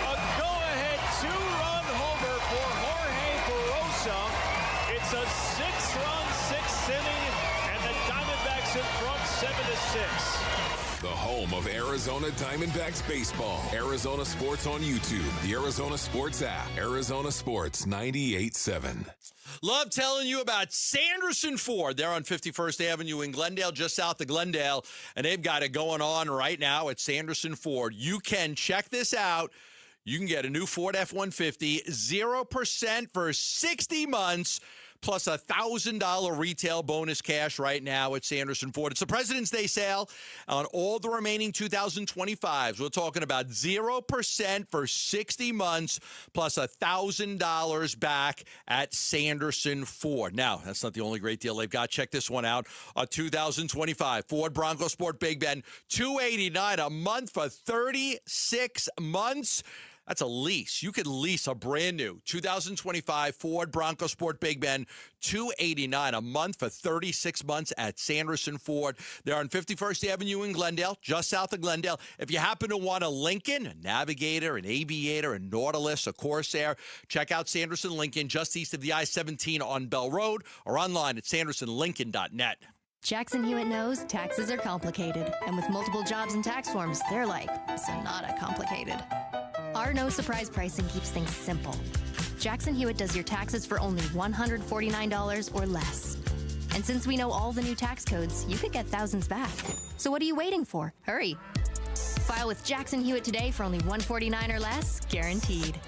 A go-ahead two-run homer for Jorge Barosa. It's a six-run, sixth inning, and the Diamondbacks in front 7-6. The home of Arizona Diamondbacks baseball. Arizona Sports on YouTube. The Arizona Sports app. Arizona Sports 98.7. Love telling you about Sanderson Ford. They're on 51st Avenue in Glendale, just south of Glendale, and they've got it going on right now at Sanderson Ford. You can check this out. You can get a new Ford F-150, 0% for 60 months, plus a $1,000 retail bonus cash right now at Sanderson Ford. It's the President's Day sale on all the remaining 2025s. We're talking about 0% for 60 months, plus $1,000 back at Sanderson Ford. Now, that's not the only great deal they've got. Check this one out. A 2025 Ford Bronco Sport Big Bend, $289 a month for 36 months. That's a lease. You could lease a brand new 2025 Ford Bronco Sport Big Bend, $289 a month for 36 months at Sanderson Ford. They're on 51st Avenue in Glendale, just south of Glendale. If you happen to want a Lincoln, a Navigator, an Aviator, a Nautilus, a Corsair, check out Sanderson Lincoln just east of the I-17 on Bell Road or online at sandersonlincoln.net. Jackson Hewitt knows taxes are complicated, and with multiple jobs and tax forms, they're like Sonata complicated. Our no-surprise pricing keeps things simple. Jackson Hewitt does your taxes for only $149 or less. And since we know all the new tax codes, you could get thousands back. So what are you waiting for? Hurry. File with Jackson Hewitt today for only $149 or less, guaranteed.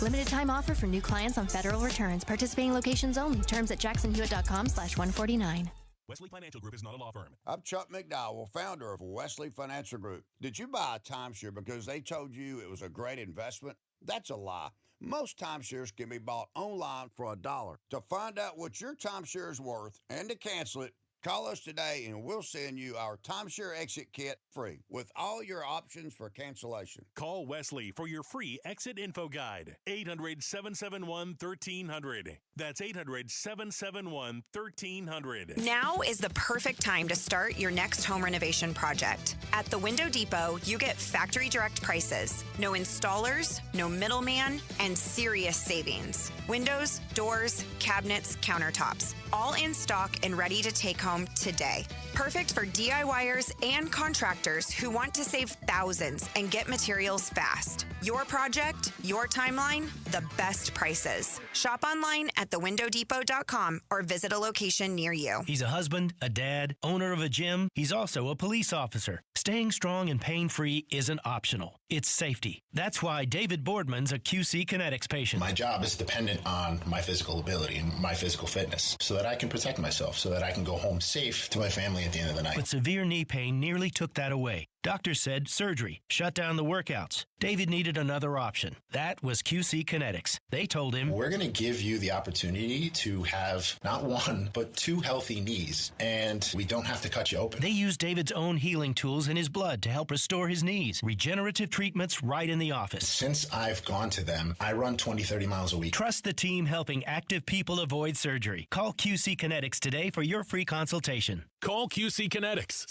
Limited time offer for new clients on federal returns. Participating locations only. Terms at jacksonhewitt.com/149. Wesley Financial Group is not a law firm. I'm Chuck McDowell, founder of Wesley Financial Group. Did you buy a timeshare because they told you it was a great investment? That's a lie. Most timeshares can be bought online for $1. To find out what your timeshare is worth and to cancel it, call us today and we'll send you our timeshare exit kit free with all your options for cancellation. Call Wesley for your free exit info guide. 800-771-1300. That's 800-771-1300. Now is the perfect time to start your next home renovation project. At the Window Depot, you get factory direct prices, no installers, no middleman, and serious savings. Windows, doors, cabinets, countertops, all in stock and ready to take home today. Perfect for DIYers and contractors who want to save thousands and get materials fast. Your project, your timeline, the best prices. Shop online at thewindowdepot.com or visit a location near you. He's a husband, a dad, owner of a gym. He's also a police officer. Staying strong and pain-free isn't optional. It's safety. That's why David Boardman's a QC Kinetics patient. My job is dependent on my physical ability and my physical fitness so that I can protect myself, so that I can go home safe to my family at the end of the night. But severe knee pain nearly took that away. Doctors said surgery, shut down the workouts. David needed another option. That was QC Kinetics. They told him, we're going to give you the opportunity to have not one, but 2 healthy knees, and we don't have to cut you open. They used David's own healing tools in his blood to help restore his knees. Regenerative treatments right in the office. Since I've gone to them, I run 20, 30 miles a week. Trust the team helping active people avoid surgery. Call QC Kinetics today for your free consultation. Call QC Kinetics,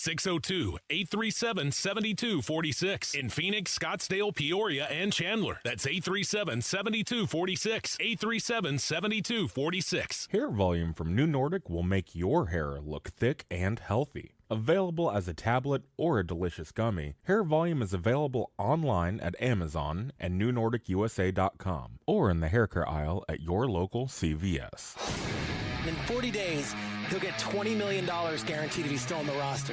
602-837-7246. In Phoenix, Scottsdale, Peoria, and Chandler. That's 837-7246. 837-7246. Hair volume from New Nordic will make your hair look thick and healthy. Available as a tablet or a delicious gummy, Hair Volume is available online at Amazon and NewNordicUSA.com or in the hair care aisle at your local CVS. And in 40 days, he'll get $20 million guaranteed if he's still on the roster.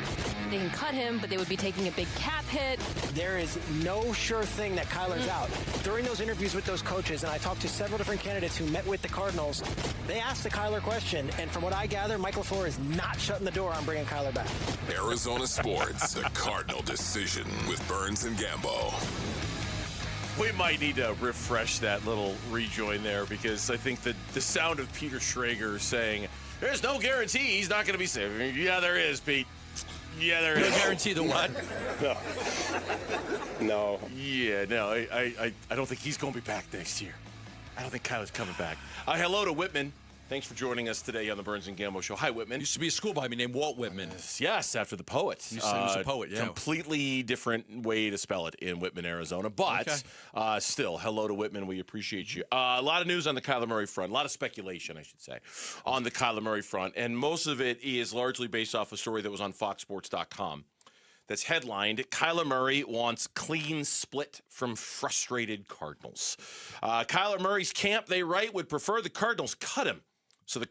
They can cut him, but they would be taking a big cap hit. There is no sure thing that Kyler's out. During those interviews with those coaches, and I talked to several different candidates who met with the Cardinals, they asked the Kyler question, and from what I gather, Michael LaFleur is not shutting the door on bringing Kyler back. Arizona Sports, the Cardinal decision with Burns and Gambo. We might need to refresh that little rejoin there because I think that the sound of Peter Schrager saying, there's no guarantee he's not going to be safe. Yeah, there is, Pete. Yeah, there is. No guarantee the what? No. Yeah, no. I don't think he's going to be back next year. I don't think Kyler's coming back. Hello to Whitman. Thanks for joining us today on the Burns and Gambo Show. Hi, Whitman. Used to be a schoolboy named Walt Whitman. Yes, after the poet. He was a poet, yeah. Completely different way to spell it in Whitman, Arizona. But still, hello to Whitman. We appreciate you. A lot of news on the Kyler Murray front. A lot of speculation, I should say, on the Kyler Murray front. And most of it is largely based off a story that was on FoxSports.com. That's headlined, Kyler Murray wants clean split from frustrated Cardinals. Kyler Murray's camp, they write, would prefer the Cardinals cut him. So the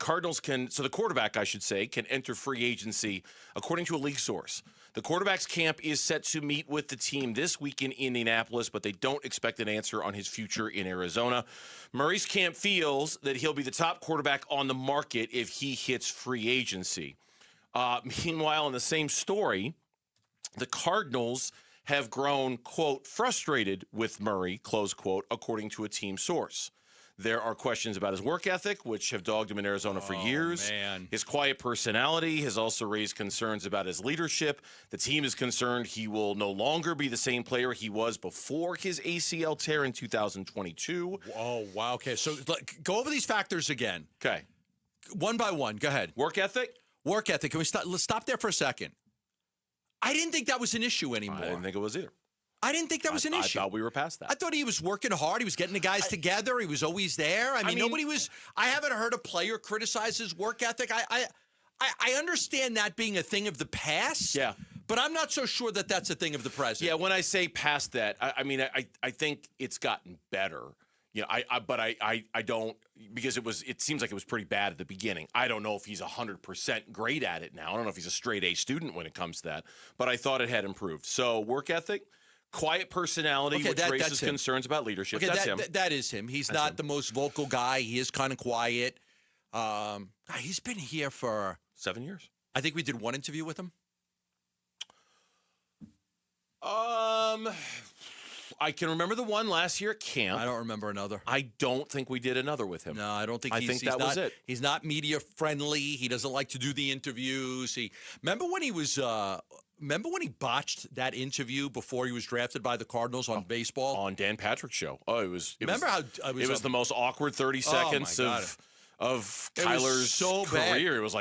quarterback, I should say, can enter free agency, according to a league source. The quarterback's camp is set to meet with the team this week in Indianapolis, but they don't expect an answer on his future in Arizona. Murray's camp feels that he'll be the top quarterback on the market if he hits free agency. Meanwhile, in the same story, the Cardinals have grown, quote, frustrated with Murray, close quote, according to a team source. There are questions about his work ethic, which have dogged him in Arizona for years. Man. His quiet personality has also raised concerns about his leadership. The team is concerned he will no longer be the same player he was before his ACL tear in 2022. Oh, wow. Okay, so go over these factors again. Okay. One by one. Go ahead. Work ethic? Work ethic. Can we let's stop there for a second. I didn't think that was an issue anymore. I didn't think it was either. I didn't think that was an issue. I thought we were past that. I thought he was working hard. He was getting the guys together. He was always there. I mean, nobody was. I haven't heard a player criticize his work ethic. I understand that being a thing of the past. Yeah. But I'm not so sure that that's a thing of the present. Yeah. When I say past that, I think it's gotten better. You know, I don't, because it seems like it was pretty bad at the beginning. I don't know if he's 100% great at it now. I don't know if he's a straight A student when it comes to that, but I thought it had improved. So work ethic, quiet personality, which raises concerns about leadership. Okay, that's him. That is him. He's not the most vocal guy. He is kind of quiet. He's been here for 7 years. I think we did one interview with him. I can remember the one last year at camp. I don't remember another. I don't think we did another with him. No, I don't think. I think that was it. He's not media friendly. He doesn't like to do the interviews. Remember when he botched that interview before he was drafted by the Cardinals on baseball on Dan Patrick's show? Oh, it was the most awkward 30 seconds of Kyler's career. Bad. It was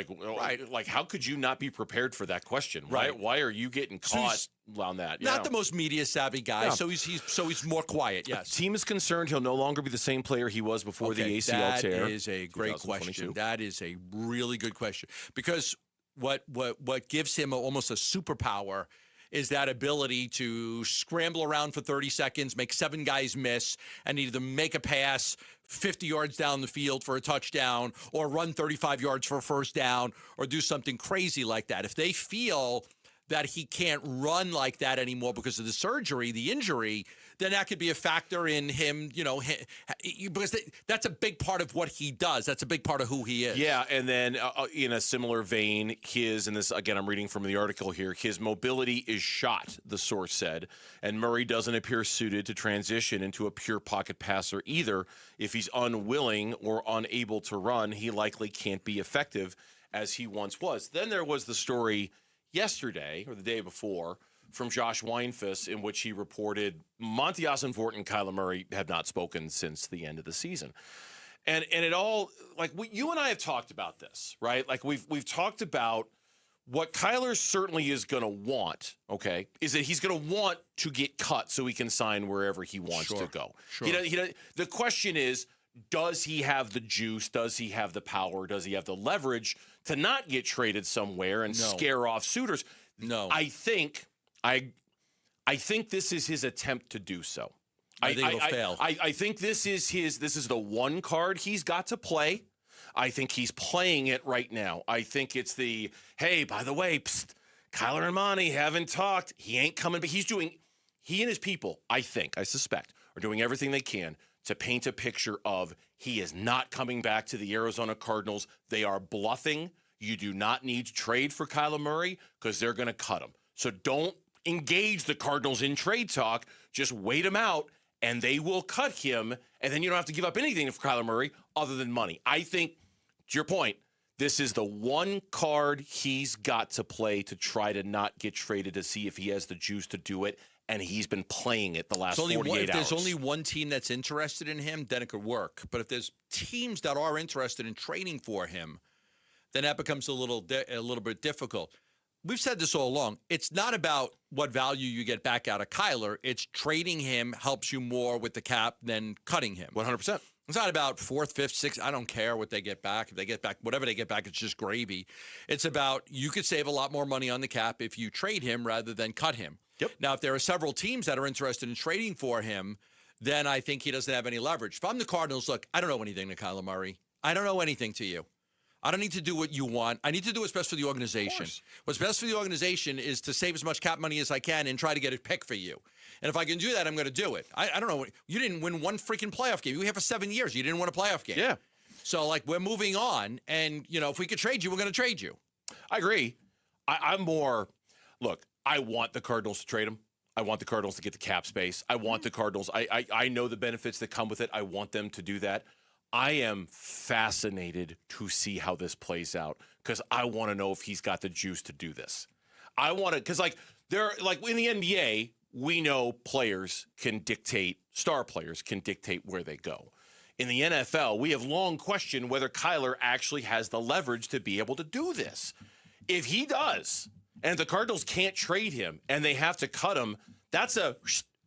like how could you not be prepared for that question? Right? Why are you getting caught on that? Not the most media savvy guy, so he's more quiet. Yes. The team is concerned he'll no longer be the same player he was before the ACL tear. That is a great question. That is a really good question because what gives him almost a superpower is that ability to scramble around for 30 seconds, make 7 guys miss, and either make a pass 50 yards down the field for a touchdown or run 35 yards for a first down or do something crazy like that. If they feel that he can't run like that anymore because of the surgery, the injury, then that could be a factor in him, because that's a big part of what he does. That's a big part of who he is. Yeah, and then in a similar vein, and this, again, I'm reading from the article here, his mobility is shot, the source said, and Murray doesn't appear suited to transition into a pure pocket passer either. If he's unwilling or unable to run, he likely can't be effective as he once was. Then there was the story yesterday or the day before from Josh Weinfuss in which he reported Monty Ossenfort and Kyler Murray have not spoken since the end of the season. And it all, you and I have talked about this, right? Like we've talked about what Kyler certainly is going to want, okay, is that he's going to want to get cut so he can sign wherever he wants to go. Sure. The question is, does he have the juice? Does he have the power? Does he have the leverage to not get traded somewhere and scare off suitors? No. I think this is his attempt to do so. I think it'll fail. I think this is the one card he's got to play. I think he's playing it right now. I think it's the, hey, by the way, psst, Kyler and Monty haven't talked. He ain't coming, but he and his people, I suspect, are doing everything they can to paint a picture of he is not coming back to the Arizona Cardinals. They are bluffing. You do not need to trade for Kyler Murray because they're going to cut him. So don't engage the Cardinals in trade talk. Just wait him out, and they will cut him, and then you don't have to give up anything for Kyler Murray other than money. I think, to your point, this is the one card he's got to play to try to not get traded to see if he has the juice to do it, and he's been playing it the last 48 hours. If there's only one team that's interested in him, then it could work. But if there's teams that are interested in trading for him, then that becomes a little bit difficult. We've said this all along. It's not about what value you get back out of Kyler. It's trading him helps you more with the cap than cutting him. 100%. It's not about 4th, 5th, 6th. I don't care what they get back. If they get back, whatever they get back, it's just gravy. It's about you could save a lot more money on the cap if you trade him rather than cut him. Yep. Now, if there are several teams that are interested in trading for him, then I think he doesn't have any leverage. If I'm the Cardinals, look, I don't know anything to Kyler Murray. I don't know anything to you. I don't need to do what you want. I need to do what's best for the organization. What's best for the organization is to save as much cap money as I can and try to get a pick for you. And if I can do that, I'm going to do it. I don't know. You didn't win one freaking playoff game. You were here for 7 years. You didn't win a playoff game. Yeah. So, like, we're moving on. And, if we could trade you, we're going to trade you. I agree. I'm more, look, I want the Cardinals to trade him. I want the Cardinals to get the cap space. I want the Cardinals. I know the benefits that come with it. I want them to do that. I am fascinated to see how this plays out because I want to know if he's got the juice to do this. I want to, because in the NBA, we know star players can dictate where they go. In the NFL, we have long questioned whether Kyler actually has the leverage to be able to do this. If he does, and the Cardinals can't trade him and they have to cut him, that's a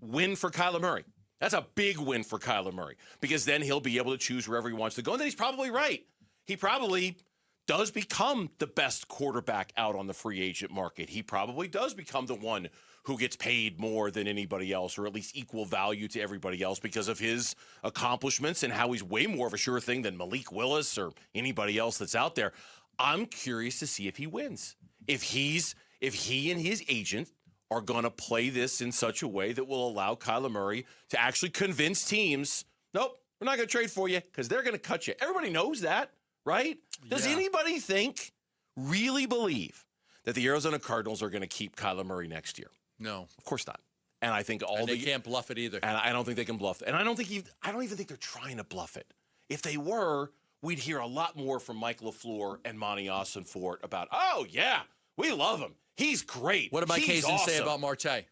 win for Kyler Murray. That's a big win for Kyler Murray because then he'll be able to choose wherever he wants to go. And then he's probably right. He probably does become the best quarterback out on the free agent market. He probably does become the one who gets paid more than anybody else or at least equal value to everybody else because of his accomplishments and how he's way more of a sure thing than Malik Willis or anybody else that's out there. I'm curious to see if he wins. If he and his agent are going to play this in such a way that will allow Kyler Murray to actually convince teams, nope, we're not going to trade for you because they're going to cut you. Everybody knows that, right? Does anybody really believe that the Arizona Cardinals are going to keep Kyler Murray next year? No. Of course not. And I think they can't bluff it either. And I don't think they can bluff it. And I don't even think they're trying to bluff it. If they were, we'd hear a lot more from Mike LaFleur and Monty Ossenfort about, oh, yeah, we love him. He's great. What did Mike Hazen say about Marte?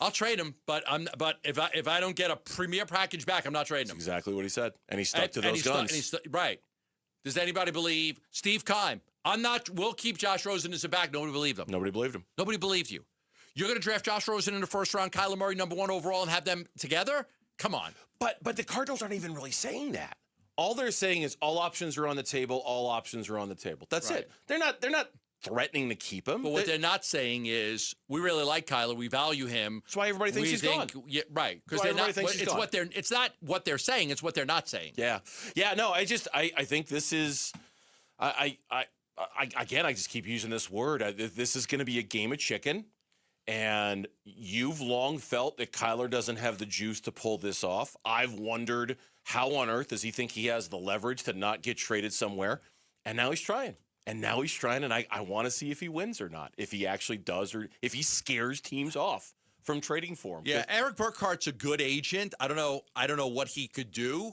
I'll trade him, but if I don't get a premier package back, I'm not trading him. That's exactly what he said, and he stuck to those guns. Right. Does anybody believe Steve Keim? We'll keep Josh Rosen as a back. Nobody believed him. Nobody believed him. Nobody believed you. You're going to draft Josh Rosen in the first round, Kyler Murray number 1 overall, and have them together? Come on. But the Cardinals aren't even really saying that. All they're saying is all options are on the table. All options are on the table. That's it. They're not threatening to keep him. But what they're not saying is, we really like Kyler. We value him. That's why everybody thinks he's gone. Yeah, right. Because it's not what they're saying. It's what they're not saying. Yeah. Yeah. No. I think this is. Again, I just keep using this word. This is going to be a game of chicken, and you've long felt that Kyler doesn't have the juice to pull this off. I've wondered how on earth does he think he has the leverage to not get traded somewhere, and now he's trying. And I want to see if he wins or not, if he actually does, or if he scares teams off from trading for him. Yeah, Eric Burkhart's a good agent. I don't know what he could do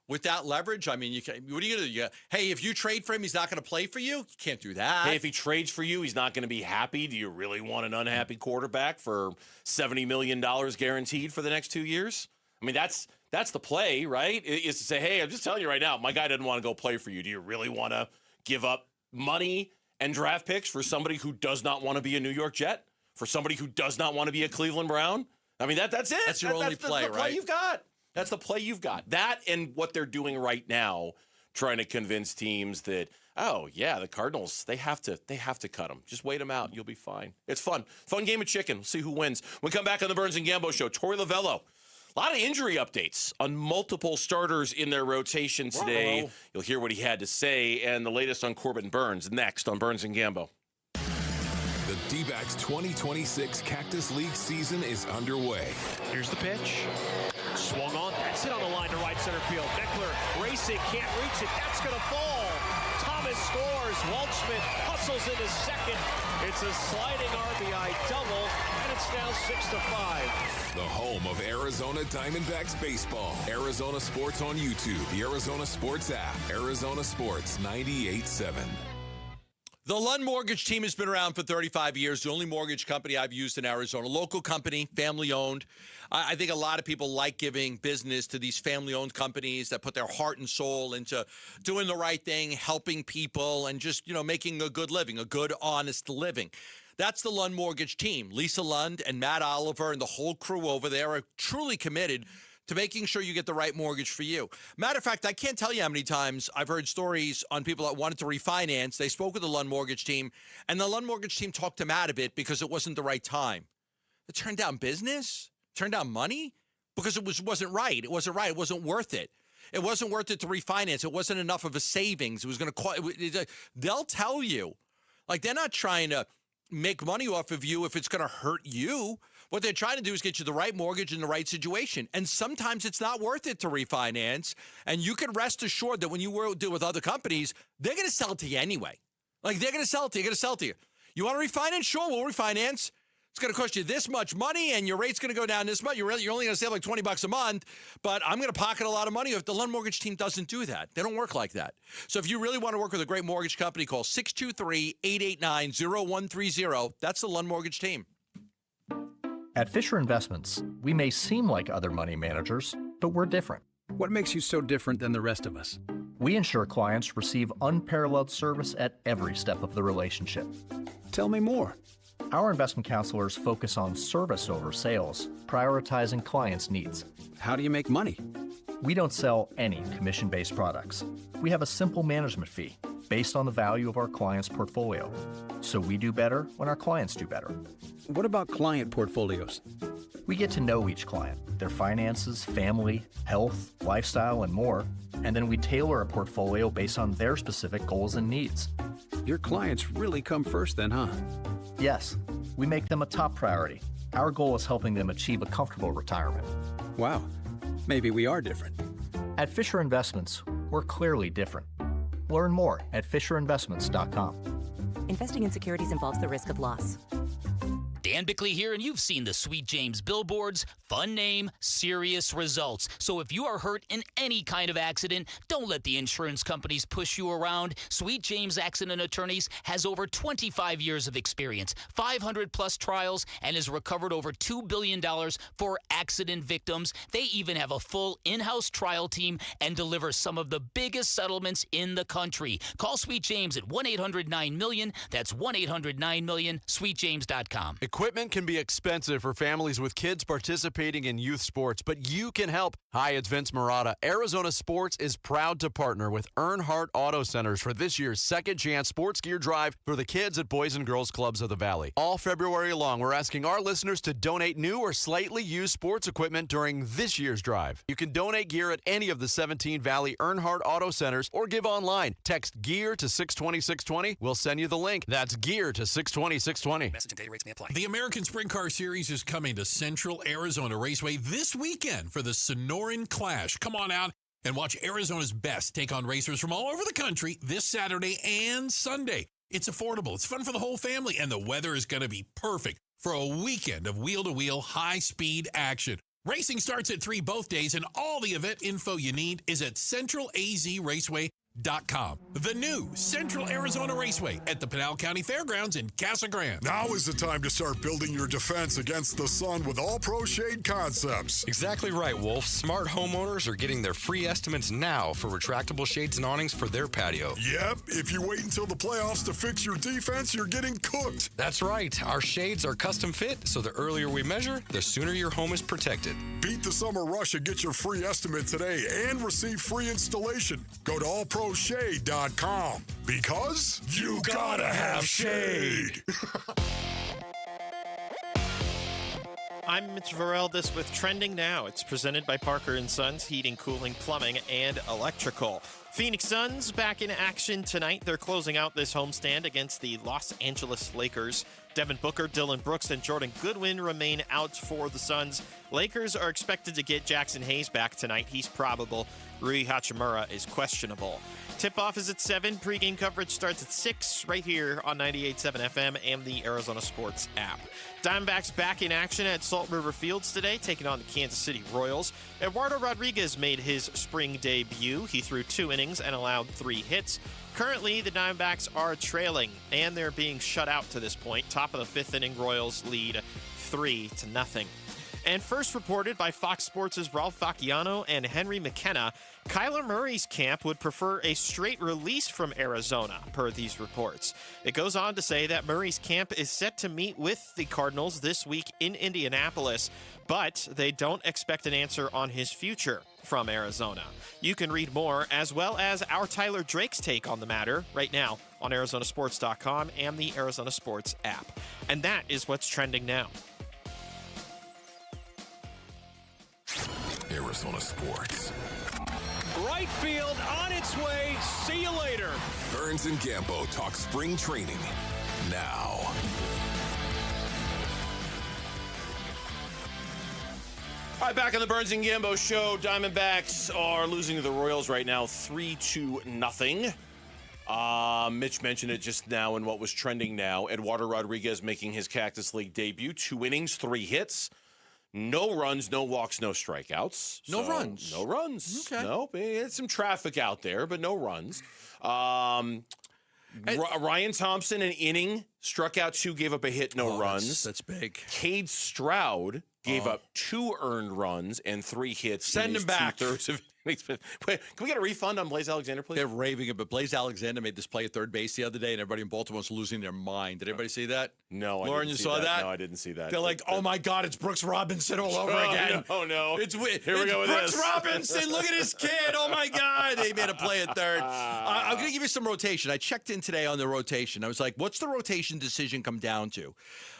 with that leverage. I mean, what are you going to do? Hey, if you trade for him, he's not going to play for you? You can't do that. Hey, if he trades for you, he's not going to be happy. Do you really want an unhappy quarterback for $70 million guaranteed for the next 2 years? I mean, that's the play, right? Is to say, hey, I'm just telling you right now, my guy doesn't want to go play for you. Do you really want to give up money and draft picks for somebody who does not want to be a New York Jet, for somebody who does not want to be a Cleveland Brown? I mean, that's it. That's your only play, right? Play you've got. That's the play you've got. That and what they're doing right now, trying to convince teams that, oh, yeah, the Cardinals, they have to cut them. Just wait them out. You'll be fine. It's fun. Fun game of chicken. We'll see who wins. When we come back on the Burns and Gambo Show, Torey Lovello. A lot of injury updates on multiple starters in their rotation today. Whoa. You'll hear what he had to say and the latest on Corbin Burns next on Burns and Gambo. The D-backs 2026 Cactus League season is underway. Here's the pitch. Swung on. That's it on the line to right center field. Meckler racing, can't reach it. That's going to fall. Thomas scores. Waldschmidt hustles into second. It's a sliding RBI double, and it's now 6-5. The home of Arizona Diamondbacks baseball. Arizona Sports on YouTube. The Arizona Sports app. Arizona Sports 98.7. The Lund Mortgage team has been around for 35 years. The only mortgage company I've used in Arizona. Local company, family-owned. I think a lot of people like giving business to these family-owned companies that put their heart and soul into doing the right thing, helping people, and just, making a good living, a good, honest living. That's the Lund Mortgage team. Lisa Lund and Matt Oliver and the whole crew over there are truly committed to making sure you get the right mortgage for you. Matter of fact, I can't tell you how many times I've heard stories on people that wanted to refinance. They spoke with the Lund Mortgage team, and the Lund Mortgage team talked to Matt a bit because it wasn't the right time. It turned down business, turned down money because it wasn't right. It wasn't right. It wasn't worth it. It wasn't worth it to refinance. It wasn't enough of a savings. It was going to. They'll tell you, they're not trying to make money off of you if it's going to hurt you. What they're trying to do is get you the right mortgage in the right situation. And sometimes it's not worth it to refinance. And you can rest assured that when you deal with other companies, they're going to sell it to you anyway. They're going to sell it to you. They're going to sell it to you. You want to refinance? Sure, we'll refinance. It's going to cost you this much money, and your rate's going to go down this much. You're only going to save $20 a month, but I'm going to pocket a lot of money. If the Lund Mortgage team doesn't do that, they don't work like that. So if you really want to work with a great mortgage company, call 623-889-0130. That's the Lund Mortgage team. At Fisher Investments, we may seem like other money managers, but we're different. What makes you so different than the rest of us? We ensure clients receive unparalleled service at every step of the relationship. Tell me more. Our investment counselors focus on service over sales, prioritizing clients' needs. How do you make money? We don't sell any commission-based products. We have a simple management fee based on the value of our client's portfolio. So we do better when our clients do better. What about client portfolios? We get to know each client, their finances, family, health, lifestyle, and more, and then we tailor a portfolio based on their specific goals and needs. Your clients really come first then, huh? Yes, we make them a top priority. Our goal is helping them achieve a comfortable retirement. Wow, maybe we are different. At Fisher Investments, we're clearly different. Learn more at FisherInvestments.com. Investing in securities involves the risk of loss. Dan Bickley here, and you've seen the Sweet James billboards. Fun name, serious results. So if you are hurt in any kind of accident, don't let the insurance companies push you around. Sweet James Accident Attorneys has over 25 years of experience, 500-plus trials, and has recovered over $2 billion for accident victims. They even have a full in-house trial team and deliver some of the biggest settlements in the country. Call Sweet James at 1-800-9-MILLION. That's 1-800-9-MILLION, sweetjames.com. Equipment can be expensive for families with kids participating in youth sports, but you can help. Hi, it's Vince Marotta. Arizona Sports is proud to partner with Earnhardt Auto Centers for this year's Second Chance Sports Gear Drive for the kids at Boys and Girls Clubs of the Valley. All February long, we're asking our listeners to donate new or slightly used sports equipment during this year's drive. You can donate gear at any of the 17 Valley Earnhardt Auto Centers or give online. Text GEAR to 620-620. We'll send you the link. That's GEAR to 620-620. Message and data rates may apply. The American Sprint Car Series is coming to Central Arizona Raceway this weekend for the Sonoran Clash. Come on out and watch Arizona's best take on racers from all over the country this Saturday and Sunday. It's affordable, it's fun for the whole family, and the weather is going to be perfect for a weekend of wheel-to-wheel high-speed action. Racing starts at 3 both days, and all the event info you need is at CentralAZRaceway.com. The new Central Arizona Raceway at the Pinal County Fairgrounds in Casa Grande. Now is the time to start building your defense against the sun with All Pro Shade Concepts. Exactly right, Wolf. Smart homeowners are getting their free estimates now for retractable shades and awnings for their patio. Yep, if you wait until the playoffs to fix your defense, you're getting cooked. That's right. Our shades are custom fit, so the earlier we measure, the sooner your home is protected. Beat the summer rush and get your free estimate today and receive free installation. Go to allproshade.com because you gotta have shade. I'm Mitch Varel, with Trending Now. It's presented by Parker & Sons Heating, Cooling, Plumbing, and Electrical. Phoenix Suns back in action tonight. They're closing out this homestand against the Los Angeles Lakers. Devin Booker, Dylan Brooks, and Jordan Goodwin remain out for the Suns. Lakers are expected to get Jackson Hayes back tonight. He's probable. Rui Hachimura is questionable. Tip-off is at 7. Pre-game coverage starts at 6 right here on 98.7 FM and the Arizona Sports app. Diamondbacks back in action at Salt River Fields today, taking on the Kansas City Royals. Eduardo Rodriguez made his spring debut. He threw 2 innings and allowed 3 hits. Currently, the Diamondbacks are trailing, and they're being shut out to this point. Top of the 5th inning, Royals lead 3-0. And first reported by Fox Sports' Ralph Vacchiano and Henry McKenna, Kyler Murray's camp would prefer a straight release from Arizona, per these reports. It goes on to say that Murray's camp is set to meet with the Cardinals this week in Indianapolis, but they don't expect an answer on his future from Arizona. You can read more, as well as our Tyler Drake's take on the matter, right now on ArizonaSports.com and the Arizona Sports app. And that is what's trending now. Arizona Sports. Right field on its way. See you later. Burns and Gambo talk spring training now. All right, back on the Burns and Gambo show. Diamondbacks are losing to the Royals right now 3-0. Mitch mentioned it just now in what was trending now. Eduardo Rodriguez making his Cactus League debut. 2 innings, 3 hits. No runs, no walks, no strikeouts. No runs. No runs. Okay. Nope. It's some traffic out there, but no runs. Ryan Thompson, an inning, struck out 2, gave up a hit, no runs. That's big. Cade Stroud gave up 2 earned runs and 3 hits. Send him back. 2/3 of Wait, can we get a refund on Blaze Alexander, please? They're raving it, but Blaze Alexander made this play at third base the other day, and everybody in Baltimore was losing their mind. Did everybody see that? No, Lauren, I didn't you see saw that? No, I didn't see that. They're like, oh my God, it's Brooks Robinson all over again. Oh no. It's Here we it's go with Brooks this. Robinson. Look at his kid. Oh my God. They made a play at third. I'm going to give you some rotation. I checked in today on the rotation. I was like, what's the rotation decision come down to?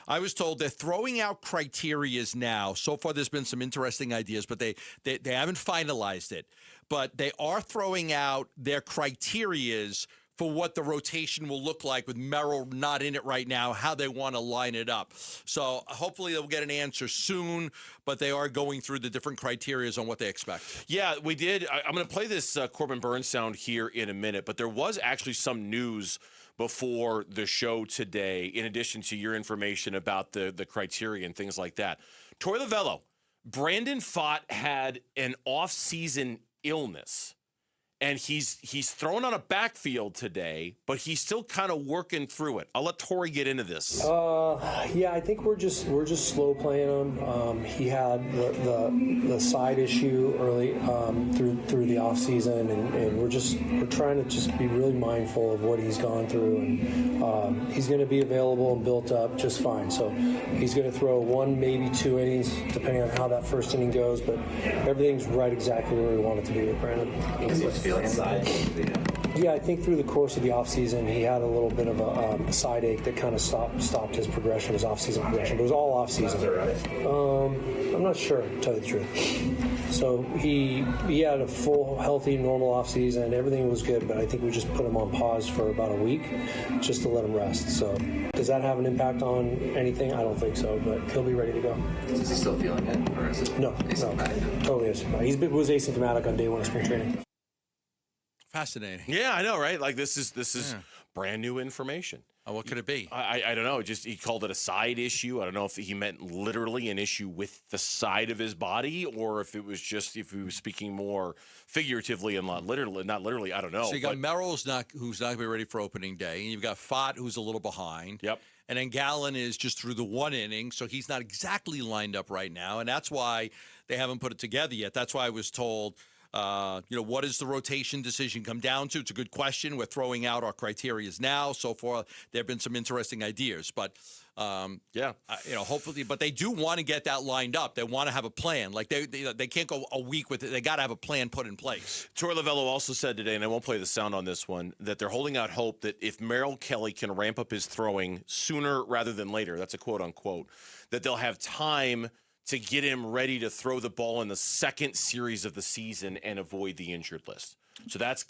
I was told they're throwing out criterias now. So far, there's been some interesting ideas, but they haven't finalized it. But they are throwing out their criterias for what the rotation will look like with Merrill not in it right now, how they want to line it up. So hopefully they'll get an answer soon, but they are going through the different criterias on what they expect. Yeah, we did. I'm going to play this Corbin Burns sound here in a minute, but there was actually some news before the show today, in addition to your information about the criteria and things like that. Torey Lovullo, Brandon Pfaadt had an off-season illness, and he's thrown on a backfield today, but he's still kind of working through it. I'll let Torey get into this. Yeah, I think we're just slow playing him. He had the side issue early through the off season, and we're trying to just be really mindful of what he's gone through, and he's going to be available and built up just fine. So he's going to throw 1, maybe 2 innings, depending on how that first inning goes. But everything's right exactly where we want it to be with Brandon. Yeah, I think through the course of the offseason, he had a little bit of a side ache that kind of stopped his progression, his offseason progression. But it was all offseason. I'm not sure, to tell you the truth. So he had a full, healthy, normal offseason. Everything was good, but I think we just put him on pause for about a week just to let him rest. So does that have an impact on anything? I don't think so, but he'll be ready to go. Is he still feeling it, or is it asymptomatic? Totally asymptomatic. He was asymptomatic on day 1 of spring training. Fascinating. Yeah, I know, right? Like this is brand new information. What could it be? I don't know. Just he called it a side issue. I don't know if he meant literally an issue with the side of his body, or if it was just if he was speaking more figuratively and not literally. I don't know. So you got Merrill's who's not going to be ready for opening day, and you've got Pfaadt who's a little behind. Yep. And then Gallen is just through the 1 inning, so he's not exactly lined up right now, and that's why they haven't put it together yet. That's why I was told. What does the rotation decision come down to? It's a good question. We're throwing out our criterias now. So far, there have been some interesting ideas, but hopefully, but they do want to get that lined up. They want to have a plan. Like they can't go a week with it. They got to have a plan put in place. Torey Lovullo also said today, and I won't play the sound on this one, that they're holding out hope that if Merrill Kelly can ramp up his throwing sooner rather than later, that's a quote unquote, that they'll have time to get him ready to throw the ball in the second series of the season and avoid the injured list. So that's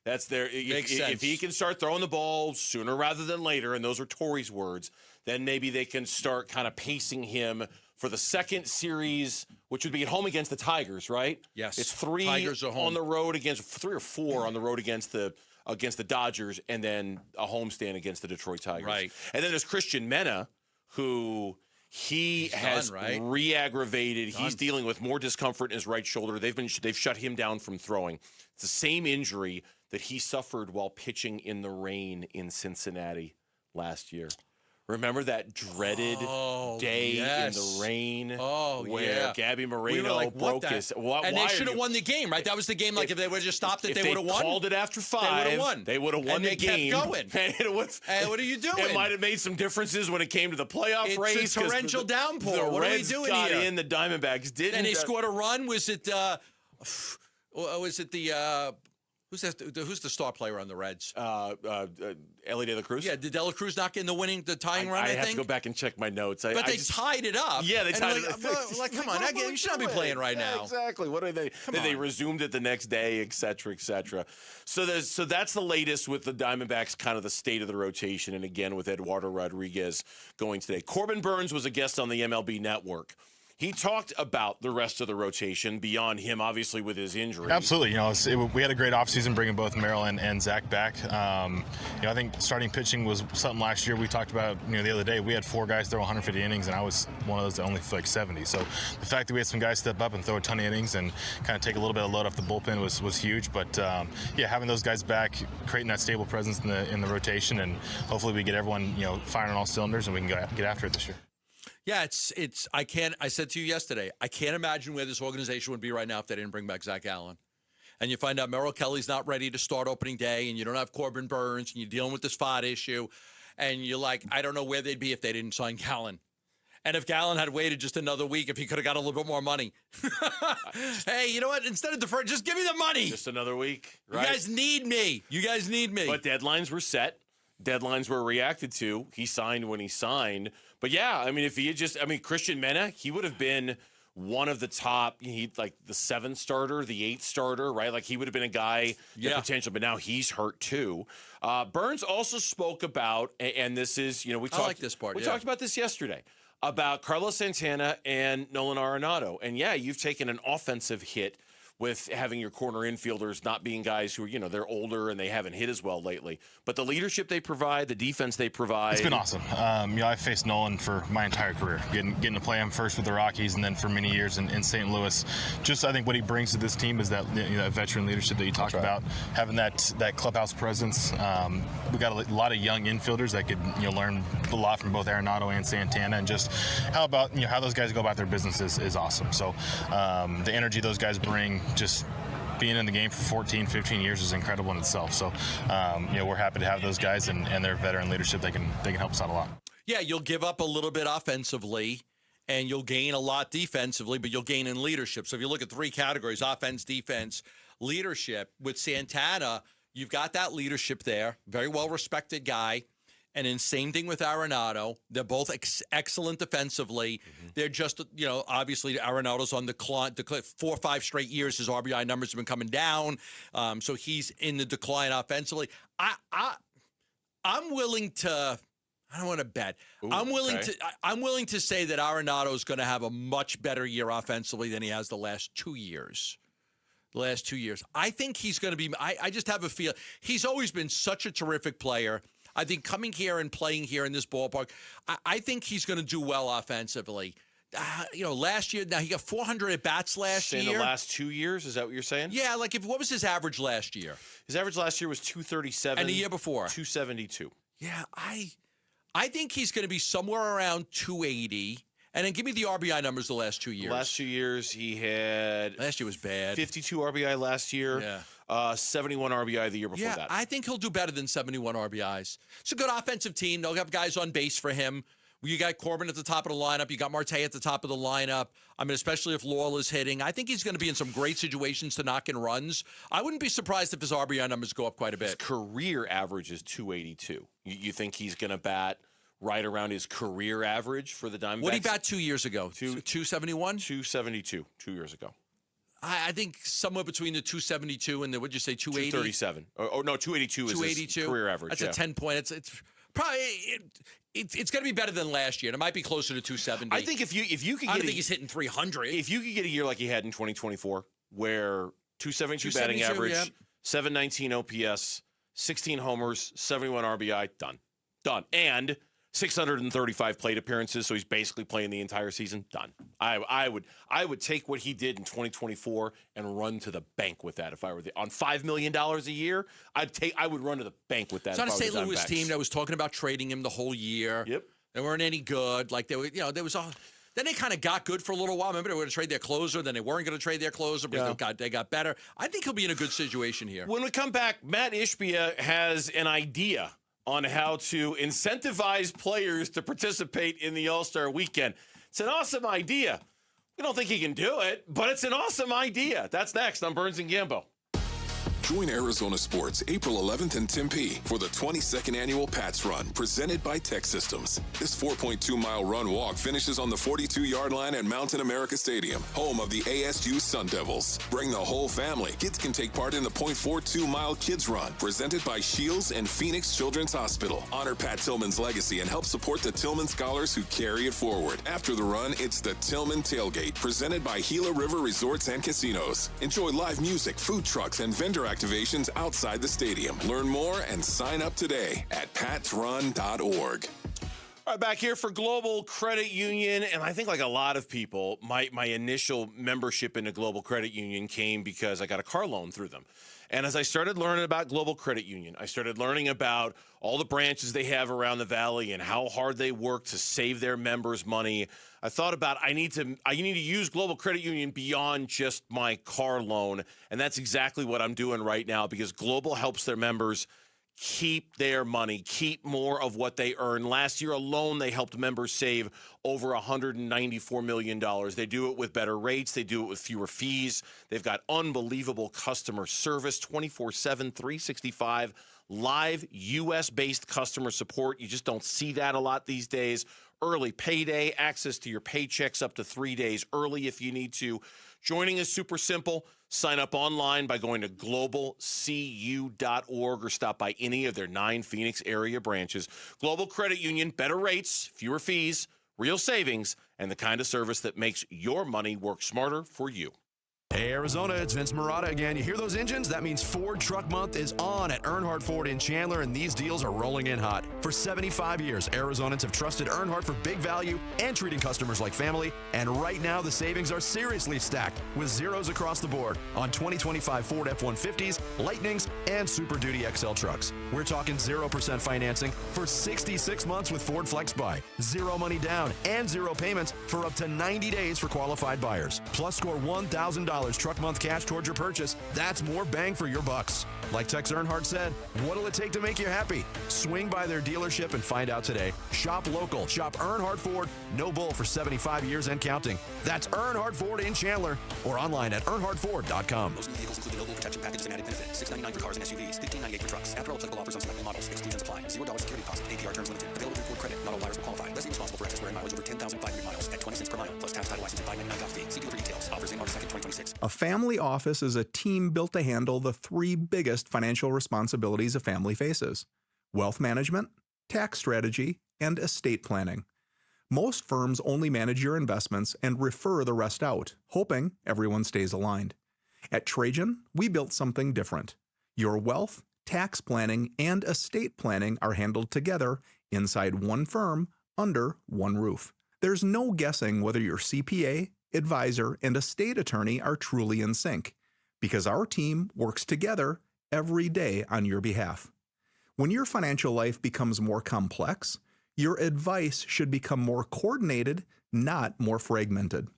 that's their if he can start throwing the ball sooner rather than later, and those are Torrey's words, then maybe they can start kind of pacing him for the second series, which would be at home against the Tigers, right? Yes. It's 3 Tigers are home. on the road against 3 or 4 on the road against the Dodgers, and then a homestand against the Detroit Tigers. Right. And then there's Christian Mena, who has re-aggravated. He's dealing with more discomfort in his right shoulder. They've shut him down from throwing. It's the same injury that he suffered while pitching in the rain in Cincinnati last year. Remember that dreaded day in the rain where Gabby Moreno broke his... And they should have won the game, right? That was the game. Like, if they would have just stopped it, they would have won. If they called it after 5, they would have won. They would have won the game. And they kept going. And what are you doing? It might have made some differences when it came to the playoff race. It's a torrential downpour. The What Reds are we doing got here? in, the Diamondbacks didn't. And they scored a run. Was it the... Who's the star player on the Reds? Ellie De La Cruz. Yeah, did De La Cruz not get in the tying run? I have think to go back and check my notes. But they tied it up. Yeah, they tied it up. Come on, you should not be playing right now. Yeah, exactly. What are they? They resumed it the next day, et cetera, et cetera. So that's the latest with the Diamondbacks, kind of the state of the rotation, and again with Eduardo Rodriguez going today. Corbin Burns was a guest on the MLB Network. He talked about the rest of the rotation beyond him, obviously, with his injury. Absolutely. We had a great offseason bringing both Merrill and Zach back. I think starting pitching was something last year we talked about the other day. We had 4 guys throw 150 innings, and I was one of those that only threw like 70. So the fact that we had some guys step up and throw a ton of innings and kind of take a little bit of load off the bullpen was huge. But, having those guys back, creating that stable presence in the rotation, and hopefully we get everyone firing on all cylinders and we can get after it this year. Yeah, I said to you yesterday, I can't imagine where this organization would be right now if they didn't bring back Zach Allen. And you find out Merrill Kelly's not ready to start opening day, and you don't have Corbin Burns, and you're dealing with this FOD issue, and you're like, I don't know where they'd be if they didn't sign Gallen. And if Gallen had waited just another week, if he could have got a little bit more money. Hey, you know what? Instead of deferring, just give me the money. Just another week, right? You guys need me. But deadlines were set. Deadlines were reacted to. He signed when he signed. But yeah, I mean, if he had Christian Mena, he would have been one of the top, like the 7th starter, the 8th starter, right? Like he would have been a guy with potential, but now he's hurt too. Burns also spoke about, and this is, we talked. I like this part. We talked about this yesterday about Carlos Santana and Nolan Arenado, and yeah, you've taken an offensive hit with having your corner infielders not being guys who are, they're older and they haven't hit as well lately. But the leadership they provide, the defense they provide. It's been awesome. I've faced Nolan for my entire career, getting to play him first with the Rockies and then for many years in St. Louis. Just I think what he brings to this team is that that veteran leadership that you talked about, having that clubhouse presence. We got a lot of young infielders that could learn a lot from both Arenado and Santana, and just how those guys go about their business is awesome. So the energy those guys bring, just being in the game for 14, 15 years is incredible in itself. So, we're happy to have those guys and their veteran leadership. They can help us out a lot. Yeah, you'll give up a little bit offensively, and you'll gain a lot defensively, but you'll gain in leadership. So if you look at 3 categories, offense, defense, leadership, with Santana, you've got that leadership there, very well-respected guy. And then same thing with Arenado. They're both excellent defensively. Mm-hmm. They're just, obviously Arenado's on the 4 or 5 straight years. His RBI numbers have been coming down. So he's in the decline offensively. I'm willing to, I don't want to bet. Ooh, I'm willing to say that Arenado's going to have a much better year offensively than he has the last 2 years. I think he's going to be, I just have a feel. He's always been such a terrific player. I think coming here and playing here in this ballpark, I think he's going to do well offensively. Last year, now he got 400 at-bats last year. In the last 2 years, is that what you're saying? Yeah, what was his average last year? His average last year was 237. And the year before? 272. Yeah, I think he's going to be somewhere around 280. And then give me the RBI numbers the last 2 years. Last 2 years, he had... Last year was bad. 52 RBI last year. Yeah. 71 RBI the year before that. I think he'll do better than 71 RBIs. It's a good offensive team. They'll have guys on base for him. You got Corbin at the top of the lineup. You got Marte at the top of the lineup. I mean, especially if Laurel is hitting. I think he's going to be in some great situations to knock in runs. I wouldn't be surprised if his RBI numbers go up quite a bit. His career average is 282. You think he's going to bat right around his career average for the Diamondbacks. What did he bat 2 years ago? 271? 272 2 years ago. I think somewhere between the 272 and the, what'd you say, 280? 237. No, 282 is his career average. That's a 10-point. It's probably it's going to be better than last year. And it might be closer to 270. I think if you could, I don't think he's hitting 300. If you could get a year like he had in 2024, where 272 batting average, 719 OPS, 16 homers, 71 RBI, done, and 635 plate appearances, so he's basically playing the entire season. Done. I would take what he did in 2024 and run to the bank with that. If I were on $5 million a year, I would run to the bank with that. It's not a St. Louis team that was talking about trading him the whole year. Yep. They weren't any good. Like they were, there was all. Then they kind of got good for a little while. Remember, they were going to trade their closer. Then they weren't going to trade their closer because they got better. I think he'll be in a good situation here. When we come back, Matt Ishbia has an idea on how to incentivize players to participate in the All-Star Weekend. It's an awesome idea. We don't think he can do it, but it's an awesome idea. That's next on Burns and Gambo. Join Arizona Sports April 11th in Tempe for the 22nd annual Pats Run presented by Tech Systems. This 4.2-mile run-walk finishes on the 42-yard line at Mountain America Stadium, home of the ASU Sun Devils. Bring the whole family. Kids can take part in the 0.42-mile Kids Run presented by Shields and Phoenix Children's Hospital. Honor Pat Tillman's legacy and help support the Tillman scholars who carry it forward. After the run, it's the Tillman Tailgate presented by Gila River Resorts and Casinos. Enjoy live music, food trucks, and vendor activations outside the stadium. Learn more and sign up today at patsrun.org. All right, back here for Global Credit Union, and I think like a lot of people, my initial membership into Global Credit Union came because I got a car loan through them. And as I started learning about Global Credit Union, I started learning about all the branches they have around the valley and how hard they work to save their members money. I thought about I need to use Global Credit Union beyond just my car loan, and that's exactly what I'm doing right now because Global helps their members keep their money, keep more of what they earn. Last year alone, they helped members save over $194 million. They do it with better rates. They do it with fewer fees. They've got unbelievable customer service, 24/7, 365, live U.S.-based customer support. You just don't see that a lot these days. Early payday, access to your paychecks up to 3 days early if you need to. Joining is super simple. Sign up online by going to globalcu.org or stop by any of their 9 Phoenix area branches. Global Credit Union, better rates, fewer fees, real savings, and the kind of service that makes your money work smarter for you. Hey, Arizona, it's Vince Marotta again. You hear those engines? That means Ford Truck Month is on at Earnhardt Ford in Chandler, and these deals are rolling in hot. For 75 years, Arizonans have trusted Earnhardt for big value and treating customers like family. And right now, the savings are seriously stacked with zeros across the board on 2025 Ford F-150s, Lightnings, and Super Duty XL trucks. We're talking 0% financing for 66 months with Ford Flex Buy, 0 money down, and 0 payments for up to 90 days for qualified buyers. Plus, score $1,000 truck month cash towards your purchase. That's more bang for your bucks. Like Tex Earnhardt said, what'll it take to make you happy? Swing by their dealership and find out today. Shop local. Shop Earnhardt Ford. No bull for 75 years and counting. That's Earnhardt Ford in Chandler or online at earnhardtford.com. Most new vehicles include the Noble Protection Package and added benefit. $699 for cars and SUVs. $1598 for trucks. After all applicable offers on selected models. Exclusions apply. $0 security deposit. APR terms limited. Available through Ford Credit. Not all buyers will qualify. Less responsible for excess wear and mileage over 10,500 miles at 20 cents per mile. Plus tax, title, license, and $599 fee. See dealer for details. Offers in March 2nd, 2026. A family office is a team built to handle the 3 biggest financial responsibilities a family faces: wealth management, tax strategy, and estate planning. Most firms only manage your investments and refer the rest out, hoping everyone stays aligned. At Trajan, we built something different. Your wealth, tax planning, and estate planning are handled together inside one firm under one roof. There's no guessing whether your CPA, advisor, and estate attorney are truly in sync, because our team works together every day on your behalf. When your financial life becomes more complex, your advice should become more coordinated, not more fragmented.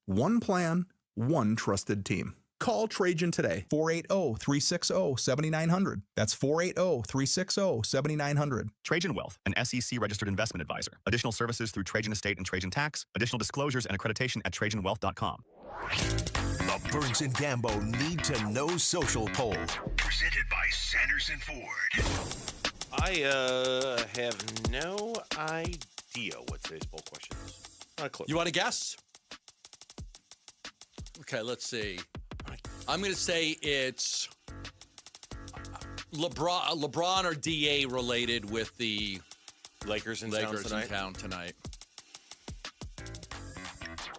One plan, one trusted team. Call Trajan today, 480-360-7900. That's 480-360-7900. Trajan Wealth, an SEC-registered investment advisor. Additional services through Trajan Estate and Trajan Tax. Additional disclosures and accreditation at TrajanWealth.com. The Burns and Gambo Need to Know Social Poll. Presented by Sanderson Ford. I have no idea what today's poll question is. Not a clue. You want to guess? Okay, let's see. I'm going to say it's LeBron or DA related with the Lakers in town tonight.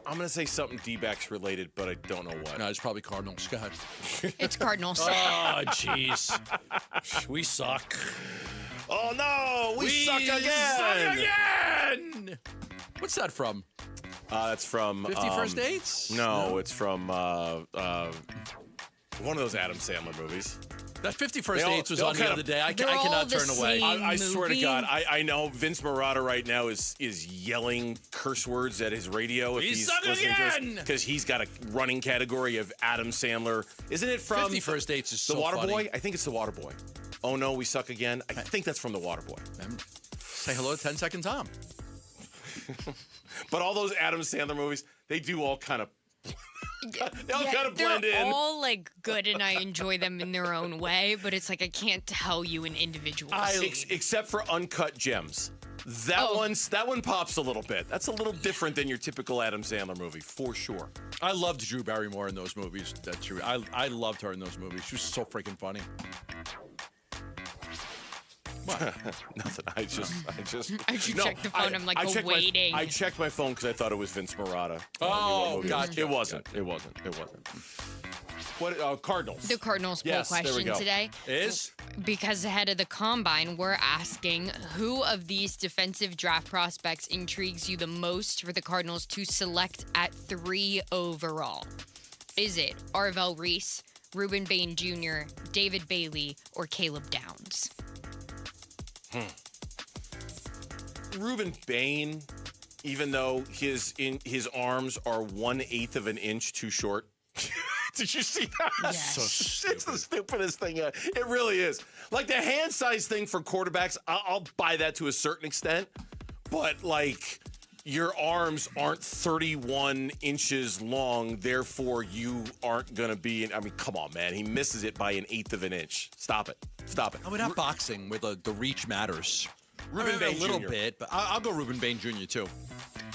I'm going to say something D-backs related, but I don't know what. No, it's probably Cardinals. Go ahead. It's Cardinals. Oh, jeez. We suck. Oh, no. We suck again. Suck again. What's that from? That's from 50 First Dates? No, it's from one of those Adam Sandler movies. That 50 First Dates was on the other day. I cannot turn away. I swear to God, I know Vince Marotta right now is yelling curse words at his radio if he's listening to us because he's got a running category of Adam Sandler. Isn't it from 50 First Dates is so The Water funny. Boy? I think it's The Water Boy. Oh no, we suck again. I think that's from The Water Boy. Say hello to 10 Second Tom. But all those Adam Sandler movies, they do all kind of they all kind of blend in. They're all like good, and I enjoy them in their own way. But it's like I can't tell you an individual scene. Except for Uncut Gems. That one pops a little bit. That's a little different than your typical Adam Sandler movie, for sure. I loved Drew Barrymore in those movies. That's true. I loved her in those movies. She was so freaking funny. What? Nothing. I just. checked the phone. I'm like, waiting. I checked my phone because I thought it was Vince Marotta. Oh, gotcha. It wasn't. What? Cardinals. The Cardinals poll question today is because ahead of the combine, we're asking who of these defensive draft prospects intrigues you the most for the Cardinals to select at 3 overall. Is it Arvell Reese, Ruben Bain Jr., David Bailey, or Caleb Downs? Ruben Bain, even though his arms are 1/8 of an inch too short. Did you see that? Yes. It's the stupidest thing. It really is. Like the hand size thing for quarterbacks, I'll buy that to a certain extent. But like your arms aren't 31 inches long, therefore you aren't going to be. I mean, come on, man. He misses it by 1/8 of an inch. Stop it. Oh, we're not boxing where the reach matters. Ruben Bain a little Jr. bit, but I'll go Ruben Bain Jr. too.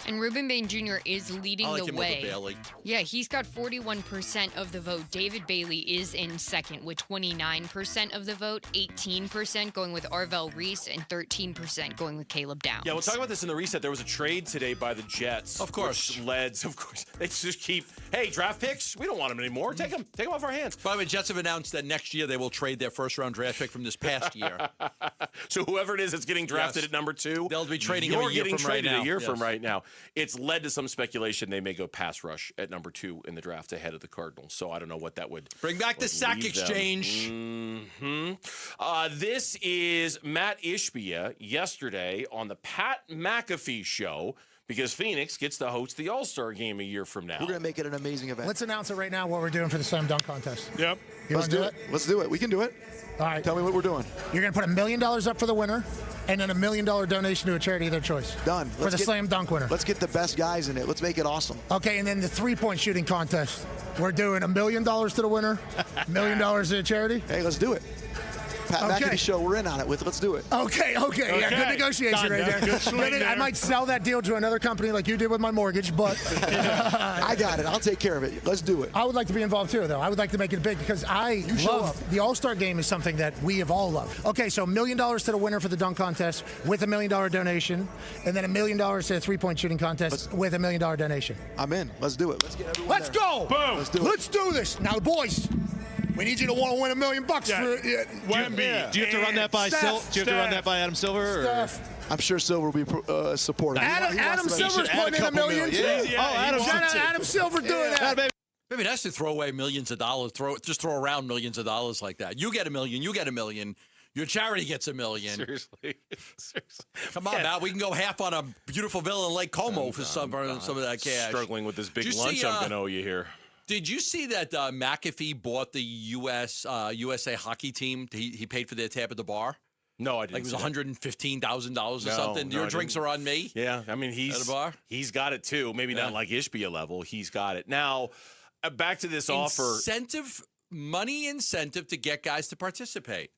And Ruben Bain Jr. is leading I like the him way. over Bailey. Yeah, he's got 41% of the vote. David Bailey is in second with 29% of the vote, 18% going with Arvell Reese, and 13% going with Caleb Downs. Yeah, we'll talk about this in the reset. There was a trade today by the Jets. Of course. Of course. They just keep, hey, draft picks, we don't want them anymore. Take them off our hands. By the way, Jets have announced that next year they will trade their first-round draft pick from this past year. So whoever it is that's getting drafted at number 2, they'll be trading him a year from right now. From right now. It's led to some speculation they may go pass rush at number 2 in the draft ahead of the Cardinals. So I don't know what that would bring back the sack exchange. This is Matt Ishbia yesterday on the Pat McAfee show because Phoenix gets to host the All-Star game a year from now. We're going to make it an amazing event. Let's announce it right now what we're doing for the slam dunk contest. Yep. You want to do it? Let's do it. We can do it. All right. Tell me what we're doing. You're going to put $1 million up for the winner and then $1 million donation to a charity of their choice. Done. For the slam dunk winner. Let's get the best guys in it. Let's make it awesome. Okay, and then the three-point shooting contest. We're doing $1 million to the winner, $1 million to the charity. Hey, let's do it. Pat McAfee show, we're in on it with. Let's do it. Okay. Yeah, good negotiation right there. Good swing there. I might sell that deal to another company like you did with my mortgage, but I got it. I'll take care of it. Let's do it. I would like to be involved too, though. I would like to make it big because I love the All-Star game is something that we have all loved. Okay, so $1 million to the winner for the dunk contest with $1 million donation, and then $1 million to the three-point shooting contest with $1 million donation. I'm in. Let's do it. Let's get everyone Let's there. go. Boom. Let's do this. Now, boys, we need you to want to win $1 million for Do you have to run that by Adam Silver? I'm sure Silver will be supportive. Adam Silver's putting in $1 million too. Adam Silver doing that. Maybe that's to throw away millions of dollars. Just throw around millions of dollars like that. You get $1 million. You get $1 million. Your charity gets $1 million. Seriously. Come on, now we can go half on a beautiful villa in Lake Como for some of that cash. Struggling with this big lunch I'm going to owe you here. Did you see that McAfee bought the USA hockey team? He paid for their tab at the bar. No, I didn't. Like it was $115,000 or something. Your drinks are on me. Yeah, I mean at a bar. He's got it too. Maybe not like Ishbia level. He's got it now. Back to this offer. Money incentive to get guys to participate.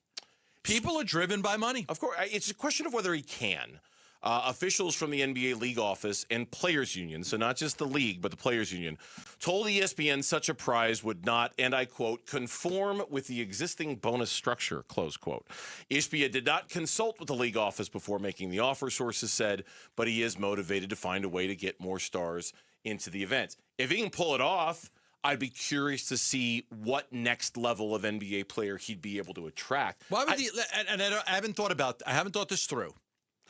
People are driven by money. Of course. It's a question of whether he can. Officials from the NBA league office and players union, so not just the league, but the players union, told ESPN such a prize would not, and I quote, conform with the existing bonus structure, close quote. ESPN did not consult with the league office before making the offer, sources said, but he is motivated to find a way to get more stars into the event. If he can pull it off, I'd be curious to see what next level of NBA player he'd be able to attract. Why would I haven't thought this through.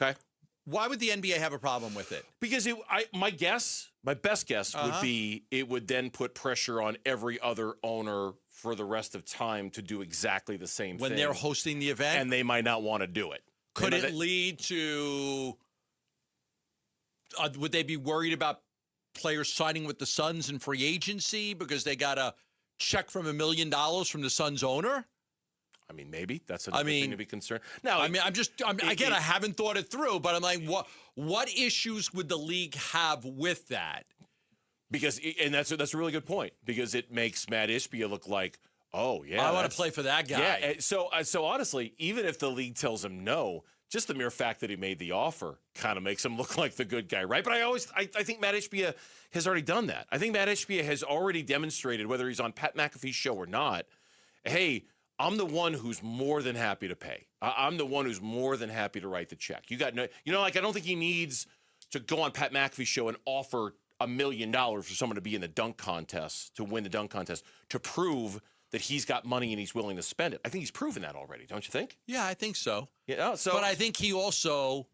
Okay. Why would the NBA have a problem with it? Because my best guess would be it would then put pressure on every other owner for the rest of time to do exactly the same thing. When they're hosting the event? And they might not want to do it. Could it lead to would they be worried about players signing with the Suns in free agency because they got a check from $1 million from the Suns owner? I mean, maybe that's another thing to be concerned. No, I haven't thought it through, but I'm like, what issues would the league have with that? Because, and that's a really good point, because it makes Matt Ishbia look like, oh yeah, I want to play for that guy. Yeah. So honestly, even if the league tells him no, just the mere fact that he made the offer kind of makes him look like the good guy, right? But I think Matt Ishbia has already done that. I think Matt Ishbia has already demonstrated, whether he's on Pat McAfee's show or not, hey, I'm the one who's more than happy to pay. I'm the one who's more than happy to write the check. I don't think he needs to go on Pat McAfee's show and offer $1 million for someone to be in the dunk contest, to win the dunk contest, to prove that he's got money and he's willing to spend it. I think he's proven that already, don't you think? Yeah, I think so. Yeah. But I think he also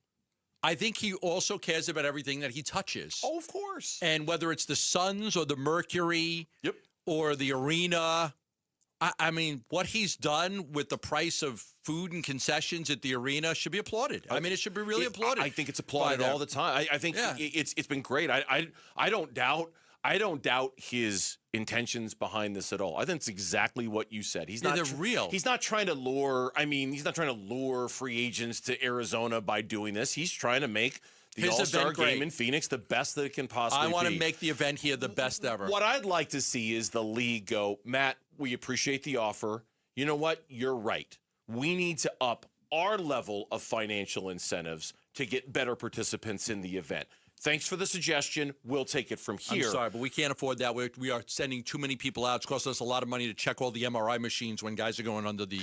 cares about everything that he touches. Oh, of course. And whether it's the Suns or the Mercury, or the arena. I mean, what he's done with the price of food and concessions at the arena should be applauded. I mean, it should be really applauded. I think it's applauded all the time. I think it's been great. I don't doubt his intentions behind this at all. I think it's exactly what you said. They're real. He's not trying to lure. I mean, he's not trying to lure free agents to Arizona by doing this. He's trying to make the All-Star game in Phoenix the best that it can possibly be. I want to make the event here the best ever. What I'd like to see is the league go, Matt, we appreciate the offer. You know what? You're right. We need to up our level of financial incentives to get better participants in the event. Thanks for the suggestion. We'll take it from here. I'm sorry, but we can't afford that. We are sending too many people out. It's costing us a lot of money to check all the MRI machines when guys are going under the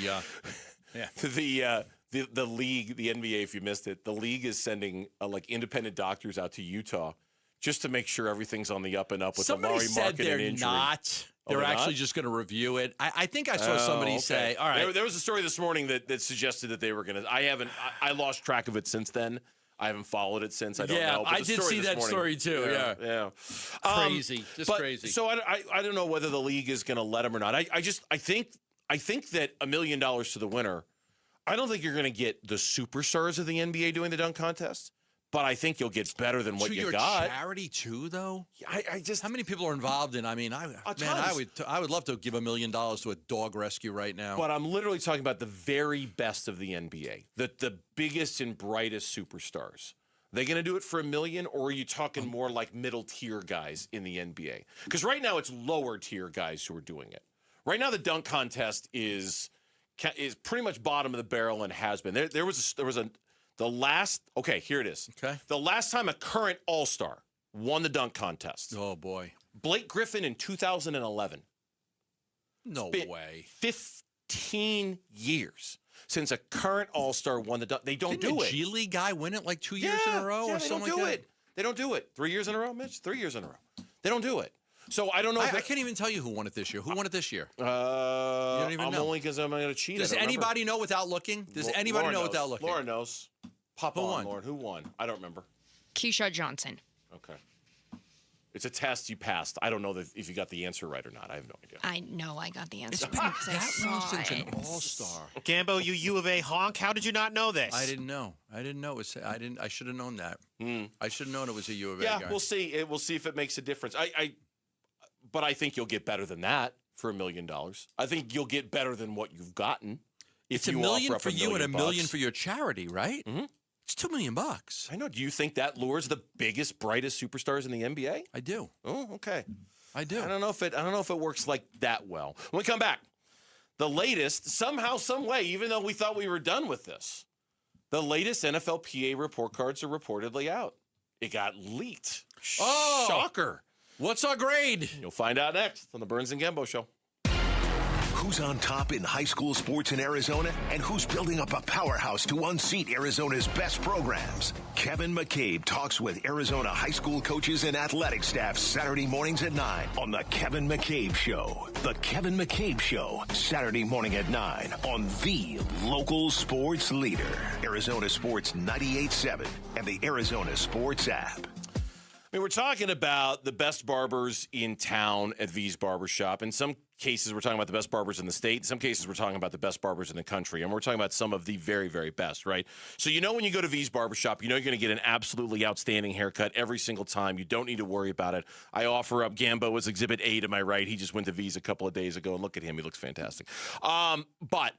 The league, the NBA, if you missed it, the league is sending independent doctors out to Utah just to make sure everything's on the up and up with the Lauri Markkanen injury. Not. They're actually just going to review it. I think I saw somebody say, all right. There was a story this morning that suggested that they were going to. I lost track of it since then. I haven't followed it since. I don't know. But I did see that story too. Yeah. Crazy. Crazy. So I don't know whether the league is going to let him or not. I think that $1 million to the winner, I don't think you're going to get the superstars of the NBA doing the dunk contest, but I think you'll get better than what you got. To your charity too, though. I just how many people are involved in? I mean, I would love to give $1 million to a dog rescue right now. But I'm literally talking about the very best of the NBA, the biggest and brightest superstars. They going to do it for $1 million, or are you talking more like middle tier guys in the NBA? Because right now it's lower tier guys who are doing it. Right now the dunk contest is pretty much bottom of the barrel and has been. Here it is. Okay. The last time a current All-Star won the dunk contest. Oh boy. Blake Griffin in 2011. No way. 15 years since a current All-Star won the dunk. They don't do it. Didn't a G League guy win it like 2 years in a row or something like that? They don't do it. 3 years in a row, Mitch? 3 years in a row. They don't do it. So I don't know. I can't even tell you who won it this year. Who won it this year? You don't even know. Only because I'm going to cheat. Does anybody know without looking? Does anybody know without looking? Laura knows. Pop on, Lauren. Who won? I don't remember. Keyshawn Johnson. Okay. It's a test you passed. I don't know if you got the answer right or not. I have no idea. I know I got the answer. That was an all-star. Gambo, you U of A honk. How did you not know this? I didn't know. I should have known that. I should have known it was a U of A guy. Yeah, we'll see. We'll see if it makes a difference. But I think you'll get better than that for $1 million. I think you'll get better than what you've gotten. It's $1 million for you and $1 million for your charity, right? Mm-hmm. It's $2 million. I know. Do you think that lures the biggest, brightest superstars in the NBA? I do. Oh, okay. I do. I don't know if it works like that well. When we come back, the latest, somehow, some way, even though we thought we were done with this, the latest NFLPA report cards are reportedly out. It got leaked. Oh, shocker. What's our grade? You'll find out next on the Burns and Gambo Show. Who's on top in high school sports in Arizona, and who's building up a powerhouse to unseat Arizona's best programs? Kevin McCabe talks with Arizona high school coaches and athletic staff Saturday mornings at 9 on The Kevin McCabe Show. The Kevin McCabe Show, Saturday morning at 9 on the local sports leader, Arizona Sports 98.7 and the Arizona Sports app. I mean, we're talking about the best barbers in town at V's Barbershop. In some cases, we're talking about the best barbers in the state. In some cases, we're talking about the best barbers in the country. And we're talking about some of the very, very best, right? So you know when you go to V's Barbershop, you know you're going to get an absolutely outstanding haircut every single time. You don't need to worry about it. I offer up Gambo as Exhibit A to my right. He just went to V's a couple of days ago, and look at him. He looks fantastic. But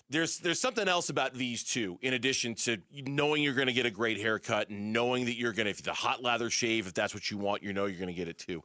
there's something else about these too, in addition to knowing you're going to get a great haircut and knowing that you're going to, if the hot lather shave, if that's what you want, you know you're going to get it too.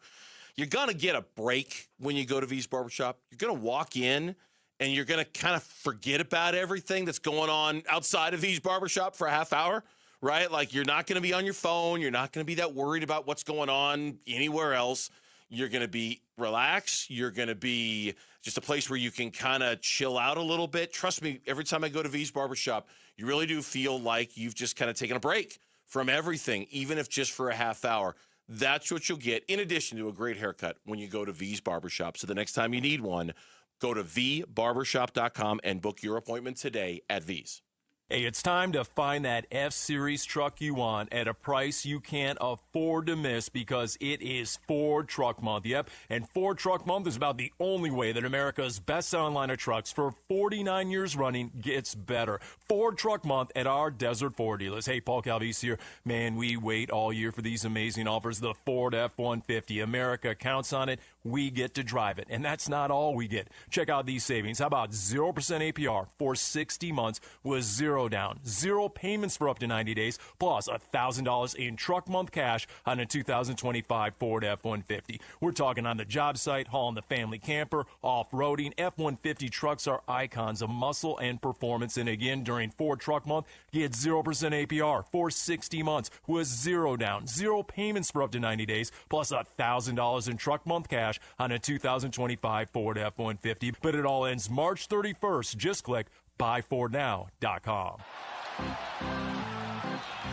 You're going to get a break when you go to V's Barbershop. You're going to walk in and you're going to kind of forget about everything that's going on outside of V's Barbershop for a half hour, right? Like you're not going to be on your phone. You're not going to be that worried about what's going on anywhere else. You're going to be relaxed. You're going to be just a place where you can kind of chill out a little bit. Trust me, every time I go to V's Barbershop, you really do feel like you've just kind of taken a break from everything, even if just for a half hour. That's what you'll get in addition to a great haircut when you go to V's Barbershop. So the next time you need one, go to vbarbershop.com and book your appointment today at V's. Hey, it's time to find that F-Series truck you want at a price you can't afford to miss because it is Ford Truck Month. Yep, and Ford Truck Month is about the only way that America's best-selling line of trucks for 49 years running gets better. Ford Truck Month at our Desert Ford dealers. Hey, Paul Calvise here. Man, we wait all year for these amazing offers. The Ford F-150. America counts on it. We get to drive it. And that's not all we get. Check out these savings. How about 0% APR for 60 months with zero down, zero payments for up to 90 days, plus $1,000 in truck month cash on a 2025 Ford F-150. We're talking on the job site, hauling the family camper, off-roading. F-150 trucks are icons of muscle and performance. And again, during Ford Truck Month, get 0% APR for 60 months with zero down, zero payments for up to 90 days, plus $1,000 in truck month cash on a 2025 Ford F-150. But it all ends March 31st. Just click buyfordnow.com.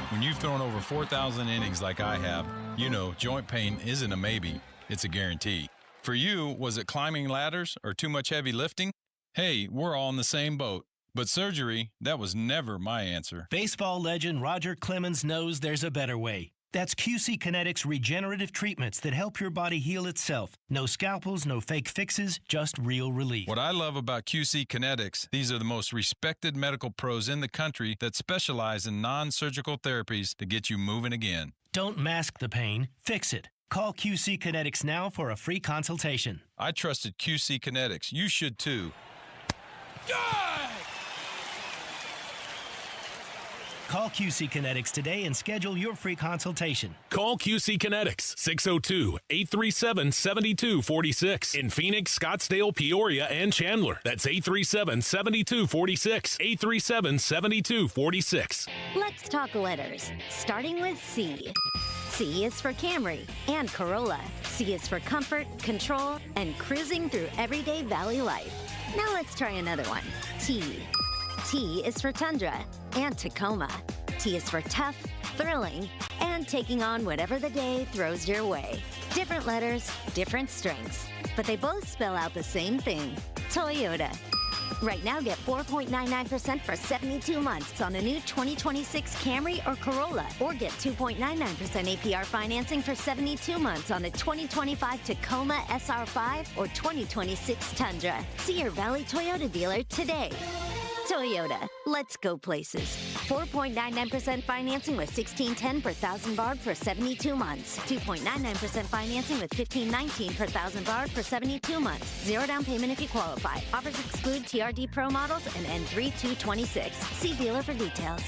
When you've thrown over 4,000 innings like I have, you know joint pain isn't a maybe, it's a guarantee. For you, was it climbing ladders or too much heavy lifting? Hey, we're all in the same boat. But surgery, that was never my answer. Baseball legend Roger Clemens knows there's a better way. That's QC Kinetics regenerative treatments that help your body heal itself. No scalpels, no fake fixes, just real relief. What I love about QC Kinetics, these are the most respected medical pros in the country that specialize in non-surgical therapies to get you moving again. Don't mask the pain, fix it. Call QC Kinetics now for a free consultation. I trusted QC Kinetics. You should too. Call QC Kinetics today and schedule your free consultation. Call QC Kinetics, 602-837-7246. In Phoenix, Scottsdale, Peoria, and Chandler. That's 837-7246. 837-7246. Let's talk letters, starting with C. C is for Camry and Corolla. C is for comfort, control, and cruising through everyday valley life. Now let's try another one. T. T is for Tundra and Tacoma. T is for tough, thrilling, and taking on whatever the day throws your way. Different letters, different strengths, but they both spell out the same thing, Toyota. Right now, get 4.99% for 72 months on a new 2026 Camry or Corolla, or get 2.99% APR financing for 72 months on a 2025 Tacoma SR5 or 2026 Tundra. See your Valley Toyota dealer today. Toyota, let's go places. 4.99% financing with $1,610 per thousand barred for 72 months. 2.99% financing with $1,519 per thousand barred for 72 months. Zero down payment if you qualify. Offers exclude TRD Pro models and N3226. See dealer for details.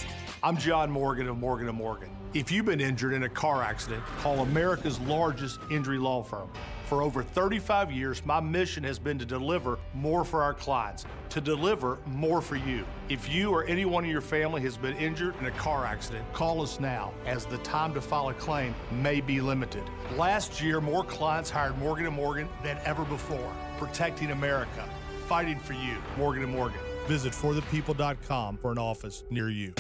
I'm John Morgan of Morgan & Morgan. If you've been injured in a car accident, call America's largest injury law firm. For over 35 years, my mission has been to deliver more for our clients, to deliver more for you. If you or anyone in your family has been injured in a car accident, call us now, as the time to file a claim may be limited. Last year, more clients hired Morgan & Morgan than ever before, protecting America, fighting for you. Morgan & Morgan. Visit forthepeople.com for an office near you.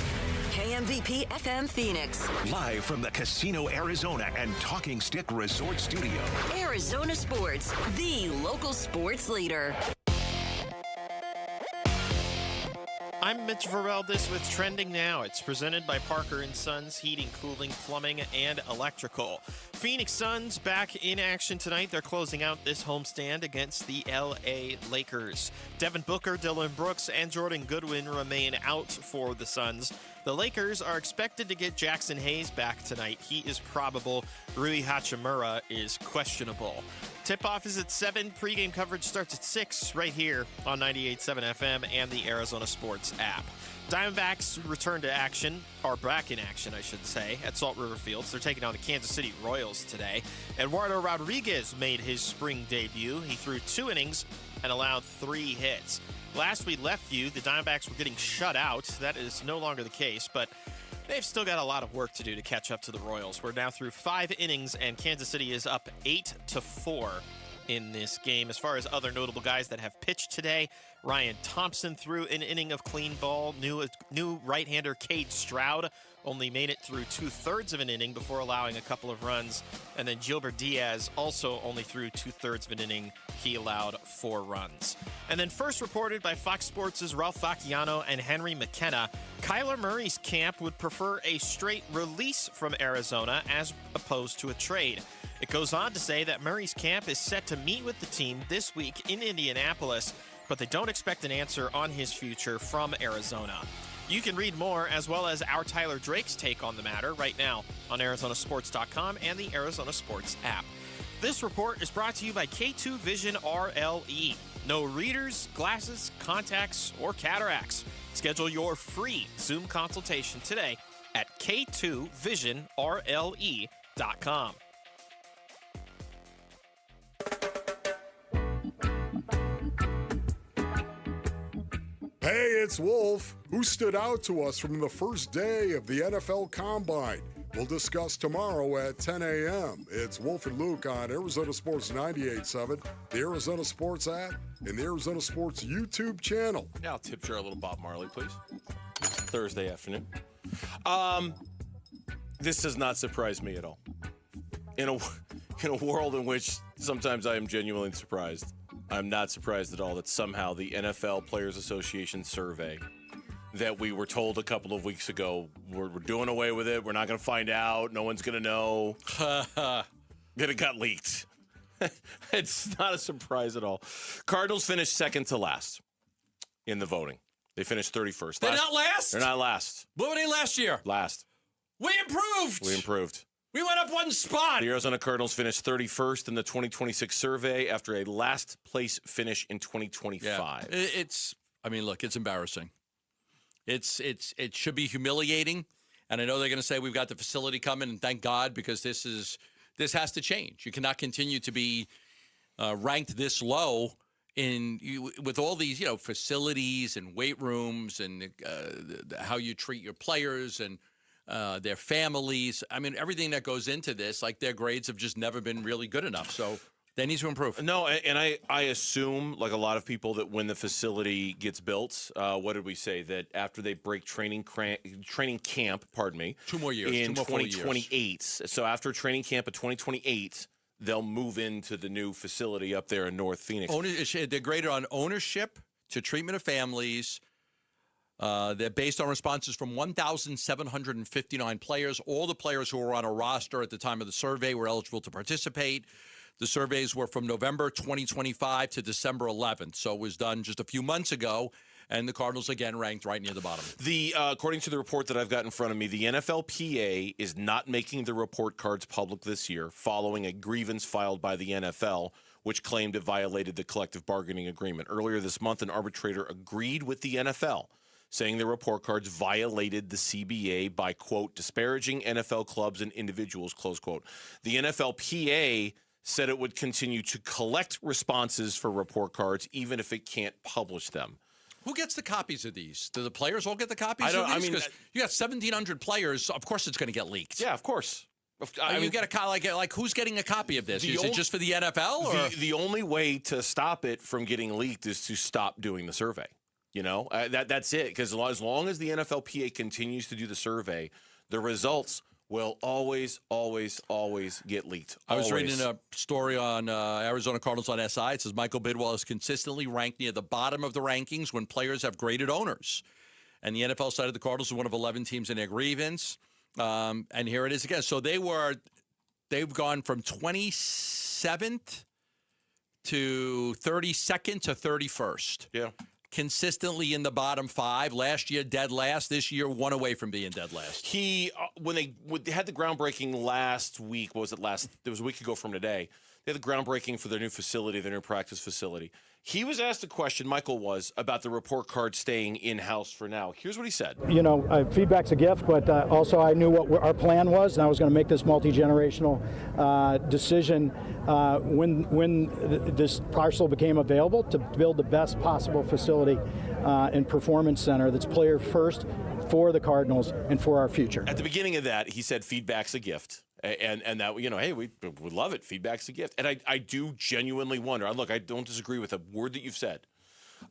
KMVP FM Phoenix. Live from the Casino Arizona and Talking Stick Resort Studio. Arizona Sports, the local sports leader. I'm Mitch Varel. With Trending Now. It's presented by Parker & Sons Heating, Cooling, Plumbing, and Electrical. Phoenix Suns back in action tonight. They're closing out this homestand against the LA Lakers. Devin Booker, Dylan Brooks, and Jordan Goodwin remain out for the Suns. The Lakers are expected to get Jackson Hayes back tonight. He is probable. Rui Hachimura is questionable. Tip-off is at 7. Pre-game coverage starts at 6 right here on 98.7 FM and the Arizona Sports app. Diamondbacks return to action, or back in action, I should say, at Salt River Fields. They're taking on the Kansas City Royals today. Eduardo Rodriguez made his spring debut. He threw 2 innings and allowed 3 hits. Last we left you, the Diamondbacks were getting shut out. That is no longer the case, but they've still got a lot of work to do to catch up to the Royals. We're now through 5 innings, and Kansas City is up 8-4 in this game. As far as other notable guys that have pitched today, Ryan Thompson threw an inning of clean ball. New right-hander Cade Stroud only made it through 2/3 of an inning before allowing a couple of runs. And then Gilbert Diaz also only threw 2/3 of an inning. He allowed 4 runs. And then first reported by Fox Sports' Ralph Facciano and Henry McKenna, Kyler Murray's camp would prefer a straight release from Arizona as opposed to a trade. It goes on to say that Murray's camp is set to meet with the team this week in Indianapolis, but they don't expect an answer on his future from Arizona. You can read more, as well as our Tyler Drake's take on the matter, right now on ArizonaSports.com and the Arizona Sports app. This report is brought to you by K2 Vision RLE. No readers, glasses, contacts, or cataracts. Schedule your free Zoom consultation today at K2VisionRLE.com. Hey, it's Wolf. Who stood out to us from the first day of the NFL Combine? We'll discuss tomorrow at 10 a.m. It's Wolf and Luke on Arizona Sports 98.7, the Arizona Sports app, and the Arizona Sports YouTube channel. Now I'll tip jar a little Bob Marley, please. Thursday afternoon. This does not surprise me at all. In a world in which sometimes I am genuinely surprised, I'm not surprised at all that somehow the NFL Players Association survey that we were told a couple of weeks ago, we're doing away with it, we're not going to find out, no one's going to know, that it got leaked. It's not a surprise at all. Cardinals finished second to last in the voting. They finished 31st. They're not last? They're not last. What were they last year? Last. We improved. We went up 1 spot. The Arizona Cardinals finished 31st in the 2026 survey after a last place finish in 2025. Yeah. It's embarrassing. It should be humiliating. And I know they're going to say we've got the facility coming, and thank God, because this has to change. You cannot continue to be ranked this low with all these, facilities and weight rooms and how you treat your players and their families. I mean, everything that goes into this, like their grades have just never been really good enough. So they need to improve. No, and I assume, like a lot of people, that when the facility gets built, what did we say? That after they break training camp, 2 more years. In 2028. So after training camp of 2028, they'll move into the new facility up there in North Phoenix. They're graded on ownership to treatment of families. They're based on responses from 1,759 players. All the players who were on a roster at the time of the survey were eligible to participate. The surveys were from November 2025 to December 11th, so it was done just a few months ago, and the Cardinals, again, ranked right near the bottom. According to the report that I've got in front of me, the NFLPA is not making the report cards public this year following a grievance filed by the NFL, which claimed it violated the collective bargaining agreement. Earlier this month, an arbitrator agreed with the NFL, saying the report cards violated the CBA by, quote, disparaging NFL clubs and individuals, close quote. The NFLPA said it would continue to collect responses for report cards, even if it can't publish them. Who gets the copies of these? Do the players all get the copies of these? Because you got 1,700 players. Of course, it's going to get leaked. Yeah, of course. You get a like who's getting a copy of this? Is it just for the NFL? Or? The only way to stop it from getting leaked is to stop doing the survey. You know, that's it. Because as long as the NFLPA continues to do the survey, the results will always get leaked. I was reading a story on Arizona Cardinals on SI. It says Michael Bidwell is consistently ranked near the bottom of the rankings when players have graded owners. And the NFL side of the Cardinals is one of 11 teams in their grievance. And here it is again. So they've gone from 27th to 32nd to 31st. Yeah. Consistently in the bottom 5. Last year, dead last. This year, one away from being dead last. When they had the groundbreaking last week, it was a week ago from today. They had the groundbreaking for their new facility, their new practice facility. He was asked a question, Michael was, about the report card staying in-house for now. Here's what he said. You know, feedback's a gift, but also I knew what our plan was, and I was going to make this multi-generational decision when this parcel became available to build the best possible facility and performance center that's player first for the Cardinals and for our future. At the beginning of that, he said feedback's a gift. And that, you know, hey, we love it. Feedback's a gift. And I do genuinely wonder. Look, I don't disagree with a word that you've said.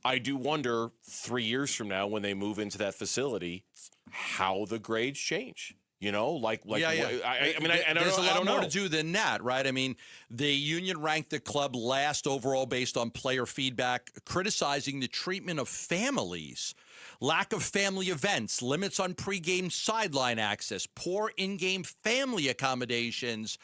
I do wonder 3 years from now when they move into that facility, how the grades change. You know, yeah. I mean, there's a lot more know. to do than that, right? I mean, the union ranked the club last overall based on player feedback, criticizing the treatment of families, lack of family events, limits on pregame sideline access, poor in-game family accommodations,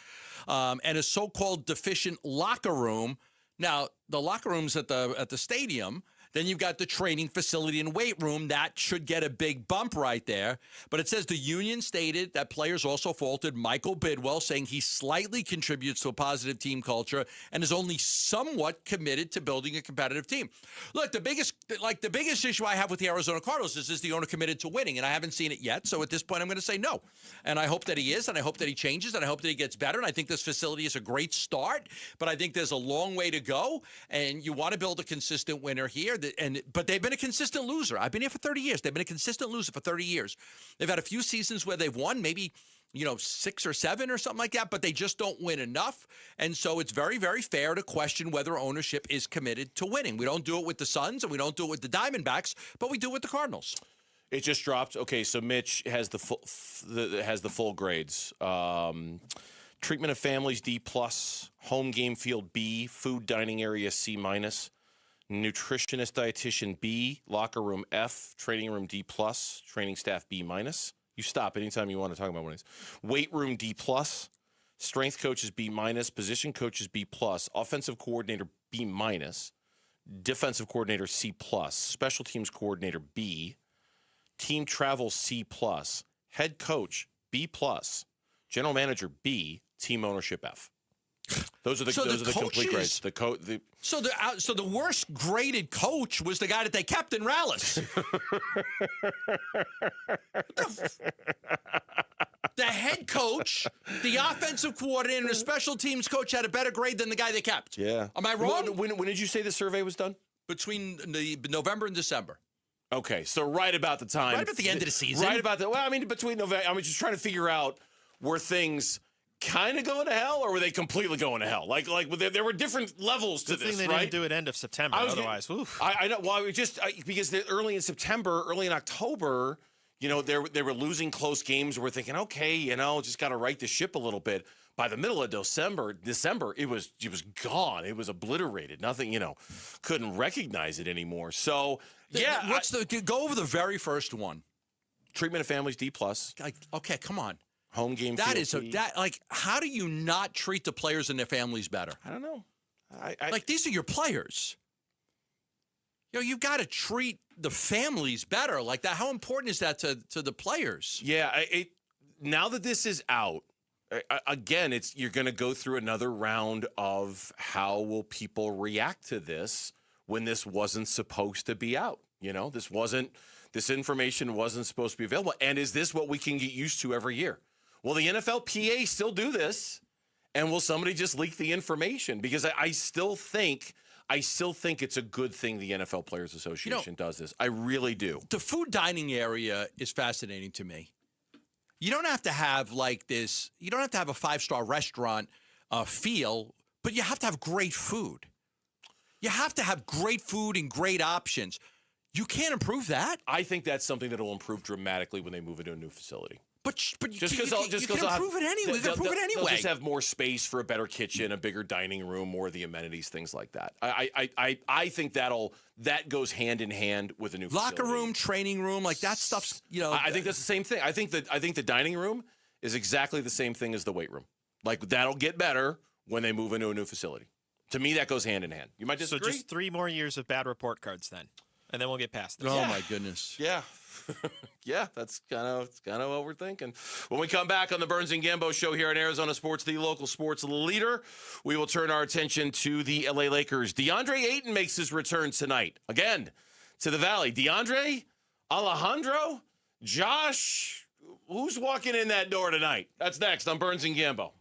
and a so-called deficient locker room. Now, the locker room's at the stadium. Then you've got the training facility and weight room. That should get a big bump right there. But it says the union stated that players also faulted Michael Bidwell, saying he slightly contributes to a positive team culture and is only somewhat committed to building a competitive team. Look, the biggest issue I have with the Arizona Cardinals is the owner committed to winning, and I haven't seen it yet. So at this point, I'm going to say no. And I hope that he is, and I hope that he changes, and I hope that he gets better. And I think this facility is a great start, but I think there's a long way to go, and you want to build a consistent winner here. But they've been a consistent loser. I've been here for 30 years. They've been a consistent loser for 30 years. They've had a few seasons where they've won, maybe 6 or 7 or something like that, but they just don't win enough. And so it's very, very fair to question whether ownership is committed to winning. We don't do it with the Suns and we don't do it with the Diamondbacks, but we do it with the Cardinals. It just dropped. Okay, so Mitch has the full grades. Treatment of families D+, home game field B, food dining area C-, nutritionist dietitian B, locker room F, training room D+, training staff B-. You stop anytime you want to talk about one of these. Weight room D+, strength coaches B-, position coaches B+, offensive coordinator B-, defensive coordinator C+, special teams coordinator B, team travel C+, head coach B+, general manager B, team ownership F. Those are the complete grades. So the worst graded coach was the guy that they kept in Rallis. The head coach, the offensive coordinator, and the special teams coach had a better grade than the guy they kept. Yeah. Am I wrong? When did you say the survey was done? Between November and December. Okay, so right about the time. Right about the end of the season. Right about the. Well, I mean, between November. I mean, just trying to figure out were things kind of going to hell, or were they completely going to hell? Like there were different levels to Good this, thing they right? didn't do it end of September. Otherwise, I know. Well, because early in September, early in October, they were losing close games. We're thinking, okay, just got to right the ship a little bit. By the middle of December, it was gone. It was obliterated. Nothing, couldn't recognize it anymore. So yeah, go over the very first one? Treatment of families D+. Okay, come on. Home game. How do you not treat the players and their families better? I don't know. These are your players. You've got to treat the families better like that. How important is that to the players? Yeah. Now that this is out, again, you're going to go through another round of how will people react to this when this wasn't supposed to be out. This information wasn't supposed to be available. And is this what we can get used to every year? Well, the NFLPA still do this, And will somebody just leak the information? Because I still think it's a good thing the NFL Players Association does this. I really do. The food dining area is fascinating to me. You don't have to have like this. You don't have to have a 5-star restaurant feel, but you have to have great food. You have to have great food and great options. You can't improve that. I think that's something that will improve dramatically when they move into a new facility. But you just can improve it anyway. They'll just have more space for a better kitchen, a bigger dining room, more of the amenities, things like that. I think that goes hand in hand with a new locker facility. room, training room, like that stuff's I think that's the same thing. I think the dining room is exactly the same thing as the weight room. Like that'll get better when they move into a new facility. To me, that goes hand in hand. You might disagree. So just 3 more years of bad report cards then, and then we'll get past this. Oh my goodness. Yeah. Yeah, that's kind of what we're thinking. When we come back on the Burns and Gambo show here on Arizona Sports, the local sports leader, we will turn our attention to the LA Lakers. DeAndre Ayton makes his return tonight, again, to the Valley. DeAndre, Alejandro, Josh, who's walking in that door tonight? That's next on Burns and Gambo.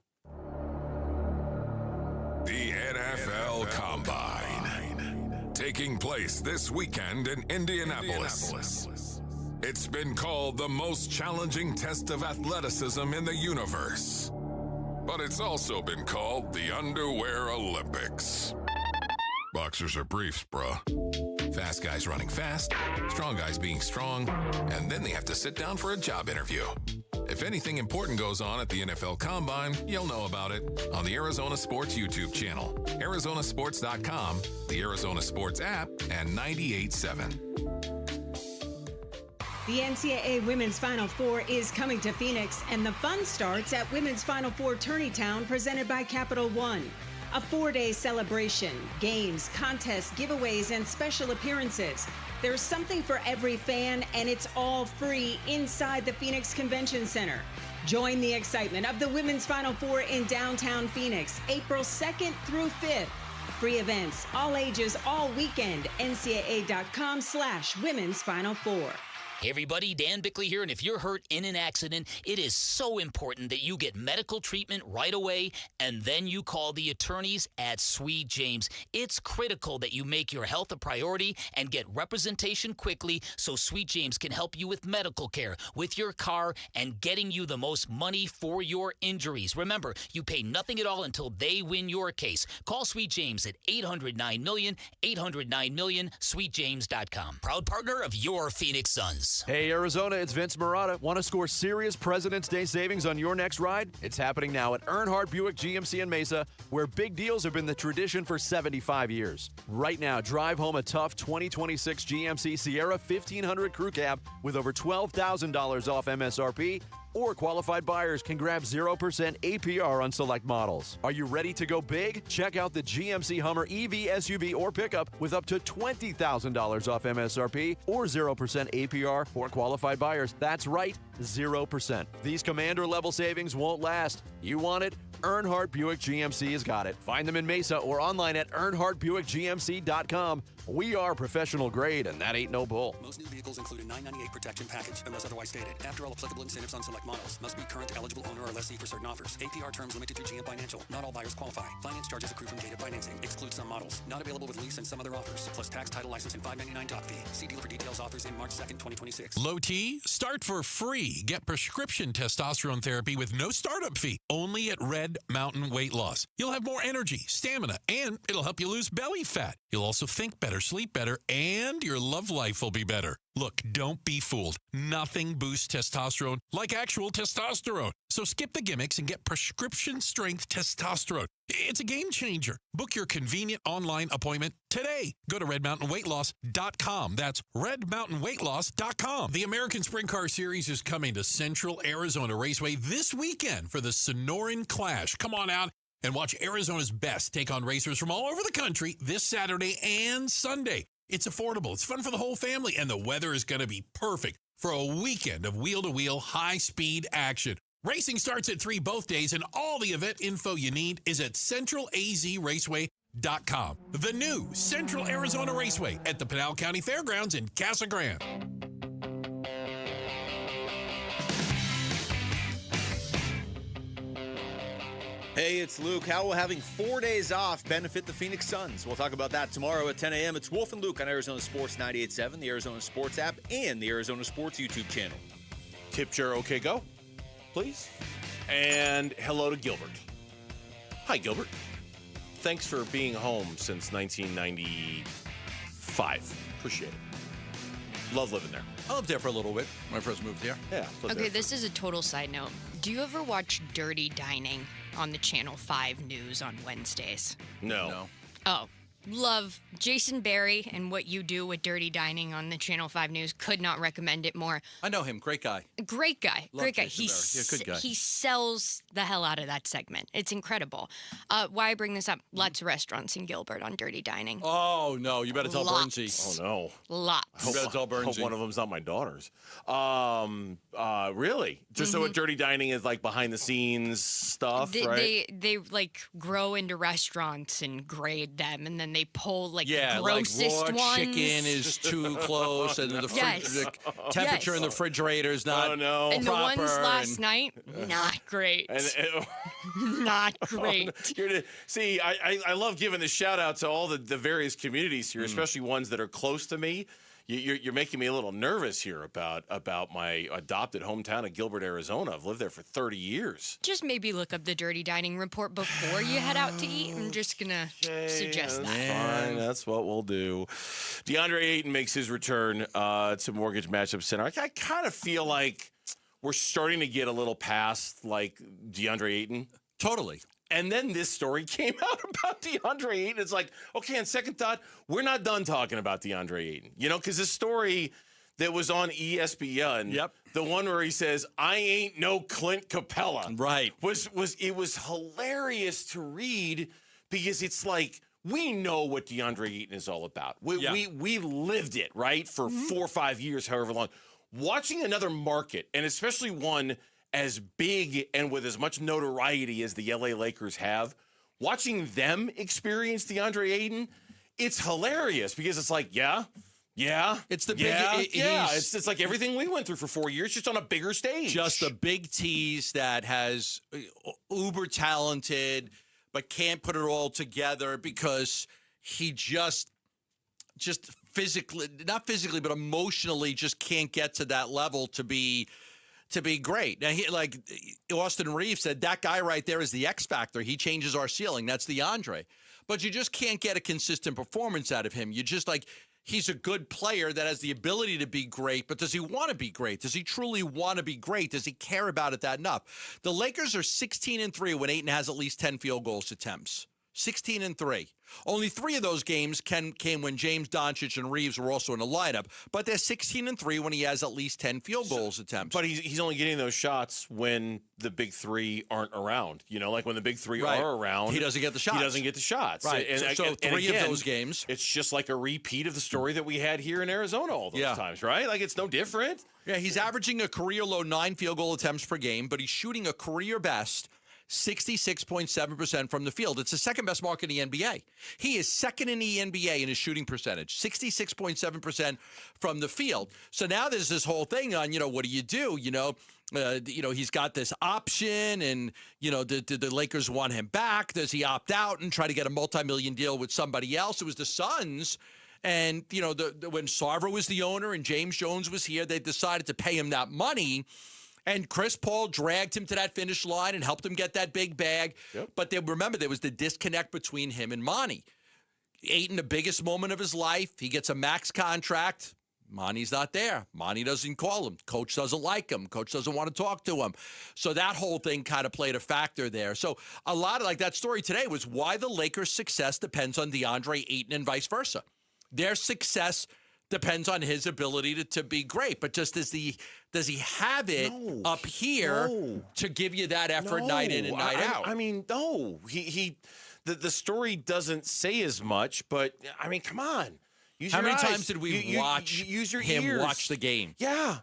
The NFL Combine, taking place this weekend in Indianapolis. It's been called the most challenging test of athleticism in the universe. But it's also been called the Underwear Olympics. Boxers are briefs, bruh. Fast guys running fast, strong guys being strong, and then they have to sit down for a job interview. If anything important goes on at the NFL Combine, you'll know about it on the Arizona Sports YouTube channel, ArizonaSports.com, the Arizona Sports app, and 98.7. The NCAA Women's Final Four is coming to Phoenix, and the fun starts at Women's Final Four Tourneytown, presented by Capital One. A 4-day celebration, games, contests, giveaways, and special appearances. There's something for every fan, and it's all free inside the Phoenix Convention Center. Join the excitement of the Women's Final Four in downtown Phoenix, April 2nd through 5th. Free events, all ages, all weekend. NCAA.com/Women's Final Four. Hey everybody, Dan Bickley here, and if you're hurt in an accident, it is so important that you get medical treatment right away, and then you call the attorneys at Sweet James. It's critical that you make your health a priority and get representation quickly so Sweet James can help you with medical care, with your car, and getting you the most money for your injuries. Remember, you pay nothing at all until they win your case. Call Sweet James at 800-9-MILLION, 800-9-MILLION, sweetjames.com. Proud partner of your Phoenix Suns. Hey, Arizona, it's Vince Marotta. Want to score serious President's Day savings on your next ride? It's happening now at Earnhardt Buick GMC in Mesa, where big deals have been the tradition for 75 years. Right now, drive home a tough 2026 GMC Sierra 1500 Crew Cab with over $12,000 off MSRP, or qualified buyers can grab 0% APR on select models. Are you ready to go big? Check out the GMC Hummer EV, SUV, or pickup with up to $20,000 off MSRP or 0% APR for qualified buyers. That's right, 0%. These commander-level savings won't last. You want it? Earnhardt Buick GMC has got it. Find them in Mesa or online at EarnhardtBuickGMC.com. We are professional grade, and that ain't no bull. Most new vehicles include a $998 protection package, unless otherwise stated. After all applicable incentives on select models, must be current eligible owner or lessee for certain offers. APR terms limited to GM Financial. Not all buyers qualify. Finance charges accrue from data financing. Excludes some models. Not available with lease and some other offers. Plus tax, title, license, and $599 doc fee. See dealer for details. Offers in March 2nd, 2026. Low T, start for free. Get prescription testosterone therapy with no startup fee. Only at Red Mountain Weight Loss. You'll have more energy, stamina, and it'll help you lose belly fat. You'll also think better, sleep better, and your love life will be better. Look, don't be fooled. Nothing boosts testosterone like actual testosterone. So skip the gimmicks and get prescription strength testosterone. It's a game changer. Book your convenient online appointment today. Go to RedMountainWeightLoss.com. That's RedMountainWeightLoss.com. The American Sprint Car Series is coming to Central Arizona Raceway this weekend for the Sonoran Clash. Come on out and watch Arizona's best take on racers from all over the country this Saturday and Sunday. It's affordable, it's fun for the whole family, and the weather is going to be perfect for a weekend of wheel-to-wheel, high-speed action. Racing starts at 3 both days, and all the event info you need is at CentralAZRaceway.com. The new Central Arizona Raceway at the Pinal County Fairgrounds in Casa Grande. Hey, it's Luke. How will having 4 days off benefit the Phoenix Suns? We'll talk about that tomorrow at 10 a.m. It's Wolf and Luke on Arizona Sports 98.7, the Arizona Sports app, and the Arizona Sports YouTube channel. Tip jar, okay, go, please. And hello to Gilbert. Hi, Gilbert. Thanks for being home since 1995. Appreciate it. Love living there. I lived there for a little bit when I first moved here. Yeah. Okay, this is a total side note. Do you ever watch Dirty Dining on the Channel 5 News on Wednesdays? No. Oh, love Jason Barry and what you do with Dirty Dining on the Channel 5 News. Could not recommend it more. I know him. Great guy. Great guy. Love Great guy. Jason Barry. Yeah, good guy. He sells the hell out of that segment. It's incredible. Why I bring this up, lots of restaurants in Gilbert on Dirty Dining. Oh, no. You better tell Lots. Bernsey. Oh, no. Lots. You better tell I hope Bernsey. one of them's not my daughter's. Really? Just so what Dirty Dining is like behind the scenes stuff, right? They like grow into restaurants and grade them, and then they pull like Yeah, the like grossest raw ones. chicken is too close, and the temperature in the refrigerator is not And proper. the ones last and- night, not great. Not great. See, I love giving the shout out to all the various communities here, especially ones that are close to me. You're making me a little nervous here about my adopted hometown of Gilbert, Arizona. I've lived there for 30 years. Just maybe look up the Dirty Dining report before you head out to eat. I'm just gonna suggest that. Fine, that's what we'll do. DeAndre Ayton makes his return to Mortgage Matchup Center. I kind of feel like we're starting to get a little past like DeAndre Ayton. Totally. And then this story came out about DeAndre Ayton. It's like, okay, on second thought, we're not done talking about DeAndre Ayton. You know, because this story that was on ESPN, the one where he says, I ain't no Clint Capella. Right. Was hilarious to read because it's like, we know what DeAndre Ayton is all about. We lived it, right, for 4 or 5 years, however long. Watching another market, and especially one as big and with as much notoriety as the LA Lakers have, watching them experience DeAndre Ayton, it's hilarious because it's like, it's the big, it's like everything we went through for 4 years, just on a bigger stage. Just a big tease that has uber talented, but can't put it all together because he just physically, not physically, but emotionally just can't get to that level to be great. Now, like Austin Reeves said, that guy right there is the X factor. He changes our ceiling. That's DeAndre. But you just can't get a consistent performance out of him. You just he's a good player that has the ability to be great, but does he want to be great? Does he truly want to be great? Does he care about it that enough? The Lakers are 16-3 when Ayton has at least 10 field goals attempts. 16-3. Only 3 of those games came when James, Doncic, and Reeves were also in the lineup. But they're 16-3 when he has at least 10 field goals attempts. But he's only getting those shots when the big 3 aren't around. You know, like when the big 3 are around, he doesn't get the shots. He doesn't get the shots. Right. So 3 of those games. It's just like a repeat of the story that we had here in Arizona all those times, right? Like it's no different. Yeah, he's averaging a career low 9 field goal attempts per game, but he's shooting a career best 66.7% from the field. It's the second best mark in the NBA. He is second in the NBA in his shooting percentage, 66.7% from the field. So now there's this whole thing on, what do? He's got this option, and did the Lakers want him back? Does he opt out and try to get a multi-million deal with somebody else? It was the Suns. And, when Sarver was the owner and James Jones was here, they decided to pay him that money. And Chris Paul dragged him to that finish line and helped him get that big bag. Yep. But remember, there was the disconnect between him and Monty. Ayton, the biggest moment of his life, he gets a max contract. Monty's not there. Monty doesn't call him. Coach doesn't like him. Coach doesn't want to talk to him. So that whole thing kind of played a factor there. So a lot of that story today was why the Lakers' success depends on DeAndre Ayton and vice versa. Their success depends on his ability to be great. But just does he have it up here to give you that effort night in and night out? I mean, no. The story doesn't say as much, but I mean, come on. How many times did we watch use your him ears. watch the game? Yeah.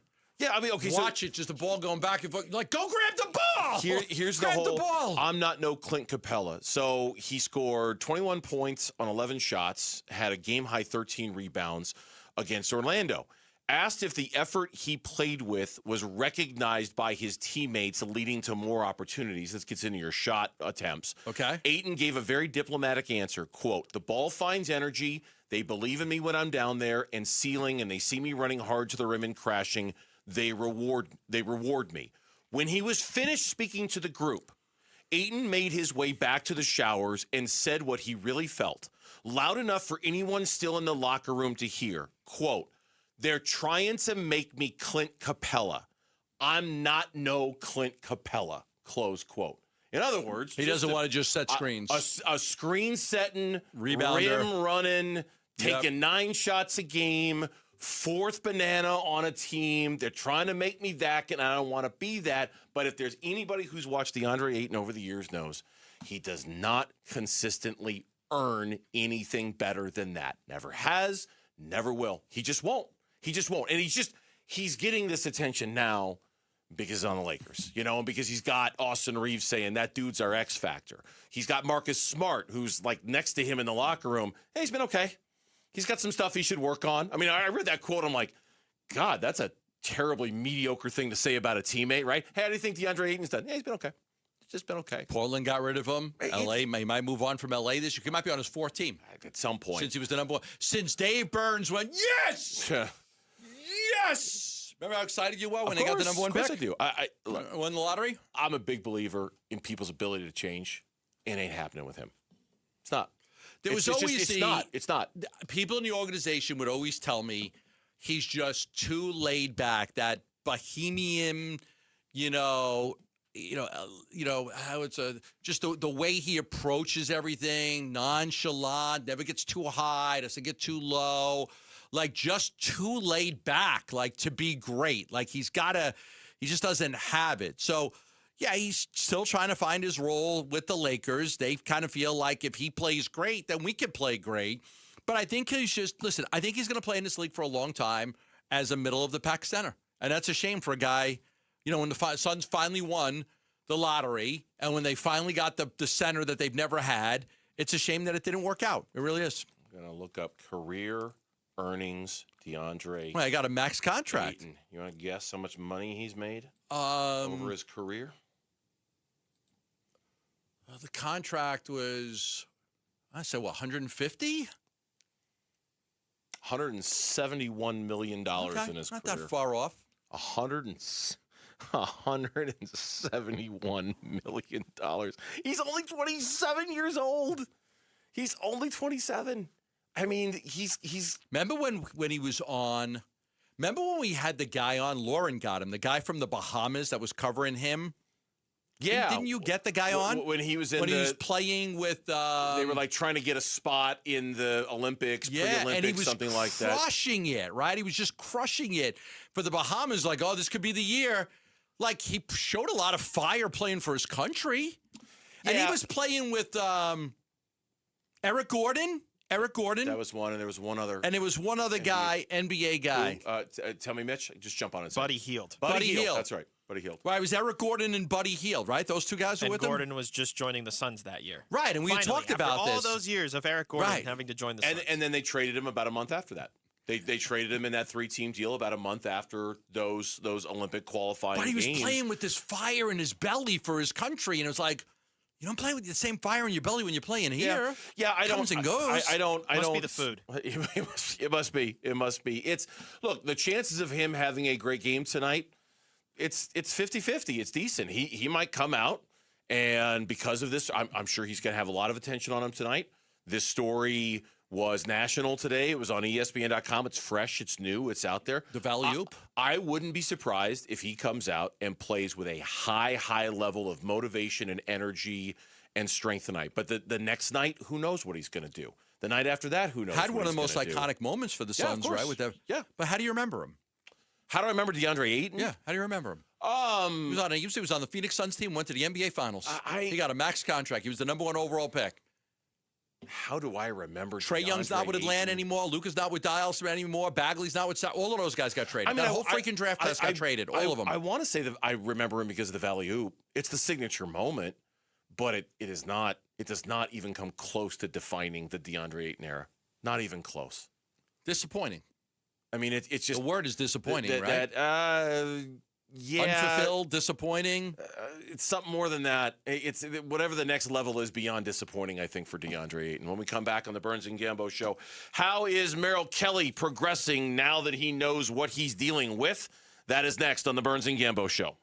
I mean, okay. Watch it, just the ball going back and forth. Like, go grab the ball. Here's grab the whole. the ball. I'm not no Clint Capella. So he scored 21 points on 11 shots, had a game high 13 rebounds against Orlando. Asked if the effort he played with was recognized by his teammates, leading to more opportunities. This gets into your shot attempts. Okay. Ayton gave a very diplomatic answer. Quote, "The ball finds energy. They believe in me when I'm down there and sealing, and they see me running hard to the rim and crashing. They reward me." When he was finished speaking to the group, Ayton made his way back to the showers and said what he really felt, loud enough for anyone still in the locker room to hear. Quote, "They're trying to make me Clint Capella. I'm not no Clint Capella," close quote. In other words, he doesn't want to just set screens. A screen setting, rebounder, rim running, taking 9 shots a game, fourth banana on a team. They're trying to make me that, and I don't want to be that. But if there's anybody who's watched DeAndre Ayton over the years knows, he does not consistently earn anything better than that. Never has, never will. He just won't. He just won't. And he's getting this attention now because he's on the Lakers, and because he's got Austin Reeves saying that dude's our X factor. He's got Marcus Smart, who's like next to him in the locker room. Hey, he's been okay. He's got some stuff he should work on. I mean, I read that quote. I'm like, God, that's a terribly mediocre thing to say about a teammate, right? Hey, how do you think DeAndre Ayton's done? Hey, he's been okay. It's just been okay. Portland got rid of him. L.A. He might move on from L.A. this year. He might be on his 4th team. At some point. Since he was the number 1. Since Dave Burns went, yes! Yes! Remember how excited you were when they got the number 1 pick? Of course I do. I won the lottery? I'm a big believer in people's ability to change. It ain't happening with him. It's not. It's not. People in the organization would always tell me he's just too laid back. That bohemian, how it's just the way he approaches everything, nonchalant, never gets too high, doesn't get too low, like just too laid back, like to be great. Like he just doesn't have it. So. Yeah, he's still trying to find his role with the Lakers. They kind of feel like if he plays great, then we can play great. But I think I think he's going to play in this league for a long time as a middle-of-the-pack center. And that's a shame for a guy, when the Suns finally won the lottery and when they finally got the center that they've never had, it's a shame that it didn't work out. It really is. I'm going to look up career earnings, DeAndre. Well, I got a max contract. Ayton. You want to guess how much money he's made over his career? The contract was, I said, what, 150? $171 million in his not career. That far off. $171 million. He's only 27 years old. He's only 27. I mean, he's. Remember when he was on? Remember when we had the guy on? Lauren got him. The guy from the Bahamas that was covering him. Yeah, didn't you get the guy on when he was he was playing with? They were like trying to get a spot in the Olympics, pre-Olympics, and he was something like that. Crushing it, right? He was just crushing it for the Bahamas. Like, oh, this could be the year. Like he showed a lot of fire playing for his country, and he was playing with Eric Gordon. That was one, and there was one other. And there was one other guy, NBA guy. Tell me, Mitch. Just jump on it. Buddy Hield. Buddy Hield. That's right. Buddy Hield. Right, it was Eric Gordon and Buddy Hield, right? Those two guys were with him? Gordon was just joining the Suns that year. Right, and we talked about all this. those years of Eric Gordon having to join the Suns. And then they traded him about a month after that. They traded him in that 3-team deal about a month after those Olympic qualifying games. But he was playing with this fire in his belly for his country, and it was like, you don't play with the same fire in your belly when you're playing here. Yeah, I don't. Comes and goes. I don't. Must be the food. It must be. It must be. Look, the chances of him having a great game tonight, it's 50-50. It's decent. He might come out, and because of this, I'm sure he's going to have a lot of attention on him tonight. This story was national today. It was on ESPN.com. It's fresh. It's new. It's out there. The Valley-oop. I wouldn't be surprised if he comes out and plays with a high level of motivation and energy and strength tonight. But the next night, who knows what he's going to do? The night after that, who knows? Had one of the most iconic moments for the Suns, right? With but how do you remember him? How do I remember DeAndre Ayton? Yeah, how do you remember him? He was on the Phoenix Suns team, went to the NBA Finals. He got a max contract. He was the number 1 overall pick. How do I remember Trae Young's not with Atlanta anymore. Luka's not with Dallas anymore. Bagley's not with all of those guys got traded. That whole freaking draft class got traded. All of them. I want to say that I remember him because of the Valley-oop. It's the signature moment, but it is not. It does not even come close to defining the DeAndre Ayton era. Not even close. Disappointing. I mean, it's just... The word is disappointing, right? Yeah. Unfulfilled, disappointing. It's something more than that. It's whatever the next level is beyond disappointing, I think, for DeAndre Ayton. When we come back on the Burns and Gambo show, how is Merrill Kelly progressing now that he knows what he's dealing with? That is next on the Burns and Gambo show.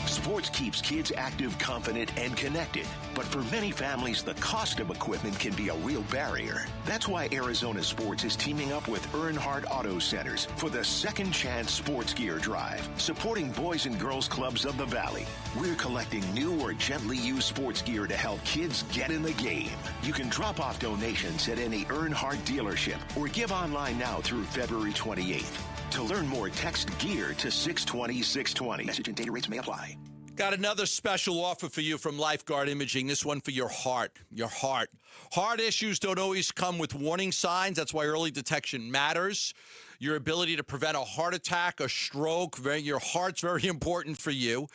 Sports keeps kids active, confident, and connected. But for many families, the cost of equipment can be a real barrier. That's why Arizona Sports is teaming up with Earnhardt Auto Centers for the Second Chance Sports Gear Drive, supporting Boys and Girls Clubs of the Valley. We're collecting new or gently used sports gear to help kids get in the game. You can drop off donations at any Earnhardt dealership or give online now through February 28th. To learn more, text GEAR to 620-620. Message and data rates may apply. Got another special offer for you from Lifeguard Imaging. This one for your heart. Your heart. Heart issues don't always come with warning signs. That's why early detection matters. Your ability to prevent a heart attack, a stroke, your heart's very important for you.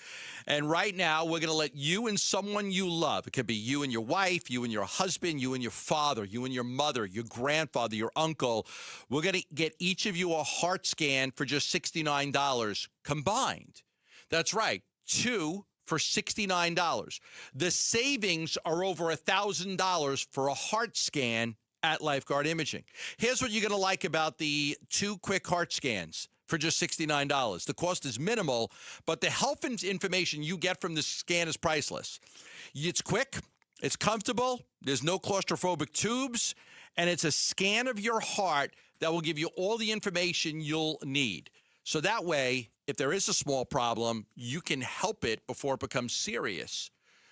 And right now, we're going to let you and someone you love, it could be you and your wife, you and your husband, you and your father, you and your mother, your grandfather, your uncle, we're going to get each of you a heart scan for just $69 combined. That's right. 2 for $69. The savings are over $1,000 for a heart scan at Lifeguard Imaging. Here's what you're going to like about the 2 quick heart scans for just $69. The cost is minimal, but the health information you get from the scan is priceless. It's quick, it's comfortable, there's no claustrophobic tubes, and it's a scan of your heart that will give you all the information you'll need. So that way, if there is a small problem, you can help it before it becomes serious.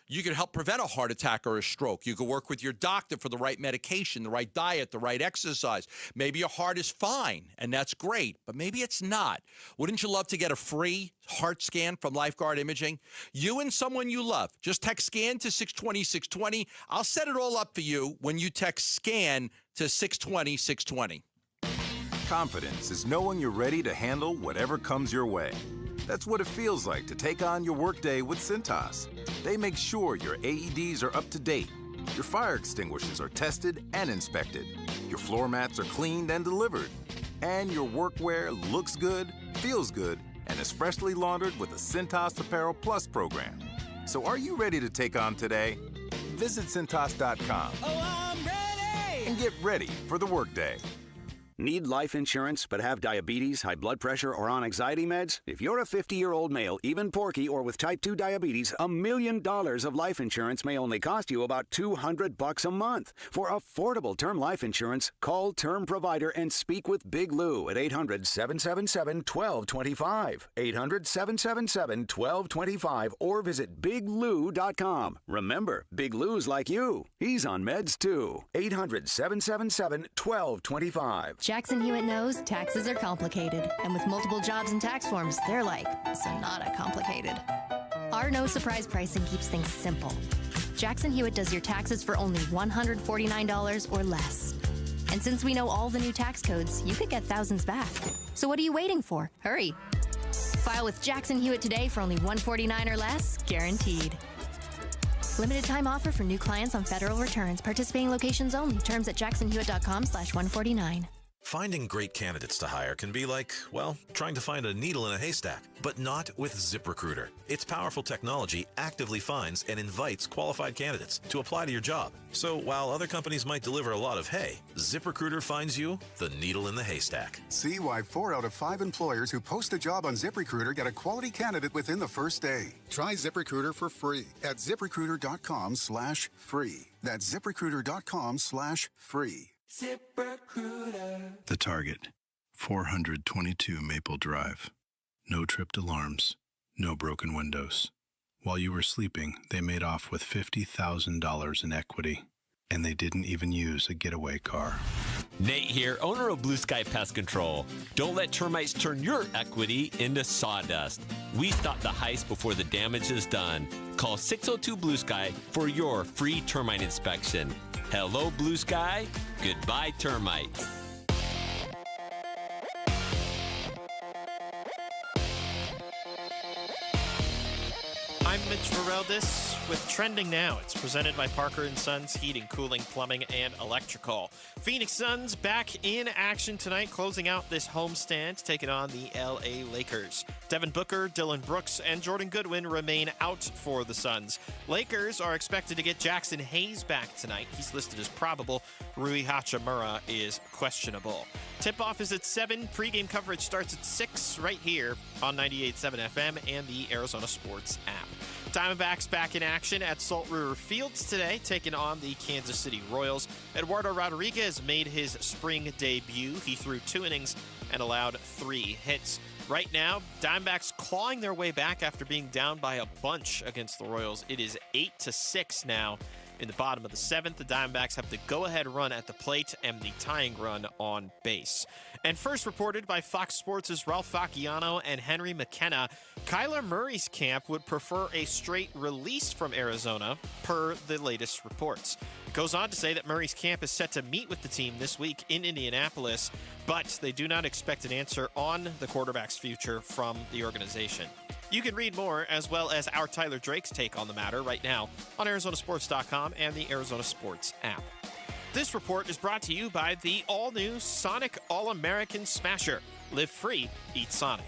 You can help prevent a heart attack or a stroke. You can work with your doctor for the right medication, the right diet, the right exercise. Maybe your heart is fine, and that's great, but maybe it's not. Wouldn't you love to get a free heart scan from Lifeguard Imaging? You and someone you love. Just text SCAN to 620-620. I'll set it all up for you when you text SCAN to 620-620. Confidence is knowing you're ready to handle whatever comes your way. That's what it feels like to take on your workday with Cintas. They make sure your AEDs are up to date, your fire extinguishers are tested and inspected, your floor mats are cleaned and delivered, and your workwear looks good, feels good, and is freshly laundered with the Cintas Apparel Plus program. So are you ready to take on today? Visit Cintas.com and get ready for the workday. Need life insurance but have diabetes, high blood pressure, or on anxiety meds? If you're a 50-year-old male, even porky, or with type 2 diabetes, $1 million of life insurance may only cost you about $200 a month. For affordable term life insurance, call Term Provider and speak with Big Lou at 800-777-1225. 800-777-1225 or visit biglou.com. Remember, Big Lou's like you. He's on meds too. 800-777-1225. Jackson Hewitt knows taxes are complicated, and with multiple jobs and tax forms, they're like Sonata complicated. Our no surprise pricing keeps things simple. Jackson Hewitt does your taxes for only $149 or less. And since we know all the new tax codes, you could get thousands back. So what are you waiting for? Hurry. File with Jackson Hewitt today for only $149 or less, guaranteed. Limited time offer for new clients on federal returns. Participating locations only. Terms at jacksonhewitt.com/149. Finding great candidates to hire can be like, well, trying to find a needle in a haystack, but not with ZipRecruiter. Its powerful technology actively finds and invites qualified candidates to apply to your job. So while other companies might deliver a lot of hay, ZipRecruiter finds you the needle in the haystack. See why 4 out of 5 employers who post a job on ZipRecruiter get a quality candidate within the first day. Try ZipRecruiter for free at ZipRecruiter.com/free. That's ZipRecruiter.com/free. ZipRecruiter. The target, 422 Maple Drive. No tripped alarms, no broken windows. While you were sleeping, they made off with $50,000 in equity, and they didn't even use a getaway car. Nate here, owner of Blue Sky Pest Control. Don't let termites turn your equity into sawdust. We stop the heist before the damage is done. Call 602 Blue Sky for your free termite inspection. Hello, Blue Sky. Goodbye, termites. I'm Mitch Vareldis with Trending Now. It's presented by Parker & Sons Heating, Cooling, Plumbing, and Electrical. Phoenix Suns back in action tonight, closing out this homestand, taking on the LA Lakers. Devin Booker, Dylan Brooks, and Jordan Goodwin remain out for the Suns. Lakers are expected to get Jackson Hayes back tonight. He's listed as probable. Rui Hachimura is questionable. Tip-off is at 7. Pre-game coverage starts at 6 right here on 98.7 FM and the Arizona Sports app. Diamondbacks back in action at Salt River Fields today, taking on the Kansas City Royals. Eduardo Rodriguez made his spring debut. He threw 2 innings and allowed 3 hits. Right now, Diamondbacks clawing their way back after being down by a bunch against the Royals. It is 8-6 now. In the bottom of the 7th, the Diamondbacks have the go-ahead run at the plate and the tying run on base. And first reported by Fox Sports' Ralph Facciano and Henry McKenna, Kyler Murray's camp would prefer a straight release from Arizona, per the latest reports. It goes on to say that Murray's camp is set to meet with the team this week in Indianapolis, but they do not expect an answer on the quarterback's future from the organization. You can read more, as well as our Tyler Drake's take on the matter right now on ArizonaSports.com and the Arizona Sports app. This report is brought to you by the all-new Sonic All-American Smasher. Live free, eat Sonic.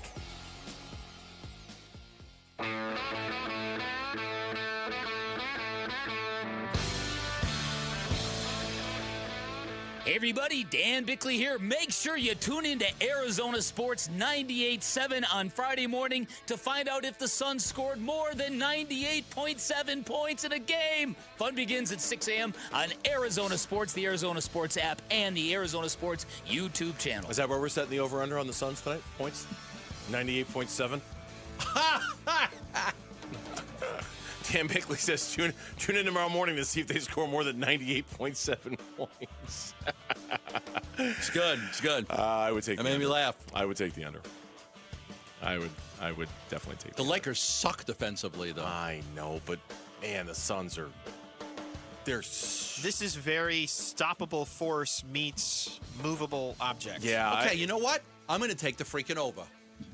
Hey everybody, Dan Bickley here. Make sure you tune in to Arizona Sports 98.7 on Friday morning to find out if the Suns scored more than 98.7 points in a game. Fun begins at 6 a.m. on Arizona Sports, the Arizona Sports app, and the Arizona Sports YouTube channel. Is that where we're setting the over-under on the Suns tonight? Points? 98.7? Dan Bickley says tune in tomorrow morning to see if they score more than 98.7 points. It's good. It's good. I would take. That made me laugh. I would take the under. I would definitely take the Lakers suck defensively, though. I know, but man, the Suns are. This is very stoppable force meets movable object. Yeah. Okay, you know what? I'm going to take the freaking over.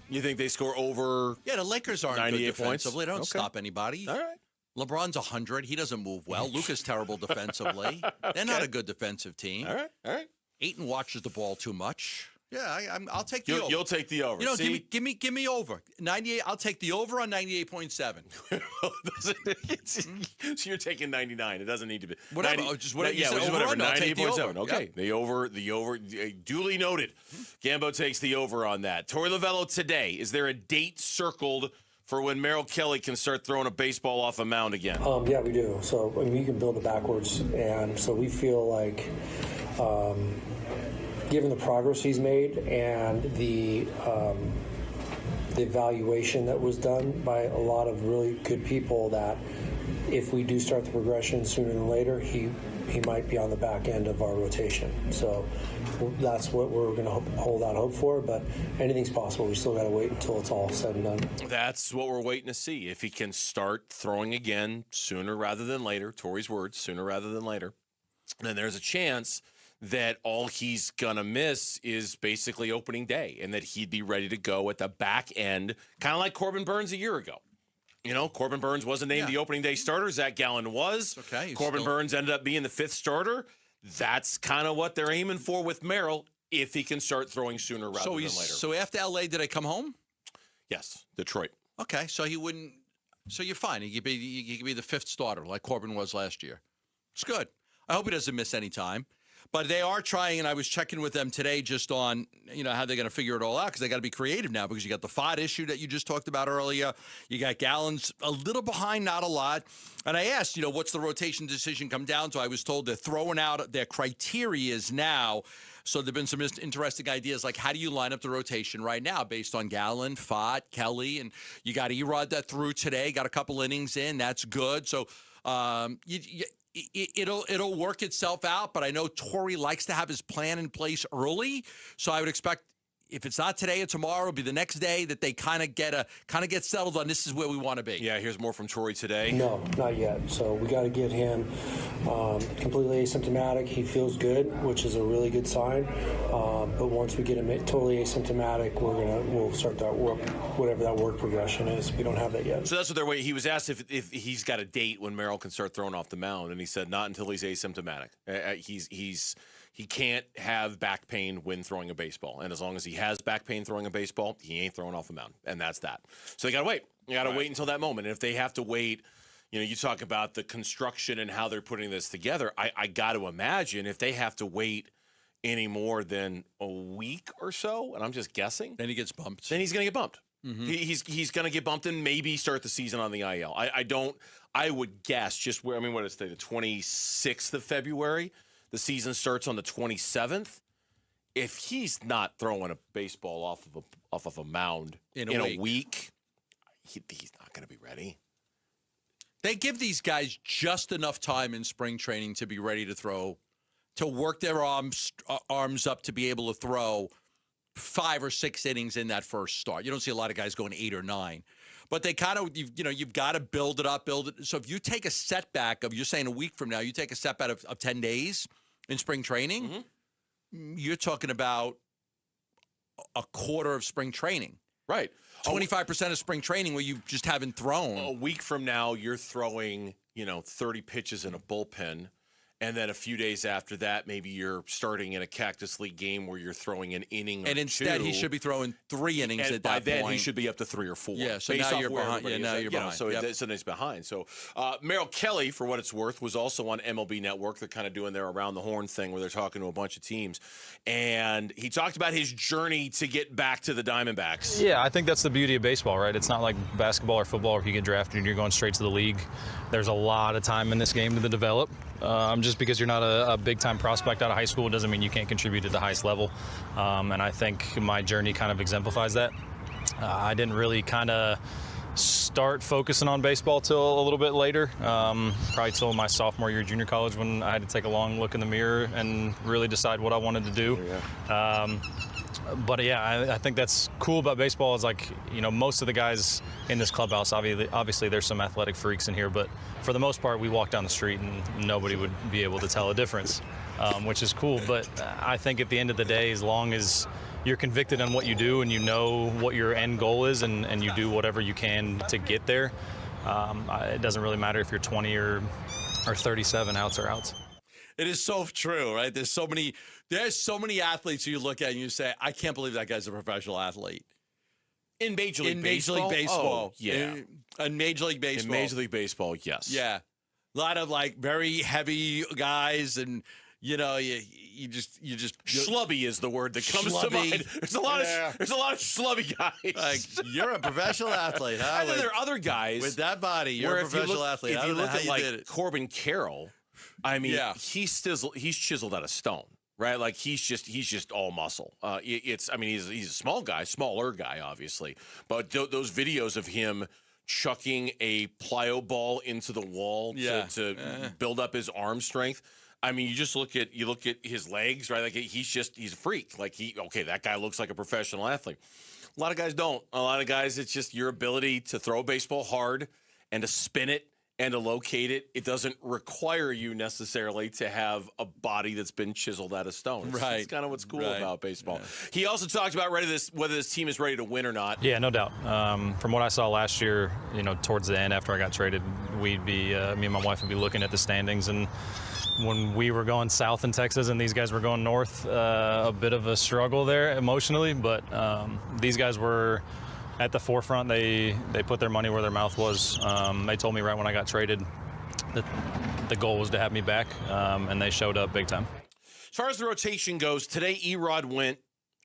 You think they score over? Yeah, the Lakers aren't 98 good defensively. They don't stop anybody. All right. LeBron's 100. He doesn't move well. Luka's terrible defensively. They're not a good defensive team. All right. Ayton watches the ball too much. Yeah, I'll take the over. You'll take the over. You know, give me over 98. I'll take the over on 98.7. So you're taking 99. It doesn't need to be whatever. 90, just whatever. Yeah, over 98.7. Okay, yep. the over. Duly noted. Gambo takes the over on that. Torey Lovello today. Is there a date circled for when Merrill Kelly can start throwing a baseball off a mound again? Yeah, we do. So I mean, you can build it backwards, and so we feel like. Given the progress he's made and the evaluation that was done by a lot of really good people, that if we do start the progression sooner than later, he might be on the back end of our rotation. So that's what we're going to hold out hope for, but anything's possible. We still got to wait until it's all said and done. That's what we're waiting to see. If he can start throwing again sooner rather than later, Torey's words, sooner rather than later, then there's a chance that all he's going to miss is basically opening day and that he'd be ready to go at the back end, kind of like Corbin Burns a year ago. You know, Corbin Burns wasn't named the opening day starter. Zach Gallen was. Okay. Corbin Burns ended up being the 5th starter. That's kind of what they're aiming for with Merrill if he can start throwing sooner rather than later. So after L.A., did I come home? Yes, Detroit. Okay, so he wouldn't. So you're fine. He could be the 5th starter like Corbin was last year. It's good. I hope he doesn't miss any time. But they are trying, and I was checking with them today just on, how they're going to figure it all out, because they got to be creative now, because you got the Fod issue that you just talked about earlier. You got Gallen's a little behind, not a lot. And I asked, what's the rotation decision come down to? I was told they're throwing out their criterias now. So there have been some interesting ideas, like how do you line up the rotation right now based on Gallen, Fod, Kelly, and you got Erod that threw today, got a couple innings in. That's good. So It'll work itself out, but I know Torey likes to have his plan in place early, so I would expect if it's not today or tomorrow, it'll be the next day that they kind of get settled on this is where we want to be. Yeah, here's more from Torrey today. No, not yet. So we got to get him completely asymptomatic. He feels good, which is a really good sign. But once we get him totally asymptomatic, we'll start that work, whatever that work progression is. We don't have that yet. So that's what they're waiting. He was asked if he's got a date when Merrill can start throwing off the mound, and he said not until he's asymptomatic. He can't have back pain when throwing a baseball. And as long as he has back pain throwing a baseball, he ain't throwing off the mound. And that's that. So they got to wait. You got to wait until that moment. And if they have to wait, you talk about the construction and how they're putting this together. I got to imagine if they have to wait any more than a week or so, and I'm just guessing. Then he gets bumped. Then he's going to get bumped. Mm-hmm. He's going to get bumped and maybe start the season on the IL. I would guess what is today, the 26th of February? The season starts on the 27th. If he's not throwing a baseball off of a mound in a week, he's not going to be ready. They give these guys just enough time in spring training to be ready to throw, to work their arms up to be able to throw 5 or 6 innings in that first start. You don't see a lot of guys going 8 or 9. But they kind of, you've got to build it up, So if you take a setback you're saying a week from now, you take a setback of 10 days in spring training, you're talking about a quarter of spring training. Right. 25% of spring training where you just haven't thrown. A week from now, you're throwing, 30 pitches in a bullpen. And then a few days after that, maybe you're starting in a Cactus League game where you're throwing an inning and instead, he should be throwing 3 innings and at by that then, point. he should be up to 3 or 4. Yeah, so now you're behind. Yeah, now you're behind. So it's behind. So Merrill Kelly, for what it's worth, was also on MLB Network. They're kind of doing their Around the Horn thing where they're talking to a bunch of teams. And he talked about his journey to get back to the Diamondbacks. Yeah, I think that's the beauty of baseball, right? It's not like basketball or football where you get drafted and you're going straight to the league. There's a lot of time in this game to develop. Just because you're not a big-time prospect out of high school doesn't mean you can't contribute at the highest level. And I think my journey kind of exemplifies that. I didn't really kind of start focusing on baseball till a little bit later, probably till my sophomore year of junior college when I had to take a long look in the mirror and really decide what I wanted to do. But yeah, I think that's cool about baseball is most of the guys in this clubhouse, obviously there's some athletic freaks in here, but for the most part, we walk down the street and nobody would be able to tell a difference, which is cool. But I think at the end of the day, as long as you're convicted on what you do and you know what your end goal is and you do whatever you can to get there, it doesn't really matter if you're 20 or 37, outs are outs. It is so true, right? There's so many athletes you look at and you say, I can't believe that guy's a professional athlete. In Major League Baseball? Major League Baseball. Oh, yeah. In Major League Baseball. In Major League Baseball, yes. Yeah. A lot of very heavy guys and you just schlubby is the word that comes to mind. There's a lot of schlubby guys. You're a professional athlete, huh? And then there are other guys with that body. You're a professional athlete. If you look at Corbin Carroll, I mean, he's chiseled out of stone, right? He's just all muscle. He's a smaller guy, obviously, but those videos of him chucking a plyo ball into the wall to build up his arm strength. I mean, you look at his legs, right? He's a freak. That guy looks like a professional athlete. A lot of guys don't. A lot of guys, it's just your ability to throw a baseball hard and to spin it and to locate it. It doesn't require you necessarily to have a body that's been chiseled out of stone. Right. It's kind of what's cool about baseball. Yeah. He also talked about whether this team is ready to win or not. Yeah, no doubt. From what I saw last year, towards the end after I got traded, we'd be me and my wife would be looking at the standings, and when we were going south in Texas and these guys were going north, a bit of a struggle there emotionally, but these guys were at the forefront. They put their money where their mouth was. They told me right when I got traded that the goal was to have me back, and they showed up big time. As far as the rotation goes, today Erod went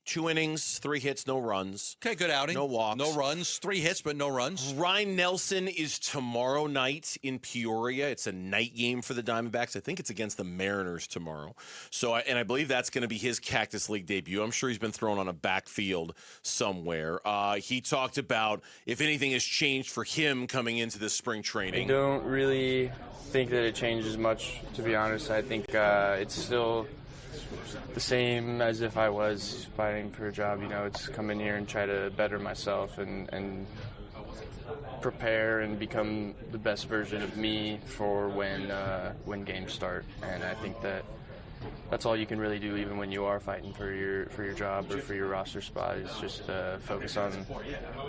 2 innings, 3 hits, no runs. Okay, good outing. No walks. No runs. 3 hits, but no runs. Ryan Nelson is tomorrow night in Peoria. It's a night game for the Diamondbacks. I think it's against the Mariners tomorrow. I believe that's going to be his Cactus League debut. I'm sure he's been thrown on a backfield somewhere. He talked about if anything has changed for him coming into this spring training. I don't really think that it changes much, to be honest. I think it's still the same as if I was fighting for a job. It's come in here and try to better myself and prepare and become the best version of me for when games start. And I think that's all you can really do, even when you are fighting for your job or for your roster spot, is just focus on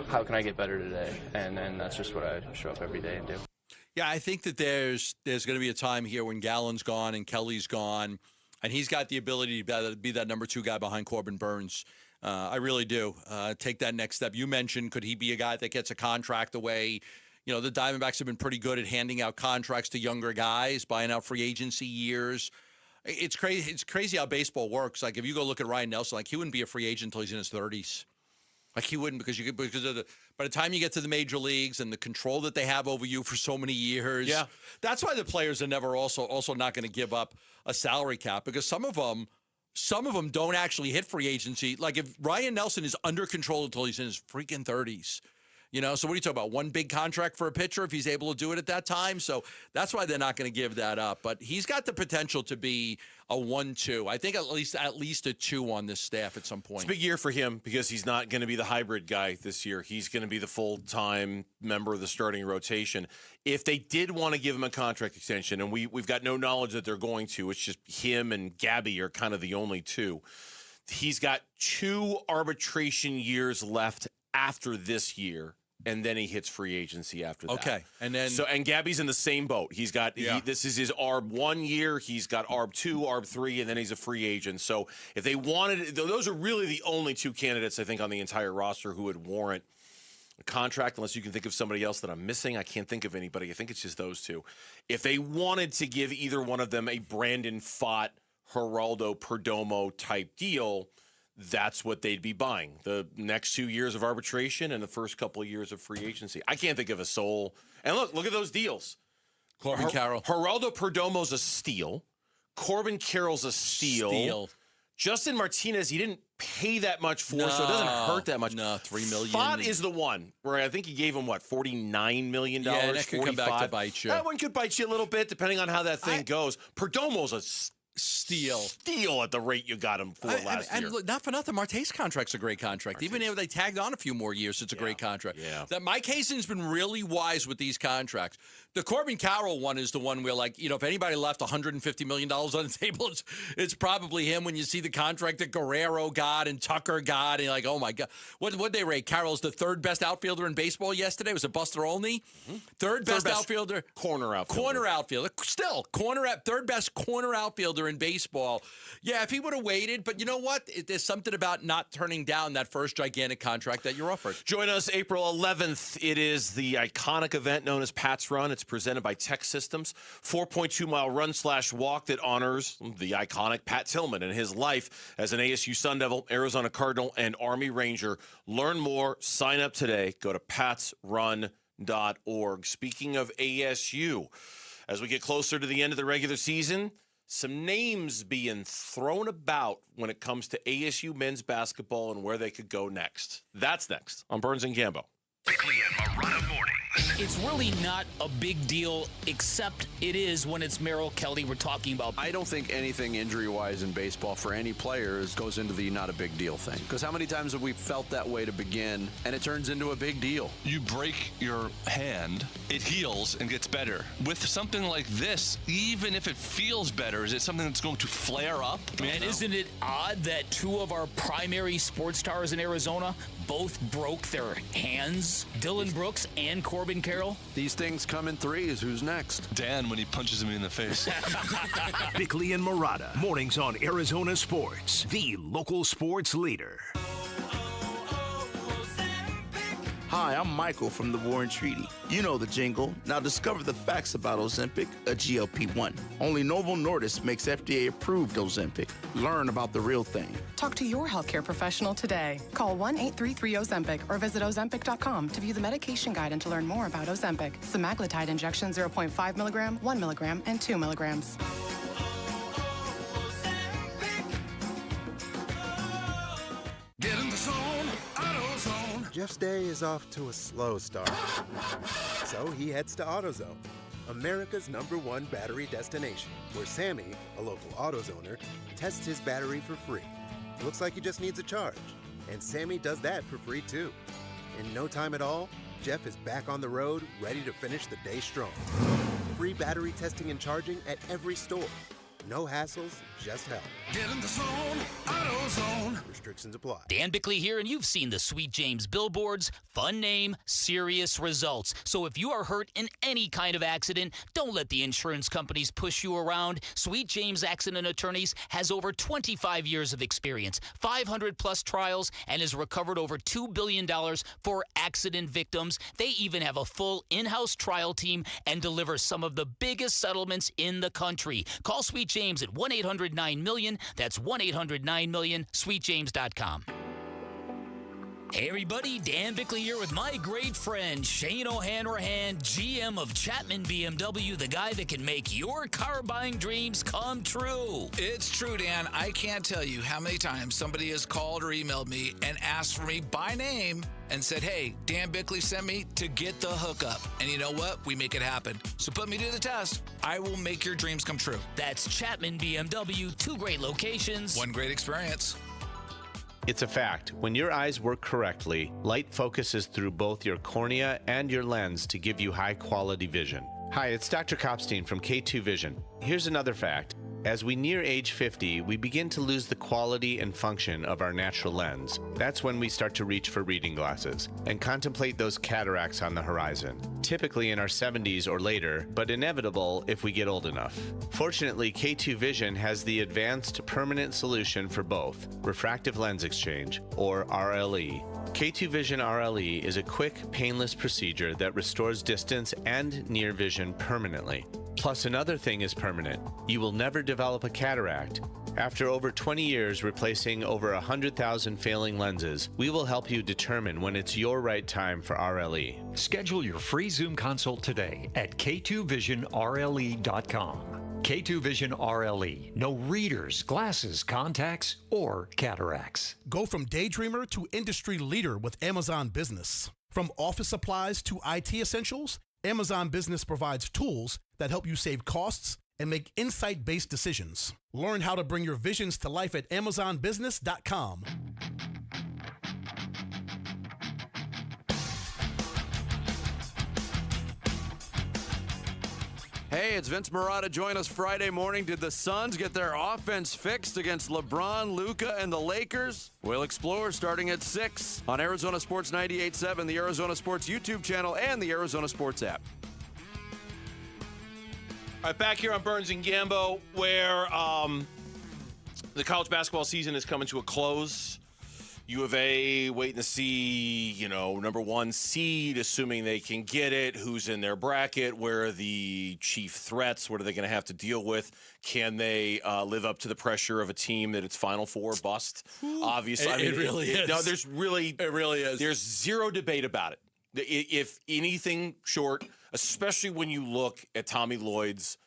how can I get better today, and then that's just what I show up every day and do. Yeah, I think that there's going to be a time here when Gallen's gone and Kelly's gone, and he's got the ability to be that number 2 guy behind Corbin Burns. I really do. Take that next step. You mentioned, could he be a guy that gets a contract away? The Diamondbacks have been pretty good at handing out contracts to younger guys, buying out free agency years. It's crazy. It's crazy how baseball works. Like, if you go look at Ryan Nelson, like, he wouldn't be a free agent until he's in his 30s. Like, he wouldn't, because by the time you get to the major leagues and the control that they have over you for so many years. Yeah, that's why the players are never also not going to give up a salary cap, because some of them don't actually hit free agency. Like, if Ryan Nelson is under control until he's in his freaking 30s. So what are you talking about? One big contract for a pitcher if he's able to do it at that time? So that's why they're not going to give that up. But he's got the potential to be a 1-2. I think at least a 2 on this staff at some point. It's a big year for him because he's not going to be the hybrid guy this year. He's going to be the full-time member of the starting rotation. If they did want to give him a contract extension, and we've got no knowledge that they're going to, it's just him and Gabby are kind of the only two. He's got 2 arbitration years left after this year. And then he hits free agency after that. Okay, and Gabby's in the same boat. He's got this is his ARB 1 year. He's got ARB 2, ARB 3, and then he's a free agent. So if they wanted, those are really the only 2 candidates I think on the entire roster who would warrant a contract. Unless you can think of somebody else that I'm missing, I can't think of anybody. I think it's just those 2. If they wanted to give either one of them a Brandon Pfaadt, Geraldo Perdomo type deal, that's what they'd be buying. The next 2 years of arbitration and the first couple of years of free agency. I can't think of a soul. And look at those deals. Corbin Carroll. Geraldo Perdomo's a steal. Corbin Carroll's a steal. Justin Martinez, he didn't pay that much for, so it doesn't hurt that much. No, $3 million. Pfaadt is the one where I think he gave him, $49 million? Yeah, and that could come back to bite you. That one could bite you a little bit, depending on how that thing goes. Perdomo's a steal at the rate you got him for last year. And look, not for nothing, Marte's contract's a great contract. Even if they tagged on a few more years, it's a great contract. Yeah. That Mike Hazen's been really wise with these contracts. The Corbin Carroll one is the one where, if anybody left $150 million on the table, it's probably him. When you see the contract that Guerrero got and Tucker got, and you're like, oh my God. What'd they rate? Carroll's the 3rd best outfielder in baseball yesterday. Was it Buster Olney? Mm-hmm. Third best outfielder. Corner outfielder. Still, 3rd best corner outfielder in baseball. Yeah, if he would have waited, but you know what? There's something about not turning down that first gigantic contract that you're offered. Join us April 11th. It is the iconic event known as Pat's Run. It's presented by Tech Systems, 4.2-mile run/walk that honors the iconic Pat Tillman and his life as an ASU Sun Devil, Arizona Cardinal, and Army Ranger. Learn more. Sign up today. Go to patsrun.org. Speaking of ASU, as we get closer to the end of the regular season, some names being thrown about when it comes to ASU men's basketball and where they could go next. That's next on Burns and Gambo. Bickley and Marotta mornings. It's really not a big deal, except it is when it's Merrill Kelly we're talking about. I don't think anything injury-wise in baseball for any players goes into the not a big deal thing. Because how many times have we felt that way to begin, and it turns into a big deal? You break your hand, it heals and gets better. With something like this, even if it feels better, is it something that's going to flare up? And isn't it odd that 2 of our primary sports stars in Arizona both broke their hands? Dylan Brooks and Corbin Carroll? These things come in threes. Who's next? Dan, when he punches me in the face. Bickley and Marotta, mornings on Arizona Sports, the local sports leader. Hi, I'm Michael from the Warren Treaty. You know the jingle. Now discover the facts about Ozempic, a GLP-1. Only Novo Nordisk makes FDA-approved Ozempic. Learn about the real thing. Talk to your healthcare professional today. Call 1-833-OZEMPIC or visit Ozempic.com to view the medication guide and to learn more about Ozempic. Semaglutide injection 0.5 milligram, 1 milligram, and 2 milligrams. Get in the zone, AutoZone. Jeff's day is off to a slow start, so he heads to AutoZone. America's #1 battery destination, where Sammy, a local AutoZoner, tests his battery for free. Looks like he just needs a charge. And Sammy does that for free, too. In no time at all, Jeff is back on the road, ready to finish the day strong. Free battery testing and charging at every store. No hassles, just help. Get in the zone, AutoZone. Restrictions apply. Dan Bickley here, and you've seen the Sweet James billboards. Fun name, serious results. So if you are hurt in any kind of accident, don't let the insurance companies push you around. Sweet James Accident Attorneys has over 25 years of experience, 500-plus trials, and has recovered over $2 billion for accident victims. They even have a full in-house trial team and deliver some of the biggest settlements in the country. Call Sweet James at 1-800-9-MILLION. That's 1-800-9-MILLION, sweetjames.com. Hey everybody, Dan Bickley here with my great friend Shane O'Hanrahan, GM of Chapman BMW, the guy that can make your car buying dreams come true. It's true, Dan. I can't tell you how many times somebody has called or emailed me and asked for me by name and said, hey, Dan Bickley sent me to get the hookup. And you know what? We make it happen. So put me to the test. I will make your dreams come true. That's Chapman BMW, 2 great locations. 1 great experience. It's a fact. When your eyes work correctly, light focuses through both your cornea and your lens to give you high-quality vision. Hi, it's Dr. Kopstein from K2 Vision. Here's another fact. As we near age 50, we begin to lose the quality and function of our natural lens. That's when we start to reach for reading glasses and contemplate those cataracts on the horizon, typically in our 70s or later, but inevitable if we get old enough. Fortunately, K2 Vision has the advanced permanent solution for both, refractive lens exchange, or RLE. K2 Vision RLE is a quick, painless procedure that restores distance and near vision permanently. Plus, another thing is permanent. You will never develop a cataract. After over 20 years replacing over 100,000 failing lenses, we will help you determine when it's your right time for RLE. Schedule your free Zoom consult today at k2visionrle.com. K2 Vision RLE. No readers, glasses, contacts, or cataracts. Go from daydreamer to industry leader with Amazon Business. From office supplies to IT essentials, Amazon Business provides tools that help you save costs and make insight-based decisions. Learn how to bring your visions to life at amazonbusiness.com. Hey, it's Vince Marotta. Join us Friday morning. Did the Suns get their offense fixed against LeBron, Luka, and the Lakers? We'll explore starting at 6 on Arizona Sports 98.7, the Arizona Sports YouTube channel, and the Arizona Sports app. All right, back here on Burns and Gambo, where the college basketball season is coming to a close. U of A waiting to see, number 1 seed, assuming they can get it, who's in their bracket, where are the chief threats, what are they going to have to deal with? Can they live up to the pressure of a team that it's Final Four bust? Obviously. It really is. No, it really is. There's zero debate about it. If anything short, especially when you look at Tommy Lloyd's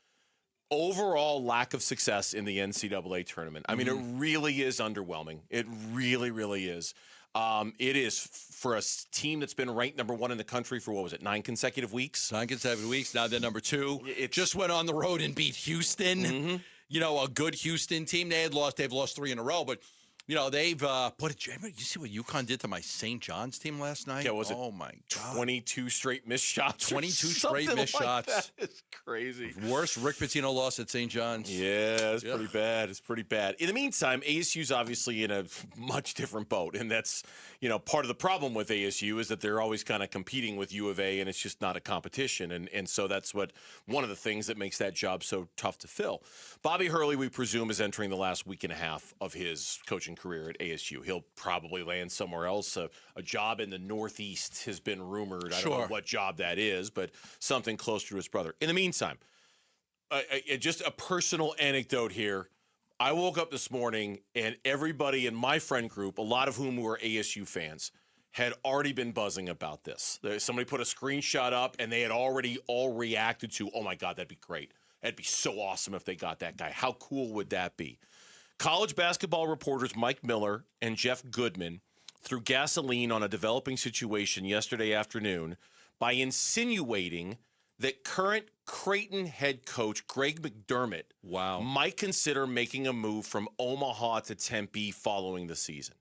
overall lack of success in the NCAA tournament. I mean, it really is underwhelming. It really, really is. It is for a team that's been ranked number 1 in the country for, 9 consecutive weeks? 9 consecutive weeks. Now they're number 2. It just went on the road and beat Houston. Mm-hmm. A good Houston team. They've lost 3 in a row, but they've you see what UConn did to my St. John's team last night? Yeah, was it? Oh my God. 22 straight missed shots. 22 straight missed shots. It's crazy. Worst Rick Pitino loss at St. John's. Yeah, it's pretty bad. It's pretty bad. In the meantime, ASU's obviously in a much different boat, and that's, part of the problem with ASU is that they're always kind of competing with U of A, and it's just not a competition, and so that's one of the things that makes that job so tough to fill. Bobby Hurley, we presume, is entering the last week and a half of his coaching career at ASU. He'll probably land somewhere else. A job in the Northeast has been rumored. I don't know what job that is, but something closer to his brother. In the meantime, just a personal anecdote here. I woke up this morning and everybody in my friend group, a lot of whom were ASU fans, had already been buzzing about this. Somebody put a screenshot up and they had already all reacted to, oh my God, that'd be great. That'd be so awesome if they got that guy. How cool would that be? College basketball reporters Mike Miller and Jeff Goodman threw gasoline on a developing situation yesterday afternoon by insinuating that current Creighton head coach Greg McDermott might consider making a move from Omaha to Tempe following the season.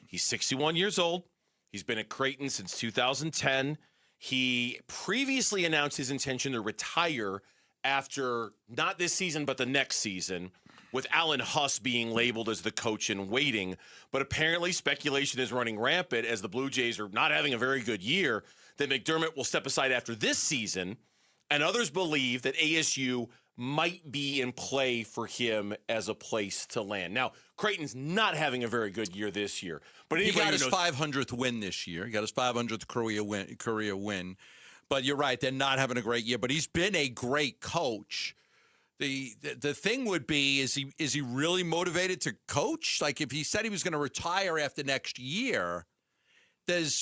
He's 61 years old. He's been at Creighton since 2010. He previously announced his intention to retire after not this season, but the next season, with Alan Huss being labeled as the coach in waiting. But apparently speculation is running rampant as the Blue Jays are not having a very good year, that McDermott will step aside after this season. And others believe that ASU might be in play for him as a place to land. Now, Creighton's not having a very good year this year. But he got his 500th win this year. He got his 500th career win. But you're right, they're not having a great year. But he's been a great coach. The thing would be, is he really motivated to coach? Like, if he said he was going to retire after next year,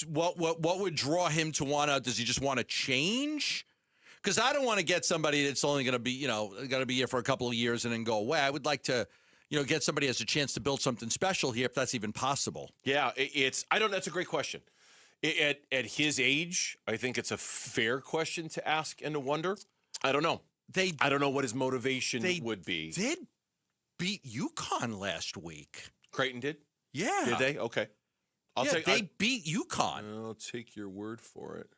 what would draw him to does he just want to change? Because I don't want to get somebody that's only going to be, going to be here for a couple of years and then go away. I would like to, get somebody who has a chance to build something special here, if that's even possible. Yeah, that's a great question. At his age, I think it's a fair question to ask and to wonder. I don't know. I don't know what his motivation would be. They did beat UConn last week. Creighton did? Yeah. Did they? Okay. They beat UConn. I'll take your word for it.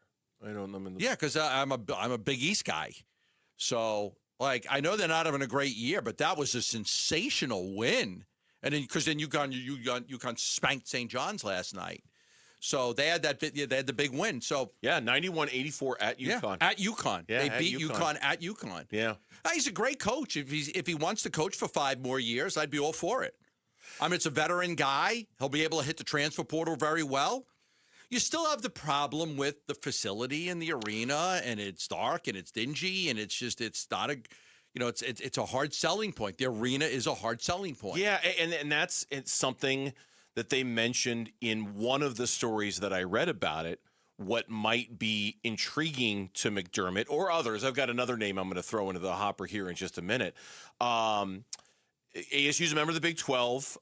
I don't know. Yeah, because I'm a Big East guy. So, I know they're not having a great year, but that was a sensational win. And then, because then UConn spanked St. John's last night. So they had the big win. So 91-84 at UConn. Yeah, at UConn. Yeah, they beat UConn at UConn. Yeah. He's a great coach. If he wants to coach for 5 more years, I'd be all for it. I mean, it's a veteran guy. He'll be able to hit the transfer portal very well. You still have the problem with the facility and the arena, and it's dark and it's dingy, and it's not a, it's a hard selling point. The arena is a hard selling point. Yeah, and it's something that they mentioned in one of the stories that I read about it, what might be intriguing to McDermott or others. I've got another name I'm going to throw into the hopper here in just a minute. ASU's a member of the Big 12,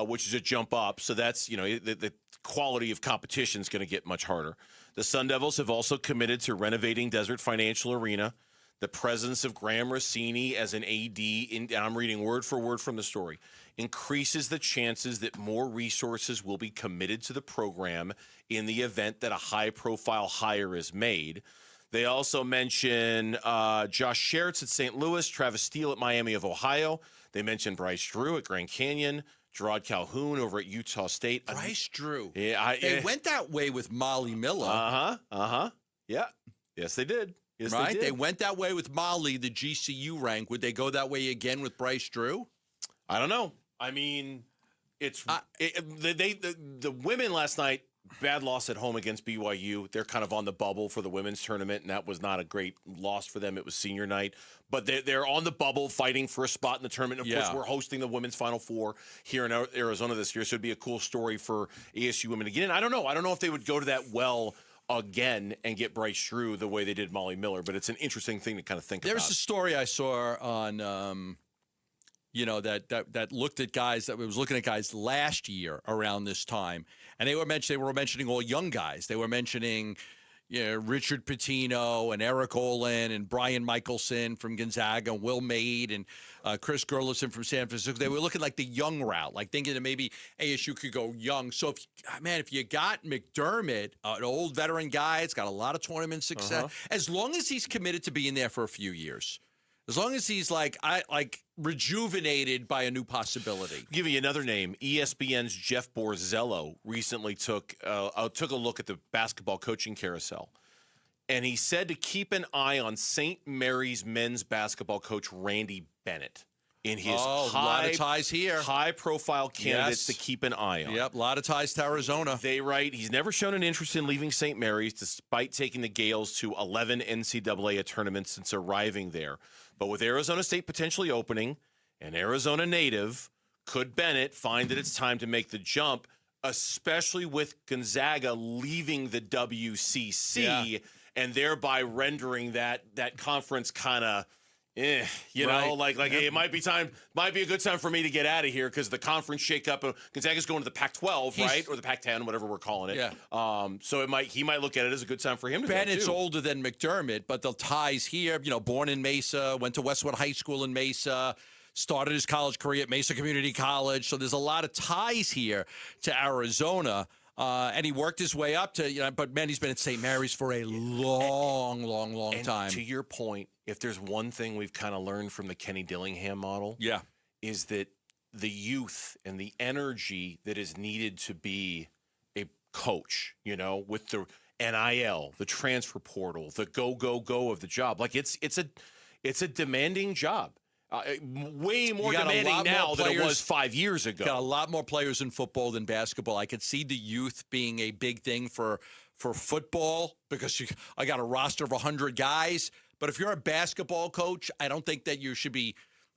which is a jump up. So that's, the quality of competition is going to get much harder. The Sun Devils have also committed to renovating Desert Financial Arena. The presence of Graham Rossini as an AD, and I'm reading word for word from the story, increases the chances that more resources will be committed to the program in the event that a high-profile hire is made. They also mention Josh Schertz at St. Louis, Travis Steele at Miami of Ohio. They mentioned Bryce Drew at Grand Canyon, Gerard Calhoun over at Utah State. Bryce Drew. Yeah, they went that way with Molly Miller. Yeah. Yes, they did. Yes, right? They went that way with Molly, the GCU rank. Would they go that way again with Bryce Drew? I don't know. I mean, the women last night, bad loss at home against BYU. They're kind of on the bubble for the women's tournament, and that was not a great loss for them. It was senior night. But they're on the bubble fighting for a spot in the tournament. Of course, we're hosting the Women's Final Four here in Arizona this year, so it'd be a cool story for ASU women to get in. I don't know. I don't know if they would go to that well again and get Bryce Drew the way they did Molly Miller, but it's an interesting thing to kind of think about. There's a story I saw on, that looked at guys, that was looking at guys last year around this time, and they were mentioning all young guys. They were mentioning, Richard Pitino and Eric Olin and Brian Michelson from Gonzaga, and Will Maid and Chris Gerlison from San Francisco. They were looking like the young route, like thinking that maybe ASU could go young. So, if you got McDermott, an old veteran guy, it's got a lot of tournament success, as long as he's committed to being there for a few years, as long as he's rejuvenated by a new possibility. I'll give you another name. ESPN's Jeff Borzello recently took a look at the basketball coaching carousel, and he said to keep an eye on St. Mary's men's basketball coach Randy Bennett in his a lot of ties here, high-profile candidates to keep an eye on. Yep, a lot of ties to Arizona. They write he's never shown an interest in leaving St. Mary's, despite taking the Gales to 11 NCAA tournaments since arriving there. But with Arizona State potentially opening, an Arizona native, could Bennett find that it's time to make the jump, especially with Gonzaga leaving the WCC and thereby rendering that conference kind of You know, like hey, it might be a good time for me to get out of here because the conference shakeup. Gonzaga's going to the Pac-12, right, or the Pac-10, whatever we're calling it. Yeah. So he might look at it as a good time for him to go, Bennett's too. older than McDermott, but the ties here. You know, born in Mesa, went to Westwood High School in Mesa. Started his college career at Mesa Community College. So there's a lot of ties here to Arizona. And he worked his way up to, but man, he's been at St. Mary's for a long time. To your point, if there's one thing we've kind of learned from the Kenny Dillingham model, is that the youth and the energy that is needed to be a coach, with the NIL, the transfer portal, the go of the job. Like it's a demanding job. Way more demanding now than it was 5 years ago. Got a lot more players in football than basketball. I could see the youth being a big thing for football because I got a roster of 100 guys. But if you're a basketball coach, I don't think that you should be.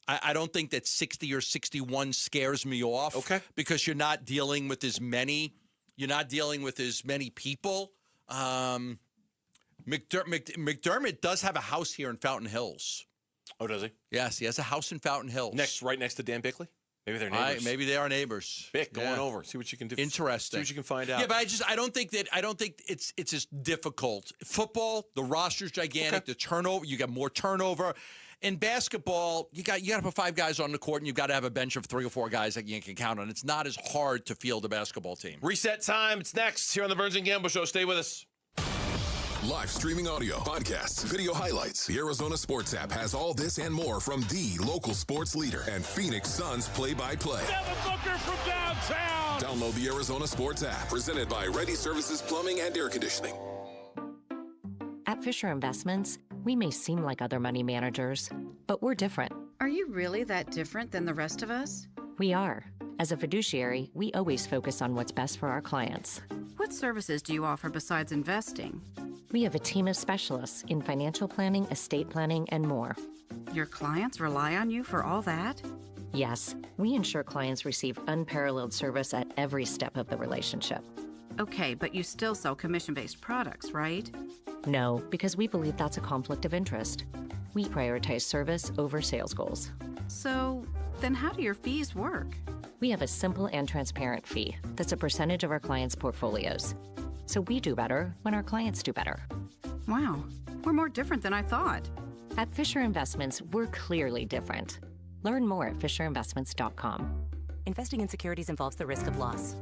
I don't think that 60 or 61 scares me off. Okay, because you're not dealing with as many. You're not dealing with as many people. McDermott does have a house here in Fountain Hills. Oh, does he? Yes, he has a house in Fountain Hills. Right next to Dan Bickley? Maybe they're neighbors. Maybe they are neighbors. Bick, going over. See what you can do. Interesting. See what you can find out. Yeah, but I don't think it's as difficult. Football, the roster's gigantic, the turnover, you got more turnover. In basketball, you got to put 5 guys on the court and you've got to have a bench of 3 or 4 guys that you can count on. It's not as hard to field a basketball team. Reset time. It's next here on the Burns and Gamble Show. Stay with us. Live streaming audio, podcasts, video highlights. The Arizona Sports app has all this and more from the local sports leader and Phoenix Suns play-by-play. Devin Booker from downtown. Download the Arizona Sports app, presented by Ready Services Plumbing and Air Conditioning. At Fisher Investments, we may seem like other money managers, but we're different. Are you really that different than the rest of us? We are. As a fiduciary, we always focus on what's best for our clients. What services do you offer besides investing? We have a team of specialists in financial planning, estate planning, and more. Your clients rely on you for all that? Yes, we ensure clients receive unparalleled service at every step of the relationship. Okay, but you still sell commission-based products, right? No, because we believe that's a conflict of interest. We prioritize service over sales goals. So, then how do your fees work? We have a simple and transparent fee that's a percentage of our clients' portfolios. So we do better when our clients do better. Wow, we're more different than I thought. At Fisher Investments, we're clearly different. Learn more at fisherinvestments.com. Investing in securities involves the risk of loss.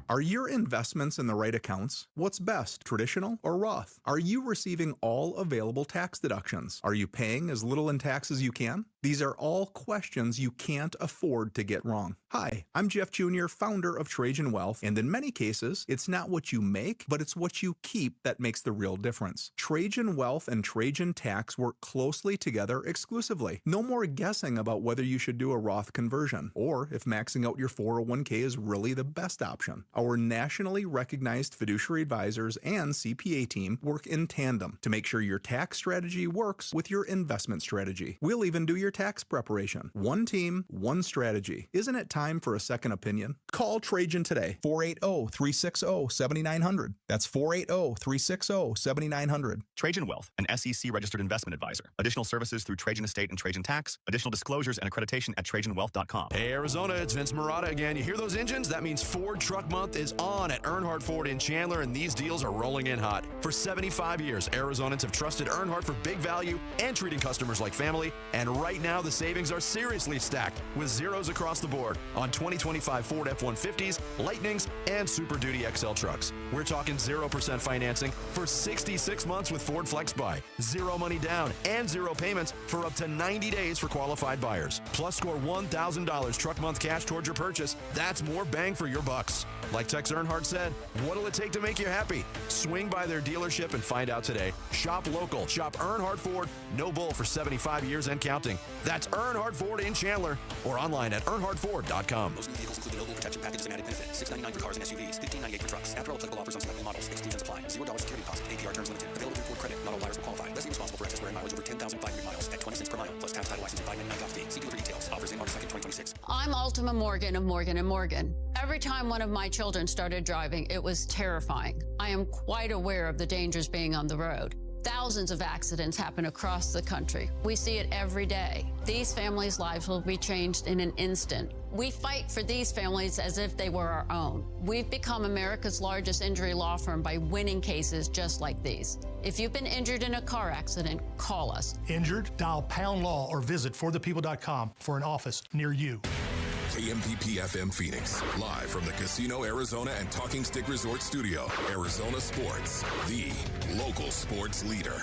Are your investments in the right accounts? What's best, traditional or Roth? Are you receiving all available tax deductions? Are you paying as little in tax as you can? These are all questions you can't afford to get wrong. Hi, I'm Jeff Jr., founder of Trajan Wealth, and in many cases, it's not what you make, but it's what you keep that makes the real difference. Trajan Wealth and Trajan Tax work closely together exclusively. No more guessing about whether you should do a Roth conversion, or if maxing out your 401k is really the best option. Our nationally recognized fiduciary advisors and CPA team work in tandem to make sure your tax strategy works with your investment strategy. We'll even do your tax preparation. One team, one strategy. Isn't it time for a second opinion? Call Trajan today, 480-360-7900. That's 480-360-7900. Trajan Wealth, an SEC-registered investment advisor. Additional services through Trajan Estate and Trajan Tax. Additional disclosures and accreditation at TrajanWealth.com. Hey, Arizona, it's Vince Marotta again. You hear those engines? That means Ford Truck Month is on at Earnhardt Ford in Chandler, and these deals are rolling in hot. For 75 years, Arizonans have trusted Earnhardt for big value and treating customers like family, and right now the savings are seriously stacked with zeros across the board on 2025 Ford F-150s, Lightnings, and Super Duty XL trucks. We're talking 0% financing for 66 months with Ford Flex Buy, 0 money down, and 0 payments for up to 90 days for qualified buyers. Plus, score $1,000 truck month cash towards your purchase. That's more bang for your bucks. Like Tex Earnhardt said, what'll it take to make you happy? Swing by their dealership and find out today. Shop local. Shop Earnhardt Ford. No bull for 75 years and counting. That's Earnhardt Ford in Chandler or online at earnhardtford.com. Most new vehicles include available protection packages and added benefit. $699 for cars and SUVs. $1598 for trucks. After all applicable offers on selected models. Exclusions apply. $0 security deposit. APR terms limited. Available through Ford credit. Not all buyers will qualify. Less responsible for excess wear and mileage over 10,500 miles at 20 cents per mile. Plus tax, title, license, and $599 fee. See dealer for details. Offers in March 2nd, 2026. I'm Ultima Morgan of Morgan & Morgan. Every time one of my children started driving, it was terrifying. I am quite aware of the dangers being on the road. Thousands of accidents happen across the country. We see it every day. These families' lives will be changed in an instant. We fight for these families as if they were our own. We've become America's largest injury law firm by winning cases just like these. If you've been injured in a car accident, call us. Injured? Dial Pound Law or visit forthepeople.com for an office near you. KMPP FM Phoenix, live from the Casino Arizona and Talking Stick Resort Studio. Arizona Sports, the local sports leader.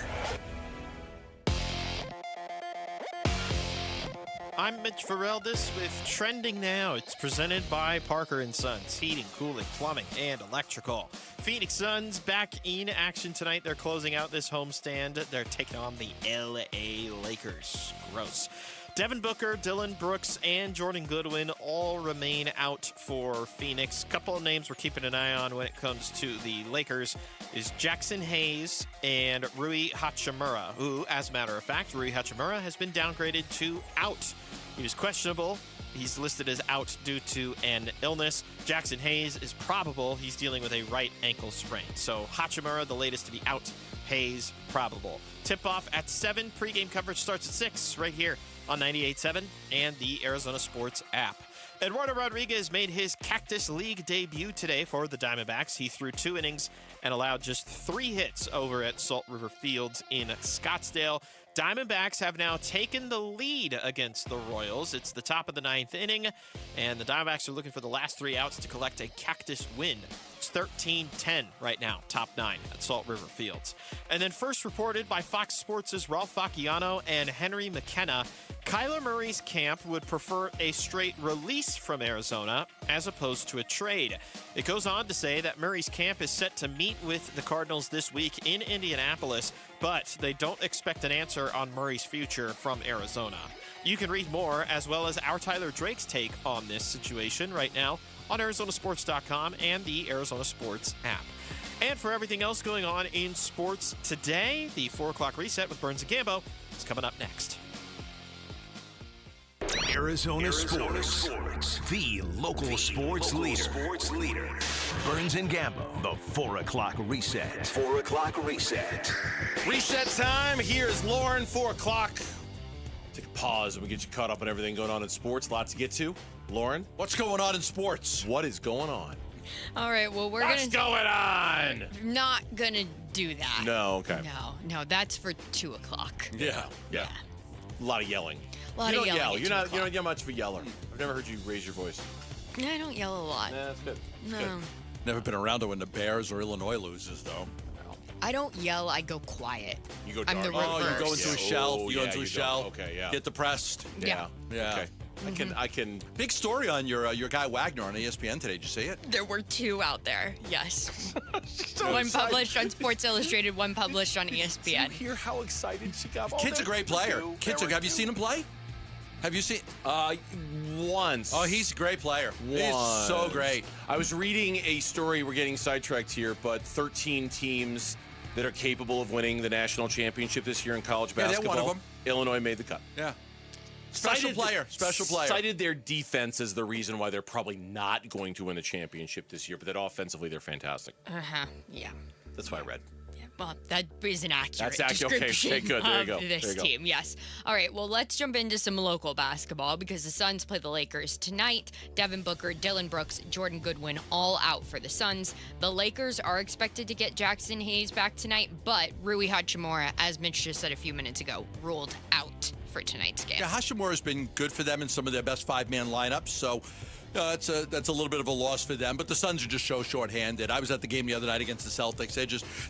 I'm Mitch Vareldis with Trending Now. It's presented by Parker & Sons, heating, cooling, plumbing, and electrical. Phoenix Suns back in action tonight. They're closing out this homestand. They're taking on the LA Lakers. Gross. Devin Booker, Dylan Brooks, and Jordan Goodwin all remain out for Phoenix. Couple of names we're keeping an eye on when it comes to the Lakers is Jackson Hayes and Rui Hachimura, who, as a matter of fact, Rui Hachimura has been downgraded to out. He was questionable. He's listed as out due to an illness. Jackson Hayes is probable. He's dealing with a right ankle sprain. So Hachimura, the latest to be out. Hayes, probable. Tip-off at 7. Pre-game coverage starts at 6 right here on 98.7 and the Arizona Sports app. Eduardo Rodriguez made his Cactus League debut today for the Diamondbacks. He threw 2 innings and allowed just 3 hits over at Salt River Fields in Scottsdale. Diamondbacks have now taken the lead against the Royals. It's the top of the 9th inning, and the Diamondbacks are looking for the last 3 outs to collect a Cactus win. It's 13-10 right now, top 9 at Salt River Fields. And then first reported by Fox Sports' Ralph Facciano and Henry McKenna, Kyler Murray's camp would prefer a straight release from Arizona as opposed to a trade. It goes on to say that Murray's camp is set to meet with the Cardinals this week in Indianapolis, but they don't expect an answer on Murray's future from Arizona. You can read more, as well as our Tyler Drake's take on this situation right now on Arizonasports.com and the Arizona Sports app. And for everything else going on in sports today, the 4 o'clock reset with Burns and Gambo is coming up next. Arizona Sports, the local sports leader. Burns and Gambo, the 4 o'clock reset. 4 o'clock reset. Reset time. Here's Lauren, 4 o'clock. Take a pause and we get you caught up on everything going on in sports. Lots to get to. Lauren, what's going on in sports? What is going on? All right, well, What's going on? Not gonna do that. No, okay. No, that's for 2 o'clock. Yeah. A lot of yelling. A lot you of don't yelling. yell. You're not much of a yeller. I've never heard you raise your voice. No, I don't yell a lot. Yeah, that's good. No. Good. Never been around it when the Bears or Illinois loses, though. I don't yell. I go quiet. You go I'm dark. the reverse. You go into a shell. Oh, you go into a shell. Okay, yeah. Get depressed. Yeah. Okay. I can. Big story on your guy Wagner on ESPN today. Did you see it? There were 2 out there. Yes. So one excited. published on Sports Illustrated, one published on ESPN. Did you hear how excited she got? Kid's a great player. Have you seen him play? Have you seen? Once. Oh, he's a great player. Once. He's so great. I was reading a story. We're getting sidetracked here, but 13 teams that are capable of winning the national championship this year in college basketball. they're one of them. Illinois made the cut. Yeah. Special player. Cited their defense as the reason why they're probably not going to win a championship this year, but that offensively they're fantastic. Yeah. That's what I read. Well, that is an accurate That's accurate. description Okay, good. There you go. of this There you go. team. Yes. All right, well, let's jump into some local basketball because the Suns play the Lakers tonight. Devin Booker, Dylan Brooks, Jordan Goodwin all out for the Suns. The Lakers are expected to get Jackson Hayes back tonight, but Rui Hachimura, as Mitch just said a few minutes ago, ruled out for tonight's game. Yeah, Hashimura's been good for them in some of their best 5-man lineups, so that's a little bit of a loss for them. But the Suns are just so short-handed. I was at the game the other night against the Celtics.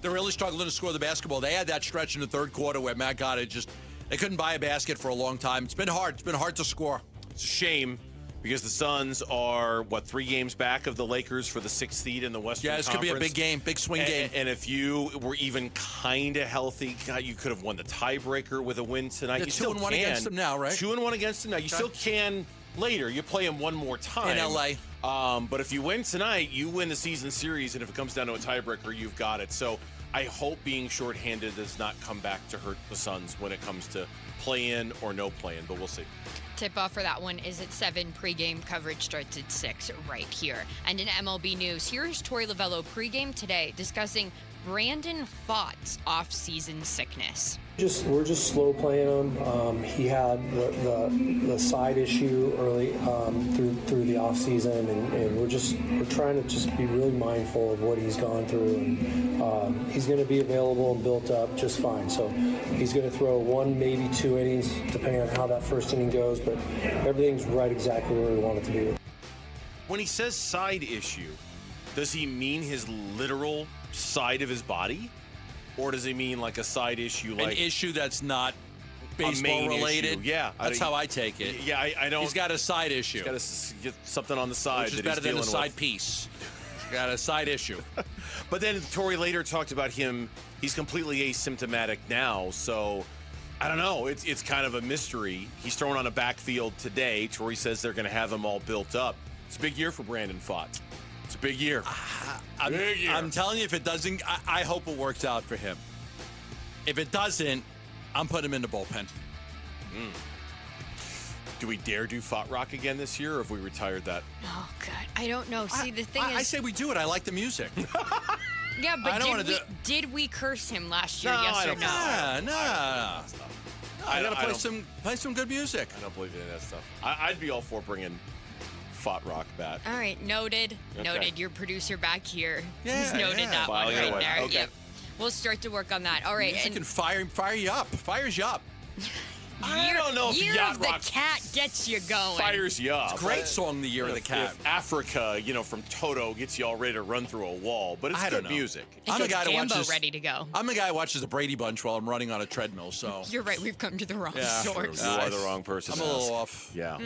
They're really struggling to score the basketball. They had that stretch in the third quarter where Matt got it. They couldn't buy a basket for a long time. It's been hard. It's been hard to score. It's a shame because the Suns are, 3 games back of the Lakers for the 6th seed in the Western Conference. Yeah, this could be a big game, big swing game. And if you were even kind of healthy, God, you could have won the tiebreaker with a win tonight. Yeah, you still 2-1 can. against them now, right? 2-1 against them now. You still can later. You play them one more time. In L.A. But if you win tonight, you win the season series, and if it comes down to a tiebreaker, you've got it. So I hope being shorthanded does not come back to hurt the Suns when it comes to play-in or no play-in, but we'll see. Tip-off for that one is at 7. Pre-game coverage starts at 6 right here. And in MLB news, here's Torey Lovello pre-game today discussing Brandon Pfaadt's off-season sickness. We're just slow playing him. He had the side issue early through the off season, and we're trying to just be really mindful of what he's gone through. And he's going to be available and built up just fine. So he's going to throw 1, maybe 2 innings, depending on how that first inning goes. But everything's right exactly where we want it to be. When he says side issue, does he mean his literal side of his body? Or does he mean like a side issue? Like an issue that's not baseball related? Issue. Yeah. That's how I take it. Yeah, I don't. He's got a side issue. He's got to get something on the side. Which is that better he's than a dealing side with. piece. He's got a side issue. But then Torrey later talked about him. He's completely asymptomatic now. So I don't know. It's kind of a mystery. He's thrown on a backfield today. Torrey says they're going to have him all built up. It's a big year for Brandon Pfaadt. It's a big year. I'm telling you, if it doesn't, I hope it works out for him. If it doesn't, I'm putting him in the bullpen. Do we dare do Pfaadt Rock again this year, or have we retired that? Oh, God. I don't know. See, the thing is... I say we do it. I like the music. Yeah, but did we curse him last year, yes or no? No. I got to play some good music. I don't believe in that stuff. I'd be all for bringing Pfaadt Rock back. All right, noted. Okay. Noted. Your producer back here has Yeah, noted that one Filing right away. there. Okay. Yep. We'll start to work on that. All right. Music can fire you up. Fires you up. I don't know if Year Yacht of the Rock Cat gets you going. fires you up. It's a great song, The Year of the Cat. If Africa, from Toto gets you all ready to run through a wall, but it's I good don't know. music. I'm a guy that Jambo watches. ready to go. I'm a guy who watches the Brady Bunch while I'm running on a treadmill. So You're right. We've come to the wrong You source. are the wrong person. I'm to a little ask. off. Yeah.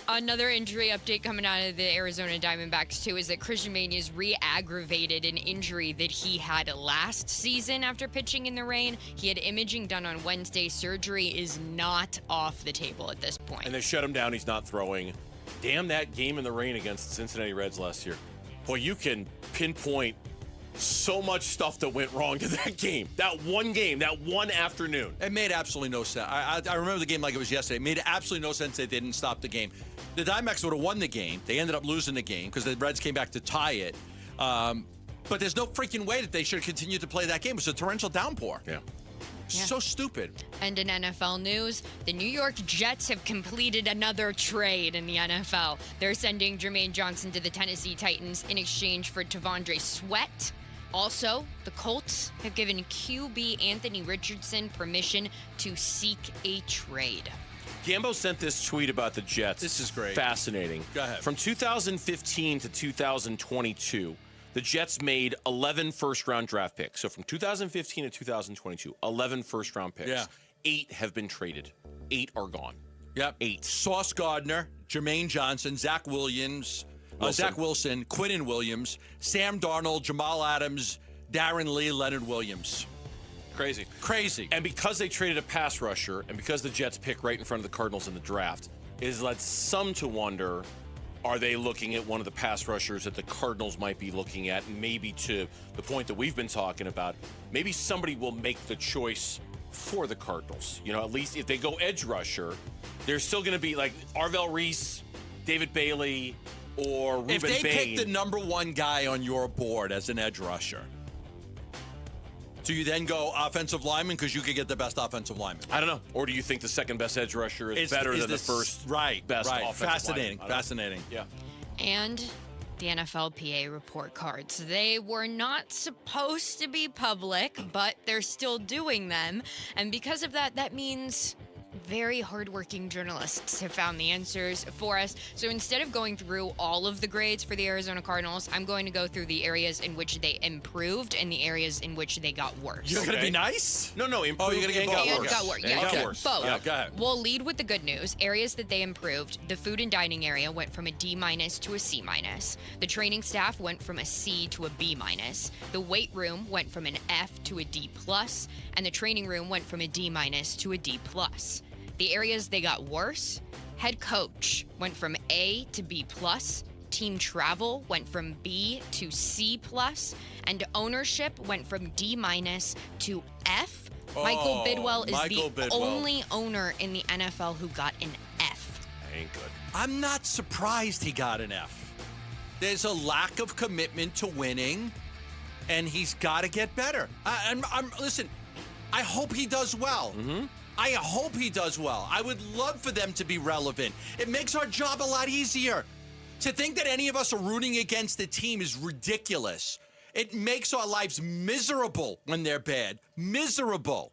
Another injury update coming out of the Arizona Diamondbacks, too, is that Christian Mania's re-aggravated an injury that he had last season after pitching in the rain. He had imaging done on Wednesday. Surgery is not off the table at this point. And they shut him down. He's not throwing. Damn that game in the rain against the Cincinnati Reds last year. Boy, you can pinpoint so much stuff that went wrong to that game. That one afternoon. It made absolutely no sense. I remember the game like it was yesterday. It made absolutely no sense they didn't stop the game. The Diamondbacks would have won the game. They ended up losing the game because the Reds came back to tie it. But there's no freaking way that they should have continued to play that game. It was a torrential downpour. Yeah. So stupid. And in NFL news, the New York Jets have completed another trade in the NFL. They're sending Jermaine Johnson to the Tennessee Titans in exchange for Tavondre Sweat. Also, the Colts have given QB Anthony Richardson permission to seek a trade. Gambo sent this tweet about the Jets. This is great. Fascinating. Go ahead. From 2015 to 2022, the Jets made 11 first-round draft picks. So from 2015 to 2022, 11 first-round picks. Yeah. 8 have been traded. 8 are gone. Yep. 8. Sauce Gardner, Jermaine Johnson, Zach Wilson, Quinnen Williams, Sam Darnold, Jamal Adams, Darren Lee, Leonard Williams. Crazy. And because they traded a pass rusher, and because the Jets pick right in front of the Cardinals in the draft, it has led some to wonder, are they looking at one of the pass rushers that the Cardinals might be looking at? And maybe to the point that we've been talking about, maybe somebody will make the choice for the Cardinals. At least if they go edge rusher, there's still going to be like Arvell Reese, David Bailey, or Ruben If they Bain. pick the number one guy on your board as an edge rusher, do you then go offensive lineman because you could get the best offensive lineman? I don't know. Or do you think the second best edge rusher is better than the first best offensive Fascinating. lineman? Fascinating. Yeah. And the NFLPA report cards. They were not supposed to be public, but they're still doing them. And because of that, that means very hardworking journalists have found the answers for us. So instead of going through all of the grades for the Arizona Cardinals, I'm going to go through the areas in which they improved and the areas in which they got worse. You're going to be nice? No, improved. Oh, you're going to get both. And got worse. Yeah, Okay. both. Yeah, go ahead. We'll lead with the good news. Areas that they improved. The food and dining area went from a D- to a C-. The training staff went from a C to a B-. The weight room went from an F to a D+, and the training room went from a D- to a D+. The areas they got worse, head coach went from A to B+, team travel went from B to C+, and ownership went from D- to F. Michael Bidwell is the only owner in the NFL who got an F. Ain't good. I'm not surprised he got an F. There's a lack of commitment to winning. and he's got to get better. Listen, I hope he does well. I hope he does well. I would love for them to be relevant. It makes our job a lot easier. To think that any of us are rooting against the team is ridiculous. It makes our lives miserable when they're bad. Miserable.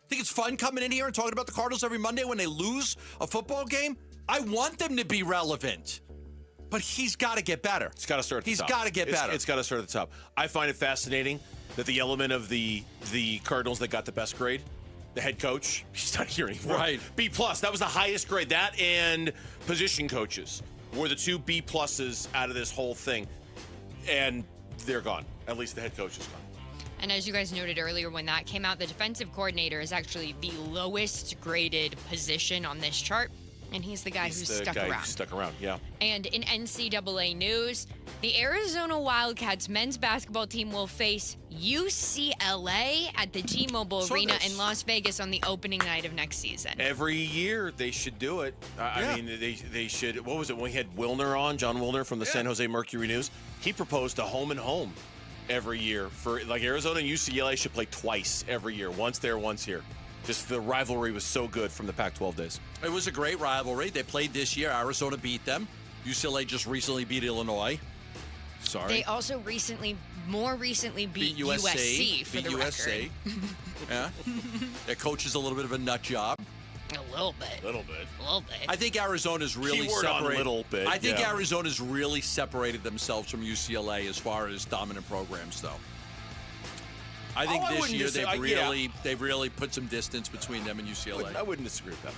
Think it's fun coming in here and talking about the Cardinals every Monday when they lose a football game? I want them to be relevant. But he's got to get better. It's got to start at the top. He's got to get better. It's got to start at the top. I find it fascinating that the element of the Cardinals that got the best grade, the head coach, he's not here anymore. Right. B+. That was the highest grade. That and position coaches were the 2 B+ out of this whole thing. And they're gone. At least the head coach is gone. And as you guys noted earlier, when that came out, the defensive coordinator is actually the lowest graded position on this chart. And he's the guy who's stuck around. Yeah. And in NCAA news, the Arizona Wildcats men's basketball team will face UCLA at the T-Mobile Arena in Las Vegas on the opening night of next season. Every year they should do it. I mean, they should. What was it when we had Wilner on, John Wilner from the San Jose Mercury News? He proposed a home and home every year for like Arizona and UCLA should play twice every year, once there, once here. Just the rivalry was so good from the Pac-12 days. It was a great rivalry. They played this year. Arizona beat them. UCLA just recently beat Illinois. Sorry. They also more recently beat USC for the record. Yeah. Their coach is a little bit of a nut job. A little bit. I think Arizona's really separated. A little bit. I think Arizona's really separated themselves from UCLA as far as dominant programs, though. I think this year they've really put some distance between them and UCLA. I wouldn't disagree with that.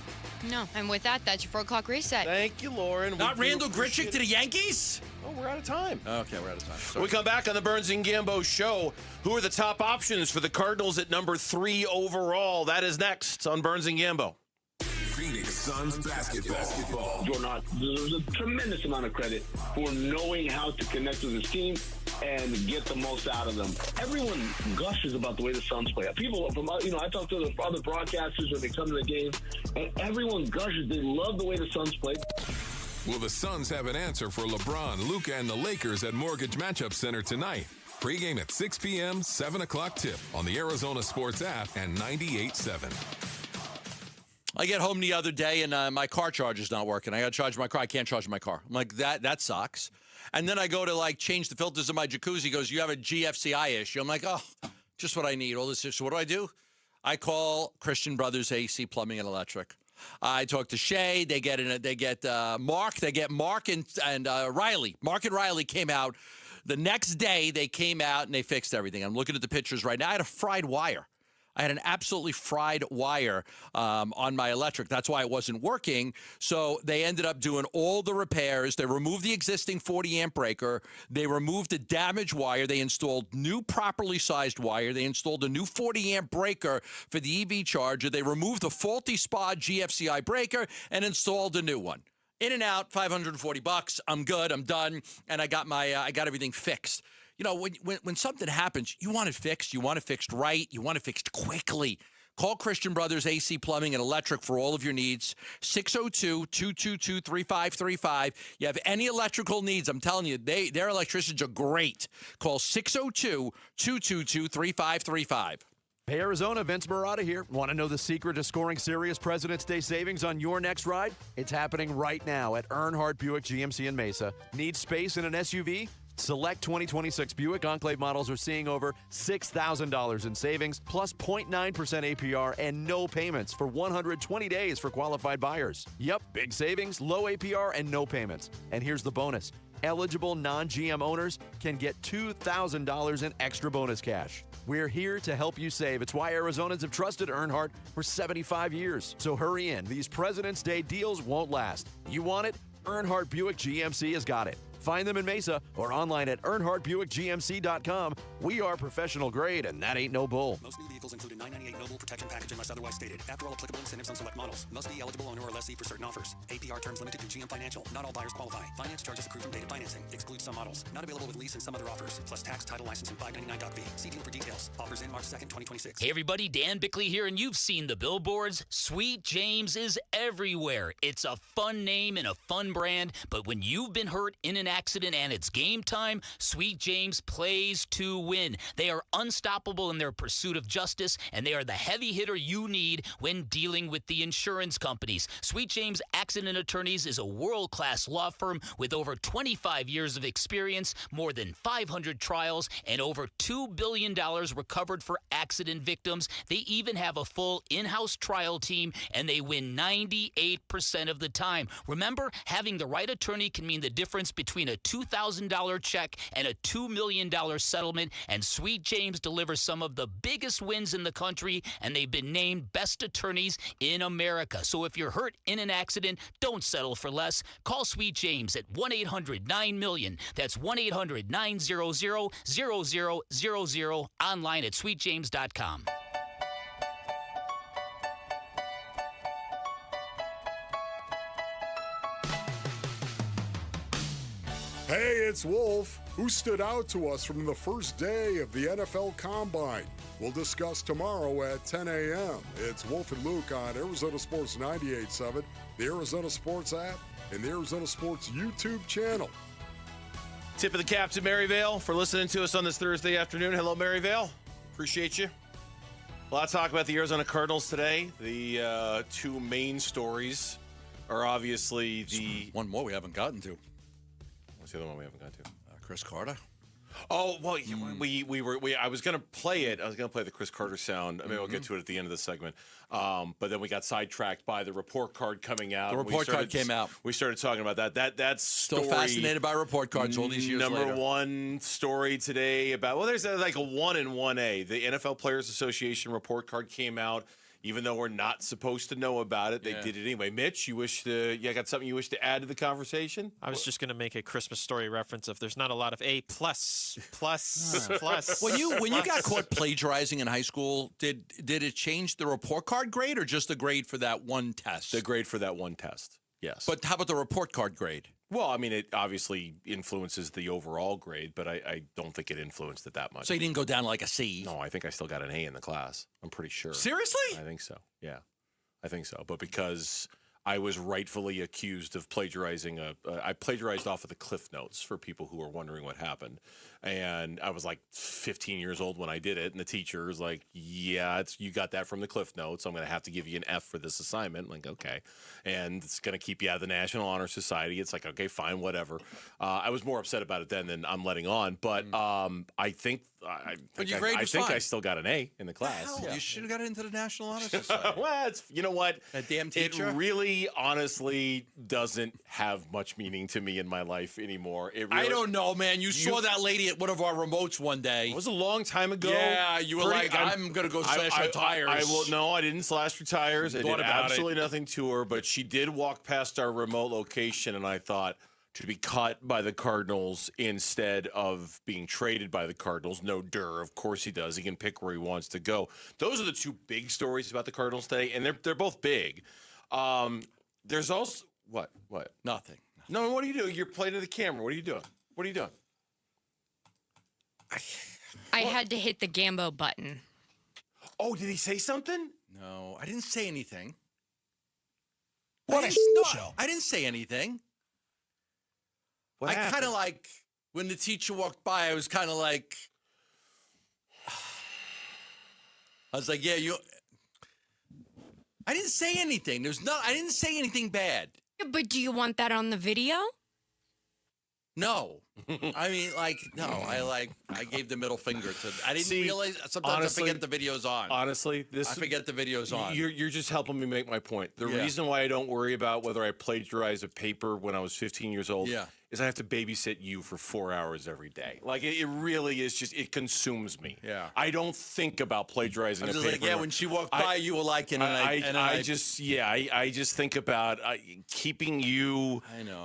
No, and with that, that's your 4 o'clock reset. Thank you, Lauren. Not Randall Grichuk to the Yankees? Oh, we're out of time. Okay, we're out of time. Sorry. When we come back on the Burns and Gambo show, who are the top options for the Cardinals at number 3 overall? That is next on Burns and Gambo. Phoenix Suns basketball. Jordan, there's a tremendous amount of credit for knowing how to connect with his team and get the most out of them. Everyone gushes about the way the Suns play. People from, I talk to the other broadcasters when they come to the game, and everyone gushes. They love the way the Suns play. Will the Suns have an answer for LeBron, Luka, and the Lakers at Mortgage Matchup Center tonight? Pre-game at 6 p.m., 7 o'clock tip on the Arizona Sports app and 98.7. I get home the other day and my car charger's not working. I got to charge my car. I can't charge my car. I'm like, that sucks. And then I go to change the filters in my jacuzzi. He goes, you have a GFCI issue. I'm like, oh, just what I need. All this. So what do? I call Christian Brothers AC Plumbing and Electric. I talk to Shay. They get Mark. They get Mark and Riley. Mark and Riley came out the next day. They came out and they fixed everything. I'm looking at the pictures right now. I had a fried wire. I had an absolutely fried wire on my electric. That's why it wasn't working. So they ended up doing all the repairs. They removed the existing 40-amp breaker. They removed the damaged wire. They installed new properly sized wire. They installed a new 40-amp breaker for the EV charger. They removed the faulty SPA GFCI breaker and installed a new one. In and out, $540. I'm good. I'm done. And I got everything fixed. You know, when something happens, you want it fixed. You want it fixed right. You want it fixed quickly. Call Christian Brothers AC Plumbing and Electric for all of your needs. 602-222-3535. You have any electrical needs, I'm telling you, their electricians are great. Call 602-222-3535. Hey, Arizona, Vince Marotta here. Want to know the secret to scoring serious President's Day savings on your next ride? It's happening right now at Earnhardt Buick GMC in Mesa. Need space in an SUV? Select 2026 Buick Enclave models are seeing over $6,000 in savings, plus 0.9% APR and no payments for 120 days for qualified buyers. Yep, big savings, low APR, and no payments. And here's the bonus. Eligible non-GM owners can get $2,000 in extra bonus cash. We're here to help you save. It's why Arizonans have trusted Earnhardt for 75 years. So hurry in. These President's Day deals won't last. You want it? Earnhardt Buick GMC has got it. Find them in Mesa or online at EarnhardtBuickGMC.com. We are professional grade, and that ain't no bull. Most new vehicles include a $998 no Full protection package unless otherwise stated. After all applicable incentives on select models. Must be eligible owner or lessee for certain offers. APR terms limited to GM Financial. Not all buyers qualify. Finance charges accrue from dated financing. Excludes some models. Not available with lease and some other offers. Plus tax, title, license, and $599.fee. See deal for details. Offers in March 2nd, 2026. Hey everybody, Dan Bickley here, and you've seen the billboards. Sweet James is everywhere. It's a fun name and a fun brand, but when you've been hurt in an accident and it's game time, Sweet James plays to win. They are unstoppable in their pursuit of justice, and they are the heavy hitter you need when dealing with the insurance companies. Sweet James Accident Attorneys is a world-class law firm with over 25 years of experience, more than 500 trials, and over $2 billion recovered for accident victims. They even have a full in-house trial team, and they win 98% of the time. Remember, having the right attorney can mean the difference between a $2,000 check and a $2 million settlement, and Sweet James delivers some of the biggest wins in the country, and they've been named best attorneys in America. So if you're hurt in an accident, don't settle for less. Call Sweet James at 1-800-9-MILLION. That's 1-800-900-0000, online at sweetjames.com. Hey, it's Wolf. Who stood out to us from the first day of the NFL Combine? We'll discuss tomorrow at 10 a.m. It's Wolf and Luke on Arizona Sports 98.7, the Arizona Sports app, and the Arizona Sports YouTube channel. Tip of the cap to Maryvale for listening to us on this Thursday afternoon. Hello, Maryvale. Appreciate you. A lot of talk about the Arizona Cardinals today. The two main stories are obviously the... One more we haven't gotten to. What's the other one we haven't got to? Chris Carter. Oh, well, I was going to play it. I was going to play the Chris Carter sound. I mean, we'll get to it at the end of the segment. But then we got sidetracked by the report card coming out. The report card came out. We started talking about that. That's still fascinated by report cards all these years later. Number one story today about, well, there's like a 1 and 1A. The NFL Players Association report card came out. Even though we're not supposed to know about it, they did it anyway. Mitch, you got something you wish to add to the conversation? I was just going to make a Christmas Story reference of there's not a lot of A++. When you got caught plagiarizing in high school, did it change the report card grade or just the grade for that one test? The grade for that one test, yes. But how about the report card grade? Well, I mean, it obviously influences the overall grade, but I don't think it influenced it that much. So you didn't go down like a C? No, I think I still got an A in the class. I'm pretty sure. Seriously? I think so, yeah. I think so. But because I was rightfully accused of plagiarizing I plagiarized off of the Cliff Notes for people who are wondering what happened. And I was like 15 years old when I did it. And the teacher was like, yeah, you got that from the Cliff Notes. I'm going to have to give you an F for this assignment. I'm like, okay. And it's going to keep you out of the National Honor Society. It's like, okay, fine, whatever. I was more upset about it then than I'm letting on. But I think I still got an A in the class. Hell, you should have got into the National Honor Society. Well, you know what? That damn teacher. It really, honestly, doesn't have much meaning to me in my life anymore. I don't know, man. You saw that lady at one of our remotes one day. It was a long time ago. Yeah, you were I'm going to go slash her tires. No, I didn't slash her tires. I did absolutely nothing to her, but she did walk past our remote location, and I thought, to be cut by the Cardinals instead of being traded by the Cardinals. No, of course he does. He can pick where he wants to go. Those are the two big stories about the Cardinals today, and they're both big. There's also what? Nothing. No, what are you doing? You're playing to the camera. What are you doing? I had to hit the Gambo button. Oh, did he say something? No, I didn't say anything. What I didn't say anything. What happened? I kind of like, when the teacher walked by, I was kind of like, I was like, yeah, I didn't say anything. I didn't say anything bad. But do you want that on the video? No. I mean, no. I gave the middle finger to. I didn't realize. Sometimes honestly, I forget the video's on. Honestly, I forget the video's on. You're just helping me make my point. The reason why I don't worry about whether I plagiarized a paper when I was 15 years old is I have to babysit you for 4 hours every day. Like it really is just it consumes me. Yeah. I don't think about plagiarizing a paper. Like, when she walked by, you were like, I just think about keeping you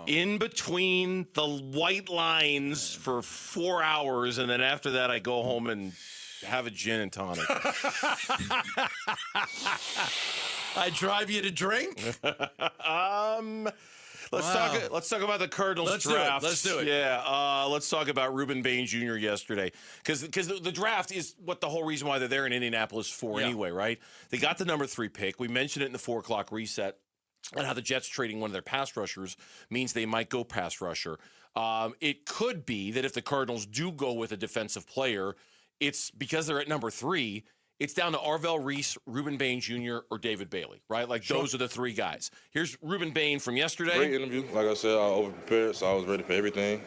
in between the white lines for 4 hours, and then after that I go home and Have a gin and tonic. I drive you to drink? Let's talk about the Cardinals draft. Let's do it. Yeah, let's talk about Ruben Bain Jr. yesterday. Because the draft is what the whole reason why they're there in Indianapolis for anyway, right? They got the number 3 pick. We mentioned it in the 4 o'clock reset and how the Jets trading one of their pass rushers means they might go pass rusher. It could be that if the Cardinals do go with a defensive player, it's because they're at number 3. It's down to Arvell Reese, Ruben Bain Jr., or David Bailey, right? Like, those are the 3 guys. Here's Ruben Bain from yesterday. Great interview. Like I said, I over-prepared, so I was ready for everything.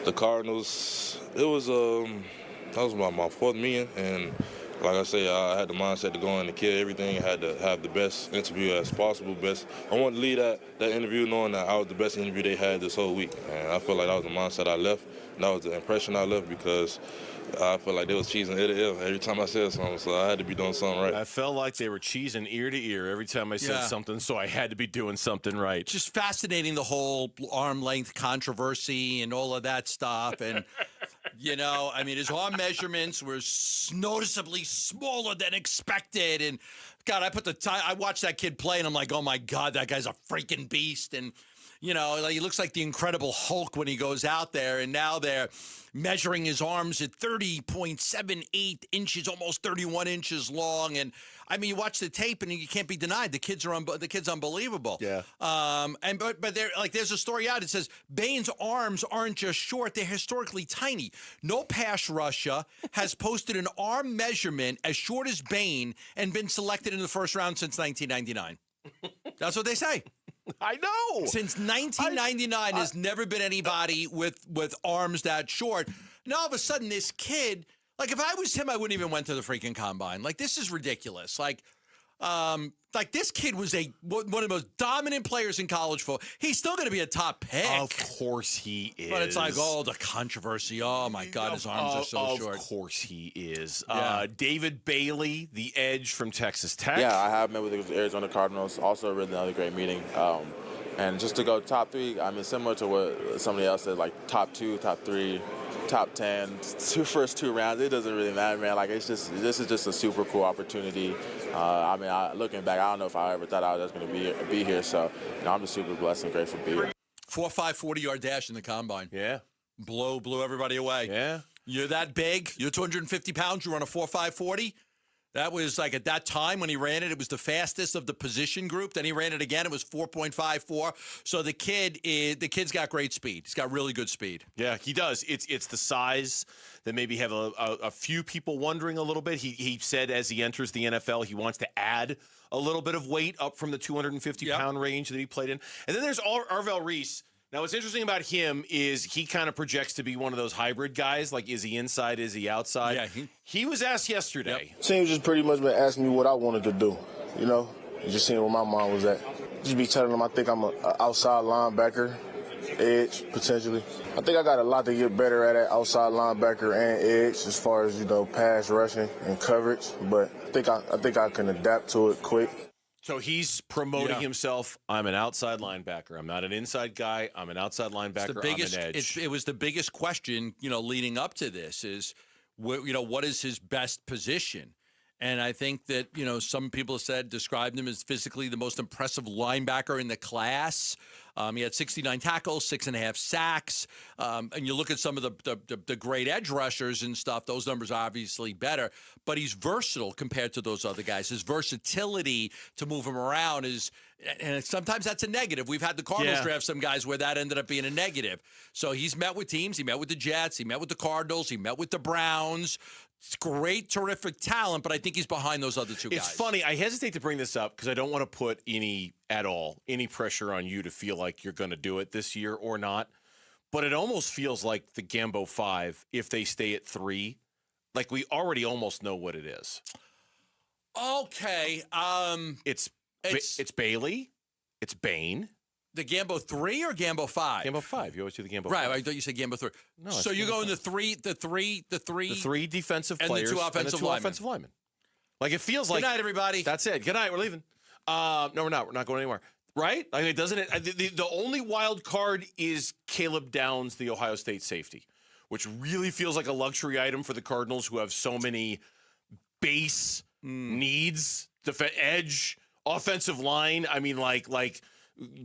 The Cardinals, that was my 4th meeting, and like I say, I had the mindset to go in and kill everything. I had to have the best interview as possible. I wanted to leave that interview knowing that I was the best interview they had this whole week. And I feel like that was the mindset I left. And that was the impression I left because I felt like they was cheesing ear to ear every time I said something, so I had to be doing something right. I felt like they were cheesing ear to ear every time I said something, so I had to be doing something right. Just fascinating, the whole arm length controversy and all of that stuff. And, his arm measurements were noticeably smaller than expected. And, God, I watched that kid play, and I'm like, oh, my God, that guy's a freaking beast. And, he looks like the Incredible Hulk when he goes out there, and now they're measuring his arms at 30.78 inches, almost 31 inches long. And you watch the tape, and you can't be denied the kid's unbelievable. Yeah. But there's a story out. It says Bain's arms aren't just short; they're historically tiny. No pass rusher has posted an arm measurement as short as Bain and been selected in the first round since 1999. That's what they say. I know. Since 1999, there's never been anybody with arms that short. Now, all of a sudden, this kid, if I was him, I wouldn't even went to the freaking combine. This is ridiculous. This kid was one of the most dominant players in college football. He's still going to be a top pick. Of course he is. But it's the controversy. Oh, my God, his arms are so short. Of course he is. David Bailey, the edge from Texas Tech. Yeah, I have met with the Arizona Cardinals. Also, really another great meeting. And just to go top 3, similar to what somebody else said, top 2, top 3, top 10, first 2 rounds, it doesn't really matter, man. this is just a super cool opportunity. Looking back, I don't know if I ever thought I was going to be here. So, I'm just super blessed and grateful to be here. 4.5 40-yard dash in the combine. Yeah. Blew everybody away. Yeah. You're that big. You're 250 pounds. You run a 4.5 40. That was at that time when he ran it, it was the fastest of the position group. Then he ran it again. It was 4.54. So the kid's got great speed. He's got really good speed. Yeah, he does. It's the size that maybe have a few people wondering a little bit. He said as he enters the NFL, he wants to add a little bit of weight up from the 250-pound range that he played in. And then there's Arvell Reese. Now, what's interesting about him is he kind of projects to be one of those hybrid guys. Is he inside? Is he outside? Yeah, he was asked yesterday. Team's just pretty much been asking me what I wanted to do, just seeing where my mind was at. Just be telling them I think I'm an outside linebacker, edge, potentially. I think I got a lot to get better at it, outside linebacker and edge, as far as, pass rushing and coverage. But I think I can adapt to it quick. So he's promoting himself. I'm an outside linebacker. I'm not an inside guy. I'm an outside linebacker. I'm an edge. It was the biggest question, leading up to this is, what is his best position? And I think that, some people have described him as physically the most impressive linebacker in the class. He had 69 tackles, 6.5 sacks. And you look at some of the great edge rushers and stuff, those numbers are obviously better. But he's versatile compared to those other guys. His versatility to move him around is, and sometimes that's a negative. We've had the Cardinals draft some guys where that ended up being a negative. So he's met with teams. He met with the Jets. He met with the Cardinals. He met with the Browns. It's great, terrific talent, but I think he's behind those other 2 guys. It's funny. I hesitate to bring this up because I don't want to put any pressure on you to feel like you're going to do it this year or not. But it almost feels like the Gambo 5, if they stay at 3, we already almost know what it is. Okay. It's Bailey. It's Bain. The Gambo 3 or Gambo 5? Gambo 5. You always do the Gambo 5. Right. I thought you said Gambo 3. No. So you're going the three The 3 defensive and players the 2 offensive linemen. Offensive linemen. It feels like. Good night, everybody. That's it. Good night. We're leaving. No, we're not. We're not going anywhere. Right? Doesn't it? The only wild card is Caleb Downs, the Ohio State safety. which really feels like a luxury item for the Cardinals, who have so many base needs, edge, offensive line. I mean, like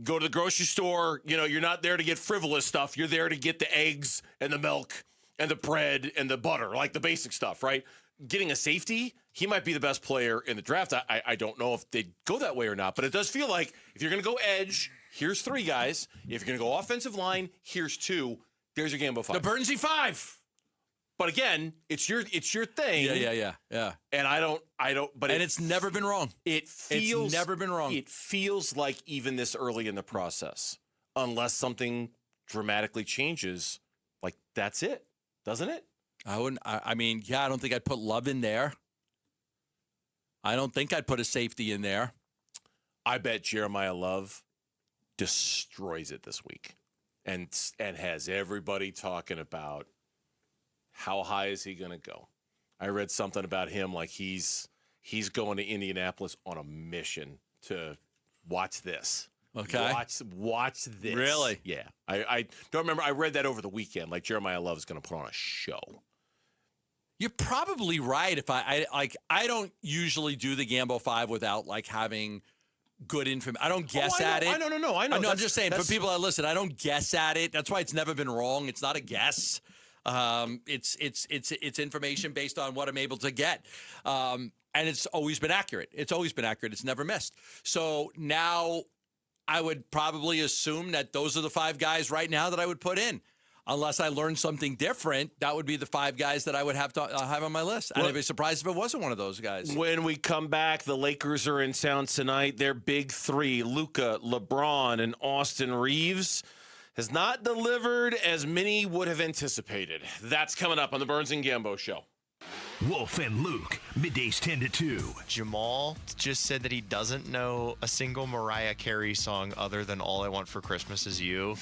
go to the grocery store, you're not there to get frivolous stuff. You're there to get the eggs and the milk and the bread and the butter, like the basic stuff, right? Getting a safety, he might be the best player in the draft. I don't know if they'd go that way or not, but it does feel like if you're going to go edge, here's 3 guys. If you're going to go offensive line, here's 2. There's your Gambo 5. The Burnsy 5. But again, it's your thing. Yeah. And I don't. But it's never been wrong. It's never been wrong. It feels like even this early in the process, unless something dramatically changes, like that's it, doesn't it? I wouldn't. I mean, I don't think I'd put Love in there. I don't think I'd put a safety in there. I bet Jeremiah Love destroys it this week, and has everybody talking about how high is he going to go. I read something about him like he's going to Indianapolis on a mission to watch this. Okay. Watch this. Really? Yeah. I don't remember. I read that over the weekend. Like Jeremiah Love is going to put on a show. You're probably right. If I don't usually do the Gambo 5 without having good information. I don't guess at it. I know. I'm just saying for people that listen, I don't guess at it. That's why it's never been wrong. It's not a guess. It's information based on what I'm able to get. And it's always been accurate. It's never missed. So now I would probably assume that those are the 5 guys right now that I would put in. Unless I learned something different, that would be the 5 guys that I would have to have on my list. I'd be surprised if it wasn't one of those guys. When we come back, the Lakers are in town tonight. Their big 3, Luka, LeBron, and Austin Reeves, has not delivered as many would have anticipated. That's coming up on the Burns and Gambo Show. Wolf and Luke, middays 10 to 2. Jamal just said that he doesn't know a single Mariah Carey song other than All I Want for Christmas Is You.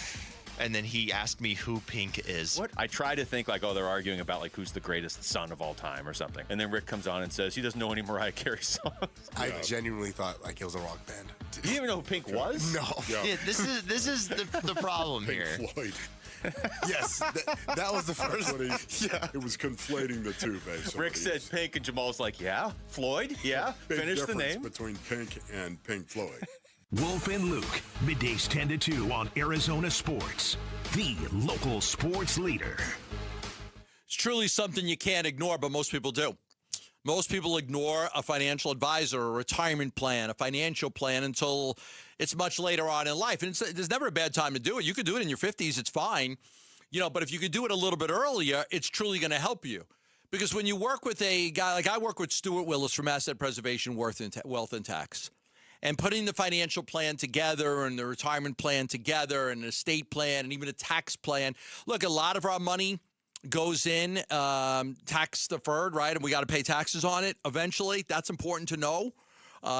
And then he asked me who Pink is. What? I try to think they're arguing about who's the greatest son of all time or something. And then Rick comes on and says he doesn't know any Mariah Carey songs. I genuinely thought it was a rock band. You didn't even know who Pink was? No. Yeah, this is the problem here. Pink Floyd. Yes, that was the first one. It was conflating the two, basically. Rick said Pink, and Jamal's like, yeah, Floyd, yeah, finish the name. Between Pink and Pink Floyd. Wolf and Luke, middays 10 to 2 on Arizona Sports, the local sports leader. It's truly something you can't ignore, but most people do. Most people ignore a financial advisor, a retirement plan, a financial plan until it's much later on in life. And there's never a bad time to do it. You could do it in your 50s. It's fine. But if you could do it a little bit earlier, it's truly going to help you. Because when you work with a guy, like I work with Stuart Willis from Asset Preservation Wealth and Tax, and putting the financial plan together and the retirement plan together and an estate plan and even a tax plan. Look, a lot of our money goes in tax deferred, right? And we got to pay taxes on it eventually. That's important to know.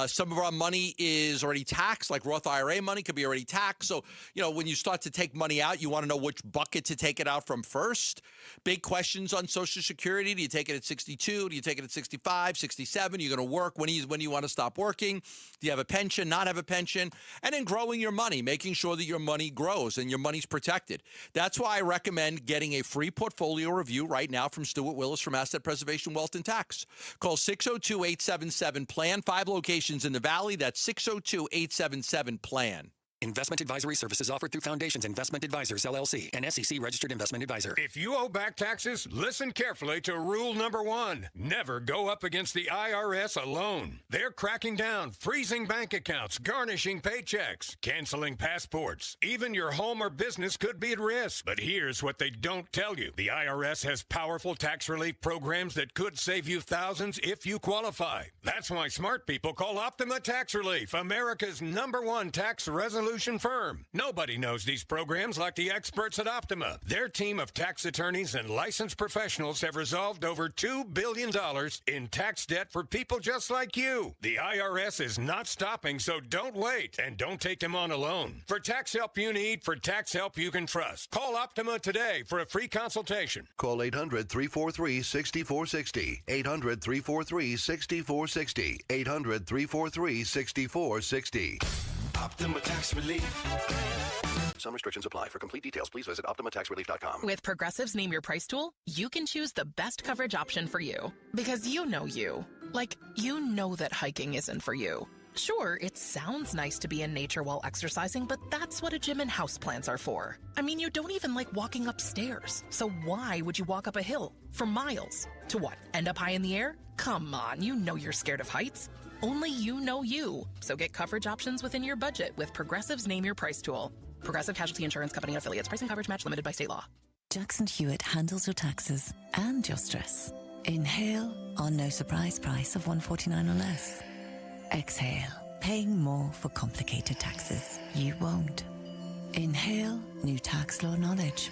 Some of our money is already taxed, like Roth IRA money could be already taxed. So, when you start to take money out, you want to know which bucket to take it out from first. Big questions on Social Security. Do you take it at 62? Do you take it at 65, 67? Are you going to work? When do you want to stop working? Do you have a pension, not have a pension? And then growing your money, making sure that your money grows and your money's protected. That's why I recommend getting a free portfolio review right now from Stuart Willis from Asset Preservation Wealth and Tax. Call 602-877-PLAN, 5 locations in the Valley. That's 602-877-PLAN. Investment advisory services offered through Foundations Investment Advisors, LLC, an SEC-registered investment advisor. If you owe back taxes, listen carefully to rule number 1. Never go up against the IRS alone. They're cracking down, freezing bank accounts, garnishing paychecks, canceling passports. Even your home or business could be at risk. But here's what they don't tell you. The IRS has powerful tax relief programs that could save you thousands if you qualify. That's why smart people call Optima Tax Relief, America's #1 tax resolution firm. Nobody knows these programs like the experts at Optima. Their team of tax attorneys and licensed professionals have resolved over $2 billion in tax debt for people just like you. The IRS is not stopping, so don't wait and don't take them on alone. For tax help you need, for tax help you can trust, call Optima today for a free consultation. Call 800-343-6460. 800-343-6460. 800-343-6460. Optima Tax Relief. Some restrictions apply. For complete details, please visit OptimaTaxRelief.com. With Progressive's Name Your Price tool, you can choose the best coverage option for you. Because you know you. Like, you know that hiking isn't for you. Sure, it sounds nice to be in nature while exercising, but that's what a gym and houseplants are for. I mean, you don't even like walking upstairs. So why would you walk up a hill for miles? To what, end up high in the air? Come on, you know you're scared of heights. Only you know you. So get coverage options within your budget with Progressive's Name Your Price tool. Progressive Casualty Insurance Company and affiliates. Price and coverage match limited by state law. Jackson Hewitt handles your taxes and your stress. Inhale our no surprise price of $149 or less. Exhale, paying more for complicated taxes. You won't. Inhale new tax law knowledge.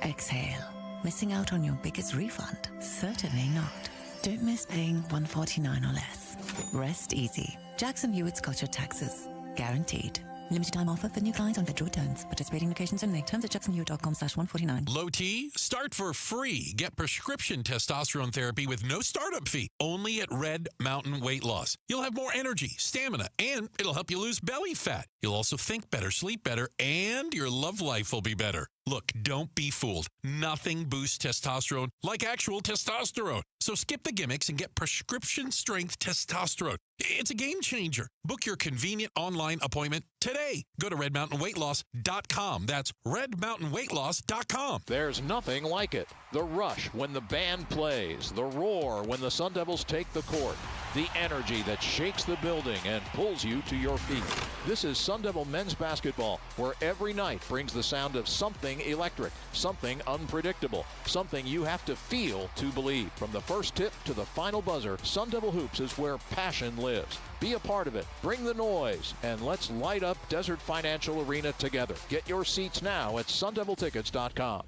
Exhale, missing out on your biggest refund? Certainly not. Don't miss paying $149 or less. Rest easy. Jackson Hewitt's got your taxes. Guaranteed. Limited time offer for new clients on federal returns. Participating locations only. Terms at jacksonhewitt.com/149. Low T? Start for free. Get prescription testosterone therapy with no startup fee. Only at Red Mountain Weight Loss. You'll have more energy, stamina, and it'll help you lose belly fat. You'll also think better, sleep better, and your love life will be better. Look, don't be fooled. Nothing boosts testosterone like actual testosterone. So skip the gimmicks and get prescription strength testosterone. It's a game changer. Book your convenient online appointment today. Go to redmountainweightloss.com. That's redmountainweightloss.com. There's nothing like it. The rush when the band plays, the roar when the Sun Devils take the court, the energy that shakes the building and pulls you to your feet. This is Sun Devil men's basketball, where every night brings the sound of something electric, something unpredictable, something you have to feel to believe. From the first tip to the final buzzer, Sun Devil Hoops is where passion lives. Be a part of it. Bring the noise, and let's light up Desert Financial Arena together. Get your seats now at sundeviltickets.com.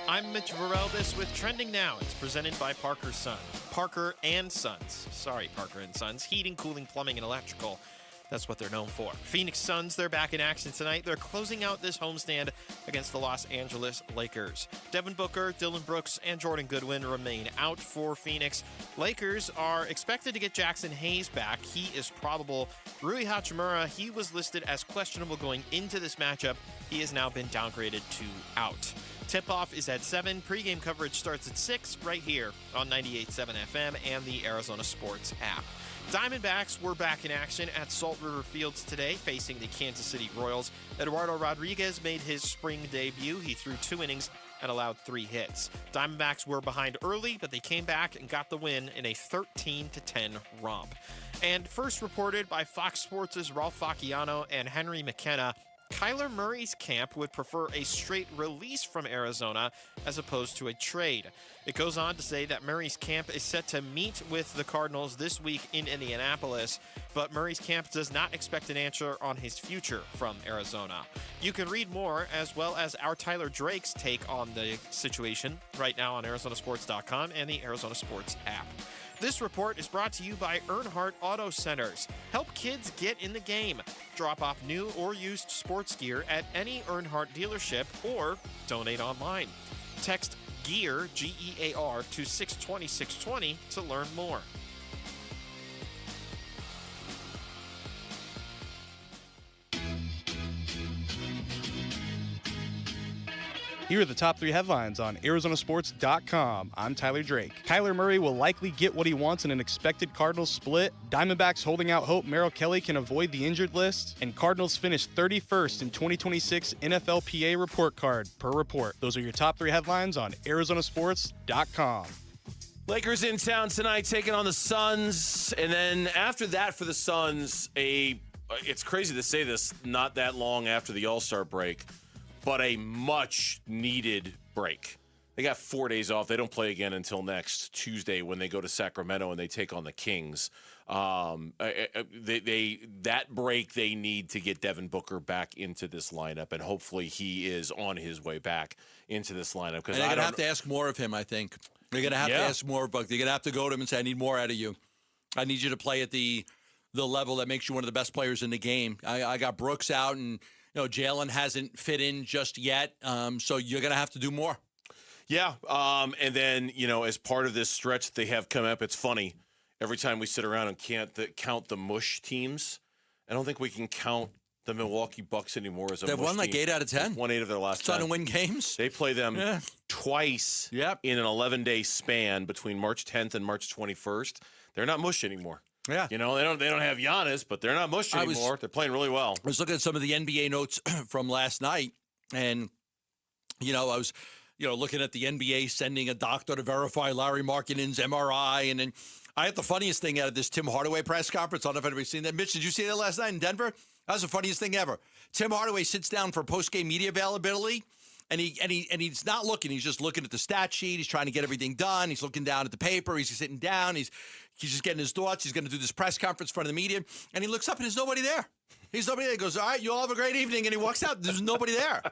I'm Mitch Varelvis with Trending Now. It's presented by Parker and Sons. Sorry, Parker and Sons. Heating, cooling, plumbing, and electrical. That's what they're known for. Phoenix Suns, they're back in action tonight. They're closing out this homestand against the Los Angeles Lakers. Devin Booker, Dillon Brooks, and Jordan Goodwin remain out for Phoenix. Lakers are expected to get Jackson Hayes back. He is probable. Rui Hachimura, he was listed as questionable going into this matchup. He has now been downgraded to out. Tip-off is at 7. Pre-game coverage starts at 6 right here on 98.7 FM and the Arizona Sports app. Diamondbacks were back in action at Salt River Fields today, facing the Kansas City Royals. Eduardo Rodriguez made his spring debut. He threw 2 innings and allowed 3 hits. Diamondbacks were behind early, but they came back and got the win in a 13-10 romp. And first reported by Fox Sports' Ralph Facciano and Henry McKenna, Kyler Murray's camp would prefer a straight release from Arizona as opposed to a trade. It goes on to say that Murray's camp is set to meet with the Cardinals this week in Indianapolis, but Murray's camp does not expect an answer on his future from Arizona. You can read more, as well as our Tyler Drake's take on the situation right now on ArizonaSports.com and the Arizona Sports app. This report is brought to you by Earnhardt Auto Centers. Help kids get in the game. Drop off new or used sports gear at any Earnhardt dealership or donate online. Text GEAR, G-E-A-R, to 620-620 to learn more. Here are the top 3 headlines on ArizonaSports.com. I'm Tyler Drake. Kyler Murray will likely get what he wants in an expected Cardinals split. Diamondbacks holding out hope Merrill Kelly can avoid the injured list. And Cardinals finished 31st in 2026 NFLPA report card per report. Those are your top 3 headlines on ArizonaSports.com. Lakers in town tonight taking on the Suns. And then after that for the Suns, it's crazy to say this not that long after the All-Star break, but a much-needed break. They got 4 days off. They don't play again until next Tuesday when they go to Sacramento and they take on the Kings. That break they need to get Devin Booker back into this lineup, and hopefully he is on his way back into this lineup. They're going to have to ask more of him, I think. They're going to have to ask more of Buck. They're going to have to go to him and say, I need more out of you. I need you to play at the level that makes you one of the best players in the game. I got Brooks out, and Jalen hasn't fit in just yet, so you're going to have to do more. Yeah, and then, as part of this stretch that they have come up, it's funny. every time we sit around and count the mush teams, I don't think we can count the Milwaukee Bucks anymore as a They've mush won like team. 8 out of 10. They've won 8 of their last 10. Trying to win games. They play them twice in an 11-day span between March 10th and March 21st. They're not mush anymore. Yeah. You know, they don't have Giannis, but they're not mush anymore. They're playing really well. I was looking at some of the NBA notes from last night, and, I was, looking at the NBA sending a doctor to verify Larry Markkanen's MRI, and then I had the funniest thing out of this Tim Hardaway press conference. I don't know if anybody's seen that. Mitch, did you see that last night in Denver? That was the funniest thing ever. Tim Hardaway sits down for post-game media availability, and he's not looking. He's just looking at the stat sheet. He's trying to get everything done. He's looking down at the paper. He's sitting down. He's just getting his thoughts. He's going to do this press conference in front of the media, and he looks up, and there's nobody there. He's nobody there. He goes, all right, you all have a great evening, and he walks out. There's nobody there.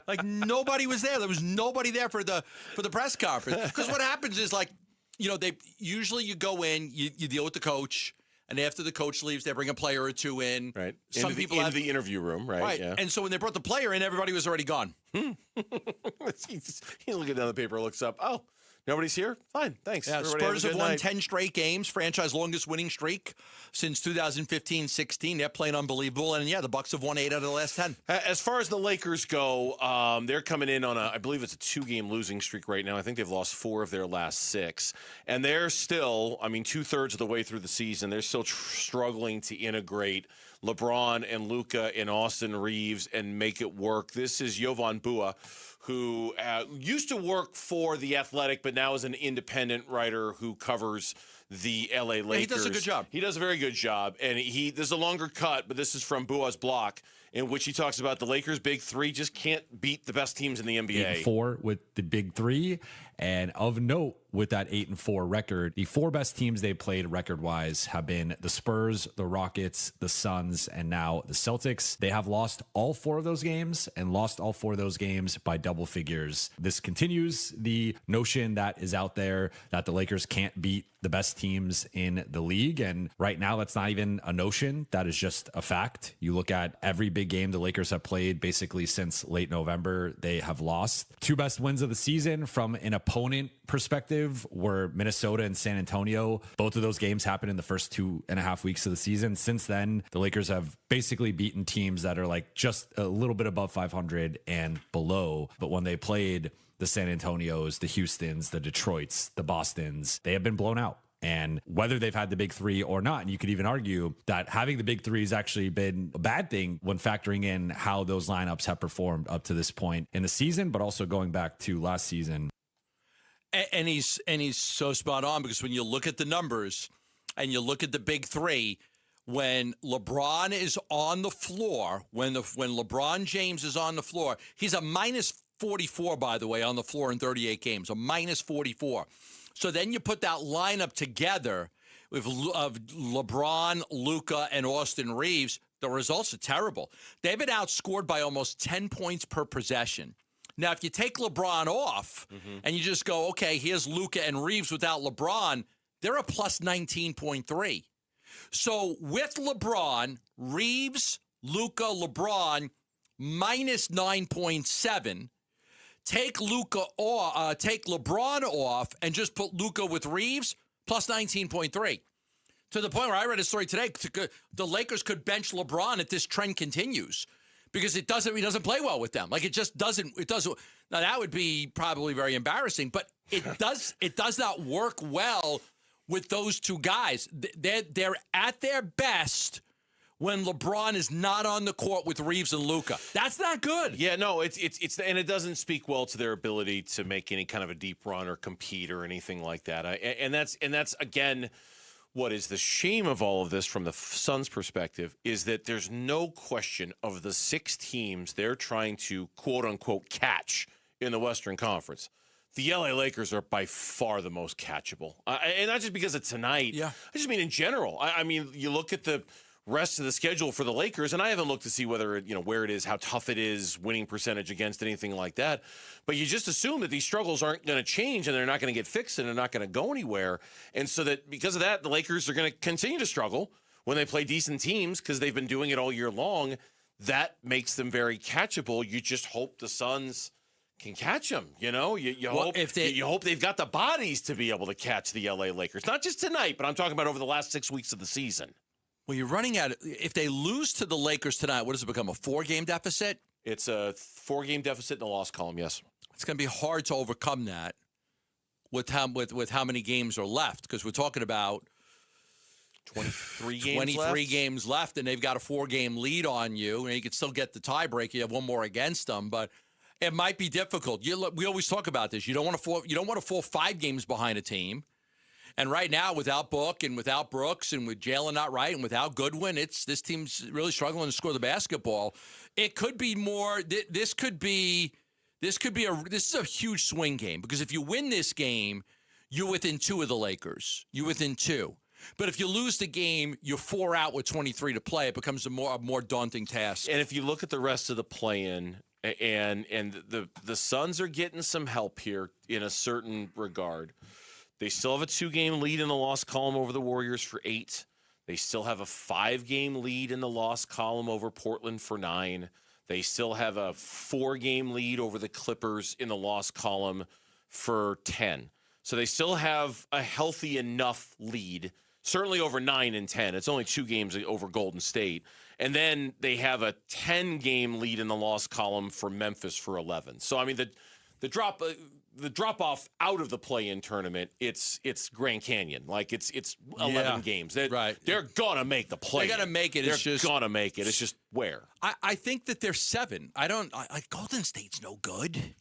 Like, nobody was there. There was nobody there for the press conference. Because what happens is, like, they usually you go in, you deal with the coach, and after the coach leaves, they bring a player or two in. Right. Some people into the interview room, right? Right. Yeah. And so when they brought the player in, everybody was already gone. He's looking down the paper, looks up. Oh, nobody's here? Fine, thanks. Yeah, Everybody Spurs have have a good won night. 10 straight games, franchise longest winning streak since 2015-16. They're playing unbelievable. And, the Bucks have won 8 out of the last 10. As far as the Lakers go, they're coming in on I believe it's a 2-game losing streak right now. I think they've lost 4 of their last 6. And they're still, 2/3 of the way through the season, they're still struggling to integrate LeBron and Luka and Austin Reeves and make it work. This is Jovan Bua, who used to work for The Athletic, but now is an independent writer who covers the L.A. Lakers. He does a good job. He does a very good job. And there's a longer cut, but this is from Bua's block, in which he talks about the Lakers' big three just can't beat the best teams in the NBA. 8-4 with the big three. And of note, with that 8-4 record, the 4 best teams they played record-wise have been the Spurs, the Rockets, the Suns, and now the Celtics. They have lost all 4 of those games and lost all 4 of those games by double figures. This continues the notion that is out there that the Lakers can't beat the best teams in the league. And right now, that's not even a notion. That is just a fact. You look at every big game the Lakers have played basically since late November, they have lost. 2 best wins of the season from an opponent perspective were Minnesota and San Antonio. Both of those games happened in the first 2.5 weeks of the season. Since then, the Lakers have basically beaten teams that are like just a little bit above 500 and below. But when they played the San Antonios, the Houstons, the Detroits, the Bostons, they have been blown out. And whether they've had the big three or not, and you could even argue that having the big three has actually been a bad thing when factoring in how those lineups have performed up to this point in the season, but also going back to last season. And he's so spot on, because when you look at the numbers and you look at the big three, when LeBron is on the floor, when LeBron James is on the floor, he's a minus 44, by the way, on the floor in 38 games, a minus 44. So then you put that lineup together with LeBron, Luka, and Austin Reeves, the results are terrible. They've been outscored by almost 10 points per possession. Now, if you take LeBron off and you just go, okay, here's Luka and Reeves without LeBron, they're a plus 19.3. So with LeBron, Reeves, Luka, LeBron, minus 9.7. Take LeBron off and just put Luka with Reeves, plus 19.3. To the point where I read a story today, the Lakers could bench LeBron if this trend continues, because he doesn't play well with them. Like, it doesn't. Now, that would be probably very embarrassing, but it does not work well with those two guys. They're at their best when LeBron is not on the court with Reeves and Luka. That's not good. Yeah, no, it's and it doesn't speak well to their ability to make any kind of a deep run or compete or anything like that. And that's again, what is the shame of all of this from the Suns' perspective is that there's no question of the 6 teams they're trying to quote unquote catch in the Western Conference. The LA Lakers are by far the most catchable, and not just because of tonight. Yeah, I just mean in general. I mean, you look at the rest of the schedule for the Lakers, and I haven't looked to see whether where it is, how tough it is, winning percentage against anything like that. But you just assume that these struggles aren't going to change and they're not going to get fixed and they're not going to go anywhere. And so that because of that, the Lakers are going to continue to struggle when they play decent teams because they've been doing it all year long. That makes them very catchable. You just hope the Suns can catch them. You know, you Well, hope if they- you hope they've got the bodies to be able to catch the LA Lakers. Not just tonight, but I'm talking about over the last 6 weeks of the season. Well, you're running out. If they lose to the Lakers tonight, what does it become? A 4-game deficit? It's a 4-game deficit in the loss column. Yes, it's going to be hard to overcome that with how many games are left, because we're talking about 23 games left, and they've got a 4-game lead on you, and you could still get the tiebreaker. You have one more against them, but it might be difficult. We always talk about this. You don't want to fall 5 games behind a team. And right now, without Book and without Brooks and with Jalen not right and without Goodwin, this team's really struggling to score the basketball. It could be more. This is a huge swing game, because if you win this game, you're within 2 of the Lakers. You're within 2. But if you lose the game, you're 4 out with 23 to play. It becomes a more daunting task. And if you look at the rest of the play-in, and the Suns are getting some help here in a certain regard. They still have a 2-game lead in the loss column over the Warriors for 8. They still have a 5-game lead in the loss column over Portland for 9. They still have a 4-game lead over the Clippers in the loss column for 10. So they still have a healthy enough lead, certainly over 9 and 10. It's only 2 games over Golden State. And then they have a 10-game lead in the loss column for Memphis for 11. So, I mean, the drop off out of the play-in tournament, it's Grand Canyon. Like, it's 11 games. They're gonna make the play. They're gonna make it. They're gonna make it. It's just where. I think that they're 7. Golden State's no good.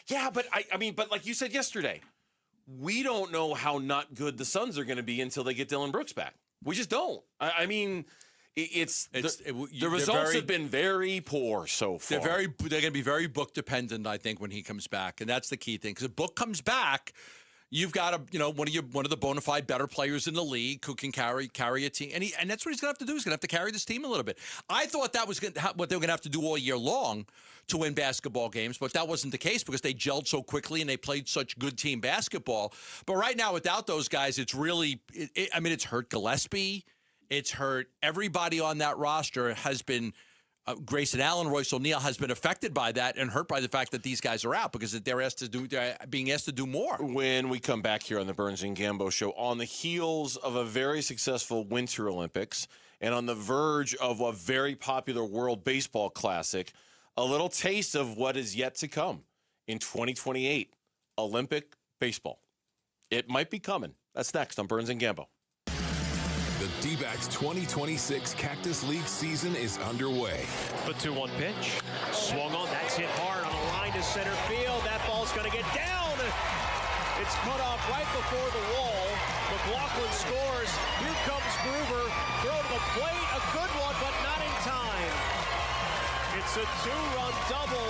Yeah, but I mean, like you said yesterday, we don't know how not good the Suns are going to be until they get Dylan Brooks back. We just don't. I mean, the results have been very poor so far. They're going to be very Book dependent, I think, when he comes back, and that's the key thing. Because if Book comes back, you've got one of the bona fide better players in the league who can carry a team, and that's what he's going to have to do. He's going to have to carry this team a little bit. I thought that was what they were going to have to do all year long to win basketball games, but that wasn't the case because they gelled so quickly and they played such good team basketball. But right now, without those guys, it's really, it's hurt Gillespie. It's hurt everybody on that roster. Has been Grayson Allen, Royce O'Neal has been affected by that and hurt by the fact that these guys are out because they're being asked to do more. When we come back here on the Burns and Gambo Show, on the heels of a very successful Winter Olympics and on the verge of a very popular World Baseball Classic, a little taste of what is yet to come in 2028, Olympic baseball. It might be coming. That's next on Burns and Gambo. The D-backs 2026 Cactus League season is underway. The 2-1 pitch. Swung on. That's hit hard on a line to center field. That ball's going to get down. It's cut off right before the wall. McLaughlin scores. Here comes Gruber. Throw to the plate. A good one, but not in time. It's a 2-run double,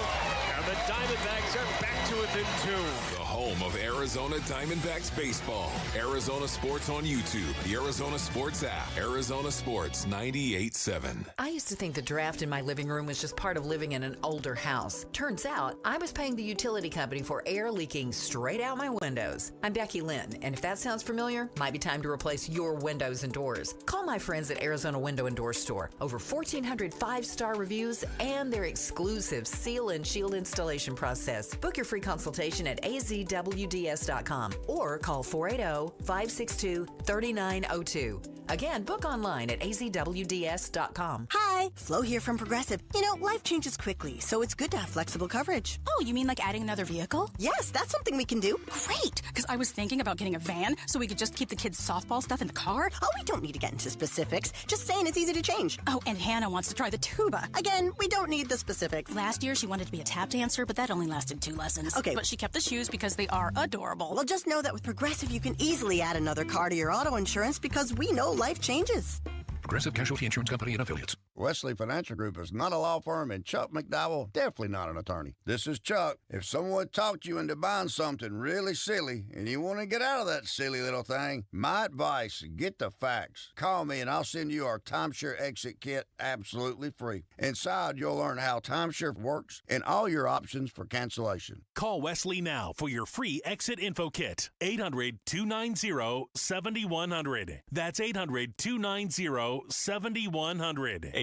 and the Diamondbacks are back to within 2. The home of Arizona Diamondbacks baseball. Arizona Sports on YouTube, the Arizona Sports app, Arizona Sports 98.7. I used to think the draft in my living room was just part of living in an older house. Turns out, I was paying the utility company for air leaking straight out my windows. I'm Becky Lynn, and if that sounds familiar, might be time to replace your windows and doors. Call my friends at Arizona Window and Door Store. Over 1,400 5-star reviews and their exclusive seal and shield installation process. Book your free consultation at azwds.com or call 480-562-3902. Again, book online at azwds.com. Hi, Flo here from Progressive. You know, life changes quickly, so it's good to have flexible coverage. Oh, you mean like adding another vehicle? Yes, that's something we can do. Great, because I was thinking about getting a van so we could just keep the kids' softball stuff in the car. Oh, we don't need to get into specifics. Just saying it's easy to change. Oh, and Hannah wants to try the tuba. Again, we don't need the specifics. Last year, she wanted to be a tap dancer, but that only lasted 2 lessons. Okay. But she kept the shoes because they are adorable. Well, just know that with Progressive, you can easily add another car to your auto insurance because we know life changes. Progressive Casualty Insurance Company and Affiliates. Wesley Financial Group is not a law firm, and Chuck McDowell definitely not an attorney. This is Chuck. If someone talked you into buying something really silly and you want to get out of that silly little thing, my advice, get the facts. Call me and I'll send you our timeshare exit kit absolutely free. Inside, you'll learn how timeshare works and all your options for cancellation. Call Wesley now for your free exit info kit. 800-290-7100. That's 800-290-7100.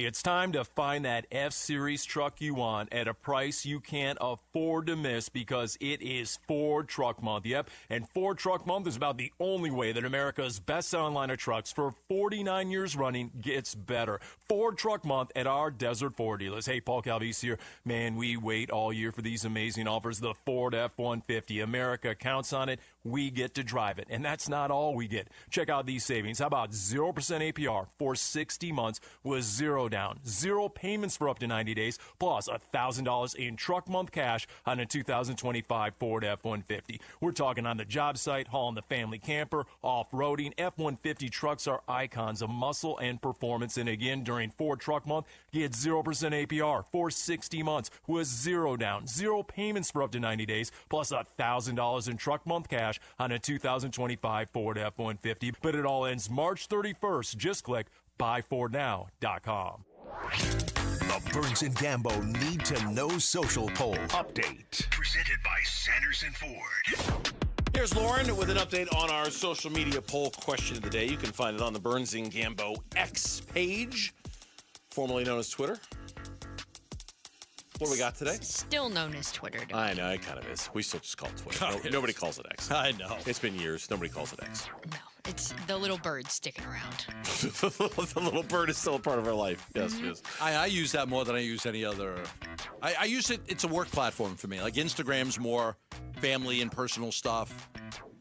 Hey, it's time to find that F-Series truck you want at a price you can't afford to miss because it is Ford Truck Month. Yep, and Ford Truck Month is about the only way that America's best-selling line of trucks for 49 years running gets better. Ford Truck Month at our Desert Ford dealers. Hey, Paul Calvise here. Man, we wait all year for these amazing offers. The Ford F-150. America counts on it. We get to drive it. And that's not all we get. Check out these savings. How about 0% APR for 60 months with zero down, zero payments for up to 90 days, plus $1,000 in truck month cash on a 2025 Ford F-150. We're talking on the job site, hauling the family camper, off-roading. F-150 trucks are icons of muscle and performance. And again, during Ford Truck Month, get 0% APR for 60 months with zero down, zero payments for up to 90 days, plus $1,000 in truck month cash on a 2025 Ford F-150. But it all ends March 31st. Just click buyfordnow.com. The Burns and Gambo Need to Know Social Poll Update. Presented by Sanderson Ford. Here's Lauren with an update on our social media poll question of the day. You can find it on the Burns and Gambo X page, formerly known as Twitter. What do we got today? Still known as Twitter. I know, it kind of is. We still just call it Twitter. Nobody calls it X. I know. It's been years. Nobody calls it X. No, it's the little bird sticking around. The little bird is still a part of our life. Yes, yes. I use that more than I use any other. I use it. It's a work platform for me. Like Instagram's more family and personal stuff.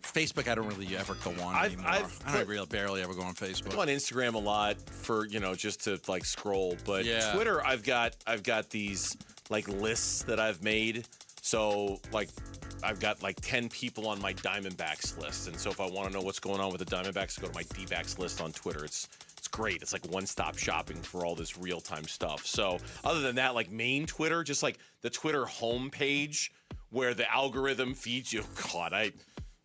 Facebook, I don't really ever go on anymore. I don't barely ever go on Facebook. I'm on Instagram a lot for, just to like scroll. But Twitter, I've got these like lists that I've made. So like I've got like 10 people on my Diamondbacks list. And so if I want to know what's going on with the Diamondbacks, I go to my D-backs list on Twitter. It's great. It's like one-stop shopping for all this real-time stuff. So other than that, like main Twitter, just like the Twitter homepage where the algorithm feeds you. God, I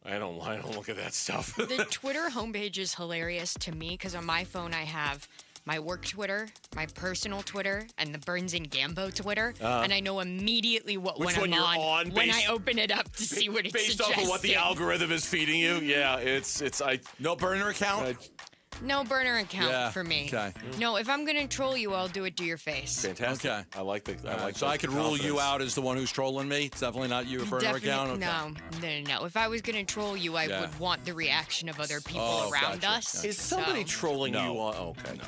don't look at that stuff. The Twitter homepage is hilarious to me because on my phone I have my work Twitter, my personal Twitter, and the Burns and Gambo Twitter, and I know immediately which one I'm on when I open it up to see what it's based off of what the algorithm is feeding you. Yeah, it's no burner account. No burner account for me. Okay. No, if I'm gonna troll you, I'll do it to your face. Fantastic. Okay. I like so I could rule you out as the one who's trolling me. It's definitely not you, a burner account. Okay. No. If I was gonna troll you, I would want the reaction of other people around us. Is somebody trolling you on? Okay. No.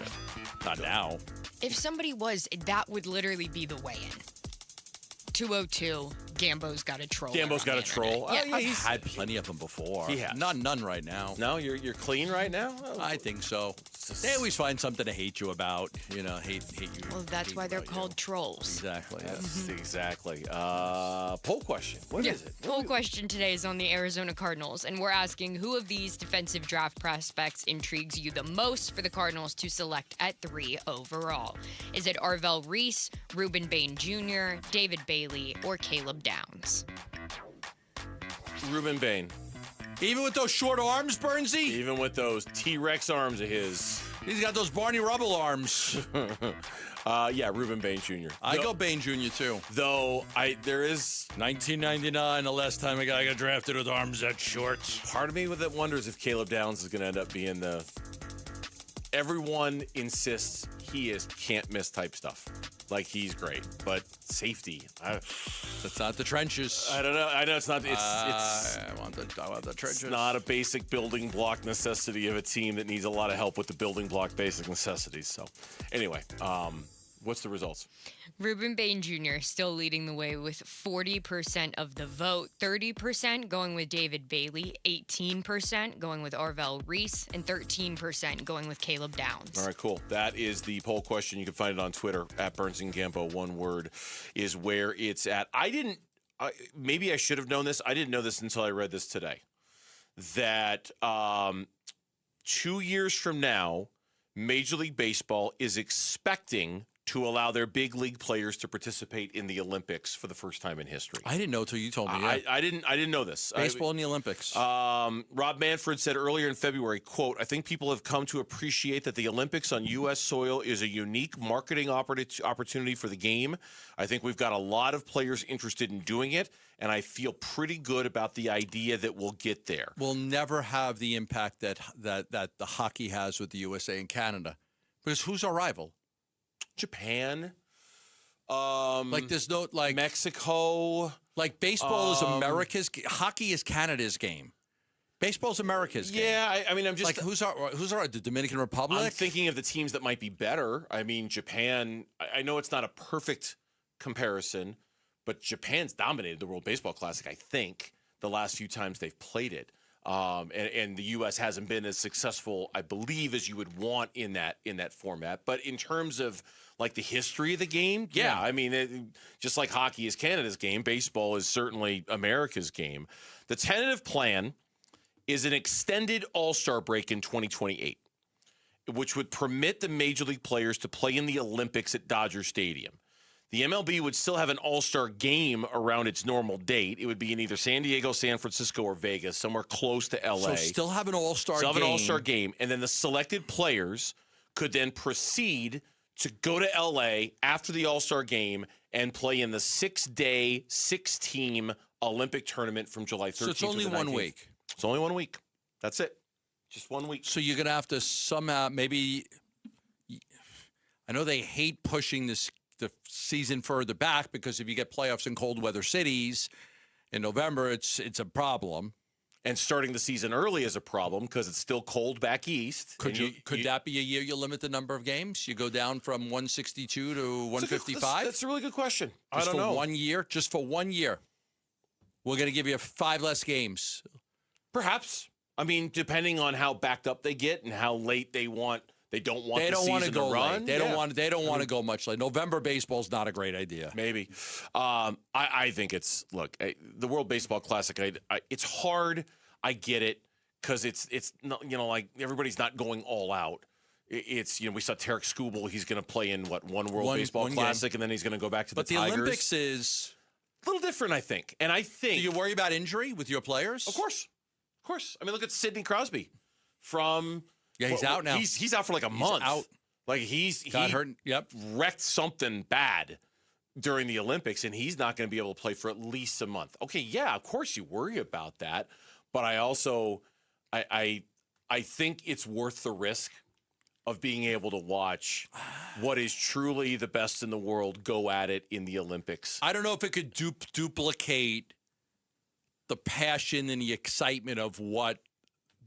Not now. If somebody was, that would literally be the weigh-in. 202. Gambo's got a troll. Gambo's got a troll. Yeah. I've had plenty of them before. He has. None right now. No, you're clean right now? I think so. They always find something to hate you about. Hate you. Well, that's why they're called trolls. Exactly. Yes, exactly. Poll question. What is it? Poll question today is on the Arizona Cardinals, and we're asking who of these defensive draft prospects intrigues you the most for the Cardinals to select at 3 overall? Is it Arvell Reese, Ruben Bain Jr., David Bailey, or Caleb Downs? Ruben Bain. Even with those short arms, Burnsy? Even with those T-Rex arms of his. He's got those Barney Rubble arms. Ruben Bain Jr. I go Bain Jr. too. Though there is 1999, the last time a guy got drafted with arms that short. Part of me that wonders if Caleb Downs is going to end up being the. Everyone insists he is can't miss type stuff. Like he's great, but safety. That's not the trenches. I don't know. I know it's not. I want the trenches. It's not a basic building block necessity of a team that needs a lot of help with the building block basic necessities. So, anyway, what's the results? Ruben Bain Jr. still leading the way with 40% of the vote, 30% going with David Bailey, 18% going with Arvell Reese, and 13% going with Caleb Downs. All right, cool. That is the poll question. You can find it on Twitter at Burns and Gambo. One word is where it's at. Maybe I should have known this. I didn't know this until I read this today. That 2 years from now, Major League Baseball is expecting to allow their big league players to participate in the Olympics for the first time in history. I didn't know till you told me. I didn't know this. Baseball in the Olympics. Rob Manfred said earlier in February, quote, "I think people have come to appreciate that the Olympics on U.S. soil is a unique marketing opportunity for the game. I think we've got a lot of players interested in doing it, and I feel pretty good about the idea that we'll get there." We'll never have the impact that the hockey has with the USA and Canada. Because who's our rival? Japan. Like there's no like Mexico. Like baseball is America's, hockey is Canada's game. Baseball's America's game. Yeah, I mean, I'm just like who's our the Dominican Republic? I'm thinking of the teams that might be better. I mean, Japan. I know it's not a perfect comparison, but Japan's dominated the World Baseball Classic. I think the last few times they've played it, and the U.S. hasn't been as successful, I believe, as you would want in that format. But in terms of like the history of the game, yeah. I mean, just like hockey is Canada's game, baseball is certainly America's game. The tentative plan is an extended All-Star break in 2028, which would permit the Major League players to play in the Olympics at Dodger Stadium. The MLB would still have an All-Star game around its normal date. It would be in either San Diego, San Francisco, or Vegas, somewhere close to LA. So still have an All-Star game. Still have an All-Star game. And then the selected players could then proceed to go to LA after the All-Star game and play in the 6-day, 6-team Olympic tournament from July 13th to the 19th. So it's only 1 week. It's only 1 week. That's it. Just 1 week. So you're going to have to somehow maybe – I know they hate pushing the season further back because if you get playoffs in cold weather cities in November, it's a problem. And starting the season early is a problem because it's still cold back east. Could that be a year you limit the number of games? You go down from 162 to 155? That's a really good question. Just I don't know. 1 year? Just for 1 year. We're going to give you 5 less games. Perhaps. I mean, depending on how backed up they get and how late they don't want the season to run. They don't want to go much late. November baseball's not a great idea. Maybe. I think it's the World Baseball Classic. It's hard. I get it because it's not, like everybody's not going all out. It's we saw Tarek Skubal. He's going to play in one World Baseball Classic, and then he's going to go back to the Tigers. But the Olympics is a little different, I think. And I think. Do you worry about injury with your players? Of course. I mean, look at Sidney Crosby from. Yeah, he's out now. He's out for like a month. Out. Like he got hurt. Yep. Wrecked something bad during the Olympics, and he's not going to be able to play for at least a month. Okay, yeah, of course you worry about that, but I also, I think it's worth the risk of being able to watch what is truly the best in the world go at it in the Olympics. I don't know if it could duplicate the passion and the excitement of what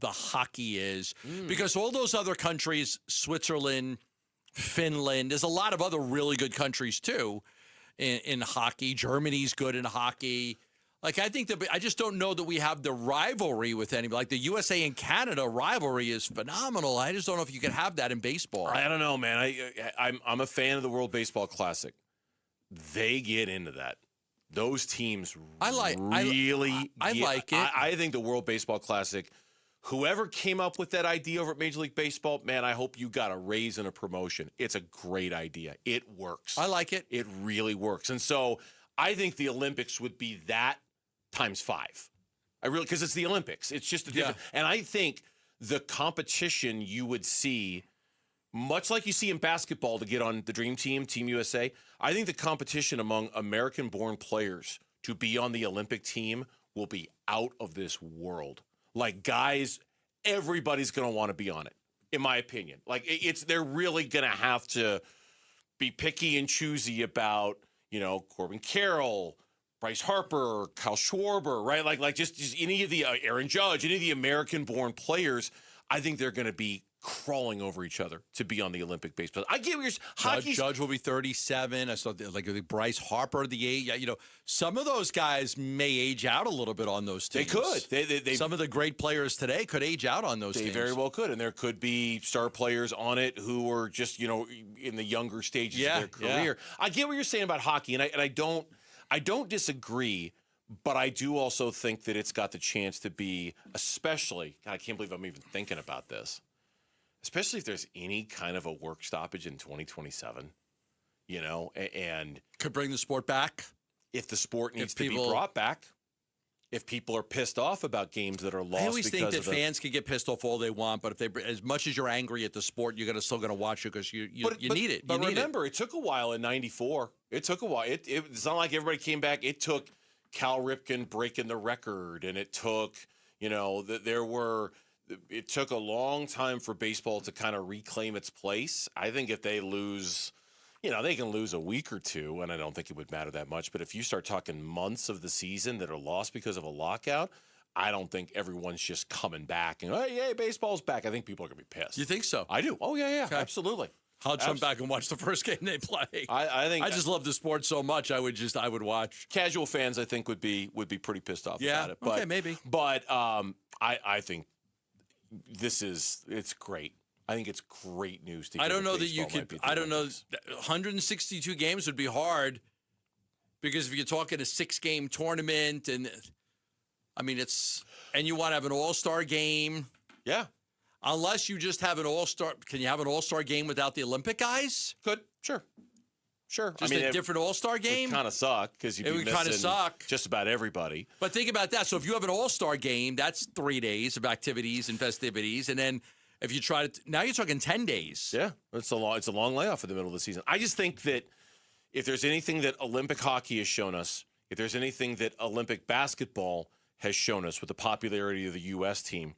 the hockey is, because all those other countries, Switzerland, Finland, there's a lot of other really good countries too in hockey. Germany's good in hockey. Like I just don't know that we have the rivalry with anybody. Like the USA and Canada rivalry is phenomenal. I just don't know if you can have that in baseball. I don't know, man. I'm a fan of the World Baseball Classic. They get into that. Those teams I like it. I think the World Baseball Classic, whoever came up with that idea over at Major League Baseball, man, I hope you got a raise and a promotion. It's a great idea. It works. I like it. It really works. And so I think the Olympics would be that times 5. Because it's the Olympics. It's just a different. Yeah. And I think the competition you would see, much like you see in basketball to get on the Dream Team, Team USA, I think the competition among American-born players to be on the Olympic team will be out of this world. Like, guys, everybody's going to want to be on it, in my opinion. Like, they're really going to have to be picky and choosy about, Corbin Carroll, Bryce Harper, Kyle Schwarber, right? Like just any of the Aaron Judge, any of the American-born players, I think they're going to be crawling over each other to be on the Olympic baseball. I get what you're Judge will be 37. I saw like Bryce Harper, the age. Some of those guys may age out a little bit on those teams. They could. They some of the great players today could age out on those teams. They very well could, and there could be star players on it who are just in the younger stages of their career. I get what you're saying about hockey, and I don't disagree. But I do also think that it's got the chance to be, especially. God, I can't believe I'm even thinking about this. Especially if there's any kind of a work stoppage in 2027, and could bring the sport back. If the sport needs to be brought back, if people are pissed off about games that are lost, I always think that fans can get pissed off all they want, but if as much as you're angry at the sport, you're still going to watch it because you need it. But remember, it took a while in -- It took a while. It's not like everybody came back. It took Cal Ripken breaking the record, and it took It took a long time for baseball to kind of reclaim its place. I think if they lose, they can lose a week or two, and I don't think it would matter that much. But if you start talking months of the season that are lost because of a lockout, I don't think everyone's just coming back and, hey, baseball's back. I think people are going to be pissed. You think so? I do. Oh, yeah, absolutely. I'll jump back and watch the first game they play. I just love the sport so much. I would watch. Casual fans, I think, would be pretty pissed off about it. Okay, maybe. But I think it's great. I think it's great news to hear. I don't know that you could. I don't know. 162 games would be hard because if you're talking a 6-game tournament, and I mean and you want to have an all-star game. Yeah. Unless you just have an all-star. Can you have an all-star game without the Olympic guys? Could. Sure. Just a different all-star game? It would kind of suck because you'd be missing just about everybody. But think about that. So if you have an all-star game, that's 3 days of activities and festivities, and then if you try to, now you're talking 10 days. Yeah, it's a long layoff in the middle of the season. I just think that if there's anything that Olympic hockey has shown us, if there's anything that Olympic basketball has shown us with the popularity of the U.S. team,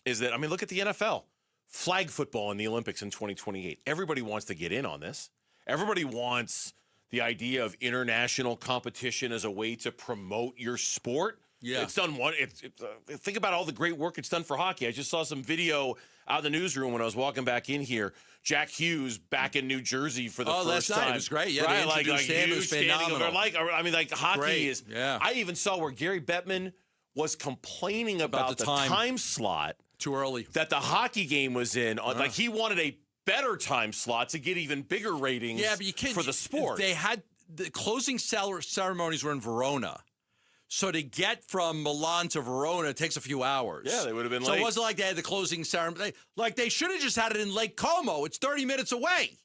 is that, look at the NFL. Flag football in the Olympics in 2028. Everybody wants to get in on this. Everybody wants the idea of international competition as a way to promote your sport. Yeah. It's done think about all the great work it's done for hockey. I just saw some video out in the newsroom when I was walking back in here. Jack Hughes back in New Jersey for the first time. Last night. It was great. Yeah, right? him. It was phenomenal. Hockey great. is. Yeah. I even saw where Gary Bettman was complaining about the time slot. Too early. That the hockey game was in. Like he wanted a better time slot to get even bigger ratings for the sport. They had the closing ceremonies were in Verona. So to get from Milan to Verona, it takes a few hours. Yeah, they would have been late. So it wasn't like they had the closing ceremony. Like they should have just had it in Lake Como. It's 30 minutes away.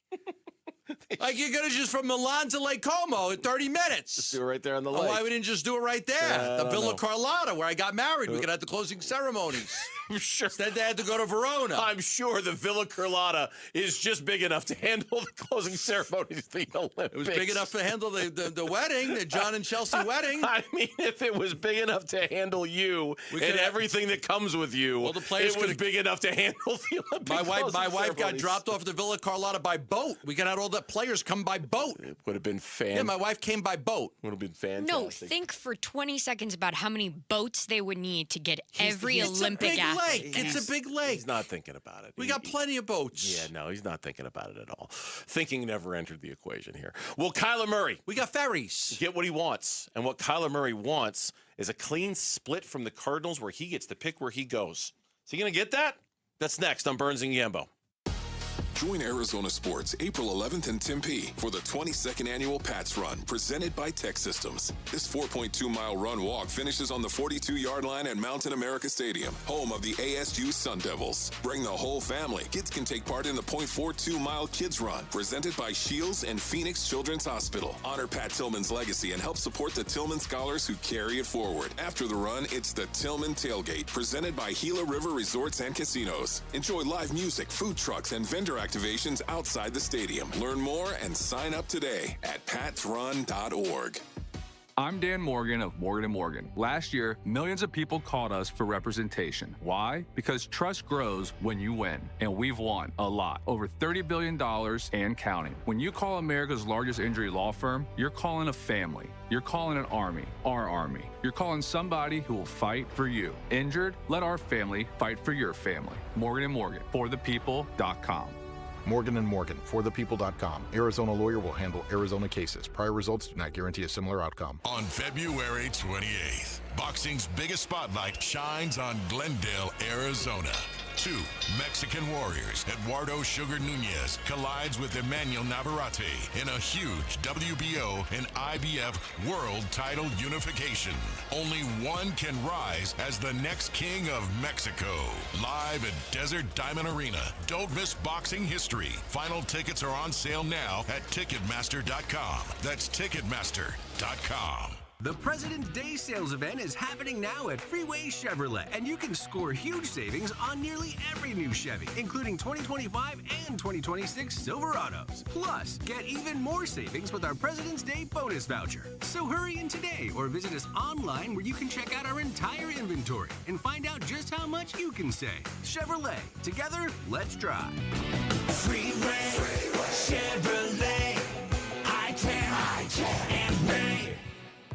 Like you're going to just from Milan to Lake Como in 30 minutes. Just do it right there on the lake. Why we didn't just do it right there? The Villa Carlotta, where I got married. We could have the closing ceremonies. I'm sure. Instead, they had to go to Verona. I'm sure the Villa Carlotta is just big enough to handle the closing ceremonies of the Olympics. It was big enough to handle the wedding, the John and Chelsea wedding. I mean, if it was big enough to handle you and everything that comes with you, well, the players it was big enough to handle the Olympic My wife got dropped off the Villa Carlotta by boat. We could have had all the players come by boat. It would have been fantastic. Yeah, my wife came by boat. Would have been fantastic. No, think for 20 seconds about how many boats they would need to get every Olympic athlete. athlete. It's a big lake. He's not thinking about it. We got plenty of boats. Yeah, no, he's not thinking about it at all. Thinking never entered the equation here. Well, Kyler Murray. We got ferries. Get what he wants. And what Kyler Murray wants is a clean split from the Cardinals where he gets to pick where he goes. Is he going to get that? That's next on Burns and Gambo. Join Arizona Sports April 11th in Tempe for the 22nd annual Pats Run presented by Tech Systems. This 4.2-mile run walk finishes on the 42-yard line at Mountain America Stadium, home of the ASU Sun Devils. Bring the whole family. Kids can take part in the 0.42-mile Kids Run presented by Shields and Phoenix Children's Hospital. Honor Pat Tillman's legacy and help support the Tillman scholars who carry it forward. After the run, it's the Tillman Tailgate presented by Gila River Resorts and Casinos. Enjoy live music, food trucks, and vendor activations outside the stadium. Learn more and sign up today at patsrun.org. I'm Dan Morgan of Morgan & Morgan. Last year, millions of people called us for representation. Why? Because trust grows when you win, and we've won a lot. Over $30 billion and counting. When you call America's largest injury law firm, you're calling a family. You're calling an army, our army. You're calling somebody who will fight for you. Injured? Let our family fight for your family. Morgan & Morgan, forthepeople.com. Morgan & Morgan, forthepeople.com. Arizona lawyer will handle Arizona cases. Prior results do not guarantee a similar outcome. On February 28th, boxing's biggest spotlight shines on Glendale, Arizona. 2 Mexican warriors, Eduardo Sugar Nunez collides with Emmanuel Navarrete in a huge WBO and IBF world title unification. Only one can rise as the next king of Mexico. Live at Desert Diamond Arena. Don't miss boxing history. Final tickets are on sale now at Ticketmaster.com. That's Ticketmaster.com. The President's Day sales event is happening now at Freeway Chevrolet, and you can score huge savings on nearly every new Chevy, including 2025 and 2026 Silverados. Plus, get even more savings with our President's Day bonus voucher. So hurry in today or visit us online where you can check out our entire inventory and find out just how much you can save. Chevrolet, together, let's drive. Freeway Chevrolet.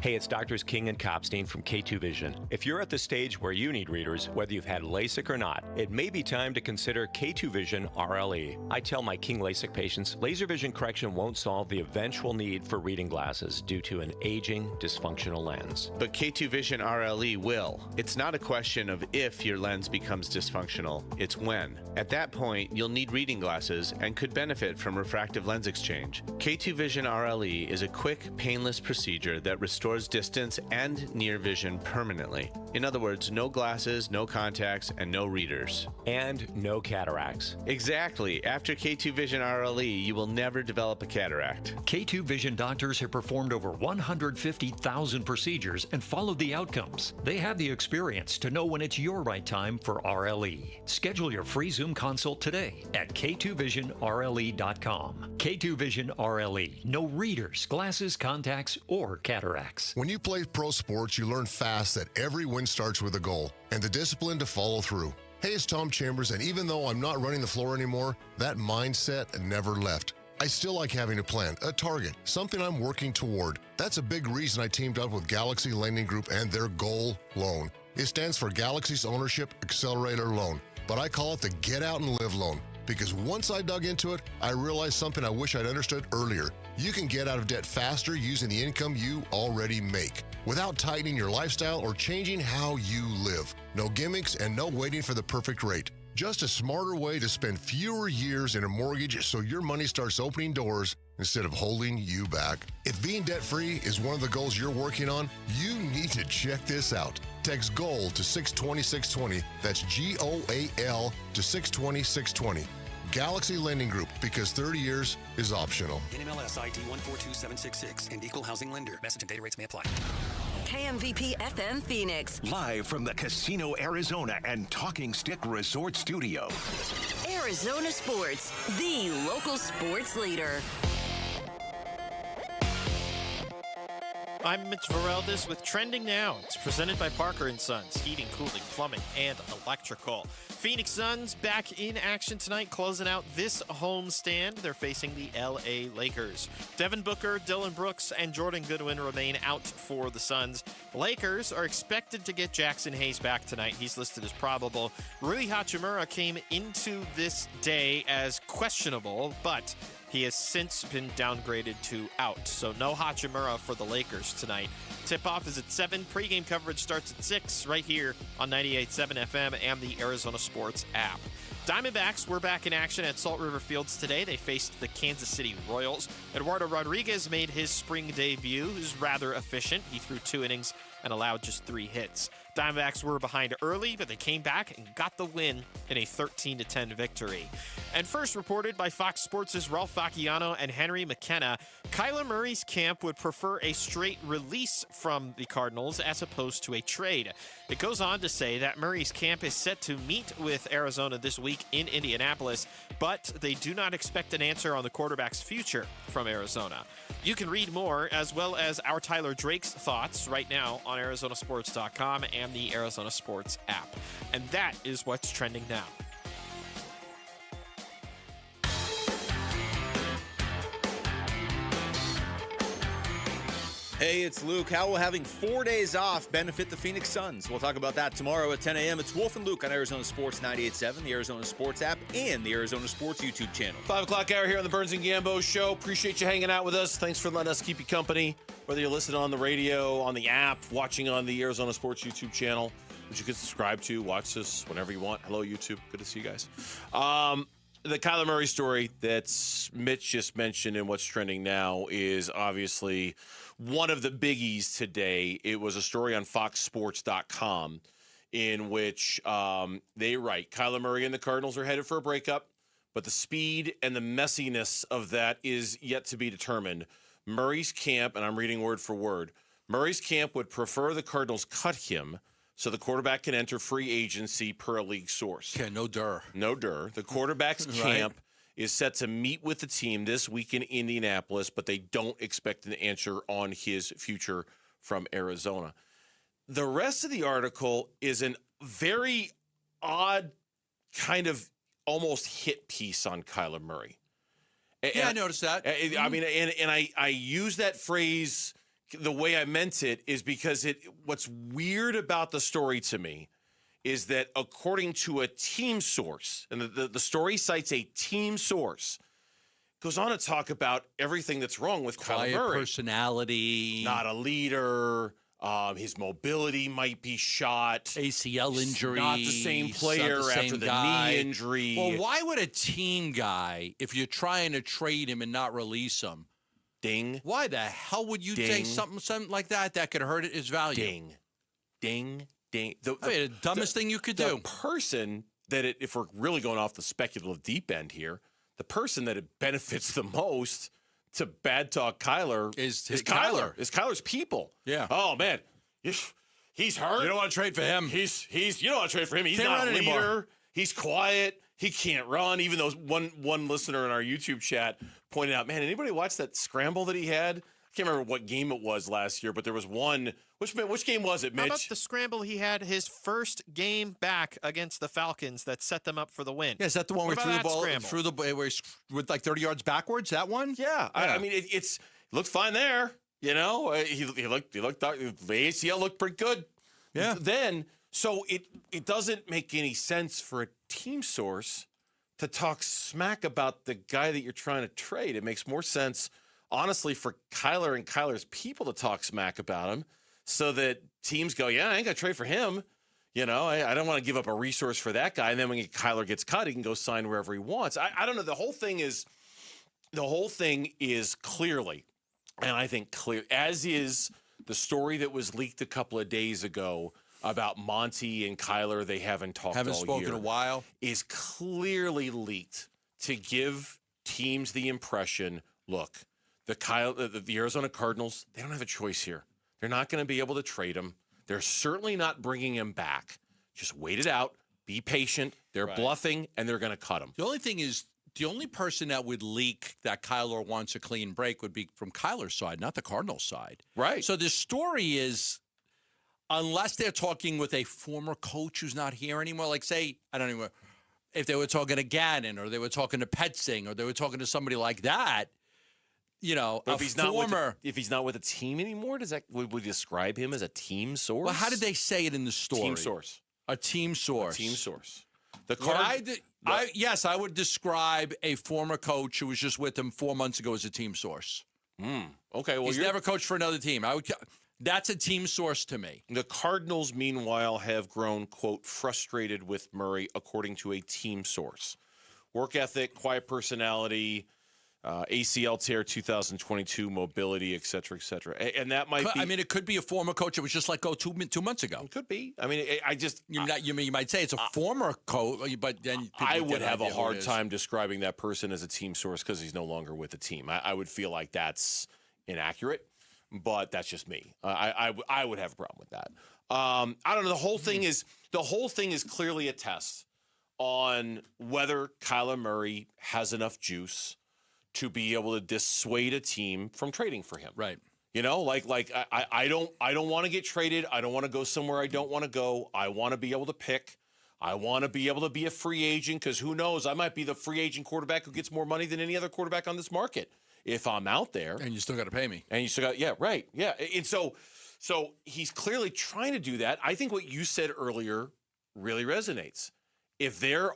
Hey, it's Doctors King and Kopstein from K2 Vision. If you're at the stage where you need readers, whether you've had LASIK or not, it may be time to consider K2 Vision RLE. I tell my King LASIK patients, laser vision correction won't solve the eventual need for reading glasses due to an aging, dysfunctional lens. But K2 Vision RLE will. It's not a question of if your lens becomes dysfunctional, it's when. At that point, you'll need reading glasses and could benefit from refractive lens exchange. K2 Vision RLE is a quick, painless procedure that restores distance and near vision permanently. In other words, no glasses, no contacts, and no readers. And no cataracts. Exactly. After K2 Vision RLE, you will never develop a cataract. K2 Vision doctors have performed over 150,000 procedures and followed the outcomes. They have the experience to know when it's your right time for RLE. Schedule your free Zoom consult today at k2visionrle.com. K2 Vision RLE. No readers, glasses, contacts, or cataracts. When you play pro sports, you learn fast that every win starts with a goal and the discipline to follow through. Hey, it's Tom Chambers, and even though I'm not running the floor anymore, that mindset never left. I still like having a plan, a target, something I'm working toward. That's a big reason I teamed up with Galaxy Lending Group and their Goal Loan. It stands for Galaxy's Ownership Accelerator Loan, but I call it the Get Out and Live Loan. Because once I dug into it, I realized something I wish I'd understood earlier. You can get out of debt faster using the income you already make, without tightening your lifestyle or changing how you live. No gimmicks and no waiting for the perfect rate. Just a smarter way to spend fewer years in a mortgage so your money starts opening doors instead of holding you back. If being debt-free is one of the goals you're working on, you need to check this out. Text GOAL to 620-620. That's GOAL to 620-620. Galaxy Lending Group, because 30 years is optional. NMLS ID 142766 and equal housing lender. Message and data rates may apply. KMVP FM Phoenix. Live from the Casino Arizona and Talking Stick Resort Studio. Arizona Sports, the local sports leader. I'm Mitch Vareldes with Trending Now. It's presented by Parker & Sons, heating, cooling, plumbing, and electrical. Phoenix Suns back in action tonight, closing out this homestand. They're facing the LA Lakers. Devin Booker, Dylan Brooks, and Jordan Goodwin remain out for the Suns. Lakers are expected to get Jackson Hayes back tonight. He's listed as probable. Rui Hachimura came into this day as questionable, but he has since been downgraded to out. So no Hachimura for the Lakers tonight. Tip-off is at 7. Pre-game coverage starts at 6 right here on 98.7 FM and the Arizona Sports app. Diamondbacks were back in action at Salt River Fields today. They faced the Kansas City Royals. Eduardo Rodriguez made his spring debut. He was rather efficient. He threw 2 innings and allowed just 3 hits. Diamondbacks were behind early, but they came back and got the win in a 13-10 victory. And first reported by Fox Sports' Ralph Facciano and Henry McKenna, Kyler Murray's camp would prefer a straight release from the Cardinals as opposed to a trade. It goes on to say that Murray's camp is set to meet with Arizona this week in Indianapolis, but they do not expect an answer on the quarterback's future from Arizona. You can read more, as well as our Tyler Drake's thoughts right now on ArizonaSports.com and the Arizona Sports app. And that is what's trending now. Hey, it's Luke. How will having 4 days off benefit the Phoenix Suns? We'll talk about that tomorrow at 10 a.m. It's Wolf and Luke on Arizona Sports 98.7, the Arizona Sports app, and the Arizona Sports YouTube channel. 5 o'clock hour here on the Burns and Gambo Show. Appreciate you hanging out with us. Thanks for letting us keep you company, whether you're listening on the radio, on the app, watching on the Arizona Sports YouTube channel, which you can subscribe to. Watch this whenever you want. Hello, YouTube. Good to see you guys. The Kyler Murray story that Mitch just mentioned and what's trending now is obviously one of the biggies today. It was a story on foxsports.com in which they write, Kyler Murray and the Cardinals are headed for a breakup, but the speed and the messiness of that is yet to be determined. Murray's camp, and I'm reading word for word, Murray's camp would prefer the Cardinals cut him so the quarterback can enter free agency per a league source. Yeah, no dur. No dur. The quarterback's camp is set to meet with the team this week in Indianapolis, but they don't expect an answer on his future from Arizona. The rest of the article is a very odd kind of almost hit piece on Kyler Murray. Yeah, I noticed that. I mean, and I use that phrase the way I meant it is because what's weird about the story to me is that according to a team source, and the story cites a team source, goes on to talk about everything that's wrong with Kyler Murray. Personality. Not a leader. His mobility might be shot. ACL injury. Not the same player after the knee injury. Well, why would a team guy, if you're trying to trade him and not release him, ding. Why the hell would you say something like that could hurt his value? Ding. Ding. Ding. The dumbest thing you could do. The person that, if we're really going off the speculative deep end here, the person that it benefits the most to bad talk Kyler is Kyler. Is Kyler's people. Yeah. Oh, man. He's hurt. You don't want to trade for him. You don't want to trade for him. He's Can't not run a leader. anymore. He's quiet. He can't run. Even though one listener in our YouTube chat pointed out, man, anybody watch that scramble that he had? I can't remember what game it was last year, but there was one. Which game was it, Mitch? How about the scramble he had his first game back against the Falcons that set them up for the win? Yeah, is that the one where he threw the ball where he went like 30 yards backwards? That one? Yeah. I mean, it looked fine there. You know, he looked. The ACL looked pretty good. Yeah. Then, so it doesn't make any sense for a team source to talk smack about the guy that you're trying to trade. It makes more sense, honestly, for Kyler and Kyler's people to talk smack about him, so that teams go, yeah, I ain't gonna trade for him. You know, I don't want to give up a resource for that guy. And then when Kyler gets cut, he can go sign wherever he wants. I don't know. The whole thing is clearly, and I think clear, as is the story that was leaked a couple of days ago about Monty and Kyler. They haven't talked all year. Haven't spoken in a while. Is clearly leaked to give teams the impression, look, the Arizona Cardinals, they don't have a choice here. They're not going to be able to trade him. They're certainly not bringing him back. Just wait it out. Be patient. They're bluffing, and they're going to cut him. The only thing is, the only person that would leak that Kyler wants a clean break would be from Kyler's side, not the Cardinals side. Right. So the story is, unless they're talking with a former coach who's not here anymore, like say, I don't know, if they were talking to Gannon or they were talking to Petzing or they were talking to somebody like that, you know, if he's not with a team anymore, would we describe him as a team source? Well, how did they say it in the story? Team source. A team source. A team source. Yes, I would describe a former coach who was just with him 4 months ago as a team source. Okay, well, he's never coached for another team. That's a team source to me. The Cardinals, meanwhile, have grown, quote, frustrated with Murray, according to a team source. Work ethic, quiet personality, ACL tear 2022, mobility, et cetera, et cetera. And that might be... I mean, it could be a former coach that was just let go 2 months ago. It could be. I mean, You might say it's a former coach, but then... I would have a hard time describing that person as a team source because he's no longer with the team. I would feel like that's inaccurate, but that's just me. I would have a problem with that. I don't know. The whole thing is clearly a test on whether Kyler Murray has enough juice to be able to dissuade a team from trading for him. Right. You know, I don't want to get traded. I don't want to go somewhere I don't want to go. I want to be able to pick. I want to be able to be a free agent because who knows? I might be the free agent quarterback who gets more money than any other quarterback on this market if I'm out there. And you still got to pay me. And you still got, yeah, right. Yeah. And so he's clearly trying to do that. I think what you said earlier really resonates. If there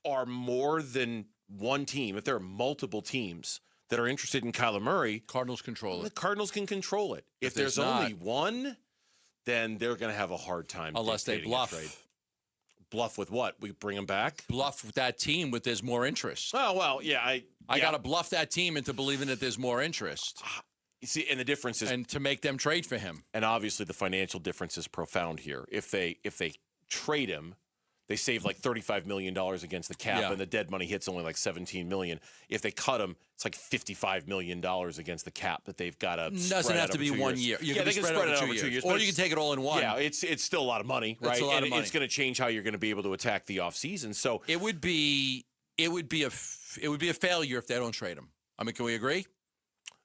are more than one team, if there are multiple teams that are interested in Kyler Murray, Cardinals control it. The Cardinals can control it. If there's only one, then they're going to have a hard time. Unless they bluff. Bluff with what? We bring him back? Bluff with that team with there's more interest. Oh, well, yeah. I got to bluff that team into believing that there's more interest. You see, and the difference is... And to make them trade for him. And obviously the financial difference is profound here. If they trade him, they save like $35 million against the cap, and the dead money hits only like $17 million. If they cut him, it's like $55 million against the cap that they've got to spread doesn't have out to be over 2 1 years. year. They can spread it over 2 years. Or you can take it all in one. Yeah, it's still a lot of money, right? It's a lot of money. It's going to change how you're going to be able to attack the offseason. So it would be a failure if they don't trade him. I mean, can we agree?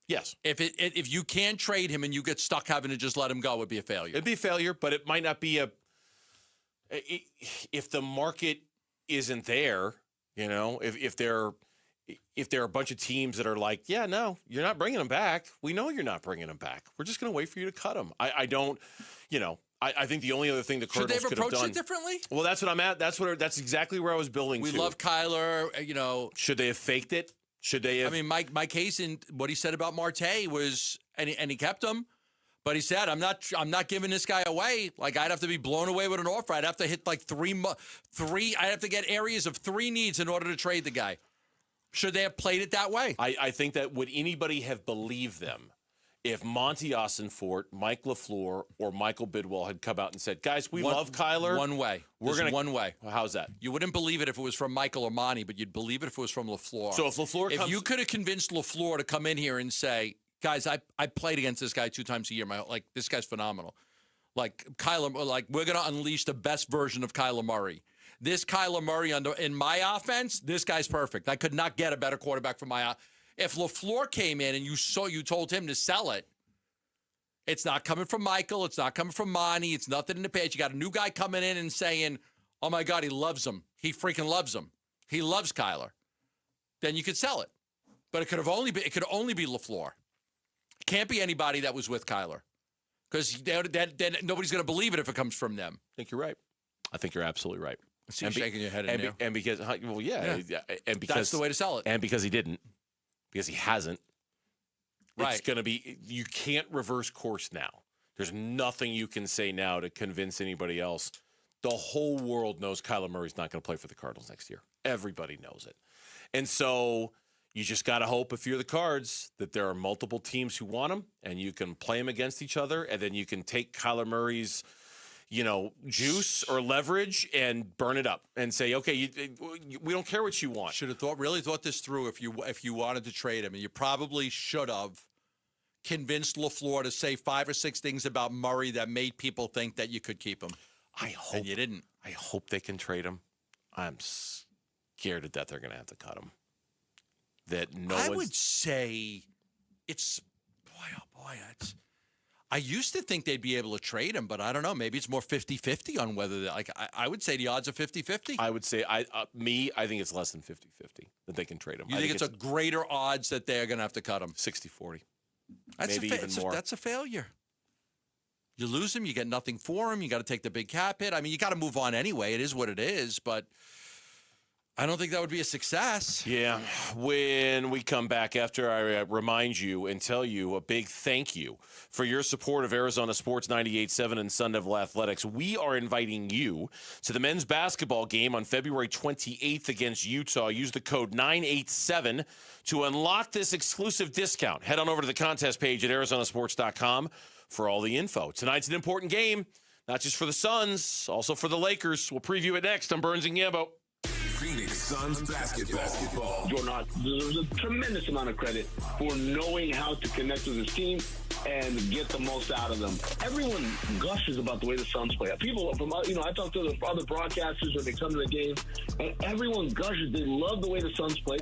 Yes. If you can't trade him and you get stuck having to just let him go, it would be a failure. It'd be a failure, but it might not be if the market isn't there, you know, if if there are a bunch of teams that are like, yeah, no, you're not bringing him back. We know you're not bringing him back. We're just going to wait for you to cut him. I don't, I think the only other thing the Cardinals should they could have have approached done. it differently? Well, that's what I'm at. That's exactly where I was building We to. love Kyler. Should they have faked it? Should they have? I mean, Mike Hazen, what he said about Marte was, and he kept him. But he said, I'm not giving this guy away. Like, I'd have to be blown away with an offer. I'd have to hit like three. I'd have to get areas of 3 needs in order to trade the guy. Should they have played it that way? I think that would anybody have believed them if Monty Ossenfort, Mike LaFleur, or Michael Bidwell had come out and said, guys, we love Kyler. One way. One way. How's that? You wouldn't believe it if it was from Michael or Monty, but you'd believe it if it was from LaFleur. So if LaFleur If you could have convinced LaFleur to come in here and say, guys, I played against this guy 2 times a year. This guy's phenomenal. Like, Kyler, like, we're going to unleash the best version of Kyler Murray. This Kyler Murray in my offense, this guy's perfect. I could not get a better quarterback for my If LaFleur came in and you told him to sell it, it's not coming from Michael. It's not coming from Monty. It's nothing in the page. You got a new guy coming in and saying, oh, my God, he loves him. He freaking loves him. He loves Kyler. Then you could sell it. But it could only be LaFleur. It can't be anybody that was with Kyler. Because then nobody's going to believe it if it comes from them. I think you're right. I think you're absolutely right. I see you shaking your head in there. And because, well, yeah. And because that's the way to sell it. And because he didn't. Because he hasn't. Right. It's going to be, you can't reverse course now. There's nothing you can say now to convince anybody else. The whole world knows Kyler Murray's not going to play for the Cardinals next year. Everybody knows it. And so you just got to hope, if you're the Cards, that there are multiple teams who want him and you can play them against each other, and then you can take Kyler Murray's juice or leverage and burn it up and say, okay, we don't care what you want. Should have really thought this through if you wanted to trade him. And you probably should have convinced LaFleur to say 5 or 6 things about Murray that made people think that you could keep him. And you didn't. I hope they can trade him. I'm scared to death they're going to have to cut him. I would say it's, I used to think they'd be able to trade him, but I don't know. Maybe it's more 50-50 on whether, I would say the odds are 50-50. I would say, I think it's less than 50-50 that they can trade him. You think it's a greater odds that they're going to have to cut him? 60-40. Maybe even more. That's a failure. You lose him, you get nothing for him. You got to take the big cap hit. I mean, you got to move on anyway. It is what it is, but I don't think that would be a success. Yeah. When we come back, after I remind you and tell you a big thank you for your support of Arizona Sports 98.7 and Sun Devil Athletics, we are inviting you to the men's basketball game on February 28th against Utah. Use the code 987 to unlock this exclusive discount. Head on over to the contest page at arizonasports.com for all the info. Tonight's an important game, not just for the Suns, also for the Lakers. We'll preview it next on Burns and Gambo. Phoenix Suns basketball. Jordan deserves a tremendous amount of credit for knowing how to connect with his team and get the most out of them. Everyone gushes about the way the Suns play. People from, I talk to the other broadcasters when they come to the game, and everyone gushes. They love the way the Suns play.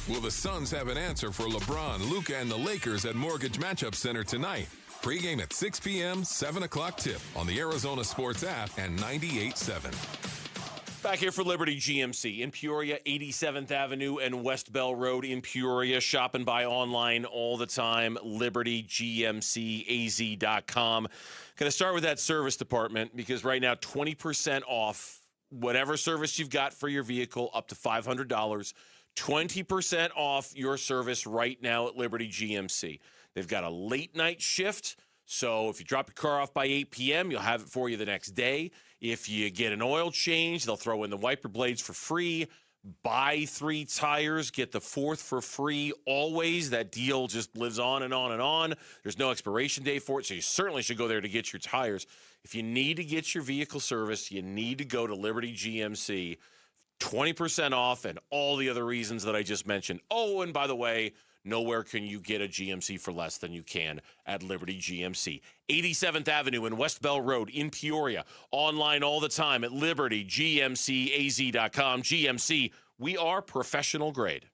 Will the Suns have an answer for LeBron, Luka, and the Lakers at Mortgage Matchup Center tonight? Pre-game at 6 p.m., 7 o'clock tip on the Arizona Sports app and 98.7. Back here for Liberty GMC in Peoria, 87th Avenue and West Bell Road in Peoria. Shop and buy online all the time, libertygmcaz.com. Going to start with that service department because right now 20% off whatever service you've got for your vehicle up to $500. 20% off your service right now at Liberty GMC. They've got a late night shift, so if you drop your car off by 8 p.m., you'll have it for you the next day. If you get an oil change, they'll throw in the wiper blades for free. Buy 3 tires, get the 4th for free. Always, that deal just lives on and on and on. There's no expiration date for it, so you certainly should go there to get your tires. If you need to get your vehicle serviced, you need to go to Liberty GMC. 20% off and all the other reasons that I just mentioned. Oh, and by the way, nowhere can you get a GMC for less than you can at Liberty GMC. 87th Avenue and West Bell Road in Peoria. Online all the time at libertygmcaz.com. GMC, we are professional grade.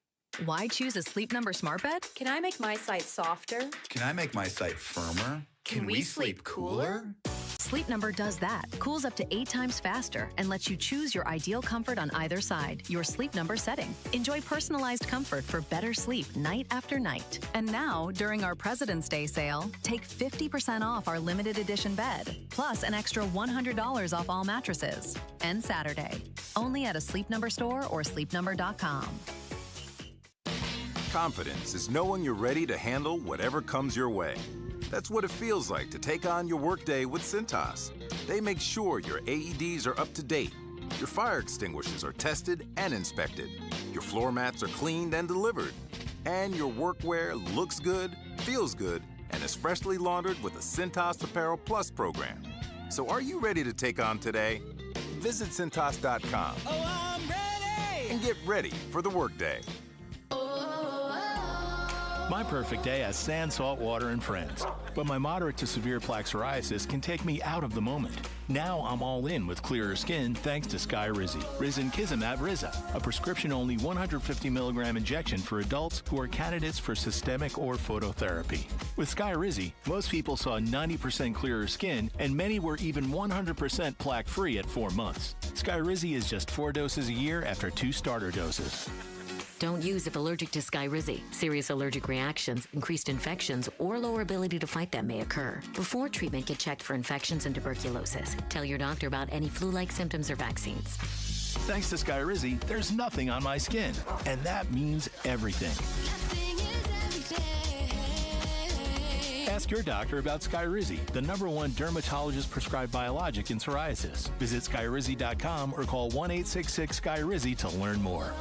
Why choose a Sleep Number smart bed? Can I make my site softer? Can I make my site firmer? Can we sleep cooler? Sleep Number does that, cools up to 8 times faster, and lets you choose your ideal comfort on either side, your Sleep Number setting. Enjoy personalized comfort for better sleep night after night. And now, during our President's Day sale, take 50% off our limited edition bed, plus an extra $100 off all mattresses. And Saturday, only at a Sleep Number store or sleepnumber.com. Confidence is knowing you're ready to handle whatever comes your way. That's what it feels like to take on your workday with Cintas. They make sure your AEDs are up to date, your fire extinguishers are tested and inspected, your floor mats are cleaned and delivered, and your workwear looks good, feels good, and is freshly laundered with the Cintas Apparel Plus program. So are you ready to take on today? Visit Cintas.com and get ready for the workday. My perfect day has sand, salt water, and friends. But my moderate to severe plaque psoriasis can take me out of the moment. Now I'm all in with clearer skin thanks to Skyrizi. Risankizumab Riza, a prescription-only 150 milligram injection for adults who are candidates for systemic or phototherapy. With Skyrizi, most people saw 90% clearer skin, and many were even 100% plaque-free at 4 months. Skyrizi is just 4 doses a year after 2 starter doses. Don't use if allergic to Skyrizi. Serious allergic reactions, increased infections, or lower ability to fight them may occur. Before treatment, get checked for infections and tuberculosis. Tell your doctor about any flu-like symptoms or vaccines. Thanks to Skyrizi, there's nothing on my skin, and that means everything. Ask your doctor about Skyrizi, the #1 dermatologist-prescribed biologic in psoriasis. Visit Skyrizi.com or call 1-866-SKYRIZI to learn more.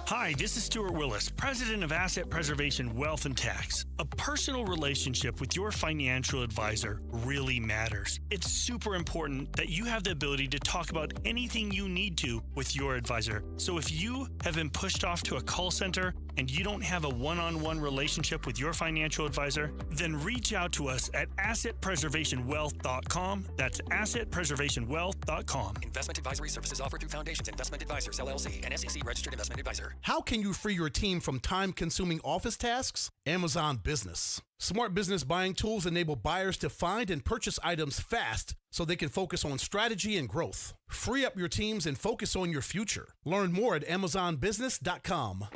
Hi, this is Stuart Willis, President of Asset Preservation Wealth and Tax. A personal relationship with your financial advisor really matters. It's super important that you have the ability to talk about anything you need to with your advisor. So if you have been pushed off to a call center and you don't have a one-on-one relationship with your financial advisor, then reach out to us at assetpreservationwealth.com. That's assetpreservationwealth.com. Investment advisory services offered through Foundations Investment Advisors, LLC, an SEC registered investment advisor. How can you free your team from time-consuming office tasks? Amazon Business. Smart business buying tools enable buyers to find and purchase items fast so they can focus on strategy and growth. Free up your teams and focus on your future. Learn more at amazonbusiness.com.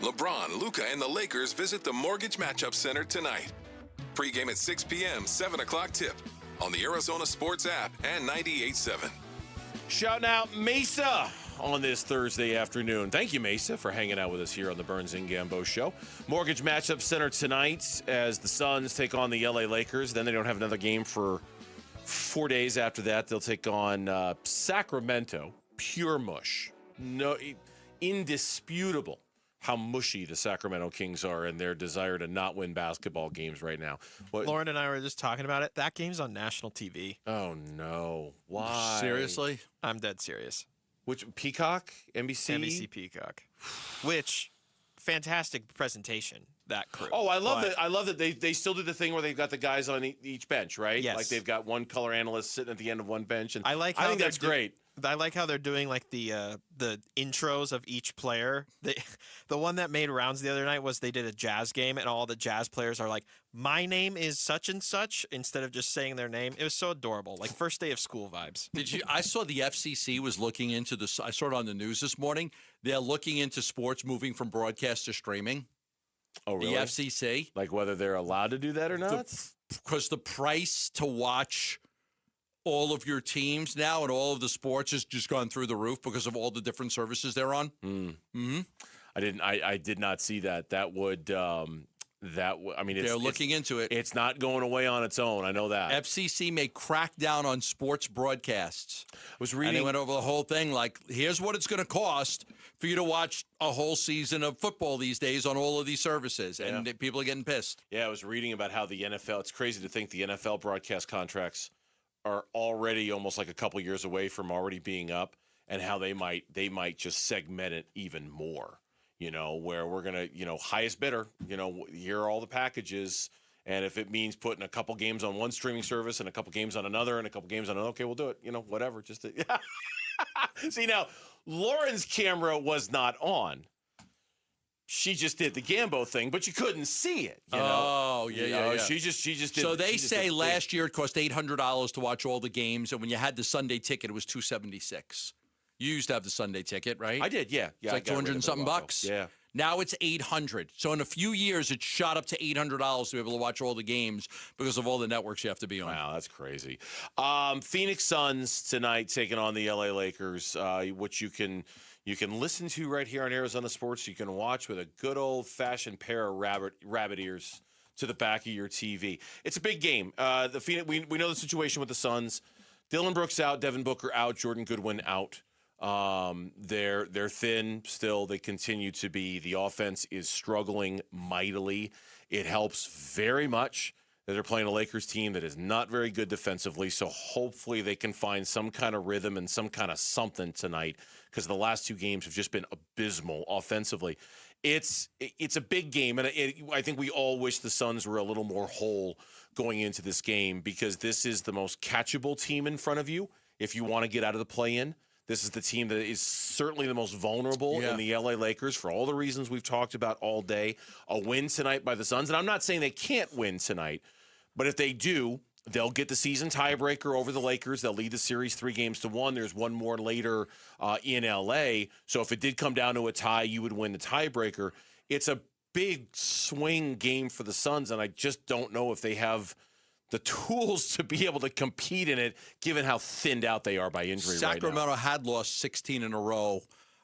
LeBron, Luka, and the Lakers visit the Mortgage Matchup Center tonight. Pre-game at 6 p.m., 7 o'clock tip on the Arizona Sports app and 98.7. Shouting out Mesa on this Thursday afternoon. Thank you, Mesa, for hanging out with us here on the Burns and Gambo Show. Mortgage Matchup Center tonight as the Suns take on the LA Lakers. Then they don't have another game for 4 days after that. They'll take on Sacramento. Pure mush. No, indisputable how mushy the Sacramento Kings are and their desire to not win basketball games right now. Lauren and I were just talking about it. That game's on national TV. Oh, no. Why? Seriously? I'm dead serious. Which, Peacock? NBC? NBC Peacock. Which, fantastic presentation, that crew. Oh, I love that. I love that they still do the thing where they've got the guys on each bench, right? Yes. Like they've got one color analyst sitting at the end of one bench. And I think that's great. I like how they're doing like the intros of each player. The one that made rounds the other night was they did a Jazz game and all the Jazz players are like, "My name is such and such," instead of just saying their name. It was so adorable, like first day of school vibes. I saw the FCC was looking into this. I saw it on the news this morning. They're looking into sports moving from broadcast to streaming. Oh, really? The FCC, like whether they're allowed to do that or not, because the price to watch all of your teams now and all of the sports has just gone through the roof because of all the different services they're on. Mm-hmm. I did not see that. I mean, they're looking into it. It's not going away on its own. I know that. FCC may crack down on sports broadcasts. I was reading. And they went over the whole thing like, here's what it's going to cost for you to watch a whole season of football these days on all of these services. And people are getting pissed. Yeah, I was reading about how the NFL, it's crazy to think the NFL broadcast contracts are already almost like a couple years away from already being up, and how they might just segment it even more, where we're going to, highest bidder, here are all the packages. And if it means putting a couple games on one streaming service and a couple games on another and a couple games on another, okay, we'll do it, whatever. Just to, See, now, Lauren's camera was not on. she just did the Gambo thing, but you couldn't see it. You know? Oh, yeah. She just did. So they she just say did the last year it cost $800 to watch all the games, and when you had the Sunday ticket, it was $276. You used to have the Sunday ticket, right? I did, yeah. It's like 200 and something bucks. Yeah. Now it's $800. So in a few years, it shot up to $800 to be able to watch all the games because of all the networks you have to be on. Wow, that's crazy. Phoenix Suns tonight taking on the LA Lakers, which you can listen to right here on Arizona Sports. You can watch with a good old-fashioned pair of rabbit ears to the back of your TV. It's a big game. The Phoenix, we know the situation with the Suns. Dillon Brooks out, Devin Booker out, Jordan Goodwin out. They're thin still. They continue to be. The offense is struggling mightily. It helps very much that they're playing a Lakers team that is not very good defensively. So hopefully they can find some kind of rhythm and some kind of something tonight, because the last two games have just been abysmal offensively. It's a big game, and I think we all wish the Suns were a little more whole going into this game, because this is the most catchable team in front of you if you want to get out of the play-in. This is the team that is certainly the most vulnerable in the LA Lakers for all the reasons we've talked about all day. A win tonight by the Suns, and I'm not saying they can't win tonight, but if they do, they'll get the season tiebreaker over the Lakers. They'll lead the series 3-1. There's one more later in LA. So if it did come down to a tie, you would win the tiebreaker. It's a big swing game for the Suns, and I just don't know if they have the tools to be able to compete in it, given how thinned out they are by injury right now. Sacramento had lost 16 in a row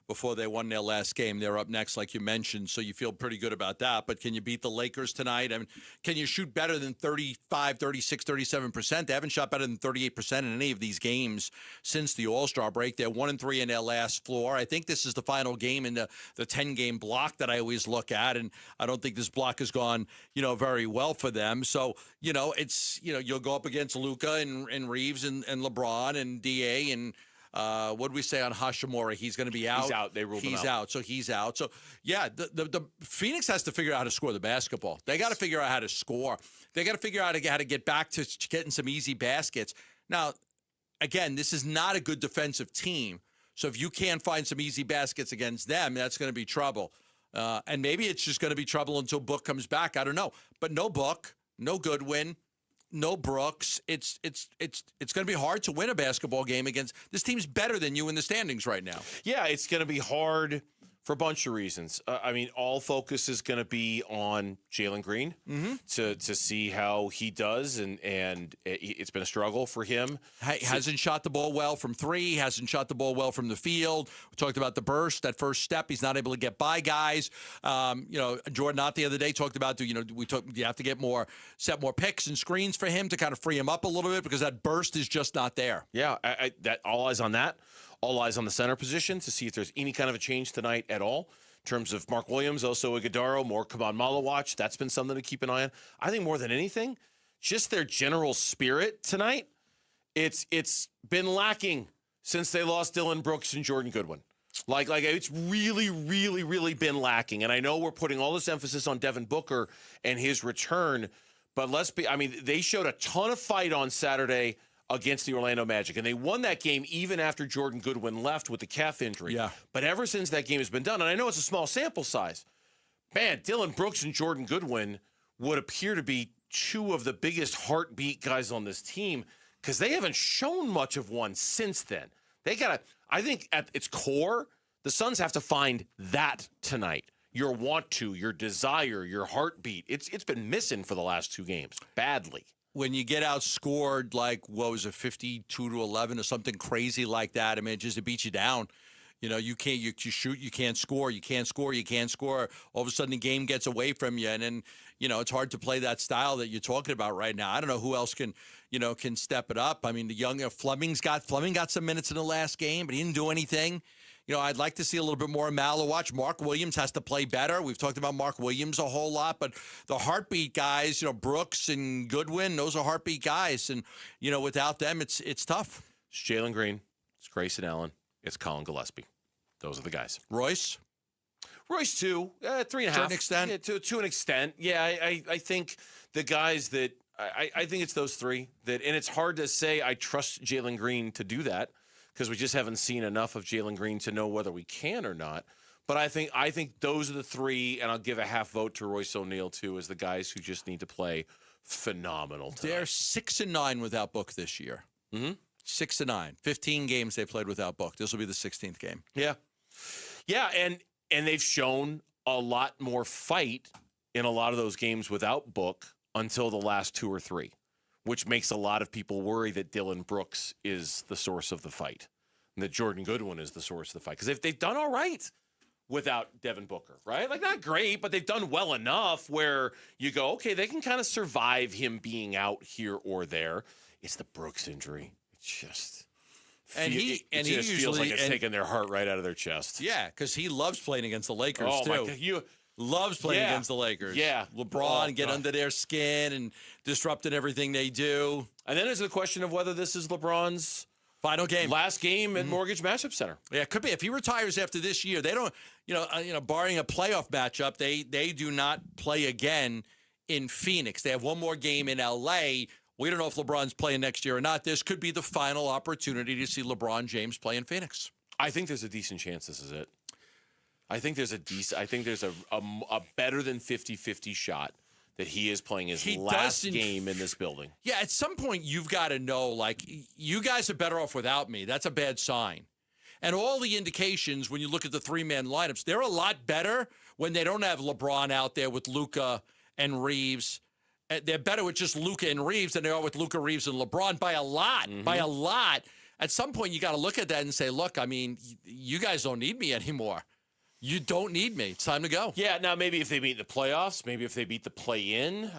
before they won their last game. They're up next, like you mentioned, so you feel pretty good about that. But can you beat the Lakers tonight? I mean, can you shoot better than 35, 36, 37%? They haven't shot better than 38% in any of these games since the All-Star break. They're 1-3 in their last floor. I think this is the final game in the 10-game block that I always look at, and I don't think this block has gone, very well for them. So, it's, you'll go up against Luka and Reeves and LeBron and DA and what did we say on Hashimura? He's going to be out. He's out. They ruled him out. He's out, so he's out. So, yeah, the Phoenix has to figure out how to score the basketball. They got to figure out how to score. They got to figure out how to get back to getting some easy baskets. Now, again, this is not a good defensive team. So if you can't find some easy baskets against them, that's going to be trouble. And maybe it's just going to be trouble until Book comes back. I don't know. But no Book, no Goodwin, no Brooks. It's going to be hard to win a basketball game against this team's better than you in the standings right now. Yeah, it's going to be hard for a bunch of reasons. All focus is going to be on Jalen Green to see how he does, and it's been a struggle for him. Hasn't shot the ball well from three. Hasn't shot the ball well from the field. We talked about the burst, that first step. He's not able to get by guys. Jordan Ott the other day talked about you have to get set more picks and screens for him to kind of free him up a little bit, because that burst is just not there. Yeah, that all eyes on that. All eyes on the center position to see if there's any kind of a change tonight at all. In terms of Mark Williams, also Iguodala, more Kaban Malawatch. That's been something to keep an eye on. I think more than anything, just their general spirit tonight. It's been lacking since they lost Dillon Brooks and Jordan Goodwin. Like it's really, really, really been lacking. And I know we're putting all this emphasis on Devin Booker and his return, but they showed a ton of fight on Saturday against the Orlando Magic, and they won that game even after Jordan Goodwin left with the calf injury. Yeah. But ever since that game has been done, and I know it's a small sample size, man, Dillon Brooks and Jordan Goodwin would appear to be two of the biggest heartbeat guys on this team, because they haven't shown much of one since then. I think at its core, the Suns have to find that tonight. Your want to, your desire, your heartbeat. It's been missing for the last two games, badly. When you get outscored, like, 52-11 or something crazy like that, it beats you down. You can't, you shoot, you can't score, you can't score. All of a sudden the game gets away from you. And then, it's hard to play that style that you're talking about right now. I don't know who else can step it up. The young Fleming got some minutes in the last game, but he didn't do anything. I'd like to see a little bit more of Malawatch. Mark Williams has to play better. We've talked about Mark Williams a whole lot, but the heartbeat guys, Brooks and Goodwin, those are heartbeat guys. And, without them, it's tough. It's Jalen Green. It's Grayson Allen. It's Colin Gillespie. Those are the guys. Royce, too. 3.5. To an extent. Yeah, to an extent. Yeah, I think the guys that I think it's those three and it's hard to say I trust Jalen Green to do that, because we just haven't seen enough of Jalen Green to know whether we can or not. But I think those are the three, and I'll give a half vote to Royce O'Neal, too, as the guys who just need to play phenomenal tonight. They're 6-9 without Book this year. 6-9. 15 games they played without Book. This will be the 16th game. Yeah. Yeah, and they've shown a lot more fight in a lot of those games without Book until the last 2 or 3, which makes a lot of people worry that Dylan Brooks is the source of the fight and that Jordan Goodwin is the source of the fight. Because they've done all right without Devin Booker, right? Like, not great, but they've done well enough where you go, okay, they can kind of survive him being out here or there. It's the Brooks injury. It's just... He feels like it's taking their heart right out of their chest. Yeah, because he loves playing against the Lakers, too. My God, loves playing against the Lakers. Yeah. LeBron, get under their skin and disrupting everything they do. And then there's the question of whether this is LeBron's final game. Last game at Mortgage Matchup Center. Yeah, it could be. If he retires after this year, they don't, barring a playoff matchup, they do not play again in Phoenix. They have one more game in L.A. We don't know if LeBron's playing next year or not. This could be the final opportunity to see LeBron James play in Phoenix. I think there's a decent chance this is it. I think there's a better than 50-50 shot that he is playing his last game in this building. Yeah, at some point you've got to know, like, you guys are better off without me. That's a bad sign. And all the indications when you look at the three-man lineups, they're a lot better when they don't have LeBron out there with Luka and Reeves. They're better with just Luka and Reeves than they are with Luka, Reeves, and LeBron by a lot. By a lot. At some point, you got to look at that and say, look, I mean, you guys don't need me anymore. You don't need me. It's time to go. Yeah, now maybe if they beat the playoffs, maybe if they beat the play-in,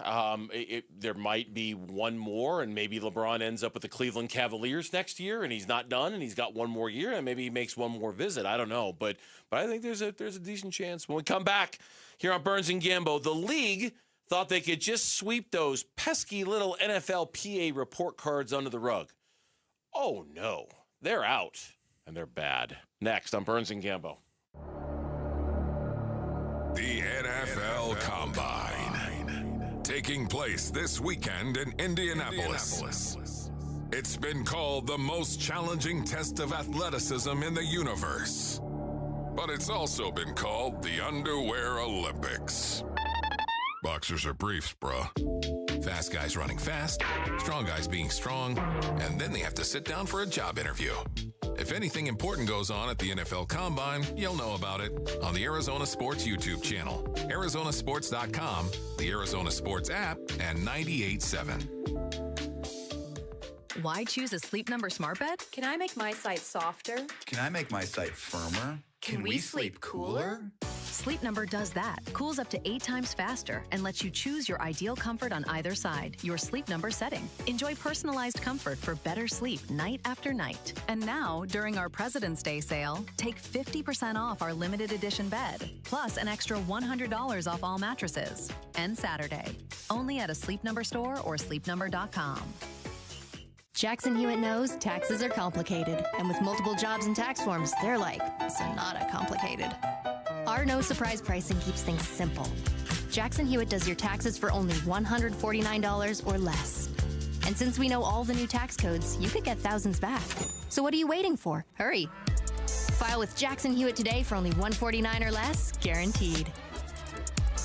there might be one more, and maybe LeBron ends up with the Cleveland Cavaliers next year, and he's not done, and he's got one more year, and maybe he makes one more visit. I don't know, but I think there's a decent chance. When we come back here on Burns and Gambo, the league thought they could just sweep those pesky little NFLPA report cards under the rug. Oh, no. They're out, and they're bad. Next on Burns and Gambo. The NFL Combine, taking place this weekend in Indianapolis. It's been called the most challenging test of athleticism in the universe. But it's also been called the Underwear Olympics. Boxers are briefs, bro. Fast guys running fast, strong guys being strong, and then they have to sit down for a job interview. If anything important goes on at the NFL Combine, you'll know about it on the Arizona Sports YouTube channel, Arizonasports.com, the Arizona Sports app, and 98.7. Why choose a Sleep Number smart bed? Can I make my site softer? Can I make my site firmer? Can we sleep cooler? Sleep Number does that. Cools up to 8 times faster and lets you choose your ideal comfort on either side, your Sleep Number setting. Enjoy personalized comfort for better sleep night after night. And now, during our President's Day sale, take 50% off our limited edition bed, plus an extra $100 off all mattresses. And Saturday, only at a Sleep Number store or sleepnumber.com. Jackson Hewitt knows taxes are complicated, and with multiple jobs and tax forms, they're like Sonata complicated. Our no surprise pricing keeps things simple. Jackson Hewitt does your taxes for only $149 or less. And since we know all the new tax codes, you could get thousands back. So what are you waiting for? Hurry. File with Jackson Hewitt today for only $149 or less, guaranteed.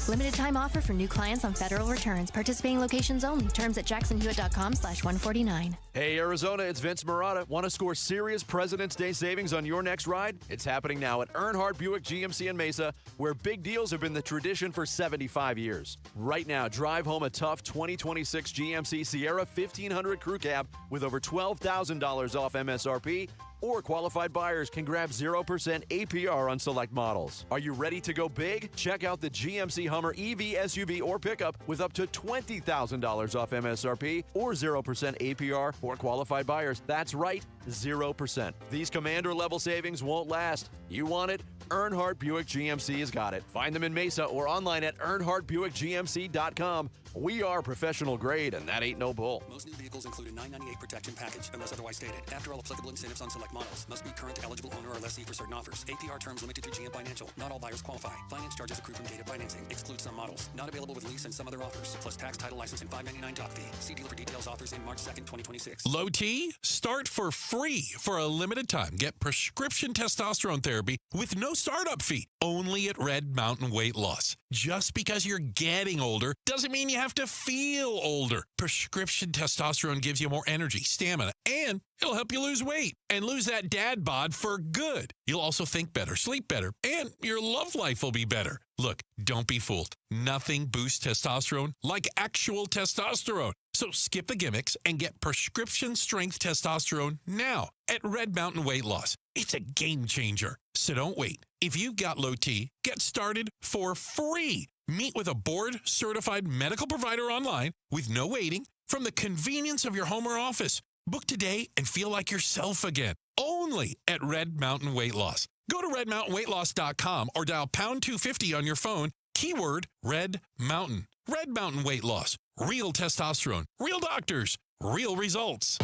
Limited time offer for new clients on federal returns. Participating locations only. Terms at jacksonhewitt.com/149. Hey, Arizona, it's Vince Marotta. Want to score serious President's Day savings on your next ride? It's happening now at Earnhardt Buick GMC in Mesa, where big deals have been the tradition for 75 years. Right now, drive home a tough 2026 GMC Sierra 1500 Crew Cab with over $12,000 off MSRP, or qualified buyers can grab 0% APR on select models. Are you ready to go big? Check out the GMC Hummer EV, SUV, or pickup with up to $20,000 off MSRP or 0% APR for qualified buyers. That's right, 0%. These commander-level savings won't last. You want it? Earnhardt Buick GMC has got it. Find them in Mesa or online at EarnhardtBuickGMC.com. We are professional grade, and that ain't no bull. Most new vehicles include a $998 protection package, unless otherwise stated. After all applicable incentives on select models. Must be current eligible owner or lessee for certain offers. APR terms limited to GM Financial. Not all buyers qualify. Finance charges accrue from data financing. Excludes some models. Not available with lease and some other offers. Plus tax, title, license, and $599 doc fee. See dealer for details. Offers in March 2nd, 2026. Low T? Start for free free for a limited time. Get prescription testosterone therapy with no startup fee, only at Red Mountain Weight Loss. Just because you're getting older doesn't mean you have to feel older. Prescription testosterone gives you more energy, stamina, and it'll help you lose weight and lose that dad bod for good. You'll also think better, sleep better, and your love life will be better. Look, don't be fooled. Nothing boosts testosterone like actual testosterone. So skip the gimmicks and get prescription strength testosterone now at Red Mountain Weight Loss. It's a game changer. So don't wait. If you've got low T, get started for free. Meet with a board-certified medical provider online with no waiting from the convenience of your home or office. Book today and feel like yourself again. Only at Red Mountain Weight Loss. Go to redmountainweightloss.com or dial pound 250 on your phone. Keyword Red Mountain. Red Mountain Weight Loss. Real testosterone. Real doctors. Real results.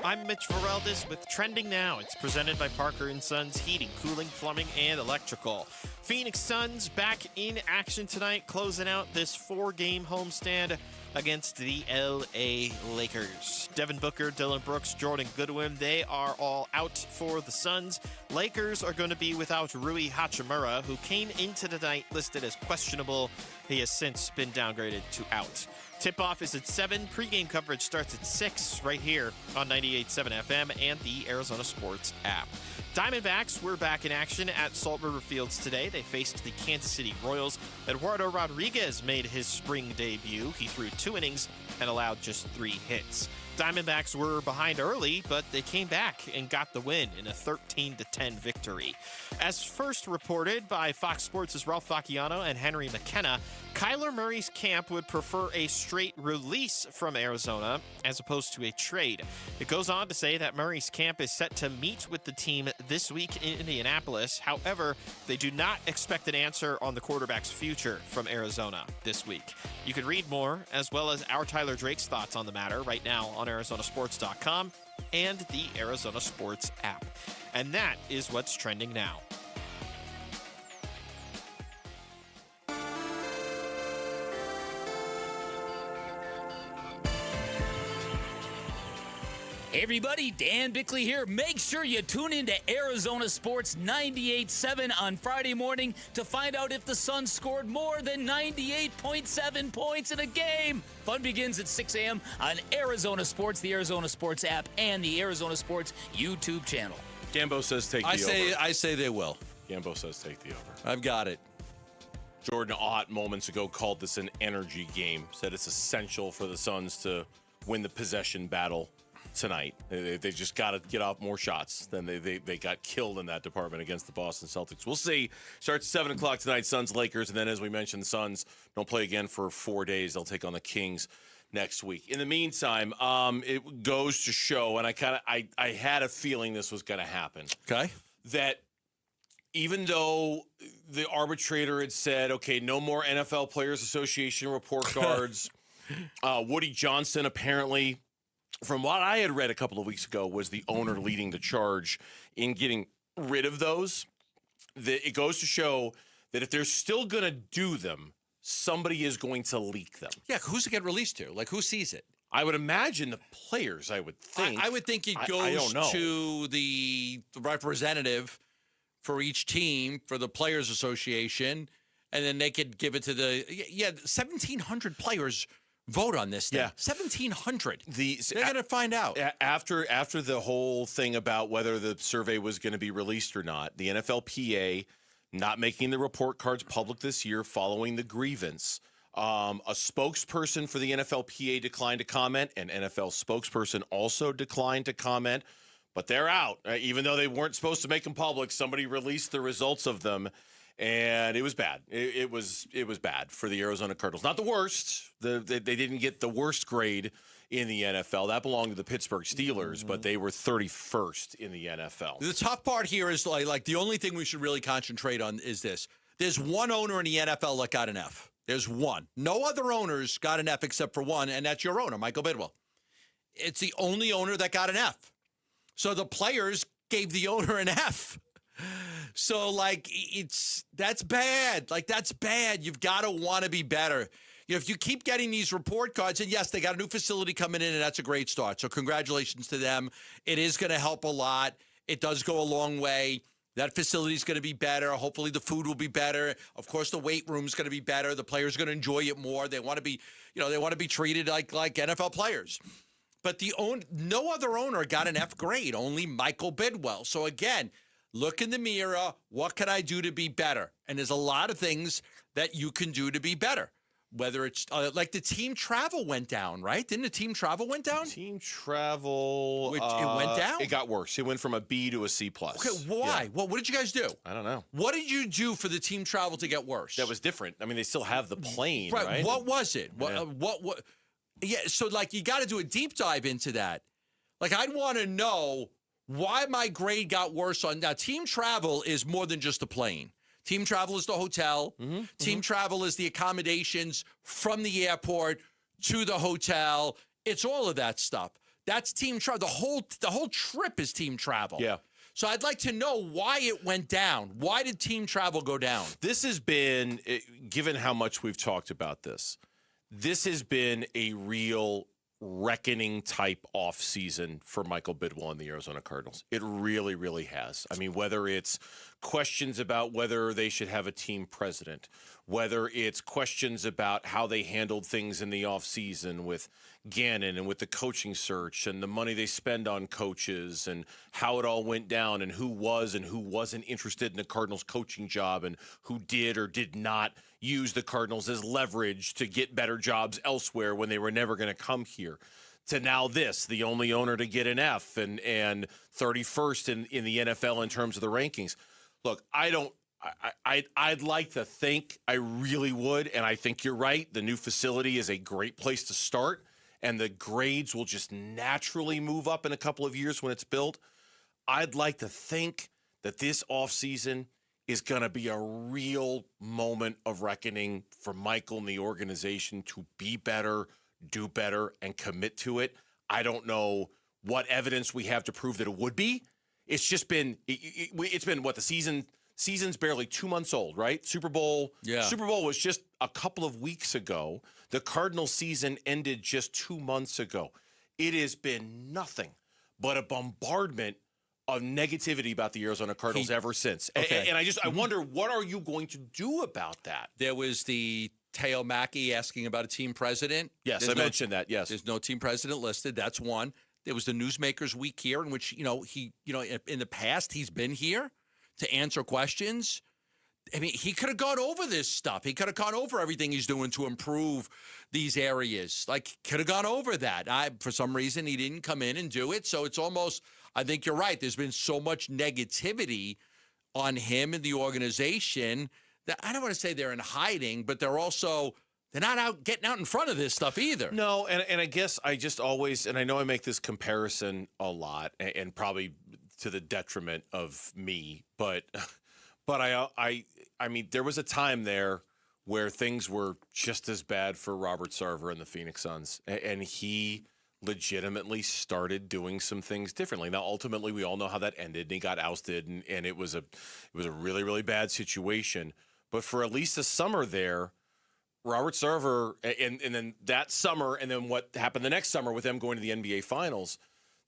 I'm Mitch Vareldes with Trending Now. It's presented by Parker & Sons Heating, Cooling, Plumbing, and Electrical. Phoenix Suns back in action tonight, closing out this 4-game homestand against the L.A. Lakers. Devin Booker, Dylan Brooks, Jordan Goodwin, they are all out for the Suns. Lakers are going to be without Rui Hachimura, who came into the night listed as questionable. He has since been downgraded to out. Tip-off is at 7. Pre-game coverage starts at 6 right here on 98.7 FM and the Arizona Sports app. Diamondbacks were back in action at Salt River Fields today. They faced the Kansas City Royals. Eduardo Rodriguez made his spring debut. He threw 2 innings and allowed just 3 hits. Diamondbacks were behind early, but they came back and got the win in a 13-10 victory. As first reported by Fox Sports' Ralph Vacchiano and Henry McKenna, Kyler Murray's camp would prefer a straight release from Arizona as opposed to a trade. It goes on to say that Murray's camp is set to meet with the team this week in Indianapolis. However, they do not expect an answer on the quarterback's future from Arizona this week. You can read more, as well as our Tyler Drake's thoughts on the matter right now on ArizonaSports.com and the Arizona Sports app. And that is what's trending now. Hey everybody, Dan Bickley here. Make sure you tune in to Arizona Sports 98.7 on Friday morning to find out if the Suns scored more than 98.7 points in a game. Fun begins at 6 a.m. on Arizona Sports, the Arizona Sports app, and the Arizona Sports YouTube channel. Gambo says take the over. I say they will. Gambo says take the over. I've got it. Jordan Ott moments ago called this an energy game, said it's essential for the Suns to win the possession battle tonight. They just got to get off more shots than they got killed in that department against the Boston Celtics. We'll see. Starts 7 o'clock tonight, Suns, Lakers, and then as we mentioned, the Suns don't play again for 4 days. They'll take on the Kings next week. In the meantime, it goes to show, and I had a feeling this was going to happen. Okay. That even though the arbitrator had said, okay, no more NFL Players Association report cards, Woody Johnson apparently, from what I had read a couple of weeks ago, was the owner leading the charge in getting rid of those. It goes to show that if they're still going to do them, somebody is going to leak them. Yeah, who's it get released to? Like, who sees it? I would imagine the players, I would think. I would think it goes to the representative for each team, for the Players Association, and then they could give it to 1,700 players vote on this thing. Yeah. 1,700. They're going to find out. After the whole thing about whether the survey was going to be released or not, the NFLPA not making the report cards public this year following the grievance. A spokesperson for the NFLPA declined to comment. An NFL spokesperson also declined to comment. But they're out. Even though they weren't supposed to make them public, somebody released the results of them. And it was bad. It was bad for the Arizona Cardinals. Not the worst. They didn't get the worst grade in the NFL. That belonged to the Pittsburgh Steelers, but they were 31st in the NFL. The tough part here is like the only thing we should really concentrate on is this. There's one owner in the NFL that got an F. There's one. No other owners got an F except for one, and that's your owner, Michael Bidwell. It's the only owner that got an F. So the players gave the owner an F. So, that's bad. That's bad. You've got to want to be better. if you keep getting these report cards, and yes, they got a new facility coming in, and that's a great start. So congratulations to them. It is going to help a lot. It does go a long way. That facility is going to be better. Hopefully the food will be better. Of course, the weight room is going to be better. The players are going to enjoy it more. They want to be, they want to be treated like NFL players. But no other owner got an F grade, only Michael Bidwell. So again, look in the mirror. What can I do to be better? And there's a lot of things that you can do to be better. Whether it's like the team travel went down, right? Didn't the team travel went down? Team travel. It went down? It got worse. It went from a B to a C+. Okay, why? Yeah. Well, what did you guys do? I don't know. What did you do for the team travel to get worse? That was different. I mean, they still have the plane, right? What was it? Yeah. What? Yeah, so like you got to do a deep dive into that. Like I'd want to know why my grade got worse on. Now, team travel is more than just a plane. Team travel is the hotel. Team travel is the accommodations from the airport to the hotel. It's all of that stuff. That's team travel. The whole trip is team travel. Yeah. So I'd like to know why it went down. Why did team travel go down? This has been, given how much we've talked about this has been a real reckoning type off season for Michael Bidwell and the Arizona Cardinals. It really, really has. I mean, whether it's questions about whether they should have a team president, whether it's questions about how they handled things in the off season with Gannon and with the coaching search and the money they spend on coaches and how it all went down and who was and who wasn't interested in the Cardinals coaching job and who did or did not use the Cardinals as leverage to get better jobs elsewhere when they were never going to come here. To now this, the only owner to get an F and 31st in the NFL in terms of the rankings. Look, I'd like to think, I really would, and I think you're right. The new facility is a great place to start, and the grades will just naturally move up in a couple of years when it's built. I'd like to think that this offseason is going to be a real moment of reckoning for Michael and the organization to be better, do better, and commit to it. I don't know what evidence we have to prove that it would be. It's just been, it's been what, the season's barely 2 months old, right? Super Bowl was just a couple of weeks ago. The Cardinals season ended just 2 months ago. It has been nothing but a bombardment of negativity about the Arizona Cardinals ever since. Okay. And I wonder, what are you going to do about that? There was the Teo Mackey asking about a team president. Yes, I mentioned that, yes. There's no team president listed. That's one. There was the Newsmakers Week here in which, he in the past, he's been here to answer questions. I mean, he could have gone over this stuff. He could have gone over everything he's doing to improve these areas. Like, could have gone over that. For some reason, he didn't come in and do it. So it's almost, I think you're right. There's been so much negativity on him and the organization that I don't want to say they're in hiding, but they're not getting out in front of this stuff either. No, and I guess I just always, and I know I make this comparison a lot, and probably to the detriment of me, but I mean, there was a time there where things were just as bad for Robert Sarver and the Phoenix Suns, and he legitimately started doing some things differently. Now, ultimately, we all know how that ended, and he got ousted, and it was a really, really bad situation. But for at least a summer there, Robert Sarver, and then that summer, and then what happened the next summer with them going to the NBA Finals,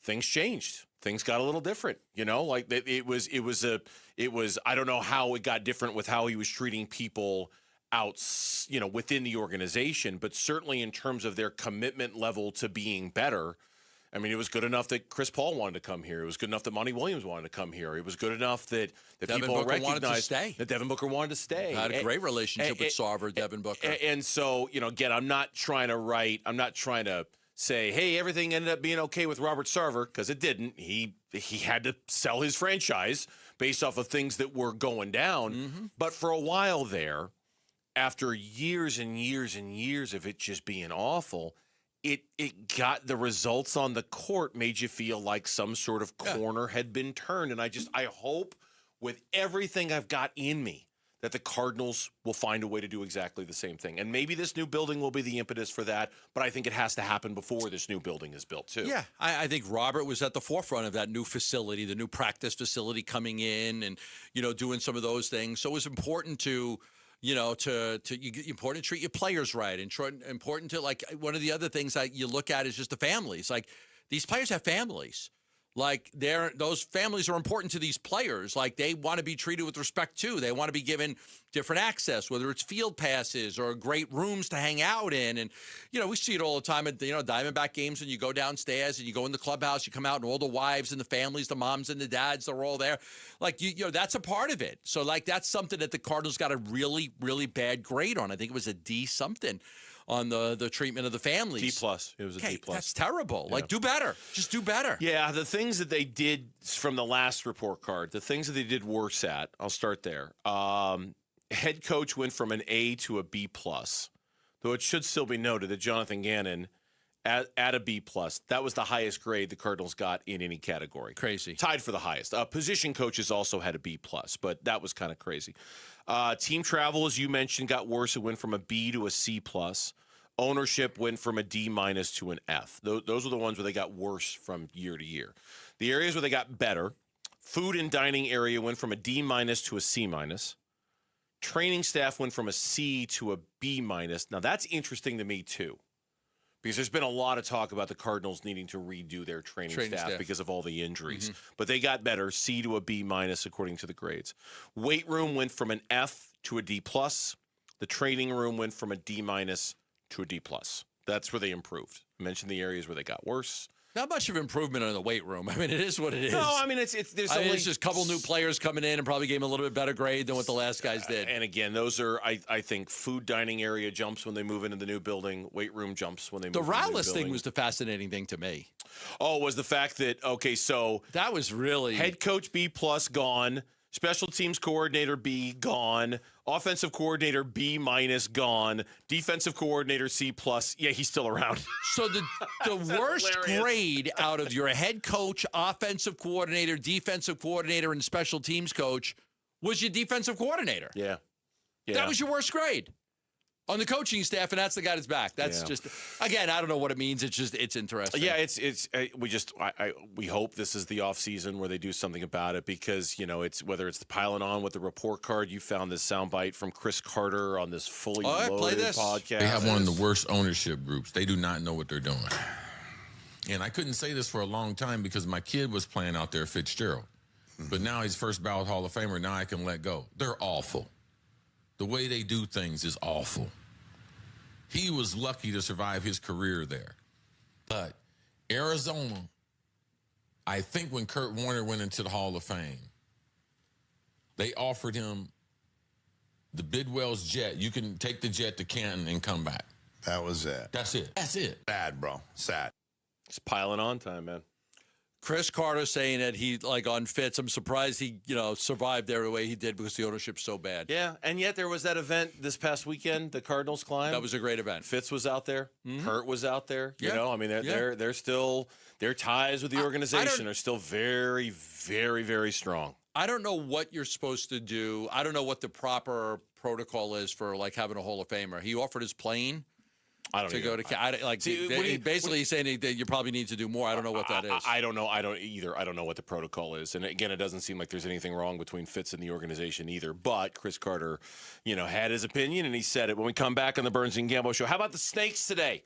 things changed. Things got a little different, like it was, I don't know how it got different with how he was treating people out, within the organization, but certainly in terms of their commitment level to being better. I mean, it was good enough that Chris Paul wanted to come here. It was good enough that Monty Williams wanted to come here. It was good enough that people recognized that Devin Booker wanted to stay. Had a great relationship with Sarver, Devin Booker. And so, again, I'm not trying to say, hey, everything ended up being okay with Robert Sarver, because it didn't. He had to sell his franchise based off of things that were going down. Mm-hmm. But for a while there, after years and years and years of it just being awful, it got the results on the court made you feel like some sort of corner had been turned. And I hope with everything I've got in me that the Cardinals will find a way to do exactly the same thing. And maybe this new building will be the impetus for that, but I think it has to happen before this new building is built, too. Yeah, I think Robert was at the forefront of that new facility, the new practice facility coming in and, doing some of those things. So it was important to, important to treat your players right, and important to, like, one of the other things that you look at is just the families. Like, these players have families. Like, those families are important to these players. Like, they want to be treated with respect too. They want to be given different access, whether it's field passes or great rooms to hang out in. And, we see it all the time at, Diamondback games, when you go downstairs and you go in the clubhouse, you come out and all the wives and the families, the moms and the dads, they're all there. Like, that's a part of it. So, like, that's something that the Cardinals got a really, really bad grade on. I think it was a D something on the treatment of the families. D+. It was a D+. That's terrible. Yeah. Like, do better. Just do better. Yeah, the things that they did from the last report card, the things that they did worse at, I'll start there. Head coach went from an A to a B+, though it should still be noted that Jonathan Gannon at a B+, that was the highest grade the Cardinals got in any category. Crazy. Tied for the highest. Position coaches also had a B+, but that was kind of crazy. Team travel, as you mentioned, got worse. It went from a B to a C+. Ownership went from a D- to an F. Those were the ones where they got worse from year to year. The areas where they got better, food and dining area went from a D- to a C-. Training staff went from a C to a B-. Now, that's interesting to me, too, because there's been a lot of talk about the Cardinals needing to redo their training staff because of all the injuries. But they got better, C to a B- according to the grades. Weight room went from an F to a D+. The training room went from a D- to a D+. That's where they improved. I mentioned the areas where they got worse. Not much of improvement in the weight room. I mean, it is what it is. No, I mean, it's just a couple new players coming in and probably gave them a little bit better grade than what the last guys did. And again, those are, I think, food dining area jumps when they move into the new building, weight room jumps when they move into the new building. The Rallis thing was the fascinating thing to me. Oh, was the fact that, okay, so that was really head coach B+ gone, special teams coordinator B gone, offensive coordinator B- gone, defensive coordinator C+. Yeah, he's still around. So the worst grade out of your head coach, offensive coordinator, defensive coordinator, and special teams coach was your defensive coordinator. Yeah. That was your worst grade on the coaching staff, and that's the guy that's back. That's just, again, I don't know what it means. It's interesting. Yeah, we hope this is the off season where they do something about it, because it's whether it's the piling on with the report card. You found this soundbite from Chris Carter on this fully loaded podcast. They have one of the worst ownership groups. They do not know what they're doing. And I couldn't say this for a long time because my kid was playing out there, Fitzgerald. But now he's first ballot Hall of Famer. Now I can let go. They're awful. The way they do things is awful. He was lucky to survive his career there. But Arizona, I think when Kurt Warner went into the Hall of Fame, they offered him the Bidwell's jet. You can take the jet to Canton and come back. That was it. That's it. That's it. Sad, bro. Sad. It's piling on time, man. Chris Carter saying that he, like, on Fitz, I'm surprised he, survived there the way he did because the ownership's so bad. Yeah, and yet there was that event this past weekend, the Cardinals climb. That was a great event. Fitz was out there. Kurt was out there. Yeah. They're still, their ties with the organization are still very, very, very strong. I don't know what you're supposed to do. I don't know what the proper protocol is for, like, having a Hall of Famer. He offered his plane. I don't go to basically he's saying that you probably need to do more. I don't know what that is. I don't know. I don't either. I don't know what the protocol is. And again, it doesn't seem like there's anything wrong between Fitz and the organization either. But Chris Carter, had his opinion, and he said it when we come back on the Burns and Gambo Show. How about the Snakes today?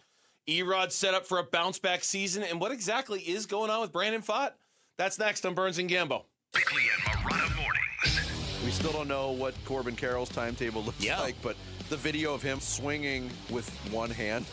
Erod set up for a bounce back season, and what exactly is going on with Brandon Pfaadt? That's next on Burns and Gambo. Bickley and Marotta mornings. We still don't know what Corbin Carroll's timetable looks like, but the video of him swinging with one hand.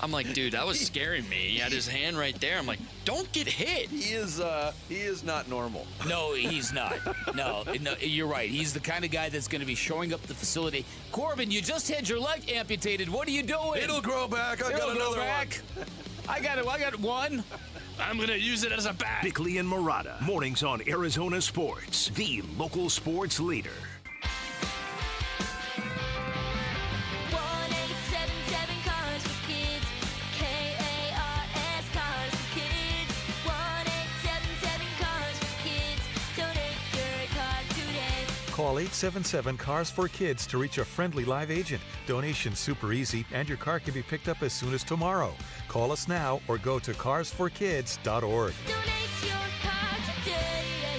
I'm like, dude, that was scaring me. He had his hand right there. I'm like, don't get hit. He is not normal. No, he's not. No, you're right. He's the kind of guy that's going to be showing up the facility. Corbin, you just had your leg amputated. What are you doing? It'll grow back. I got another one. I got one. I'm going to use it as a bat. Bickley and Marotta, mornings on Arizona Sports, the local sports leader. Call 877-CARS-FOR-KIDS to reach a friendly live agent. Donation's super easy, and your car can be picked up as soon as tomorrow. Call us now or go to carsforkids.org.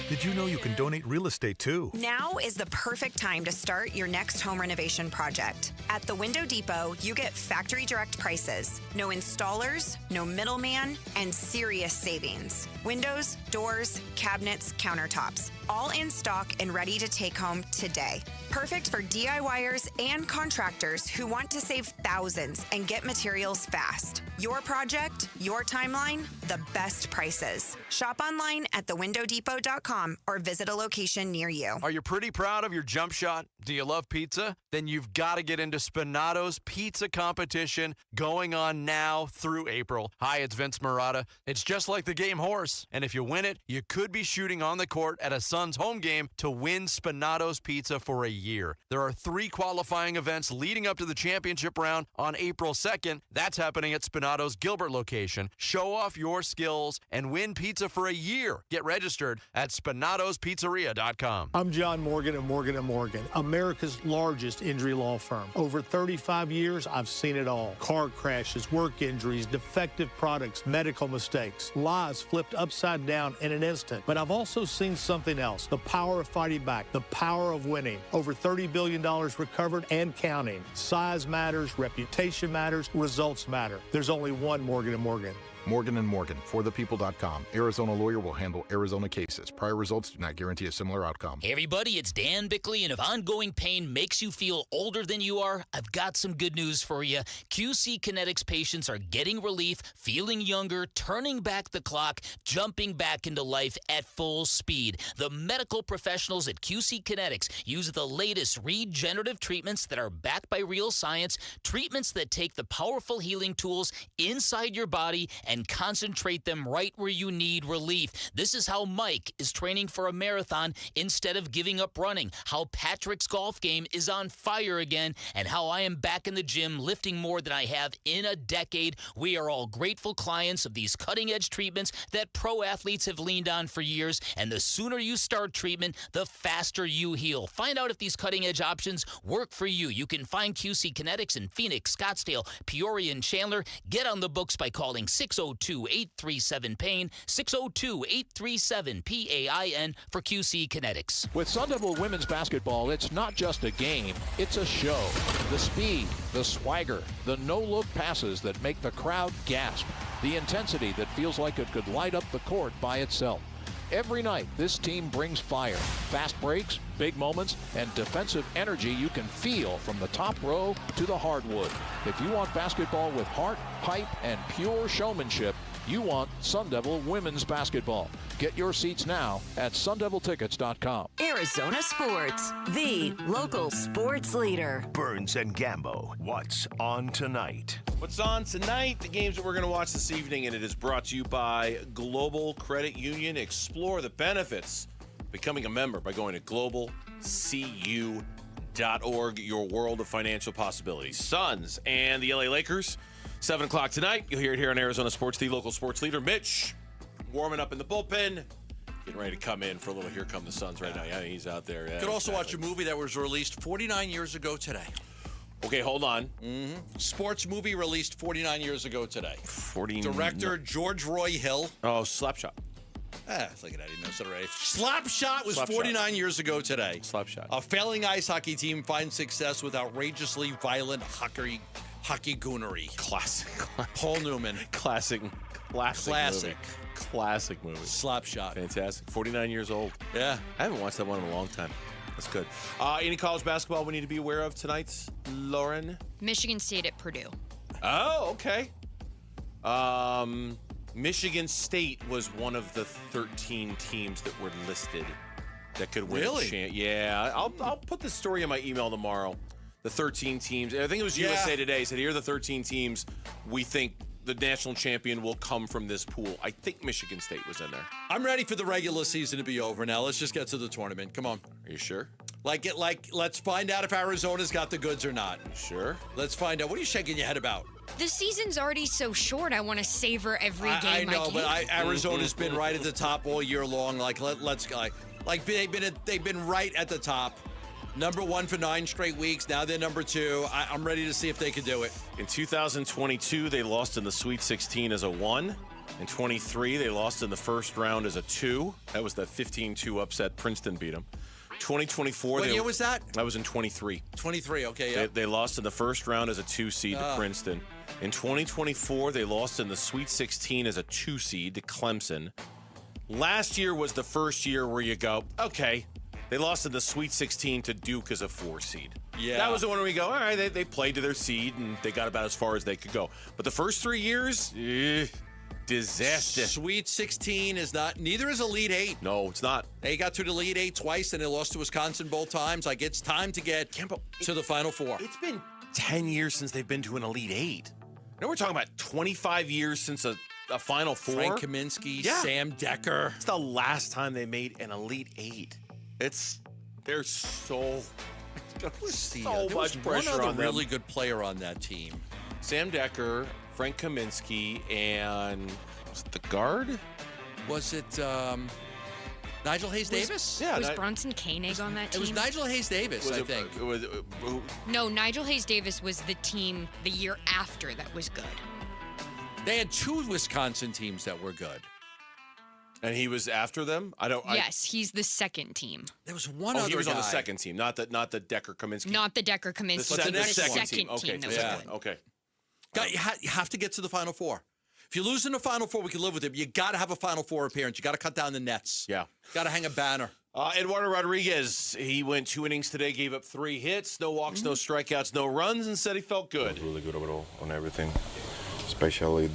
Did Did you know you can donate real estate too? Now is the perfect time to start your next home renovation project. At the Window Depot, you get factory direct prices, no installers, no middleman, and serious savings. Windows, doors, cabinets, countertops, all in stock and ready to take home today. Perfect for DIYers and contractors who want to save thousands and get materials fast. Your project, your timeline, the best prices. Shop online at thewindowdepot.com or visit a location near you. Are you pretty proud of your jump shot? Do you love pizza? Then you've got to get into Spinato's pizza competition going on now through April. Hi, it's Vince Marotta. It's just like the game horse. And if you win it, you could be shooting on the court at a Suns home game to win Spinato's pizza for a year. There are 3 qualifying events leading up to the championship round on April 2nd. That's happening at Spinato's Gilbert location. Show off your skills and win pizza for a year. Get registered at SpinatosPizzeria.com. I'm John Morgan of Morgan & Morgan, America's largest injury law firm. Over 35 years, I've seen it all. Car crashes, work injuries, defective products, medical mistakes, lives flipped upside down in an instant. But I've also seen something else, the power of fighting back, the power of winning. Over $30 billion recovered and counting. Size matters, reputation matters, results matter. There's only one Morgan & Morgan. Morgan & Morgan, forthepeople.com. Arizona lawyer will handle Arizona cases. Prior results do not guarantee a similar outcome. Hey everybody, it's Dan Bickley, and if ongoing pain makes you feel older than you are, I've got some good news for you. QC Kinetics patients are getting relief, feeling younger, turning back the clock, jumping back into life at full speed. The medical professionals at QC Kinetics use the latest regenerative treatments that are backed by real science, treatments that take the powerful healing tools inside your body and concentrate them right where you need relief. This is how Mike is training for a marathon instead of giving up running, how Patrick's golf game is on fire again, and how I am back in the gym lifting more than I have in a decade. We are all grateful clients of these cutting-edge treatments that pro athletes have leaned on for years, and the sooner you start treatment, the faster you heal. Find out if these cutting-edge options work for you. You can find QC Kinetics in Phoenix, Scottsdale, Peoria, and Chandler. Get on the books by calling 602-837-PAIN, 602-837-PAIN for QC Kinetics. With Sun Devil women's basketball, it's not just a game, it's a show. The speed, the swagger, the no-look passes that make the crowd gasp, the intensity that feels like it could light up the court by itself. Every night, this team brings fire, fast breaks, big moments, and defensive energy you can feel from the top row to the hardwood. If you want basketball with heart, hype, and pure showmanship, you want Sun Devil women's basketball. Get your seats now at sundeviltickets.com. Arizona Sports, the local sports leader. Burns and Gambo, what's on tonight? What's on tonight? The games that we're going to watch this evening, and it is brought to you by Global Credit Union. Explore the benefits becoming a member by going to globalcu.org, your world of financial possibilities. Suns and the LA Lakers, 7 o'clock tonight. You'll hear it here on Arizona Sports, the local sports leader. Mitch warming up in the bullpen, getting ready to come in for a little Here Come the Suns right now. Yeah, he's out there. Yeah, you could also watch a movie that was released 49 years ago today. Okay, hold on. Sports movie released 49 years ago today. 49. Director George Roy Hill. Oh, Slapshot. Look at that. He knows it already. Slapshot was Slapshot. 49 years ago today. Slapshot. A failing ice hockey team finds success with outrageously violent hockey goonery. Classic. Paul Newman. Classic movie. Classic movie. Slapshot. Fantastic. 49 years old. Yeah. I haven't watched that one in a long time. That's good. Any college basketball we need to be aware of tonight, Lauren? Michigan State at Purdue. Oh, okay. Michigan State was one of the 13 teams that were listed that could win. Really? Yeah. I'll put this story in my email tomorrow. The 13 teams. I think it was USA Today said, here are the 13 teams we think the national champion will come from this pool. I think Michigan State was in there. I'm ready for the regular season to be over now. Let's just get to the tournament. Come on. Are you sure? Let's find out if Arizona's got the goods or not. Sure. Let's find out. What are you shaking your head about? The season's already so short. I want to savor every game I know, can. but Arizona's been right at the top all year long. Let's they've been right at the top. Number one for 9 straight weeks. Now they're number 2. I'm ready to see if they can do it. In 2022, they lost in the Sweet 16 as a 1. In 23, they lost in the first round as a 2. That was the 15-2 upset. Princeton beat them. 2024. What year was that? That was in 23. 23, okay, yeah. They lost in the first round as a 2 seed to Princeton. In 2024, they lost in the Sweet 16 as a 2 seed to Clemson. Last year was the first year where you go, okay, they lost in the Sweet 16 to Duke as a 4 seed. Yeah. That was the one where we go, all right, they played to their seed and they got about as far as they could go. But the first 3 years, disaster. Sweet 16 is not, neither is Elite 8. No, it's not. They got to the Elite 8 twice and they lost to Wisconsin both times. Like, it's time to get to the Final Four. It's been 10 years since they've been to an Elite 8. Now we're talking about 25 years since a Final Four. Frank Kaminsky, Sam Decker. It's the last time they made an Elite 8. They're so much pressure one other on them. really good player on that team. Sam Decker, Frank Kaminsky, and was it the guard? Was it Nigel Hayes-Davis? Yeah. Was Bronson Koenig on that team? It was Nigel Hayes-Davis, I think. No, Nigel Hayes-Davis was the team the year after that was good. They had 2 Wisconsin teams that were good. And he was after them? Yes, he's the second team. There was one other guy. He was on the second team, not the Decker Kaminsky. Not the Decker Kaminsky. The The second team. Okay, that was good. Okay. You have to get to the Final Four. If you lose in the Final Four, we can live with it. You got to have a Final Four appearance. You got to cut down the nets. Yeah. Got to hang a banner. Eduardo Rodriguez, he went 2 innings today, gave up 3 hits, no walks, no strikeouts, no runs, and said he felt good. I was really good overall on everything, especially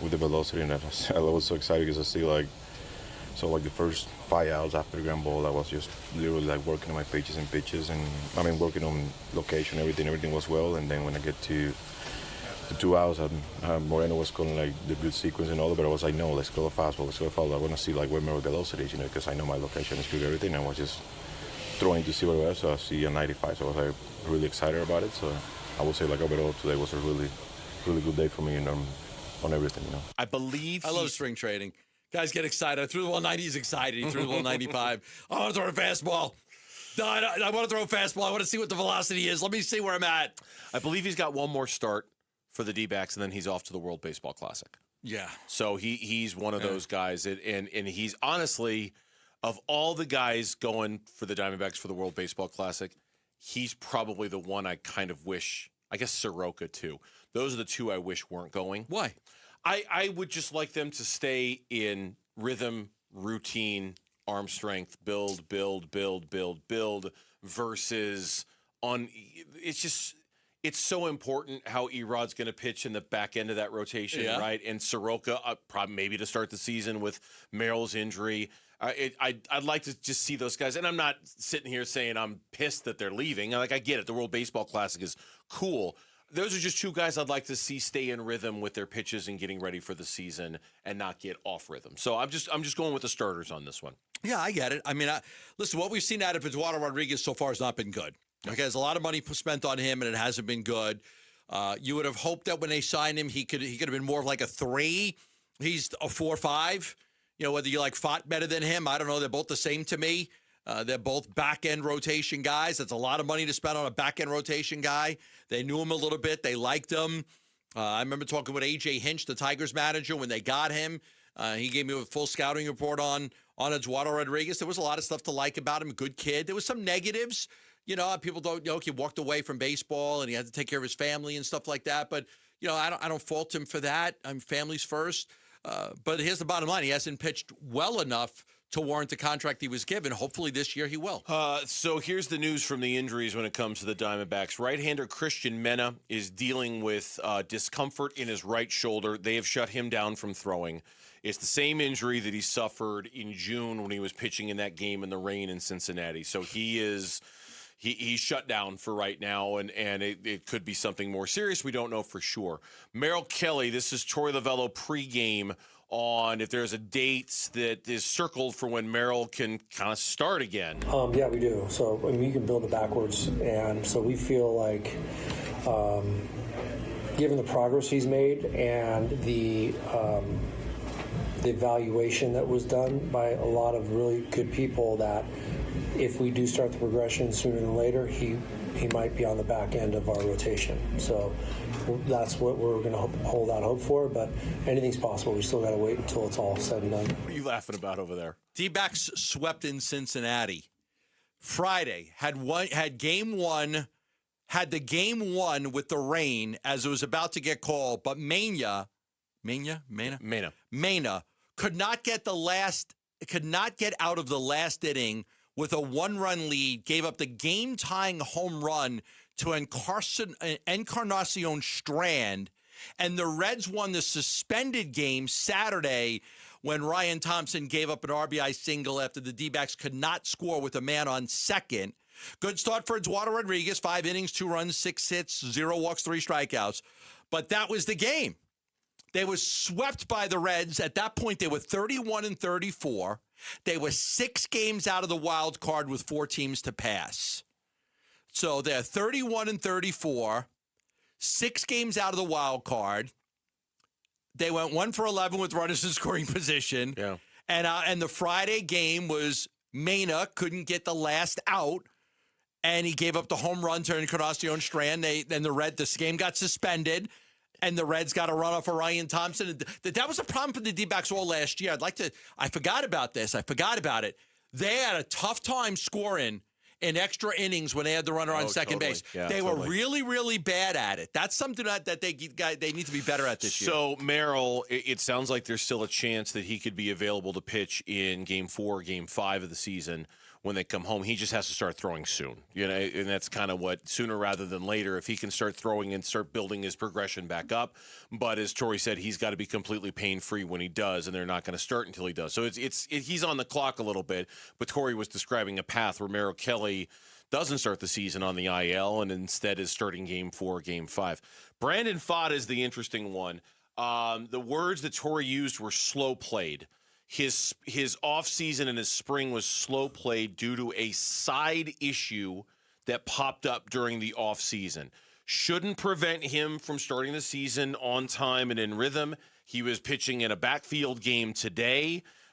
with the velocity. And I was so excited because I see the first 5 outs after the ground ball, I was just literally working on my pitches, and working on location, everything was well. And then when I get to the 2 outs, Moreno was calling the good sequence and all that, but I was like, no, let's go fastball. I want to see where my velocity is, because I know my location is good, everything. I was just throwing to see what it was, so I see a 95, so I was really excited about it. So I would say overall today was a really, really good day for me on everything. I believe I love spring trading. Guys get excited. I threw the ball 90. He's excited. He threw the ball 95. I want to throw a fastball. No, I want to throw a fastball. I want to see what the velocity is. Let me see where I'm at. I believe he's got one more start for the D-backs, and then he's off to the World Baseball Classic. Yeah. So he's one of those guys, and he's honestly, of all the guys going for the Diamondbacks for the World Baseball Classic, he's probably the one I kind of wish. I guess Soroka too. Those are the 2 I wish weren't going. Why? I would just like them to stay in rhythm, routine, arm strength, build, versus on. It's so important how Erod's going to pitch in the back end of that rotation, right? And Soroka, probably maybe to start the season with Merrill's injury. I'd like to just see those guys. And I'm not sitting here saying I'm pissed that they're leaving. I get it. The World Baseball Classic is cool. Those are just 2 guys I'd like to see stay in rhythm with their pitches and getting ready for the season and not get off rhythm. So I'm just going with the starters on this one. Yeah, I get it. Listen, what we've seen out of Eduardo Rodriguez so far has not been good. Okay, there's a lot of money spent on him, and it hasn't been good. You would have hoped that when they signed him, he could have been more of like a 3. He's a 4-5. Whether you like Fott better than him, I don't know. They're both the same to me. They're both back-end rotation guys. That's a lot of money to spend on a back-end rotation guy. They knew him a little bit. They liked him. I remember talking with A.J. Hinch, the Tigers manager, when they got him. He gave me a full scouting report on Eduardo Rodriguez. There was a lot of stuff to like about him. Good kid. There was some negatives. People don't, he walked away from baseball and he had to take care of his family and stuff like that. But, I don't fault him for that. Family's first. But here's the bottom line. He hasn't pitched well enough to warrant the contract he was given. Hopefully this year he will. So here's the news from the injuries when it comes to the Diamondbacks. Right-hander Christian Mena is dealing with discomfort in his right shoulder. They have shut him down from throwing. It's the same injury that he suffered in June when he was pitching in that game in the rain in Cincinnati. So he's shut down for right now, and it could be something more serious. We don't know for sure. Merrill Kelly, this is Troy Lavello pregame on if there's a date that is circled for when Merrill can kind of start again. Yeah, we do. So you can build it backwards, and so we feel like, given the progress he's made and the evaluation that was done by a lot of really good people, that if we do start the progression sooner than later, he might be on the back end of our rotation. So that's what we're going to hold out hope for, but anything's possible. We still got to wait until it's all said and done. What are you laughing about over there? D-backs swept in Cincinnati. Friday had the game one with the rain as it was about to get called, but Mena could not get out of the last inning with a 1-run lead, gave up the game-tying home run to Encarnacion Strand, and the Reds won the suspended game Saturday when Ryan Thompson gave up an RBI single after the D-backs could not score with a man on second. Good start for Eduardo Rodriguez, 5 innings, 2 runs, 6 hits, 0 walks, 3 strikeouts. But that was the game. They were swept by the Reds. At that point, they were 31-34. They were 6 games out of the wild card with 4 teams to pass. So they're 31-34, 6 games out of the wild card. They went 1 for 11 with runners in scoring position. Yeah. And the Friday game was Mena couldn't get the last out, and he gave up the home run to Encarnacion Strand. This game got suspended, and the Reds got a run off of Ryan Thompson. That was a problem for the D-backs all last year. I forgot about this. I forgot about it. They had a tough time scoring in extra innings when they had the runner on second base. Yeah, they were really, really bad at it. That's something that they need to be better at this year. So, Merrill, it sounds like there's still a chance that he could be available to pitch in Game 4, Game 5 of the season when they come home. He just has to start throwing soon. And that's kind of what, sooner rather than later, if he can start throwing and start building his progression back up. But as Torrey said, he's got to be completely pain-free when he does, and they're not going to start until he does. So he's on the clock a little bit, but Torrey was describing a path where Merrill Kelly doesn't start the season on the IL and instead is starting Game 4, Game 5. Brandon Pfaadt is the interesting one. The words that Torrey used were slow played. His offseason and his spring was slow played due to a side issue that popped up during the offseason. Shouldn't prevent him from starting the season on time and in rhythm. He was pitching in a backfield game today.